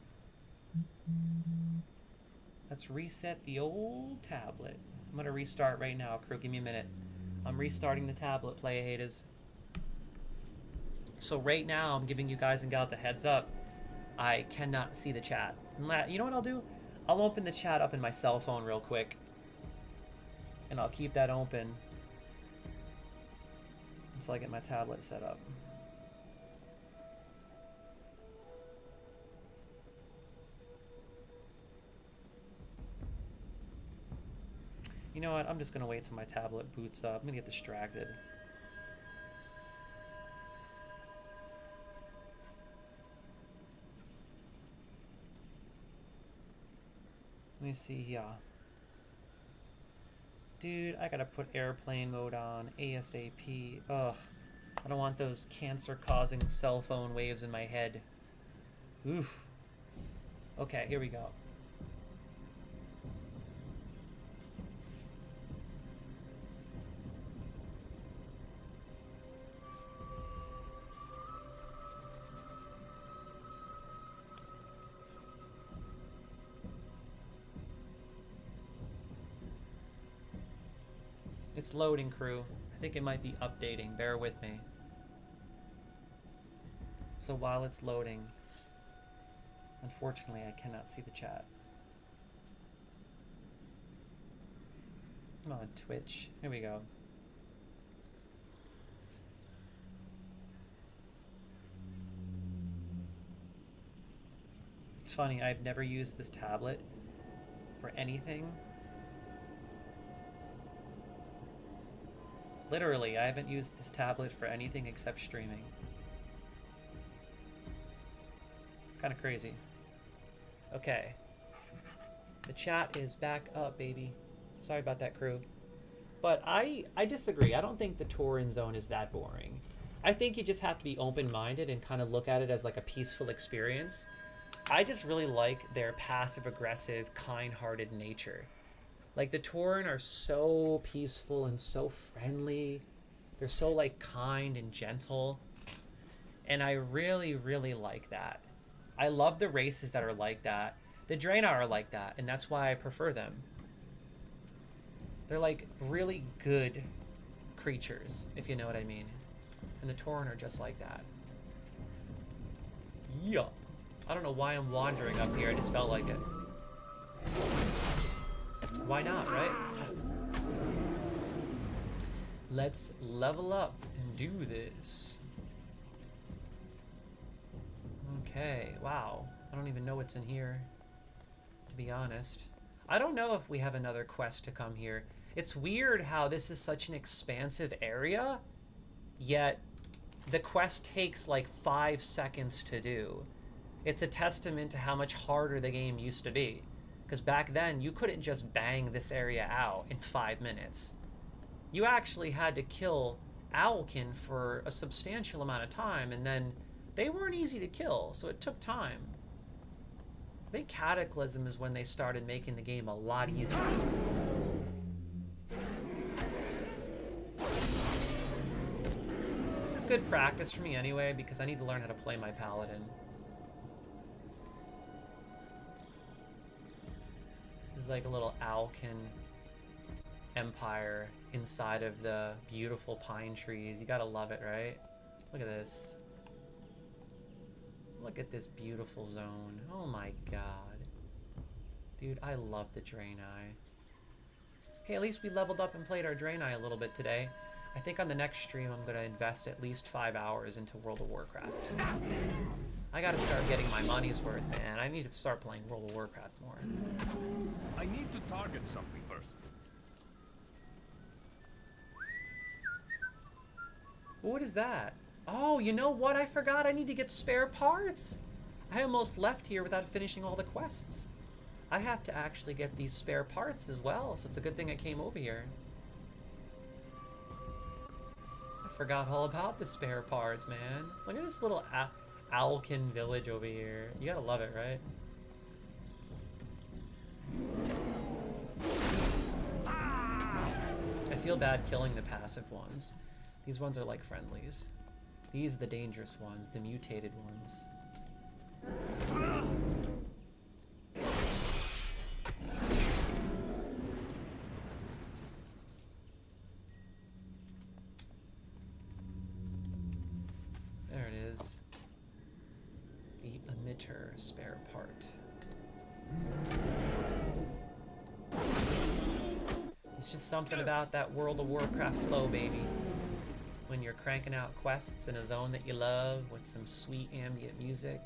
Let's reset the old tablet. I'm gonna restart right now, crew. Give me a minute. I'm restarting the tablet, playa haters. So right now, I'm giving you guys and gals a heads up. I cannot see the chat. You know what I'll do? I'll open the chat up in my cell phone real quick, and I'll keep that open until I get my tablet set up. You know what? I'm just gonna wait till my tablet boots up. I'm gonna get distracted. Let me see here. Dude, I gotta put airplane mode on ASAP. Ugh. I don't want those cancer-causing cell phone waves in my head. Oof. Okay, here we go. It's loading, crew. I think it might be updating. Bear with me. So while it's loading, unfortunately, I cannot see the chat. Come on, Twitch. Here we go. It's funny, I've never used this tablet for anything. Literally, I haven't used this tablet for anything except streaming. It's kind of crazy. Okay. The chat is back up, baby. Sorry about that, crew. But I disagree. I don't think the Tauren zone is that boring. I think you just have to be open-minded and kind of look at it as like a peaceful experience. I just really like their passive-aggressive, kind-hearted nature. Like, the Tauren are so peaceful and so friendly. They're so, like, kind and gentle. And I really, really like that. I love the races that are like that. The Draenei are like that, and that's why I prefer them. They're, like, really good creatures, if you know what I mean. And the Tauren are just like that. Yeah. I don't know why I'm wandering up here. I just felt like it. Why not, right? Let's level up and do this. Okay, wow. I don't even know what's in here, to be honest. I don't know if we have another quest to come here. It's weird how this is such an expansive area, yet the quest takes like 5 seconds to do. It's a testament to how much harder the game used to be. Because back then, you couldn't just bang this area out in 5 minutes. You actually had to kill Owlkin for a substantial amount of time, and then they weren't easy to kill, so it took time. I think Cataclysm is when they started making the game a lot easier. This is good practice for me anyway, because I need to learn how to play my Paladin. This is like a little Owlkin empire inside of the beautiful pine trees. You gotta love it, right? Look at this. Look at this beautiful zone. Oh my god. Dude, I love the Draenei. Hey, at least we leveled up and played our Draenei a little bit today. I think on the next stream I'm gonna invest at least 5 hours into World of Warcraft. I gotta start getting my money's worth, man. I need to start playing World of Warcraft more. I need to target something first. What is that? Oh, you know what? I forgot I need to get spare parts. I almost left here without finishing all the quests. I have to actually get these spare parts as well, so it's a good thing I came over here. I forgot all about the spare parts, man. Look at this little Owlkin village over here. You gotta love it, right? I feel bad killing the passive ones. These ones are like friendlies. These are the dangerous ones, the mutated ones. There it is. The emitter spare part. It's just something about that World of Warcraft flow, baby. When you're cranking out quests in a zone that you love with some sweet ambient music,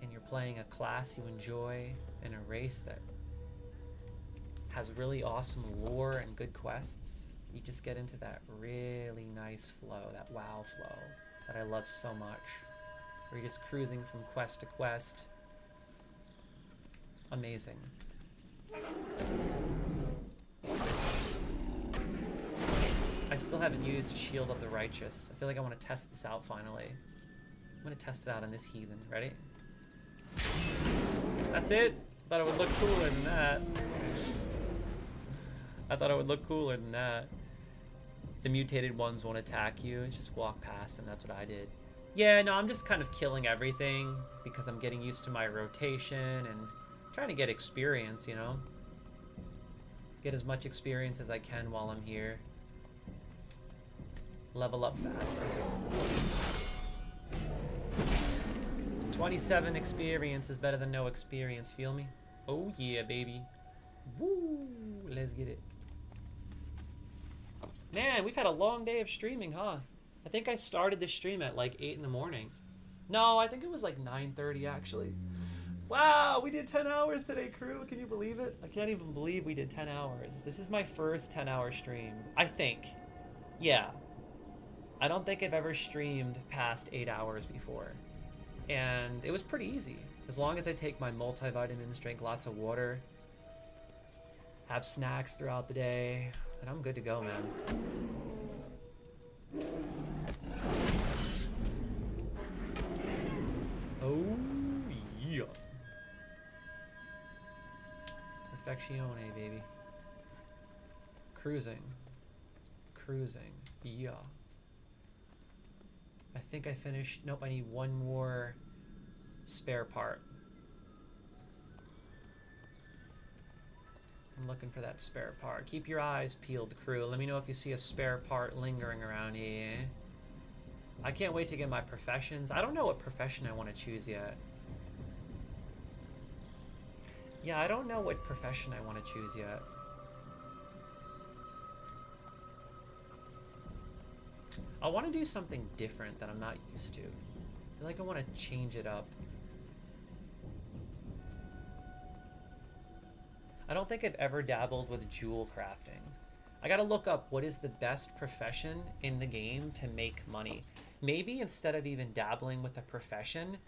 and you're playing a class you enjoy in a race that has really awesome lore and good quests, you just get into that really nice flow, that WoW flow that I love so much, where you're just cruising from quest to quest. Amazing. I still haven't used Shield of the Righteous. I feel like I want to test this out finally. I'm going to test it out on this heathen. Ready? That's it? Thought it would look cooler than that. I thought it would look cooler than that. The mutated ones won't attack you. Just walk past them. That's what I did. Yeah, no, I'm just kind of killing everything because I'm getting used to my rotation and trying to get experience, you know? Get as much experience as I can while I'm here. Level up faster. 27 experience is better than no experience, feel me? Oh yeah, baby. Woo! Let's get it. Man, we've had a long day of streaming, huh? I think I started the stream at like 8 in the morning. No, I think it was like 9:30 actually. Wow, we did 10 hours today, crew. Can you believe it? I can't even believe we did 10 hours. This is my first 10-hour stream, I think. Yeah. I don't think I've ever streamed past 8 hours before. And it was pretty easy. As long as I take my multivitamins, drink lots of water, have snacks throughout the day, and I'm good to go, man. Oh, yeah. Perfectione, baby. Cruising. Cruising. Yeah. I think I finished. Nope, I need one more spare part. I'm looking for that spare part. Keep your eyes peeled, crew. Let me know if you see a spare part lingering around here. I can't wait to get my professions. I don't know what profession I want to choose yet. Yeah, I don't know what profession I want to choose yet. I want to do something different that I'm not used to. I feel like I want to change it up. I don't think I've ever dabbled with jewel crafting. I gotta look up what is the best profession in the game to make money. Maybe instead of even dabbling with a profession,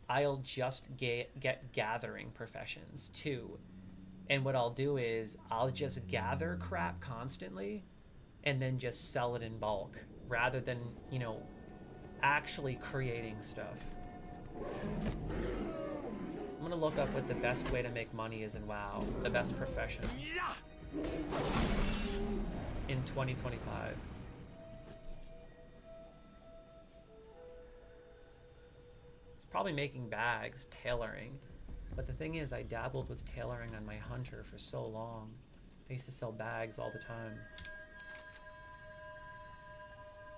I'll just get gathering professions too. And what I'll do is I'll just gather crap constantly and then just sell it in bulk rather than, you know, actually creating stuff. I'm gonna look up what the best way to make money is in WoW, the best profession in 2025. It's probably making bags, tailoring. But the thing is, I dabbled with tailoring on my hunter for so long. I used to sell bags all the time.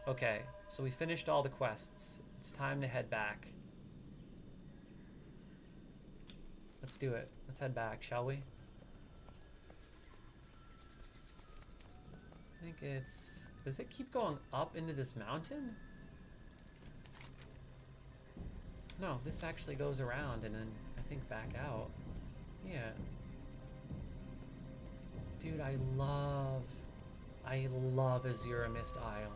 Okay, so we finished all the quests. It's time to head back. Let's do it. Let's head back, shall we? I think it's... Does it keep going up into this mountain? No, this actually goes around and then I think back out. Yeah. Dude, I love Azura Mist Isle.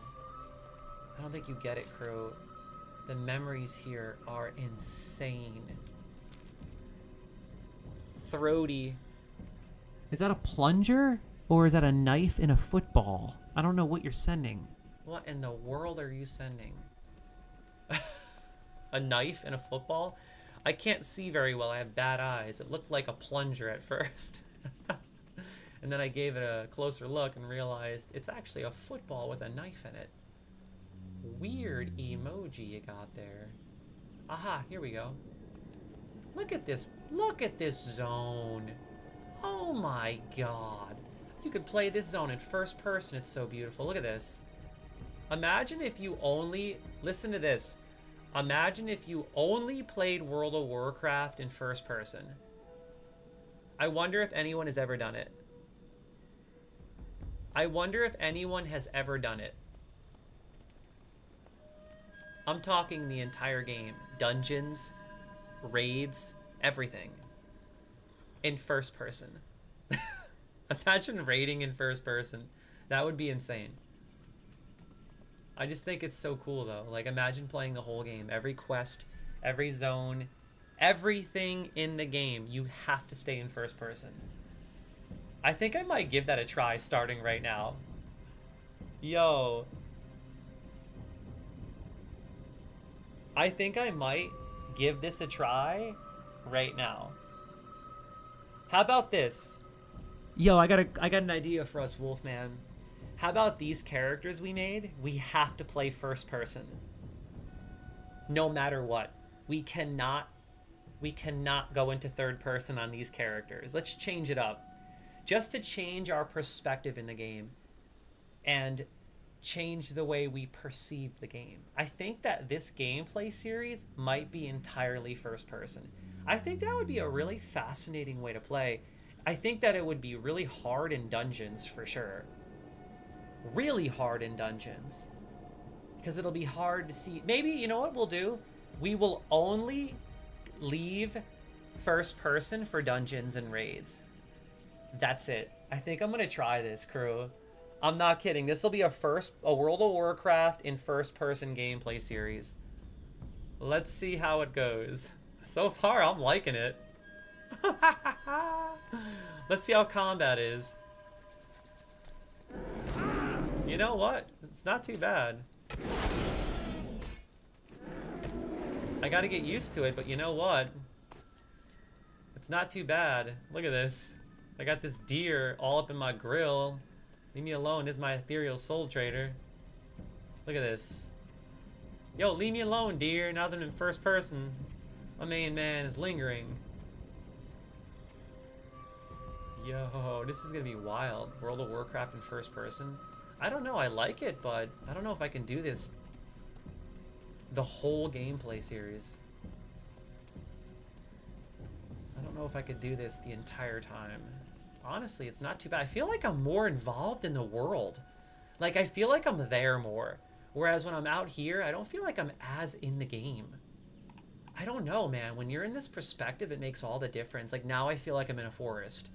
I don't think you get it, crew. The memories here are insane. Throaty. Is that a plunger? Or is that a knife in a football? I don't know what you're sending. What in the world are you sending? A knife in a football? I can't see very well. I have bad eyes. It looked like a plunger at first. And then I gave it a closer look and realized it's actually a football with a knife in it. Weird emoji you got there. Aha, here we go. Look at this. Look at this zone. Oh my god. You could play this zone in first person. It's so beautiful. Look at this. Imagine if you only... Listen to this. Imagine if you only played World of Warcraft in first person. I wonder if anyone has ever done it. I wonder if anyone has ever done it. I'm talking the entire game. Dungeons, raids, everything. In first person. Imagine raiding in first person. That would be insane. I just think it's so cool though. Like imagine playing the whole game. Every quest, every zone, everything in the game, you have to stay in first person. I think I might give that a try starting right now. Yo. I think I might give this a try right now. How about this? Yo, I got an idea for us, Wolfman. How about these characters we made? We have to play first person. No matter what. We cannot go into third person on these characters. Let's change it up. just to change our perspective in the game and change the way we perceive the game. I think that this gameplay series might be entirely first person. I think that would be a really fascinating way to play. I think that it would be really hard in dungeons for sure. Really hard in dungeons. Because it'll be hard to see. Maybe, you know what we'll do? We will only leave first person for dungeons and raids. That's it. I think I'm gonna try this, crew. I'm not kidding. This will be a World of Warcraft in first person gameplay series. Let's see how it goes. So far, I'm liking it. Let's see how combat is. You know what? It's not too bad. I gotta get used to it, but you know what? It's not too bad. Look at this. I got this deer all up in my grill. Leave me alone. This is my ethereal soul trader. Look at this. Yo, leave me alone, deer. Now that I'm in first person, my main man is lingering. Yo, this is gonna be wild. World of Warcraft in first person. I don't know. I like it, but I don't know if I can do this the whole gameplay series. I don't know if I could do this the entire time. Honestly, it's not too bad. I feel like I'm more involved in the world. Like, I feel like I'm there more. Whereas when I'm out here, I don't feel like I'm as in the game. I don't know, man. When you're in this perspective, it makes all the difference. Like, now I feel like I'm in a forest.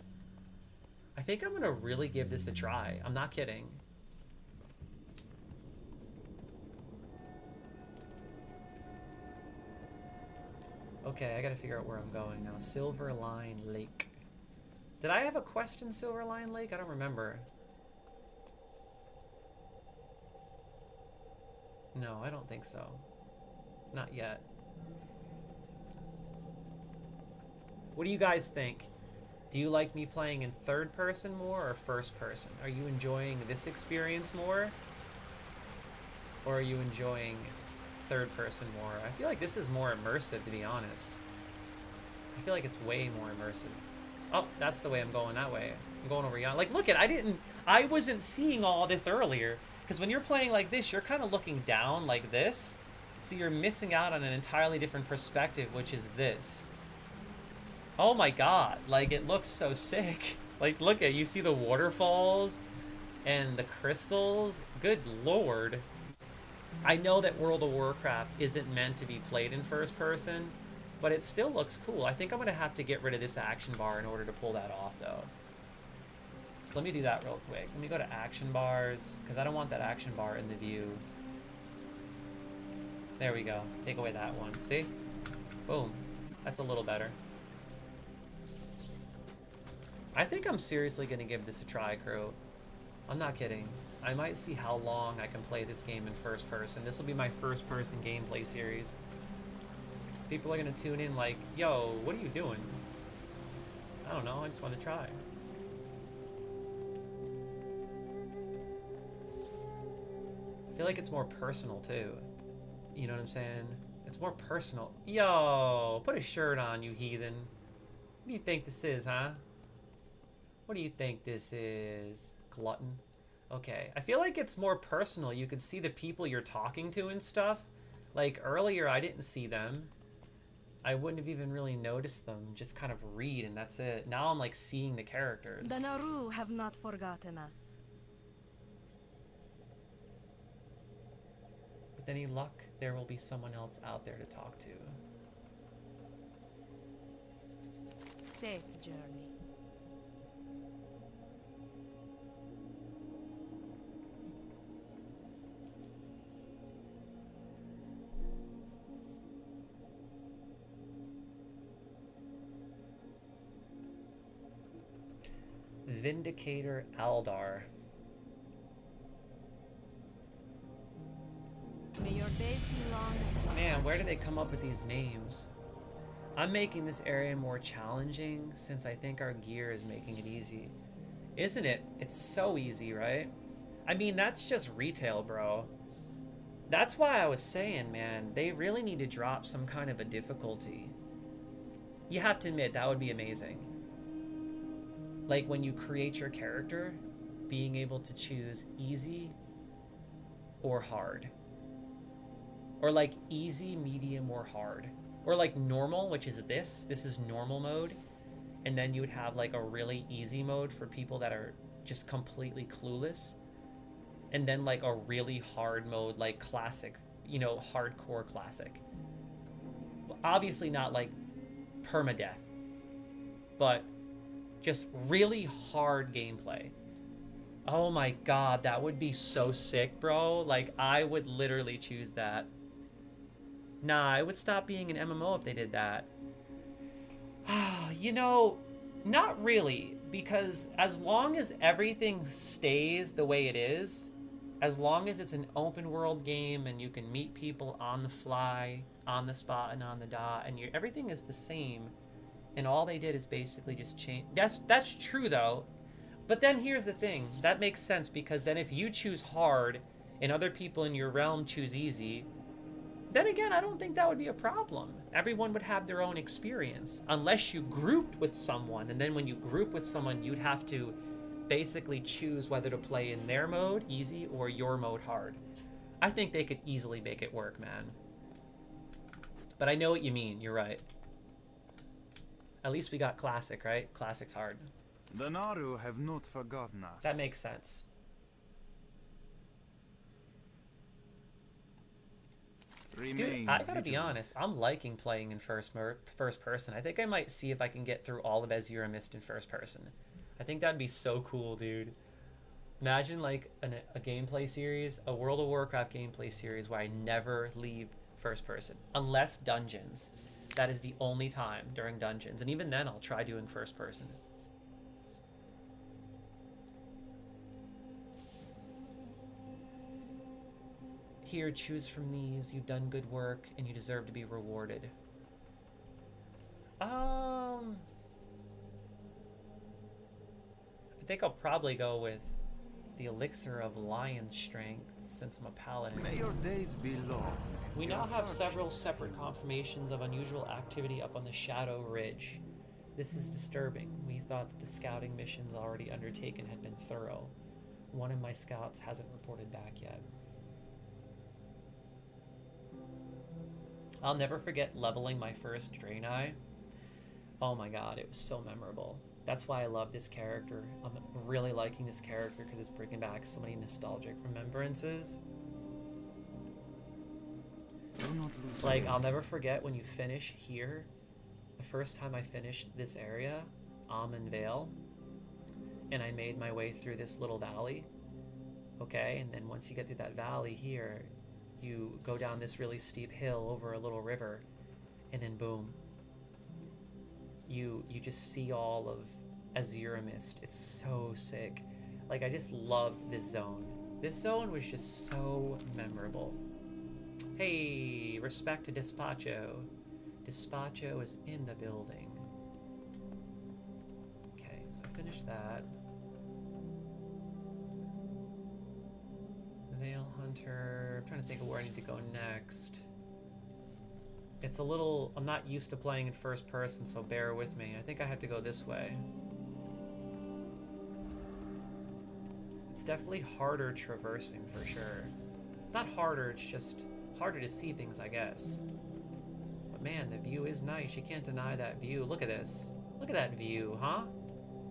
I think I'm gonna really give this a try. I'm not kidding. Okay, I gotta figure out where I'm going now. Silverline Lake. Did I have a quest in Silverline Lake? I don't remember. No, I don't think so. Not yet. What do you guys think? Do you like me playing in third person more or first person? Are you enjoying this experience more? Or are you enjoying third person more? I feel like this is more immersive, to be honest. I feel like it's way more immersive. Oh, that's the way I'm going, that way. I'm going over here. Like, look I wasn't seeing all this earlier. Because when you're playing like this, you're kind of looking down like this. So you're missing out on an entirely different perspective, which is this. Oh my god, like, it looks so sick. Like, look at, you see the waterfalls and the crystals. Good lord. I know that World of Warcraft isn't meant to be played in first person, but it still looks cool. I think I'm gonna have to get rid of this action bar in order to pull that off, though. So let me do that real quick. Let me go to action bars, because I don't want that action bar in the view. There we go. Take away that one. See? Boom. That's a little better. I think I'm seriously gonna give this a try, crew. I'm not kidding. I might see how long I can play this game in first person. This will be my first person gameplay series. People are gonna tune in like, yo, what are you doing? I don't know, I just want to try. I feel like it's more personal too. You know what I'm saying? It's more personal. Yo, put a shirt on, you heathen. What do you think this is, huh? What do you think this is? Glutton? Okay, I feel like it's more personal. You can see the people you're talking to and stuff. Like, earlier I didn't see them. I wouldn't have even really noticed them. Just kind of read and that's it. Now I'm like seeing the characters. The Naru have not forgotten us. With any luck, there will be someone else out there to talk to. Safe journey. Vindicator Aldar. May your days be long. Man, where do they come up with these names? I'm making this area more challenging since I think our gear is making it easy. Isn't it? It's so easy, right? I mean, that's just retail, bro. That's why I was saying, man, they really need to drop some kind of a difficulty. You have to admit, that would be amazing. like when you create your character, being able to choose easy or hard. Or like easy, medium, or hard. Or like normal, which is this. This is normal mode. And then you would have like a really easy mode for people that are just completely clueless. And then like a really hard mode, like classic, you know, hardcore classic. Obviously not like permadeath, but just really hard gameplay. Oh my god, that would be so sick, bro. Like, I would literally choose that. Nah, it would stop being an MMO if they did that. You know, not really, because as long as everything stays the way it is, as long as it's an open world game and you can meet people on the fly, on the spot and on the dot, and everything is the same, and all they did is basically just change. That's true though. But then here's the thing, that makes sense, because then if you choose hard and other people in your realm choose easy, then again, I don't think that would be a problem. Everyone would have their own experience, unless you grouped with someone, and then when you group with someone, you'd have to basically choose whether to play in their mode, easy, or your mode, hard. I think they could easily make it work, man. But I know what you mean, you're right. At least we got classic, right? Classic's hard. The Naru have not forgotten us. That makes sense. Dude, I gotta be honest, I'm liking playing in first person. I think I might see if I can get through all of Azura Mist in first person. I think that'd be so cool, dude. Imagine like a gameplay series, a World of Warcraft gameplay series where I never leave first person. Unless dungeons. That is the only time during dungeons. And even then, I'll try doing first person. Here, choose from these. You've done good work, and you deserve to be rewarded. I think I'll probably go with the Elixir of Lion Strength, since I'm a Paladin. May your days be long. We now have several separate confirmations of unusual activity up on the Shadow Ridge. This is disturbing. We thought that the scouting missions already undertaken had been thorough. One of my scouts hasn't reported back yet. I'll never forget leveling my first Draenei. Oh my god, it was so memorable. That's why I love this character. I'm really liking this character because it's bringing back so many nostalgic remembrances. Like, I'll never forget when you finish here. The first time I finished this area, Almond Vale, and I made my way through this little valley. Okay, and then once you get through that valley here, you go down this really steep hill over a little river, and then boom, you just see all of Azura Mist. It's so sick. Like, I just love this zone. This zone was just so memorable. Hey, respect to Despacho. Despacho is in the building. Okay, so I finished that. Veil Hunter. I'm trying to think of where I need to go next. It's a little... I'm not used to playing in first person, so bear with me. I think I have to go this way. It's definitely harder traversing, for sure. It's not harder, it's just harder to see things, I guess. But man, the view is nice. You can't deny that view. Look at this. Look at that view, huh?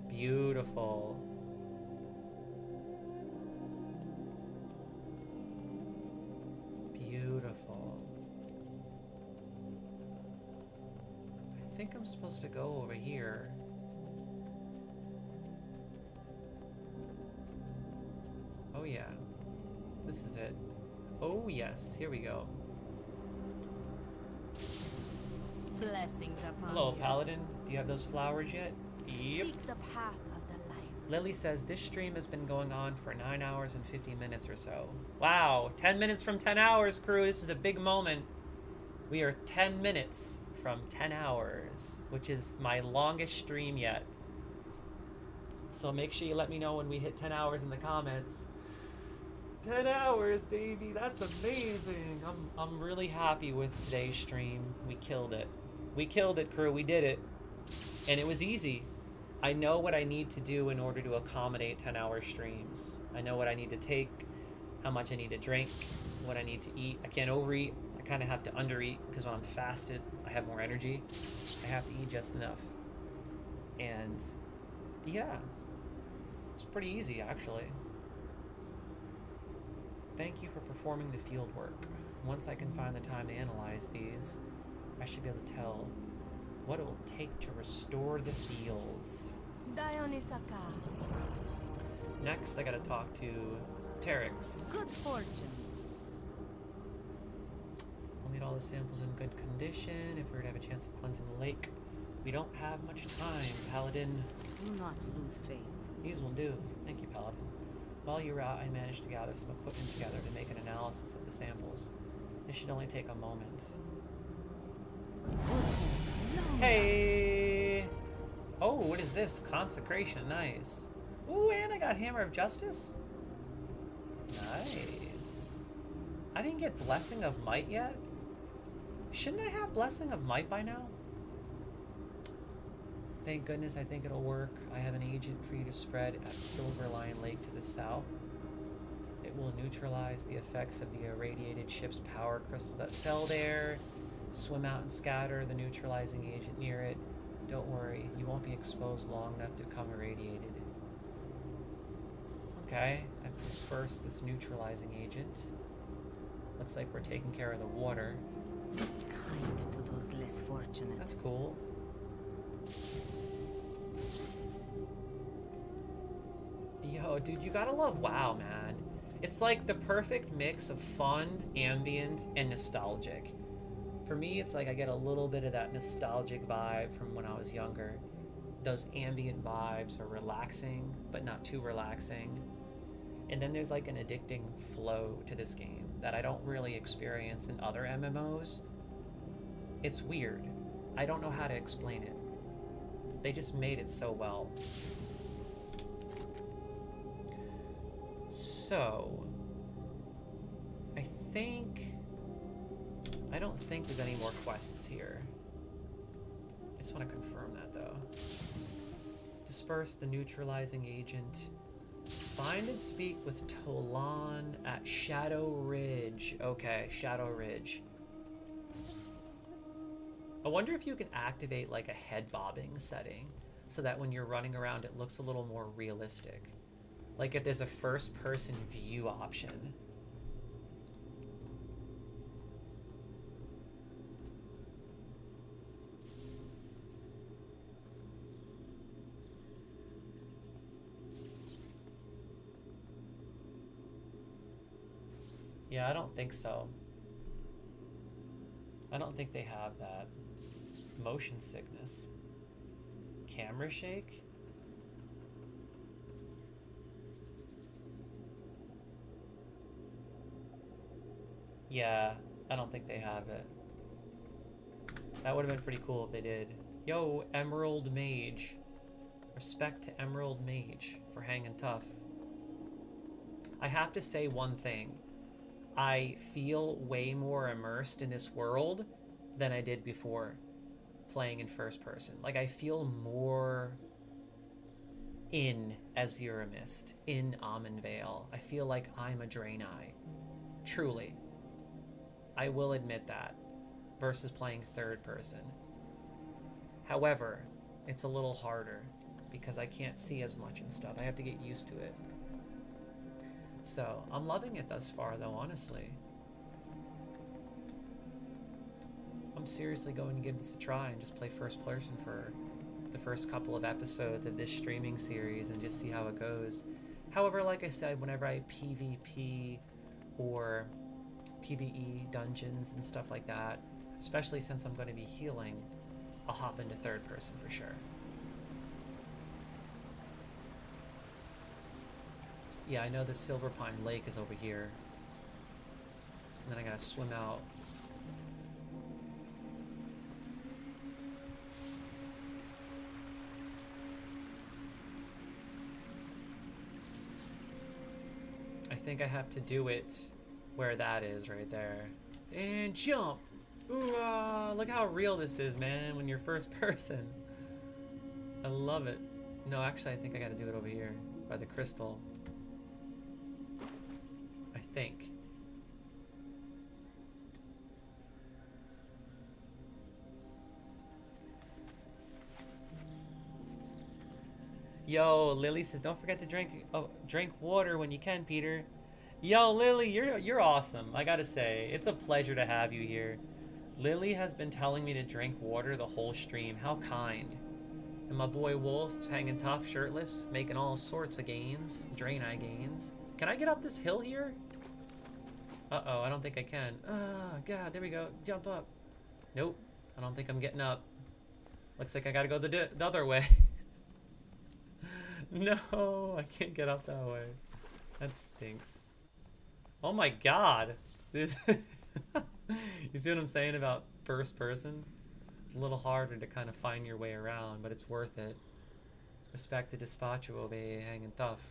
Beautiful. Beautiful. I think I'm supposed to go over here. Oh yeah. This is it. Oh yes, here we go. Blessings upon Hello, you. Paladin. Do you have those flowers yet? Yep. Seek the path of the light. Lily says this stream has been going on for 9 hours and 50 minutes or so. Wow, 10 minutes from 10 hours, crew. This is a big moment. We are 10 minutes from 10 hours, which is my longest stream yet. So make sure you let me know when we hit 10 hours in the comments. 10 hours, baby. That's amazing. I'm really happy with today's stream. We killed it. We killed it, crew. We did it. And it was easy. I know what I need to do in order to accommodate 10-hour streams. I know what I need to take, how much I need to drink, what I need to eat. I can't overeat. I kind of have to undereat because when I'm fasted, I have more energy. I have to eat just enough. And yeah, it's pretty easy actually. Thank you for performing the field work. Once I can find the time to analyze these, I should be able to tell what it will take to restore the fields. Dionysaka. Next, I gotta talk to Terex. Good fortune. We'll need all the samples in good condition if we're to have a chance of cleansing the lake. We don't have much time, Paladin. Do not lose faith. These will do. Thank you, Paladin. While you were out, I managed to gather some equipment together to make an analysis of the samples. This should only take a moment. Hey! Oh, what is this? Consecration, nice. Ooh, and I got Hammer of Justice? Nice. I didn't get Blessing of Might yet? Shouldn't I have Blessing of Might by now? Thank goodness, I think it'll work. I have an agent for you to spread at Silver Lion Lake to the south. It will neutralize the effects of the irradiated ship's power crystal that fell there. Swim out and scatter the neutralizing agent near it. Don't worry, you won't be exposed long enough to become irradiated. Okay, I have to disperse this neutralizing agent. Looks like we're taking care of the water. Kind to those less fortunate. That's cool. Yo, dude, you gotta love WoW, man. It's like the perfect mix of fun, ambient, and nostalgic. For me, it's like I get a little bit of that nostalgic vibe from when I was younger. Those ambient vibes are relaxing, but not too relaxing. And then there's like an addicting flow to this game that I don't really experience in other MMOs. It's weird. I don't know how to explain it. They just made it so well. So, I don't think there's any more quests here. I just want to confirm that though. Disperse the neutralizing agent. Find and speak with Tolan at Shadow Ridge. Okay, Shadow Ridge. I wonder if you can activate like a head bobbing setting so that when you're running around it looks a little more realistic. Like if there's a first person view option. Yeah, I don't think so. I don't think they have that. Motion sickness. Camera shake? Yeah, I don't think they have it. That would have been pretty cool if they did. Yo, Emerald Mage. Respect to Emerald Mage for hanging tough. I have to say one thing. I feel way more immersed in this world than I did before playing in first person. Like, I feel more in Azura Mist, in Amon Vale. I feel like I'm a Draenei. Truly. I will admit that. Versus playing third person. However, it's a little harder because I can't see as much and stuff. I have to get used to it. So, I'm loving it thus far though, honestly. I'm seriously going to give this a try and just play first person for the first couple of episodes of this streaming series and just see how it goes. However, like I said, whenever I PvP or PvE dungeons and stuff like that, especially since I'm going to be healing, I'll hop into third person for sure. Yeah, I know the Silver Pine Lake is over here. And then I gotta swim out. I think I have to do it where that is right there. And jump! Ooh, look how real this is, man, when you're first person. I love it. No, actually, I think I gotta do it over here by the crystal. I think. Yo, Lily says, don't forget to drink water when you can, Peter. Yo, Lily, you're awesome. I gotta say, it's a pleasure to have you here. Lily has been telling me to drink water the whole stream. How kind. And my boy Wolf's hanging tough, shirtless, making all sorts of gains, Draenei gains. Can I get up this hill here? Uh-oh, I don't think I can. Oh, God, there we go. Jump up. Nope, I don't think I'm getting up. Looks like I gotta go the other way. No, I can't get up that way. That stinks. Oh my God. You see what I'm saying about first person? It's a little harder to kind of find your way around, but it's worth it. Respect to Despacho, obey, hanging tough.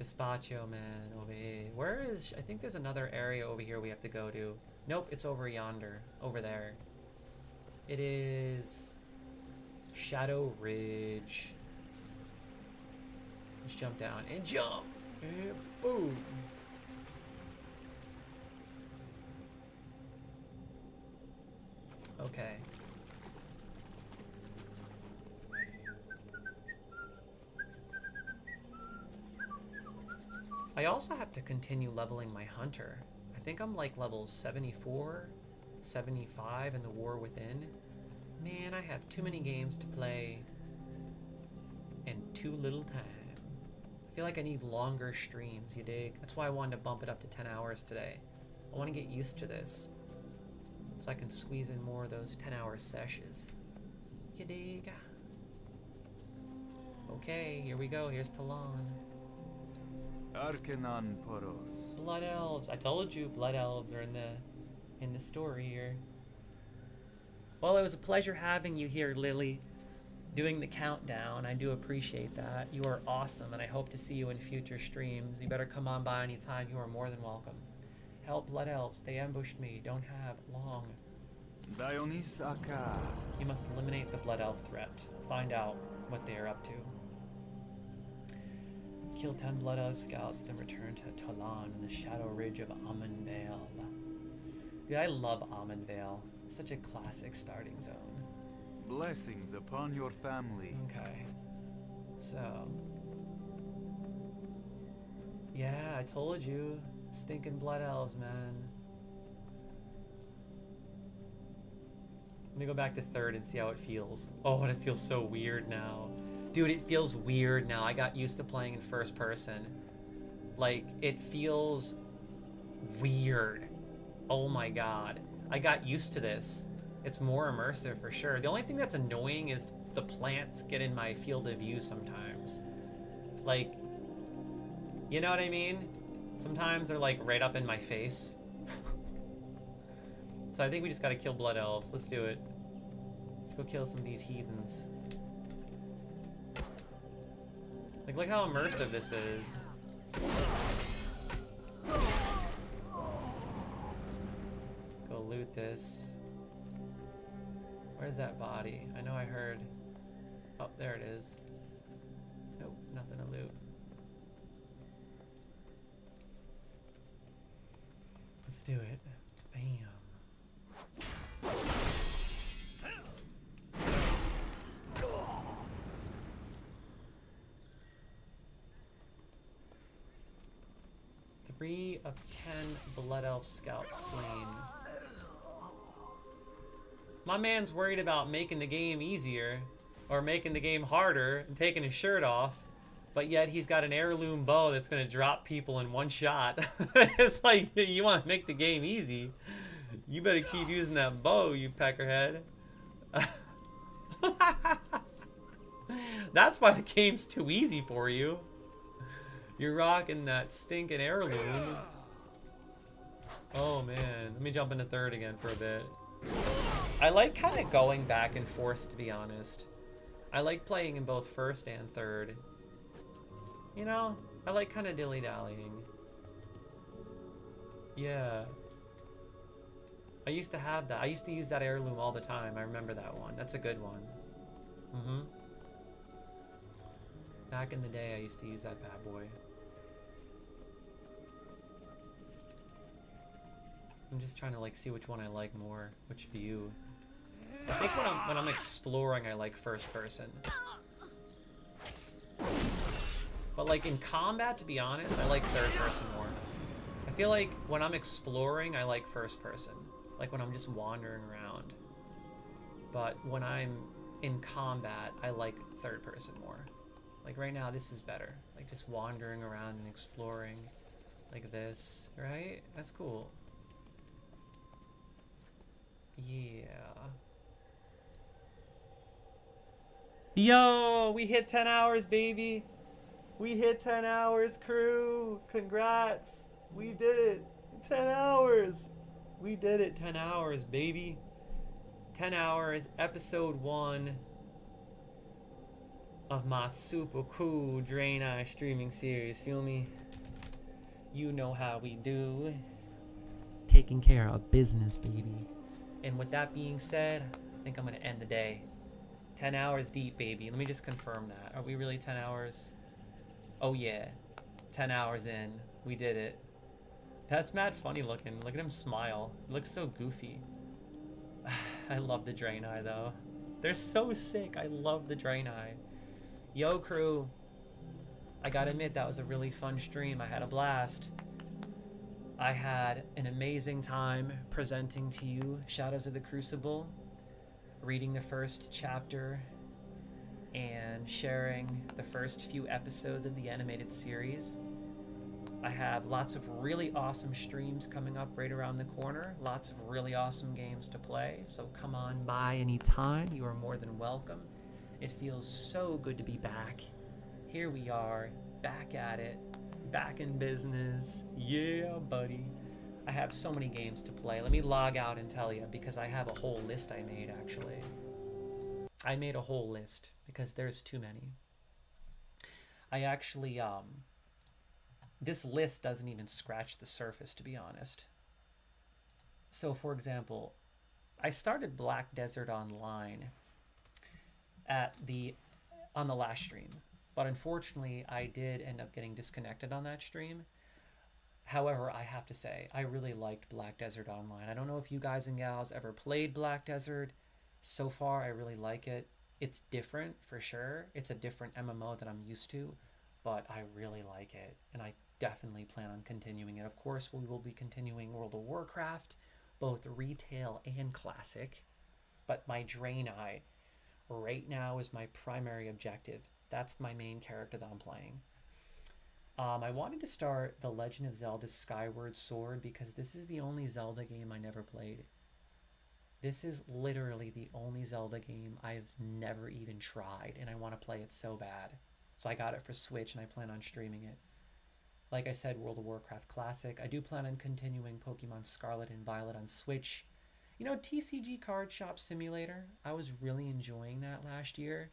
Despacho, man, obey. Where is... I think there's another area over here we have to go to. Nope, it's over yonder. Over there. It is... Shadow Ridge. Let's jump down and jump. And boom. Okay. I also have to continue leveling my hunter. I think I'm like level 74, 75 in the War Within. Man, I have too many games to play and too little time. I feel like I need longer streams, you dig? That's why I wanted to bump it up to 10 hours today. I want to get used to this, so I can squeeze in more of those 10-hour sessions. You dig? Okay, here we go. Here's Talon. Arcanon Poros. Blood elves. I told you, blood elves are in the story here. Well, it was a pleasure having you here, Lily. Doing the countdown. I do appreciate that. You are awesome, and I hope to see you in future streams. You better come on by anytime. You are more than welcome. Help, blood elves. They ambushed me. Don't have long. Dionysaka. You must eliminate the blood elf threat. Find out what they are up to. Kill 10 blood elf scouts, then return to Talon in the Shadow Ridge of Amonvale. Dude, I love Amonvale. Such a classic starting zone. Blessings upon your family. Okay. So. Yeah, I told you. Stinking blood elves, man. Let me go back to third and see how it feels. Oh, it feels so weird now. Dude, it feels weird now. I got used to playing in first person. Like, it feels weird. Oh my God. I got used to this. It's more immersive for sure. The only thing that's annoying is the plants get in my field of view sometimes. Like, you know what I mean? Sometimes they're like right up in my face. So I think we just gotta kill blood elves. Let's do it. Let's go kill some of these heathens. Like, look how immersive this is. Go loot this. Where's that body? I know I heard. Oh, there it is. Nope, nothing to loot. Let's do it. Bam. 3 of 10 blood elf scouts slain. My man's worried about making the game easier or making the game harder and taking his shirt off, but yet he's got an heirloom bow that's gonna drop people in one shot. It's like, you want to make the game easy, you better keep using that bow, you peckerhead. That's why the game's too easy for you. You're rocking that stinking heirloom. Oh man, let me jump into third again for a bit. I like kind of going back and forth, to be honest. I like playing in both first and third. You know, I like kind of dilly-dallying. Yeah. I used to have that. I used to use that heirloom all the time. I remember that one. That's a good one. Back in the day, I used to use that bad boy. I'm just trying to like see which one I like more, which view. I think when I'm exploring, I like first person. But like in combat, to be honest, I like third person more. I feel like when I'm exploring, I like first person. Like when I'm just wandering around. But when I'm in combat, I like third person more. Like right now, this is better. Like just wandering around and exploring like this, right? That's cool. Yeah. Yo, we hit 10 hours, baby. We hit 10 hours, crew. Congrats. We did it. 10 hours. We did it. 10 hours, baby. 10 hours, episode 1 of my super cool Draenei streaming series. Feel me? You know how we do. Taking care of business, baby. And with that being said, I think I'm going to end the day. 10 hours deep, baby. Let me just confirm that. Are we really 10 hours? Oh, yeah. 10 hours in. We did it. That's mad funny looking. Look at him smile. He looks so goofy. I love the Draenei, though. They're so sick. I love the Draenei. Yo, crew. I gotta admit, that was a really fun stream. I had a blast. I had an amazing time presenting to you Shadows of the Crucible, reading the first chapter, and sharing the first few episodes of the animated series. I have lots of really awesome streams coming up right around the corner, lots of really awesome games to play, so come on by anytime. You are more than welcome. It feels so good to be back. Here we are, back at it, back in business. Yeah, buddy. I have so many games to play. Let me log out and tell you, because I have a whole list I made, actually. I made a whole list because there's too many. I actually, this list doesn't even scratch the surface, to be honest. So, for example, I started Black Desert Online on the last stream, but unfortunately, I did end up getting disconnected on that stream. However, I have to say, I really liked Black Desert Online. I don't know if you guys and gals ever played Black Desert. So far, I really like it. It's different, for sure. It's a different MMO that I'm used to, but I really like it, and I definitely plan on continuing it. Of course, we will be continuing World of Warcraft, both retail and classic, but my Draenei right now is my primary objective. That's my main character that I'm playing. I wanted to start The Legend of Zelda Skyward Sword because this is the only Zelda game I never played. This is literally the only Zelda game I've never even tried, and I want to play it so bad. So I got it for Switch, and I plan on streaming it. Like I said, World of Warcraft Classic. I do plan on continuing Pokemon Scarlet and Violet on Switch. You know, TCG Card Shop Simulator, I was really enjoying that last year.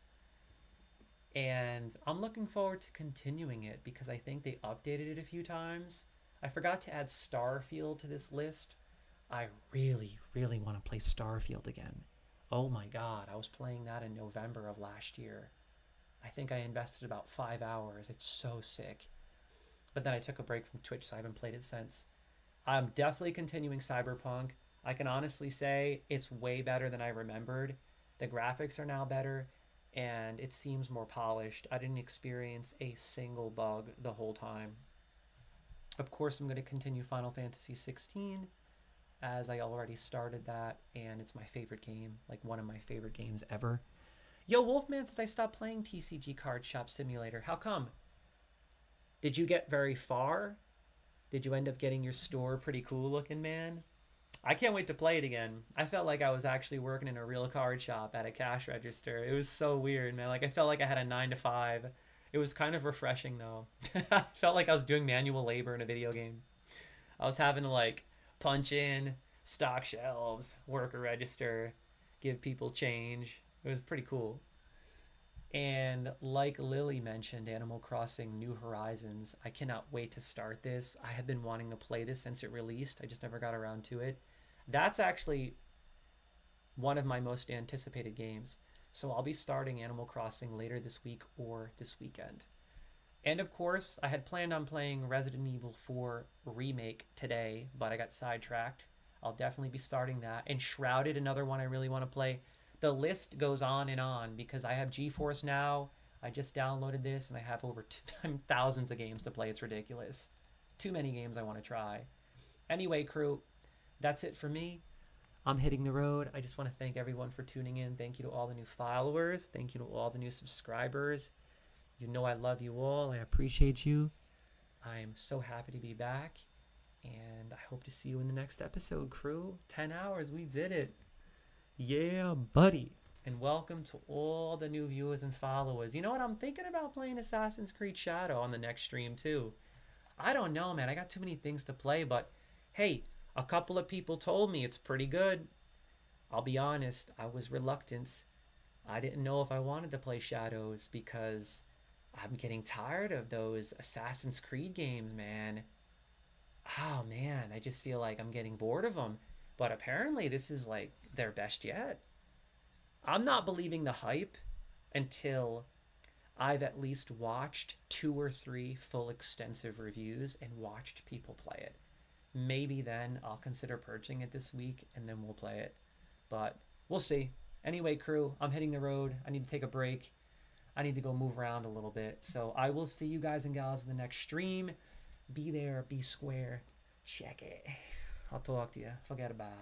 And I'm looking forward to continuing it because I think they updated it a few times. I forgot to add Starfield to this list. I really, really want to play Starfield again. Oh my god, I was playing that in November of last year. I think I invested about 5 hours. It's so sick. But then I took a break from Twitch, so I haven't played it since. I'm definitely continuing Cyberpunk. I can honestly say it's way better than I remembered. The graphics are now better, and it seems more polished. I didn't experience a single bug the whole time. Of course, I'm going to continue Final Fantasy 16, as I already started that, and it's my favorite game, like one of my favorite games ever. Yo, Wolfman says I stopped playing TCG Card Shop Simulator. How come? Did you get very far? Did you end up getting your store pretty cool looking, man? I can't wait to play it again. I felt like I was actually working in a real card shop at a cash register. It was so weird, man. Like I felt like I had a 9 to 5. It was kind of refreshing though. I felt like I was doing manual labor in a video game. I was having to like punch in, stock shelves, work a register, give people change. It was pretty cool. And like Lily mentioned, Animal Crossing New Horizons, I cannot wait to start this. I have been wanting to play this since it released. I just never got around to it. That's actually one of my most anticipated games. So I'll be starting Animal Crossing later this week or this weekend. And of course, I had planned on playing Resident Evil 4 Remake today, but I got sidetracked. I'll definitely be starting that. And Shrouded, another one I really want to play. The list goes on because I have GeForce Now. I just downloaded this and I have over thousands of games to play. It's ridiculous. Too many games I want to try. Anyway, crew, that's it for me. I'm hitting the road. I just want to thank everyone for tuning in. Thank you to all the new followers. Thank you to all the new subscribers. You know I love you all. I appreciate you. I'm so happy to be back. And I hope to see you in the next episode, crew. 10 hours. We did it. Yeah, buddy. And welcome to all the new viewers and followers. You know what? I'm thinking about playing Assassin's Creed Shadow on the next stream, too. I don't know, man. I got too many things to play. But, hey, a couple of people told me it's pretty good. I'll be honest. I was reluctant. I didn't know if I wanted to play Shadows because I'm getting tired of those Assassin's Creed games, man. Oh, man, I just feel like I'm getting bored of them. But apparently this is like their best yet. I'm not believing the hype until I've at least watched 2 or 3 full extensive reviews and watched people play it. Maybe then I'll consider purchasing it this week and then we'll play it. But we'll see. Anyway, crew, I'm hitting the road. I need to take a break. I need to go move around a little bit. So I will see you guys and gals in the next stream. Be there, be square. Check it. I'll talk to you. Forget about it.